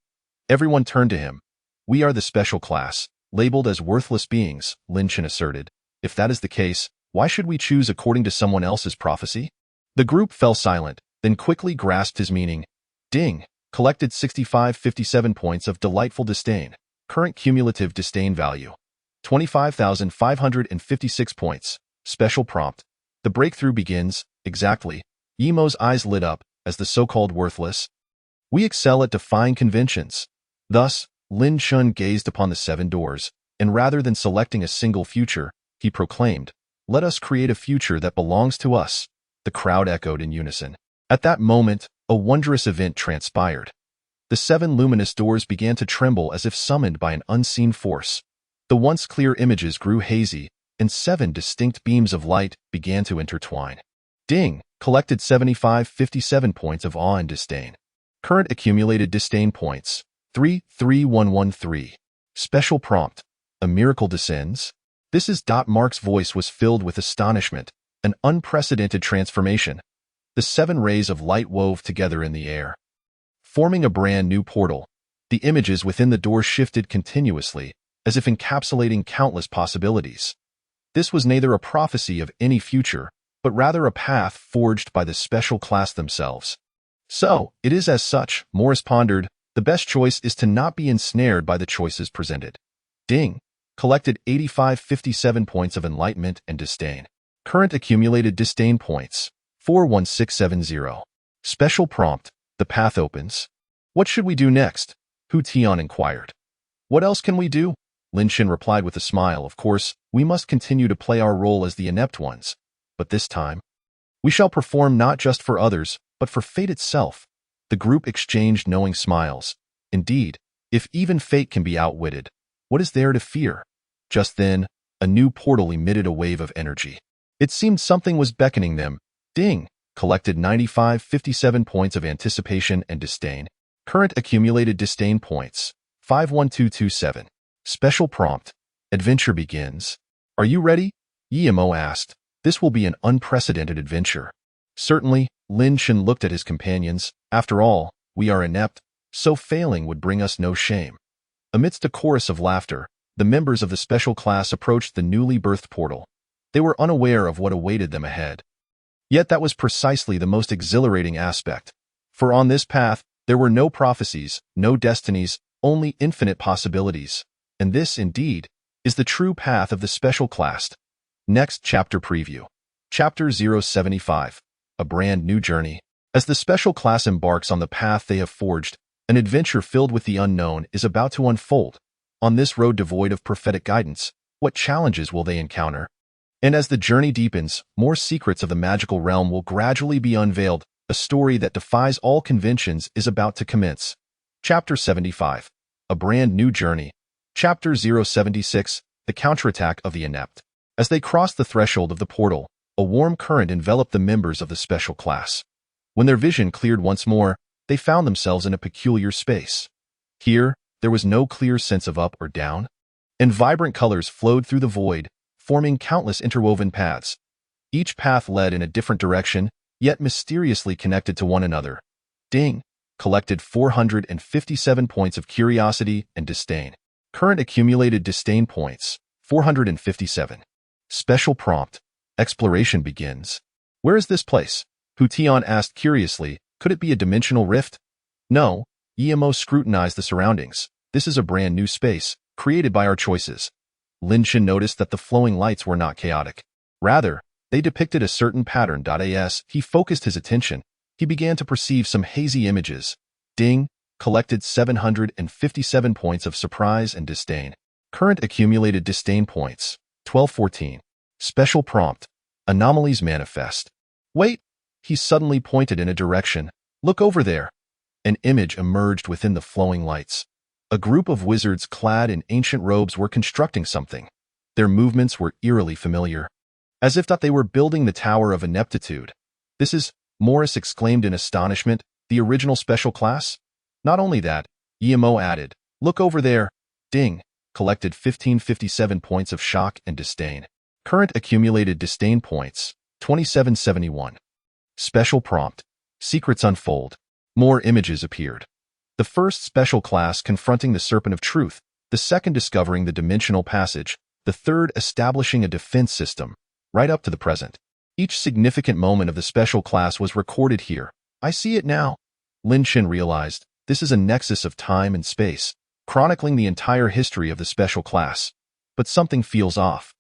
Everyone turned to him. We are the special class, labeled as worthless beings, Lin Shin asserted. If that is the case, why should we choose according to someone else's prophecy? The group fell silent, then quickly grasped his meaning. Ding! Collected 6557 points of delightful disdain. Current cumulative disdain value, 25,556 points. Special prompt. The breakthrough begins. Exactly. Yemo's eyes lit up as the so-called worthless. We excel at defying conventions. Thus, Lin Chun gazed upon the seven doors, and rather than selecting a single future, he proclaimed, "Let us create a future that belongs to us." The crowd echoed in unison. At that moment, a wondrous event transpired. The seven luminous doors began to tremble as if summoned by an unseen force. The once clear images grew hazy, and seven distinct beams of light began to intertwine. Ding! Collected 7557 points of awe and disdain. Current accumulated disdain points, 33113. Special prompt, a miracle descends. This is. Mark's voice was filled with astonishment, an unprecedented transformation. The seven rays of light wove together in the air, forming a brand new portal. The images within the door shifted continuously, as if encapsulating countless possibilities. This was neither a prophecy of any future, but rather a path forged by the special class themselves. So, it is as such, Morris pondered, the best choice is to not be ensnared by the choices presented. Ding! Collected 8557 points of enlightenment and disdain. Current accumulated disdain points, 41670. Special prompt, the path opens. What should we do next? Hu Tian inquired. What else can we do? Lin Shin replied with a smile. Of course, we must continue to play our role as the inept ones. But this time, we shall perform not just for others, but for fate itself. The group exchanged knowing smiles. Indeed, if even fate can be outwitted, what is there to fear? Just then, a new portal emitted a wave of energy. It seemed something was beckoning them. Ding! Collected 9557 points of anticipation and disdain. Current accumulated disdain points, 51227. Special prompt, adventure begins. Are you ready? Yemo asked. This will be an unprecedented adventure. Certainly, Lin Shin looked at his companions. After all, we are inept, so failing would bring us no shame. Amidst a chorus of laughter, the members of the special class approached the newly birthed portal. They were unaware of what awaited them ahead. Yet that was precisely the most exhilarating aspect. For on this path, there were no prophecies, no destinies, only infinite possibilities. And this, indeed, is the true path of the special class. Next chapter preview. Chapter 075. A brand new journey. As the special class embarks on the path they have forged, an adventure filled with the unknown is about to unfold. On this road devoid of prophetic guidance, what challenges will they encounter? And as the journey deepens, more secrets of the magical realm will gradually be unveiled. A story that defies all conventions is about to commence. Chapter 75. A brand new journey. Chapter 076. The counterattack of the inept. As they crossed the threshold of the portal, a warm current enveloped the members of the special class. When their vision cleared once more, they found themselves in a peculiar space. Here, there was no clear sense of up or down, and vibrant colors flowed through the void, forming countless interwoven paths. Each path led in a different direction, yet mysteriously connected to one another. Ding! Collected 457 points of curiosity and disdain. Current accumulated disdain points, 457. Special prompt. Exploration begins. Where is this place? Hutian asked curiously. Could it be a dimensional rift? No. Emo scrutinized the surroundings. This is a brand new space, created by our choices. Linshin noticed that the flowing lights were not chaotic. Rather, they depicted a certain pattern. As he focused his attention, he began to perceive some hazy images. Ding! Collected 757 points of surprise and disdain. Current accumulated disdain points, 1214. Special prompt. Anomalies manifest. Wait! He suddenly pointed in a direction. Look over there. An image emerged within the flowing lights. A group of wizards clad in ancient robes were constructing something. Their movements were eerily familiar, as if they were building the Tower of Ineptitude. This is, Morris exclaimed in astonishment, the original special class? Not only that, Emo added, look over there. Ding! Collected 1557 points of shock and disdain. Current accumulated disdain points, 2771. Special prompt. Secrets unfold. More images appeared. The first special class confronting the Serpent of Truth, the second discovering the dimensional passage, the third establishing a defense system, right up to the present. Each significant moment of the special class was recorded here. I see it now. Linshin realized, this is a nexus of time and space, chronicling the entire history of the special class. But something feels off.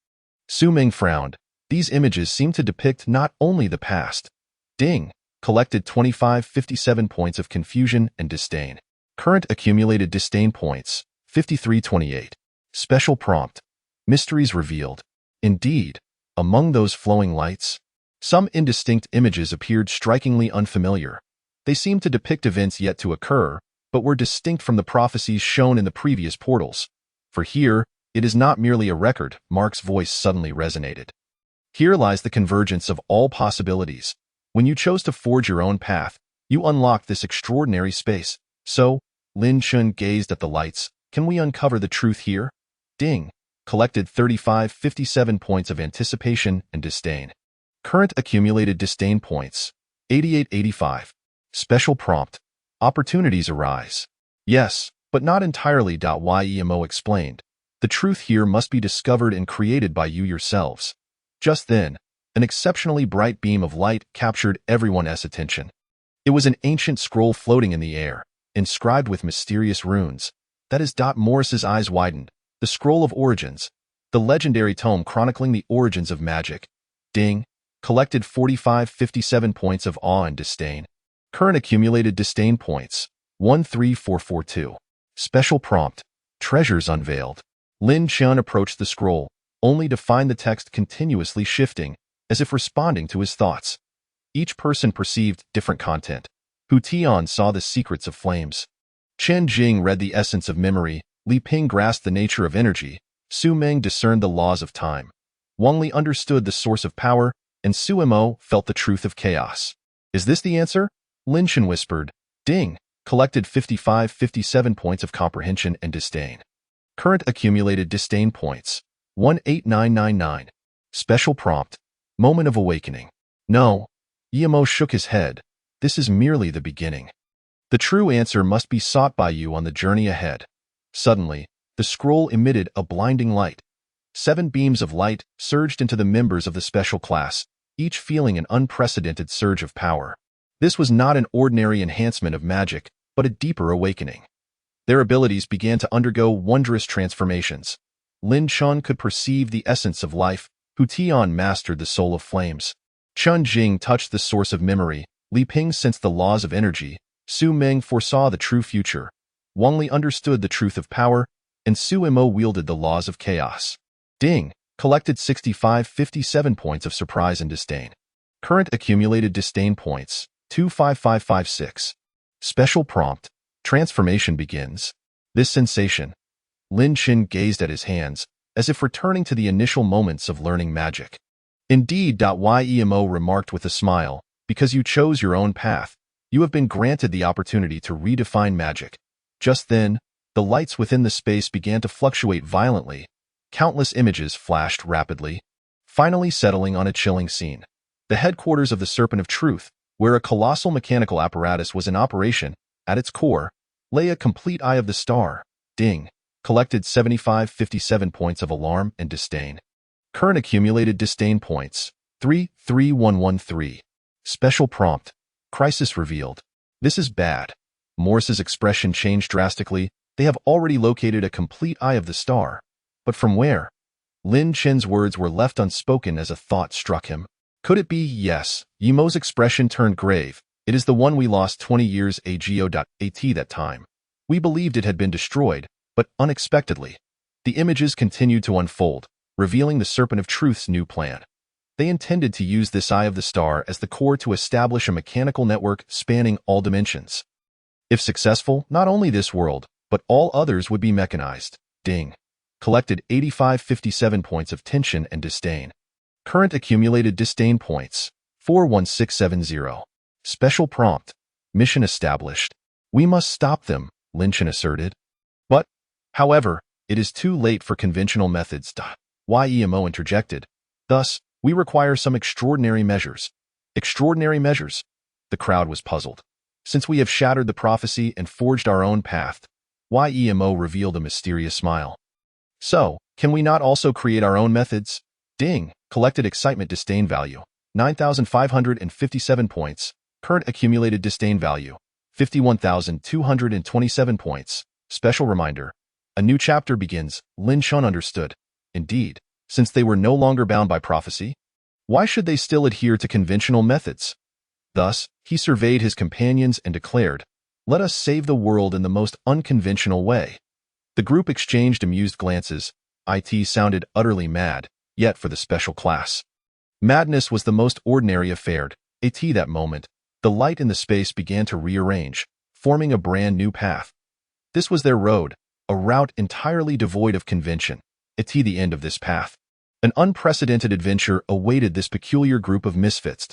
Su Ming frowned. These images seem to depict not only the past. Ding! Collected 2557 points of confusion and disdain. Current accumulated disdain points, 5328. Special prompt. Mysteries revealed. Indeed, among those flowing lights, some indistinct images appeared strikingly unfamiliar. They seemed to depict events yet to occur, but were distinct from the prophecies shown in the previous portals. For here, it is not merely a record. Mark's voice suddenly resonated. Here lies the convergence of all possibilities. When you chose to forge your own path, you unlocked this extraordinary space. So, Lin Chun gazed at the lights. Can we uncover the truth here? Ding! Collected 3557 points of anticipation and disdain. Current accumulated disdain points, 8885. Special prompt. Opportunities arise. Yes, but not entirely. YEMO explained. The truth here must be discovered and created by you yourselves. Just then, an exceptionally bright beam of light captured everyone's attention. It was an ancient scroll floating in the air, inscribed with mysterious runes. That is. Morris's eyes widened. The Scroll of Origins, the legendary tome chronicling the origins of magic. Ding! Collected 4557 points of awe and disdain. Current accumulated disdain points, 13442. Special prompt. Treasures unveiled. Lin Qian approached the scroll, only to find the text continuously shifting, as if responding to his thoughts. Each person perceived different content. Hu Tian saw the secrets of flames. Chen Jing read the essence of memory. Li Ping grasped the nature of energy. Su Meng discerned the laws of time. Wang Li understood the source of power, and Su Mo felt the truth of chaos. Is this the answer? Lin Shen whispered. Ding! Collected 5557 points of comprehension and disdain. Current accumulated disdain points, 18999. Special prompt. Moment of awakening. No. Yemo shook his head. This is merely the beginning. The true answer must be sought by you on the journey ahead. Suddenly, the scroll emitted a blinding light. 7 beams of light surged into the members of the special class, each feeling an unprecedented surge of power. This was not an ordinary enhancement of magic, but a deeper awakening. Their abilities began to undergo wondrous transformations. Lin Chun could perceive the essence of life, Hu Tian mastered the soul of flames. Chun Jing touched the source of memory, Li Ping sensed the laws of energy, Su Meng foresaw the true future, Wang Li understood the truth of power, and Su Mo wielded the laws of chaos. Ding collected 6557 points of surprise and disdain. Current accumulated disdain points, 25556. Special prompt, transformation begins. This sensation. Lin Chin gazed at his hands, as if returning to the initial moments of learning magic. Indeed, Yemo remarked with a smile, because you chose your own path, you have been granted the opportunity to redefine magic. Just then, the lights within the space began to fluctuate violently. Countless images flashed rapidly, finally settling on a chilling scene. The headquarters of the Serpent of Truth, where a colossal mechanical apparatus was in operation, at its core, lay a complete Eye of the Star. Ding collected 7557 points of alarm and disdain. Current accumulated disdain points, 33113. Special prompt, crisis revealed. This is bad. Morris's expression changed drastically. They have already located a complete Eye of the Star. But from where? Lin Chen's words were left unspoken as a thought struck him. Could it be? Yes. Yemo's expression turned grave. It is the one we lost 20 years ago. At that time. We believed it had been destroyed, but unexpectedly. The images continued to unfold, revealing the Serpent of Truth's new plan. They intended to use this Eye of the Star as the core to establish a mechanical network spanning all dimensions. If successful, not only this world, but all others would be mechanized. Ding collected 8557 points of tension and disdain. Current accumulated disdain points, 41670. Special prompt, mission established. We must stop them, Lin Chen asserted. But, however, it is too late for conventional methods. Yemo interjected. Thus, we require some extraordinary measures. Extraordinary measures? The crowd was puzzled. Since we have shattered the prophecy and forged our own path, Yemo revealed a mysterious smile. So, can we not also create our own methods? Ding collected excitement disdain value, 9,557 points. Current accumulated disdain value, 51,227 points. Special reminder. A new chapter begins. Lin Chun understood. Indeed, since they were no longer bound by prophecy, why should they still adhere to conventional methods? Thus, he surveyed his companions and declared, "Let us save the world in the most unconventional way." The group exchanged amused glances. It sounded utterly mad, yet for the special class. Madness was the most ordinary affair. At that moment, the light in the space began to rearrange, forming a brand new path. This was their road, a route entirely devoid of convention. At the end of this path, an unprecedented adventure awaited this peculiar group of misfits.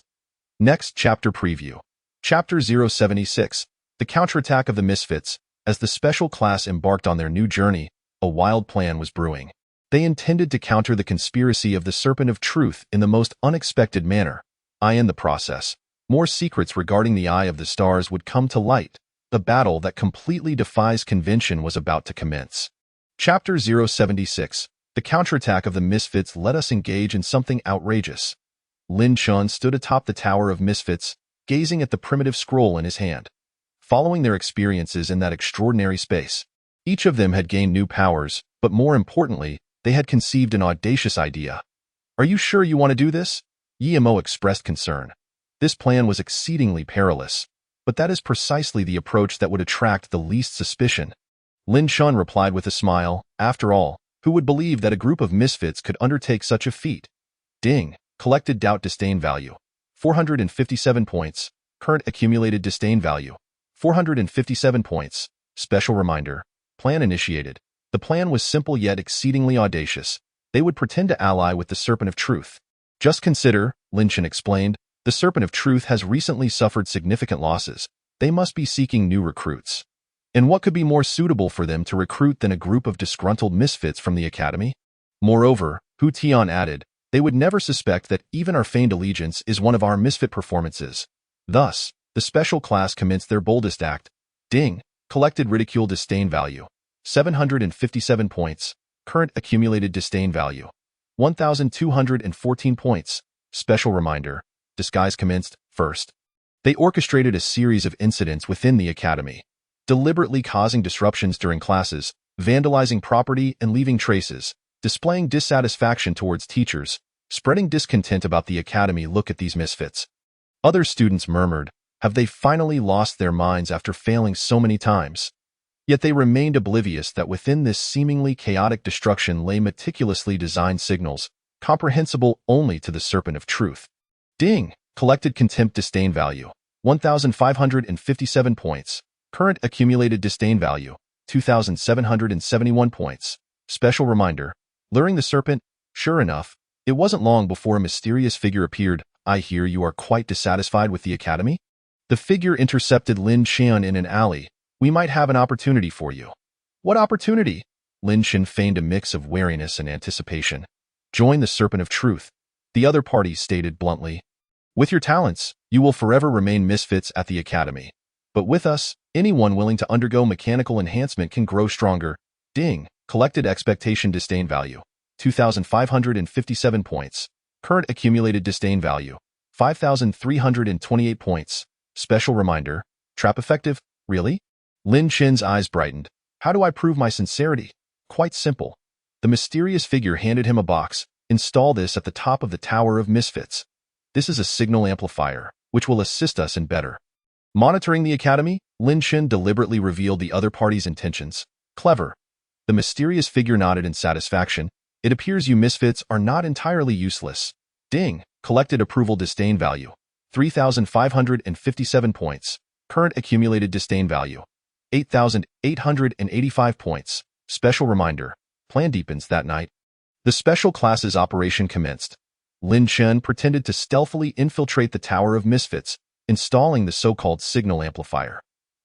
Next chapter preview. Chapter 076, The Counterattack of the Misfits. As the special class embarked on their new journey, a wild plan was brewing. They intended to counter the conspiracy of the Serpent of Truth in the most unexpected manner. In the process, more secrets regarding the Eye of the Stars would come to light. The battle that completely defies convention was about to commence. Chapter 076, The Counterattack of the Misfits. Let us engage in something outrageous. Lin Chun stood atop the Tower of Misfits, gazing at the primitive scroll in his hand. Following their experiences in that extraordinary space, each of them had gained new powers, but more importantly, they had conceived an audacious idea. "Are you sure you want to do this?" Yemo expressed concern. This plan was exceedingly perilous, but that is precisely the approach that would attract the least suspicion. Lin Chun replied with a smile, "After all, who would believe that a group of misfits could undertake such a feat?" Ding collected doubt disdain value, 457 points. Current accumulated disdain value, 457 points. Special reminder. Plan initiated. The plan was simple yet exceedingly audacious. They would pretend to ally with the Serpent of Truth. Just consider, Lin Chen explained, the Serpent of Truth has recently suffered significant losses. They must be seeking new recruits. And what could be more suitable for them to recruit than a group of disgruntled misfits from the academy? Moreover, Hu Tian added, they would never suspect that even our feigned allegiance is one of our misfit performances. Thus, the special class commenced their boldest act. Ding. Collected ridicule disdain value. 757 points. Current accumulated disdain value. 1,214 points. Special reminder. Disguise commenced first. They orchestrated a series of incidents within the academy, deliberately causing disruptions during classes, vandalizing property and leaving traces, displaying dissatisfaction towards teachers, spreading discontent about the academy. Look at these misfits. Other students murmured, have they finally lost their minds after failing so many times? Yet they remained oblivious that within this seemingly chaotic destruction lay meticulously designed signals, comprehensible only to the serpent of truth. Ding. Collected contempt disdain value. 1,557 points. Current accumulated disdain value. 2,771 points. Special reminder. Luring the serpent. Sure enough, it wasn't long before a mysterious figure appeared. I hear you are quite dissatisfied with the academy? The figure intercepted Lin Qian in an alley. We might have an opportunity for you. What opportunity? Lin Qian feigned a mix of wariness and anticipation. Join the serpent of truth. The other party stated bluntly. With your talents, you will forever remain misfits at the academy. But with us, anyone willing to undergo mechanical enhancement can grow stronger. Ding. Collected expectation disdain value. 2,557 points. Current accumulated disdain value. 5,328 points. Special reminder. Trap effective? Really? Lin Qian's eyes brightened. How do I prove my sincerity? Quite simple. The mysterious figure handed him a box. Install this at the top of the Tower of Misfits. This is a signal amplifier, which will assist us in better monitoring the academy. Lin Qian deliberately revealed the other party's intentions. Clever. The mysterious figure nodded in satisfaction. It appears you misfits are not entirely useless. Ding. Collected approval disdain value. 3,557 points. Current accumulated disdain value. 8,885 points. Special reminder. Plan deepens that night. The special class's operation commenced. Lin Qian pretended to stealthily infiltrate the Tower of Misfits, installing the so-called signal amplifier.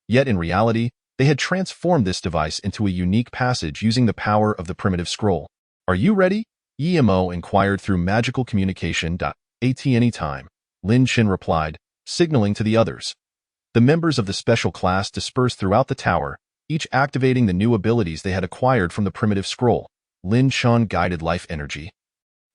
Yet in reality, they had transformed this device into a unique passage using the power of the primitive scroll. Are you ready? Emo inquired through magical communication. At any time, Lin Qian replied, signaling to the others. The members of the special class dispersed throughout the tower, each activating the new abilities they had acquired from the primitive scroll. Lin Qian guided life energy.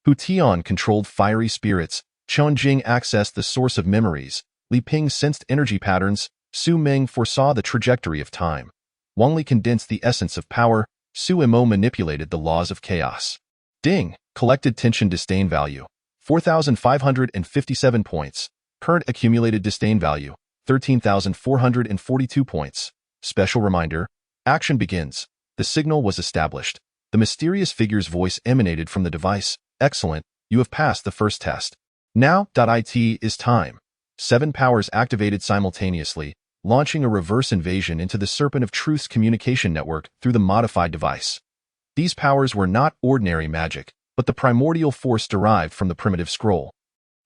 Hu Tian controlled fiery spirits. Chen Jing accessed the source of memories. Li Ping sensed energy patterns. Su Meng foresaw the trajectory of time. Wang Li condensed the essence of power. Su Imo manipulated the laws of chaos. Ding. Collected tension disdain value. 4,557 points. Current accumulated disdain value. 13,442 points. Special reminder. Action begins. The signal was established. The mysterious figure's voice emanated from the device. Excellent. You have passed the first test. Now, it is time. 7 powers activated simultaneously, launching a reverse invasion into the Serpent of Truth's communication network through the modified device. These powers were not ordinary magic, but the primordial force derived from the primitive scroll.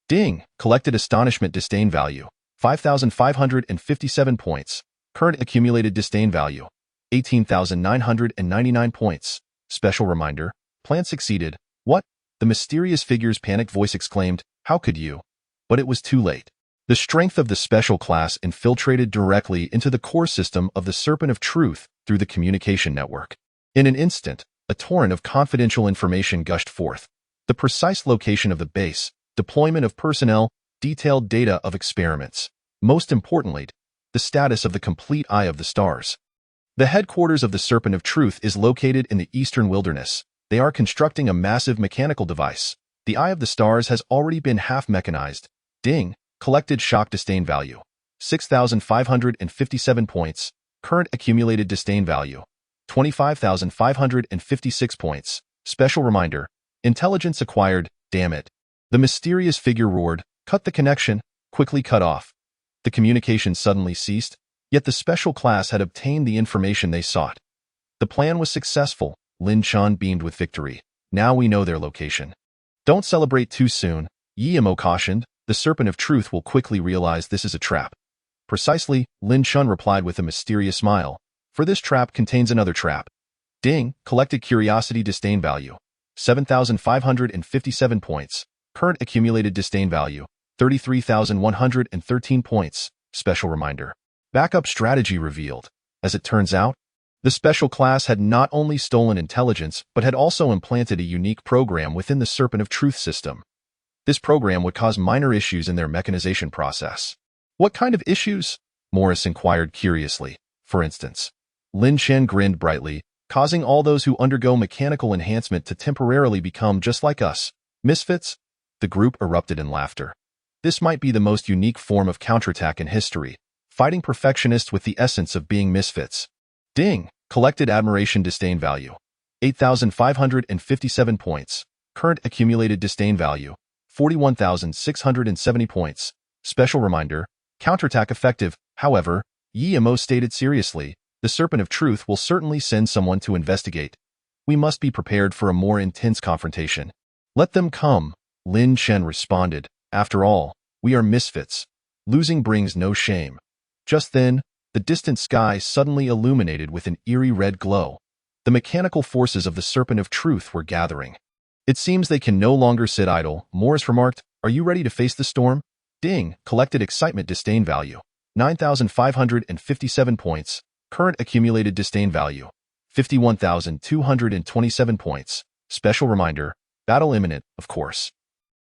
Ding. Collected astonishment disdain value. 5,557 points. Current accumulated disdain value. 18,999 points. Special reminder. Plan succeeded. What? The mysterious figure's panicked voice exclaimed, how could you? But it was too late. The strength of the special class infiltrated directly into the core system of the Serpent of Truth through the communication network. In an instant, a torrent of confidential information gushed forth. The precise location of the base, deployment of personnel, detailed data of experiments. Most importantly, the status of the complete Eye of the Stars. The headquarters of the Serpent of Truth is located in the Eastern Wilderness. They are constructing a massive mechanical device. The Eye of the Stars has already been half mechanized. Ding. Collected shock disdain value. 6,557 points. Current accumulated disdain value. 25,556 points. Special reminder. Intelligence acquired. Damn it. The mysterious figure roared. Cut the connection. Quickly cut off. The communication suddenly ceased, yet the special class had obtained the information they sought. The plan was successful. Lin Qian beamed with victory. Now we know their location. Don't celebrate too soon, Yimo cautioned. The Serpent of Truth will quickly realize this is a trap. Precisely, Lin Qian replied with a mysterious smile. For this trap contains another trap. Ding. Collected curiosity disdain value. 7,557 points. Current accumulated disdain value. 33,113 points. Special reminder. Backup strategy revealed. As it turns out, the special class had not only stolen intelligence, but had also implanted a unique program within the Serpent of Truth system. This program would cause minor issues in their mechanization process. What kind of issues? Morris inquired curiously. For instance, Lin Chen grinned brightly, causing all those who undergo mechanical enhancement to temporarily become just like us. Misfits? The group erupted in laughter. This might be the most unique form of counterattack in history, fighting perfectionists with the essence of being misfits. Ding! Collected admiration disdain value. 8,557 points. Current accumulated disdain value. 41,670 points. Special reminder, counterattack effective. However, Yi Emo stated seriously, the Serpent of Truth will certainly send someone to investigate. We must be prepared for a more intense confrontation. Let them come, Lin Chen responded. After all, we are misfits. Losing brings no shame. Just then, the distant sky suddenly illuminated with an eerie red glow. The mechanical forces of the Serpent of Truth were gathering. It seems they can no longer sit idle, Morris remarked. Are you ready to face the storm? Ding! Collected excitement disdain value. 9,557 points. Current accumulated disdain value. 51,227 points. Special reminder, battle imminent, of course.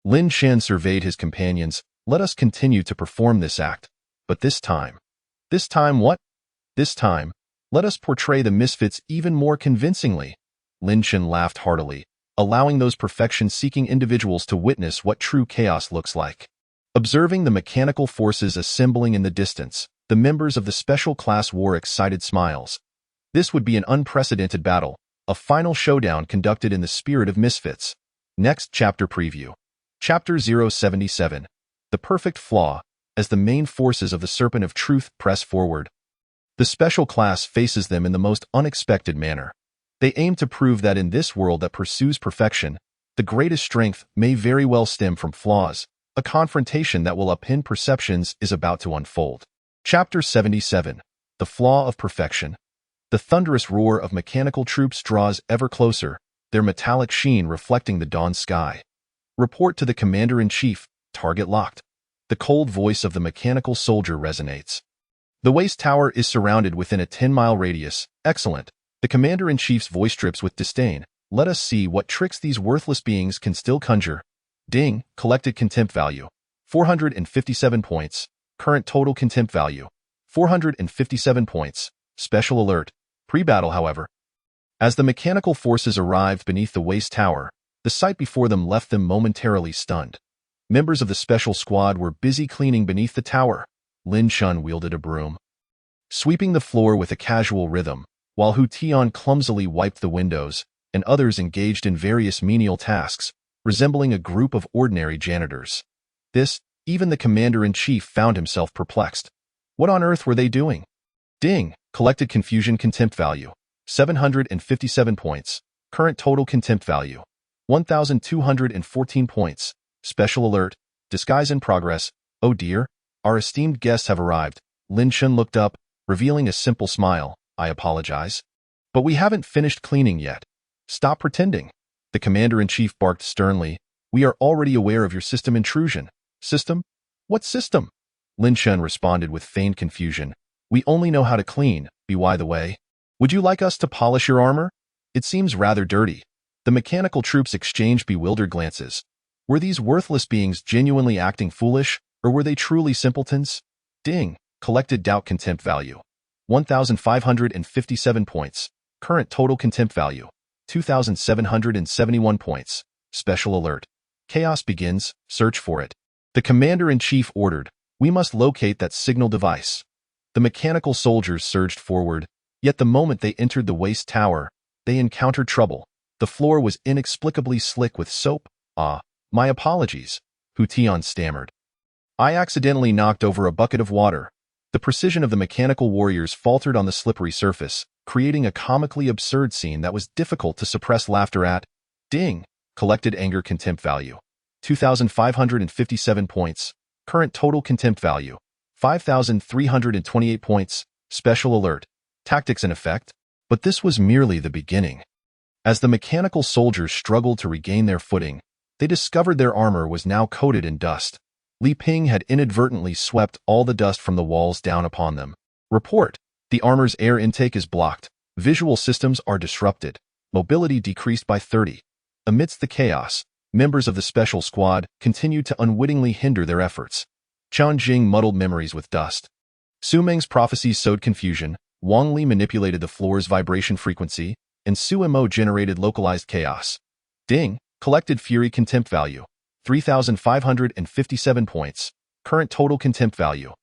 Lin Chen surveyed his companions. Let us continue to perform this act. But this time what? This time, let us portray the misfits even more convincingly. Lin Chen laughed heartily, allowing those perfection-seeking individuals to witness what true chaos looks like. Observing the mechanical forces assembling in the distance, the members of the special class wore excited smiles. This would be an unprecedented battle, a final showdown conducted in the spirit of misfits. Next chapter preview. Chapter 077. The Perfect Flaw. As the main forces of the Serpent of Truth press forward, the special class faces them in the most unexpected manner. They aim to prove that in this world that pursues perfection, the greatest strength may very well stem from flaws. A confrontation that will upend perceptions is about to unfold. Chapter 77. The Flaw of Perfection. The thunderous roar of mechanical troops draws ever closer, their metallic sheen reflecting the dawn sky. Report to the Commander-in-Chief, target locked. The cold voice of the mechanical soldier resonates. The waist tower is surrounded within a 10-mile radius. Excellent. The Commander-in-Chief's voice drips with disdain. Let us see what tricks these worthless beings can still conjure. Ding! Collected contempt value. 457 points. Current total contempt value. 457 points. Special alert. Pre-battle, however. As the mechanical forces arrived beneath the waist tower, the sight before them left them momentarily stunned. Members of the special squad were busy cleaning beneath the tower. Lin Chen wielded a broom, sweeping the floor with a casual rhythm, while Hu Tian clumsily wiped the windows, and others engaged in various menial tasks, resembling a group of ordinary janitors. Even the Commander-in-Chief found himself perplexed. What on earth were they doing? Ding! Collected confusion contempt value. 757 points. Current total contempt value. 1,214 points. Special alert. Disguise in progress. Oh dear. Our esteemed guests have arrived. Lin Chen looked up, revealing a simple smile. I apologize. But we haven't finished cleaning yet. Stop pretending. The Commander-in-Chief barked sternly. We are already aware of your system intrusion. System? What system? Lin Chen responded with feigned confusion. We only know how to clean, by the way. Would you like us to polish your armor? It seems rather dirty. The mechanical troops exchanged bewildered glances. Were these worthless beings genuinely acting foolish, or were they truly simpletons? Ding! Collected doubt contempt value. 1,557 points. Current total contempt value. 2,771 points. Special alert. Chaos begins. Search for it. The Commander-in-Chief ordered. We must locate that signal device. The mechanical soldiers surged forward, yet the moment they entered the waist tower, they encountered trouble. The floor was inexplicably slick with soap. My apologies, Hu Tian stammered. I accidentally knocked over a bucket of water. The precision of the mechanical warriors faltered on the slippery surface, creating a comically absurd scene that was difficult to suppress laughter at. Ding! Collected anger contempt value. 2,557 points. Current total contempt value. 5,328 points. Special alert. Tactics in effect. But this was merely the beginning. As the mechanical soldiers struggled to regain their footing, they discovered their armor was now coated in dust. Li Ping had inadvertently swept all the dust from the walls down upon them. Report. The armor's air intake is blocked. Visual systems are disrupted. Mobility decreased by 30. Amidst the chaos, members of the special squad continued to unwittingly hinder their efforts. Qian Jing muddled memories with dust. Su Meng's prophecies sowed confusion, Wang Li manipulated the floor's vibration frequency, and Su Mo generated localized chaos. Ding collected fury contempt value, 3,557 points. Current total contempt value,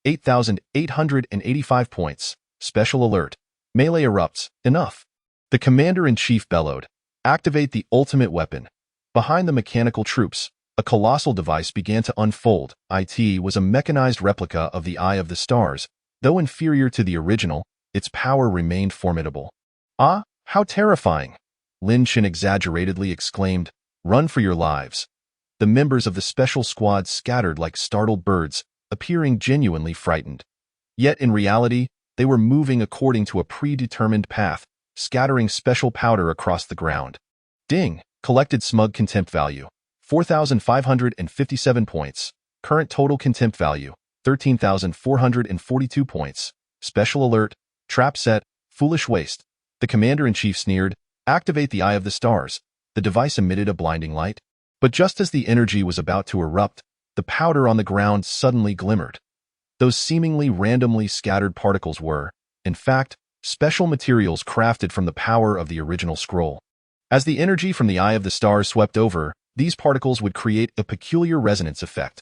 8,885 points. Special alert. Melee erupts. Enough. The commander-in-chief bellowed. Activate the ultimate weapon. Behind the mechanical troops, a colossal device began to unfold. It was a mechanized replica of the Eye of the Stars. Though inferior to the original, its power remained formidable. Ah, how terrifying! Lin Chen exaggeratedly exclaimed. Run for your lives. The members of the special squad scattered like startled birds, appearing genuinely frightened. Yet in reality, they were moving according to a predetermined path, scattering special powder across the ground. Ding collected smug contempt value, 4,557 points. Current total contempt value, 13,442 points. Special alert. Trap set. Foolish waste. The commander-in-chief sneered. Activate the Eye of the Stars. The device emitted a blinding light. But just as the energy was about to erupt, the powder on the ground suddenly glimmered. Those seemingly randomly scattered particles were, in fact, special materials crafted from the power of the original scroll. As the energy from the Eye of the Stars swept over, these particles would create a peculiar resonance effect.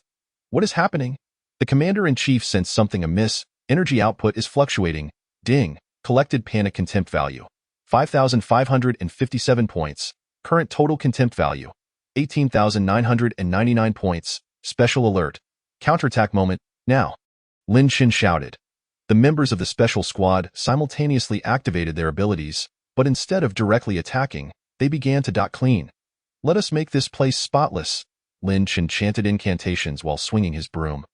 What is happening? The commander-in-chief sensed something amiss. Energy output is fluctuating. Ding collected panic contempt value, 5,557 points. Current total contempt value, 18,999 points. Special alert. Counterattack moment, now. Lin Chen shouted. The members of the special squad simultaneously activated their abilities, but instead of directly attacking, they began to dot clean. Let us make this place spotless. Lin Chen chanted incantations while swinging his broom.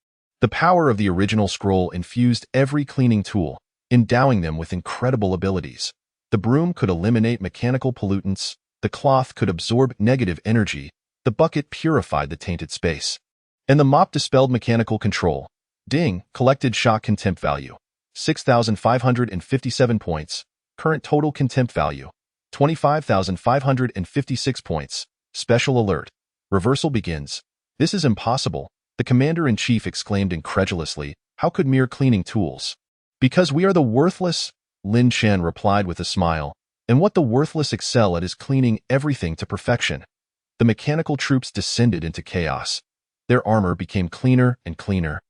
The power of the original scroll infused every cleaning tool, endowing them with incredible abilities. The broom could eliminate mechanical pollutants, the cloth could absorb negative energy, the bucket purified the tainted space, and the mop dispelled mechanical control. Ding collected shock contempt value, 6,557 points. Current total contempt value, 25,556 points. Special alert. Reversal begins. This is impossible, the commander-in-chief exclaimed incredulously. How could mere cleaning tools? Because we are the worthless, Lin Chen replied with a smile. And what the worthless excel at is cleaning everything to perfection. The mechanical troops descended into chaos. Their armor became cleaner and cleaner,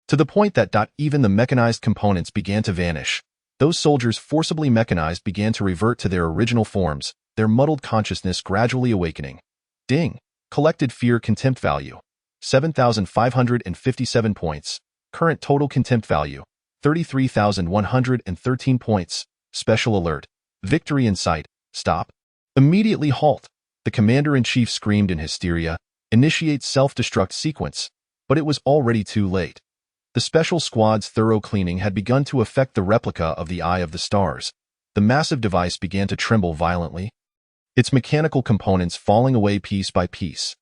to the point that even the mechanized components began to vanish. Those soldiers forcibly mechanized began to revert to their original forms, their muddled consciousness gradually awakening. Ding collected fear contempt value, 7,557 points. Current total contempt value, 33,113 points. Special alert. Victory in sight. Stop. Immediately halt. The commander-in-chief screamed in hysteria. Initiate self-destruct sequence. But it was already too late. The special squad's thorough cleaning had begun to affect the replica of the Eye of the Stars. The massive device began to tremble violently, its mechanical components falling away piece by piece.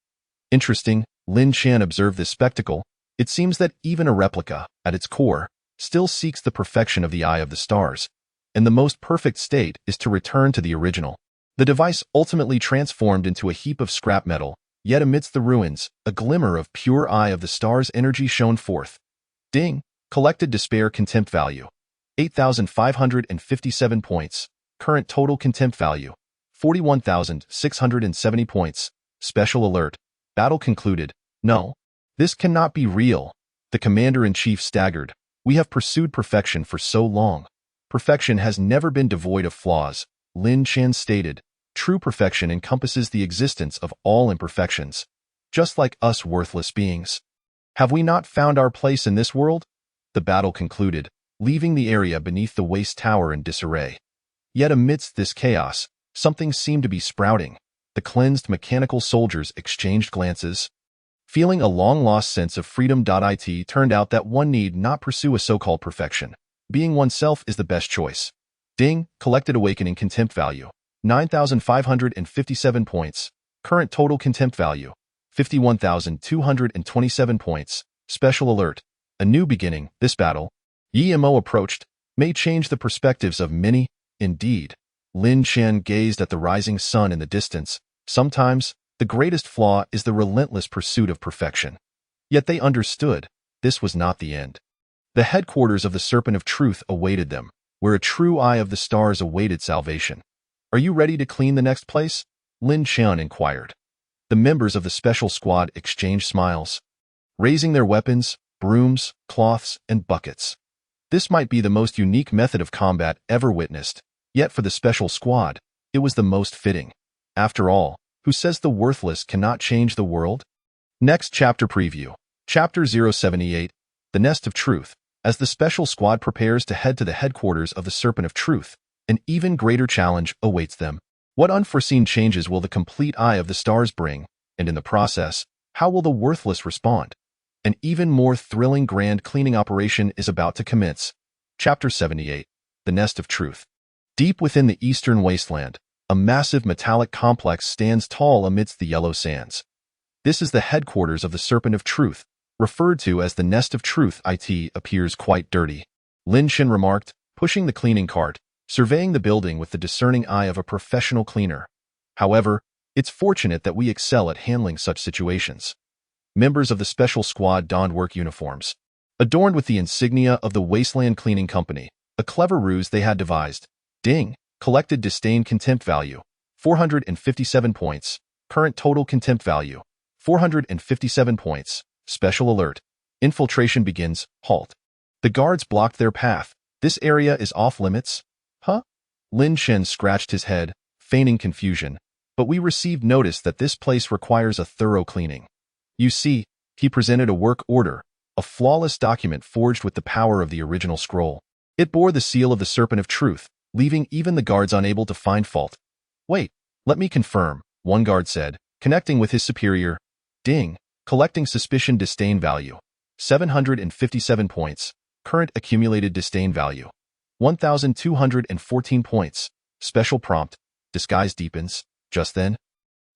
Interesting, Lin Chen observed this spectacle. It seems that even a replica, at its core, still seeks the perfection of the Eye of the Stars, and the most perfect state is to return to the original. The device ultimately transformed into a heap of scrap metal, yet amidst the ruins, a glimmer of pure Eye of the Stars energy shone forth. Ding collected despair contempt value, 8,557 points. Current total contempt value, 41,670 points. Special alert. Battle concluded. No. This cannot be real. The commander-in-chief staggered. We have pursued perfection for so long. Perfection has never been devoid of flaws, Lin Chen stated. True perfection encompasses the existence of all imperfections, just like us worthless beings. Have we not found our place in this world? The battle concluded, leaving the area beneath the waste tower in disarray. Yet amidst this chaos, something seemed to be sprouting. The cleansed mechanical soldiers exchanged glances, feeling a long-lost sense of freedom. It turned out that one need not pursue a so-called perfection. Being oneself is the best choice. Ding collected awakening contempt value, 9,557 points. Current total contempt value, 51,227 points. Special alert. A new beginning. This battle Yi Mo approached, may change the perspectives of many. Indeed, Lin Chen gazed at the rising sun in the distance. Sometimes, the greatest flaw is the relentless pursuit of perfection. Yet they understood, this was not the end. The headquarters of the Serpent of Truth awaited them, where a true eye of the stars awaited salvation. Are you ready to clean the next place? Lin Chen inquired. The members of the special squad exchanged smiles, raising their weapons, brooms, cloths, and buckets. This might be the most unique method of combat ever witnessed, yet for the special squad, it was the most fitting. After all, who says the worthless cannot change the world? Next chapter preview. Chapter 078, The Nest of Truth. As the special squad prepares to head to the headquarters of the Serpent of Truth, an even greater challenge awaits them. What unforeseen changes will the complete Eye of the Stars bring, and in the process, how will the worthless respond? An even more thrilling grand cleaning operation is about to commence. Chapter 78, The Nest of Truth. Deep within the eastern wasteland, a massive metallic complex stands tall amidst the yellow sands. This is the headquarters of the Serpent of Truth, referred to as the Nest of Truth. It appears quite dirty, Lin Chen remarked, pushing the cleaning cart, surveying the building with the discerning eye of a professional cleaner. However, it's fortunate that we excel at handling such situations. Members of the special squad donned work uniforms, adorned with the insignia of the Wasteland Cleaning Company, a clever ruse they had devised. Ding, collected disdain contempt value, 457 points, current total contempt value, 457 points. Special alert. Infiltration begins. Halt. The guards blocked their path. This area is off limits? Huh? Lin Chen scratched his head, feigning confusion. But we received notice that this place requires a thorough cleaning. You see, he presented a work order, a flawless document forged with the power of the original scroll. It bore the seal of the Serpent of Truth, leaving even the guards unable to find fault. Wait, let me confirm, one guard said, connecting with his superior. Ding. Collecting suspicion disdain value, 757 points. Current accumulated disdain value, 1,214 points. Special prompt, disguise deepens. Just then,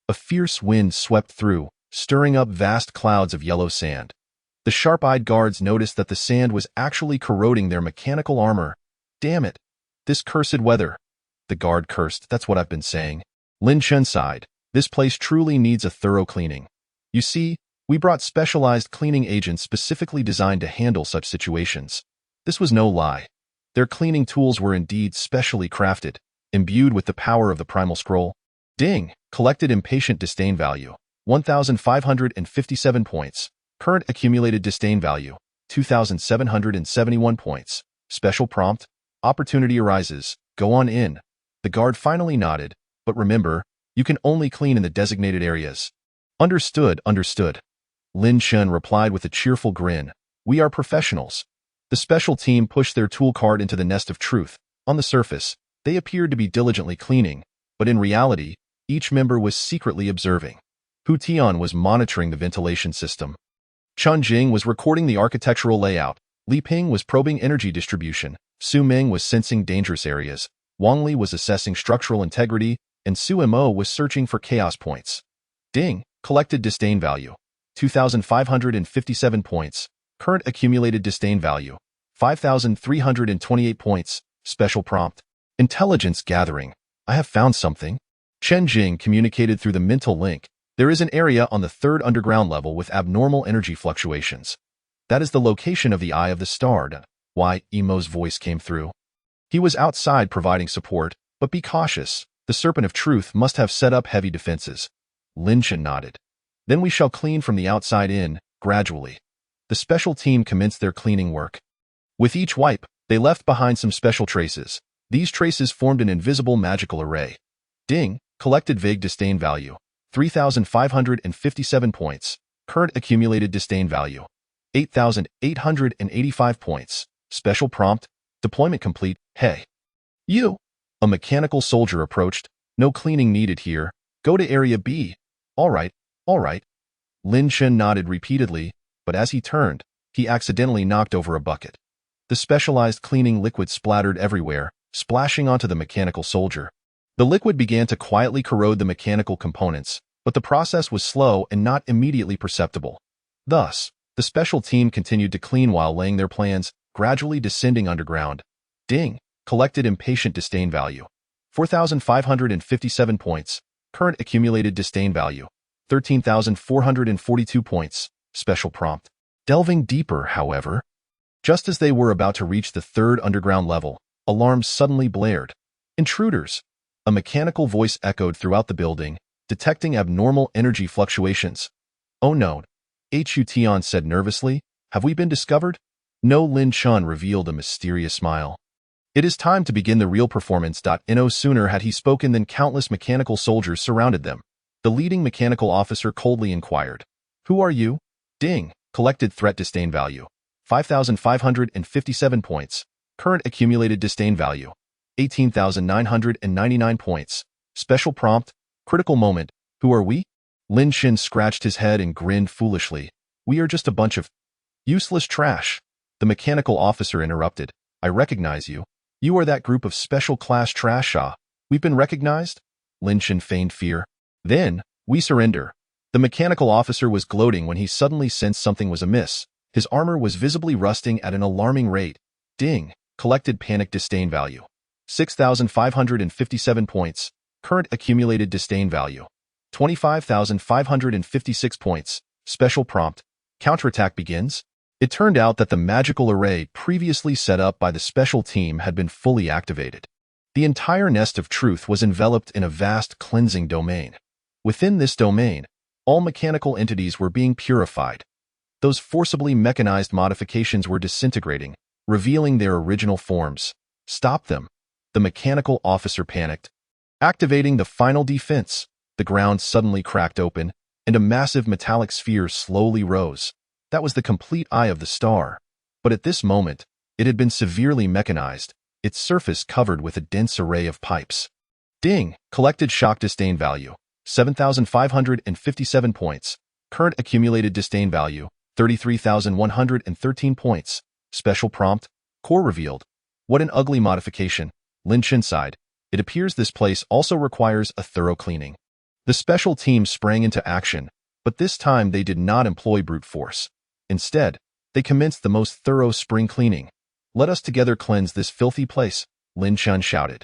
a fierce wind swept through, stirring up vast clouds of yellow sand. The sharp-eyed guards noticed that the sand was actually corroding their mechanical armor. Damn it! This cursed weather. The guard cursed, that's what I've been saying. Lin Chen sighed. This place truly needs a thorough cleaning. You see, we brought specialized cleaning agents specifically designed to handle such situations. This was no lie. Their cleaning tools were indeed specially crafted, imbued with the power of the primal scroll. Ding! Collected impatient disdain value, 1,557 points. Current accumulated disdain value, 2,771 points. Special prompt, opportunity arises. Go on in. The guard finally nodded, but remember, you can only clean in the designated areas. Understood, understood. Lin Chen replied with a cheerful grin. We are professionals. The special team pushed their tool cart into the Nest of Truth. On the surface, they appeared to be diligently cleaning, but in reality, each member was secretly observing. Hu Tian was monitoring the ventilation system. Chun Jing was recording the architectural layout. Li Ping was probing energy distribution. Su Ming was sensing dangerous areas. Wang Li was assessing structural integrity, and Su Mo was searching for chaos points. Ding! Collected disdain value, 2,557 points. Current accumulated disdain value, 5,328 points. Special prompt, intelligence gathering. I have found something. Chen Jing communicated through the mental link. There is an area on the third underground level with abnormal energy fluctuations. That is the location of the Eye of the Star. Why? Emo's voice came through. He was outside providing support, but be cautious. The Serpent of Truth must have set up heavy defenses. Lin Chen nodded. Then we shall clean from the outside in, gradually. The special team commenced their cleaning work. With each wipe, they left behind some special traces. These traces formed an invisible magical array. Ding! Collected vague disdain value, 3,557 points. Current accumulated disdain value, 8,885 points. Special prompt, deployment complete. Hey. You! A mechanical soldier approached. No cleaning needed here. Go to Area B. All right. Lin Chen nodded repeatedly, but as he turned, he accidentally knocked over a bucket. The specialized cleaning liquid splattered everywhere, splashing onto the mechanical soldier. The liquid began to quietly corrode the mechanical components, but the process was slow and not immediately perceptible. Thus, the special team continued to clean while laying their plans. gradually descending underground. Ding. Collected impatient disdain value. 4,557 points. Current accumulated disdain value. 13,442 points. Special prompt. Delving deeper, however, just as they were about to reach the third underground level, alarms suddenly blared. Intruders! A mechanical voice echoed throughout the building, detecting abnormal energy fluctuations. Oh no, Hu Tian said nervously. Have we been discovered? No, Lin Chun revealed a mysterious smile. It is time to begin the real performance. No sooner had he spoken than countless mechanical soldiers surrounded them. The leading mechanical officer coldly inquired. Who are you? Ding. Collected threat disdain value. 5,557 points. Current accumulated disdain value. 18,999 points. Special prompt. Critical moment. Who are we? Lin Shin scratched his head and grinned foolishly. We are just a bunch of useless trash. The mechanical officer interrupted. I recognize you. You are that group of special class trash. We've been recognized? Lin Shin feigned fear. Then, we surrender. The mechanical officer was gloating when he suddenly sensed something was amiss. His armor was visibly rusting at an alarming rate. Ding. Collected panic disdain value. 6,557 points. Current accumulated disdain value. 25,556 points. Special prompt. Counterattack begins. It turned out that the magical array previously set up by the special team had been fully activated. The entire nest of truth was enveloped in a vast cleansing domain. Within this domain, all mechanical entities were being purified. Those forcibly mechanized modifications were disintegrating, revealing their original forms. Stop them. The mechanical officer panicked. Activating the final defense, the ground suddenly cracked open, and a massive metallic sphere slowly rose. That was the complete eye of the star. But at this moment, it had been severely mechanized, its surface covered with a dense array of pipes. Ding! Collected shock disdain value. 7,557 points. Current accumulated disdain value. 33,113 points. Special prompt. Core revealed. What an ugly modification. Lin Shin sighed. It appears this place also requires a thorough cleaning. The special team sprang into action, but this time they did not employ brute force. Instead, they commenced the most thorough spring cleaning. Let us together cleanse this filthy place, Lin Chun shouted.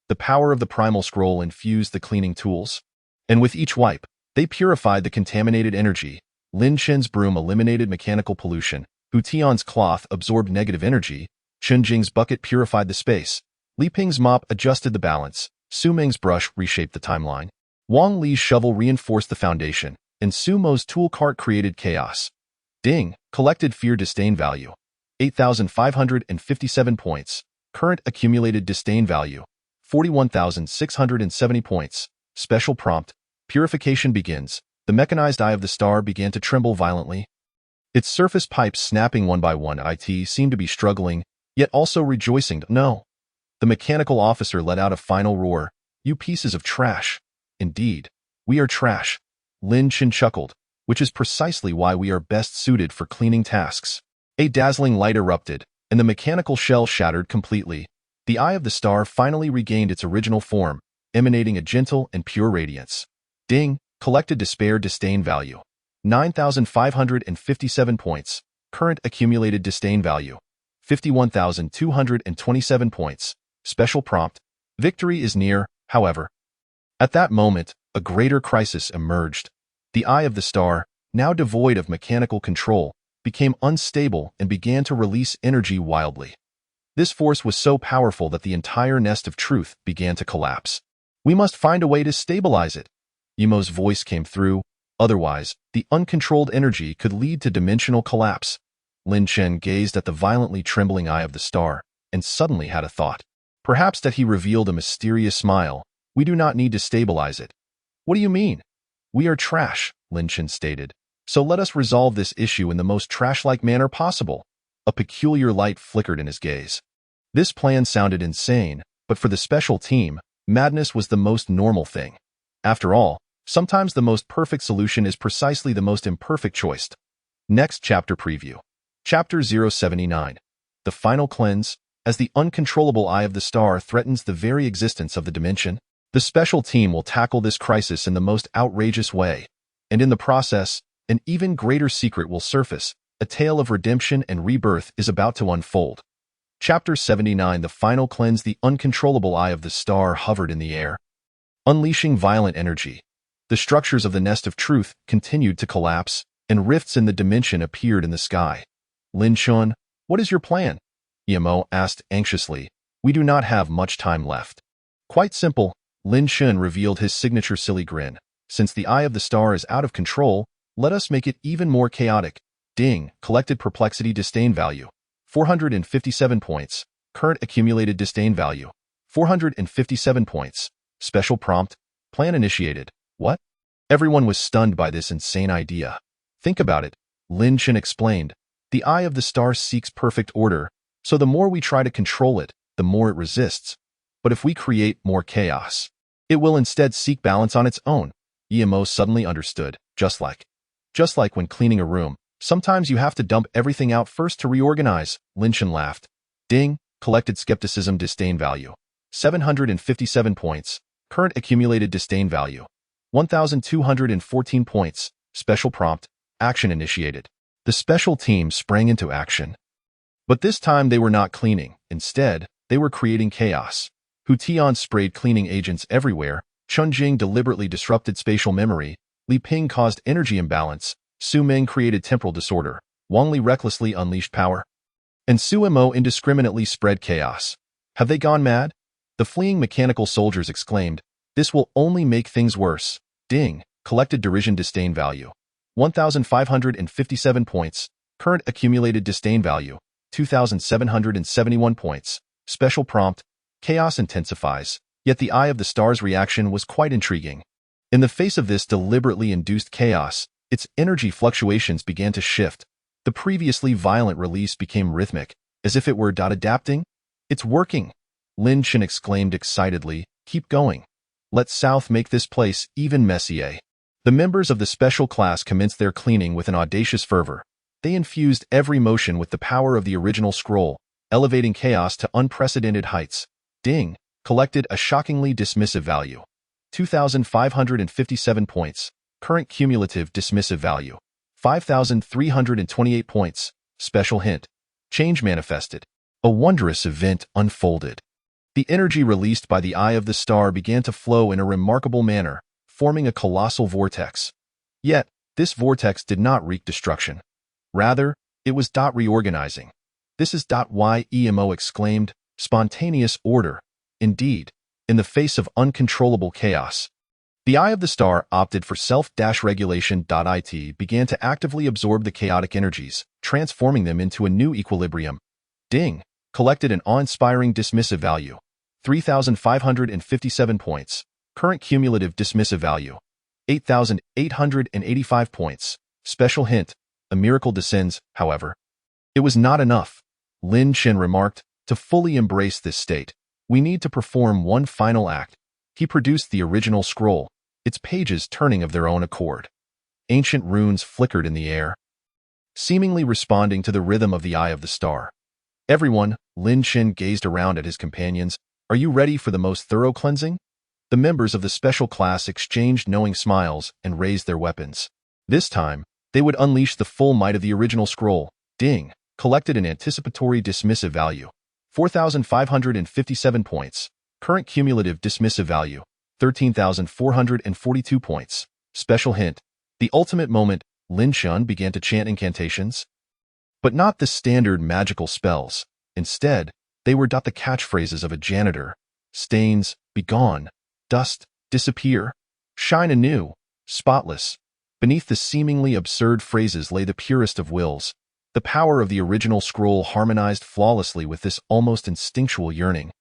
The power of the primal scroll infused the cleaning tools, and with each wipe, they purified the contaminated energy. Lin Chen's broom eliminated mechanical pollution, Hu Tian's cloth absorbed negative energy, Chen Jing's bucket purified the space, Li Ping's mop adjusted the balance, Su Meng's brush reshaped the timeline, Wang Li's shovel reinforced the foundation, and Su Mo's tool cart created chaos. Ding! Collected fear disdain value. 8,557 points. Current accumulated disdain value. 41,670 points. Special prompt. Purification begins. The mechanized eye of the star began to tremble violently. Its surface pipes snapping one by one. It seemed to be struggling, yet also rejoicing. No. The mechanical officer let out a final roar. You pieces of trash. Indeed, we are trash. Lin Chin chuckled, which is precisely why we are best suited for cleaning tasks. A dazzling light erupted, and the mechanical shell shattered completely. The eye of the star finally regained its original form, emanating a gentle and pure radiance. Ding! Collected despair disdain value. 9,557 points. Current accumulated disdain value. 51,227 points. Special prompt. Victory is near, however. At that moment, a greater crisis emerged. The eye of the star, now devoid of mechanical control, became unstable and began to release energy wildly. This force was so powerful that the entire nest of truth began to collapse. We must find a way to stabilize it. Yumo's voice came through. Otherwise, the uncontrolled energy could lead to dimensional collapse. Lin Chen gazed at the violently trembling eye of the star and suddenly had a thought. Perhaps that he revealed a mysterious smile. We do not need to stabilize it. What do you mean? We are trash, Lin Chen stated. So let us resolve this issue in the most trash-like manner possible. A peculiar light flickered in his gaze. This plan sounded insane, but for the special team, madness was the most normal thing. After all, sometimes the most perfect solution is precisely the most imperfect choice. Next chapter preview. Chapter 079. The final cleanse. As the uncontrollable eye of the star threatens the very existence of the dimension, the special team will tackle this crisis in the most outrageous way. And in the process, an even greater secret will surface, A tale of redemption and rebirth is about to unfold. Chapter 79, The Final Cleanse. The uncontrollable eye of the star hovered in the air, unleashing violent energy. The structures of the nest of truth continued to collapse, and rifts in the dimension appeared in the sky. Lin Chun, what is your plan? Emo asked anxiously. We do not have much time left. Quite simple, Lin Chun revealed his signature silly grin. Since the eye of the star is out of control, let us make it even more chaotic. Ding, collected perplexity disdain value. 457 points. Current accumulated disdain value. 457 points. Special prompt. Plan initiated. What? Everyone was stunned by this insane idea. Think about it, Lin Chun explained. The eye of the star seeks perfect order, so the more we try to control it, the more it resists. But if we create more chaos, it will instead seek balance on its own. Emo suddenly understood, just like when cleaning a room. Sometimes you have to dump everything out first to reorganize, Lin Chun laughed. Ding, collected skepticism disdain value. 757 points. Current accumulated disdain value. 1,214 points. Special prompt. Action initiated. The special team sprang into action. But this time they were not cleaning. Instead, they were creating chaos. Hu Tian sprayed cleaning agents everywhere. Chun Jing deliberately disrupted spatial memory. Li Ping caused energy imbalance. Su Meng created temporal disorder. Wang Li recklessly unleashed power. And Su Mo indiscriminately spread chaos. Have they gone mad? The fleeing mechanical soldiers exclaimed. This will only make things worse. Ding, collected derision disdain value. 1,557 points. Current accumulated disdain value. 2,771 points. Special prompt. Chaos intensifies. Yet the eye of the star's reaction was quite intriguing. In the face of this deliberately induced chaos, its energy fluctuations began to shift. The previously violent release became rhythmic, as if it were adapting. It's working, Lin Chun exclaimed excitedly. Keep going. Let South make this place even messier. The members of the special class commenced their cleaning with an audacious fervor. They infused every motion with the power of the original scroll, elevating chaos to unprecedented heights. Ding, collected a shockingly dismissive value. 2,557 points. Current cumulative dismissive value. 5,328 points. Special hint. Change manifested. A wondrous event unfolded. The energy released by the eye of the star began to flow in a remarkable manner, forming a colossal vortex. Yet, this vortex did not wreak destruction. Rather, it was reorganizing. This is why Emo exclaimed, spontaneous order. Indeed, in the face of uncontrollable chaos, the eye of the star opted for self-regulation. It began to actively absorb the chaotic energies, transforming them into a new equilibrium. Ding, collected an awe-inspiring dismissive value. 3,557 points. Current cumulative dismissive value. 8,885 points. Special hint. A miracle descends, however. It was not enough, Lin Chun remarked. To fully embrace this state, we need to perform one final act. He produced the original scroll, its pages turning of their own accord. Ancient runes flickered in the air, seemingly responding to the rhythm of the eye of the star. Everyone, Lin Chun gazed around at his companions. Are you ready for the most thorough cleansing? The members of the special class exchanged knowing smiles and raised their weapons. This time, they would unleash the full might of the original scroll. Ding, collected an anticipatory dismissive value. 4,557 points. Current cumulative dismissive value. 13,442 points. Special hint. The ultimate moment, Lin Chun began to chant incantations. But not the standard magical spells. Instead, they were the catchphrases of a janitor. Stains, begone. Dust, disappear. Shine anew. Spotless. Beneath the seemingly absurd phrases lay the purest of wills. The power of the original scroll harmonized flawlessly with this almost instinctual yearning,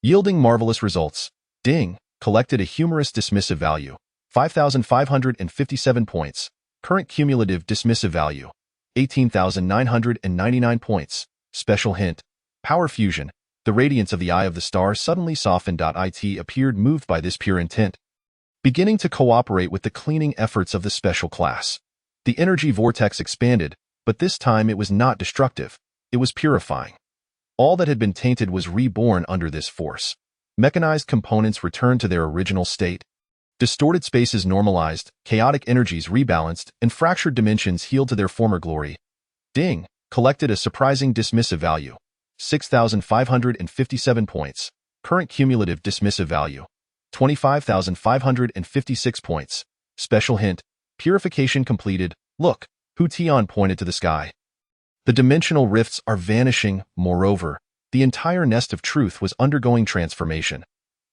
yielding marvelous results. Ding, collected a humorous dismissive value. 5,557 points. Current cumulative dismissive value. 18,999 points. Special hint. Power fusion. The radiance of the eye of the star suddenly softened. It appeared moved by this pure intent, beginning to cooperate with the cleaning efforts of the special class. The energy vortex expanded, but this time it was not destructive. It was purifying. All that had been tainted was reborn under this force. Mechanized components returned to their original state. Distorted spaces normalized, chaotic energies rebalanced, and fractured dimensions healed to their former glory. Ding, collected a surprising dismissive value. 6,557 points. Current cumulative dismissive value. 25,556 points. Special hint, purification completed. Look, Hu Tian pointed to the sky. The dimensional rifts are vanishing. Moreover, the entire nest of truth was undergoing transformation.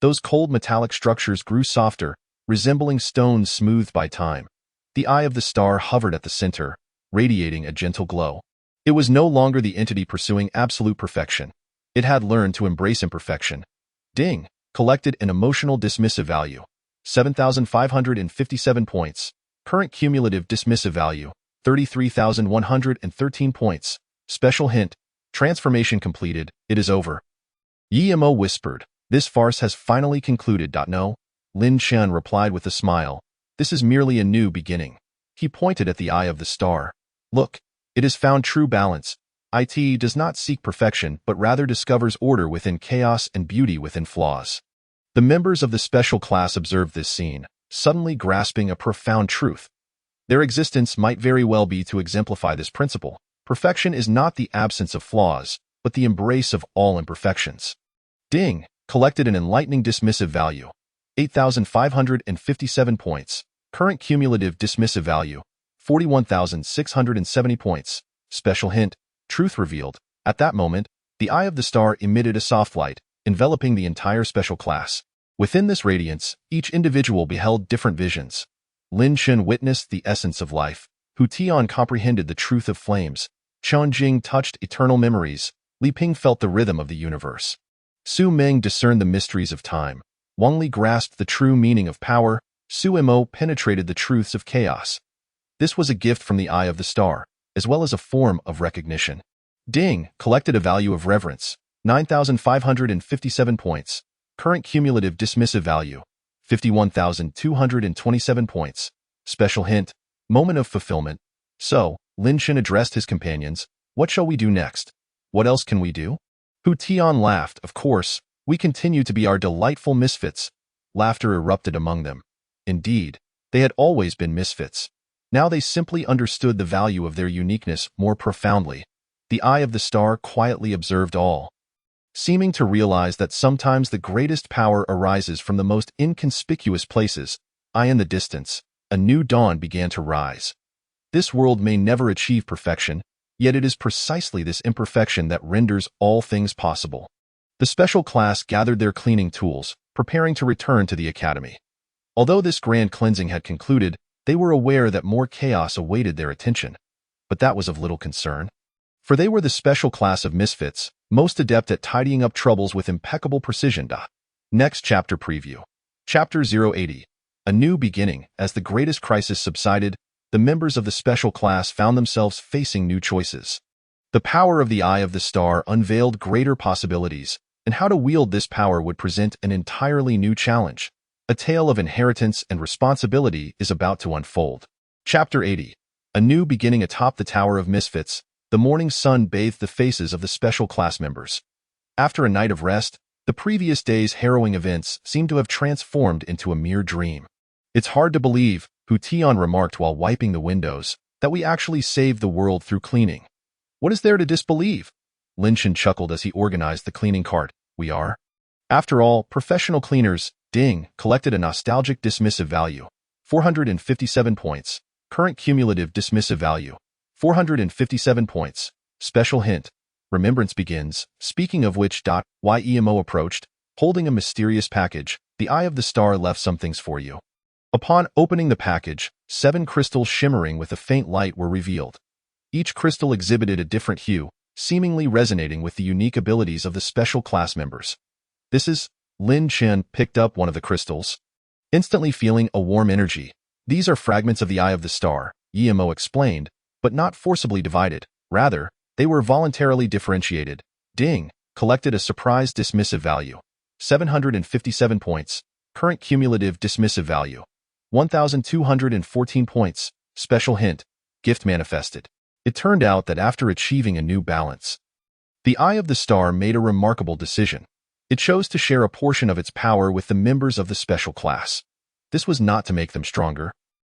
Those cold metallic structures grew softer, resembling stones smoothed by time. The eye of the star hovered at the center, radiating a gentle glow. It was no longer the entity pursuing absolute perfection. It had learned to embrace imperfection. Ding, collected an emotional dismissive value. 7,557 points. Current cumulative dismissive value. 33,113 points. Special hint, transformation completed. It is over. Yimo whispered, this farce has finally concluded. No, Lin Chen replied with a smile. This is merely a new beginning. He pointed at the eye of the star. Look, it has found true balance. It does not seek perfection, but rather discovers order within chaos and beauty within flaws. The members of the special class observed this scene, suddenly grasping a profound truth. Their existence might very well be to exemplify this principle. Perfection is not the absence of flaws, but the embrace of all imperfections. Ding, collected an enlightening dismissive value. 8,557 points. Current cumulative dismissive value. 41,670 points. Special hint, truth revealed. At that moment, the eye of the star emitted a soft light, enveloping the entire special class. Within this radiance, each individual beheld different visions. Lin Chen witnessed the essence of life. Hu Tian comprehended the truth of flames. Chen Jing touched eternal memories. Li Ping felt the rhythm of the universe. Su Meng discerned the mysteries of time. Wang Li grasped the true meaning of power. Su Mo penetrated the truths of chaos. This was a gift from the eye of the star, as well as a form of recognition. Ding, collected a value of reverence. 9,557 points. Current cumulative dismissive value. 51,227 points. Special hint, moment of fulfillment. So, Lin Chen addressed his companions. What shall we do next? What else can we do? Hu Tian laughed. Of course, we continue to be our delightful misfits. Laughter erupted among them. Indeed, they had always been misfits. Now they simply understood the value of their uniqueness more profoundly. The eye of the star quietly observed all, seeming to realize that sometimes the greatest power arises from the most inconspicuous places. In the distance, a new dawn began to rise. This world may never achieve perfection, yet it is precisely this imperfection that renders all things possible. The special class gathered their cleaning tools, preparing to return to the academy. Although this grand cleansing had concluded, they were aware that more chaos awaited their attention. But that was of little concern. For they were the special class of misfits, most adept at tidying up troubles with impeccable precision. Next chapter preview. Chapter 080. A new beginning. As the greatest crisis subsided, the members of the special class found themselves facing new choices. The power of the eye of the star unveiled greater possibilities, and how to wield this power would present an entirely new challenge. A tale of inheritance and responsibility is about to unfold. Chapter 80. A new beginning. Atop the Tower of Misfits, the morning sun bathed the faces of the special class members. After a night of rest, the previous day's harrowing events seemed to have transformed into a mere dream. It's hard to believe, Hu Tian remarked while wiping the windows, that we actually saved the world through cleaning. What is there to disbelieve? Lin Chen chuckled as he organized the cleaning cart. We are. After all, professional cleaners. Ding, collected a nostalgic dismissive value. 457 points. Current cumulative dismissive value. 457 points. Special hint, remembrance begins. Speaking of which. Yemo approached, holding a mysterious package. The eye of the star left some things for you. Upon opening the package, 7 crystals shimmering with a faint light were revealed. Each crystal exhibited a different hue, seemingly resonating with the unique abilities of the special class members. This is. Lin Chen picked up one of the crystals, instantly feeling a warm energy. These are fragments of the eye of the star, Yemo explained, but not forcibly divided. Rather, they were voluntarily differentiated. Ding, collected a surprise dismissive value. 757 points. Current cumulative dismissive value. 1,214 points. Special hint, gift manifested. It turned out that after achieving a new balance, the eye of the star made a remarkable decision. It chose to share a portion of its power with the members of the special class. This was not to make them stronger,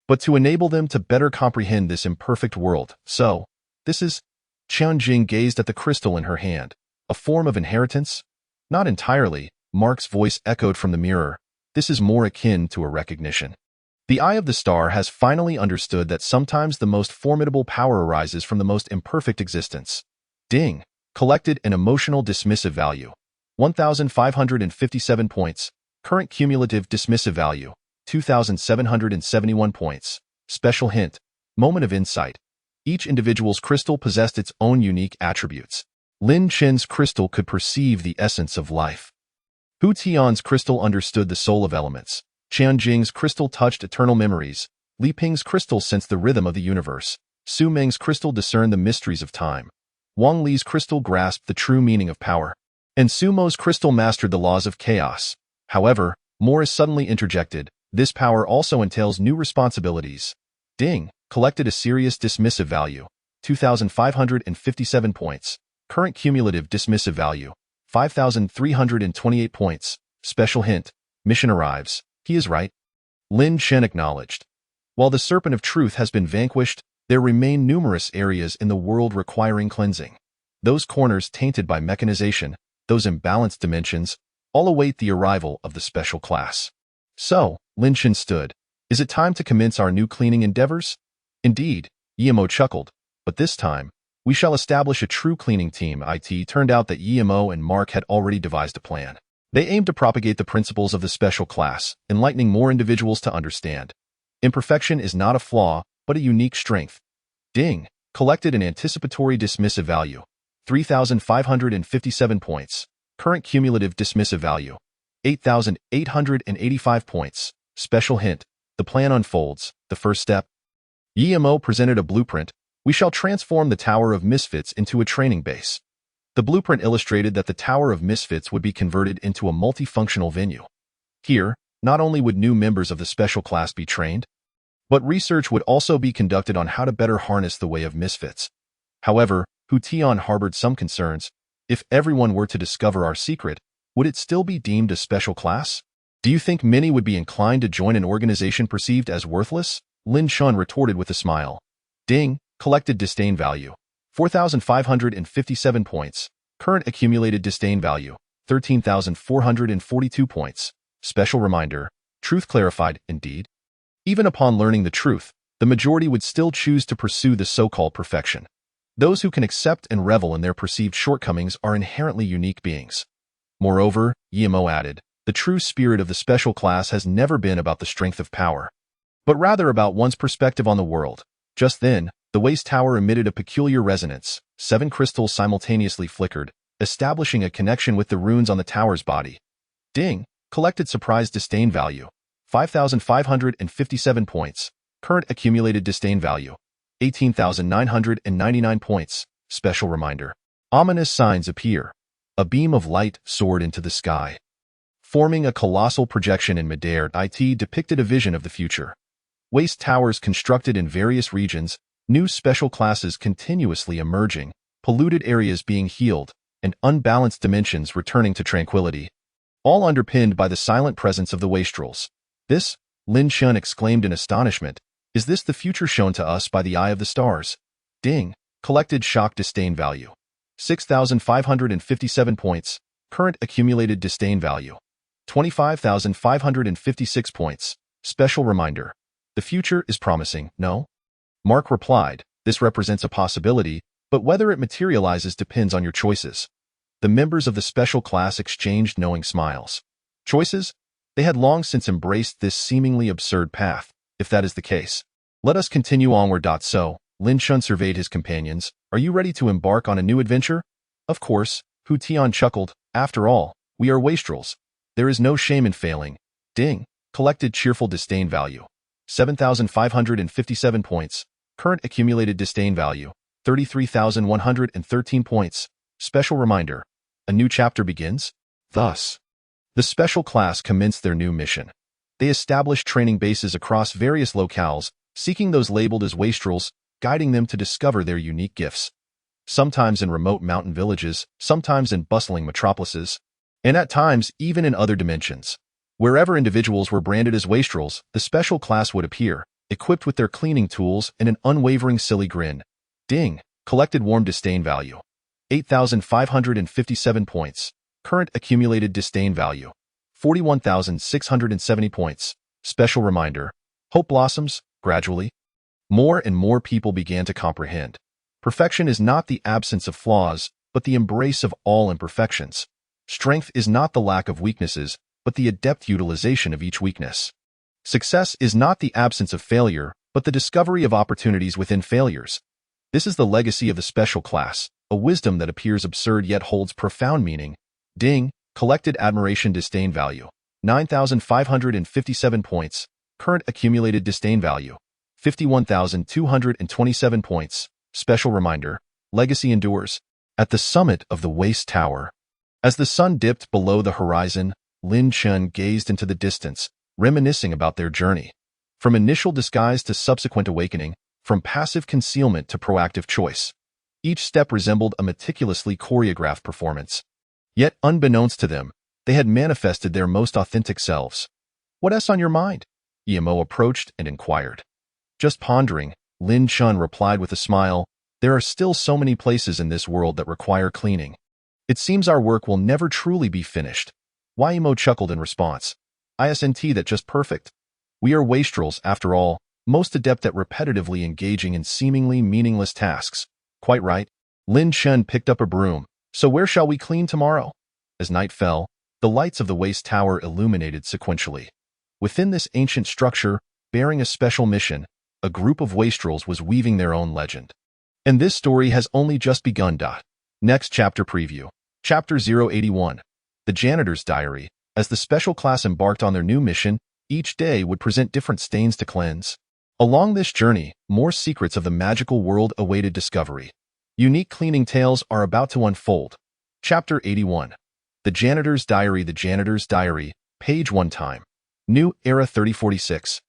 but to enable them to better comprehend this imperfect world. So, this is. Qianjing gazed at the crystal in her hand. A form of inheritance? Not entirely, Mark's voice echoed from the mirror. This is more akin to a recognition. The Eye of the Star has finally understood that sometimes the most formidable power arises from the most imperfect existence. Ding. Collected an emotional dismissive value. 1,557 points. Current cumulative dismissive value. 2,771 points. Special hint. Moment of insight. Each individual's crystal possessed its own unique attributes. Lin Chen's crystal could perceive the essence of life. Hu Tian's crystal understood the soul of elements. Qianjing's crystal touched eternal memories. Li Ping's crystal sensed the rhythm of the universe. Su Meng's crystal discerned the mysteries of time. Wang Li's crystal grasped the true meaning of power. And Sumo's crystal mastered the laws of chaos. However, Morris suddenly interjected, this power also entails new responsibilities. Ding. Collected a serious dismissive value. 2,557 points. Current cumulative dismissive value. 5,328 points. Special hint. Mission arrives. He is right. Lin Chen acknowledged. While the Serpent of Truth has been vanquished, there remain numerous areas in the world requiring cleansing. Those corners tainted by mechanization, those imbalanced dimensions, all await the arrival of the special class. So, Lin Chen stood. Is it time to commence our new cleaning endeavors? Indeed, Yimo chuckled. But this time, we shall establish a true cleaning team. It turned out that Yimo and Mark had already devised a plan. They aimed to propagate the principles of the special class, enlightening more individuals to understand. Imperfection is not a flaw, but a unique strength. Ding. Collected an anticipatory dismissive value. 3,557 points. Current cumulative dismissive value. 8,885 points. Special hint. The plan unfolds. The first step. Yimo presented a blueprint. We shall transform the Tower of Misfits into a training base. The blueprint illustrated that the Tower of Misfits would be converted into a multifunctional venue. Here, not only would new members of the special class be trained, but research would also be conducted on how to better harness the way of misfits. However, Hu Tian harbored some concerns. If everyone were to discover our secret, would it still be deemed a special class? Do you think many would be inclined to join an organization perceived as worthless? Lin Shun retorted with a smile. Ding. Collected disdain value. 4,557 points. Current accumulated disdain value. 13,442 points. Special reminder. Truth clarified, indeed. Even upon learning the truth, the majority would still choose to pursue the so-called perfection. Those who can accept and revel in their perceived shortcomings are inherently unique beings. Moreover, Yimo added, the true spirit of the special class has never been about the strength of power, but rather about one's perspective on the world. Just then, the waste tower emitted a peculiar resonance. 7 crystals simultaneously flickered, establishing a connection with the runes on the tower's body. Ding. Collected surprise disdain value. 5,557 points. Current accumulated disdain value. 18,999 points. Special reminder. Ominous signs appear. A beam of light soared into the sky, forming a colossal projection in midair. It depicted a vision of the future. Waste towers constructed in various regions, new special classes continuously emerging, polluted areas being healed, and unbalanced dimensions returning to tranquility, all underpinned by the silent presence of the wastrels. This, Lin Shun exclaimed in astonishment, is this the future shown to us by the Eye of the Stars? Ding. Collected shock disdain value. 6,557 points. Current accumulated disdain value. 25,556 points. Special reminder. The future is promising, no? Mark replied, this represents a possibility, but whether it materializes depends on your choices. The members of the special class exchanged knowing smiles. Choices? They had long since embraced this seemingly absurd path. If that is the case, let us continue onward. So, Lin Shun surveyed his companions. Are you ready to embark on a new adventure? Of course, Hu Tian chuckled. After all, we are wastrels. There is no shame in failing. Ding. Collected cheerful disdain value. 7,557 points. Current accumulated disdain value. 33,113 points. Special reminder. A new chapter begins. Thus, the special class commenced their new mission. They established training bases across various locales, seeking those labeled as wastrels, guiding them to discover their unique gifts. Sometimes in remote mountain villages, sometimes in bustling metropolises, and at times even in other dimensions. Wherever individuals were branded as wastrels, the special class would appear, equipped with their cleaning tools and an unwavering silly grin. Ding. collected warm disdain value, 8,557 points. Current accumulated disdain value, 41,670 points. Special reminder, hope blossoms gradually. More and more people began to comprehend. Perfection is not the absence of flaws, but the embrace of all imperfections. Strength is not the lack of weaknesses, but the adept utilization of each weakness. Success is not the absence of failure, but the discovery of opportunities within failures. This is the legacy of the special class, a wisdom that appears absurd yet holds profound meaning. Ding, collected admiration disdain value, 9,557 points. Current accumulated disdain value, 51,227 points. Special reminder, legacy endures. At the summit of the Waste Tower. As the sun dipped below the horizon, Lin Chun gazed into the distance, reminiscing about their journey. From initial disguise to subsequent awakening, from passive concealment to proactive choice. Each step resembled a meticulously choreographed performance. Yet, unbeknownst to them, they had manifested their most authentic selves. "What's on your mind?" Emo approached and inquired. "Just pondering," Lin Chun replied with a smile. "There are still so many places in this world that require cleaning. It seems our work will never truly be finished." Emo chuckled in response. "Isn't that just perfect? We are wastrels, after all, most adept at repetitively engaging in seemingly meaningless tasks." "Quite right." Lin Chun picked up a broom. "So where shall we clean tomorrow?" As night fell, the lights of the Waste Tower illuminated sequentially. Within this ancient structure, bearing a special mission, a group of wastrels was weaving their own legend. And this story has only just begun. Next chapter preview. Chapter 081. The Janitor's Diary. As the special class embarked on their new mission, each day would present different stains to cleanse. Along this journey, more secrets of the magical world awaited discovery. Unique cleaning tales are about to unfold. Chapter 81. The Janitor's Diary. The Janitor's Diary. Page 1 time. New Era 3046.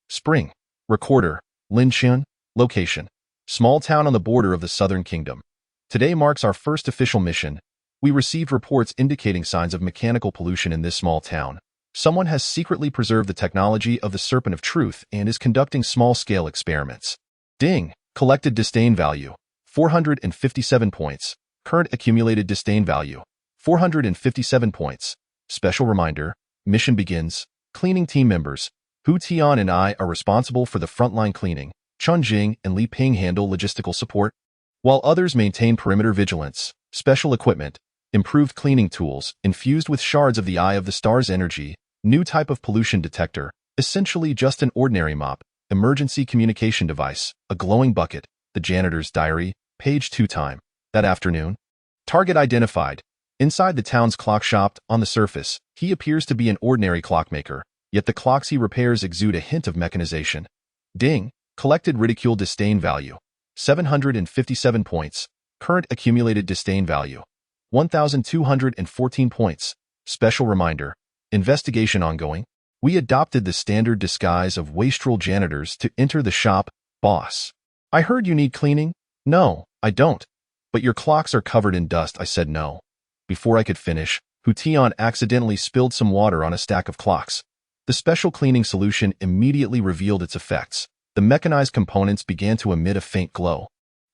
Spring. Recorder, Lin Chun. Location, small town on the border of the Southern Kingdom. Today marks our first official mission. We received reports indicating signs of mechanical pollution in this small town. Someone has secretly preserved the technology of the Serpent of Truth and is conducting small-scale experiments. Ding, collected disdain value, 457 points. Current accumulated disdain value, 457 points. Special reminder, mission begins. Cleaning team members, Hu Tian and I are responsible for the frontline cleaning. Chun Jing and Li Ping handle logistical support, while others maintain perimeter vigilance. Special equipment, improved cleaning tools, infused with shards of the Eye of the Star's energy, new type of pollution detector, essentially just an ordinary mop, emergency communication device, a glowing bucket, the Janitor's Diary, page 2 time. That afternoon, target identified. Inside the town's clock shop, on the surface, he appears to be an ordinary clockmaker, yet the clocks he repairs exude a hint of mechanization. Ding, collected ridicule disdain value, 757 points. Current accumulated disdain value, 1,214 points. Special reminder, investigation ongoing. We adopted the standard disguise of wastrel janitors to enter the shop. Boss, I heard you need cleaning? No, I don't. But your clocks are covered in dust. I said no. Before I could finish, Hu Tian accidentally spilled some water on a stack of clocks. The special cleaning solution immediately revealed its effects. The mechanized components began to emit a faint glow.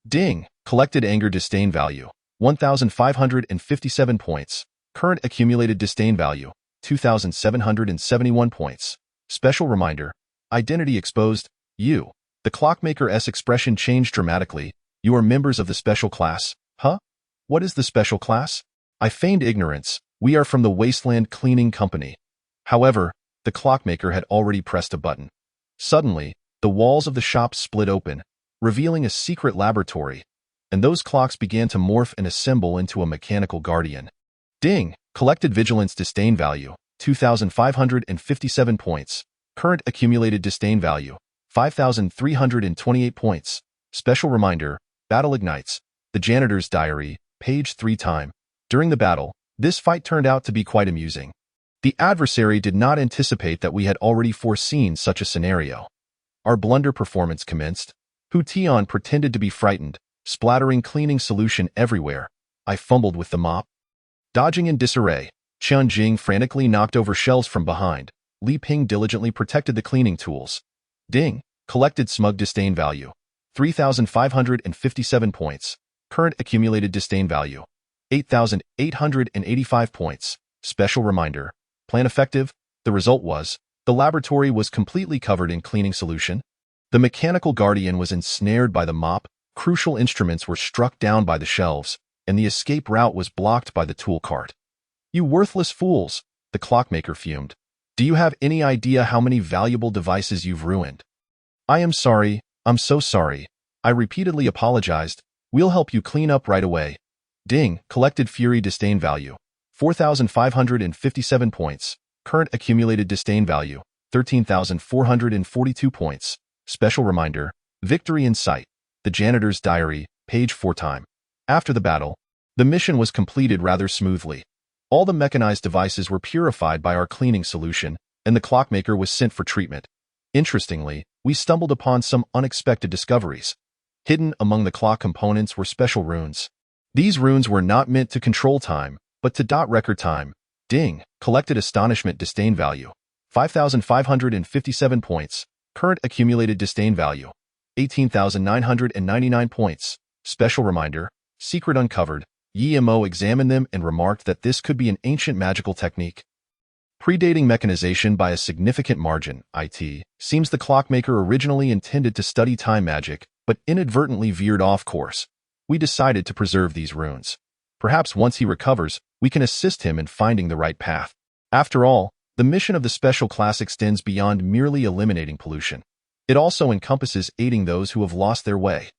Ding, collected anger disdain value, 1,557 points. Current accumulated disdain value, 2,771 points. Special reminder, identity exposed. You. The clockmaker's expression changed dramatically. You are members of the special class. Huh? What is the special class? I feigned ignorance. We are from the Wasteland Cleaning Company. However, the clockmaker had already pressed a button. Suddenly, the walls of the shop split open, revealing a secret laboratory, and those clocks began to morph and assemble into a mechanical guardian. Ding, collected vigilance disdain value, 2,557 points. Current accumulated disdain value, 5,328 points. Special reminder, battle ignites. The Janitor's Diary, page 3 time. During the battle, this fight turned out to be quite amusing. The adversary did not anticipate that we had already foreseen such a scenario. Our blunder performance commenced. Hu Tian pretended to be frightened, splattering cleaning solution everywhere. I fumbled with the mop. Dodging in disarray, Chun Jing frantically knocked over shelves from behind. Li Ping diligently protected the cleaning tools. Ding, collected smug disdain value, 3,557 points. Current accumulated disdain value, 8,885 points. Special reminder. Plan effective. The result was, the laboratory was completely covered in cleaning solution. The mechanical guardian was ensnared by the mop, crucial instruments were struck down by the shelves, and the escape route was blocked by the tool cart. You worthless fools, the clockmaker fumed. Do you have any idea how many valuable devices you've ruined? I am sorry, I'm so sorry. I repeatedly apologized. We'll help you clean up right away. Ding, collected fury disdain value, 4,557 points. Current accumulated disdain value, 13,442 points. Special reminder, victory in sight. The janitor's diary, page 4 time. After the battle, the mission was completed rather smoothly. All the mechanized devices were purified by our cleaning solution, and the clockmaker was sent for treatment. Interestingly, we stumbled upon some unexpected discoveries. Hidden among the clock components were special runes. These runes were not meant to control time, but to dot record time. Ding, collected astonishment disdain value, 5,557 points. Current accumulated disdain value, 18,999 points. Special reminder, secret uncovered. Yemo examined them and remarked that this could be an ancient magical technique. Predating mechanization by a significant margin, it seems the clockmaker originally intended to study time magic, but inadvertently veered off course. We decided to preserve these runes. Perhaps once he recovers, we can assist him in finding the right path. After all, the mission of the special class extends beyond merely eliminating pollution. It also encompasses aiding those who have lost their way.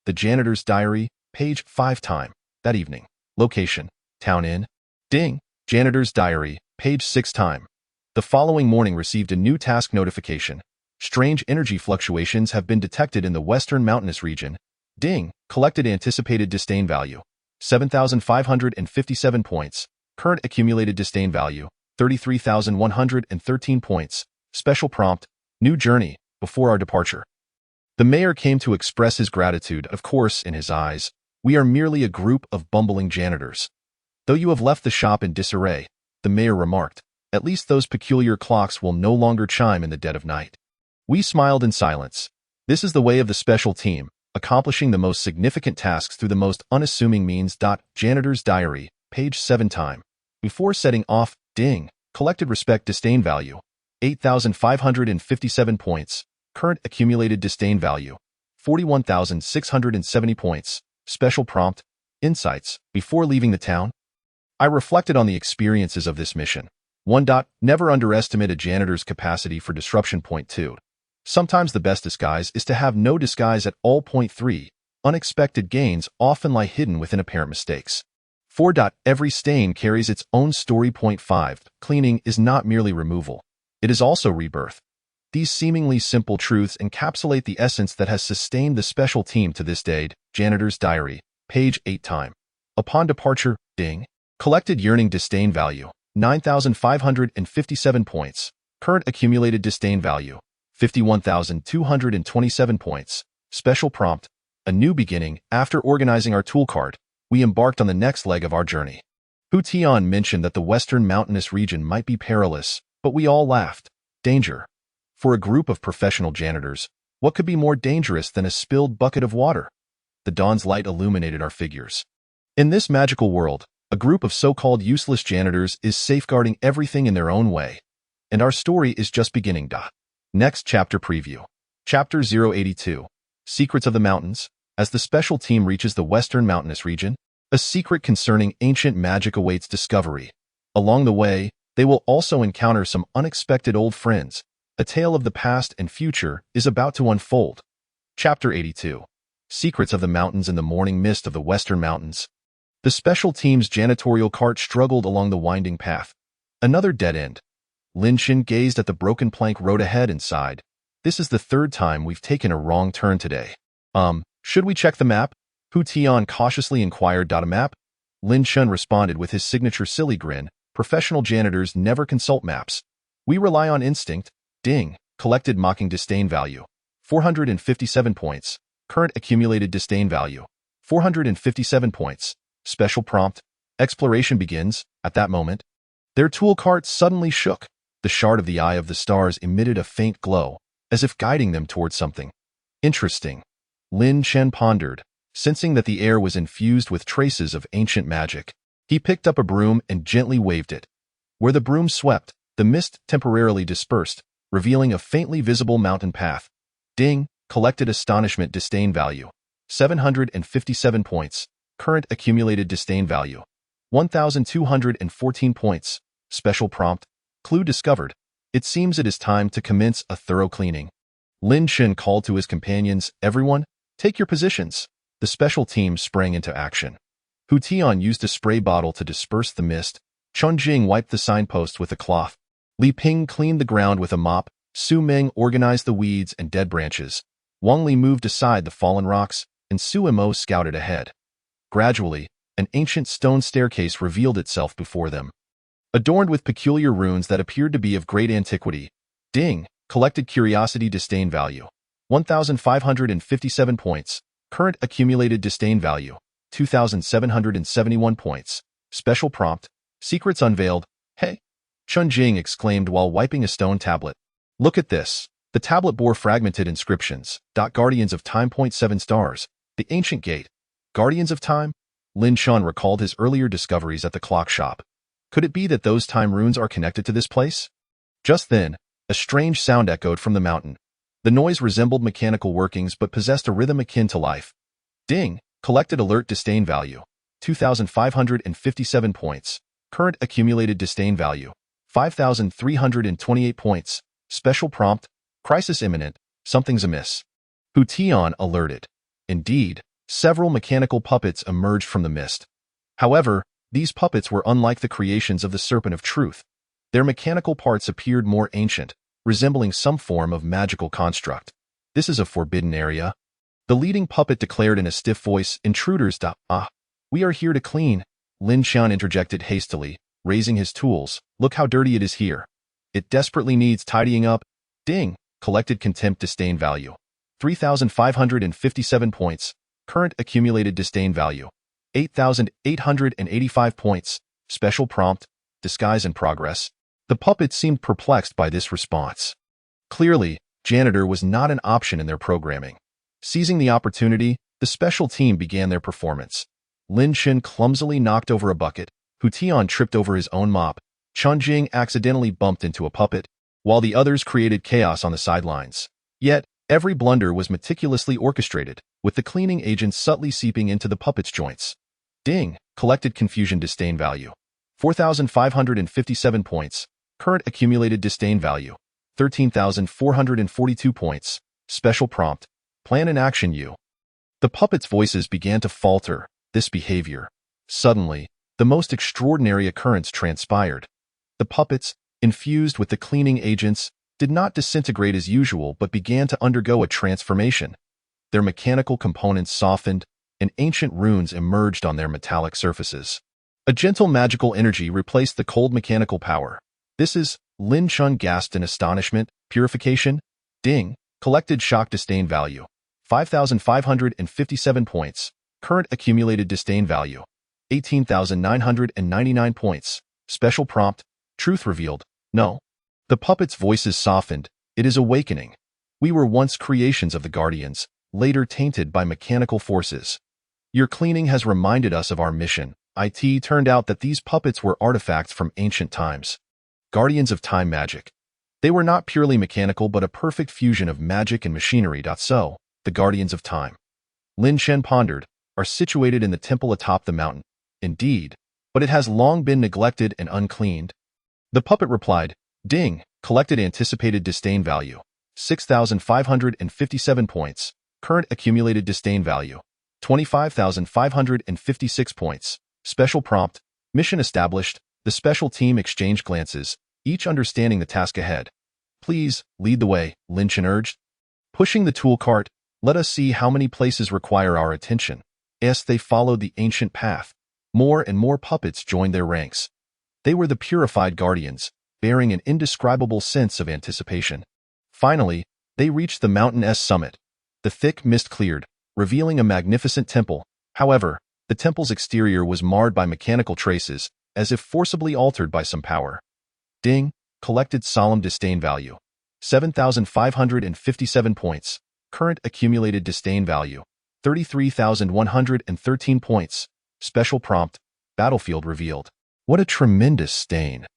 The janitor's diary, page 5 time. That evening. Location, Town Inn. Ding, janitor's diary, page 6 time. The following morning received a new task notification. Strange energy fluctuations have been detected in the western mountainous region. Ding, collected anticipated disdain value, 7,557 points. Current accumulated disdain value, 33,113 points. Special prompt, new journey, before our departure. The mayor came to express his gratitude. Of course, in his eyes, we are merely a group of bumbling janitors. Though you have left the shop in disarray, the mayor remarked, at least those peculiar clocks will no longer chime in the dead of night. We smiled in silence. This is the way of the special team, accomplishing the most significant tasks through the most unassuming means. Janitor's diary, page 7 time. Before setting off, Ding, collected respect disdain value, 8,557 points. Current accumulated disdain value, 41,670 points. Special prompt, insights. Before leaving the town, I reflected on the experiences of this mission. 1. Never underestimate a janitor's capacity for disruption. 2. Sometimes the best disguise is to have no disguise at all. 3. Unexpected gains often lie hidden within apparent mistakes. 4. Every stain carries its own story. 5. Cleaning is not merely removal. It is also rebirth. These seemingly simple truths encapsulate the essence that has sustained the special team to this day. Janitor's diary, page 8 time. Upon departure, Ding, collected yearning disdain value, 9,557 points. Current accumulated disdain value, 51,227 points. Special prompt, a new beginning. After organizing our tool cart, we embarked on the next leg of our journey. Hu Tian mentioned that the western mountainous region might be perilous, but we all laughed. Danger. For a group of professional janitors, what could be more dangerous than a spilled bucket of water? The dawn's light illuminated our figures. In this magical world, a group of so-called useless janitors is safeguarding everything in their own way. And our story is just beginning. Next chapter preview. Chapter 082. Secrets of the Mountains. As the special team reaches the western mountainous region, a secret concerning ancient magic awaits discovery. Along the way, they will also encounter some unexpected old friends. A tale of the past and future is about to unfold. Chapter 82. Secrets of the Mountains. In the morning mist of the western mountains, the special team's janitorial cart struggled along the winding path. Another dead end. Lin Shin gazed at the broken plank road ahead and sighed. This is the third time we've taken a wrong turn today. Should we check the map? Hu Tian cautiously inquired. A map? Lin Shin responded with his signature silly grin. Professional janitors never consult maps. We rely on instinct. Ding, collected mocking disdain value, 457 points. Current accumulated disdain value, 457 points. Special prompt, exploration begins. At that moment, their tool cart suddenly shook. The shard of the eye of the stars emitted a faint glow, as if guiding them towards something. Interesting. Lin Chen pondered, sensing that the air was infused with traces of ancient magic. He picked up a broom and gently waved it. Where the broom swept, the mist temporarily dispersed, revealing a faintly visible mountain path. Ding, collected astonishment disdain value. 757 points. Current accumulated disdain value. 1,214 points. Special prompt. Clue discovered. It seems it is time to commence a thorough cleaning. Lin Chen called to his companions, everyone, take your positions. The special team sprang into action. Hu Tian used a spray bottle to disperse the mist. Chun Jing wiped the signpost with a cloth. Li Ping cleaned the ground with a mop. Su Meng organized the weeds and dead branches. Wang Li moved aside the fallen rocks, and Su Mo scouted ahead. Gradually, an ancient stone staircase revealed itself before them. Adorned with peculiar runes that appeared to be of great antiquity, Ding, collected curiosity disdain value. 1,557 points. Current accumulated disdain value. 2,771 points. Special prompt. Secrets unveiled. Hey! Chun Jing exclaimed while wiping a stone tablet. Look at this. The tablet bore fragmented inscriptions. Guardians of Time. 7 stars. The Ancient Gate. Guardians of Time? Lin Chun recalled his earlier discoveries at the clock shop. Could it be that those time runes are connected to this place? Just then, a strange sound echoed from the mountain. The noise resembled mechanical workings but possessed a rhythm akin to life. Ding, collected alert disdain value. 2,557 points. Current accumulated disdain value. 5,328 points. Special prompt. Crisis imminent. Something's amiss. Hu Tian alerted. Indeed, several mechanical puppets emerged from the mist. However, these puppets were unlike the creations of the Serpent of Truth. Their mechanical parts appeared more ancient, resembling some form of magical construct. This is a forbidden area. The leading puppet declared in a stiff voice, intruders. We are here to clean. Lin Xian interjected hastily, raising his tools. Look how dirty it is here. It desperately needs tidying up. Ding, collected contempt disdain value. 3,557 points. Current accumulated disdain value. 8,885 points. Special prompt. Disguise in progress. The puppet seemed perplexed by this response. Clearly, janitor was not an option in their programming. Seizing the opportunity, the special team began their performance. Lin Chen clumsily knocked over a bucket. Hu Tian tripped over his own mop. Chun Jing accidentally bumped into a puppet, while the others created chaos on the sidelines. Yet, every blunder was meticulously orchestrated, with the cleaning agents subtly seeping into the puppets' joints. Ding, collected confusion disdain value. 4,557 points. Current accumulated disdain value. 13,442 points. Special prompt. Plan in action you. The puppets' voices began to falter. This behavior. Suddenly, the most extraordinary occurrence transpired. The puppets, infused with the cleaning agents, did not disintegrate as usual but began to undergo a transformation. Their mechanical components softened, and ancient runes emerged on their metallic surfaces. A gentle magical energy replaced the cold mechanical power. This is, Lin Chun gasped in astonishment. Purification? Ding, collected shock disdain value. 5,557 points. Current accumulated disdain value. 18,999 points. Special prompt. Truth revealed. No. The puppets' voices softened. It is awakening. We were once creations of the Guardians, later tainted by mechanical forces. Your cleaning has reminded us of our mission. It turned out that these puppets were artifacts from ancient times. Guardians of Time magic. They were not purely mechanical but a perfect fusion of magic and machinery. So, the Guardians of Time, Lin Chen pondered, are situated in the temple atop the mountain. Indeed, but it has long been neglected and uncleaned. The puppet replied, Ding, collected anticipated disdain value. 6,557 points. Current accumulated disdain value. 25,556 points. Special prompt. Mission established. The special team exchanged glances, each understanding the task ahead. Please, lead the way, Lin Chen urged. Pushing the tool cart, let us see how many places require our attention. As they followed the ancient path, more and more puppets joined their ranks. They were the purified guardians, bearing an indescribable sense of anticipation. Finally, they reached the mountain's summit. The thick mist cleared, revealing a magnificent temple. However, the temple's exterior was marred by mechanical traces, as if forcibly altered by some power. Ding, collected solemn disdain value. 7,557 points. Current accumulated disdain value, 33,113 points. Special prompt, battlefield revealed. What a tremendous stain.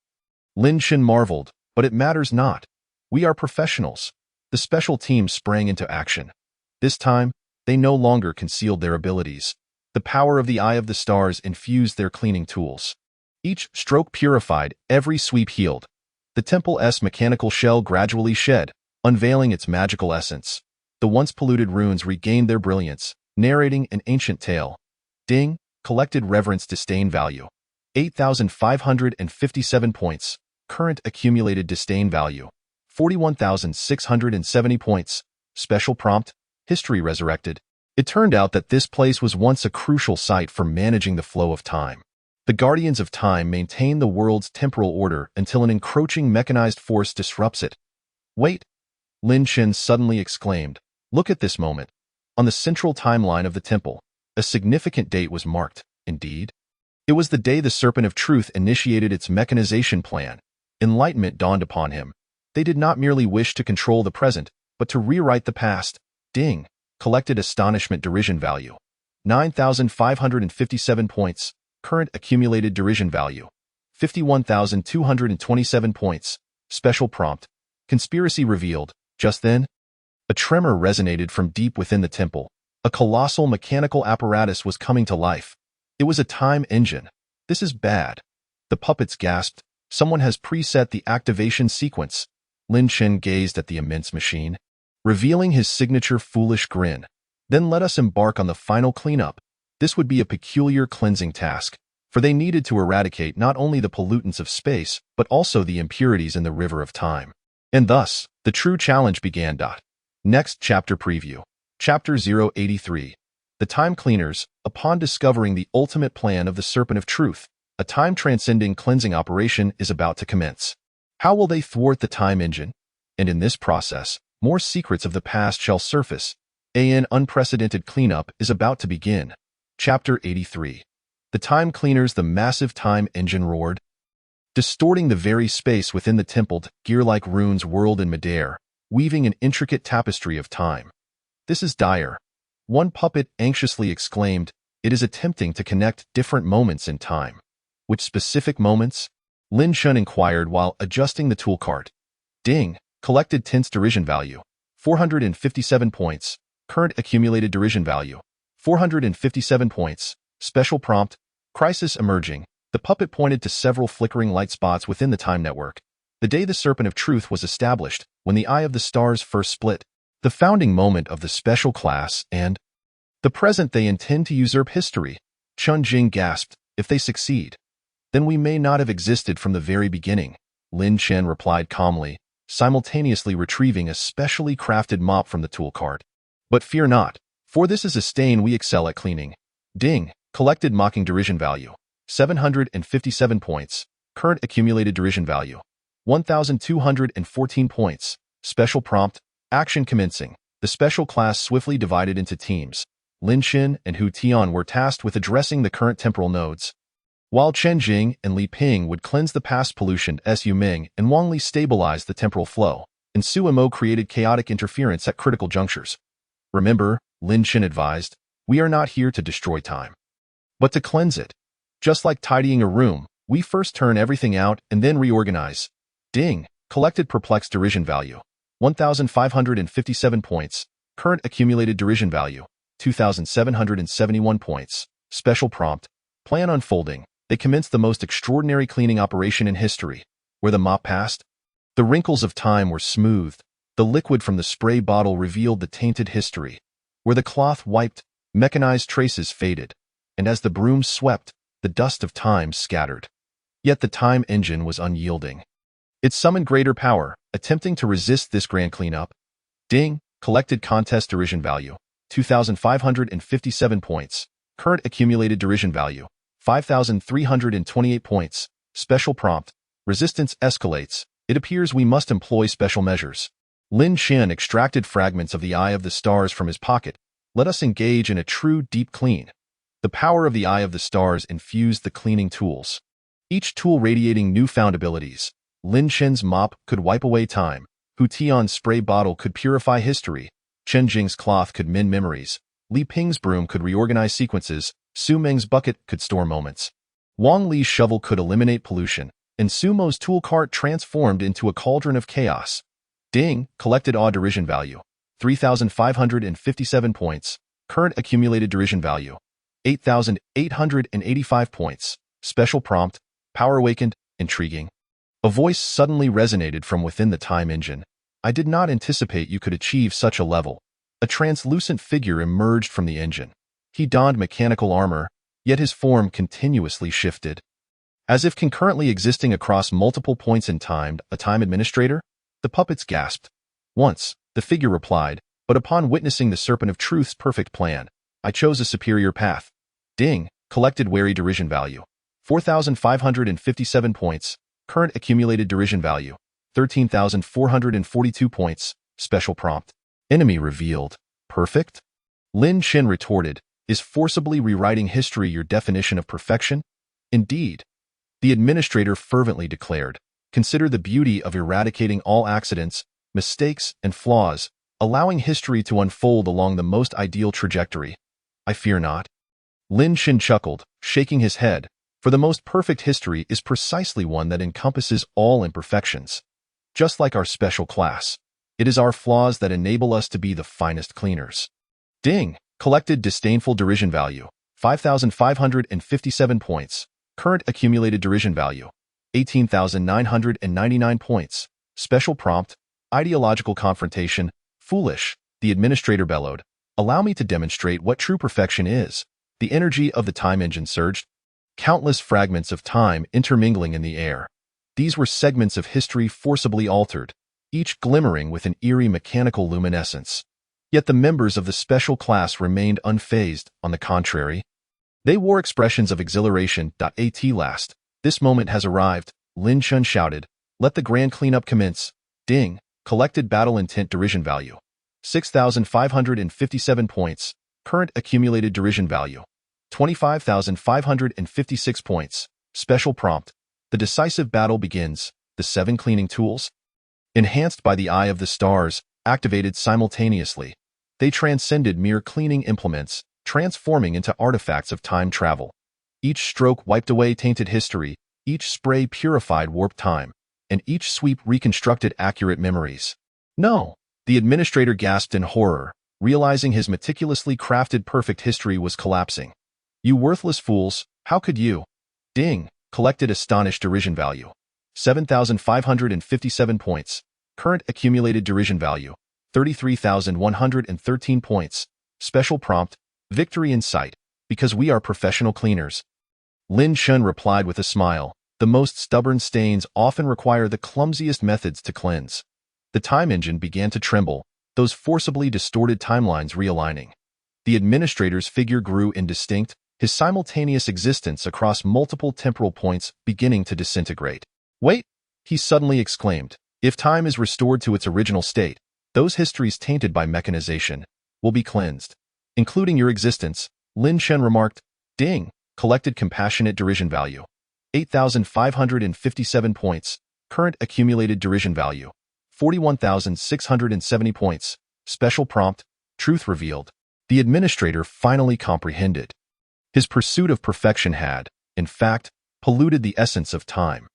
Lin Chen marveled, but it matters not. We are professionals. The special team sprang into action. This time, they no longer concealed their abilities. The power of the Eye of the Stars infused their cleaning tools. Each stroke purified, every sweep healed. The temple's mechanical shell gradually shed, unveiling its magical essence. The once polluted runes regained their brilliance, narrating an ancient tale. Ding, collected reverence disdain value. 8,557 points. Current accumulated disdain value. 41,670 points. Special prompt, history resurrected. It turned out that this place was once a crucial site for managing the flow of time. The Guardians of Time maintain the world's temporal order until an encroaching mechanized force disrupts it. Wait! Lin Chen suddenly exclaimed. Look at this moment. On the central timeline of the temple, a significant date was marked, indeed. It was the day the Serpent of Truth initiated its mechanization plan. Enlightenment dawned upon him. They did not merely wish to control the present, but to rewrite the past. Ding! Collected astonishment derision value. 9,557 points. Current accumulated derision value. 51,227 points. Special prompt. Conspiracy revealed. Just then, a tremor resonated from deep within the temple. A colossal mechanical apparatus was coming to life. It was a time engine. This is bad. The puppets gasped. Someone has preset the activation sequence. Lin Chen gazed at the immense machine, revealing his signature foolish grin. Then let us embark on the final cleanup. This would be a peculiar cleansing task, for they needed to eradicate not only the pollutants of space, but also the impurities in the river of time. And thus, the true challenge began. Next chapter preview. Chapter 083. The Time Cleaners, upon discovering the ultimate plan of the Serpent of Truth, a time-transcending cleansing operation is about to commence. How will they thwart the time engine? And in this process, more secrets of the past shall surface. An unprecedented cleanup is about to begin. Chapter 83. The Time Cleaners, the massive time engine roared, distorting the very space within the temple. Gear-like runes whirled in midair, weaving an intricate tapestry of time. This is dire. One puppet anxiously exclaimed, it is attempting to connect different moments in time. Which specific moments? Lin Chen inquired while adjusting the tool cart. Ding! Collected tense derision value. 457 points. Current accumulated derision value. 457 points. Special prompt. Crisis emerging. The puppet pointed to several flickering light spots within the time network. The day the Serpent of Truth was established, when the Eye of the Stars first split, the founding moment of the special class, and the present they intend to usurp history. Chun Jing gasped, if they succeed, then we may not have existed from the very beginning. Lin Chen replied calmly, simultaneously retrieving a specially crafted mop from the tool cart. But fear not, for this is a stain we excel at cleaning. Ding! Collected mocking derision value. 757 points. Current accumulated derision value. 1,214 points. Special prompt. Action commencing. The special class swiftly divided into teams. Lin Chen and Hu Tian were tasked with addressing the current temporal nodes, while Chen Jing and Li Ping would cleanse the past pollution. Su Ming and Wang Li stabilized the temporal flow, and Su Mo created chaotic interference at critical junctures. Remember, Lin Chen advised, we are not here to destroy time, but to cleanse it. Just like tidying a room, we first turn everything out and then reorganize. Ding! Collected perplexed derision value. 1,557 points. Current accumulated derision value. 2,771 points. Special prompt. Plan unfolding. They commenced the most extraordinary cleaning operation in history. Where the mop passed, the wrinkles of time were smoothed. The liquid from the spray bottle revealed the tainted history. Where the cloth wiped, mechanized traces faded. And as the broom swept, the dust of time scattered. Yet the time engine was unyielding. It summoned greater power, attempting to resist this grand cleanup. Ding! Collected contest derision value. 2,557 points. Current accumulated derision value. 5,328 points. Special prompt. Resistance escalates. It appears we must employ special measures. Lin Chen extracted fragments of the Eye of the Stars from his pocket. Let us engage in a true deep clean. The power of the Eye of the Stars infused the cleaning tools, each tool radiating newfound abilities. Lin Chen's mop could wipe away time. Hu Tian's spray bottle could purify history. Chen Jing's cloth could mend memories. Li Ping's broom could reorganize sequences. Su Meng's bucket could store moments. Wang Li's shovel could eliminate pollution, and Su Mo's tool cart transformed into a cauldron of chaos. Ding collected awe derision value, 3,557 points. Current accumulated derision value, 8,885 points. Special prompt, power awakened, intriguing. A voice suddenly resonated from within the time engine. I did not anticipate you could achieve such a level. A translucent figure emerged from the engine. He donned mechanical armor, yet his form continuously shifted. As if concurrently existing across multiple points in time, a time administrator? The puppets gasped. Once, the figure replied, but upon witnessing the Serpent of Truth's perfect plan, I chose a superior path. Ding collected wary derision value, 4,557 points. Current accumulated derision value, 13,442 points. Special prompt. Enemy revealed. Perfect? Lin Chen retorted, is forcibly rewriting history your definition of perfection? Indeed. The administrator fervently declared, consider the beauty of eradicating all accidents, mistakes, and flaws, allowing history to unfold along the most ideal trajectory. I fear not. Lin Chen chuckled, shaking his head, for the most perfect history is precisely one that encompasses all imperfections. Just like our special class, it is our flaws that enable us to be the finest cleaners. Ding collected disdainful derision value, 5,557 points. Current accumulated derision value, 18,999 points. Special prompt, ideological confrontation, foolish, the administrator bellowed. Allow me to demonstrate what true perfection is. The energy of the time engine surged, countless fragments of time intermingling in the air. These were segments of history forcibly altered, each glimmering with an eerie mechanical luminescence. Yet the members of the special class remained unfazed, on the contrary. They wore expressions of exhilaration. At last, this moment has arrived, Lin Chen shouted. Let the grand cleanup commence. Ding collected battle intent derision value, 6,557 points. Current accumulated derision value, 25,556 points. Special prompt. The decisive battle begins. The 7 cleaning tools, enhanced by the Eye of the Stars, activated simultaneously. They transcended mere cleaning implements, transforming into artifacts of time travel. Each stroke wiped away tainted history, each spray purified warped time, and each sweep reconstructed accurate memories. No! The administrator gasped in horror, realizing his meticulously crafted perfect history was collapsing. You worthless fools, how could you? Ding collected astonished derision value, 7,557 points. Current accumulated derision value, 33,113 points. Special prompt, victory in sight, because we are professional cleaners. Lin Chen replied with a smile. The most stubborn stains often require the clumsiest methods to cleanse. The time engine began to tremble, those forcibly distorted timelines realigning. The administrator's figure grew indistinct, his simultaneous existence across multiple temporal points beginning to disintegrate. Wait! He suddenly exclaimed. If time is restored to its original state, those histories tainted by mechanization will be cleansed, including your existence, Lin Chen remarked. Ding collected compassionate derision value, 8,557 points. Current accumulated derision value, 41,670 points. Special prompt, truth revealed. The administrator finally comprehended. His pursuit of perfection had, in fact, polluted the essence of time.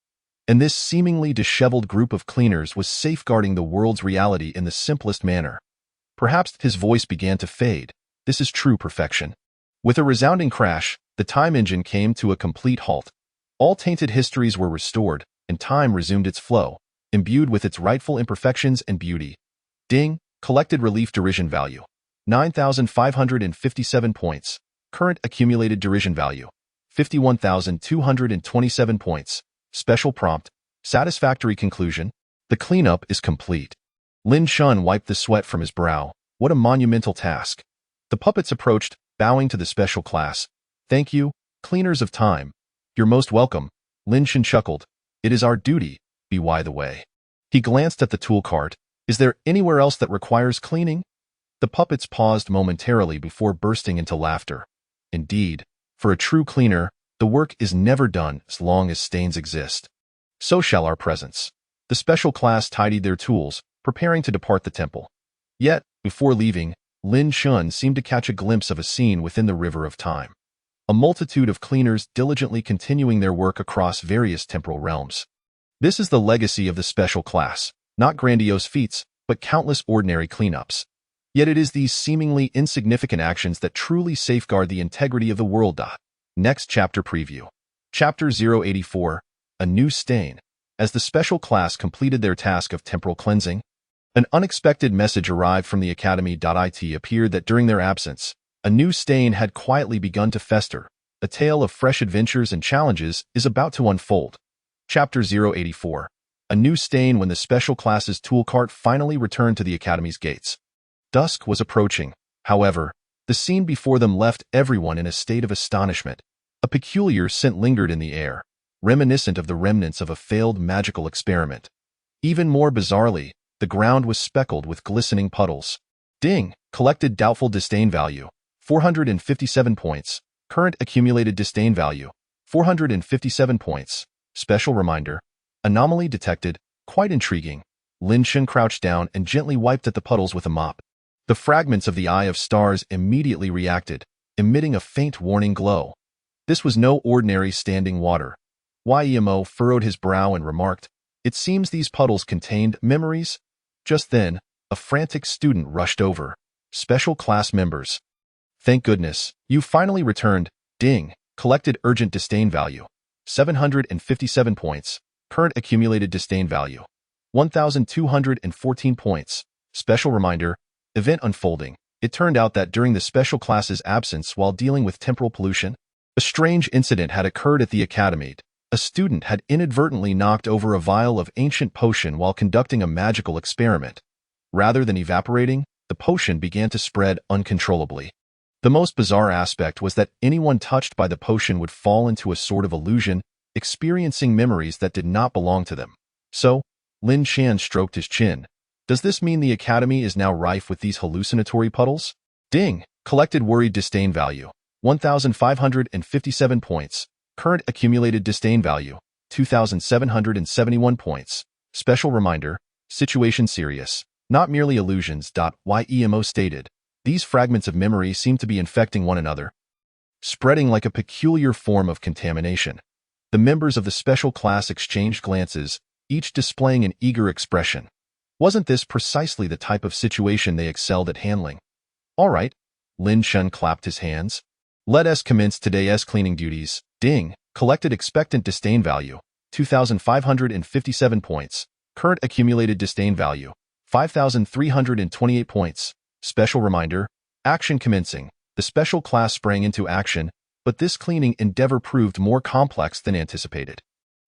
And this seemingly disheveled group of cleaners was safeguarding the world's reality in the simplest manner. Perhaps his voice began to fade. This is true perfection. With a resounding crash, the time engine came to a complete halt. All tainted histories were restored, and time resumed its flow, imbued with its rightful imperfections and beauty. Ding collected relief derision value, 9,557 points. Current accumulated derision value, 51,227 points. Special prompt, satisfactory conclusion. The cleanup is complete. Lin Chen wiped the sweat from his brow. What a monumental task. The puppets approached, bowing to the special class. Thank you, cleaners of time. You're most welcome. Lin Chen chuckled. It is our duty, by the way. He glanced at the tool cart. Is there anywhere else that requires cleaning? The puppets paused momentarily before bursting into laughter. Indeed, for a true cleaner, the work is never done as long as stains exist. So shall our presence. The special class tidied their tools, preparing to depart the temple. Yet, Before leaving, Lin Shun seemed to catch a glimpse of a scene within the river of time. A multitude of cleaners diligently continuing their work across various temporal realms. This is the legacy of the special class, not grandiose feats, but countless ordinary cleanups. Yet it is these seemingly insignificant actions that truly safeguard the integrity of the world. Next chapter preview. Chapter 084, A New Stain. As the special class completed their task of temporal cleansing, an unexpected message arrived from the Academy. It appeared that during their absence, a new stain had quietly begun to fester. A tale of fresh adventures and challenges is about to unfold. Chapter 084, A New Stain. When the special class's tool cart finally returned to the Academy's gates. Dusk was approaching. However, the scene before them left everyone in a state of astonishment. A peculiar scent lingered in the air, reminiscent of the remnants of a failed magical experiment. Even more bizarrely, the ground was speckled with glistening puddles. Ding! Collected doubtful disdain value, 457 points. Current accumulated disdain value, 457 points. Special reminder. Anomaly detected. Quite intriguing. Lin Shun crouched down and gently wiped at the puddles with a mop. The fragments of the Eye of Stars immediately reacted, emitting a faint warning glow. This was no ordinary standing water. Yemo furrowed his brow and remarked, "It seems these puddles contained memories." Just then, a frantic student rushed over. Special class members. Thank goodness, you finally returned. Ding! Collected urgent disdain value, 757 points. Current accumulated disdain value, 1,214 points. Special reminder. Event unfolding. It turned out that during the special class's absence while dealing with temporal pollution, a strange incident had occurred at the Academy. A student had inadvertently knocked over a vial of ancient potion while conducting a magical experiment. Rather than evaporating, the potion began to spread uncontrollably. The most bizarre aspect was that anyone touched by the potion would fall into a sort of illusion, experiencing memories that did not belong to them. So, Lin Shan stroked his chin. Does this mean the Academy is now rife with these hallucinatory puddles? Ding! Collected worried disdain value, 1,557 points. Current accumulated disdain value, 2,771 points. Special reminder. Situation serious. Not merely illusions. Yemo stated. These fragments of memory seem to be infecting one another, spreading like a peculiar form of contamination. The members of the special class exchanged glances, each displaying an eager expression. Wasn't this precisely the type of situation they excelled at handling? All right. Lin Shun clapped his hands. Let us commence today's cleaning duties. Ding! Collected expectant disdain value, 2,557 points. Current accumulated disdain value, 5,328 points. Special reminder. Action commencing. The special class sprang into action, but this cleaning endeavor proved more complex than anticipated.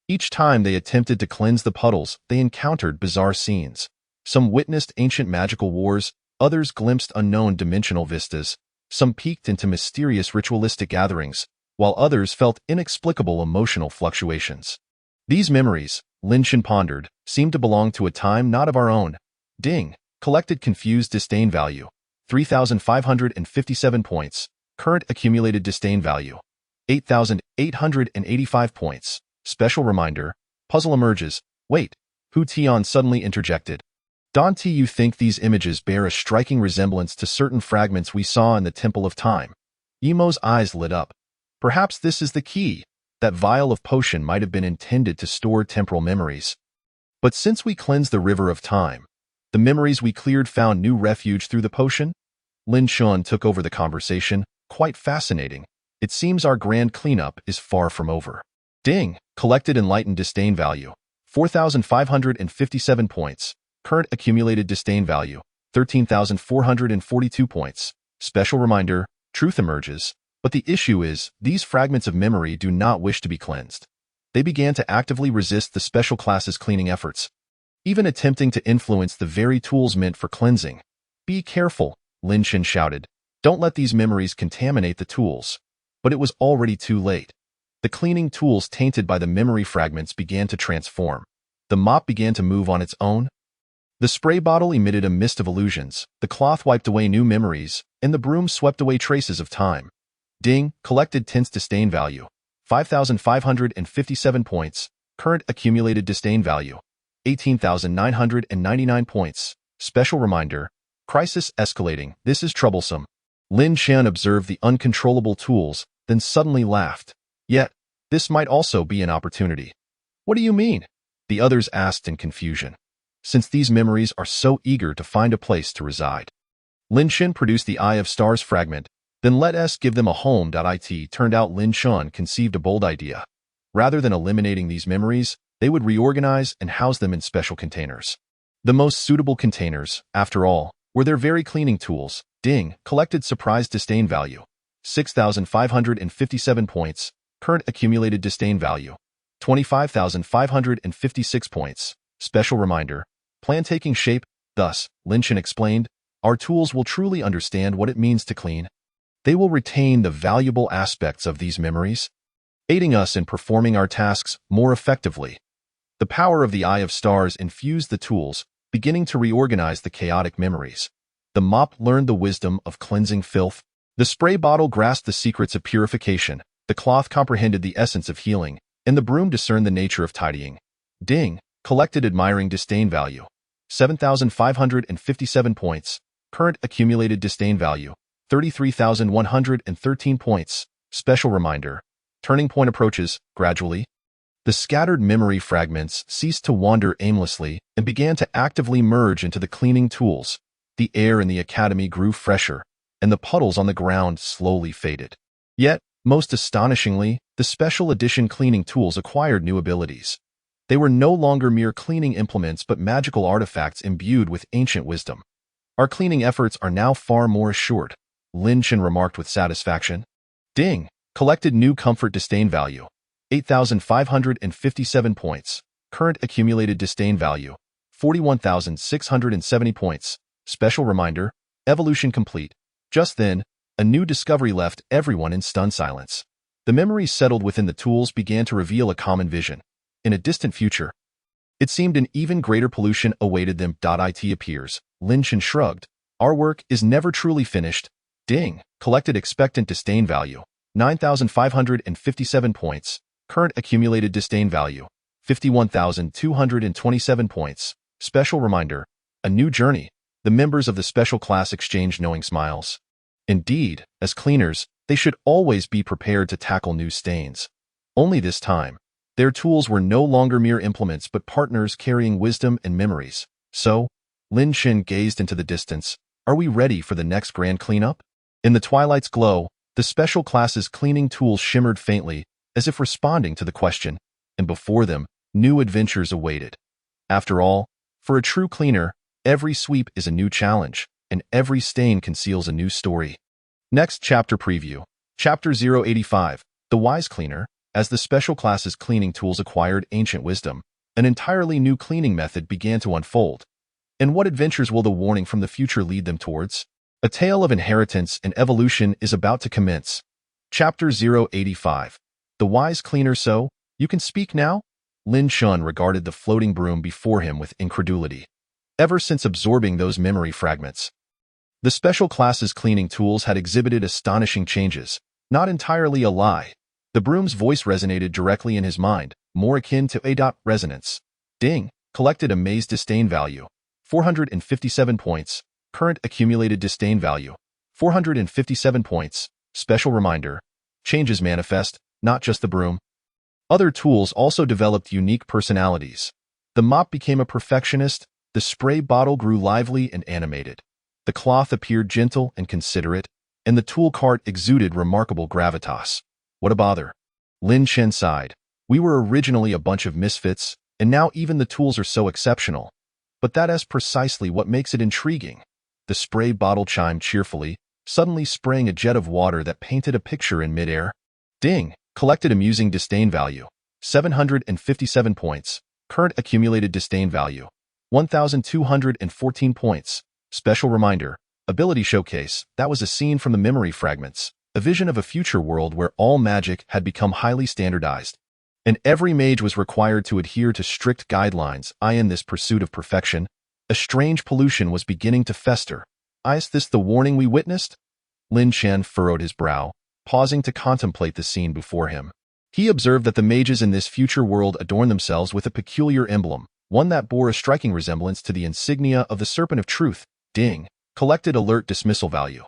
Each time they attempted to cleanse the puddles, they encountered bizarre scenes. Some witnessed ancient magical wars, others glimpsed unknown dimensional vistas, some peeked into mysterious ritualistic gatherings, while others felt inexplicable emotional fluctuations. These memories, Lin Shan pondered, seemed to belong to a time not of our own. Ding! Collected confused disdain value, 3,557 points. Current accumulated disdain value, 8,885 points. Special reminder. Puzzle emerges. Wait. Hu Tian suddenly interjected. Dante, you think these images bear a striking resemblance to certain fragments we saw in the Temple of Time? Yemo's eyes lit up. Perhaps this is the key. That vial of potion might have been intended to store temporal memories. But since we cleansed the river of time, the memories we cleared found new refuge through the potion? Lin Shun took over the conversation. Quite fascinating. It seems our grand cleanup is far from over. Ding! Collected enlightened disdain value, 4,557 points. Current accumulated disdain value, 13,442 points. Special reminder. Truth emerges. But the issue is, these fragments of memory do not wish to be cleansed. They began to actively resist the special class's cleaning efforts, even attempting to influence the very tools meant for cleansing. Be careful, Lin Shan shouted. Don't let these memories contaminate the tools. But it was already too late. The cleaning tools tainted by the memory fragments began to transform. The mop began to move on its own. The spray bottle emitted a mist of illusions, the cloth wiped away new memories, and the broom swept away traces of time. Ding! Collected tense disdain value, 5,557 points. Current accumulated disdain value, 18,999 points. Special reminder. Crisis escalating. This is troublesome. Lin Chen observed the uncontrollable tools, then suddenly laughed. Yet, this might also be an opportunity. What do you mean? The others asked in confusion. Since these memories are so eager to find a place to reside. Lin Chen produced the Eye of Stars fragment, then let us give them a home. It turned out Lin Chen conceived a bold idea. Rather than eliminating these memories, they would reorganize and house them in special containers. The most suitable containers, after all, were their very cleaning tools. Ding, collected surprise disdain value. 6,557 points, current accumulated disdain value. 25,556 points. Special reminder, plan taking shape. Thus, Lin Chen explained, our tools will truly understand what it means to clean. They will retain the valuable aspects of these memories, aiding us in performing our tasks more effectively. The power of the Eye of Stars infused the tools, beginning to reorganize the chaotic memories. The mop learned the wisdom of cleansing filth. The spray bottle grasped the secrets of purification. The cloth comprehended the essence of healing, and the broom discerned the nature of tidying. Ding, collected admiring disdain value. 7,557 points. Current accumulated disdain value. 33,113 points. Special reminder. Turning point approaches, gradually. The scattered memory fragments ceased to wander aimlessly and began to actively merge into the cleaning tools. The air in the academy grew fresher, and the puddles on the ground slowly faded. Yet, most astonishingly, the special edition cleaning tools acquired new abilities. They were no longer mere cleaning implements but magical artifacts imbued with ancient wisdom. Our cleaning efforts are now far more assured, Lin Chen remarked with satisfaction. Ding, collected new comfort disdain value. 8,557 points. Current accumulated disdain value. 41,670 points. Special reminder, evolution complete. Just then, a new discovery left everyone in stunned silence. The memories settled within the tools began to reveal a common vision. In a distant future, it seemed an even greater pollution awaited them. It appears. Lin Chen shrugged. Our work is never truly finished. Ding, collected expectant disdain value. 9,557 points. Current accumulated disdain value. 51,227 points. Special reminder, a new journey. The members of the special class exchanged knowing smiles. Indeed, as cleaners, they should always be prepared to tackle new stains. Only this time, their tools were no longer mere implements but partners carrying wisdom and memories. So, Lin Chen gazed into the distance. Are we ready for the next grand cleanup? In the twilight's glow, the special class's cleaning tools shimmered faintly, as if responding to the question, and before them, new adventures awaited. After all, for a true cleaner, every sweep is a new challenge, and every stain conceals a new story. Next chapter preview. Chapter 085, The Wise Cleaner. As the special class's cleaning tools acquired ancient wisdom, an entirely new cleaning method began to unfold. And what adventures will the warning from the future lead them towards? A tale of inheritance and evolution is about to commence. Chapter 085, The Wise Cleaner. So, you can speak now? Lin Chen regarded the floating broom before him with incredulity. Ever since absorbing those memory fragments, the special class's cleaning tools had exhibited astonishing changes, not entirely a lie. The broom's voice resonated directly in his mind, more akin to a resonance. Ding, collected amazed disdain value. 457 points. Current accumulated disdain value. 457 points. Special reminder, changes manifest, not just the broom. Other tools also developed unique personalities. The mop became a perfectionist, the spray bottle grew lively and animated. The cloth appeared gentle and considerate, and the tool cart exuded remarkable gravitas. What a bother. Lin Chen sighed. We were originally a bunch of misfits, and now even the tools are so exceptional. But that is precisely what makes it intriguing. The spray bottle chimed cheerfully, suddenly spraying a jet of water that painted a picture in midair. Ding, collected amusing disdain value. 757 points. Current accumulated disdain value. 1,214 points. Special reminder, ability showcase. That was a scene from the memory fragments. A vision of a future world where all magic had become highly standardized, and every mage was required to adhere to strict guidelines. In this pursuit of perfection, a strange pollution was beginning to fester. Is this the warning we witnessed? Lin Chen furrowed his brow, pausing to contemplate the scene before him. He observed that the mages in this future world adorned themselves with a peculiar emblem, one that bore a striking resemblance to the insignia of the Serpent of Truth. Ding, collected alert dismissal value,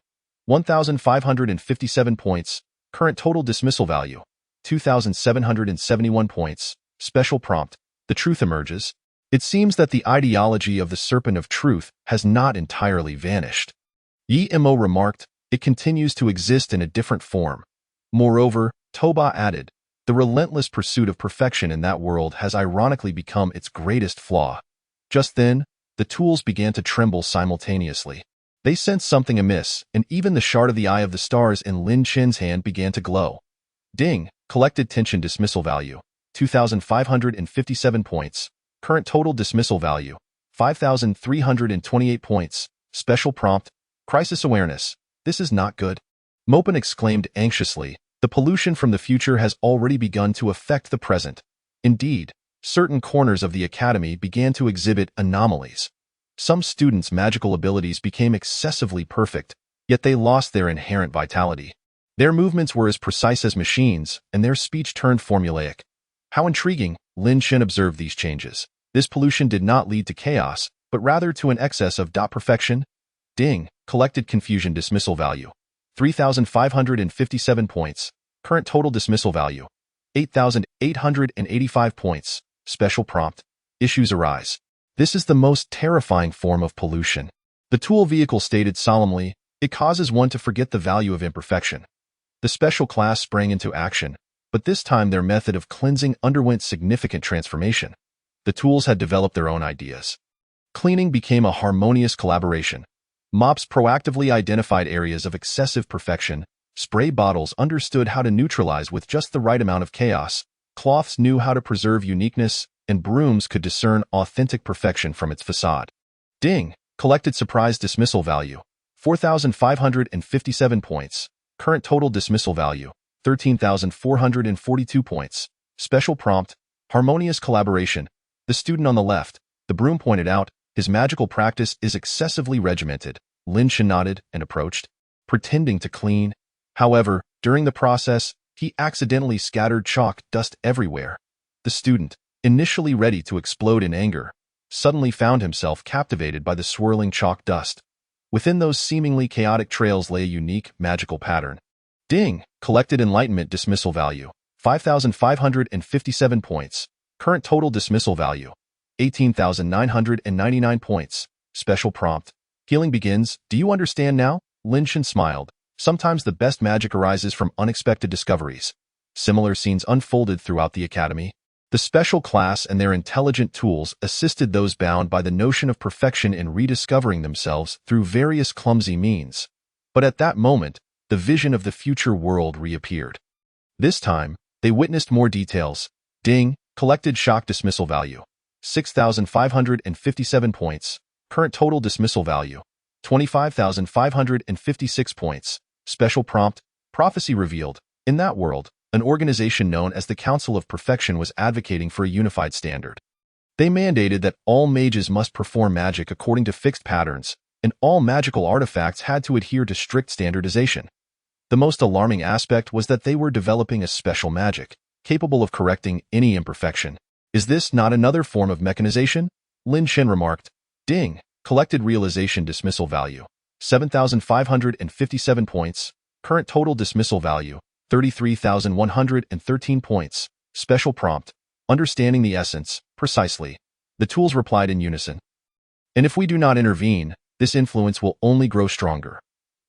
1,557 points, current total dismissal value, 2,771 points, special prompt, the truth emerges. It seems that the ideology of the Serpent of Truth has not entirely vanished. Yi Mo remarked, it continues to exist in a different form. Moreover, Toba added, the relentless pursuit of perfection in that world has ironically become its greatest flaw. Just then, the tools began to tremble simultaneously. They sensed something amiss, and even the shard of the Eye of the Stars in Lin Chen's hand began to glow. Ding, collected tension dismissal value, 2,557 points, current total dismissal value, 5,328 points, special prompt, crisis awareness, this is not good. Mopin exclaimed anxiously, the pollution from the future has already begun to affect the present. Indeed, certain corners of the academy began to exhibit anomalies. Some students' magical abilities became excessively perfect, yet they lost their inherent vitality. Their movements were as precise as machines, and their speech turned formulaic. How intriguing, Lin Chen observed these changes. This pollution did not lead to chaos, but rather to an excess of perfection. Ding, collected confusion dismissal value, 3,557 points, current total dismissal value, 8,885 points, special prompt, issues arise. This is the most terrifying form of pollution. The tool vehicle stated solemnly, it causes one to forget the value of imperfection. The special class sprang into action, but this time their method of cleansing underwent significant transformation. The tools had developed their own ideas. Cleaning became a harmonious collaboration. Mops proactively identified areas of excessive perfection, spray bottles understood how to neutralize with just the right amount of chaos, cloths knew how to preserve uniqueness, and brooms could discern authentic perfection from its facade. Ding, collected surprise dismissal value, 4,557 points, current total dismissal value, 13,442 points, special prompt, harmonious collaboration. The student on the left, the broom pointed out, his magical practice is excessively regimented. Lin Chen nodded and approached, pretending to clean. However, during the process, he accidentally scattered chalk dust everywhere. The student, initially ready to explode in anger, suddenly found himself captivated by the swirling chalk dust. Within those seemingly chaotic trails lay a unique, magical pattern. Ding, collected enlightenment dismissal value, 5,557 points, current total dismissal value, 18,999 points, special prompt, healing begins, do you understand now? Lin Chen smiled. Sometimes the best magic arises from unexpected discoveries. Similar scenes unfolded throughout the academy. The special class and their intelligent tools assisted those bound by the notion of perfection in rediscovering themselves through various clumsy means. But at that moment, the vision of the future world reappeared. This time, they witnessed more details. Ding, collected shock dismissal value, 6,557 points, current total dismissal value, 25,556 points, special prompt, prophecy revealed. In that world, an organization known as the Council of Perfection was advocating for a unified standard. They mandated that all mages must perform magic according to fixed patterns, and all magical artifacts had to adhere to strict standardization. The most alarming aspect was that they were developing a special magic, capable of correcting any imperfection. Is this not another form of mechanization? Lin Chen remarked. Ding, collected realization dismissal value, 7,557 points, current total dismissal value, 33,113 points, special prompt, understanding the essence, precisely. The tools replied in unison. And if we do not intervene, this influence will only grow stronger.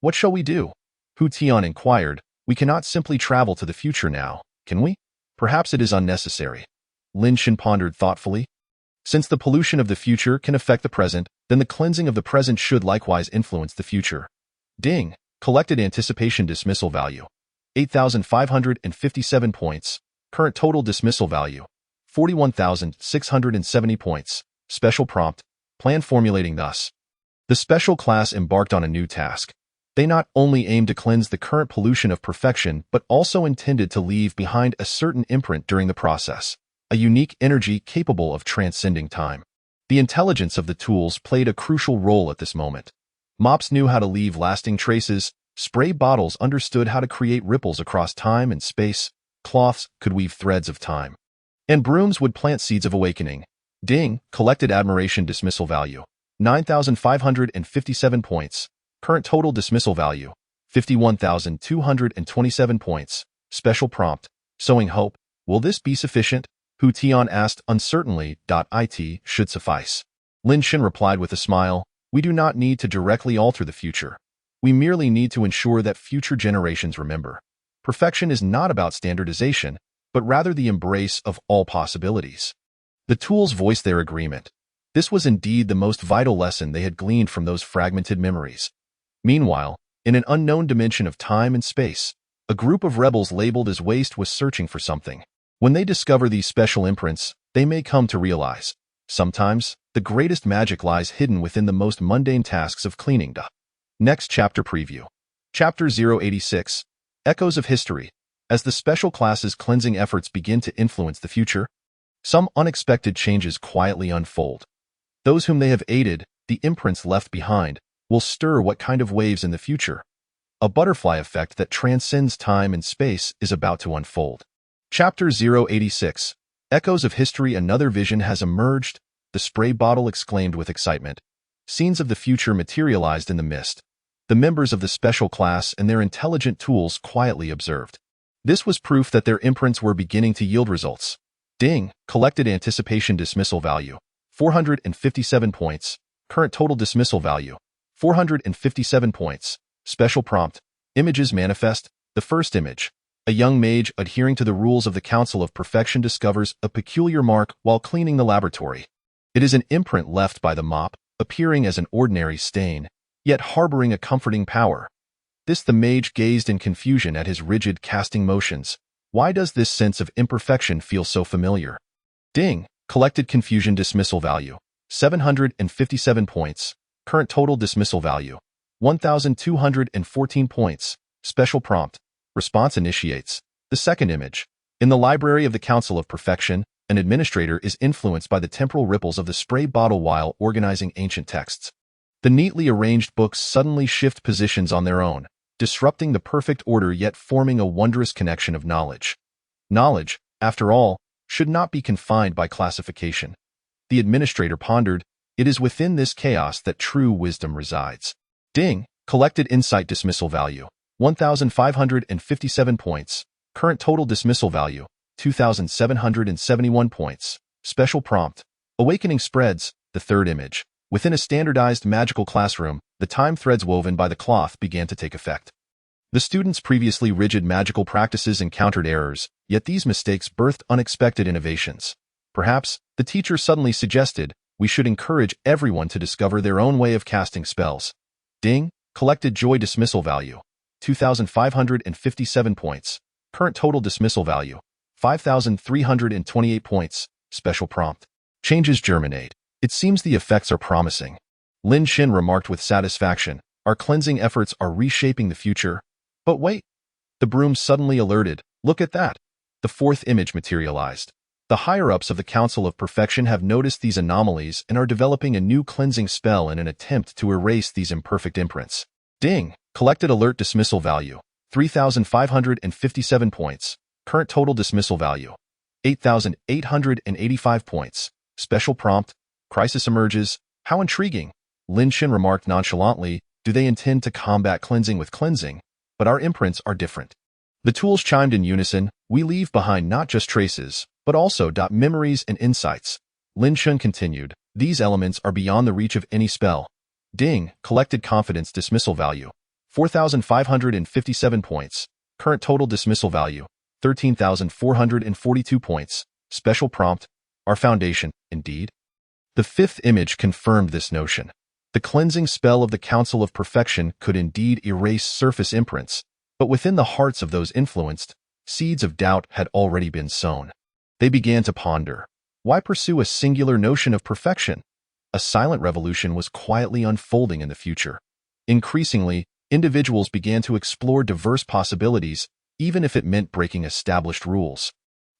What shall we do? Hu Tian inquired. We cannot simply travel to the future now, can we? Perhaps it is unnecessary. Lin Chen pondered thoughtfully. Since the pollution of the future can affect the present, then the cleansing of the present should likewise influence the future. Ding, collected anticipation dismissal value, 8,557 points, current total dismissal value, 41,670 points, special prompt, plan formulating thus. The special class embarked on a new task. They not only aimed to cleanse the current pollution of perfection, but also intended to leave behind a certain imprint during the process, a unique energy capable of transcending time. The intelligence of the tools played a crucial role at this moment. Mops knew how to leave lasting traces, spray bottles understood how to create ripples across time and space, cloths could weave threads of time, and brooms would plant seeds of awakening. Ding, collected admiration dismissal value, 9,557 points. Current total dismissal value, 51,227 points. Special prompt, sowing hope. Will this be sufficient? Hu Tian asked uncertainly. It should suffice. Lin Shen replied with a smile. We do not need to directly alter the future. We merely need to ensure that future generations remember. Perfection is not about standardization, but rather the embrace of all possibilities. The tools voiced their agreement. This was indeed the most vital lesson they had gleaned from those fragmented memories. Meanwhile, in an unknown dimension of time and space, a group of rebels labeled as waste was searching for something. When they discover these special imprints, they may come to realize, sometimes, the greatest magic lies hidden within the most mundane tasks of cleaning. Next chapter preview. Chapter 086. Echoes of History. As the special class's cleansing efforts begin to influence the future, some unexpected changes quietly unfold. Those whom they have aided, the imprints left behind, will stir what kind of waves in the future. A butterfly effect that transcends time and space is about to unfold. Chapter 086. Echoes of History. Another vision has emerged, the spray bottle exclaimed with excitement. Scenes of the future materialized in the mist. The members of the special class and their intelligent tools quietly observed. This was proof that their imprints were beginning to yield results. Ding, collected anticipation dismissal value, 457 points. Current total dismissal value, 457 points. Special prompt, images manifest. The first image. A young mage adhering to the rules of the Council of Perfection discovers a peculiar mark while cleaning the laboratory. It is an imprint left by the mop, appearing as an ordinary stain, yet harboring a comforting power. The mage gazed in confusion at his rigid casting motions. Why does this sense of imperfection feel so familiar? Ding, collected confusion dismissal value, 757 points. Current total dismissal value, 1,214 points. Special prompt, response initiates. The second image. In the library of the Council of Perfection, an administrator is influenced by the temporal ripples of the spray bottle while organizing ancient texts. The neatly arranged books suddenly shift positions on their own, disrupting the perfect order yet forming a wondrous connection of knowledge. Knowledge, after all, should not be confined by classification. The administrator pondered, it is within this chaos that true wisdom resides. Ding, collected insight dismissal value, 1,557 points. Current total dismissal value, 2,771 points. Special prompt, awakening spreads. The third image. Within a standardized magical classroom, the time threads woven by the cloth began to take effect. The students' previously rigid magical practices encountered errors, yet these mistakes birthed unexpected innovations. Perhaps, the teacher suddenly suggested, we should encourage everyone to discover their own way of casting spells. Ding, collected joy dismissal value, 2,557 points. Current total dismissal value, 5,328 points. Special prompt, changes germinate. It seems the effects are promising. Lin Shen remarked with satisfaction, our cleansing efforts are reshaping the future. But wait! The broom suddenly alerted, look at that! The fourth image materialized. The higher-ups of the Council of Perfection have noticed these anomalies and are developing a new cleansing spell in an attempt to erase these imperfect imprints. Ding! Collected alert dismissal value, 3,557 points. Current total dismissal value, 8,885 points. Special prompt, crisis emerges. How intriguing! Lin Shen remarked nonchalantly, do they intend to combat cleansing with cleansing? But our imprints are different. The tools chimed in unison, we leave behind not just traces, but also memories and insights. Lin Shen continued, these elements are beyond the reach of any spell. Ding, collected confidence dismissal value, 4,557 points. Current total dismissal value, 13,442 points. Special prompt, our foundation, indeed. The fifth image confirmed this notion. The cleansing spell of the Council of Perfection could indeed erase surface imprints, but within the hearts of those influenced, seeds of doubt had already been sown. They began to ponder. Why pursue a singular notion of perfection? A silent revolution was quietly unfolding in the future. Increasingly, individuals began to explore diverse possibilities, even if it meant breaking established rules.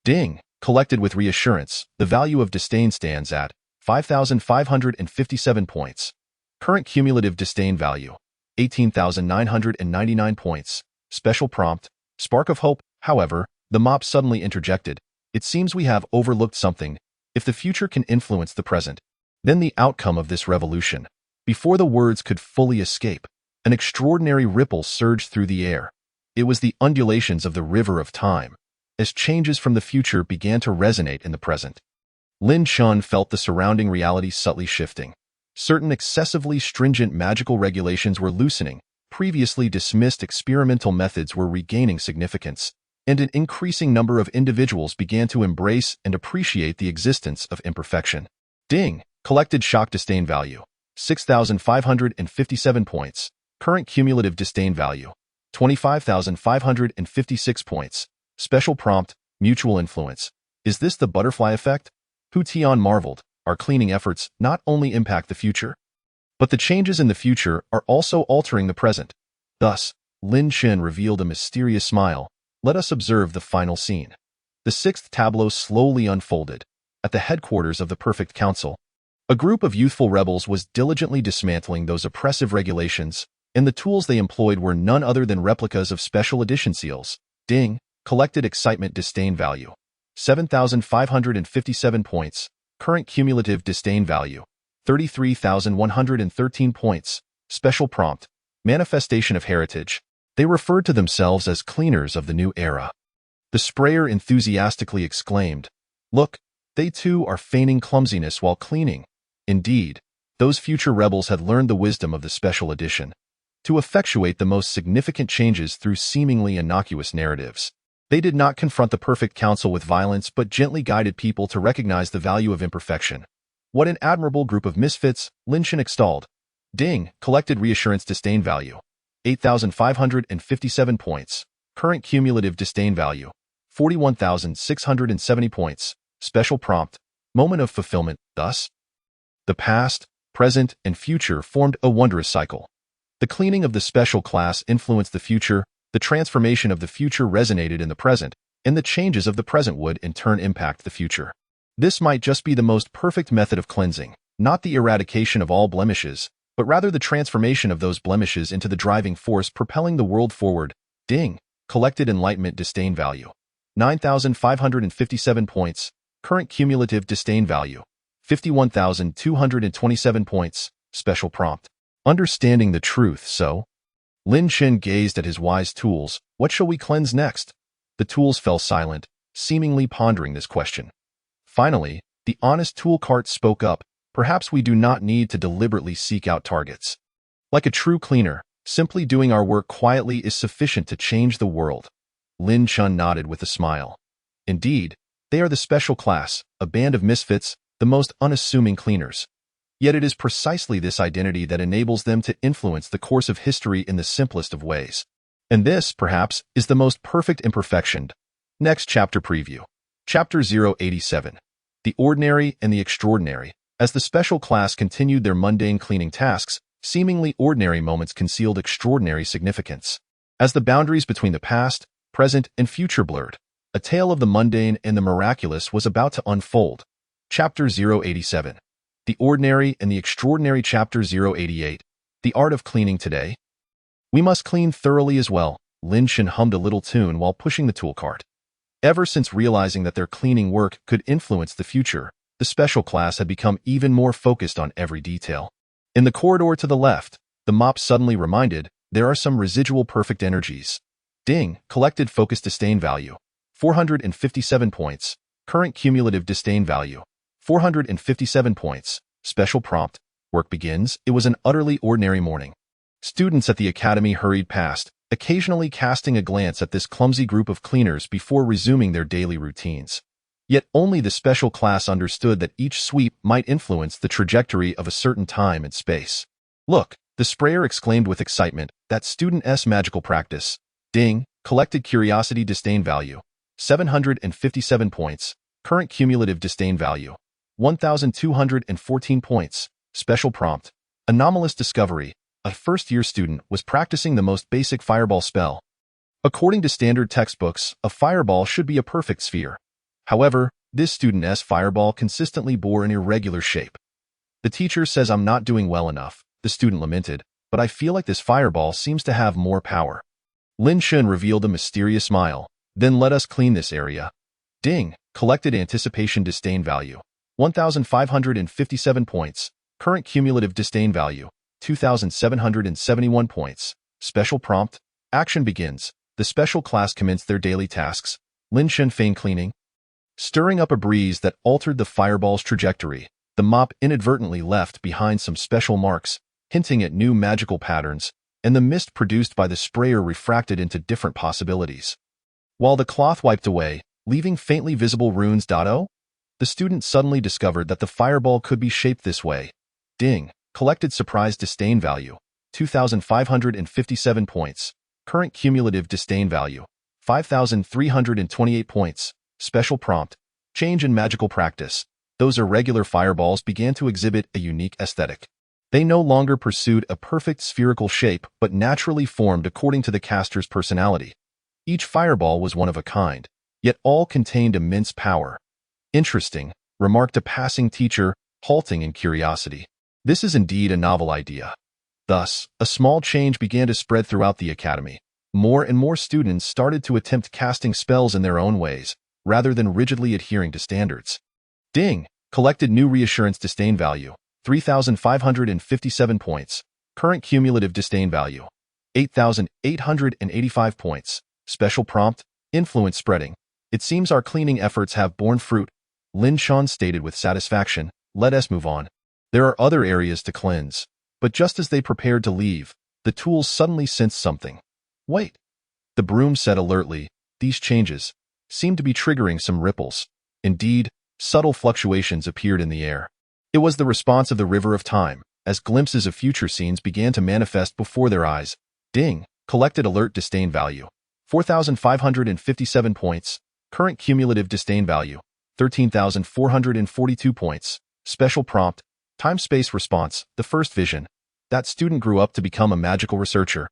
Ding, collected with reassurance, the value of disdain stands at 5,557 points. Current cumulative disdain value, 18,999 points. Special prompt, spark of hope. However, the mop suddenly interjected, it seems we have overlooked something. If the future can influence the present, then the outcome of this revolution Before the words could fully escape, an extraordinary ripple surged through the air. It was the undulations of the river of time, as changes from the future began to resonate in the present. Lin Chun felt the surrounding reality subtly shifting. Certain excessively stringent magical regulations were loosening, previously dismissed experimental methods were regaining significance, and an increasing number of individuals began to embrace and appreciate the existence of imperfection. Ding! Collected shock disdain value, 6,557 points. Current cumulative disdain value, 25,556 points. Special prompt, mutual influence. Is this the butterfly effect? Hu Tian marveled. Our cleaning efforts not only impact the future, but the changes in the future are also altering the present. Thus, Lin Chin revealed a mysterious smile. Let us observe the final scene. The sixth tableau slowly unfolded. At the headquarters of the Perfect Council, a group of youthful rebels was diligently dismantling those oppressive regulations, and the tools they employed were none other than replicas of special edition seals. Ding! Collected excitement disdain value, 7,557 points. Current cumulative disdain value, 33,113 points. Special prompt, manifestation of heritage. They referred to themselves as cleaners of the new era. The sprayer enthusiastically exclaimed, "Look, they too are feigning clumsiness while cleaning." Indeed, those future rebels had learned the wisdom of the special edition to effectuate the most significant changes through seemingly innocuous narratives. They did not confront the Perfect Council with violence but gently guided people to recognize the value of imperfection. What an admirable group of misfits, Lin Chin extolled. Ding! Collected reassurance disdain value, 8,557 points. Current cumulative disdain value, 41,670 points. Special prompt, moment of fulfillment. Thus, the past, present, and future formed a wondrous cycle. The cleaning of the special class influenced the future, the transformation of the future resonated in the present, and the changes of the present would in turn impact the future. This might just be the most perfect method of cleansing, not the eradication of all blemishes, but rather the transformation of those blemishes into the driving force propelling the world forward. Ding! Collected enlightenment disdain value, 9,557 points. Current cumulative disdain value, 51,227 points. Special prompt, understanding the truth. So, Lin Chin gazed at his wise tools. What shall we cleanse next? The tools fell silent, seemingly pondering this question. Finally, the honest tool cart spoke up. Perhaps we do not need to deliberately seek out targets. Like a true cleaner, simply doing our work quietly is sufficient to change the world. Lin Chun nodded with a smile. Indeed, they are the special class, a band of misfits, the most unassuming cleaners. Yet it is precisely this identity that enables them to influence the course of history in the simplest of ways. And this, perhaps, is the most perfect imperfection. Next chapter preview. Chapter 087. The Ordinary and the Extraordinary. As the special class continued their mundane cleaning tasks, seemingly ordinary moments concealed extraordinary significance. As the boundaries between the past, present, and future blurred, a tale of the mundane and the miraculous was about to unfold. Chapter 087. The Ordinary and the Extraordinary. Chapter 088. The Art of Cleaning Today. We must clean thoroughly as well. Lin Chin hummed a little tune while pushing the tool cart. Ever since realizing that their cleaning work could influence the future, the special class had become even more focused on every detail. In the corridor to the left, the mop suddenly reminded, there are some residual perfect energies. Ding! Collected focus disdain value, 457 points. Current cumulative disdain value, 457 points. Special prompt, work begins. It was an utterly ordinary morning. Students at the academy hurried past, occasionally casting a glance at this clumsy group of cleaners before resuming their daily routines. Yet only the special class understood that each sweep might influence the trajectory of a certain time and space. Look, the sprayer exclaimed with excitement, that student's magical practice. Ding! Collected curiosity disdain value, 757 points. Current cumulative disdain value, 1,214 points. Special prompt, anomalous discovery. A first-year student was practicing the most basic fireball spell. According to standard textbooks, a fireball should be a perfect sphere. However, this student's fireball consistently bore an irregular shape. The teacher says I'm not doing well enough, the student lamented, but I feel like this fireball seems to have more power. Lin Chun revealed a mysterious smile. Then let us clean this area. Ding! Collected anticipation disdain value, 1,557 points. Current cumulative disdain value, 2,771 points. Special prompt. Action begins. The special class commenced their daily tasks. Lin Shen feign cleaning. Stirring up a breeze that altered the fireball's trajectory, the mop inadvertently left behind some special marks, hinting at new magical patterns, and the mist produced by the sprayer refracted into different possibilities. While the cloth wiped away, leaving faintly visible runes. The student suddenly discovered that the fireball could be shaped this way. Ding. Collected surprise disdain value, 2,557 points. Current cumulative disdain value, 5,328 points. Special prompt. Change in magical practice. Those irregular fireballs began to exhibit a unique aesthetic. They no longer pursued a perfect spherical shape but naturally formed according to the caster's personality. Each fireball was one of a kind, yet all contained immense power. Interesting, remarked a passing teacher, halting in curiosity. This is indeed a novel idea. Thus, a small change began to spread throughout the academy. More and more students started to attempt casting spells in their own ways, rather than rigidly adhering to standards. Ding. Collected new reassurance disdain value, 3,557 points. Current cumulative disdain value, 8,885 points. Special prompt. Influence spreading. It seems our cleaning efforts have borne fruit, Lin Shan stated with satisfaction. Let us move on. There are other areas to cleanse. But just as they prepared to leave, the tools suddenly sensed something. Wait. The broom said alertly. These changes seemed to be triggering some ripples. Indeed, subtle fluctuations appeared in the air. It was the response of the river of time, as glimpses of future scenes began to manifest before their eyes. Ding. Collected alert disdain value, 4,557 points. Current cumulative disdain value, 13,442 points. Special prompt. Time-space response. The first vision. That student grew up to become a magical researcher,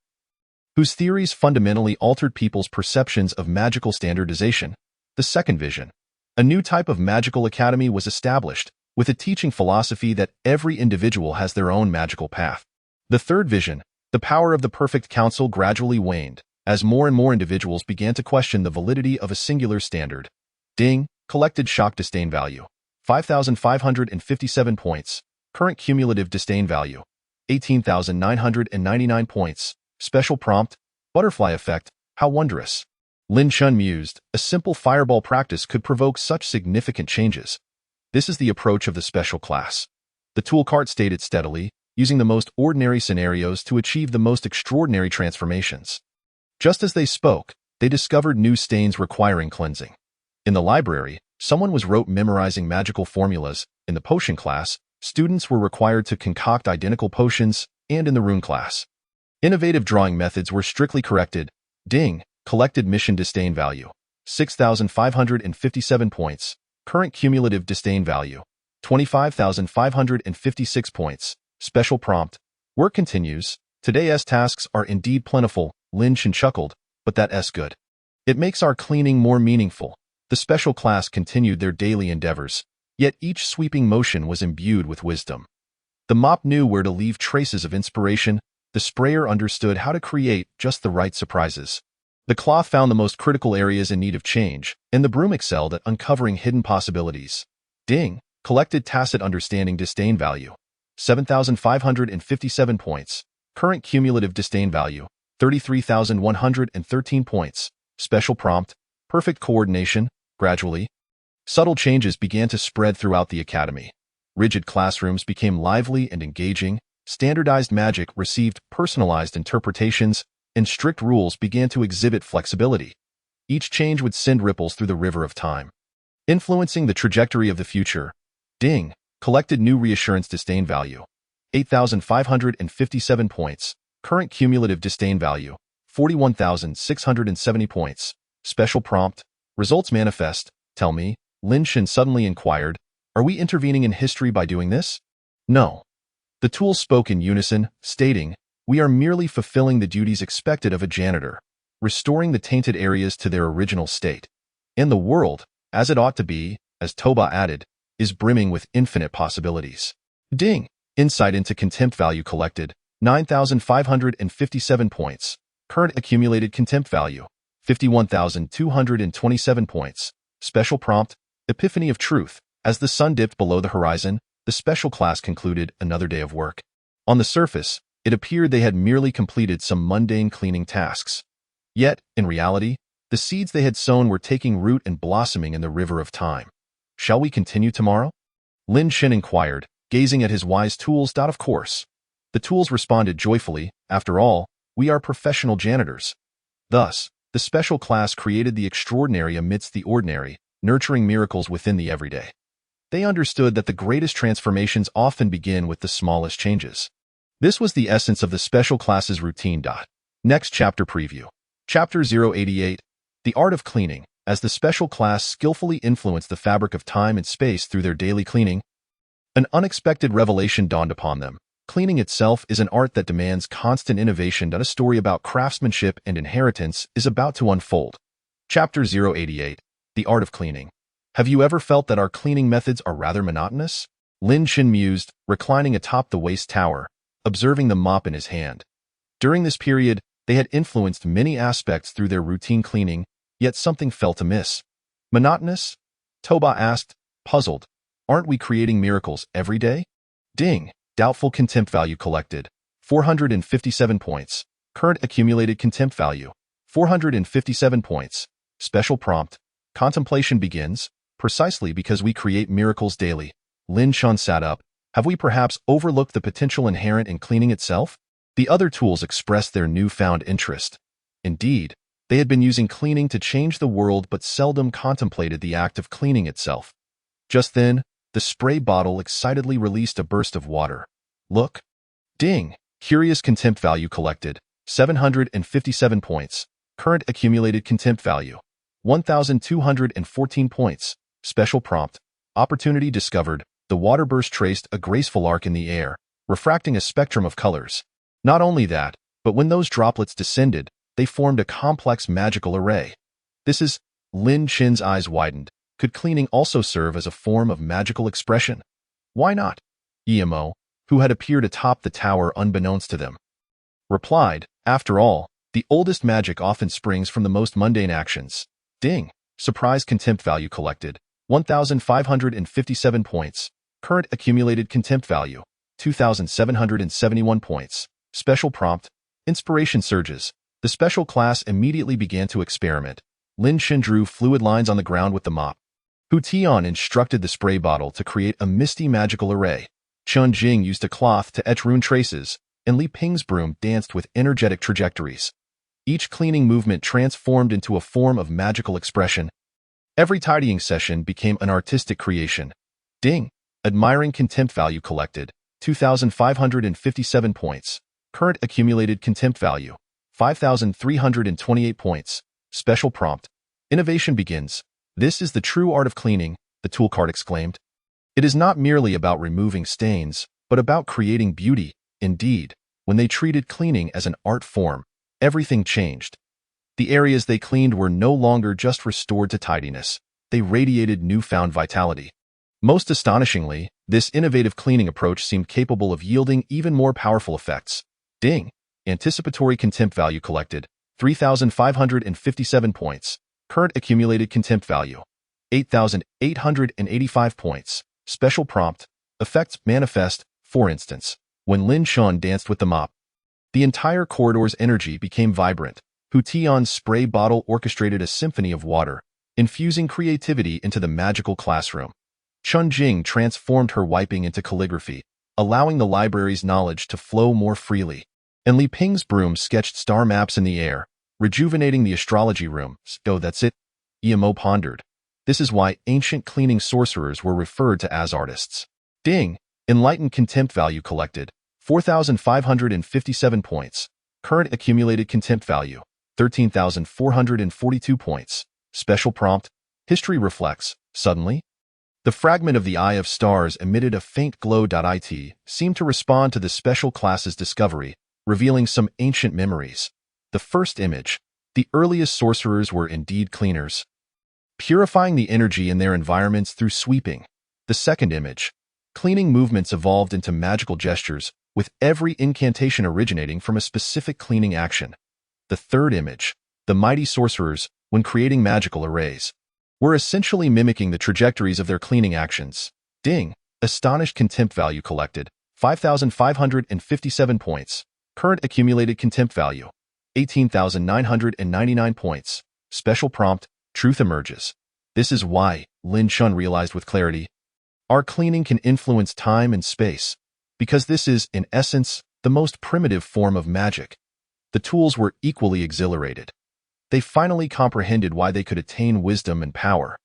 whose theories fundamentally altered people's perceptions of magical standardization. The second vision. A new type of magical academy was established, with a teaching philosophy that every individual has their own magical path. The third vision. The power of the perfect council gradually waned, as more and more individuals began to question the validity of a singular standard. Ding. Collected shock disdain value, 5,557 points. Current cumulative disdain value, 18,999 points. Special prompt. Butterfly effect. How wondrous. Lin Chun mused, a simple fireball practice could provoke such significant changes. This is the approach of the special class. The tool cart stated steadily, using the most ordinary scenarios to achieve the most extraordinary transformations. Just as they spoke, they discovered new stains requiring cleansing. In the library, someone was rote memorizing magical formulas. In the potion class, students were required to concoct identical potions, and in the rune class, innovative drawing methods were strictly corrected. Ding. Collected mission disdain value, 6,557 points. Current cumulative disdain value, 25,556 points. Special prompt. Work continues. Today's tasks are indeed plentiful, Lin Shen chuckled, but that's good. It makes our cleaning more meaningful. The special class continued their daily endeavors, yet each sweeping motion was imbued with wisdom. The mop knew where to leave traces of inspiration, the sprayer understood how to create just the right surprises. The cloth found the most critical areas in need of change, and the broom excelled at uncovering hidden possibilities. Ding. Collected tacit understanding disdain value, 7,557 points. Current cumulative disdain value, 33,113 points. Special prompt. Perfect coordination. Gradually, subtle changes began to spread throughout the academy. Rigid classrooms became lively and engaging, standardized magic received personalized interpretations, and strict rules began to exhibit flexibility. Each change would send ripples through the river of time, influencing the trajectory of the future. Ding. Collected new reassurance disdain value, 8,557 points. Current cumulative disdain value, 41,670 points. Special prompt. Results manifest. Tell me, Lin Shen suddenly inquired, are we intervening in history by doing this? No. The tools spoke in unison, stating, we are merely fulfilling the duties expected of a janitor, restoring the tainted areas to their original state. And the world, as it ought to be, as Toba added, is brimming with infinite possibilities. Ding. Insight into contempt value collected, 9,557 points. Current accumulated contempt value, 51,227 points. Special prompt. Epiphany of truth. As the sun dipped below the horizon, the special class concluded another day of work. On the surface, it appeared they had merely completed some mundane cleaning tasks. Yet, in reality, the seeds they had sown were taking root and blossoming in the river of time. Shall we continue tomorrow? Lin Shin inquired, gazing at his wise tools. Of course. The tools responded joyfully. After all, we are professional janitors. Thus, the special class created the extraordinary amidst the ordinary, nurturing miracles within the everyday. They understood that the greatest transformations often begin with the smallest changes. This was the essence of the special class's routine. Next chapter preview. Chapter 088, The Art of Cleaning. As the special class skillfully influenced the fabric of time and space through their daily cleaning, an unexpected revelation dawned upon them. Cleaning itself is an art that demands constant innovation. A story about craftsmanship and inheritance is about to unfold. Chapter 088, The Art of Cleaning. Have you ever felt that our cleaning methods are rather monotonous? Lin Shin mused, reclining atop the waste tower, observing the mop in his hand. During this period, they had influenced many aspects through their routine cleaning, yet something felt amiss. Monotonous? Toba asked, puzzled. Aren't we creating miracles every day? Ding. Doubtful contempt value collected. 457 points. Current accumulated contempt value. 457 points. Special prompt. Contemplation begins. Precisely because we create miracles daily. Lin Shan sat up. Have we perhaps overlooked the potential inherent in cleaning itself? The other tools expressed their newfound interest. Indeed, they had been using cleaning to change the world but seldom contemplated the act of cleaning itself. Just then, the spray bottle excitedly released a burst of water. Look. Ding. Curious contempt value collected. 757 points. Current accumulated contempt value. 1,214 points. Special prompt. Opportunity discovered. The water burst traced a graceful arc in the air, refracting a spectrum of colors. Not only that, but when those droplets descended, they formed a complex magical array. This is... Lin Shin's eyes widened. Could cleaning also serve as a form of magical expression? Why not? Emo, who had appeared atop the tower unbeknownst to them, replied, after all, the oldest magic often springs from the most mundane actions. Ding. Surprise contempt value collected. 1,557 points. Current accumulated contempt value. 2,771 points. Special prompt. Inspiration surges. The special class immediately began to experiment. Lin Shin drew fluid lines on the ground with the mop. Hu Tian instructed the spray bottle to create a misty magical array. Chun Jing used a cloth to etch rune traces, and Li Ping's broom danced with energetic trajectories. Each cleaning movement transformed into a form of magical expression. Every tidying session became an artistic creation. Ding. Admiring contempt value collected. 2,557 points. Current accumulated contempt value. 5,328 points. Special prompt. Innovation begins. This is the true art of cleaning, the tool card exclaimed. It is not merely about removing stains, but about creating beauty. Indeed, when they treated cleaning as an art form, everything changed. The areas they cleaned were no longer just restored to tidiness. They radiated newfound vitality. Most astonishingly, this innovative cleaning approach seemed capable of yielding even more powerful effects. Ding. Anticipatory contempt value collected. 3,557 points. Current accumulated contempt value. 8,885 points. Special prompt. Effects manifest. For instance, when Lin Shan danced with the mop, the entire corridor's energy became vibrant. Hu Tian's spray bottle orchestrated a symphony of water, infusing creativity into the magical classroom. Chun Jing transformed her wiping into calligraphy, allowing the library's knowledge to flow more freely. And Li Ping's broom sketched star maps in the air, rejuvenating the astrology room. Oh, that's it? Emo pondered. This is why ancient cleaning sorcerers were referred to as artists. Ding. Enlightened contempt value collected. 4,557 points. Current accumulated contempt value. 13,442 points. Special prompt. History reflects. Suddenly, the fragment of the Eye of Stars emitted a faint glow. It seemed to respond to the special class's discovery, revealing some ancient memories. The first image. The earliest sorcerers were indeed cleaners, purifying the energy in their environments through sweeping. The second image. Cleaning movements evolved into magical gestures, with every incantation originating from a specific cleaning action. The third image. The mighty sorcerers, when creating magical arrays, were essentially mimicking the trajectories of their cleaning actions. Ding. Astonished contempt value collected, 5,557 points. Current accumulated contempt value, 18,999 points. Special prompt, truth emerges. This is why, Lin Chun realized with clarity, our cleaning can influence time and space, because this is, in essence, the most primitive form of magic. The tools were equally exhilarated. They finally comprehended why they could attain wisdom and power.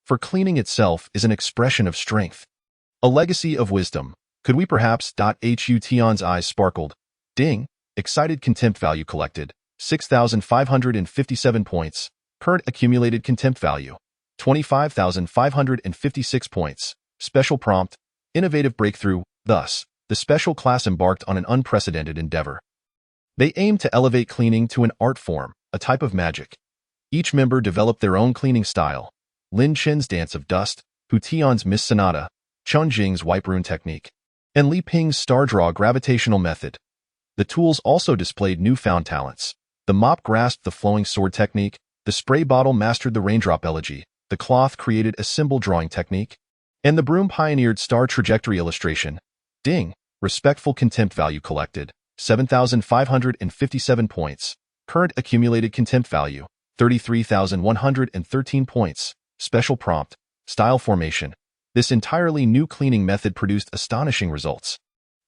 For cleaning itself is an expression of strength. A legacy of wisdom. Could we perhaps? Hu Tian's eyes sparkled. Ding! Excited contempt value collected, 6,557 points. Current accumulated contempt value, 25,556 points. Special prompt, innovative breakthrough. Thus, the special class embarked on an unprecedented endeavor. They aimed to elevate cleaning to an art form, a type of magic. Each member developed their own cleaning style. Lin Chen's Dance of Dust, Hu Tian's Mist Sonata, Chun Jing's Wipe Rune Technique, and Li Ping's Star Draw Gravitational Method. The tools also displayed newfound talents. The mop grasped the flowing sword technique, the spray bottle mastered the raindrop elegy, the cloth created a symbol drawing technique, and the broom pioneered star trajectory illustration. Ding! Respectful contempt value collected, 7,557 points. Current accumulated contempt value, 33,113 points. Special prompt, style formation. This entirely new cleaning method produced astonishing results.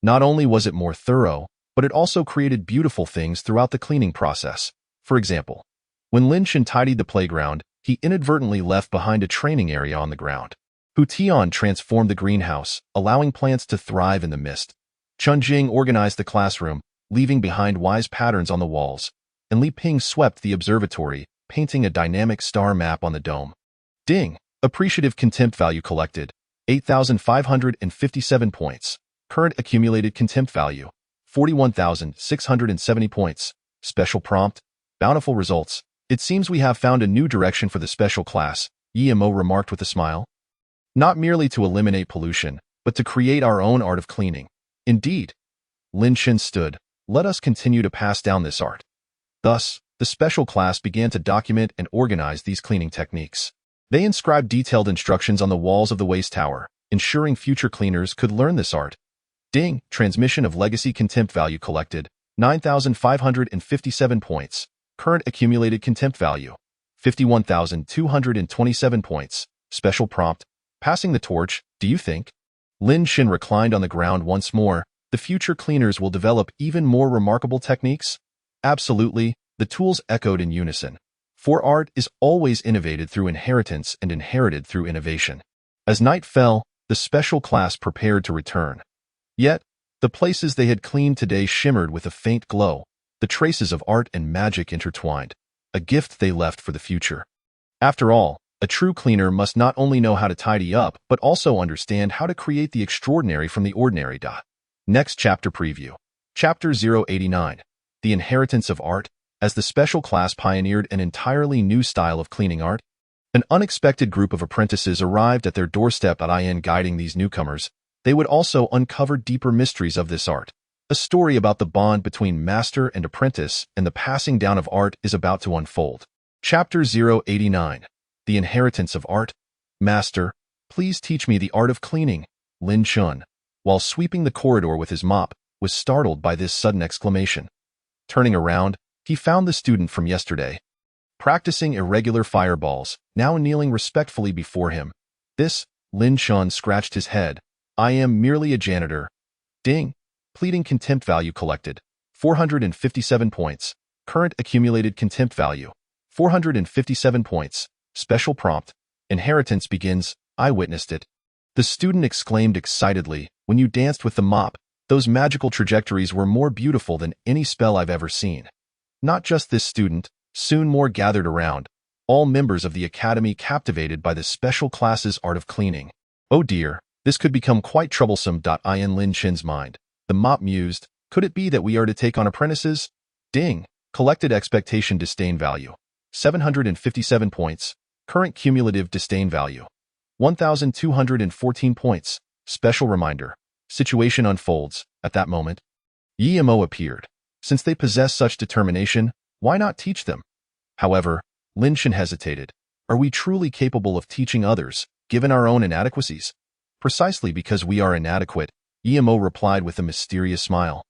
Not only was it more thorough, but it also created beautiful things throughout the cleaning process. For example, when Lin Chen tidied the playground, he inadvertently left behind a training area on the ground. Hu Tian transformed the greenhouse, allowing plants to thrive in the mist. Chun Jing organized the classroom, leaving behind wise patterns on the walls, and Li Ping swept the observatory, painting a dynamic star map on the dome. Ding! Appreciative contempt value collected, 8,557 points. Current accumulated contempt value, 41,670 points. Special prompt, bountiful results. It seems we have found a new direction for the special class, Yimo remarked with a smile. Not merely to eliminate pollution, but to create our own art of cleaning. Indeed. Lin Chen stood. Let us continue to pass down this art. Thus, the special class began to document and organize these cleaning techniques. They inscribed detailed instructions on the walls of the waste tower, ensuring future cleaners could learn this art. Ding! Transmission of legacy contempt value collected, 9,557 points. Current accumulated contempt value, 51,227 points. Special prompt, passing the torch, do you think? Lin Chen reclined on the ground once more. The future cleaners will develop even more remarkable techniques? Absolutely, the tools echoed in unison. For art is always innovated through inheritance and inherited through innovation. As night fell, the special class prepared to return. Yet, the places they had cleaned today shimmered with a faint glow, the traces of art and magic intertwined, a gift they left for the future. After all, a true cleaner must not only know how to tidy up, but also understand how to create the extraordinary from the ordinary. Next chapter preview. Chapter 089. The Inheritance of Art. As the special class pioneered an entirely new style of cleaning art, an unexpected group of apprentices arrived at their doorstep. Guiding these newcomers, they would also uncover deeper mysteries of this art. A story about the bond between master and apprentice and the passing down of art is about to unfold. Chapter 089. The Inheritance of Art. Master, please teach me the art of cleaning. Lin Chun, while sweeping the corridor with his mop, was startled by this sudden exclamation. Turning around, he found the student from yesterday, practicing irregular fireballs, now kneeling respectfully before him. This, Lin Chun scratched his head. I am merely a janitor. Ding! Pleading contempt value collected, 457 points. Current accumulated contempt value, 457 points. Special prompt, inheritance begins. I witnessed it. The student exclaimed excitedly, when you danced with the mop, those magical trajectories were more beautiful than any spell I've ever seen. Not just this student, soon more gathered around, all members of the academy captivated by the special class's art of cleaning. Oh dear, this could become quite troublesome. In Lin Chen's mind, the mop mused, could it be that we are to take on apprentices? Ding! Collected expectation disdain value, 757 points. Current cumulative disdain value, 1,214 points. Special reminder, situation unfolds. At that moment, Yimo appeared. Since they possess such determination, why not teach them? However, Lin Chen hesitated. Are we truly capable of teaching others, given our own inadequacies? Precisely because we are inadequate, EMO replied with a mysterious smile.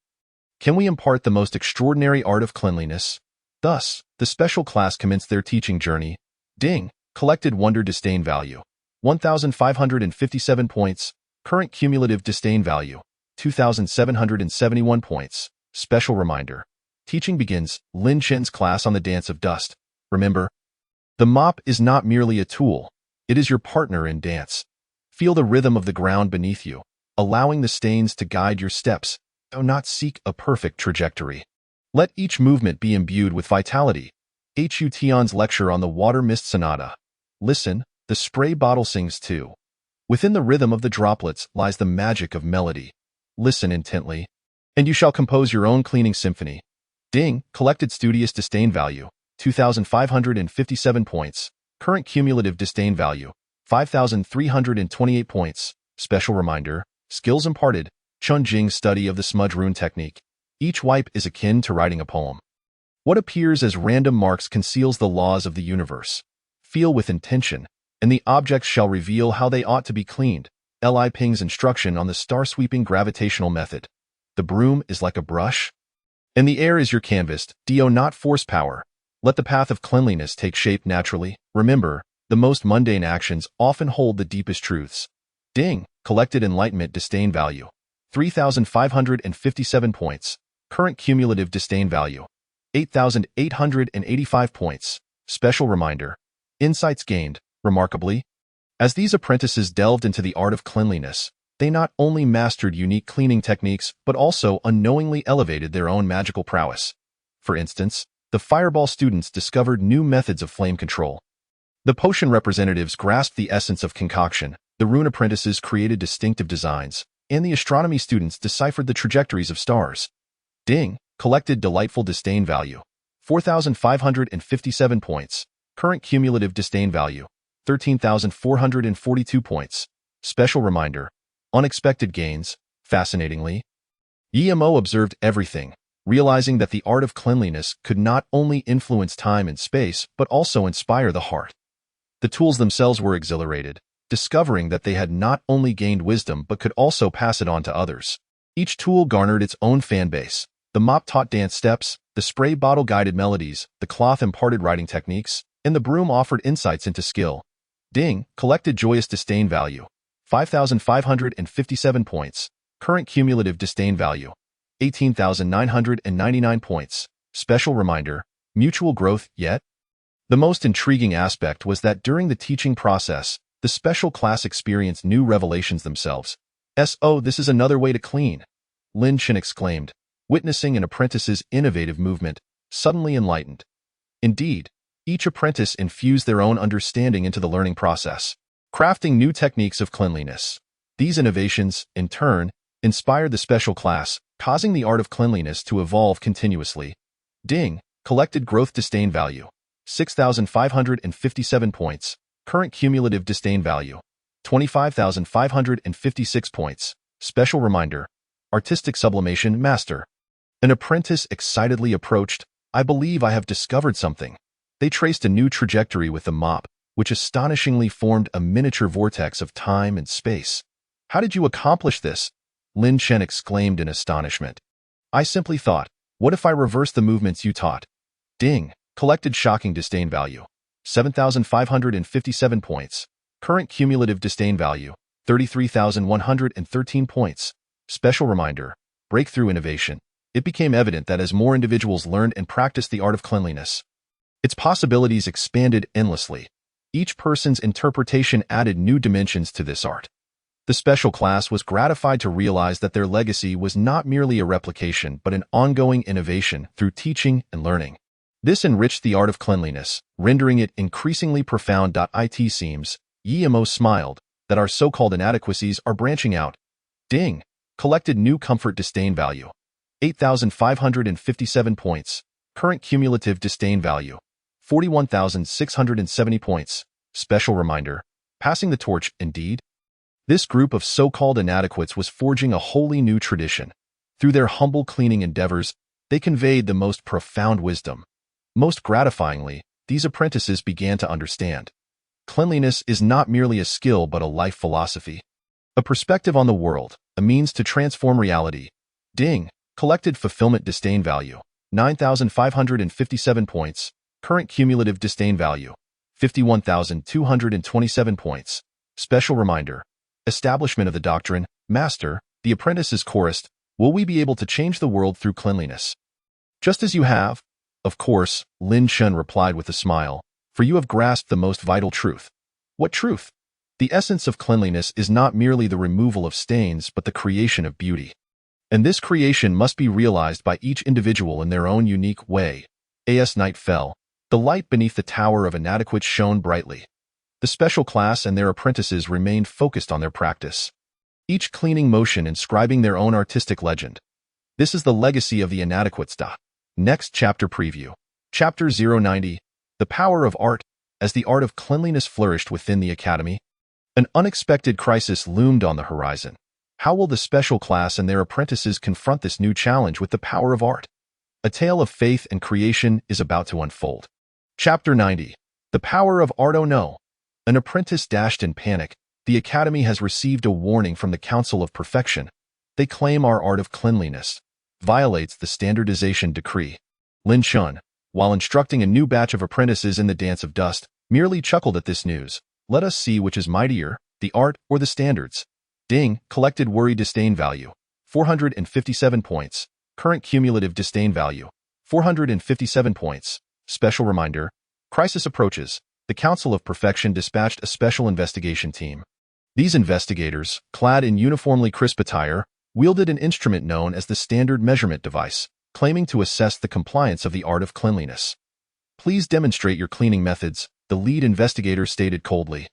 Can we impart the most extraordinary art of cleanliness? Thus, the special class commenced their teaching journey. Ding! Collected wonder disdain value. 1,557 points. Current cumulative disdain value. 2,771 points. Special reminder. Teaching begins. Lin Chen's class on the dance of dust. Remember, the mop is not merely a tool. It is your partner in dance. Feel the rhythm of the ground beneath you, allowing the stains to guide your steps. Do not seek a perfect trajectory. Let each movement be imbued with vitality. Hu Tian's lecture on the water mist sonata. Listen, the spray bottle sings too. Within the rhythm of the droplets lies the magic of melody. Listen intently, and you shall compose your own cleaning symphony. Ding! Collected studious disdain value. 2,557 points. Current cumulative disdain value. 5,328 points. Special reminder. Skills imparted. Chun Jing's study of the smudge rune technique. Each wipe is akin to writing a poem. What appears as random marks conceals the laws of the universe. Feel with intention, and the objects shall reveal how they ought to be cleaned. Li Ping's instruction on the star-sweeping gravitational method. The broom is like a brush, and the air is your canvas. Do not force power. Let the path of cleanliness take shape naturally. Remember, the most mundane actions often hold the deepest truths. Ding! Collected enlightenment disdain value. 3,557 points. Current cumulative disdain value. 8,885 points. Special reminder. Insights gained, remarkably. As these apprentices delved into the art of cleanliness, they not only mastered unique cleaning techniques, but also unknowingly elevated their own magical prowess. For instance, the fireball students discovered new methods of flame control. The potion representatives grasped the essence of concoction, the rune apprentices created distinctive designs, and the astronomy students deciphered the trajectories of stars. Ding! Collected delightful disdain value. 4,557 points. Current cumulative disdain value. 13,442 points. Special reminder. Unexpected gains. Fascinatingly, EMO observed everything, realizing that the art of cleanliness could not only influence time and space, but also inspire the heart. The tools themselves were exhilarated, discovering that they had not only gained wisdom but could also pass it on to others. Each tool garnered its own fan base. The mop taught dance steps, the spray bottle guided melodies, the cloth imparted writing techniques, and the broom offered insights into skill. Ding! Collected joyous disdain value. 5,557 points. Current cumulative disdain value. 18,999 points. Special reminder. Mutual growth yet? The most intriguing aspect was that during the teaching process, the special class experienced new revelations themselves. "Oh, this is another way to clean," Lin Chen exclaimed, witnessing an apprentice's innovative movement, suddenly enlightened. Indeed, each apprentice infused their own understanding into the learning process, crafting new techniques of cleanliness. These innovations, in turn, inspired the special class, causing the art of cleanliness to evolve continuously. Ding! Collected growth disdain value. 6,557 points. Current cumulative disdain value. 25,556 points. Special reminder. Artistic sublimation master. An apprentice excitedly approached. "I believe I have discovered something." They traced a new trajectory with the mop, which astonishingly formed a miniature vortex of time and space. "How did you accomplish this?" Lin Chen exclaimed in astonishment. "I simply thought, what if I reverse the movements you taught?" Ding! Collected shocking disdain value. 7,557 points. Current cumulative disdain value. 33,113 points. Special reminder. Breakthrough innovation. It became evident that as more individuals learned and practiced the art of cleanliness, its possibilities expanded endlessly. Each person's interpretation added new dimensions to this art. The special class was gratified to realize that their legacy was not merely a replication but an ongoing innovation through teaching and learning. This enriched the art of cleanliness, rendering it increasingly profound. It seems, EMO smiled, that our so-called inadequacies are branching out. Ding! Collected new comfort disdain value. 8,557 points. Current cumulative disdain value. 41,670 points. Special reminder. Passing the torch, indeed. This group of so-called inadequates was forging a wholly new tradition. Through their humble cleaning endeavors, they conveyed the most profound wisdom. Most gratifyingly, these apprentices began to understand. Cleanliness is not merely a skill but a life philosophy. A perspective on the world, a means to transform reality. Ding. Collected fulfillment disdain value, 9,557 points. Current cumulative disdain value, 51,227 points. Special reminder. Establishment of the doctrine. Master, the apprentice is chorused. Will we be able to change the world through cleanliness? Just as you have. Of course, Lin Shun replied with a smile, for you have grasped the most vital truth. What truth? The essence of cleanliness is not merely the removal of stains but the creation of beauty. And this creation must be realized by each individual in their own unique way. As night fell, the light beneath the tower of inadequate shone brightly. The special class and their apprentices remained focused on their practice, each cleaning motion inscribing their own artistic legend. This is the legacy of the inadequates. Next chapter preview. Chapter 090. The Power of Art. As the art of cleanliness flourished within the academy, an unexpected crisis loomed on the horizon. How will the special class and their apprentices confront this new challenge with the power of art? A tale of faith and creation is about to unfold. Chapter 90. The Power of Art. Oh no! An apprentice dashed in panic. The academy has received a warning from the Council of Perfection. They claim our art of cleanliness violates the standardization decree. Lin Shun, while instructing a new batch of apprentices in the Dance of Dust, merely chuckled at this news. Let us see which is mightier, the art or the standards. Ding. Collected worry disdain value, 457 points. Current cumulative disdain value, 457 points. Special reminder. Crisis approaches. The Council of Perfection dispatched a special investigation team. These investigators, clad in uniformly crisp attire, wielded an instrument known as the Standard Measurement Device, claiming to assess the compliance of the art of cleanliness. Please demonstrate your cleaning methods, the lead investigator stated coldly.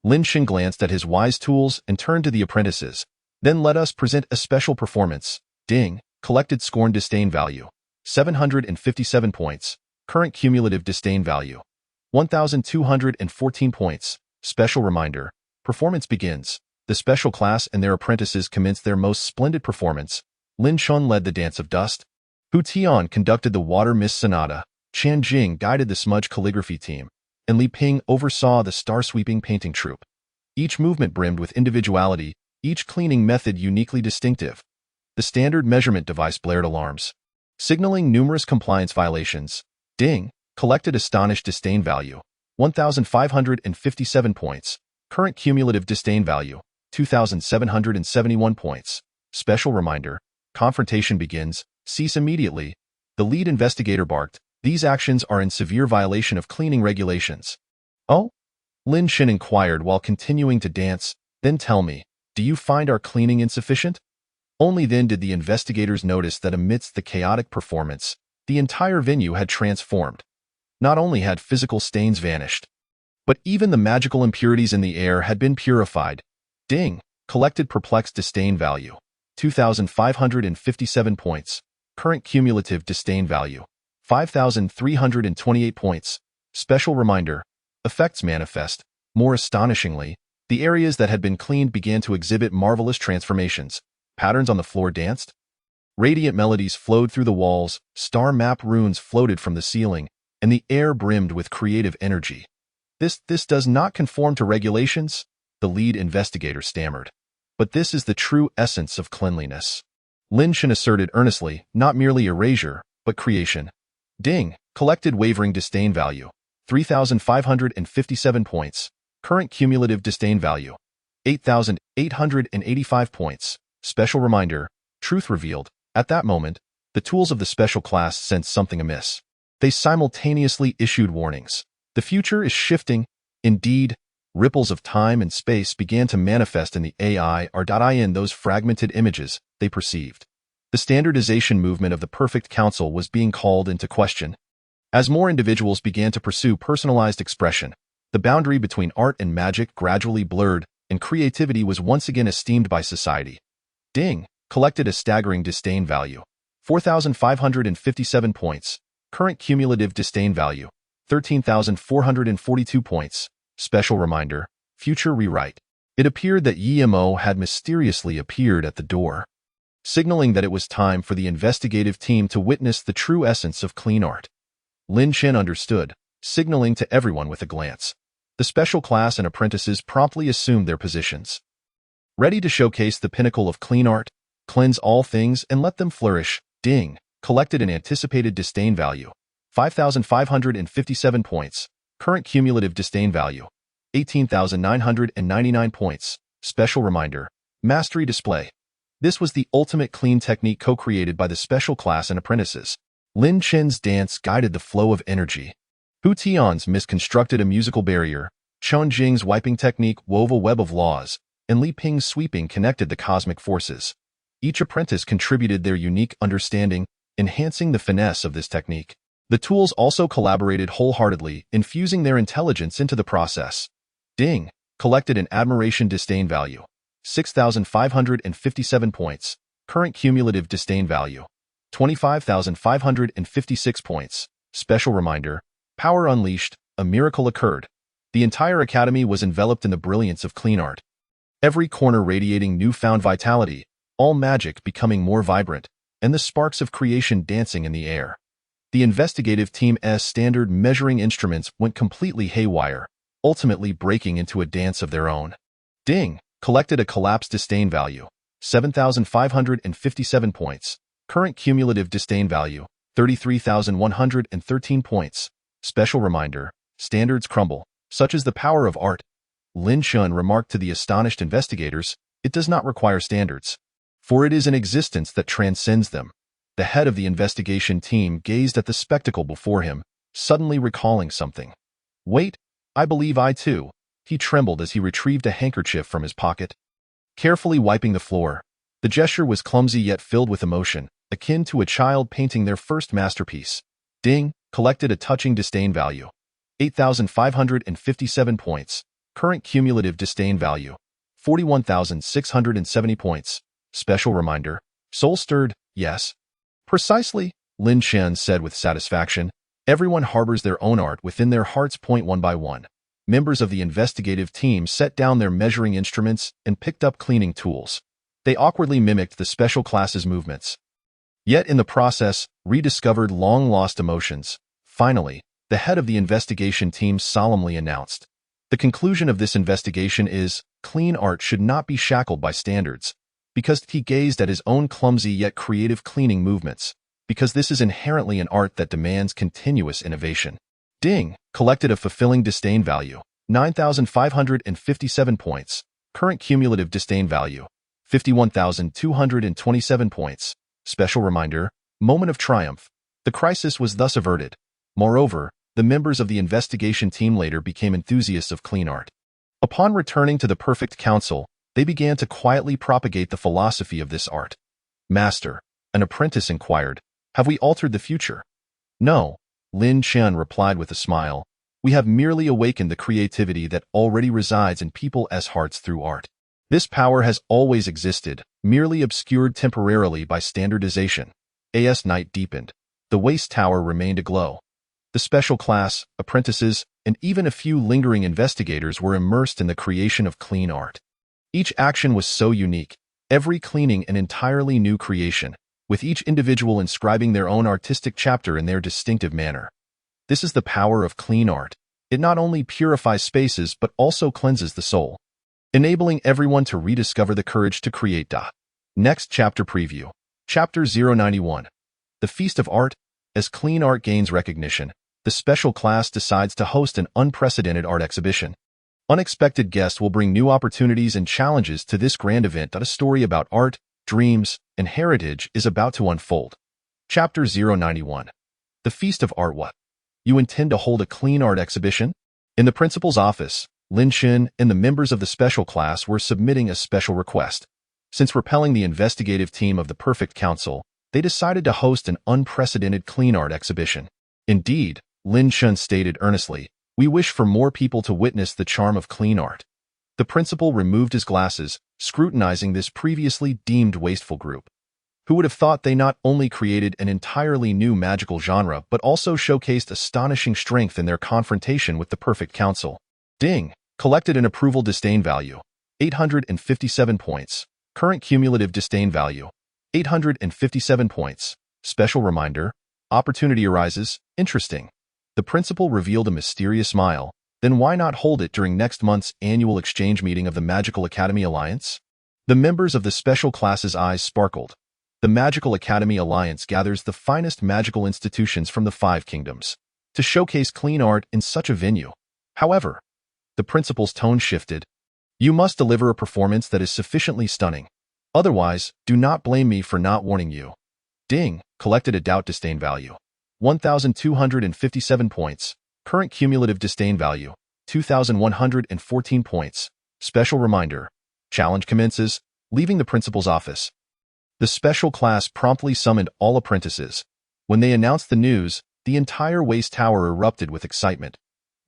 Lin Shun glanced at his wise tools and turned to the apprentices. Then let us present a special performance. Ding. Collected scorn disdain value, 757 points. Current cumulative disdain value, 1,214 points. Special reminder. Performance begins. The special class and their apprentices commenced their most splendid performance. Lin Shun led the Dance of Dust. Hu Tian conducted the Water Mist Sonata. Chan Jing guided the Smudge Calligraphy team, and Li Ping oversaw the Star-Sweeping Painting Troupe. Each movement brimmed with individuality, each cleaning method uniquely distinctive. The Standard Measurement Device blared alarms, signaling numerous compliance violations. Ding. Collected astonished disdain value, 1,557 points. Current cumulative disdain value, 2,771 points. Special reminder. Confrontation begins. Cease immediately. The lead investigator barked. These actions are in severe violation of cleaning regulations. Oh? Lin Shun inquired while continuing to dance. Then tell me, do you find our cleaning insufficient? Only then did the investigators notice that amidst the chaotic performance, the entire venue had transformed. Not only had physical stains vanished, but even the magical impurities in the air had been purified. Ding. Collected perplexed disdain value, 2,557 points. Current cumulative disdain value, 5,328 points. Special reminder. Effects manifest. More astonishingly, the areas that had been cleaned began to exhibit marvelous transformations. Patterns on the floor danced. Radiant melodies flowed through the walls, star map runes floated from the ceiling, and the air brimmed with creative energy. This does not conform to regulations, the lead investigator stammered. But this is the true essence of cleanliness. Lin Shun asserted earnestly, not merely erasure, but creation. Ding. Collected wavering disdain value, 3,557 points. Current cumulative disdain value, 8,885 points. Special reminder. Truth revealed. At that moment, the tools of the special class sensed something amiss. They simultaneously issued warnings. The future is shifting. Indeed, ripples of time and space began to manifest in the AI-in those fragmented images they perceived. The standardization movement of the Perfect Council was being called into question. As more individuals began to pursue personalized expression, the boundary between art and magic gradually blurred, and creativity was once again esteemed by society. Ding. Collected a staggering disdain value, 4,557 points. Current cumulative disdain value, 13,442 points. Special reminder. Future rewrite. It appeared that Yimo had mysteriously appeared at the door, signaling that it was time for the investigative team to witness the true essence of clean art. Lin Shun understood, signaling to everyone with a glance. The special class and apprentices promptly assumed their positions. Ready to showcase the pinnacle of clean art? Cleanse all things and let them flourish. Ding. Collected and anticipated disdain value. 5,557 points. Current cumulative disdain value. 18,999 points. Special reminder. Mastery display. This was the ultimate clean technique co-created by the special class and apprentices. Lin Chen's dance guided the flow of energy. Hu Tian's misconstructed a musical barrier. Chen Jing's wiping technique wove a web of laws, and Li Ping's sweeping connected the cosmic forces. Each apprentice contributed their unique understanding, enhancing the finesse of this technique. The tools also collaborated wholeheartedly, infusing their intelligence into the process. Ding. Collected an admiration disdain value. 6,557 points. Current cumulative disdain value. 25,556 points. Special reminder. Power unleashed. A miracle occurred. The entire academy was enveloped in the brilliance of clean art. Every corner radiating newfound vitality, all magic becoming more vibrant, and the sparks of creation dancing in the air. The investigative team's standard measuring instruments went completely haywire, ultimately breaking into a dance of their own. Ding. Collected a collapsed disdain value. 7,557 points. Current cumulative disdain value. 33,113 points. Special reminder. Standards crumble. Such is the power of art. Lin Chun remarked to the astonished investigators, it does not require standards, for it is an existence that transcends them. The head of the investigation team gazed at the spectacle before him, suddenly recalling something. Wait, I believe I too. He trembled as he retrieved a handkerchief from his pocket. Carefully wiping the floor, the gesture was clumsy yet filled with emotion, akin to a child painting their first masterpiece. Ding. Collected a touching disdain value. 8,557 points. Current cumulative disdain value. 41,670 points. Special reminder. Soul stirred, yes. Precisely, Lin Chen said with satisfaction. Everyone harbors their own art within their hearts. One by one. Members of the investigative team set down their measuring instruments and picked up cleaning tools. They awkwardly mimicked the special class's movements. Yet in the process, rediscovered long-lost emotions. Finally, the head of the investigation team solemnly announced. The conclusion of this investigation is, clean art should not be shackled by standards, because he gazed at his own clumsy yet creative cleaning movements, because this is inherently an art that demands continuous innovation. Ding. Collected a fulfilling disdain value. 9,557 points. Current cumulative disdain value. 51,227 points. Special reminder. Moment of triumph. The crisis was thus averted. Moreover, the members of the investigation team later became enthusiasts of clean art. Upon returning to the Perfect Council, they began to quietly propagate the philosophy of this art. Master, an apprentice inquired, have we altered the future? No, Lin Chen replied with a smile. We have merely awakened the creativity that already resides in people's hearts through art. This power has always existed, merely obscured temporarily by standardization. As night deepened, the waste tower remained aglow. The special class, apprentices, and even a few lingering investigators were immersed in the creation of clean art. Each action was so unique, every cleaning an entirely new creation, with each individual inscribing their own artistic chapter in their distinctive manner. This is the power of clean art. It not only purifies spaces but also cleanses the soul, enabling everyone to rediscover the courage to create. Next chapter preview. Chapter 091. The Feast of Art. As clean art gains recognition, the special class decides to host an unprecedented art exhibition. Unexpected guests will bring new opportunities and challenges to this grand event. A story about art, dreams, and heritage is about to unfold. Chapter 091. The Feast of Art. What? You intend to hold a clean art exhibition? In the principal's office, Lin Chen and the members of the special class were submitting a special request. Since repelling the investigative team of the Perfect Council, they decided to host an unprecedented clean art exhibition. Indeed, Lin Chen stated earnestly, we wish for more people to witness the charm of clean art. The principal removed his glasses, scrutinizing this previously deemed wasteful group. Who would have thought they not only created an entirely new magical genre but also showcased astonishing strength in their confrontation with the Perfect Council. Ding. Collected an approval disdain value. 857 points. Current cumulative disdain value. 857 points. Special reminder. Opportunity arises. Interesting. The principal revealed a mysterious smile. Then why not hold it during next month's annual exchange meeting of the Magical Academy Alliance? The members of the special class's eyes sparkled. The Magical Academy Alliance gathers the finest magical institutions from the 5 kingdoms to showcase clean art in such a venue. However, the principal's tone shifted. You must deliver a performance that is sufficiently stunning. Otherwise, do not blame me for not warning you. Ding, collected a doubt disdain value. 1,257 points. Current cumulative disdain value. 2,114 points. Special reminder. Challenge commences. Leaving the principal's office. The special class promptly summoned all apprentices. When they announced the news, the entire waste tower erupted with excitement.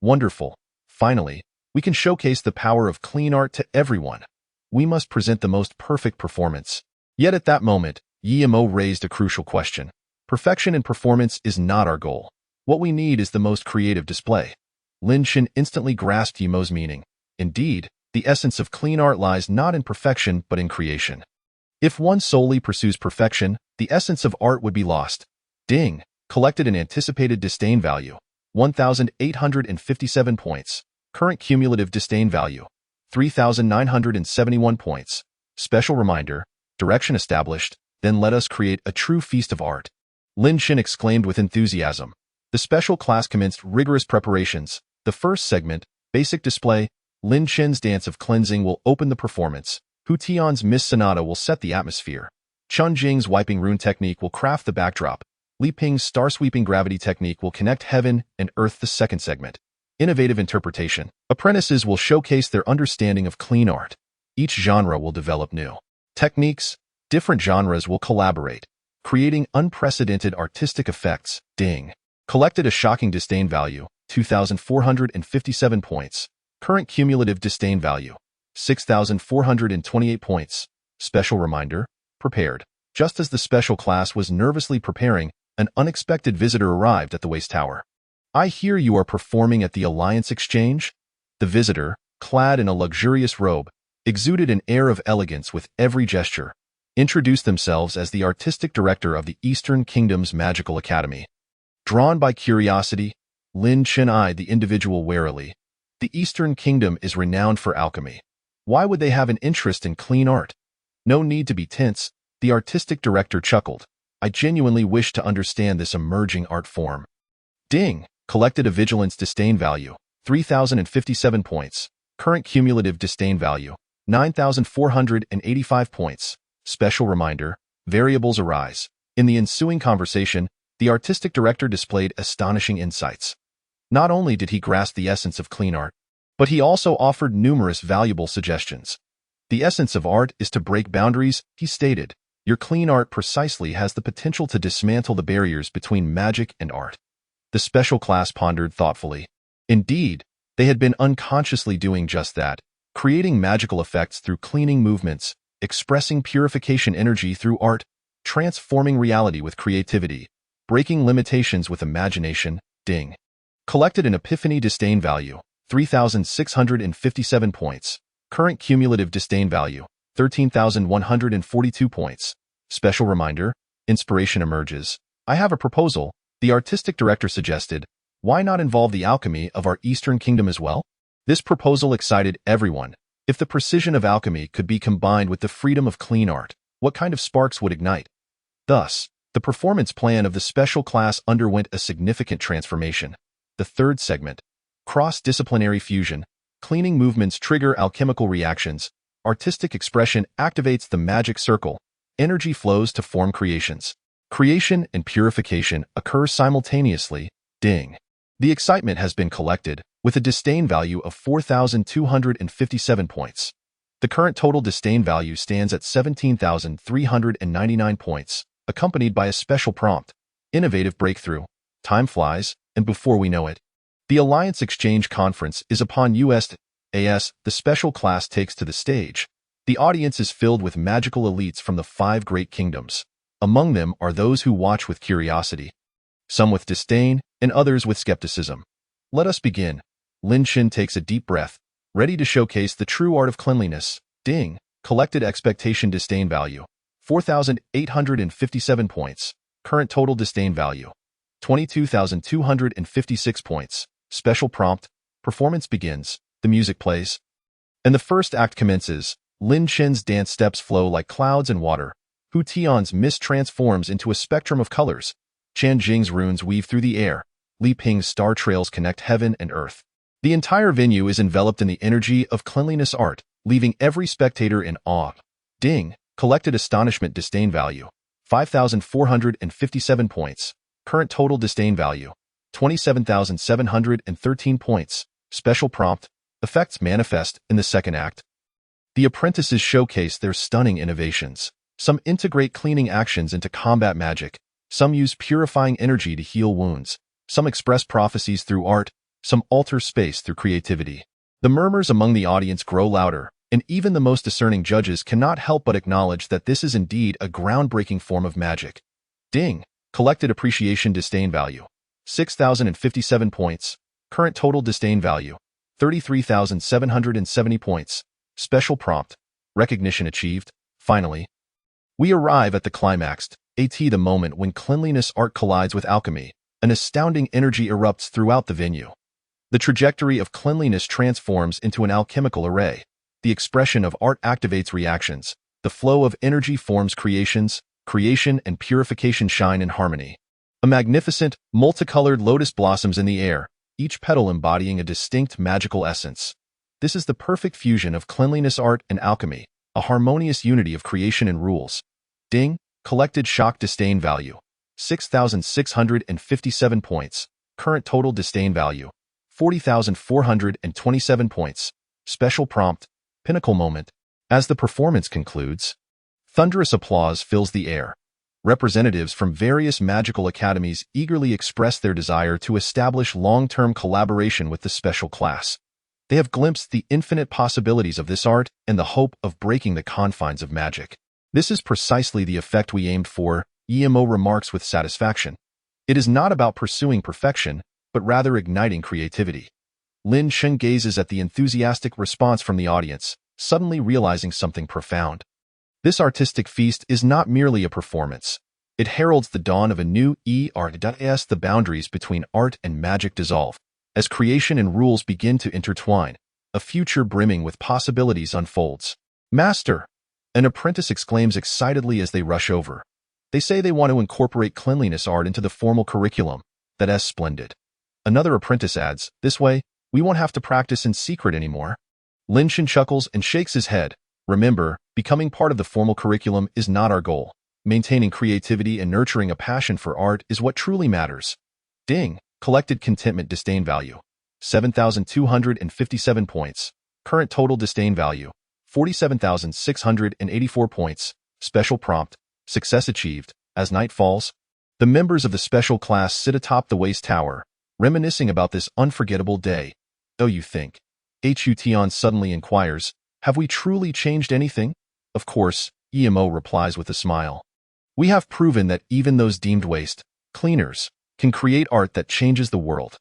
Wonderful. Finally, we can showcase the power of clean art to everyone. We must present the most perfect performance. Yet at that moment, Yimo raised a crucial question. Perfection in performance is not our goal. What we need is the most creative display. Lin Shin instantly grasped Yimo's meaning. Indeed, the essence of clean art lies not in perfection but in creation. If one solely pursues perfection, the essence of art would be lost. Ding, collected an anticipated disdain value. 1,857 points. Current cumulative disdain value. 3,971 points. Special reminder. Direction established. Then let us create a true feast of art. Lin Shin exclaimed with enthusiasm. The special class commenced rigorous preparations. The first segment, basic display, Lin Shin's dance of cleansing will open the performance. Hu Tian's Mist Sonata will set the atmosphere. Chun Jing's wiping rune technique will craft the backdrop. Li Ping's star-sweeping gravity technique will connect heaven and earth. The second segment. Innovative interpretation. Apprentices will showcase their understanding of clean art. Each genre will develop new techniques. Different genres will collaborate, creating unprecedented artistic effects. Ding. Collected a shocking disdain value. 2,457 points. Current cumulative disdain value. 6,428 points. Special reminder. Prepared. Just as the special class was nervously preparing, an unexpected visitor arrived at the waste tower. I hear you are performing at the Alliance Exchange? The visitor, clad in a luxurious robe, exuded an air of elegance with every gesture, introduced themselves as the artistic director of the Eastern Kingdom's Magical Academy. Drawn by curiosity, Lin Shin eyed the individual warily. The Eastern Kingdom is renowned for alchemy. Why would they have an interest in clean art? No need to be tense, the artistic director chuckled. I genuinely wish to understand this emerging art form. Ding, collected a vigilance disdain value. 3,057 points. Current cumulative disdain value. 9,485 points. Special reminder. Variables arise. In the ensuing conversation, the artistic director displayed astonishing insights. Not only did he grasp the essence of clean art, but he also offered numerous valuable suggestions. The essence of art is to break boundaries, he stated. Your clean art precisely has the potential to dismantle the barriers between magic and art. The special class pondered thoughtfully. Indeed, they had been unconsciously doing just that, creating magical effects through cleaning movements, expressing purification energy through art, transforming reality with creativity, breaking limitations with imagination. Ding. Collected an epiphany disdain value. 3,657 points. Current cumulative disdain value. 13,142 points. Special reminder. Inspiration emerges. I have a proposal, the artistic director suggested. Why not involve the alchemy of our Eastern Kingdom as well? This proposal excited everyone. If the precision of alchemy could be combined with the freedom of clean art, what kind of sparks would ignite? Thus, the performance plan of the special class underwent a significant transformation. The third segment. Cross-disciplinary fusion. Cleaning movements trigger alchemical reactions. Artistic expression activates the magic circle. Energy flows to form creations. Creation and purification occur simultaneously. Ding. The excitement has been collected, with a disdain value of 4,257 points. The current total disdain value stands at 17,399 points, accompanied by a special prompt. Innovative breakthrough. Time flies, and before we know it, the Alliance Exchange Conference is upon us. The special class takes to the stage. The audience is filled with magical elites from the 5 great kingdoms. Among them are those who watch with curiosity, some with disdain, and others with skepticism. Let us begin. Lin Shin takes a deep breath, ready to showcase the true art of cleanliness. Ding. Collected expectation disdain value. 4,857 points. Current total disdain value. 22,256 points. Special prompt. Performance begins. The music plays, and the first act commences. Lin Chen's dance steps flow like clouds and water. Hu Tian's mist transforms into a spectrum of colors. Chan Jing's runes weave through the air. Li Ping's star trails connect heaven and earth. The entire venue is enveloped in the energy of cleanliness art, leaving every spectator in awe. Ding, collected astonishment disdain value, 5,457 points. Current total disdain value, 27,713 points. Special prompt, effects manifest in the second act. The apprentices showcase their stunning innovations. Some integrate cleaning actions into combat magic. Some use purifying energy to heal wounds. Some express prophecies through art. Some alter space through creativity. The murmurs among the audience grow louder, and even the most discerning judges cannot help but acknowledge that this is indeed a groundbreaking form of magic. Ding, collected appreciation disdain value, 6,057 points. Current total disdain value, 33,770 points. Special prompt, recognition achieved. Finally, we arrive at the climax, the moment when cleanliness art collides with alchemy. An astounding energy erupts throughout the venue. The trajectory of cleanliness transforms into an alchemical array. The expression of art activates reactions. The flow of energy forms creations. Creation and purification shine in harmony. A magnificent, multicolored lotus blossoms in the air, each petal embodying a distinct magical essence. This is the perfect fusion of cleanliness art and alchemy, a harmonious unity of creation and rules. Ding, collected shock disdain value, 6,657 points. Current total disdain value, 40,427 points. Special prompt, pinnacle moment. As the performance concludes, thunderous applause fills the air. Representatives from various magical academies eagerly express their desire to establish long-term collaboration with the special class. They have glimpsed the infinite possibilities of this art and the hope of breaking the confines of magic. This is precisely the effect we aimed for, EMO remarks with satisfaction. It is not about pursuing perfection, but rather igniting creativity. Lin Chen gazes at the enthusiastic response from the audience, suddenly realizing something profound. This artistic feast is not merely a performance. It heralds the dawn of a new era. As the boundaries between art and magic dissolve, as creation and rules begin to intertwine, a future brimming with possibilities unfolds. Master! An apprentice exclaims excitedly as they rush over. They say they want to incorporate cleanliness art into the formal curriculum. That's splendid. Another apprentice adds, this way, we won't have to practice in secret anymore. Lin Chen chuckles and shakes his head. Remember, becoming part of the formal curriculum is not our goal. Maintaining creativity and nurturing a passion for art is what truly matters. Ding, collected contentment disdain value, 7,257 points. Current total disdain value, 47,684 points. Special prompt, success achieved. As night falls, the members of the special class sit atop the waste tower, reminiscing about this unforgettable day. Oh, you think? Hu Tian suddenly inquires, have we truly changed anything? Of course, EMO replies with a smile. We have proven that even those deemed waste, cleaners, can create art that changes the world.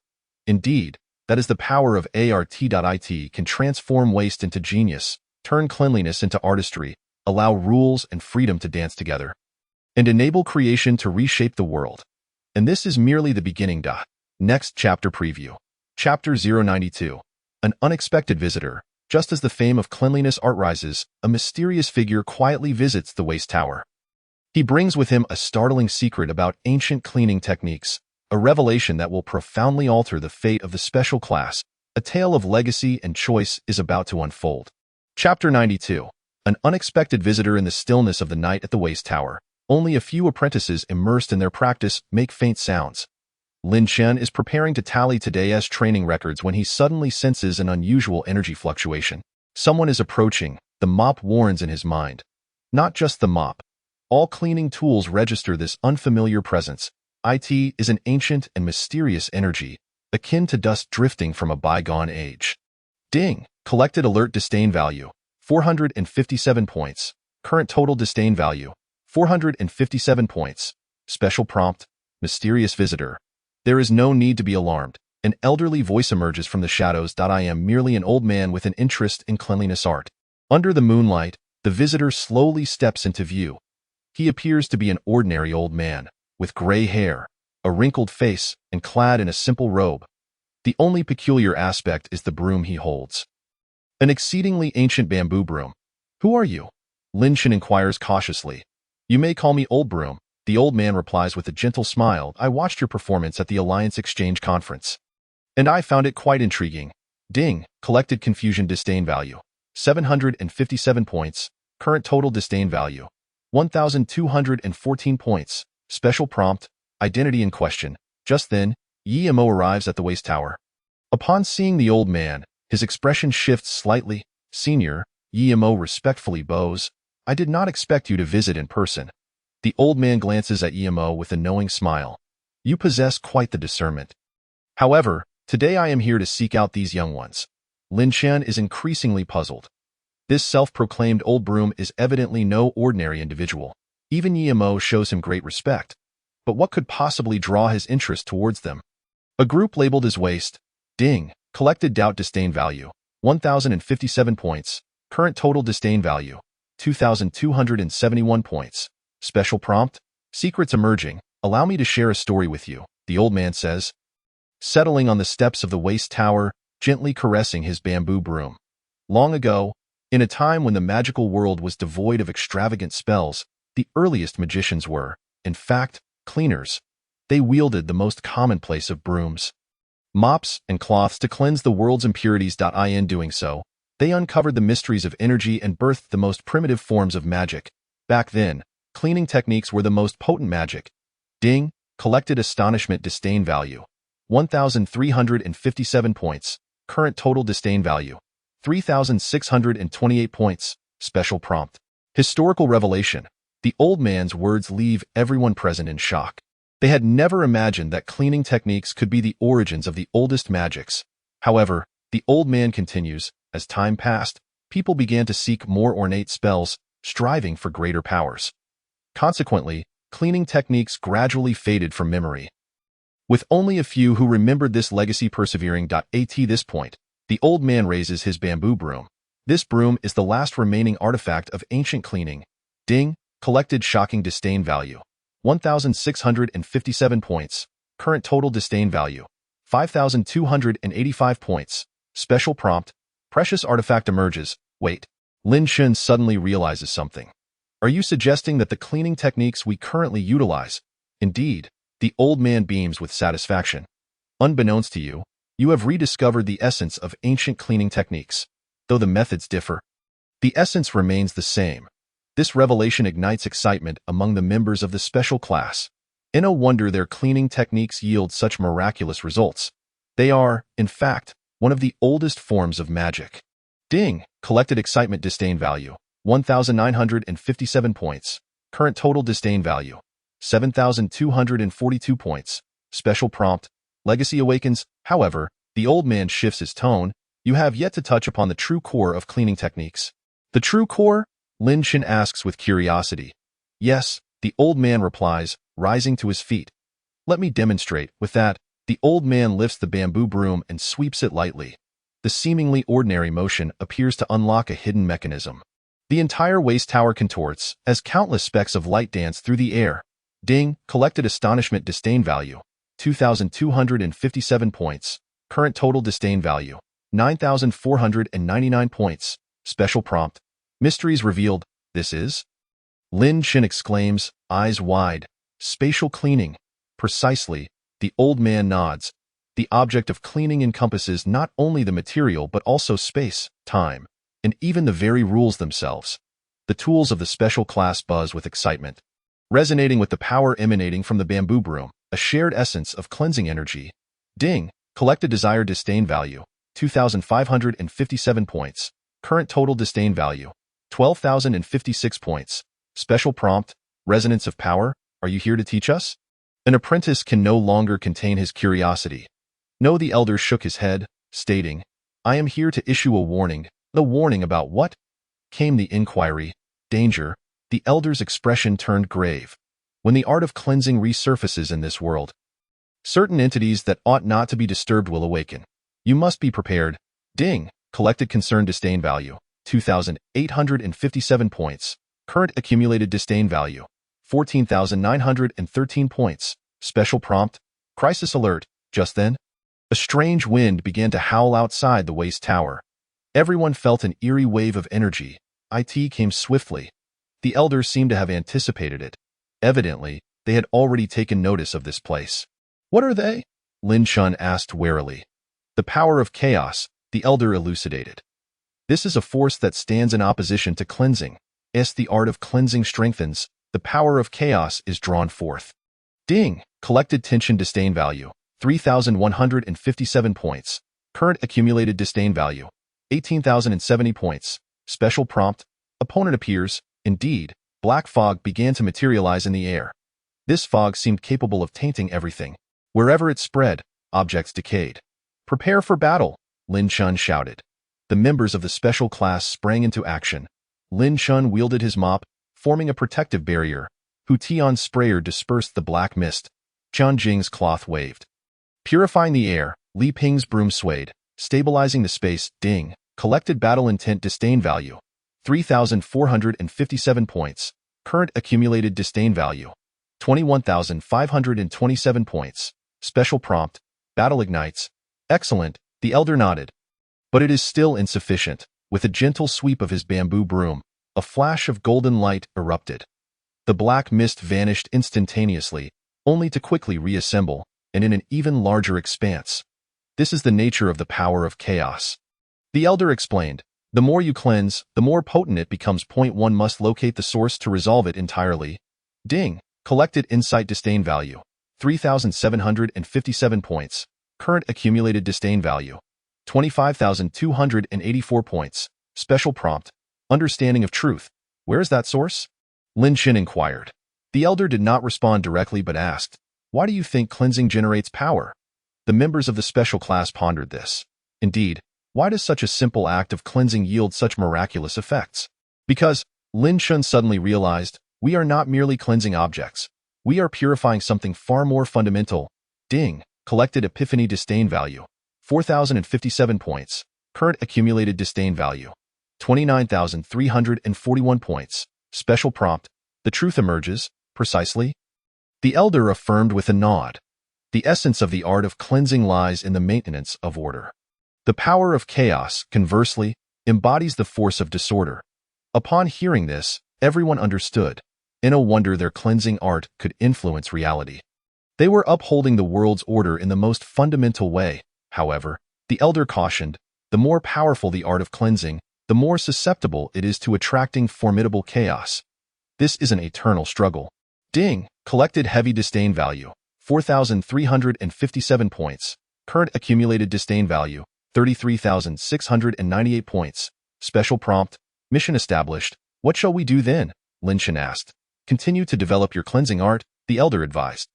Indeed, that is the power of art.it can transform waste into genius, turn cleanliness into artistry, allow rules and freedom to dance together, and enable creation to reshape the world. And this is merely the beginning. Next chapter preview. Chapter 092. An unexpected visitor. Just as the fame of cleanliness art rises, a mysterious figure quietly visits the waste tower. He brings with him a startling secret about ancient cleaning techniques, a revelation that will profoundly alter the fate of the special class. A tale of legacy and choice is about to unfold. Chapter 92. An unexpected visitor in the stillness of the night at the waste tower. Only a few apprentices immersed in their practice make faint sounds. Lin Chen is preparing to tally today's training records when he suddenly senses an unusual energy fluctuation. Someone is approaching, the mop warns in his mind. Not just the mop. All cleaning tools register this unfamiliar presence. It is an ancient and mysterious energy, akin to dust drifting from a bygone age. Ding! Collected alert disdain value, 457 points. Current total disdain value, 457 points. Special prompt, mysterious visitor. There is no need to be alarmed. An elderly voice emerges from the shadows. I am merely an old man with an interest in cleanliness art. Under the moonlight, the visitor slowly steps into view. He appears to be an ordinary old man, with gray hair, a wrinkled face, and clad in a simple robe. The only peculiar aspect is the broom he holds. An exceedingly ancient bamboo broom. Who are you? Lin Shen inquires cautiously. You may call me Old Broom. The old man replies with a gentle smile. I watched your performance at the Alliance Exchange Conference, and I found it quite intriguing. Ding, collected confusion disdain value, 757 points, current total disdain value, 1,214 points, special prompt, identity in question. Just then, Yi Mo arrives at the waste tower. Upon seeing the old man, his expression shifts slightly. Senior, Yi Mo respectfully bows. I did not expect you to visit in person. The old man glances at Yi Mo with a knowing smile. You possess quite the discernment. However, today I am here to seek out these young ones. Lin Shen is increasingly puzzled. This self-proclaimed old broom is evidently no ordinary individual. Even Yi Mo shows him great respect. But what could possibly draw his interest towards them? A group labeled as waste. Ding, collected doubt disdain value, 1,057 points, current total disdain value, 2,271 points. Special prompt, secrets emerging, allow me to share a story with you, the old man says, settling on the steps of the waste tower, gently caressing his bamboo broom. Long ago, in a time when the magical world was devoid of extravagant spells, the earliest magicians were, in fact, cleaners. They wielded the most commonplace of brooms, mops, and cloths to cleanse the world's impurities. In doing so, they uncovered the mysteries of energy and birthed the most primitive forms of magic. Back then, cleaning techniques were the most potent magic. Ding, collected astonishment disdain value, 1,357 points, current total disdain value, 3,628 points, special prompt. Historical revelation. The old man's words leave everyone present in shock. They had never imagined that cleaning techniques could be the origins of the oldest magics. However, the old man continues, as time passed, people began to seek more ornate spells, striving for greater powers. Consequently, cleaning techniques gradually faded from memory, with only a few who remembered this legacy persevering. At this point, the old man raises his bamboo broom. This broom is the last remaining artifact of ancient cleaning. Ding, collected shocking disdain value, 1,657 points, current total disdain value, 5,285 points, special prompt, precious artifact emerges. Wait, Lin Shen suddenly realizes something. Are you suggesting that the cleaning techniques we currently utilize? Indeed, the old man beams with satisfaction. Unbeknownst to you, you have rediscovered the essence of ancient cleaning techniques. Though the methods differ, the essence remains the same. This revelation ignites excitement among the members of the special class. No wonder their cleaning techniques yield such miraculous results. They are, in fact, one of the oldest forms of magic. Ding, collected excitement disdain value, 1,957 points, current total disdain value, 7,242 points, special prompt, legacy awakens. However, the old man shifts his tone. You have yet to touch upon the true core of cleaning techniques. The true core? Lin Shen asks with curiosity. Yes, the old man replies, rising to his feet. Let me demonstrate. With that, the old man lifts the bamboo broom and sweeps it lightly. The seemingly ordinary motion appears to unlock a hidden mechanism. The entire waste tower contorts as countless specks of light dance through the air. Ding, collected astonishment disdain value, 2,257 points, current total disdain value, 9,499 points, special prompt, mysteries revealed. This is? Lin Shen exclaims, eyes wide. Spatial cleaning. Precisely, the old man nods. The object of cleaning encompasses not only the material but also space, time, and even the very rules themselves. The tools of the special class buzz with excitement, resonating with the power emanating from the bamboo broom, a shared essence of cleansing energy. Ding, collected desired disdain value, 2,557 points, current total disdain value, 12,056 points, special prompt, resonance of power. Are you here to teach us? An apprentice can no longer contain his curiosity. No, the elder shook his head, stating, I am here to issue a warning. The warning about what? Came the inquiry. Danger. The elder's expression turned grave. When the art of cleansing resurfaces in this world, certain entities that ought not to be disturbed will awaken. You must be prepared. Ding, collected concern disdain value, 2,857 points, current accumulated disdain value, 14,913 points, special prompt, crisis alert. Just then, a strange wind began to howl outside the waste tower. Everyone felt an eerie wave of energy. it came swiftly. The elders seemed to have anticipated it. Evidently, they had already taken notice of this place. What are they? Lin Shun asked warily. The power of chaos, the elder elucidated. This is a force that stands in opposition to cleansing. As the art of cleansing strengthens, the power of chaos is drawn forth. Ding! Collected tension disdain value, 3,157 points. Current accumulated disdain value, 18,070 points. Special prompt, opponent appears. Indeed, black fog began to materialize in the air. This fog seemed capable of tainting everything. Wherever it spread, objects decayed. Prepare for battle, Lin Shun shouted. The members of the special class sprang into action. Lin Shun wielded his mop, forming a protective barrier. Hu Tian's sprayer dispersed the black mist. Jian Jing's cloth waved. Purifying the air, Li Ping's broom swayed, stabilizing the space. Ding! Collected battle intent disdain value, 3,457 points. Current accumulated disdain value, 21,527 points. Special prompt, battle ignites. Excellent, the elder nodded. But it is still insufficient. With a gentle sweep of his bamboo broom, a flash of golden light erupted. The black mist vanished instantaneously, only to quickly reassemble, and in an even larger expanse. This is the nature of the power of chaos. The elder explained, the more you cleanse, the more potent it becomes. One must locate the source to resolve it entirely. Ding! Collected insight disdain value, 3,757 points. Current accumulated disdain value, 25,284 points. Special prompt, understanding of truth. Where is that source? Lin Shin inquired. The elder did not respond directly but asked, why do you think cleansing generates power? The members of the special class pondered this. Indeed, why does such a simple act of cleansing yield such miraculous effects? Because, Lin Shun suddenly realized, we are not merely cleansing objects. We are purifying something far more fundamental. Ding! Collected epiphany disdain value, 4,057 points. Current accumulated disdain value, 29,341 points. Special prompt, the truth emerges. Precisely? The elder affirmed with a nod. The essence of the art of cleansing lies in the maintenance of order. The power of chaos, conversely, embodies the force of disorder. Upon hearing this, everyone understood. No wonder their cleansing art could influence reality. They were upholding the world's order in the most fundamental way. However, the elder cautioned, the more powerful the art of cleansing, the more susceptible it is to attracting formidable chaos. This is an eternal struggle. Ding! Collected heavy disdain value, 4,357 points. Current accumulated disdain value, 33,698 points. Special prompt, mission established. What shall we do then? Lin Shin asked. Continue to develop your cleansing art, the elder advised.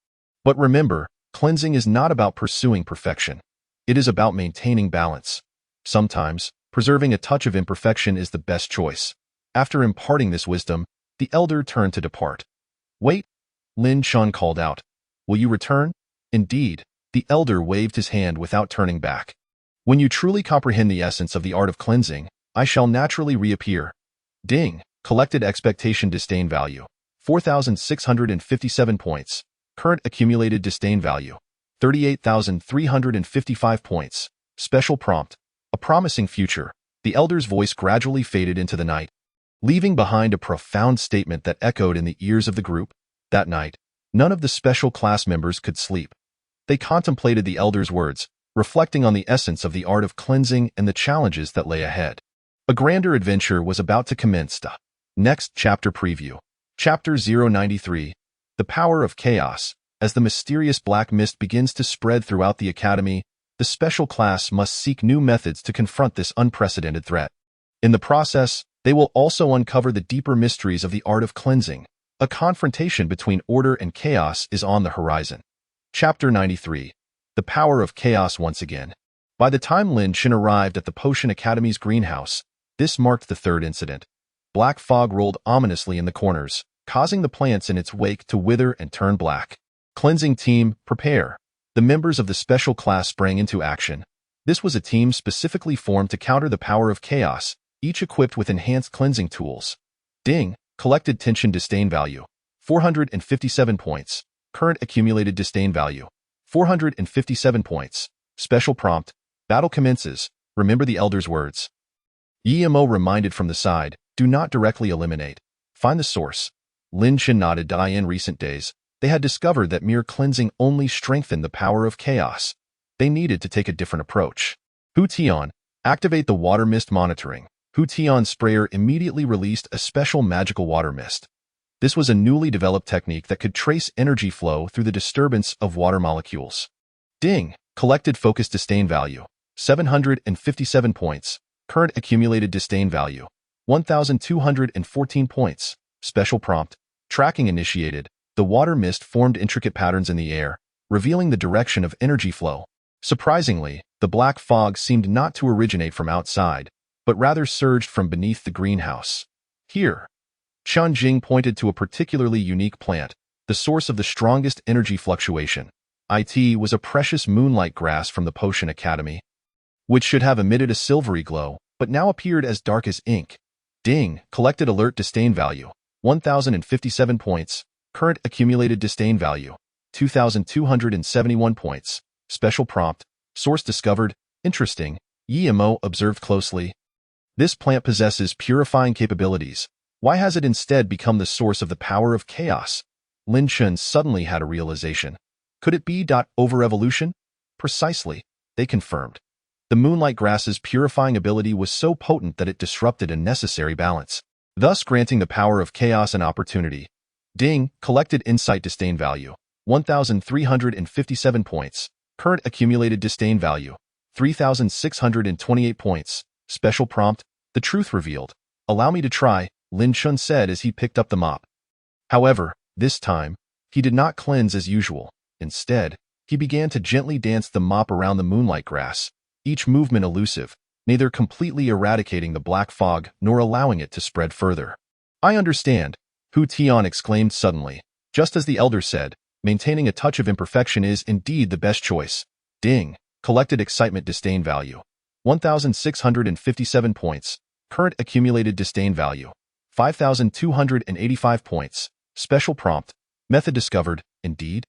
But remember, cleansing is not about pursuing perfection. It is about maintaining balance. Sometimes, preserving a touch of imperfection is the best choice. After imparting this wisdom, the elder turned to depart. Wait, Lin Shun called out. Will you return? Indeed, the elder waved his hand without turning back. When you truly comprehend the essence of the art of cleansing, I shall naturally reappear. Ding! Collected expectation disdain value, 4,657 points. Current accumulated disdain value, 38,355 points. Special prompt, a promising future. The elder's voice gradually faded into the night, leaving behind a profound statement that echoed in the ears of the group. That night, none of the special class members could sleep. They contemplated the elder's words, reflecting on the essence of the art of cleansing and the challenges that lay ahead. A grander adventure was about to commence. Next chapter preview. Chapter 093. The Power of Chaos. As the mysterious black mist begins to spread throughout the academy, the special class must seek new methods to confront this unprecedented threat. In the process, they will also uncover the deeper mysteries of the art of cleansing. A confrontation between order and chaos is on the horizon. Chapter 93. The Power of Chaos once again. By the time Lin Shin arrived at the Potion Academy's greenhouse, this marked the third incident. Black fog rolled ominously in the corners, causing the plants in its wake to wither and turn black. Cleansing team, prepare. The members of the special class sprang into action. This was a team specifically formed to counter the power of chaos, each equipped with enhanced cleansing tools. Ding! Collected tension disdain value, 457 points. Current accumulated disdain value, 457 points. Special prompt, battle commences. Remember the elder's words. Yi Mo reminded from the side, Do not directly eliminate. Find the source. Lin Chen nodded. In recent days, they had discovered that mere cleansing only strengthened the power of chaos. They needed to take a different approach. Hu Tian, activate the water mist monitoring. Hu Tian's sprayer immediately released a special magical water mist. This was a newly developed technique that could trace energy flow through the disturbance of water molecules. Ding! Collected focus disdain value, 757 points. Current accumulated disdain value, 1,214 points. Special prompt. Tracking initiated. The water mist formed intricate patterns in the air, revealing the direction of energy flow. Surprisingly, the black fog seemed not to originate from outside, but rather surged from beneath the greenhouse. Here, Chen Jing pointed to a particularly unique plant, the source of the strongest energy fluctuation. It was a precious moonlight grass from the Potion Academy, which should have emitted a silvery glow, but now appeared as dark as ink. Ding! Collected alert disdain value, 1,057 points. Current accumulated disdain value, 2,271 points. Special prompt. Source discovered. Interesting. Yimo observed closely. This plant possesses purifying capabilities. Why has it instead become the source of the power of chaos? Lin Chen suddenly had a realization. Could it be over-evolution? Precisely, they confirmed. The moonlight grass's purifying ability was so potent that it disrupted a necessary balance, thus granting the power of chaos an opportunity. Ding! Collected insight disdain value, 1,357 points. Current accumulated disdain value, 3,628 points. Special prompt. The truth revealed. Allow me to try, Lin Chen said as he picked up the mop. However, this time, he did not cleanse as usual. Instead, he began to gently dance the mop around the moonlight grass, each movement elusive, neither completely eradicating the black fog nor allowing it to spread further. I understand, Hu Tian exclaimed suddenly. Just as the elder said, maintaining a touch of imperfection is indeed the best choice. Ding! Collected excitement disdain value, 1,657 points. Current accumulated disdain value, 5,285 points. Special prompt. Method discovered, indeed.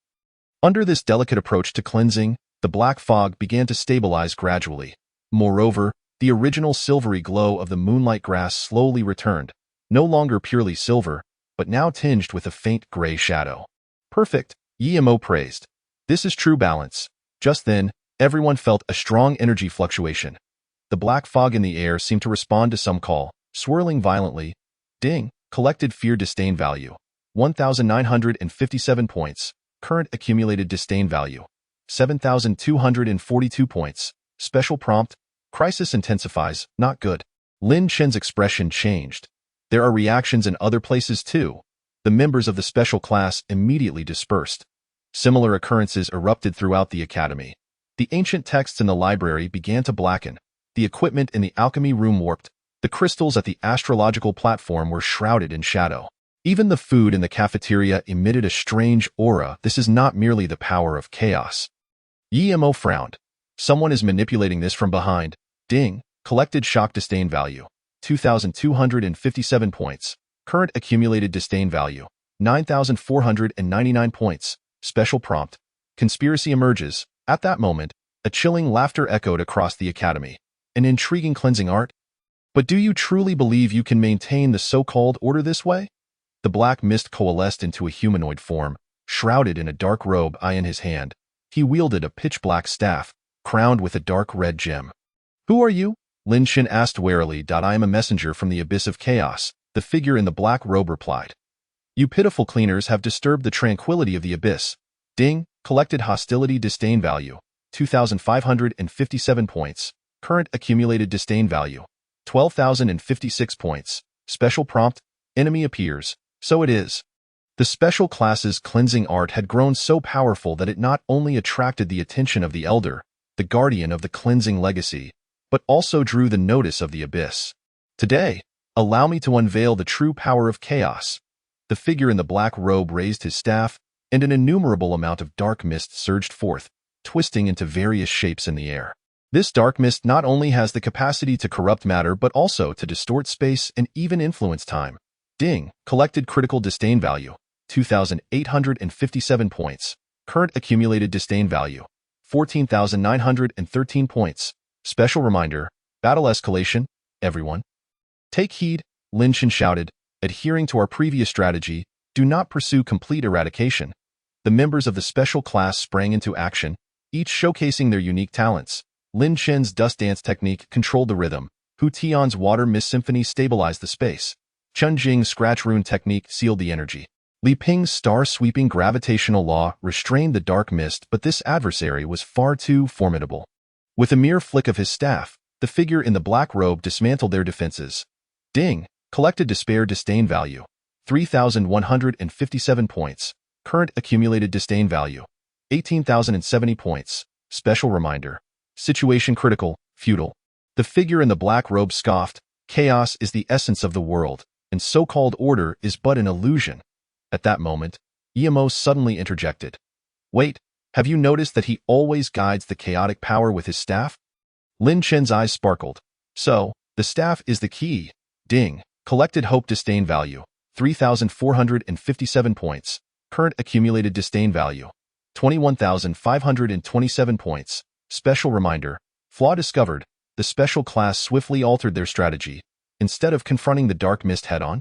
Under this delicate approach to cleansing, the black fog began to stabilize gradually. Moreover, the original silvery glow of the moonlight grass slowly returned, no longer purely silver, but now tinged with a faint gray shadow. Perfect, Yimo praised. This is true balance. Just then, everyone felt a strong energy fluctuation. The black fog in the air seemed to respond to some call, swirling violently. Ding! Collected fear disdain value, 1,957 points. Current accumulated disdain value, 7,242 points. Special prompt. Crisis intensifies, not good. Lin Chen's expression changed. There are reactions in other places too. The members of the special class immediately dispersed. Similar occurrences erupted throughout the academy. The ancient texts in the library began to blacken. The equipment in the alchemy room warped. The crystals at the astrological platform were shrouded in shadow. Even the food in the cafeteria emitted a strange aura. This is not merely the power of chaos. Yimo frowned. Someone is manipulating this from behind. Ding! Collected shock disdain value, 2,257 points. Current accumulated disdain value, 9,499 points. Special prompt. Conspiracy emerges. At that moment, a chilling laughter echoed across the academy. An intriguing cleansing art? But do you truly believe you can maintain the so-called order this way? The black mist coalesced into a humanoid form, shrouded in a dark robe. In his hand, he wielded a pitch-black staff, crowned with a dark red gem. Who are you? Lin Chen asked warily. I am a messenger from the abyss of chaos, the figure in the black robe replied. You pitiful cleaners have disturbed the tranquility of the abyss. Ding! Collected hostility disdain value, 2,557 points. Current accumulated disdain value, 12,056 points. Special prompt. Enemy appears. So it is. The special class's cleansing art had grown so powerful that it not only attracted the attention of the elder, the guardian of the cleansing legacy, but also drew the notice of the abyss. Today, allow me to unveil the true power of chaos. The figure in the black robe raised his staff, and an innumerable amount of dark mist surged forth, twisting into various shapes in the air. This dark mist not only has the capacity to corrupt matter but also to distort space and even influence time. Ding! Collected critical disdain value, 2,857 points. Current accumulated disdain value, 14,913 points. Special reminder, battle escalation, everyone. Take heed, Lin Chen shouted, adhering to our previous strategy, do not pursue complete eradication. The members of the special class sprang into action, each showcasing their unique talents. Lin Chen's dust dance technique controlled the rhythm. Hu Tian's water mist symphony stabilized the space. Chun Jing's scratch rune technique sealed the energy. Li Ping's star-sweeping gravitational law restrained the dark mist, but this adversary was far too formidable. With a mere flick of his staff, the figure in the black robe dismantled their defenses. Ding! Collected despair disdain value. 3,157 points. Current accumulated disdain value. 18,070 points. Special reminder. Situation critical, futile. The figure in the black robe scoffed, chaos is the essence of the world, and so-called order is but an illusion. At that moment, Emo suddenly interjected. Wait, have you noticed that he always guides the chaotic power with his staff? Lin Chen's eyes sparkled. So, the staff is the key. Ding. Collected hope disdain value. 3,457 points. Current accumulated disdain value. 21,527 points. Special reminder. Flaw discovered. The special class swiftly altered their strategy. Instead of confronting the dark mist head-on,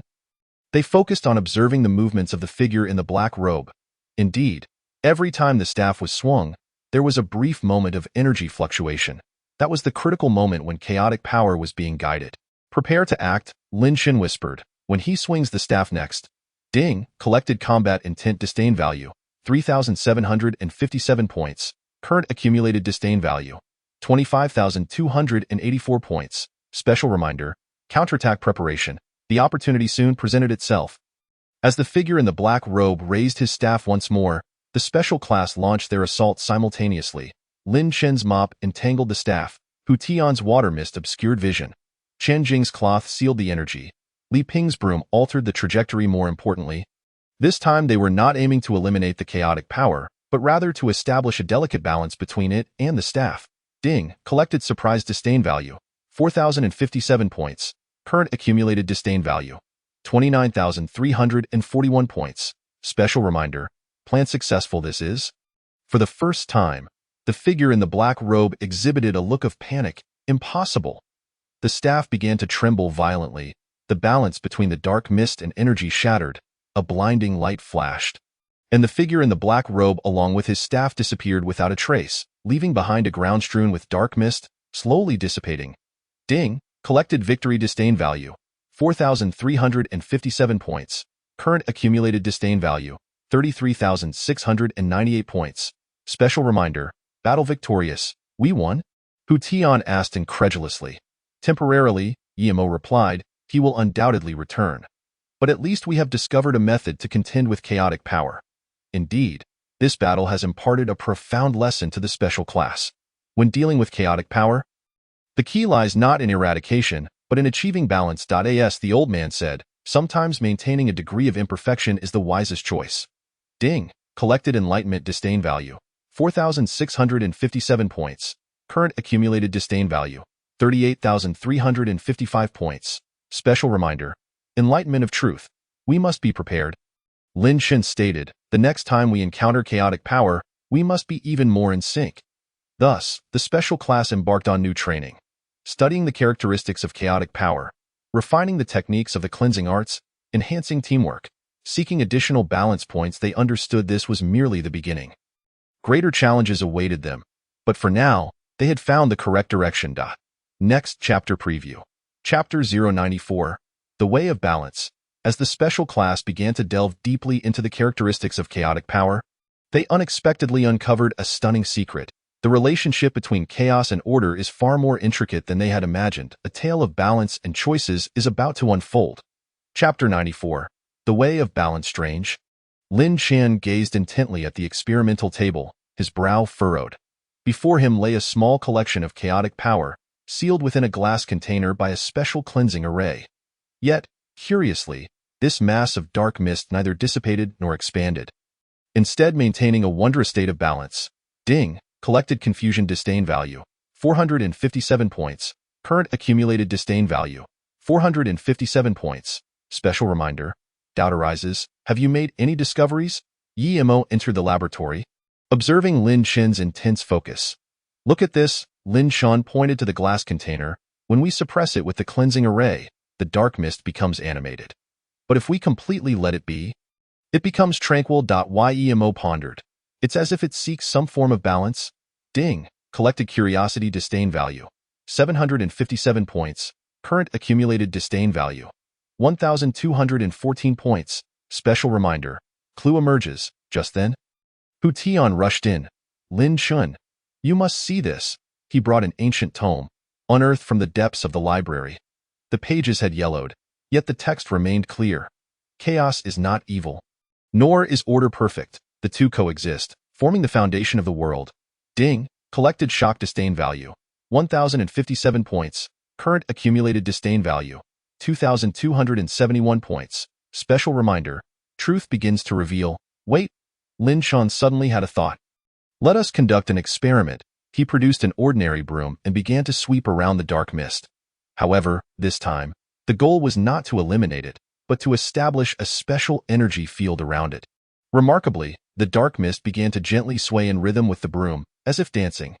they focused on observing the movements of the figure in the black robe. Indeed, every time the staff was swung, there was a brief moment of energy fluctuation. That was the critical moment when chaotic power was being guided. Prepare to act, Lin Chen whispered, when he swings the staff next. Ding, collected combat intent disdain value, 3,757 points. Current accumulated disdain value, 25,284 points. Special reminder, counterattack preparation. The opportunity soon presented itself. As the figure in the black robe raised his staff once more, the special class launched their assault simultaneously. Lin Chen's mop entangled the staff. Hu Tian's water mist obscured vision. Chen Jing's cloth sealed the energy. Li Ping's broom altered the trajectory. More importantly, this time they were not aiming to eliminate the chaotic power, but rather to establish a delicate balance between it and the staff. Ding, collected surprise disdain value, 4,057 points. Current accumulated disdain value, 29,341 points. Special reminder, plan successful this is. For the first time, the figure in the black robe exhibited a look of panic. Impossible. The staff began to tremble violently. The balance between the dark mist and energy shattered. A blinding light flashed. And the figure in the black robe along with his staff disappeared without a trace, leaving behind a ground strewn with dark mist, slowly dissipating. Ding, collected victory disdain value, 4,357 points. Current accumulated disdain value, 33,698 points. Special reminder, battle victorious, we won? Hu Tian asked incredulously. Temporarily, Emo replied, he will undoubtedly return. But at least we have discovered a method to contend with chaotic power. Indeed, this battle has imparted a profound lesson to the special class. When dealing with chaotic power, the key lies not in eradication, but in achieving balance. As the old man said, sometimes maintaining a degree of imperfection is the wisest choice. Ding, collected enlightenment disdain value, 4,657 points. Current accumulated disdain value, 38,355 points. Special reminder, enlightenment of truth. We must be prepared. Lin Chen stated, the next time we encounter chaotic power, we must be even more in sync. Thus, the special class embarked on new training. Studying the characteristics of chaotic power, refining the techniques of the cleansing arts, enhancing teamwork, seeking additional balance points. They understood this was merely the beginning. Greater challenges awaited them, but for now, they had found the correct direction. Next chapter preview. Chapter 094, The Way of Balance. As the special class began to delve deeply into the characteristics of chaotic power, they unexpectedly uncovered a stunning secret. The relationship between chaos and order is far more intricate than they had imagined. A tale of balance and choices is about to unfold. Chapter 94, The Way of Balance. Strange. Lin Chen gazed intently at the experimental table, his brow furrowed. Before him lay a small collection of chaotic power, sealed within a glass container by a special cleansing array. Yet, curiously, this mass of dark mist neither dissipated nor expanded, instead maintaining a wondrous state of balance. Ding, collected confusion disdain value, 457 points. Current accumulated disdain value, 457 points. Special reminder, doubt arises. Have you made any discoveries? Emo entered the laboratory, observing Lin Chen's intense focus. Look at this, Lin Chen pointed to the glass container. When we suppress it with the cleansing array, the dark mist becomes animated. But if we completely let it be, it becomes tranquil. Yemo pondered. It's as if it seeks some form of balance. Ding. Collected curiosity disdain value. 757 points. Current accumulated disdain value. 1,214 points. Special reminder. Clue emerges. Just then, Hu Tian rushed in. Lin Chun. You must see this. He brought an ancient tome, unearthed from the depths of the library. The pages had yellowed, yet the text remained clear. Chaos is not evil. Nor is order perfect. The two coexist, forming the foundation of the world. Ding. Collected shock disdain value. 1,057 points. Current accumulated disdain value. 2,271 points. Special reminder. Truth begins to reveal. Wait. Lin Chun suddenly had a thought. Let us conduct an experiment. He produced an ordinary broom and began to sweep around the dark mist. However, this time, the goal was not to eliminate it, but to establish a special energy field around it. Remarkably, the dark mist began to gently sway in rhythm with the broom, as if dancing.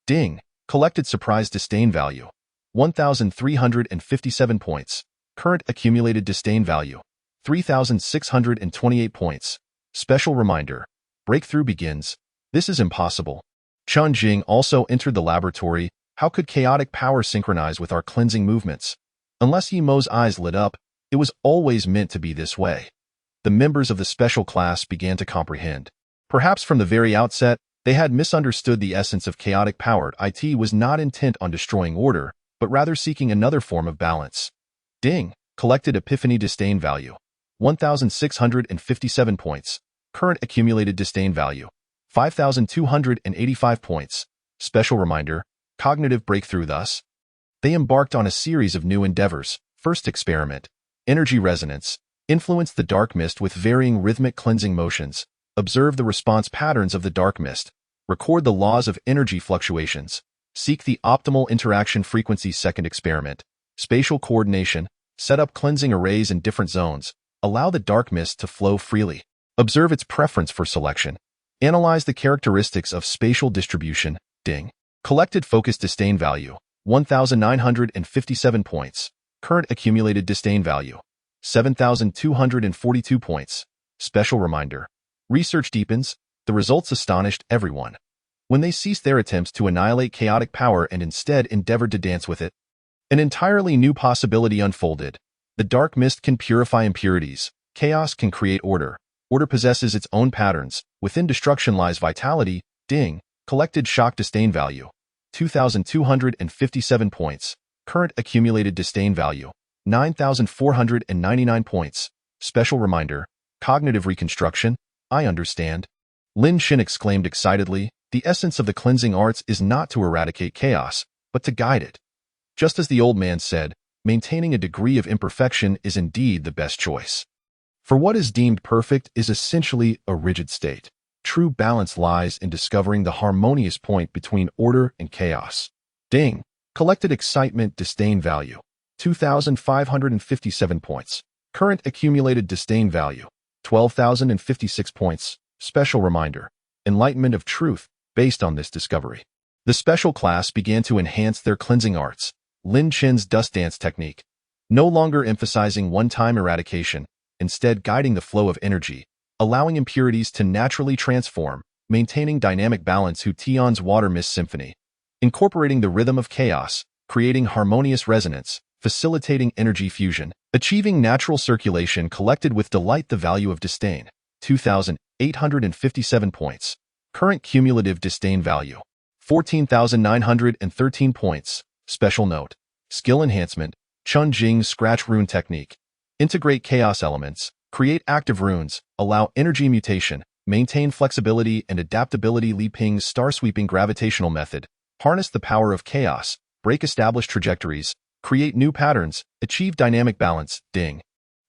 Ding. Collected surprise disdain value. 1,357 points. Current accumulated disdain value. 3,628 points. Special reminder. Breakthrough begins. This is impossible. Chun Jing also entered the laboratory. How could chaotic power synchronize with our cleansing movements? Unless Yemo's eyes lit up, it was always meant to be this way. The members of the special class began to comprehend. Perhaps from the very outset, they had misunderstood the essence of chaotic power. It was not intent on destroying order, but rather seeking another form of balance. Ding. Collected epiphany disdain value. 1,657 points. Current accumulated disdain value. 5,285 points. Special reminder. Cognitive breakthrough. Thus, they embarked on a series of new endeavors. First experiment. Energy resonance. Influence the dark mist with varying rhythmic cleansing motions. Observe the response patterns of the dark mist. Record the laws of energy fluctuations. Seek the optimal interaction frequency. Second experiment. Spatial coordination. Set up cleansing arrays in different zones. Allow the dark mist to flow freely. Observe its preference for selection. Analyze the characteristics of spatial distribution. Ding. Collected focus disdain value. 1,957 points. Current accumulated disdain value. 7,242 points. Special reminder. Research deepens. The results astonished everyone. When they ceased their attempts to annihilate chaotic power and instead endeavored to dance with it, an entirely new possibility unfolded. The dark mist can purify impurities. Chaos can create order. Order possesses its own patterns. Within destruction lies vitality. Ding. Collected shock disdain value. 2,257 points. Current accumulated disdain value. 9,499 points. Special reminder. Cognitive reconstruction. I understand. Lin Shin exclaimed excitedly. The essence of the cleansing arts is not to eradicate chaos, but to guide it. Just as the old man said, maintaining a degree of imperfection is indeed the best choice. For what is deemed perfect is essentially a rigid state. True balance lies in discovering the harmonious point between order and chaos. Ding. Collected excitement disdain value. 2,557 points. Current accumulated disdain value. 12,056 points. Special reminder. Enlightenment of truth based on this discovery. The special class began to enhance their cleansing arts. Lin Chin's dust dance technique. No longer emphasizing one-time eradication, instead guiding the flow of energy, allowing impurities to naturally transform, maintaining dynamic balance. Hu Tian's water mist symphony. Incorporating the rhythm of chaos, creating harmonious resonance, facilitating energy fusion, achieving natural circulation. Collected with delight the value of disdain. 2,857 points. Current cumulative disdain value. 14,913 points. Special note. Skill enhancement. Chun Jing's scratch rune technique. Integrate chaos elements. Create active runes. Allow energy mutation. Maintain flexibility and adaptability. Li Ping's star sweeping gravitational method. Harness the power of chaos. Break established trajectories. Create new patterns. Achieve dynamic balance. Ding.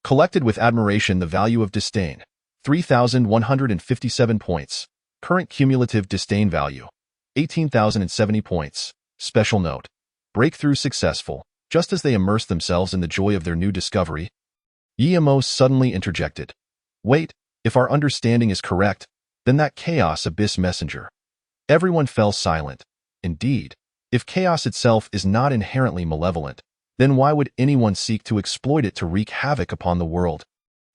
Collected with admiration the value of disdain. 3,157 points. Current cumulative disdain value. 18,070 points. Special note. Breakthrough successful. Just as they immersed themselves in the joy of their new discovery, Yemo suddenly interjected. Wait, if our understanding is correct, then that chaos abyss messenger. Everyone fell silent. Indeed, if chaos itself is not inherently malevolent, then why would anyone seek to exploit it to wreak havoc upon the world?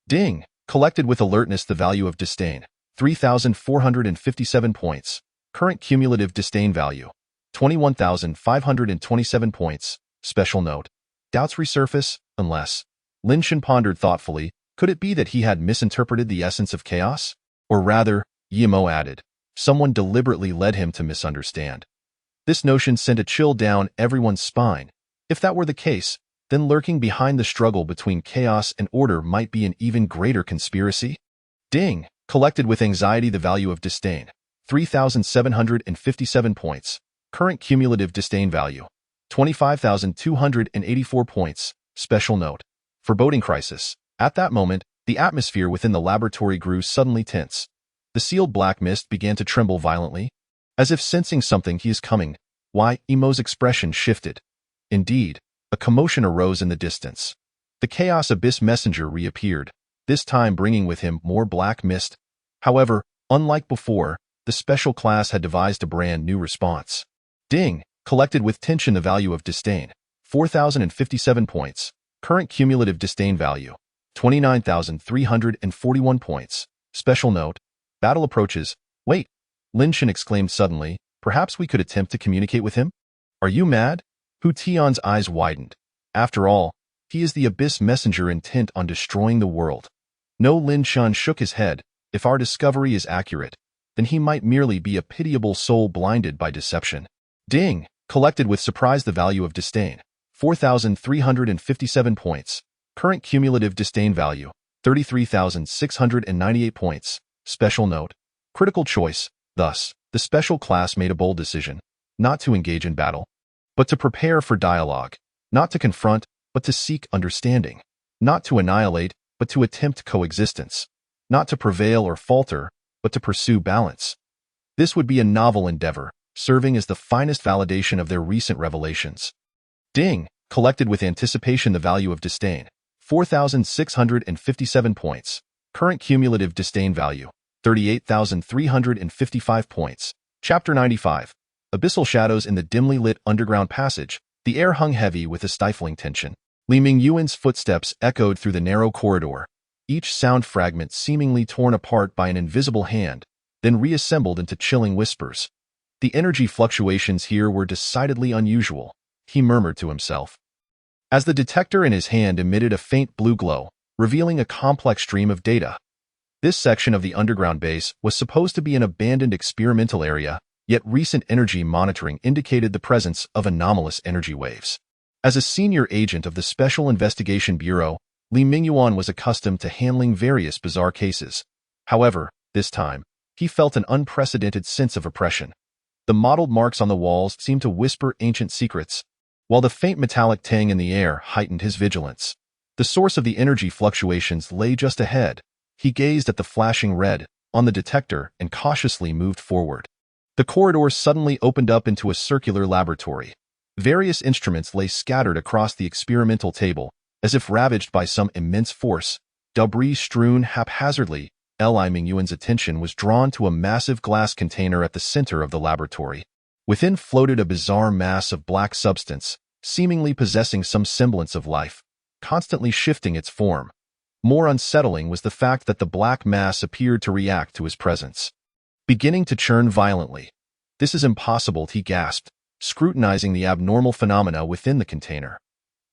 Ding! Collected with alertness the value of disdain, 3,457 points. Current cumulative disdain value, 21,527 points. Special note. Doubts resurface, unless. Lin Shan pondered thoughtfully, could it be that he had misinterpreted the essence of chaos? Or rather, Yimo added, someone deliberately led him to misunderstand. This notion sent a chill down everyone's spine. If that were the case, then lurking behind the struggle between chaos and order might be an even greater conspiracy? Ding! Collected with anxiety the value of disdain, 3,757 points. Current cumulative disdain value, 25,284 points. Special note. Foreboding crisis. At that moment, the atmosphere within the laboratory grew suddenly tense. The sealed black mist began to tremble violently. As if sensing something he is coming, Imo's expression shifted. Indeed, a commotion arose in the distance. The Chaos Abyss messenger reappeared, this time bringing with him more black mist. However, unlike before, the special class had devised a brand new response. Ding! Collected with tension the value of disdain, 4,057 points. Current cumulative disdain value, 29,341 points. Special note. Battle approaches. Wait! Lin Shan exclaimed suddenly, perhaps we could attempt to communicate with him? Are you mad? Hu Tian's eyes widened. After all, he is the Abyss messenger intent on destroying the world. No, Lin Shan shook his head. If our discovery is accurate, then he might merely be a pitiable soul blinded by deception. Ding! Collected with surprise the value of disdain, 4,357 points. Current cumulative disdain value, 33,698 points. Special note. Critical choice. Thus, the special class made a bold decision, not to engage in battle, but to prepare for dialogue, not to confront, but to seek understanding, not to annihilate, but to attempt coexistence, not to prevail or falter, but to pursue balance. This would be a novel endeavor, serving as the finest validation of their recent revelations. Ding! Collected with anticipation the value of disdain, 4,657 points. Current cumulative disdain value, 38,355 points. Chapter 95. Abyssal shadows in the dimly lit underground passage. The air hung heavy with a stifling tension. Li Mingyuan's footsteps echoed through the narrow corridor, each sound fragment seemingly torn apart by an invisible hand, then reassembled into chilling whispers. The energy fluctuations here were decidedly unusual, he murmured to himself. As the detector in his hand emitted a faint blue glow, revealing a complex stream of data. This section of the underground base was supposed to be an abandoned experimental area, yet recent energy monitoring indicated the presence of anomalous energy waves. As a senior agent of the Special Investigation Bureau, Li Mingyuan was accustomed to handling various bizarre cases. However, this time, he felt an unprecedented sense of oppression. The mottled marks on the walls seemed to whisper ancient secrets, while the faint metallic tang in the air heightened his vigilance. The source of the energy fluctuations lay just ahead. He gazed at the flashing red on the detector and cautiously moved forward. The corridor suddenly opened up into a circular laboratory. Various instruments lay scattered across the experimental table, as if ravaged by some immense force, debris strewn haphazardly. Li Mingyuan's attention was drawn to a massive glass container at the center of the laboratory. Within floated a bizarre mass of black substance, seemingly possessing some semblance of life, constantly shifting its form. More unsettling was the fact that the black mass appeared to react to his presence, beginning to churn violently. This is impossible, he gasped, scrutinizing the abnormal phenomena within the container.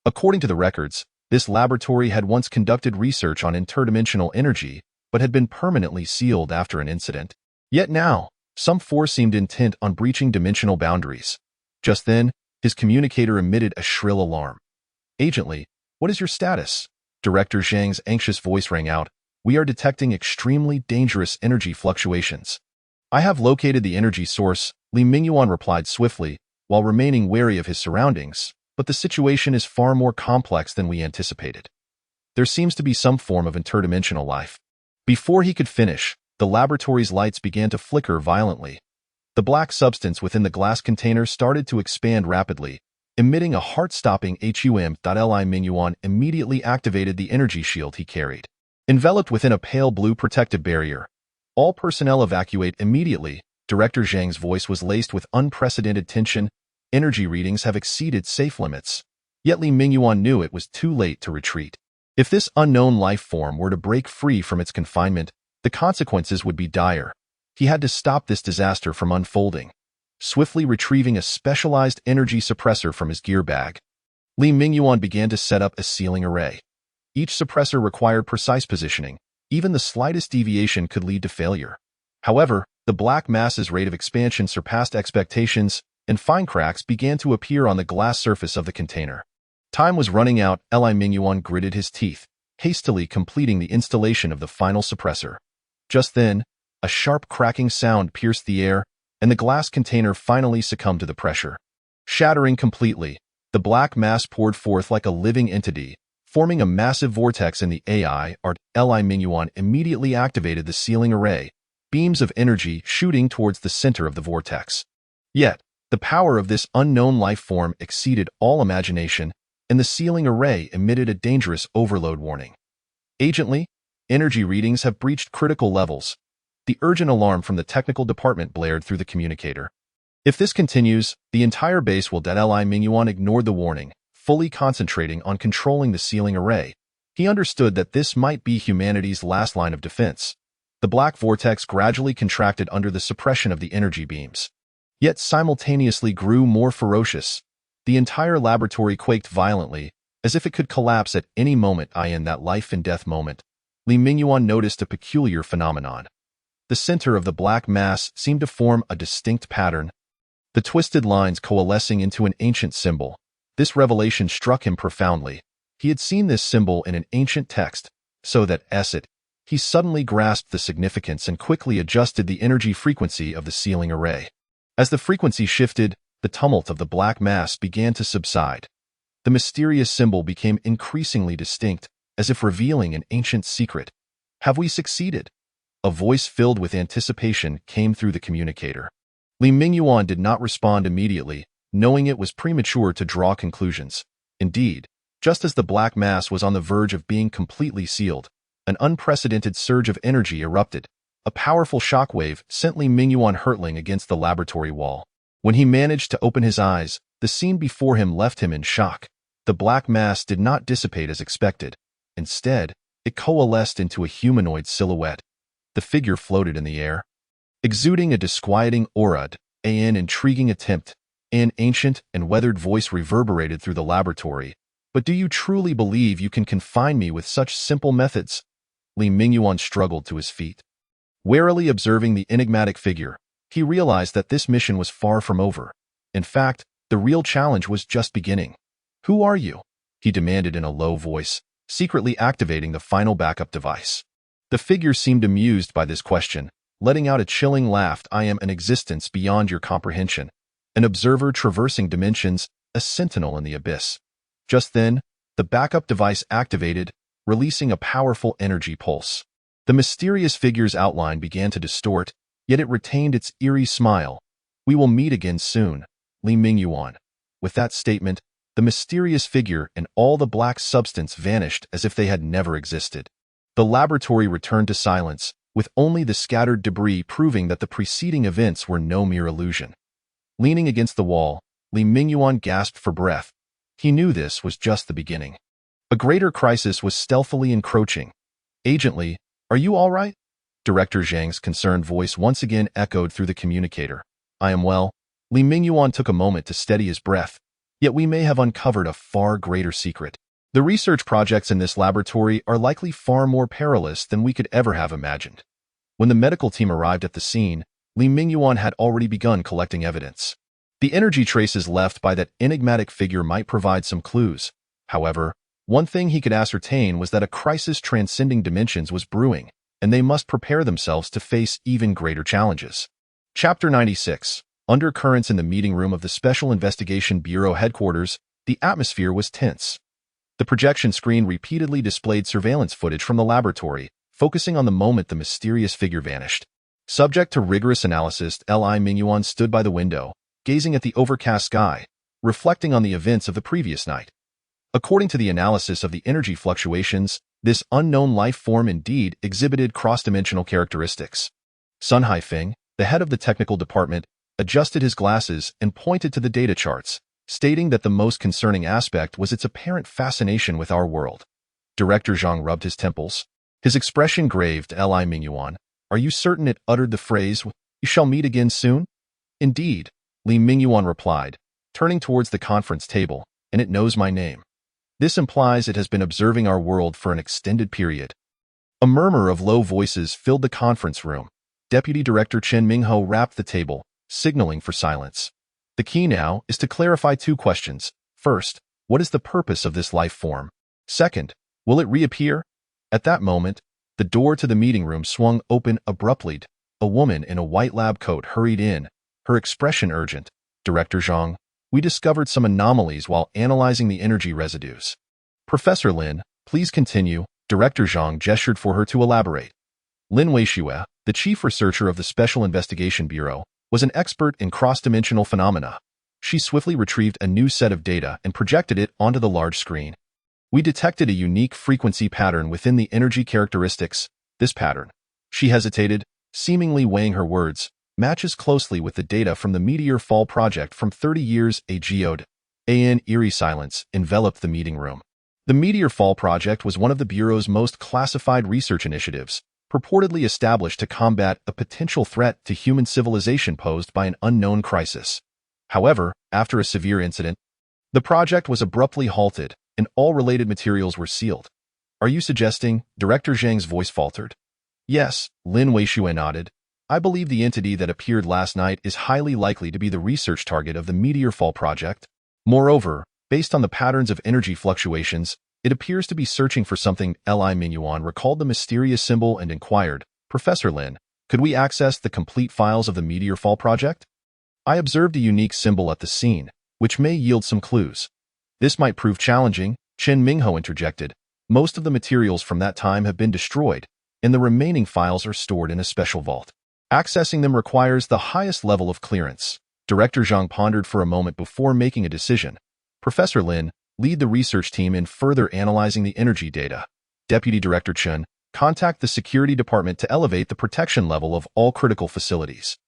According to the records, this laboratory had once conducted research on interdimensional energy, but had been permanently sealed after an incident. Yet now, some force seemed intent on breaching dimensional boundaries. Just then, his communicator emitted a shrill alarm. Agent Lee, what is your status? Director Zhang's anxious voice rang out. We are detecting extremely dangerous energy fluctuations. I have located the energy source, Li Mingyuan replied swiftly, while remaining wary of his surroundings, but the situation is far more complex than we anticipated. There seems to be some form of interdimensional life. Before he could finish, the laboratory's lights began to flicker violently. The black substance within the glass container started to expand rapidly, emitting a heart-stopping hum. Li Mingyuan immediately activated the energy shield he carried. Enveloped within a pale blue protective barrier, all personnel evacuate immediately. Director Zhang's voice was laced with unprecedented tension. Energy readings have exceeded safe limits. Yet Li Mingyuan knew it was too late to retreat. If this unknown life form were to break free from its confinement, the consequences would be dire. He had to stop this disaster from unfolding. Swiftly retrieving a specialized energy suppressor from his gear bag, Li Mingyuan began to set up a sealing array. Each suppressor required precise positioning. Even the slightest deviation could lead to failure. However, the black mass's rate of expansion surpassed expectations, and fine cracks began to appear on the glass surface of the container. Time was running out. Li Mingyuan gritted his teeth, hastily completing the installation of the final suppressor. Just then, a sharp cracking sound pierced the air, and the glass container finally succumbed to the pressure. Shattering completely, the black mass poured forth like a living entity, forming a massive vortex in the AI. Li Mingyuan immediately activated the sealing array, beams of energy shooting towards the center of the vortex. Yet, the power of this unknown life form exceeded all imagination, and the sealing array emitted a dangerous overload warning. Urgently, energy readings have breached critical levels. The urgent alarm from the technical department blared through the communicator. If this continues, the entire base will dead. Li Mingyuan ignored the warning, fully concentrating on controlling the sealing array. He understood that this might be humanity's last line of defense. The black vortex gradually contracted under the suppression of the energy beams, yet simultaneously grew more ferocious. The entire laboratory quaked violently, as if it could collapse at any moment. In that life-and-death moment, Li Mingyuan noticed a peculiar phenomenon. The center of the black mass seemed to form a distinct pattern, the twisted lines coalescing into an ancient symbol. This revelation struck him profoundly. He had seen this symbol in an ancient text, so that he suddenly grasped the significance and quickly adjusted the energy frequency of the sealing array. As the frequency shifted, the tumult of the black mass began to subside. The mysterious symbol became increasingly distinct, as if revealing an ancient secret. "Have we succeeded?" A voice filled with anticipation came through the communicator. Li Mingyuan did not respond immediately, knowing it was premature to draw conclusions. Indeed, just as the black mass was on the verge of being completely sealed, an unprecedented surge of energy erupted. A powerful shockwave sent Li Mingyuan hurtling against the laboratory wall. When he managed to open his eyes, the scene before him left him in shock. The black mass did not dissipate as expected. Instead, it coalesced into a humanoid silhouette. The figure floated in the air, exuding a disquieting aura. An intriguing attempt. An ancient and weathered voice reverberated through the laboratory. "But do you truly believe you can confine me with such simple methods?" Li Mingyuan struggled to his feet. Warily observing the enigmatic figure, he realized that this mission was far from over. In fact, the real challenge was just beginning. "Who are you?" he demanded in a low voice, secretly activating the final backup device. The figure seemed amused by this question, letting out a chilling laugh. "I am an existence beyond your comprehension, an observer traversing dimensions, a sentinel in the abyss." Just then, the backup device activated, releasing a powerful energy pulse. The mysterious figure's outline began to distort, yet it retained its eerie smile. "We will meet again soon, Li Mingyuan." With that statement, the mysterious figure and all the black substance vanished as if they had never existed. The laboratory returned to silence, with only the scattered debris proving that the preceding events were no mere illusion. Leaning against the wall, Li Mingyuan gasped for breath. He knew this was just the beginning. A greater crisis was stealthily encroaching. "Agently, are you all right?" Director Zhang's concerned voice once again echoed through the communicator. "I am well." Li Mingyuan took a moment to steady his breath. "Yet we may have uncovered a far greater secret. The research projects in this laboratory are likely far more perilous than we could ever have imagined." When the medical team arrived at the scene, Li Mingyuan had already begun collecting evidence. The energy traces left by that enigmatic figure might provide some clues. However, one thing he could ascertain was that a crisis transcending dimensions was brewing, and they must prepare themselves to face even greater challenges. Chapter 96. Undercurrents. In the meeting room of the Special Investigation Bureau headquarters, the atmosphere was tense. The projection screen repeatedly displayed surveillance footage from the laboratory, focusing on the moment the mysterious figure vanished. Subject to rigorous analysis, Li Mingyuan stood by the window, gazing at the overcast sky, reflecting on the events of the previous night. According to the analysis of the energy fluctuations, this unknown life form indeed exhibited cross-dimensional characteristics. Sun Haifeng, the head of the technical department, adjusted his glasses and pointed to the data charts. stating that the most concerning aspect was its apparent fascination with our world. Director Zhang rubbed his temples. His expression graved. Li Mingyuan, are you certain it uttered the phrase, "You shall meet again soon"? Indeed, Li Mingyuan replied, turning towards the conference table, and it knows my name. This implies it has been observing our world for an extended period. A murmur of low voices filled the conference room. Deputy Director Chen Mingho rapped the table, signaling for silence. The key now is to clarify two questions. First, what is the purpose of this life form? Second, will it reappear? At that moment, the door to the meeting room swung open abruptly. A woman in a white lab coat hurried in, her expression urgent. Director Zhang, we discovered some anomalies while analyzing the energy residues. Professor Lin, please continue. Director Zhang gestured for her to elaborate. Lin Weishue, the chief researcher of the Special Investigation Bureau, was an expert in cross-dimensional phenomena. She swiftly retrieved a new set of data and projected it onto the large screen. We detected a unique frequency pattern within the energy characteristics. This pattern, she hesitated, seemingly weighing her words, matches closely with the data from the Meteor Fall project from 30 years ago. An eerie silence enveloped the meeting room. The Meteor Fall project was one of the Bureau's most classified research initiatives, purportedly established to combat a potential threat to human civilization posed by an unknown crisis. However, after a severe incident, the project was abruptly halted, and all related materials were sealed. Are you suggesting? Director Zhang's voice faltered. Yes, Lin Weishue nodded. I believe the entity that appeared last night is highly likely to be the research target of the Meteor Fall project. Moreover, based on the patterns of energy fluctuations, it appears to be searching for something. Li Mingyuan recalled the mysterious symbol and inquired, Professor Lin, could we access the complete files of the Meteor Fall project? I observed a unique symbol at the scene, which may yield some clues. This might prove challenging, Chen Mingho interjected. Most of the materials from that time have been destroyed, and the remaining files are stored in a special vault. Accessing them requires the highest level of clearance. Director Zhang pondered for a moment before making a decision. Professor Lin, lead the research team in further analyzing the energy data. Deputy Director Chen, contact the security department to elevate the protection level of all critical facilities.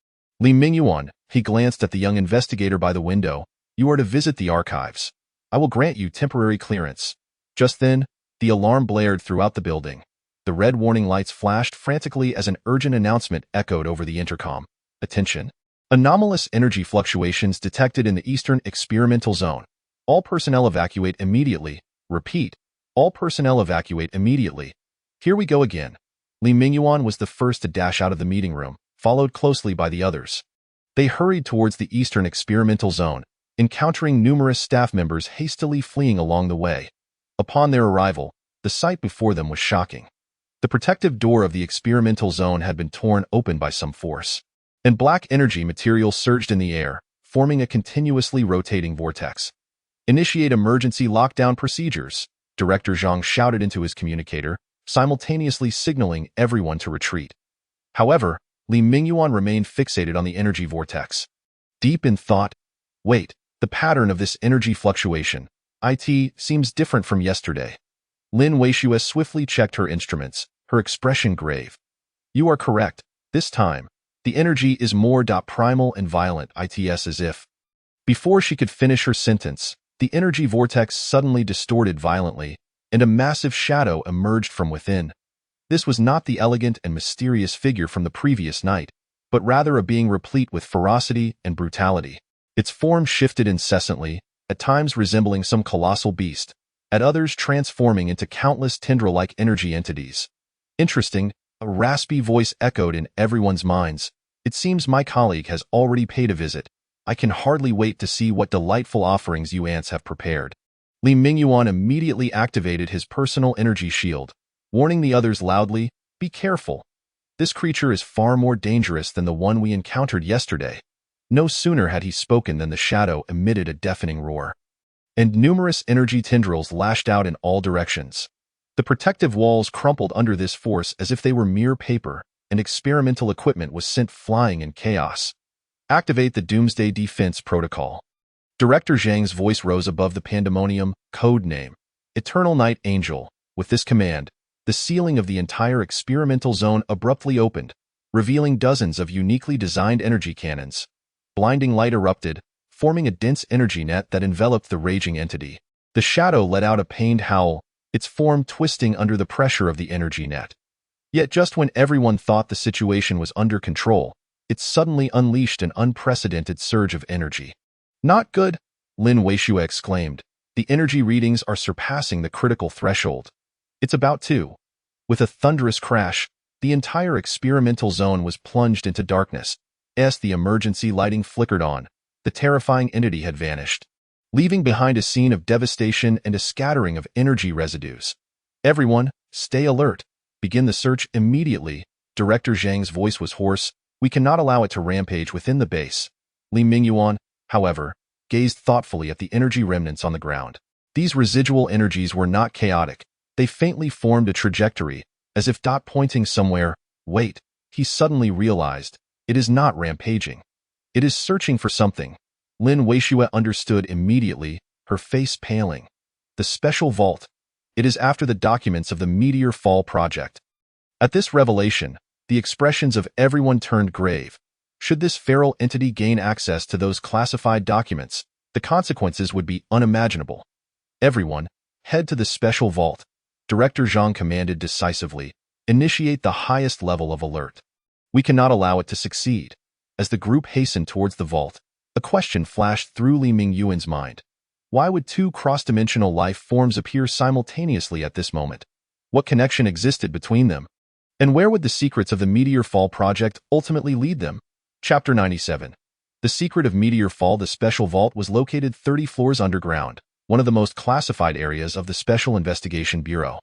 Li Mingyuan, he glanced at the young investigator by the window. You are to visit the archives. I will grant you temporary clearance. Just then, the alarm blared throughout the building. The red warning lights flashed frantically as an urgent announcement echoed over the intercom. Attention! Anomalous energy fluctuations detected in the Eastern Experimental Zone. All personnel evacuate immediately. Repeat, all personnel evacuate immediately. Here we go again. Li Mingyuan was the first to dash out of the meeting room, followed closely by the others. They hurried towards the Eastern Experimental Zone, encountering numerous staff members hastily fleeing along the way. Upon their arrival, the sight before them was shocking. The protective door of the experimental zone had been torn open by some force, and black energy material surged in the air, forming a continuously rotating vortex. Initiate emergency lockdown procedures, Director Zhang shouted into his communicator, simultaneously signaling everyone to retreat. However, Li Mingyuan remained fixated on the energy vortex. Deep in thought, wait, the pattern of this energy fluctuation, it seems different from yesterday. Lin Weishue swiftly checked her instruments, her expression grave. You are correct. This time, the energy is more primal and violent, its as if. Before she could finish her sentence, the energy vortex suddenly distorted violently, and a massive shadow emerged from within. This was not the elegant and mysterious figure from the previous night, but rather a being replete with ferocity and brutality. Its form shifted incessantly, at times resembling some colossal beast, at others transforming into countless tendril-like energy entities. Interesting, a raspy voice echoed in everyone's minds. It seems my colleague has already paid a visit. I can hardly wait to see what delightful offerings you ants have prepared. Li Mingyuan immediately activated his personal energy shield, warning the others loudly, be careful. This creature is far more dangerous than the one we encountered yesterday. No sooner had he spoken than the shadow emitted a deafening roar, and numerous energy tendrils lashed out in all directions. The protective walls crumpled under this force as if they were mere paper, and experimental equipment was sent flying in chaos. Activate the Doomsday Defense Protocol. Director Zhang's voice rose above the pandemonium, code name, Eternal Night Angel. With this command, the ceiling of the entire experimental zone abruptly opened, revealing dozens of uniquely designed energy cannons. Blinding light erupted, forming a dense energy net that enveloped the raging entity. The shadow let out a pained howl, its form twisting under the pressure of the energy net. Yet just when everyone thought the situation was under control, it suddenly unleashed an unprecedented surge of energy. "Not good," Lin Weishua exclaimed. "The energy readings are surpassing the critical threshold." "It's about to." With a thunderous crash, the entire experimental zone was plunged into darkness. As the emergency lighting flickered on, the terrifying entity had vanished, leaving behind a scene of devastation and a scattering of energy residues. "Everyone, stay alert. Begin the search immediately." Director Zhang's voice was hoarse. "We cannot allow it to rampage within the base." Li Mingyuan, however, gazed thoughtfully at the energy remnants on the ground. These residual energies were not chaotic. They faintly formed a trajectory, as if pointing somewhere. Wait, he suddenly realized. It is not rampaging. It is searching for something. Lin Weishua understood immediately, her face paling. The special vault. It is after the documents of the Meteor Fall project. At this revelation, the expressions of everyone turned grave. Should this feral entity gain access to those classified documents, the consequences would be unimaginable. "Everyone, head to the special vault." Director Zhang commanded decisively. "Initiate the highest level of alert. We cannot allow it to succeed." As the group hastened towards the vault, a question flashed through Li Mingyuan's mind. Why would two cross-dimensional life forms appear simultaneously at this moment? What connection existed between them? And where would the secrets of the Meteor Fall project ultimately lead them? Chapter 97. The secret of Meteor Fall. The special vault was located 30 floors underground, one of the most classified areas of the Special Investigation Bureau.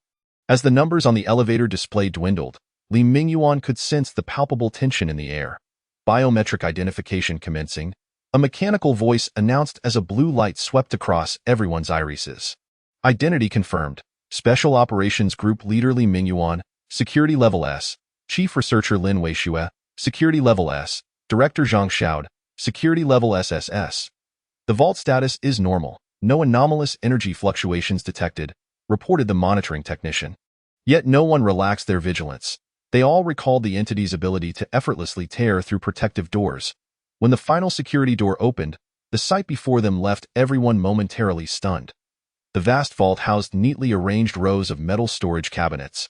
As the numbers on the elevator display dwindled, Li Mingyuan could sense the palpable tension in the air. Biometric identification commencing, a mechanical voice announced as a blue light swept across everyone's irises. Identity confirmed. Special Operations Group Leader Li Mingyuan, Security Level S. Chief Researcher Lin Weishua, Security Level S. Director Zhang Xiao, Security Level SSS. The vault status is normal. No anomalous energy fluctuations detected, reported the monitoring technician. Yet no one relaxed their vigilance. They all recalled the entity's ability to effortlessly tear through protective doors. When the final security door opened, the sight before them left everyone momentarily stunned. The vast vault housed neatly arranged rows of metal storage cabinets.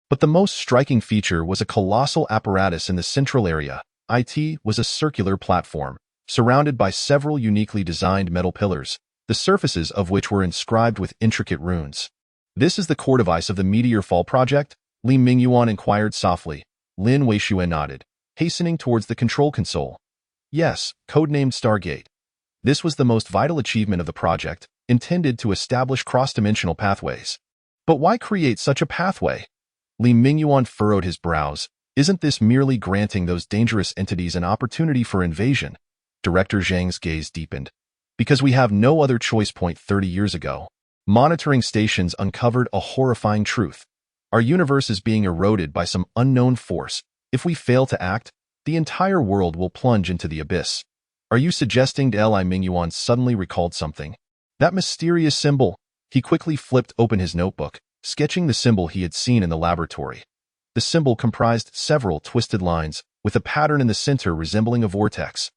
But the most striking feature was a colossal apparatus in the central area. It was a circular platform, surrounded by several uniquely designed metal pillars, the surfaces of which were inscribed with intricate runes. "This is the core device of the Meteor Fall project?" Li Mingyuan inquired softly. Lin Weishua nodded, hastening towards the control console. "Yes, codenamed Stargate. This was the most vital achievement of the project, intended to establish cross-dimensional pathways." "But why create such a pathway?" Li Mingyuan furrowed his brows. "Isn't this merely granting those dangerous entities an opportunity for invasion?" Director Zhang's gaze deepened. "Because we have no other choice. 30 years ago, monitoring stations uncovered a horrifying truth. Our universe is being eroded by some unknown force. If we fail to act, the entire world will plunge into the abyss." "Are you suggesting?" Li Mingyuan suddenly recalled something. "That mysterious symbol." He quickly flipped open his notebook, sketching the symbol he had seen in the laboratory. The symbol comprised several twisted lines, with a pattern in the center resembling a vortex.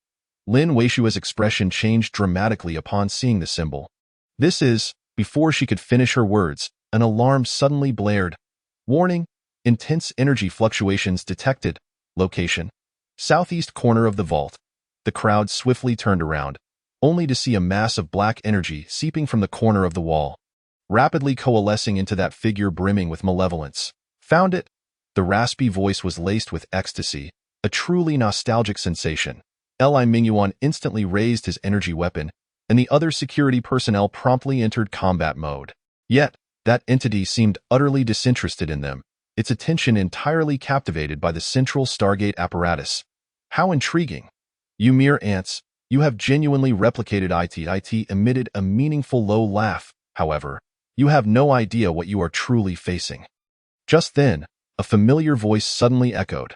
Lin Weishua's expression changed dramatically upon seeing the symbol. "This is..." Before she could finish her words, an alarm suddenly blared. "Warning! Intense energy fluctuations detected. Location: southeast corner of the vault." The crowd swiftly turned around, only to see a mass of black energy seeping from the corner of the wall, rapidly coalescing into that figure brimming with malevolence. "Found it!" The raspy voice was laced with ecstasy, a truly nostalgic sensation. Li Mingyuan instantly raised his energy weapon, and the other security personnel promptly entered combat mode. Yet, that entity seemed utterly disinterested in them, its attention entirely captivated by the central Stargate apparatus. "How intriguing! You mere ants, you have genuinely replicated it." It emitted a meaningful low laugh. "However, you have no idea what you are truly facing." Just then, a familiar voice suddenly echoed.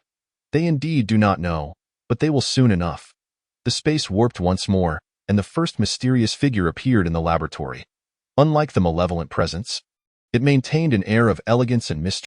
"They indeed do not know, but they will soon enough." The space warped once more, and the first mysterious figure appeared in the laboratory. Unlike the malevolent presence, it maintained an air of elegance and mystery.